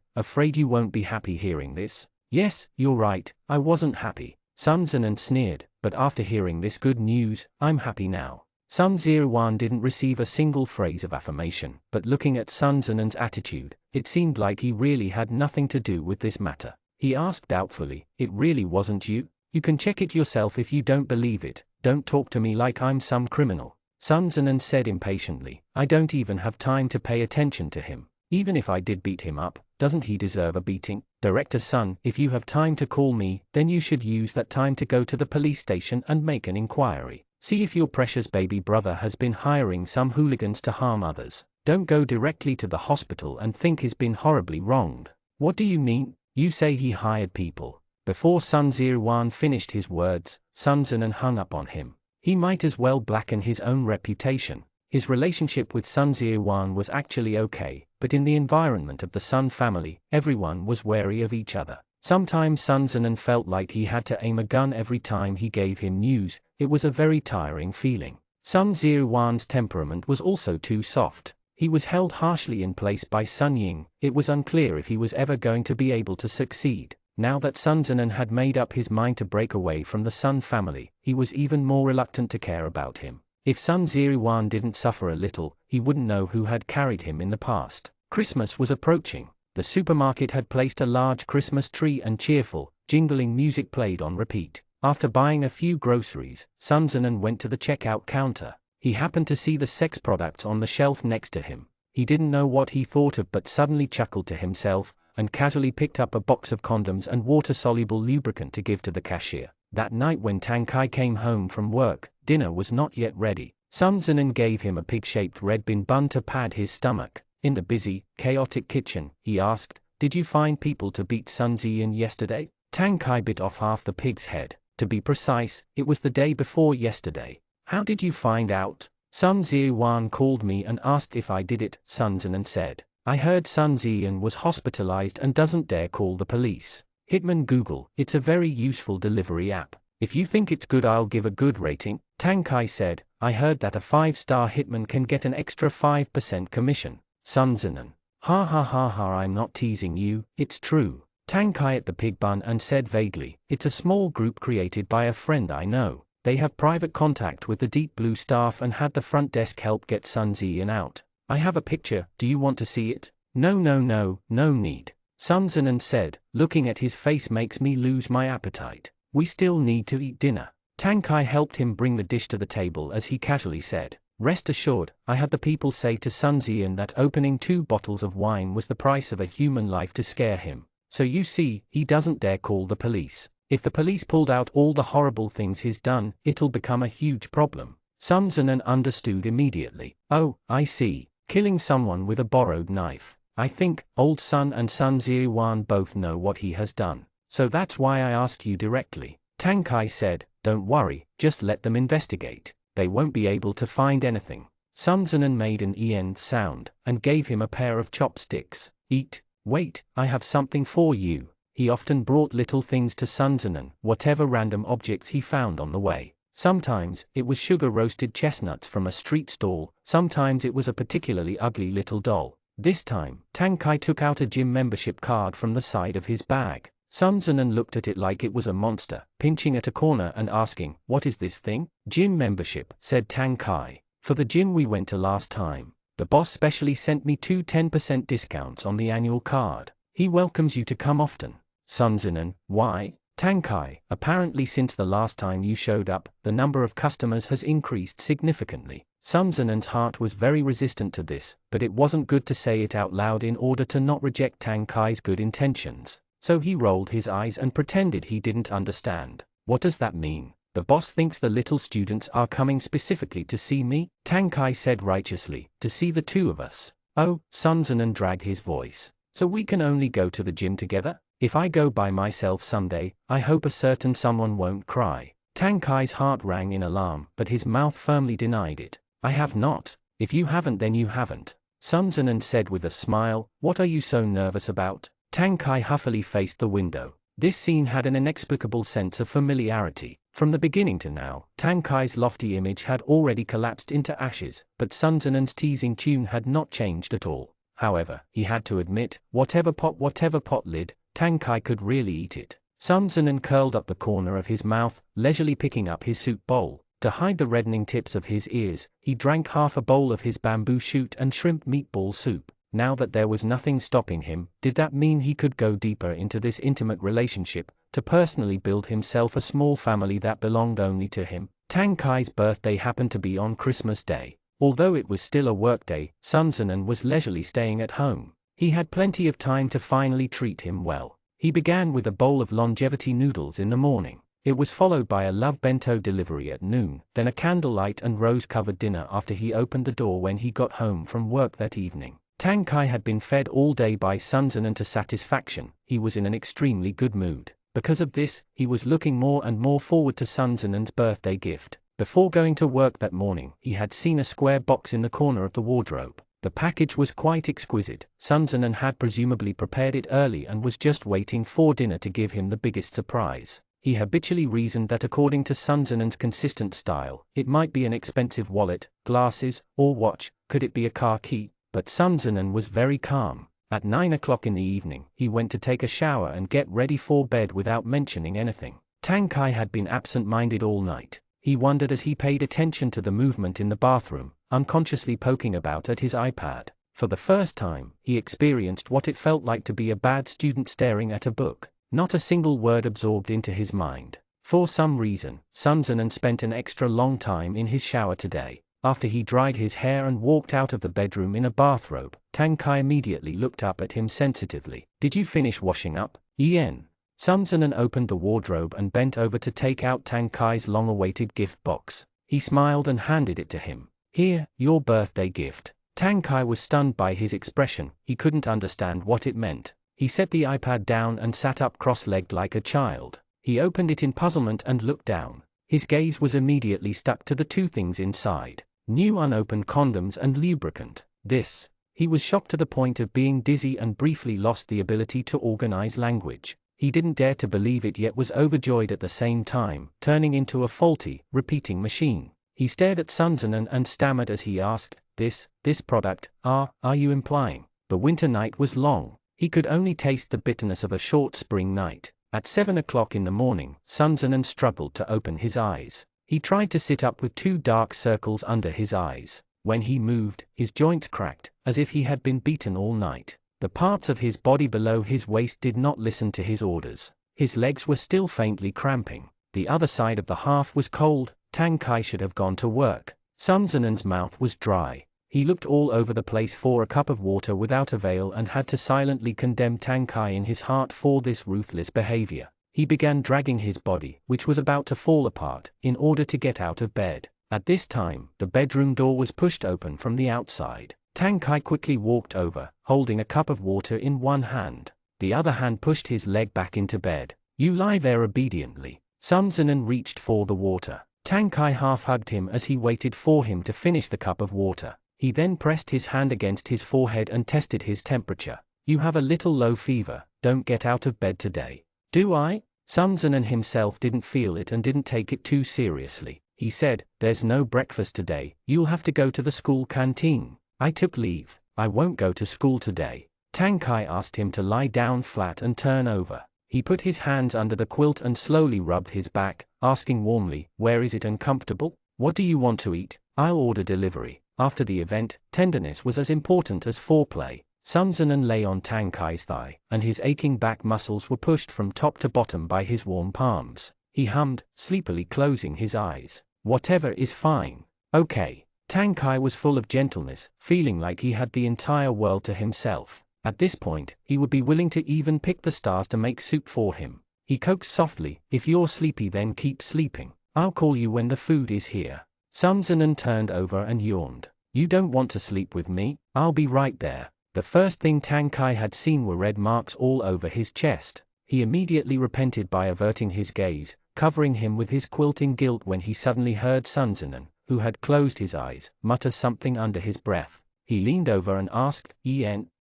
you won't be happy hearing this. Yes, you're right, I wasn't happy. Sun Zinan sneered, but after hearing this good news, I'm happy now. Sun Ziruan didn't receive a single phrase of affirmation, but looking at Sun Zinan's attitude, it seemed like he really had nothing to do with this matter. He asked doubtfully, it really wasn't you? You can check it yourself if you don't believe it, don't talk to me like I'm some criminal. Sun Zinan said impatiently, I don't even have time to pay attention to him. Even if I did beat him up, doesn't he deserve a beating? Director Sun, if you have time to call me, then you should use that time to go to the police station and make an inquiry. See if your precious baby brother has been hiring some hooligans to harm others. Don't go directly to the hospital and think he's been horribly wronged. What do you mean? You say he hired people. Before Sun Ziruan finished his words, Sun Zinan hung up on him. He might as well blacken his own reputation. His relationship with Sun Ziruan was actually okay, but in the environment of the Sun family, everyone was wary of each other. Sometimes Sun Zinan felt like he had to aim a gun every time he gave him news. It was a very tiring feeling. Sun Ziruan's temperament was also too soft. He was held harshly in place by Sun Ying. It was unclear if he was ever going to be able to succeed. Now that Sun Zinan had made up his mind to break away from the Sun family, he was even more reluctant to care about him. If Sun Ziruan didn't suffer a little, he wouldn't know who had carried him in the past. Christmas was approaching. The supermarket had placed a large Christmas tree and cheerful, jingling music played on repeat. After buying a few groceries, Sun Zinan went to the checkout counter. He happened to see the sex products on the shelf next to him. He didn't know what he thought of but suddenly chuckled to himself, and casually picked up a box of condoms and water-soluble lubricant to give to the cashier. That night when Tang Kai came home from work, dinner was not yet ready. Sun Zinan gave him a pig-shaped red bean bun to pad his stomach. In the busy, chaotic kitchen, he asked, did you find people to beat Sun Ziyan yesterday? Tang Kai bit off half the pig's head. To be precise, it was the day before yesterday. How did you find out? Sun Ziyan called me and asked if I did it, Sun Zinan said. I heard Sun Ziyan was hospitalized and doesn't dare call the police. Hitman Google, it's a very useful delivery app. If you think it's good I'll give a good rating. Tang Kai said, I heard that a 5-star hitman can get an extra 5% commission. Sun Zinan, ha ha ha ha, I'm not teasing you, it's true. Tang Kai ate the pig bun and said vaguely, it's a small group created by a friend I know. They have private contact with the Deep Blue staff and had the front desk help get Sun Ziyan out. I have a picture, do you want to see it? No need. Sun Zinan said, looking at his face makes me lose my appetite. We still need to eat dinner. Tang Kai helped him bring the dish to the table as he casually said, rest assured, I had the people say to Sun Ziyan that opening 2 bottles of wine was the price of a human life to scare him. So you see, he doesn't dare call the police. If the police pulled out all the horrible things he's done, it'll become a huge problem. Sun Zinan understood immediately. Oh, I see. Killing someone with a borrowed knife. I think, old Sun and Sun Ziyan both know what he has done. So that's why I asked you directly. Tang Kai said, don't worry, just let them investigate. They won't be able to find anything. Sun Zinan made an "en" sound, and gave him a pair of chopsticks. Eat. Wait, I have something for you. He often brought little things to Sun Zinan, whatever random objects he found on the way. Sometimes, it was sugar-roasted chestnuts from a street stall, sometimes it was a particularly ugly little doll. This time, Tang Kai took out a gym membership card from the side of his bag. Sun Zinan looked at it like it was a monster, pinching at a corner and asking, what is this thing? Gym membership, said Tang Kai. For the gym we went to last time. The boss specially sent me 2 10% discounts on the annual card. He welcomes you to come often. Sun Zinan, why? Tang Kai, apparently since the last time you showed up, the number of customers has increased significantly. Sun Zinan's heart was very resistant to this, but it wasn't good to say it out loud in order to not reject Tang Kai's good intentions. So he rolled his eyes and pretended he didn't understand. What does that mean? The boss thinks the little students are coming specifically to see me? Tang Kai said righteously, to see the two of us. Oh, Sun Zinan dragged his voice. So we can only go to the gym together? If I go by myself someday, I hope a certain someone won't cry. Tang Kai's heart rang in alarm, but his mouth firmly denied it. I have not. If you haven't, then you haven't, Sun Zinan said with a smile. What are you so nervous about? Tang Kai huffily faced the window. This scene had an inexplicable sense of familiarity. From the beginning to now, Tang Kai's lofty image had already collapsed into ashes, but Sun Zinan's teasing tune had not changed at all. However, he had to admit, whatever pot lid, Tang Kai could really eat it. Sun Zinan curled up the corner of his mouth, leisurely picking up his soup bowl. To hide the reddening tips of his ears, he drank half a bowl of his bamboo shoot and shrimp meatball soup. Now that there was nothing stopping him, did that mean he could go deeper into this intimate relationship, to personally build himself a small family that belonged only to him? Tang Kai's birthday happened to be on Christmas Day. Although it was still a workday, Sun Zinan was leisurely staying at home. He had plenty of time to finally treat him well. He began with a bowl of longevity noodles in the morning. It was followed by a love bento delivery at noon, then a candlelight and rose-covered dinner after he opened the door when he got home from work that evening. Tang Kai had been fed all day by Sun Zinan to satisfaction. He was in an extremely good mood. Because of this, he was looking more and more forward to Sun Zinan's birthday gift. Before going to work that morning, he had seen a square box in the corner of the wardrobe. The package was quite exquisite. Sun Zinan had presumably prepared it early and was just waiting for dinner to give him the biggest surprise. He habitually reasoned that according to Sun Zinan's consistent style, it might be an expensive wallet, glasses, or watch. Could it be a car key? But Sun Zinan was very calm. At 9 o'clock in the evening, he went to take a shower and get ready for bed without mentioning anything. Tang Kai had been absent-minded all night. He wondered as he paid attention to the movement in the bathroom, unconsciously poking about at his iPad. For the first time, he experienced what it felt like to be a bad student staring at a book. Not a single word absorbed into his mind. For some reason, Sun Zinan spent an extra long time in his shower today. After he dried his hair and walked out of the bedroom in a bathrobe, Tang Kai immediately looked up at him sensitively. Did you finish washing up, Ian? Sun Zinan opened the wardrobe and bent over to take out Tang Kai's long-awaited gift box. He smiled and handed it to him. Here, your birthday gift. Tang Kai was stunned by his expression. He couldn't understand what it meant. He set the iPad down and sat up cross-legged like a child. He opened it in puzzlement and looked down. His gaze was immediately stuck to the two things inside. New unopened condoms and lubricant. This. He was shocked to the point of being dizzy and briefly lost the ability to organize language. He didn't dare to believe it yet was overjoyed at the same time, turning into a faulty, repeating machine. He stared at Sun Zinan and stammered as he asked, this product, are you implying? The winter night was long. He could only taste the bitterness of a short spring night. At 7 o'clock in the morning, Sun Zinan struggled to open his eyes. He tried to sit up with two dark circles under his eyes. When he moved, his joints cracked, as if he had been beaten all night. The parts of his body below his waist did not listen to his orders. His legs were still faintly cramping. The other side of the hearth was cold. Tang Kai should have gone to work. Sun Zinan's mouth was dry. He looked all over the place for a cup of water without avail and had to silently condemn Tang Kai in his heart for this ruthless behavior. He began dragging his body, which was about to fall apart, in order to get out of bed. At this time, the bedroom door was pushed open from the outside. Tang Kai quickly walked over, holding a cup of water in one hand. The other hand pushed his leg back into bed. You lie there obediently. Sun Zinan reached for the water. Tang Kai half-hugged him as he waited for him to finish the cup of water. He then pressed his hand against his forehead and tested his temperature. You have a little low fever. Don't get out of bed today. Do I? Sun Zinan himself didn't feel it and didn't take it too seriously. He said, there's no breakfast today. You'll have to go to the school canteen. I took leave. I won't go to school today. Tang Kai asked him to lie down flat and turn over. He put his hands under the quilt and slowly rubbed his back, asking warmly, where is it uncomfortable? What do you want to eat? I'll order delivery. After the event, tenderness was as important as foreplay. Sun Zinan lay on Tang Kai's thigh, and his aching back muscles were pushed from top to bottom by his warm palms. He hummed, sleepily closing his eyes. Whatever is fine. Okay. Tang Kai was full of gentleness, feeling like he had the entire world to himself. At this point, he would be willing to even pick the stars to make soup for him. He coaxed softly, if you're sleepy then keep sleeping. I'll call you when the food is here. Sun Zinan turned over and yawned. You don't want to sleep with me? I'll be right there. The first thing Tang Kai had seen were red marks all over his chest. He immediately repented by averting his gaze, covering him with his quilting guilt when he suddenly heard Sun Zinan, who had closed his eyes, mutter something under his breath. He leaned over and asked,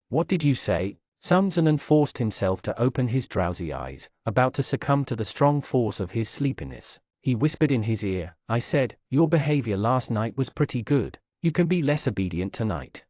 what did you say? Sun Zinan forced himself to open his drowsy eyes, about to succumb to the strong force of his sleepiness. He whispered in his ear, I said, your behavior last night was pretty good. You can be less obedient tonight.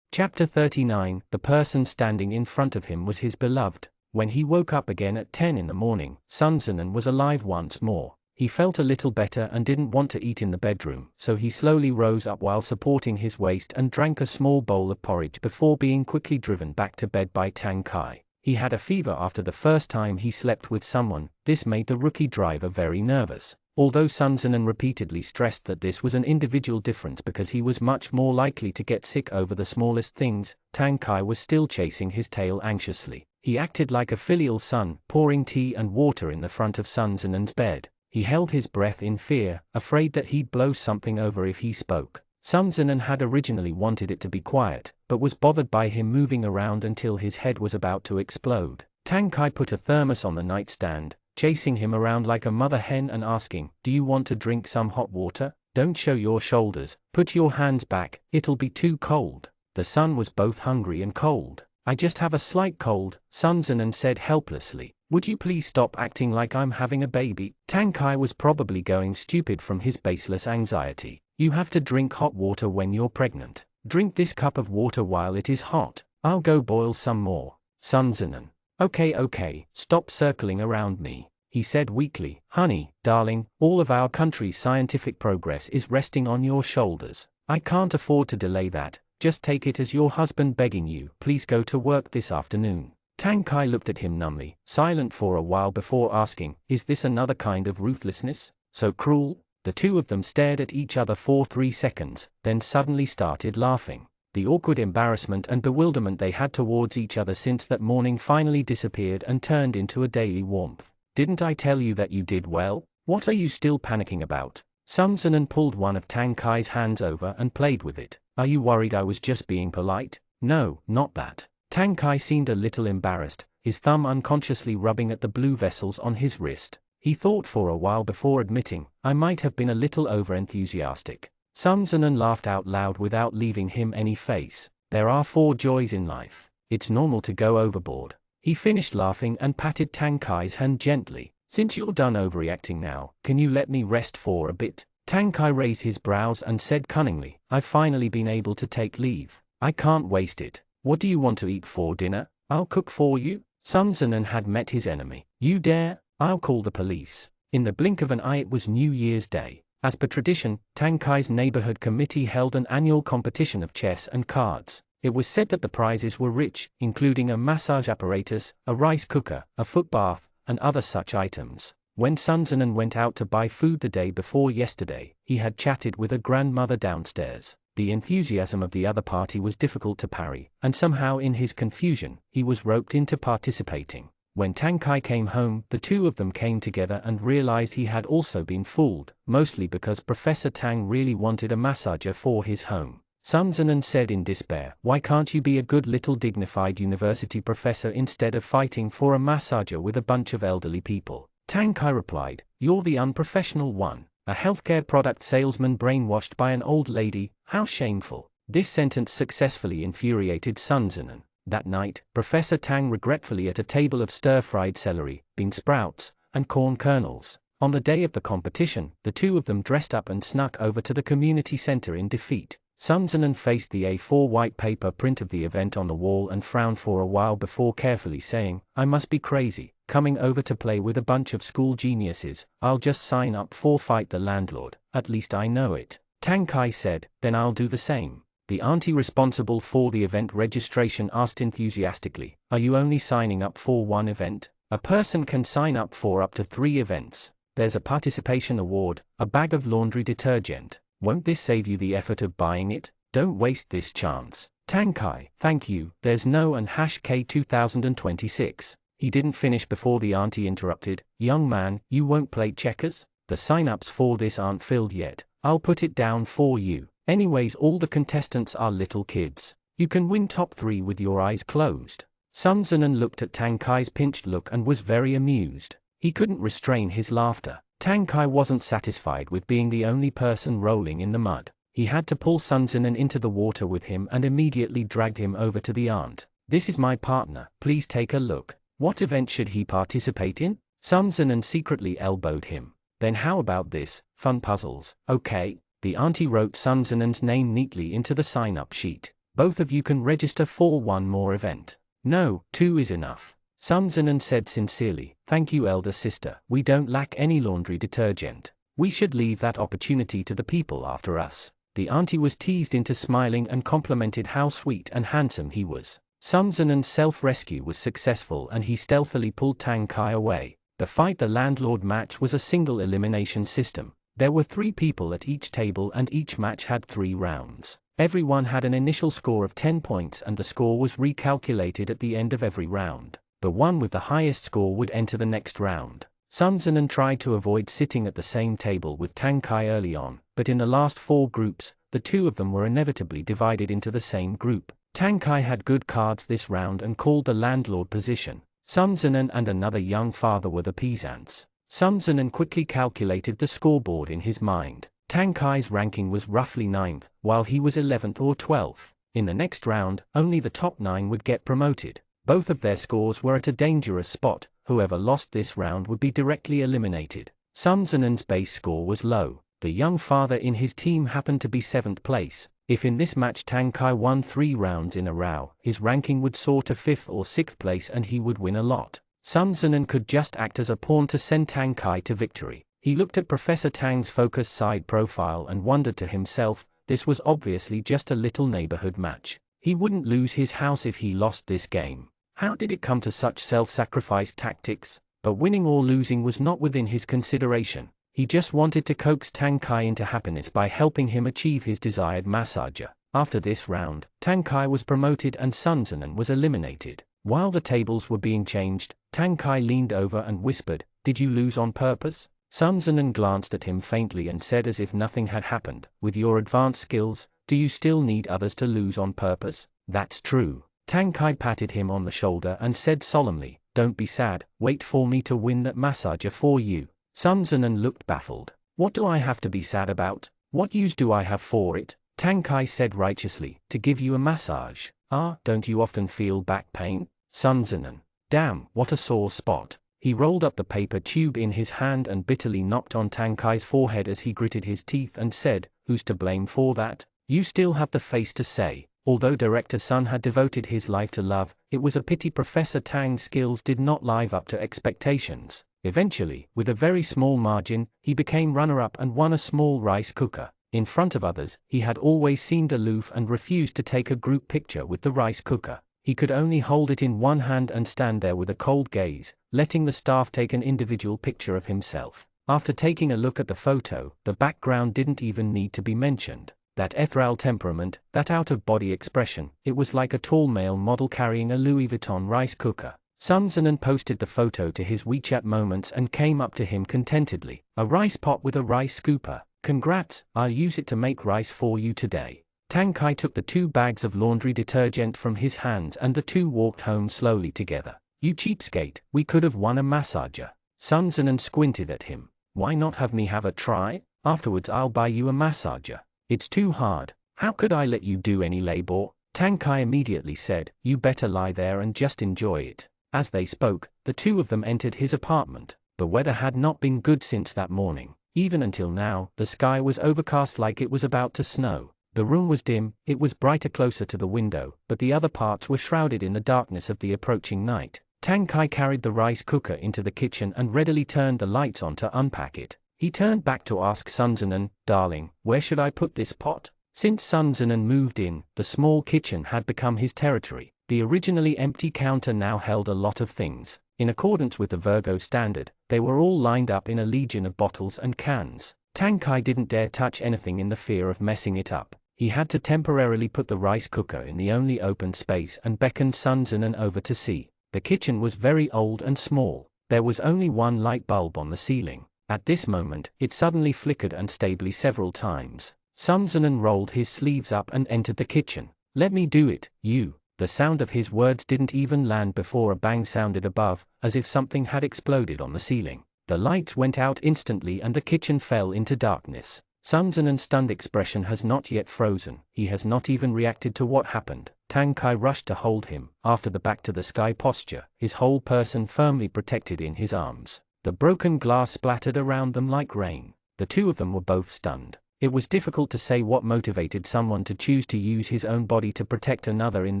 Chapter 39. The person standing in front of him was his beloved. When he woke up again at 10 in the morning, Sun Zinan was alive once more. He felt a little better and didn't want to eat in the bedroom, so he slowly rose up while supporting his waist and drank a small bowl of porridge before being quickly driven back to bed by Tang Kai. He had a fever after the first time he slept with someone. This made the rookie driver very nervous. Although Sun Zinan repeatedly stressed that this was an individual difference because he was much more likely to get sick over the smallest things, Tang Kai was still chasing his tail anxiously. He acted like a filial son, pouring tea and water in the front of Sun Zinan's bed. He held his breath in fear, afraid that he'd blow something over if he spoke. Sun Zinan had originally wanted it to be quiet, but was bothered by him moving around until his head was about to explode. Tang Kai put a thermos on the nightstand, chasing him around like a mother hen and asking, do you want to drink some hot water? Don't show your shoulders, put your hands back, it'll be too cold. The son was both hungry and cold. I just have a slight cold, Sun Zinan said helplessly. Would you please stop acting like I'm having a baby? Tang Kai was probably going stupid from his baseless anxiety. You have to drink hot water when you're pregnant. Drink this cup of water while it is hot. I'll go boil some more. Sun Zinan. Okay, stop circling around me, he said weakly. Honey, darling, all of our country's scientific progress is resting on your shoulders. I can't afford to delay that. Just take it as your husband begging you, please go to work this afternoon. Tang Kai looked at him numbly, silent for a while before asking, is this another kind of ruthlessness? So cruel? The two of them stared at each other for 3 seconds, then suddenly started laughing. The awkward embarrassment and bewilderment they had towards each other since that morning finally disappeared and turned into a daily warmth. Didn't I tell you that you did well? What are you still panicking about? Sun Zinan pulled one of Tang Kai's hands over and played with it. Are you worried I was just being polite? No, not that. Tang Kai seemed a little embarrassed, his thumb unconsciously rubbing at the blue vessels on his wrist. He thought for a while before admitting, I might have been a little over-enthusiastic. Sun Zinan laughed out loud without leaving him any face. There are 4 joys in life. It's normal to go overboard. He finished laughing and patted Tang Kai's hand gently. Since you're done overreacting now, can you let me rest for a bit? Tang Kai raised his brows and said cunningly, I've finally been able to take leave. I can't waste it. What do you want to eat for dinner? I'll cook for you. Sun Zinan had met his enemy. You dare? I'll call the police. In the blink of an eye it was New Year's Day. As per tradition, Tang Kai's neighborhood committee held an annual competition of chess and cards. It was said that the prizes were rich, including a massage apparatus, a rice cooker, a foot bath, and other such items. When Sun Zinan went out to buy food the day before yesterday, he had chatted with a grandmother downstairs. The enthusiasm of the other party was difficult to parry, and somehow in his confusion, he was roped into participating. When Tang Kai came home, the two of them came together and realized he had also been fooled, mostly because Professor Tang really wanted a massager for his home. Sun Zinan said in despair, why can't you be a good little dignified university professor instead of fighting for a massager with a bunch of elderly people? Tang Kai replied, you're the unprofessional one, a healthcare product salesman brainwashed by an old lady, how shameful. This sentence successfully infuriated Sun Zinan. That night, Professor Tang regretfully at a table of stir-fried celery, bean sprouts, and corn kernels. On the day of the competition, the two of them dressed up and snuck over to the community center in defeat. Sun Zinan faced the A4 white paper print of the event on the wall and frowned for a while before carefully saying, I must be crazy, coming over to play with a bunch of school geniuses. I'll just sign up for Fight the Landlord, at least I know it. Tang Kai said, then I'll do the same. The auntie responsible for the event registration asked enthusiastically, are you only signing up for one event? A person can sign up for up to 3 events. There's a participation award, a bag of laundry detergent. Won't this save you the effort of buying it? Don't waste this chance. Tang Kai, thank you, there's no and #K 2026. He didn't finish before the auntie interrupted, young man, you won't play checkers? The sign-ups for this aren't filled yet, I'll put it down for you. Anyways, all the contestants are little kids. You can win top 3 with your eyes closed. Sun Zinan looked at Tang Kai's pinched look and was very amused. He couldn't restrain his laughter. Tang Kai wasn't satisfied with being the only person rolling in the mud. He had to pull Sun Zinan into the water with him and immediately dragged him over to the aunt. "This is my partner, please take a look. What event should he participate in?" Sun Zinan secretly elbowed him. "Then how about this, fun puzzles, okay?" The auntie wrote Sun Zinan's name neatly into the sign-up sheet. "Both of you can register for one more event." "No, 2 is enough," Sun Zinan said sincerely. "Thank you, elder sister. We don't lack any laundry detergent. We should leave that opportunity to the people after us." The auntie was teased into smiling and complimented how sweet and handsome he was. Sun Zinan's self-rescue was successful and he stealthily pulled Tang Kai away. The Fight the Landlord match was a single elimination system. There were 3 people at each table and each match had 3 rounds. Everyone had an initial score of 10 points and the score was recalculated at the end of every round. The one with the highest score would enter the next round. Sun Zinan tried to avoid sitting at the same table with Tang Kai early on, but in the last 4 groups, the 2 of them were inevitably divided into the same group. Tang Kai had good cards this round and called the landlord position. Sun Zinan and another young father were the peasants. Sun Zinan quickly calculated the scoreboard in his mind. Tang Kai's ranking was roughly 9th, while he was 11th or 12th. In the next round, only the top 9 would get promoted. Both of their scores were at a dangerous spot. Whoever lost this round would be directly eliminated. Sun Zinan's base score was low. The young father in his team happened to be 7th place. If in this match Tang Kai won 3 rounds in a row, his ranking would soar to 5th or 6th place and he would win a lot. Sun Zinan could just act as a pawn to send Tang Kai to victory. He looked at Professor Tang's focus side profile and wondered to himself, this was obviously just a little neighborhood match. He wouldn't lose his house if he lost this game. How did it come to such self-sacrifice tactics? But winning or losing was not within his consideration. He just wanted to coax Tang Kai into happiness by helping him achieve his desired massager. After this round, Tang Kai was promoted and Sun Zinan was eliminated. While the tables were being changed, Tang Kai leaned over and whispered, "Did you lose on purpose?" Sun Zinan glanced at him faintly and said as if nothing had happened, "With your advanced skills, do you still need others to lose on purpose?" "That's true." Tang Kai patted him on the shoulder and said solemnly, "Don't be sad, wait for me to win that massager for you." Sun Zinan looked baffled. "What do I have to be sad about? What use do I have for it?" Tang Kai said righteously, "To give you a massage. Ah, don't you often feel back pain?" Sun Zinan. "Damn, what a sore spot." He rolled up the paper tube in his hand and bitterly knocked on Tang Kai's forehead as he gritted his teeth and said, "Who's to blame for that? You still have the face to say." Although Director Sun had devoted his life to love, it was a pity Professor Tang's skills did not live up to expectations. Eventually, with a very small margin, he became runner-up and won a small rice cooker. In front of others, he had always seemed aloof and refused to take a group picture with the rice cooker. He could only hold it in one hand and stand there with a cold gaze, letting the staff take an individual picture of himself. After taking a look at the photo, the background didn't even need to be mentioned. That ethereal temperament, that out-of-body expression, it was like a tall male model carrying a Louis Vuitton rice cooker. Sun Zinan posted the photo to his WeChat moments and came up to him contentedly. "A rice pot with a rice scooper. Congrats, I'll use it to make rice for you today." Tang Kai took the 2 bags of laundry detergent from his hands and the 2 walked home slowly together. "You cheapskate, we could have won a massager." Sun Zinan squinted at him. "Why not have me have a try? Afterwards I'll buy you a massager." "It's too hard. How could I let you do any labor?" Tang Kai immediately said, "You better lie there and just enjoy it." As they spoke, the 2 of them entered his apartment. The weather had not been good since that morning. Even until now, the sky was overcast like it was about to snow. The room was dim, it was brighter closer to the window, but the other parts were shrouded in the darkness of the approaching night. Tang Kai carried the rice cooker into the kitchen and readily turned the lights on to unpack it. He turned back to ask Sun Zinan, "Darling, where should I put this pot?" Since Sun Zinan moved in, the small kitchen had become his territory. The originally empty counter now held a lot of things. In accordance with the Virgo standard, they were all lined up in a legion of bottles and cans. Tang Kai didn't dare touch anything in the fear of messing it up. He had to temporarily put the rice cooker in the only open space and beckoned Sun Zinan over to see. The kitchen was very old and small. There was only one light bulb on the ceiling. At this moment, it suddenly flickered unstably several times. Sun Zinan rolled his sleeves up and entered the kitchen. "Let me do it, you." The sound of his words didn't even land before a bang sounded above, as if something had exploded on the ceiling. The lights went out instantly and the kitchen fell into darkness. Sun Zenon's stunned expression has not yet frozen. He has not even reacted to what happened. Tang Kai rushed to hold him, after the back-to-the-sky posture, his whole person firmly protected in his arms. The broken glass splattered around them like rain. The two of them were both stunned. It was difficult to say what motivated someone to choose to use his own body to protect another in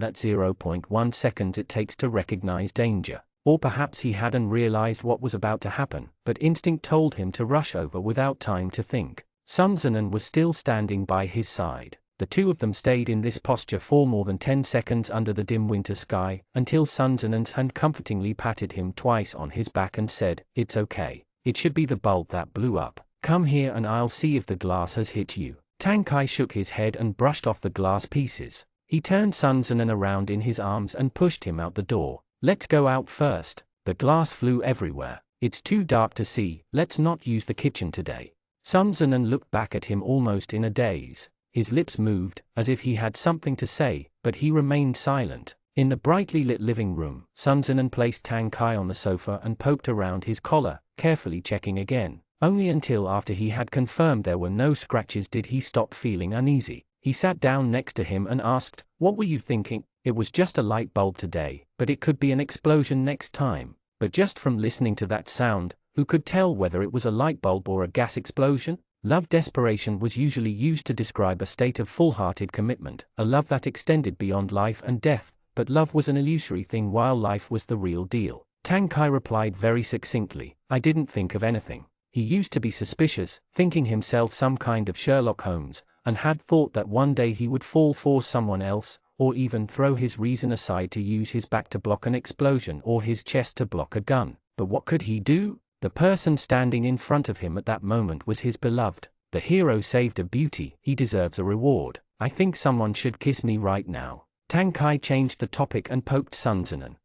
that 0.1 seconds it takes to recognize danger. Or perhaps he hadn't realized what was about to happen, but instinct told him to rush over without time to think. Sun Zenon was still standing by his side. The two of them stayed in this posture for more than 10 seconds under the dim winter sky, until Sun Zenon's hand comfortingly patted him twice on his back and said, "It's okay. It should be the bulb that blew up. Come here and I'll see if the glass has hit you." Tang Kai shook his head and brushed off the glass pieces. He turned Sun Zenon around in his arms and pushed him out the door. "Let's go out first. The glass flew everywhere. It's too dark to see. Let's not use the kitchen today." Sun Zenon looked back at him almost in a daze. His lips moved, as if he had something to say, but he remained silent. In the brightly lit living room, Sun Zenon placed Tang Kai on the sofa and poked around his collar, carefully checking again. Only until after he had confirmed there were no scratches did he stop feeling uneasy. He sat down next to him and asked, "What were you thinking?" "It was just a light bulb today, but it could be an explosion next time." But just from listening to that sound, who could tell whether it was a light bulb or a gas explosion? Love desperation was usually used to describe a state of full-hearted commitment, a love that extended beyond life and death, but love was an illusory thing while life was the real deal. Tang Kai replied very succinctly, "I didn't think of anything." He used to be suspicious, thinking himself some kind of Sherlock Holmes, and had thought that one day he would fall for someone else, or even throw his reason aside to use his back to block an explosion or his chest to block a gun. But what could he do? The person standing in front of him at that moment was his beloved. The hero saved a beauty. He deserves a reward. "I think someone should kiss me right now." Tang Kai changed the topic and poked Sun Zenon.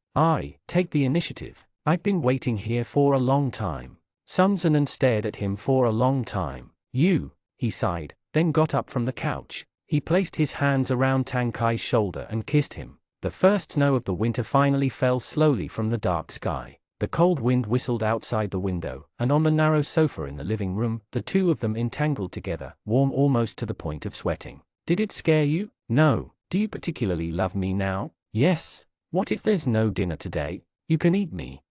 Take the initiative. I've been waiting here for a long time." Sun Zenon stared at him for a long time. "You," he sighed, then got up from the couch. He placed his hands around Tang Kai's shoulder and kissed him. The first snow of the winter finally fell slowly from the dark sky. The cold wind whistled outside the window, and on the narrow sofa in the living room, the two of them entangled together, warm almost to the point of sweating. "Did it scare you?" "No." "Do you particularly love me now?" "Yes." "What if there's no dinner today? You can eat me."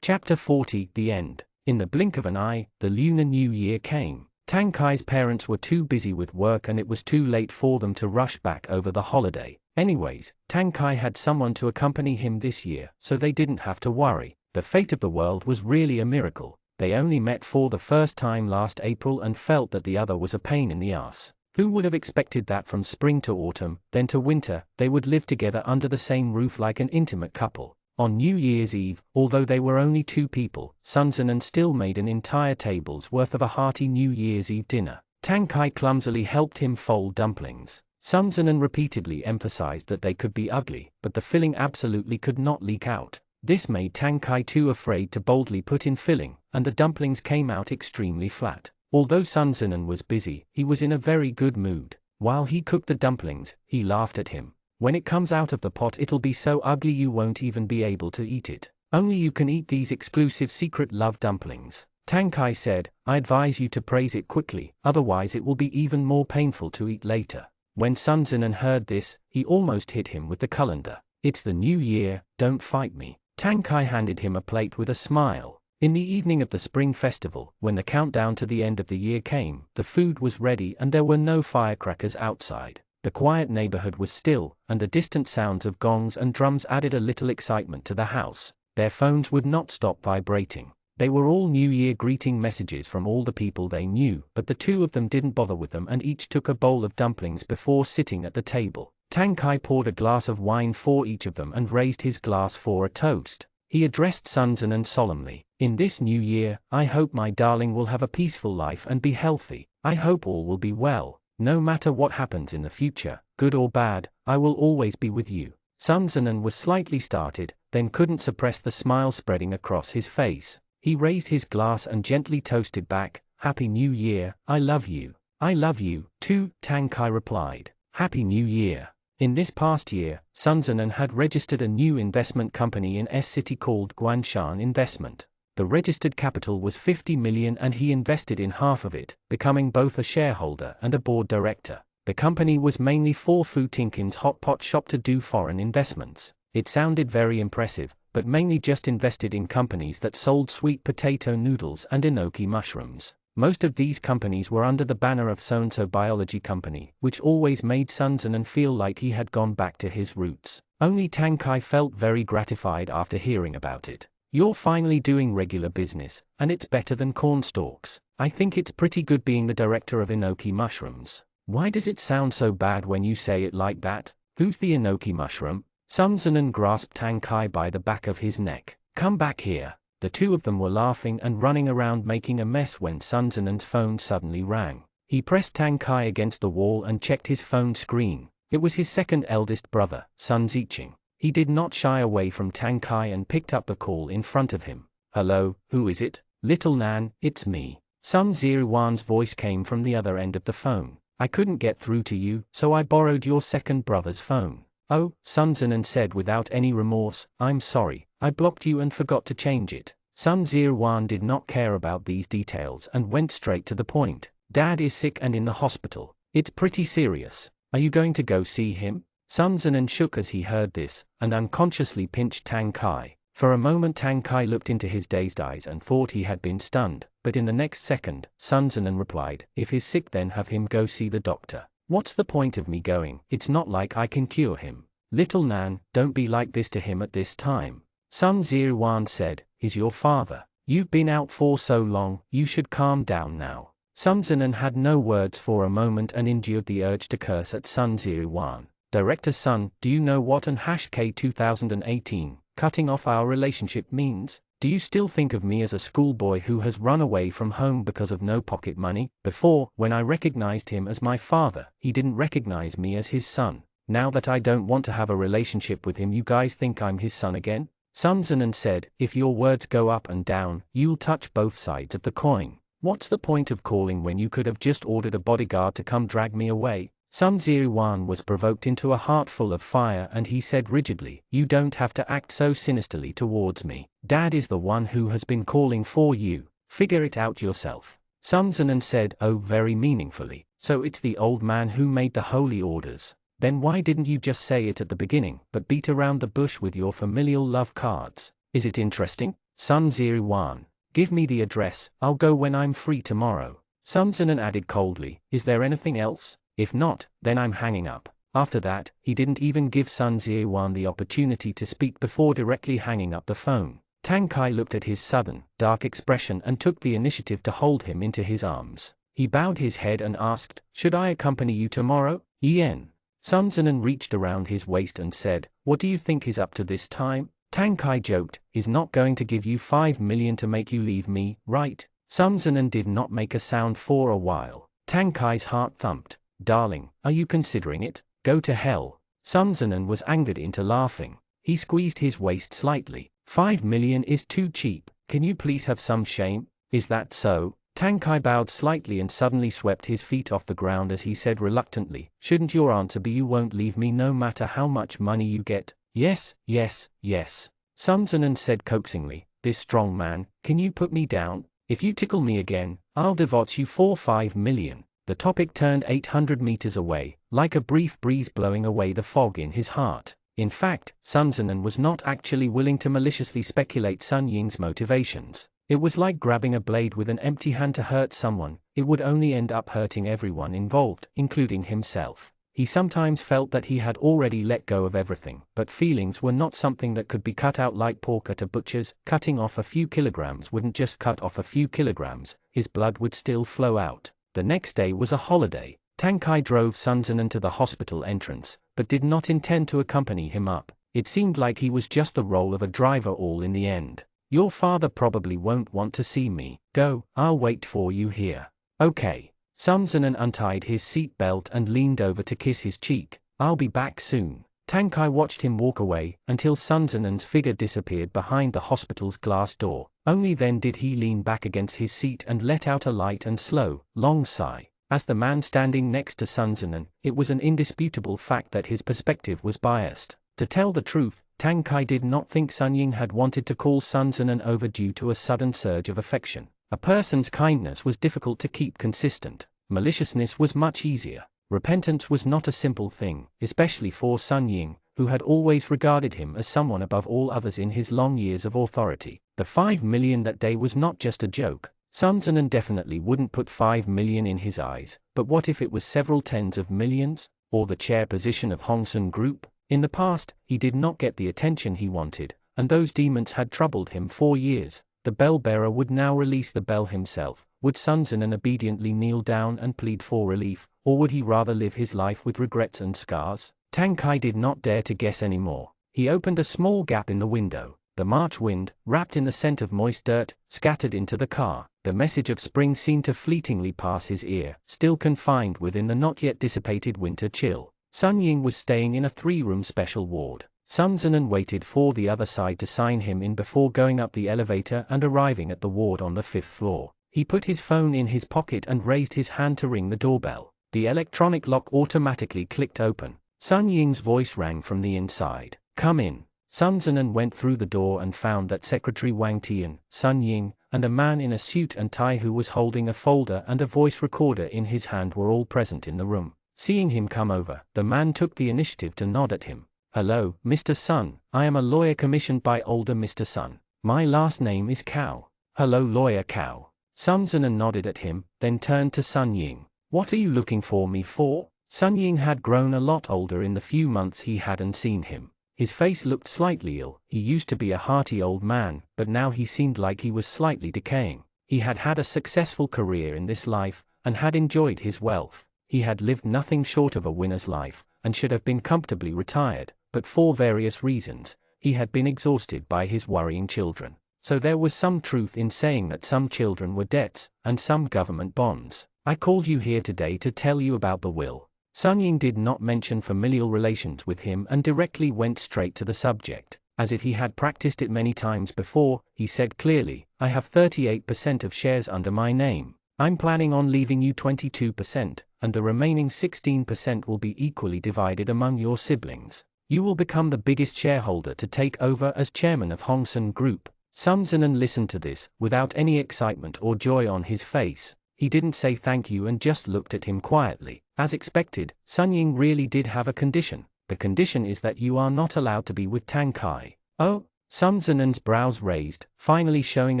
Chapter 40, The End. In the blink of an eye, the Lunar New Year came. Tang Kai's parents were too busy with work and it was too late for them to rush back over the holiday. Anyways, Tang Kai had someone to accompany him this year, so they didn't have to worry. The fate of the world was really a miracle. They only met for the first time last April and felt that the other was a pain in the ass. Who would have expected that from spring to autumn, then to winter, they would live together under the same roof like an intimate couple? On New Year's Eve, although they were only two people, Sun Zenon still made an entire table's worth of a hearty New Year's Eve dinner. Tang Kai clumsily helped him fold dumplings. Sun Zenon repeatedly emphasized that they could be ugly, but the filling absolutely could not leak out. This made Tang Kai too afraid to boldly put in filling, and the dumplings came out extremely flat. Although Sun Zenon was busy, he was in a very good mood. While he cooked the dumplings, he laughed at him. "When it comes out of the pot it'll be so ugly you won't even be able to eat it. Only you can eat these exclusive secret love dumplings." Tang Kai said, "I advise you to praise it quickly, otherwise it will be even more painful to eat later." When Sun Zenon heard this, he almost hit him with the colander. "It's the new year, don't fight me." Tang Kai handed him a plate with a smile. In the evening of the spring festival, when the countdown to the end of the year came, the food was ready and there were no firecrackers outside. The quiet neighborhood was still, and the distant sounds of gongs and drums added a little excitement to the house. Their phones would not stop vibrating. They were all New Year greeting messages from all the people they knew, but the two of them didn't bother with them and each took a bowl of dumplings before sitting at the table. Tang Kai poured a glass of wine for each of them and raised his glass for a toast. He addressed Sun Zenon solemnly. "In this new year, I hope my darling will have a peaceful life and be healthy. I hope all will be well. No matter what happens in the future, good or bad, I will always be with you." Sun Zenon was slightly startled, then couldn't suppress the smile spreading across his face. He raised his glass and gently toasted back, "Happy New Year, I love you." "I love you, too," Tang Kai replied. "Happy New Year." In this past year, Sun Zinan had registered a new investment company in S city called Guanshan Investment. The registered capital was 50 million and he invested in half of it, becoming both a shareholder and a board director. The company was mainly for Fu Tinkin's hot pot shop to do foreign investments. It sounded very impressive, but mainly just invested in companies that sold sweet potato noodles and enoki mushrooms. Most of these companies were under the banner of So-and-so Biology Company, which always made Sun Zinan feel like he had gone back to his roots. Only Tang Kai felt very gratified after hearing about it. You're finally doing regular business, and it's better than cornstalks. I think it's pretty good being the director of enoki mushrooms. Why does it sound so bad when you say it like that? Who's the enoki mushroom? Sun Zinan grasped Tang Kai by the back of his neck. Come back here. The two of them were laughing and running around making a mess when Sun Zinan's phone suddenly rang. He pressed Tang Kai against the wall and checked his phone screen. It was his second eldest brother, Sun Ziqing. He did not shy away from Tang Kai and picked up the call in front of him. Hello, who is it? Little Nan, it's me. Sun Ziruan's voice came from the other end of the phone. I couldn't get through to you, so I borrowed your second brother's phone. Oh, Sun Zinan said without any remorse, I'm sorry, I blocked you and forgot to change it. Sun Ziruan did not care about these details and went straight to the point. Dad is sick and in the hospital. It's pretty serious. Are you going to go see him? Sun Zinan shook as he heard this, and unconsciously pinched Tang Kai. For a moment Tang Kai looked into his dazed eyes and thought he had been stunned, but in the next second, Sun Zinan replied, if he's sick then have him go see the doctor. What's the point of me going? It's not like I can cure him. Little Nan, don't be like this to him at this time. Sun Ziruan said, he's your father. You've been out for so long, you should calm down now. Sun Zinan had no words for a moment and endured the urge to curse at Sun Ziruan. Director Sun, do you know what an #K 2018, cutting off our relationship means? Do you still think of me as a schoolboy who has run away from home because of no pocket money? Before, when I recognized him as my father, he didn't recognize me as his son. Now that I don't want to have a relationship with him, you guys think I'm his son again? Sun Zinan said, if your words go up and down, you'll touch both sides of the coin. What's the point of calling when you could have just ordered a bodyguard to come drag me away? Sun Ziruan was provoked into a heart full of fire and he said rigidly, you don't have to act so sinisterly towards me. Dad is the one who has been calling for you. Figure it out yourself. Sun Zinan said, oh, very meaningfully, so it's the old man who made the holy orders. Then why didn't you just say it at the beginning, but beat around the bush with your familial love cards? Is it interesting? Sun Ziruan, give me the address, I'll go when I'm free tomorrow. Sun Zinan added coldly, is there anything else? If not, then I'm hanging up. After that, he didn't even give Sun Ziruan the opportunity to speak before directly hanging up the phone. Tang Kai looked at his sudden, dark expression and took the initiative to hold him into his arms. He bowed his head and asked, should I accompany you tomorrow? Yen. Sun Zinan reached around his waist and said, what do you think he's up to this time? Tang Kai joked, he's not going to give you 5 million to make you leave me, right? Sun Zinan did not make a sound for a while. Tang Kai's heart thumped. Darling, are you considering it? Go to hell. Sun Zinan was angered into laughing. He squeezed his waist slightly. 5 million is too cheap. Can you please have some shame? Is that so? Tang Kai bowed slightly and suddenly swept his feet off the ground as he said reluctantly, shouldn't your answer be you won't leave me no matter how much money you get? Yes, yes, yes. Sun Zinan said coaxingly, this strong man, can you put me down? If you tickle me again, I'll divorce you for 5 million. The topic turned 800 meters away, like a brief breeze blowing away the fog in his heart. In fact, Sun Zinan was not actually willing to maliciously speculate Sun Ying's motivations. It was like grabbing a blade with an empty hand to hurt someone, it would only end up hurting everyone involved, including himself. He sometimes felt that he had already let go of everything, but feelings were not something that could be cut out like pork at a butcher's. Cutting off a few kilograms wouldn't just cut off a few kilograms, his blood would still flow out. The next day was a holiday. Tang Kai drove Sun Zinan to the hospital entrance, but did not intend to accompany him up. It seemed like he was just the role of a driver all in the end. Your father probably won't want to see me. Go, I'll wait for you here. Okay. Sun Zinan untied his seat belt and leaned over to kiss his cheek. I'll be back soon. Tang Kai watched him walk away until Sun Zinan's figure disappeared behind the hospital's glass door. Only then did he lean back against his seat and let out a light and slow, long sigh. As the man standing next to Sun Zinan, it was an indisputable fact that his perspective was biased. To tell the truth, Tang Kai did not think Sun Ying had wanted to call Sun Zinan over due to a sudden surge of affection. A person's kindness was difficult to keep consistent. Maliciousness was much easier. Repentance was not a simple thing, especially for Sun Ying, who had always regarded him as someone above all others in his long years of authority. The 5 million that day was not just a joke. Sun Zinan definitely wouldn't put 5 million in his eyes, but what if it was several tens of millions? Or the chair position of Hong Sun Group? In the past, he did not get the attention he wanted, and those demons had troubled him for years. The bell-bearer would now release the bell himself. Would Sun Zinan obediently kneel down and plead for relief, or would he rather live his life with regrets and scars? Tang Kai did not dare to guess anymore. He opened a small gap in the window. The March wind, wrapped in the scent of moist dirt, scattered into the car. The message of spring seemed to fleetingly pass his ear, still confined within the not yet dissipated winter chill. Sun Ying was staying in a 3-room special ward. Sun Zinan waited for the other side to sign him in before going up the elevator and arriving at the ward on the 5th floor. He put his phone in his pocket and raised his hand to ring the doorbell. The electronic lock automatically clicked open. Sun Ying's voice rang from the inside. "Come in." Sun Zinan went through the door and found that Secretary Wang Tian, Sun Ying, and a man in a suit and tie who was holding a folder and a voice recorder in his hand were all present in the room. Seeing him come over, the man took the initiative to nod at him. "Hello, Mr. Sun. I am a lawyer commissioned by older Mr. Sun. My last name is Cao." "Hello, Lawyer Cao." Sun Zinan nodded at him, then turned to Sun Ying. "What are you looking for me for?" Sun Ying had grown a lot older in the few months he hadn't seen him. His face looked slightly ill. He used to be a hearty old man, but now he seemed like he was slightly decaying. He had had a successful career in this life, and had enjoyed his wealth. He had lived nothing short of a winner's life, and should have been comfortably retired, but for various reasons, he had been exhausted by his worrying children. So there was some truth in saying that some children were debts, and some government bonds. "I called you here today to tell you about the will." Sun Ying did not mention familial relations with him and directly went straight to the subject. As if he had practiced it many times before, he said clearly, "I have 38% of shares under my name. I'm planning on leaving you 22%, and the remaining 16% will be equally divided among your siblings. You will become the biggest shareholder to take over as chairman of Hong Sun Group." Sun Zinan listened to this, without any excitement or joy on his face. He didn't say thank you and just looked at him quietly. As expected, Sun Ying really did have a condition. "The condition is that you are not allowed to be with Tang Kai." "Oh?" Sun Zinan's brows raised, finally showing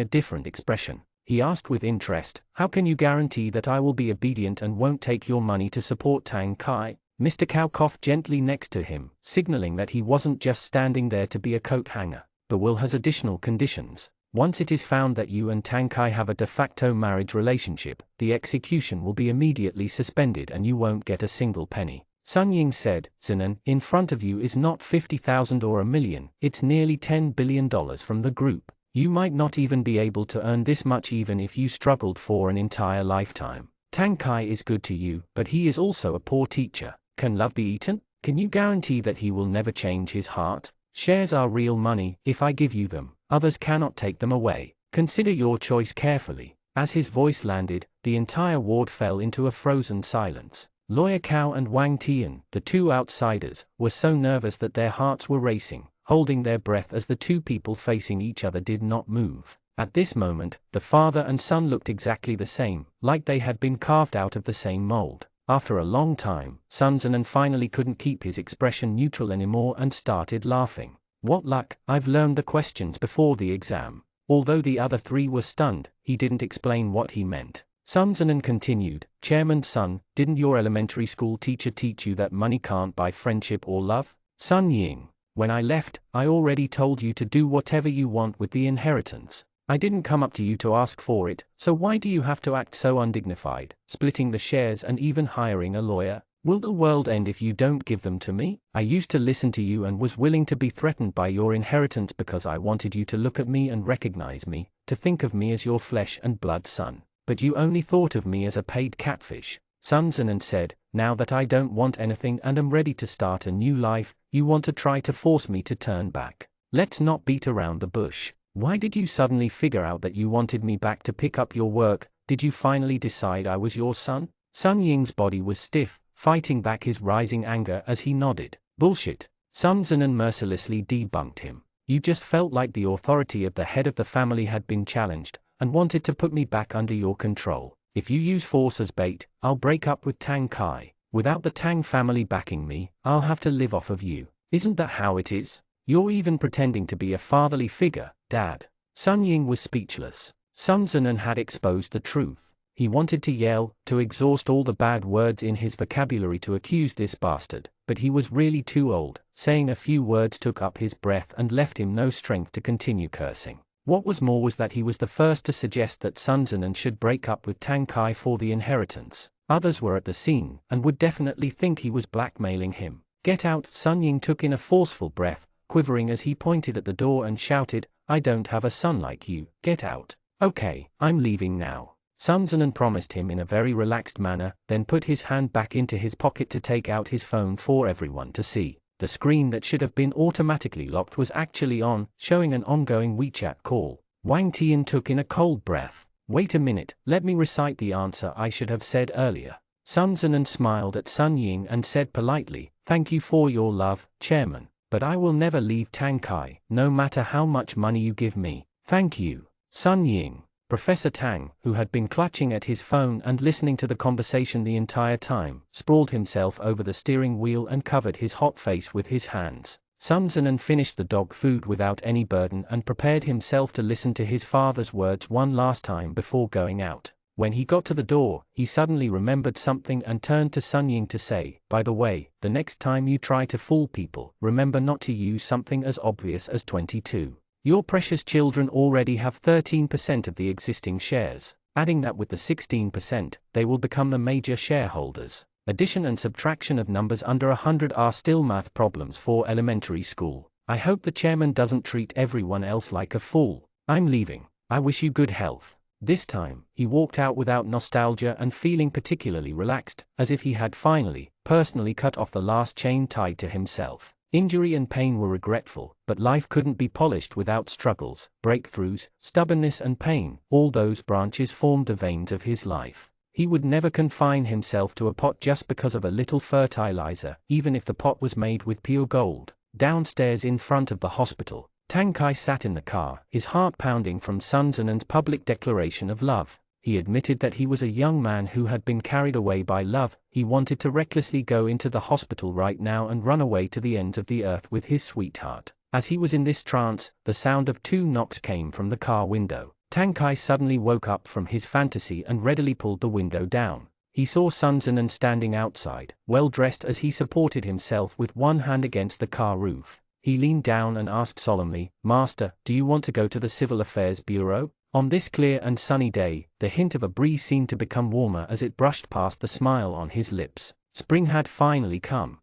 a different expression. He asked with interest, "How can you guarantee that I will be obedient and won't take your money to support Tang Kai?" Mr. Cao coughed gently next to him, signaling that he wasn't just standing there to be a coat hanger. "The will has additional conditions. Once it is found that you and Tang Kai have a de facto marriage relationship, the execution will be immediately suspended and you won't get a single penny." Sun Ying said, "Zinan, in front of you is not 50,000 or a million, it's nearly $10 billion from the group. You might not even be able to earn this much even if you struggled for an entire lifetime. Tang Kai is good to you, but he is also a poor teacher. Can love be eaten? Can you guarantee that he will never change his heart? Shares are real money. If I give you them, others cannot take them away. Consider your choice carefully." As his voice landed, the entire ward fell into a frozen silence. Lawyer Cao and Wang Tian, the two outsiders, were so nervous that their hearts were racing, holding their breath as the two people facing each other did not move. At this moment, the father and son looked exactly the same, like they had been carved out of the same mold. After a long time, Sun Zinan finally couldn't keep his expression neutral anymore and started laughing. "What luck, I've learned the questions before the exam." Although the other three were stunned, he didn't explain what he meant. Sun Zinan continued, "Chairman Sun, didn't your elementary school teacher teach you that money can't buy friendship or love?" Sun Ying, "When I left, I already told you to do whatever you want with the inheritance. I didn't come up to you to ask for it, so why do you have to act so undignified, splitting the shares and even hiring a lawyer? Will the world end if you don't give them to me? I used to listen to you and was willing to be threatened by your inheritance because I wanted you to look at me and recognize me, to think of me as your flesh and blood son. But you only thought of me as a paid catfish." Sun Zinan said, "Now that I don't want anything and am ready to start a new life, you want to try to force me to turn back. Let's not beat around the bush. Why did you suddenly figure out that you wanted me back to pick up your work? Did you finally decide I was your son?" Sun Ying's body was stiff, fighting back his rising anger as he nodded. Bullshit. Sun Zinan mercilessly debunked him. You just felt like the authority of the head of the family had been challenged, and wanted to put me back under your control. If you use force as bait, I'll break up with Tang Kai. Without the Tang family backing me, I'll have to live off of you. Isn't that how it is? You're even pretending to be a fatherly figure, Dad. Sun Ying was speechless. Sun Zinan had exposed the truth. He wanted to yell, to exhaust all the bad words in his vocabulary to accuse this bastard, but he was really too old. Saying a few words took up his breath and left him no strength to continue cursing. What was more was that he was the first to suggest that Sun Zinan should break up with Tang Kai for the inheritance. Others were at the scene, and would definitely think he was blackmailing him. Get out! Sun Ying took in a forceful breath, quivering as he pointed at the door and shouted, I don't have a son like you, get out. Okay, I'm leaving now. Sun Zinan promised him in a very relaxed manner, then put his hand back into his pocket to take out his phone for everyone to see. The screen that should have been automatically locked was actually on, showing an ongoing WeChat call. Wang Tian took in a cold breath. Wait a minute, let me recite the answer I should have said earlier. Sun Zinan smiled at Sun Ying and said politely, thank you for your love, Chairman, but I will never leave Tang Kai, no matter how much money you give me. Thank you. Sun Ying. Professor Tang, who had been clutching at his phone and listening to the conversation the entire time, sprawled himself over the steering wheel and covered his hot face with his hands. Sun Zinan finished the dog food without any burden and prepared himself to listen to his father's words one last time before going out. When he got to the door, he suddenly remembered something and turned to Sun Ying to say, by the way, the next time you try to fool people, remember not to use something as obvious as 22. Your precious children already have 13% of the existing shares. Adding that with the 16%, they will become the major shareholders. Addition and subtraction of numbers under 100 are still math problems for elementary school. I hope the chairman doesn't treat everyone else like a fool. I'm leaving. I wish you good health. This time, he walked out without nostalgia and feeling particularly relaxed, as if he had finally, personally cut off the last chain tied to himself. Injury and pain were regretful, but life couldn't be polished without struggles, breakthroughs, stubbornness and pain. All those branches formed the veins of his life. He would never confine himself to a pot just because of a little fertilizer, even if the pot was made with pure gold. Downstairs in front of the hospital, Tang Kai sat in the car, his heart pounding from Sun Zinan's public declaration of love. He admitted that he was a young man who had been carried away by love. He wanted to recklessly go into the hospital right now and run away to the ends of the earth with his sweetheart. As he was in this trance, the sound of 2 knocks came from the car window. Tang Kai suddenly woke up from his fantasy and readily pulled the window down. He saw Sun Zinan standing outside, well dressed as he supported himself with one hand against the car roof. He leaned down and asked solemnly, Master, do you want to go to the Civil Affairs Bureau? On this clear and sunny day, the hint of a breeze seemed to become warmer as it brushed past the smile on his lips. Spring had finally come.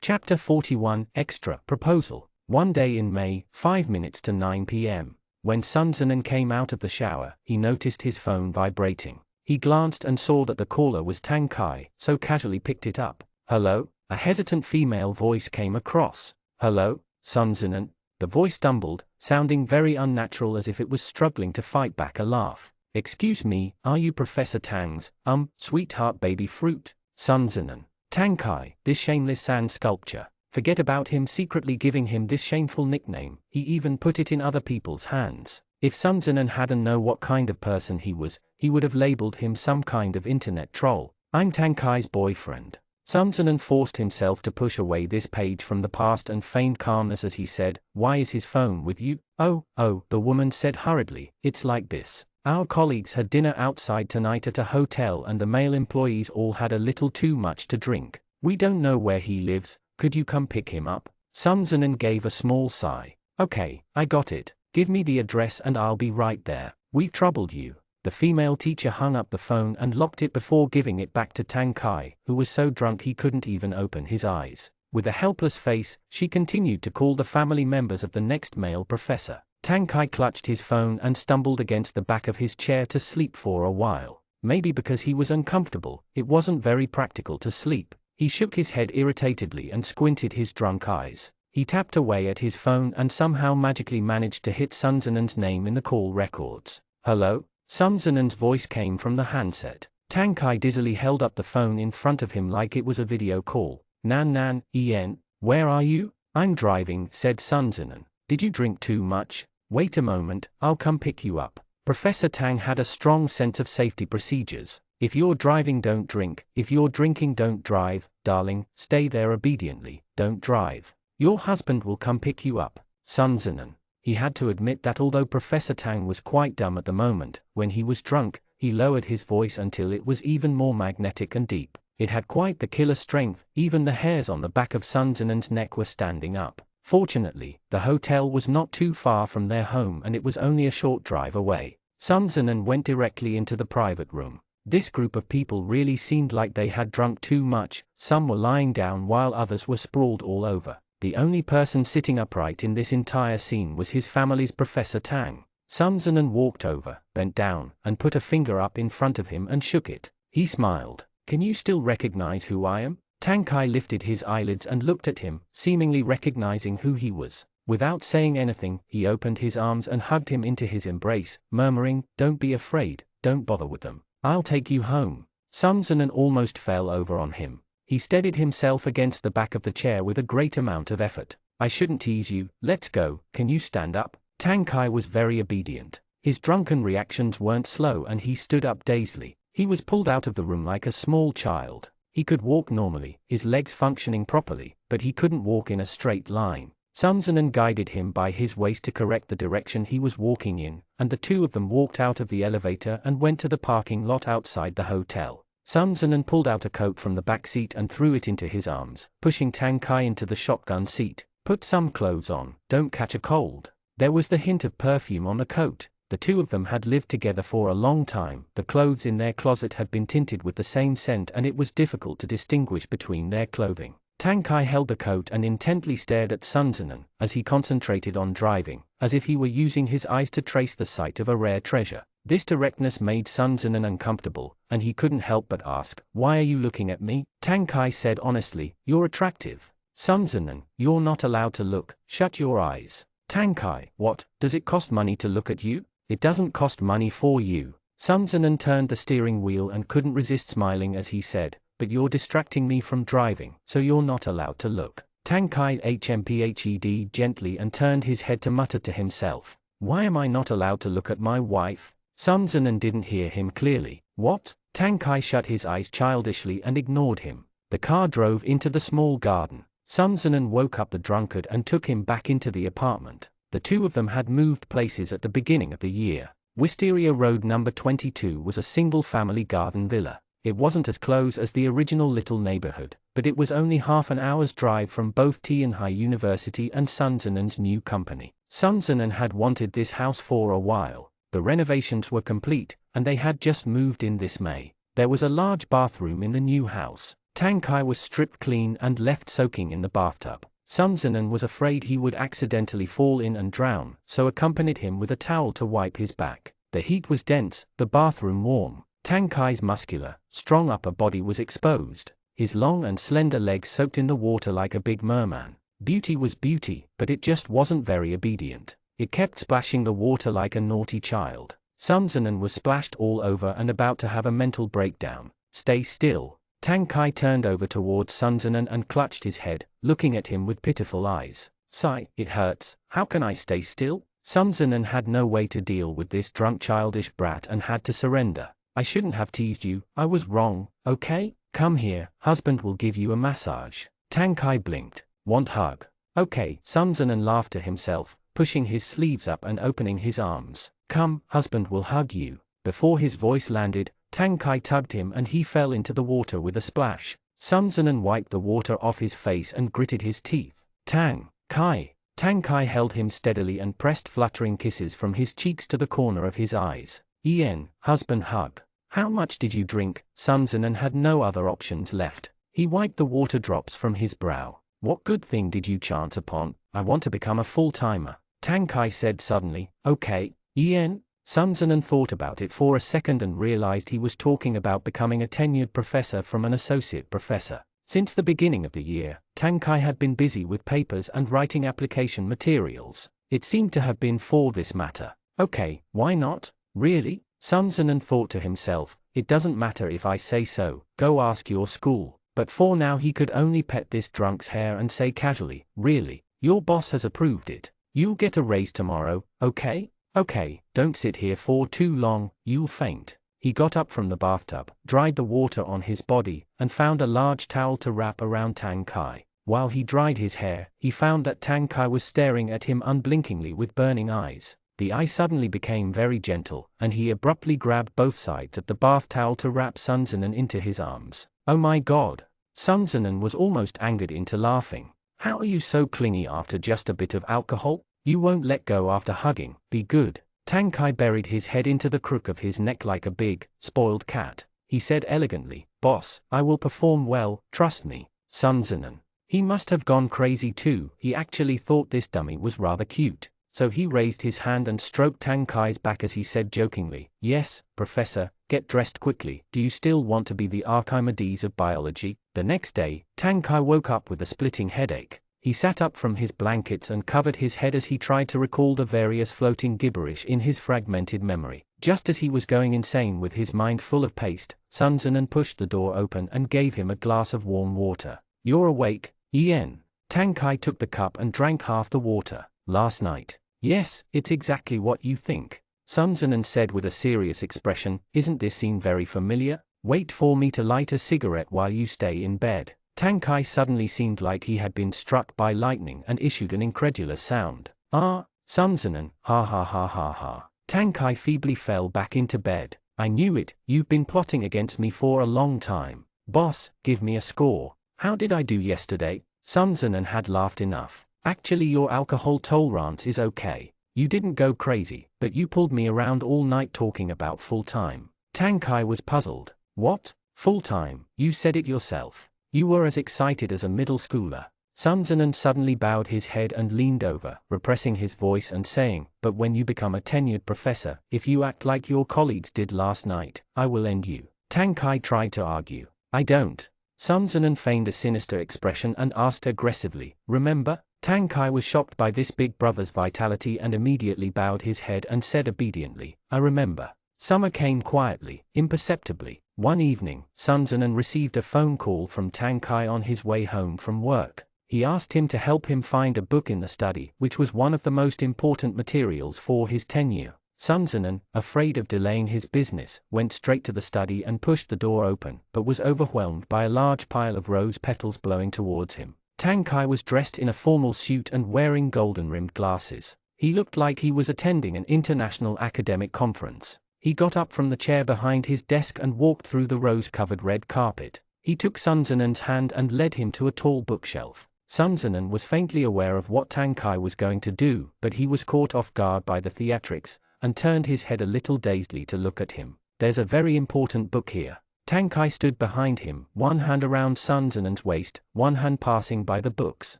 Chapter 41 Extra Proposal. One day in May, 5 minutes to 9 p.m. When Sun Zinan came out of the shower, he noticed his phone vibrating. He glanced and saw that the caller was Tang Kai, so casually picked it up. Hello? A hesitant female voice came across. Hello, Sun Zinan? The voice stumbled, sounding very unnatural as if it was struggling to fight back a laugh. Excuse me, are you Professor Tang's, sweetheart baby fruit? Sun Zinan. Tang Kai, this shameless sand sculpture. Forget about him secretly giving him this shameful nickname, he even put it in other people's hands. If Sun Zinan hadn't known what kind of person he was, he would have labeled him some kind of internet troll. I'm Tang Kai's boyfriend. Sun Zinan forced himself to push away this page from the past and feigned calmness as he said, why is his phone with you? Oh, the woman said hurriedly, it's like this. Our colleagues had dinner outside tonight at a hotel and the male employees all had a little too much to drink. We don't know where he lives, could you come pick him up? Sun Zinan gave a small sigh. Okay, I got it. Give me the address and I'll be right there. We've troubled you. The female teacher hung up the phone and locked it before giving it back to Tang Kai, who was so drunk he couldn't even open his eyes. With a helpless face, she continued to call the family members of the next male professor. Tang Kai clutched his phone and stumbled against the back of his chair to sleep for a while. Maybe because he was uncomfortable, it wasn't very practical to sleep. He shook his head irritatedly and squinted his drunk eyes. He tapped away at his phone and somehow magically managed to hit Sun Zinan's name in the call records. Hello? Sun Zinan's voice came from the handset. Tang Kai dizzily held up the phone in front of him like it was a video call. Nan, Ian, where are you? I'm driving, said Sun Zinan. Did you drink too much? Wait a moment, I'll come pick you up. Professor Tang had a strong sense of safety procedures. If you're driving, don't drink. If you're drinking, don't drive. Darling, stay there obediently, don't drive. Your husband will come pick you up. Sun Zinan. He had to admit that although Professor Tang was quite dumb at the moment, when he was drunk, he lowered his voice until it was even more magnetic and deep. It had quite the killer strength, even the hairs on the back of Sun Zinan's neck were standing up. Fortunately, the hotel was not too far from their home and it was only a short drive away. Sun Zinan went directly into the private room. This group of people really seemed like they had drunk too much. Some were lying down while others were sprawled all over. The only person sitting upright in this entire scene was his family's Professor Tang. Sun Zinan walked over, bent down, and put a finger up in front of him and shook it. He smiled. Can you still recognize who I am? Tang Kai lifted his eyelids and looked at him, seemingly recognizing who he was. Without saying anything, he opened his arms and hugged him into his embrace, murmuring, "Don't be afraid, don't bother with them. I'll take you home." Sun Zinan almost fell over on him. He steadied himself against the back of the chair with a great amount of effort. "I shouldn't tease you, let's go, can you stand up?" Tang Kai was very obedient. His drunken reactions weren't slow and he stood up dazedly. He was pulled out of the room like a small child. He could walk normally, his legs functioning properly, but he couldn't walk in a straight line. Sun Zinan guided him by his waist to correct the direction he was walking in, and the two of them walked out of the elevator and went to the parking lot outside the hotel. Sun Zinan pulled out a coat from the back seat and threw it into his arms, pushing Tang Kai into the shotgun seat. "Put some clothes on, don't catch a cold." There was the hint of perfume on the coat. The two of them had lived together for a long time. The clothes in their closet had been tinted with the same scent and it was difficult to distinguish between their clothing. Tang Kai held the coat and intently stared at Sun Zinan as he concentrated on driving, as if he were using his eyes to trace the site of a rare treasure. This directness made Sun Zinan uncomfortable, and he couldn't help but ask, "Why are you looking at me?" Tang Kai said honestly, "You're attractive." Sun Zinan, "You're not allowed to look, shut your eyes." Tang Kai, "What, does it cost money to look at you?" "It doesn't cost money for you." Sun Zinan turned the steering wheel and couldn't resist smiling as he said, "But you're distracting me from driving, so you're not allowed to look." Tang Kai hmphed gently and turned his head to mutter to himself, "Why am I not allowed to look at my wife?" Sun Zinan didn't hear him clearly. "What?" Tang Kai shut his eyes childishly and ignored him. The car drove into the small garden. Sun Zinan woke up the drunkard and took him back into the apartment. The two of them had moved places at the beginning of the year. Wisteria Road number 22 was a single-family garden villa. It wasn't as close as the original little neighborhood, but it was only half an hour's drive from both Tianhai University and Sun Zinan's new company. Sun Zinan had wanted this house for a while. The renovations were complete, and they had just moved in this May. There was a large bathroom in the new house. Tang Kai was stripped clean and left soaking in the bathtub. Sun Zinan was afraid he would accidentally fall in and drown, so accompanied him with a towel to wipe his back. The heat was dense, the bathroom warm. Tang Kai's muscular, strong upper body was exposed, his long and slender legs soaked in the water like a big merman. Beauty was beauty, but it just wasn't very obedient. It kept splashing the water like a naughty child. Sun Zinan was splashed all over and about to have a mental breakdown. "Stay still." Tang Kai turned over towards Sun Zinan and clutched his head, looking at him with pitiful eyes. "Sigh, it hurts. How can I stay still?" Sun Zinan had no way to deal with this drunk childish brat and had to surrender. "I shouldn't have teased you, I was wrong, okay? Come here, husband will give you a massage." Tang Kai blinked. "Want hug?" "Okay." Sun Zinan laughed to himself, pushing his sleeves up and opening his arms. "Come, husband will hug you." Before his voice landed, Tang Kai tugged him and he fell into the water with a splash. Sun Zinan wiped the water off his face and gritted his teeth. Tang Kai. Tang Kai held him steadily and pressed fluttering kisses from his cheeks to the corner of his eyes. "Ian, husband hug." "How much did you drink?" Sun Zinan had no other options left. He wiped the water drops from his brow. "What good thing did you chance upon? I want to become a full-timer." Tang Kai said suddenly, "Okay, Ian?" Sun Zinan thought about it for a second and realized he was talking about becoming a tenured professor from an associate professor. Since the beginning of the year, Tang Kai had been busy with papers and writing application materials. It seemed to have been for this matter. "Okay, why not? Really?" Sun Zinan thought to himself, it doesn't matter if I say so, go ask your school. But for now he could only pet this drunk's hair and say casually, really, your boss has approved it. You'll get a raise tomorrow, okay? Okay, don't sit here for too long, you'll faint. He got up from the bathtub, dried the water on his body, and found a large towel to wrap around Tang Kai. While he dried his hair, he found that Tang Kai was staring at him unblinkingly with burning eyes. The eye suddenly became very gentle, and he abruptly grabbed both sides of the bath towel to wrap Sun Zinan into his arms. Oh my God! Sun Zinan was almost angered into laughing. How are you so clingy after just a bit of alcohol? You won't let go after hugging, be good. Tang Kai buried his head into the crook of his neck like a big, spoiled cat. He said elegantly, boss, I will perform well, trust me. Sun Zinan. He must have gone crazy too, he actually thought this dummy was rather cute. So he raised his hand and stroked Tang Kai's back as he said jokingly, yes, Professor, get dressed quickly, do you still want to be the Archimedes of biology? The next day, Tang Kai woke up with a splitting headache. He sat up from his blankets and covered his head as he tried to recall the various floating gibberish in his fragmented memory. Just as he was going insane with his mind full of paste, Sun Zinan pushed the door open and gave him a glass of warm water. You're awake, Yen. Tang Kai took the cup and drank half the water. Last night. Yes, it's exactly what you think. Sun Zinan said with a serious expression, isn't this scene very familiar? Wait for me to light a cigarette while you stay in bed. Tang Kai suddenly seemed like he had been struck by lightning and issued an incredulous sound. Ah, Sun Zinan, ha ha ha ha ha. Tang Kai feebly fell back into bed. I knew it, you've been plotting against me for a long time. Boss, give me a score. How did I do yesterday? Sun Zinan had laughed enough. Actually your alcohol tolerance is okay. You didn't go crazy, but you pulled me around all night talking about full-time. Tang Kai was puzzled. What? Full-time? You said it yourself. You were as excited as a middle schooler. Sun Zinan suddenly bowed his head and leaned over, repressing his voice and saying, but when you become a tenured professor, if you act like your colleagues did last night, I will end you. Tang Kai tried to argue. I don't. Sun Zinan feigned a sinister expression and asked aggressively, remember? Tang Kai was shocked by this big brother's vitality and immediately bowed his head and said obediently, I remember. Summer came quietly, imperceptibly. One evening, Sun Zinan received a phone call from Tang Kai on his way home from work. He asked him to help him find a book in the study, which was one of the most important materials for his tenure. Sun Zinan, afraid of delaying his business, went straight to the study and pushed the door open, but was overwhelmed by a large pile of rose petals blowing towards him. Tang Kai was dressed in a formal suit and wearing golden-rimmed glasses. He looked like he was attending an international academic conference. He got up from the chair behind his desk and walked through the rose-covered red carpet. He took Sun Zinan's hand and led him to a tall bookshelf. Sun Zinan was faintly aware of what Tang Kai was going to do, but he was caught off guard by the theatrics, and turned his head a little dazedly to look at him. There's a very important book here. Tang Kai stood behind him, one hand around Sun Zinan's waist, one hand passing by the books.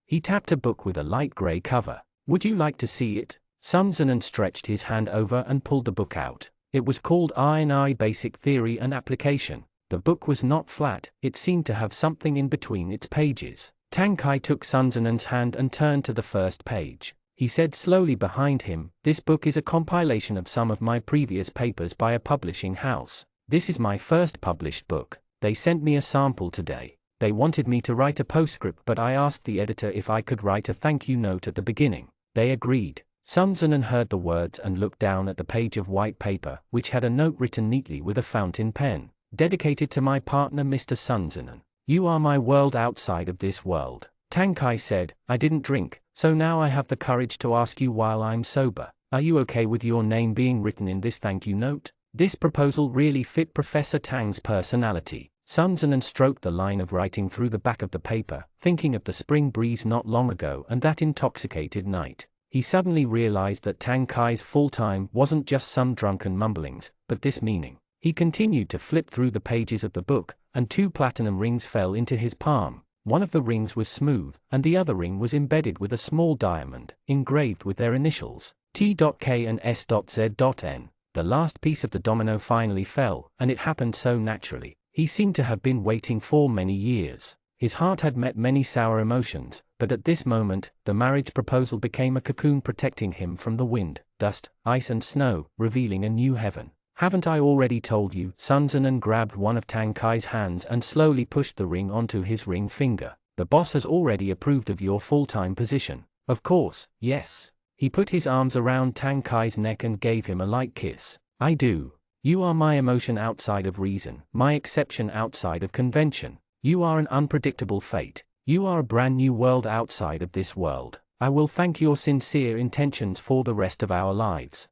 He tapped a book with a light grey cover. Would you like to see it? Sun Zinan stretched his hand over and pulled the book out. It was called I Basic Theory and Application. The book was not flat, it seemed to have something in between its pages. Tang Kai took Sun Zinan's hand and turned to the first page. He said slowly behind him, this book is a compilation of some of my previous papers by a publishing house. This is my first published book. They sent me a sample today. They wanted me to write a postscript, but I asked the editor if I could write a thank you note at the beginning. They agreed. Sun Zinan heard the words and looked down at the page of white paper, which had a note written neatly with a fountain pen. Dedicated to my partner Mr. Sun Zinan. You are my world outside of this world. Tang Kai said, I didn't drink, so now I have the courage to ask you while I'm sober. Are you okay with your name being written in this thank you note? This proposal really fit Professor Tang's personality. Sun Zinan stroked the line of writing through the back of the paper, thinking of the spring breeze not long ago and that intoxicated night. He suddenly realized that Tang Kai's full-time wasn't just some drunken mumblings, but this meaning. He continued to flip through the pages of the book, and 2 platinum rings fell into his palm. One of the rings was smooth, and the other ring was embedded with a small diamond, engraved with their initials, T.K and S.Z.N. The last piece of the domino finally fell, and it happened so naturally. He seemed to have been waiting for many years. His heart had met many sour emotions, but at this moment, the marriage proposal became a cocoon protecting him from the wind, dust, ice and snow, revealing a new heaven. Haven't I already told you? Sun Zinan grabbed one of Tang Kai's hands and slowly pushed the ring onto his ring finger. The boss has already approved of your full-time position. Of course, yes. He put his arms around Tang Kai's neck and gave him a light kiss. I do. You are my emotion outside of reason, my exception outside of convention. You are an unpredictable fate. You are a brand new world outside of this world. I will thank your sincere intentions for the rest of our lives.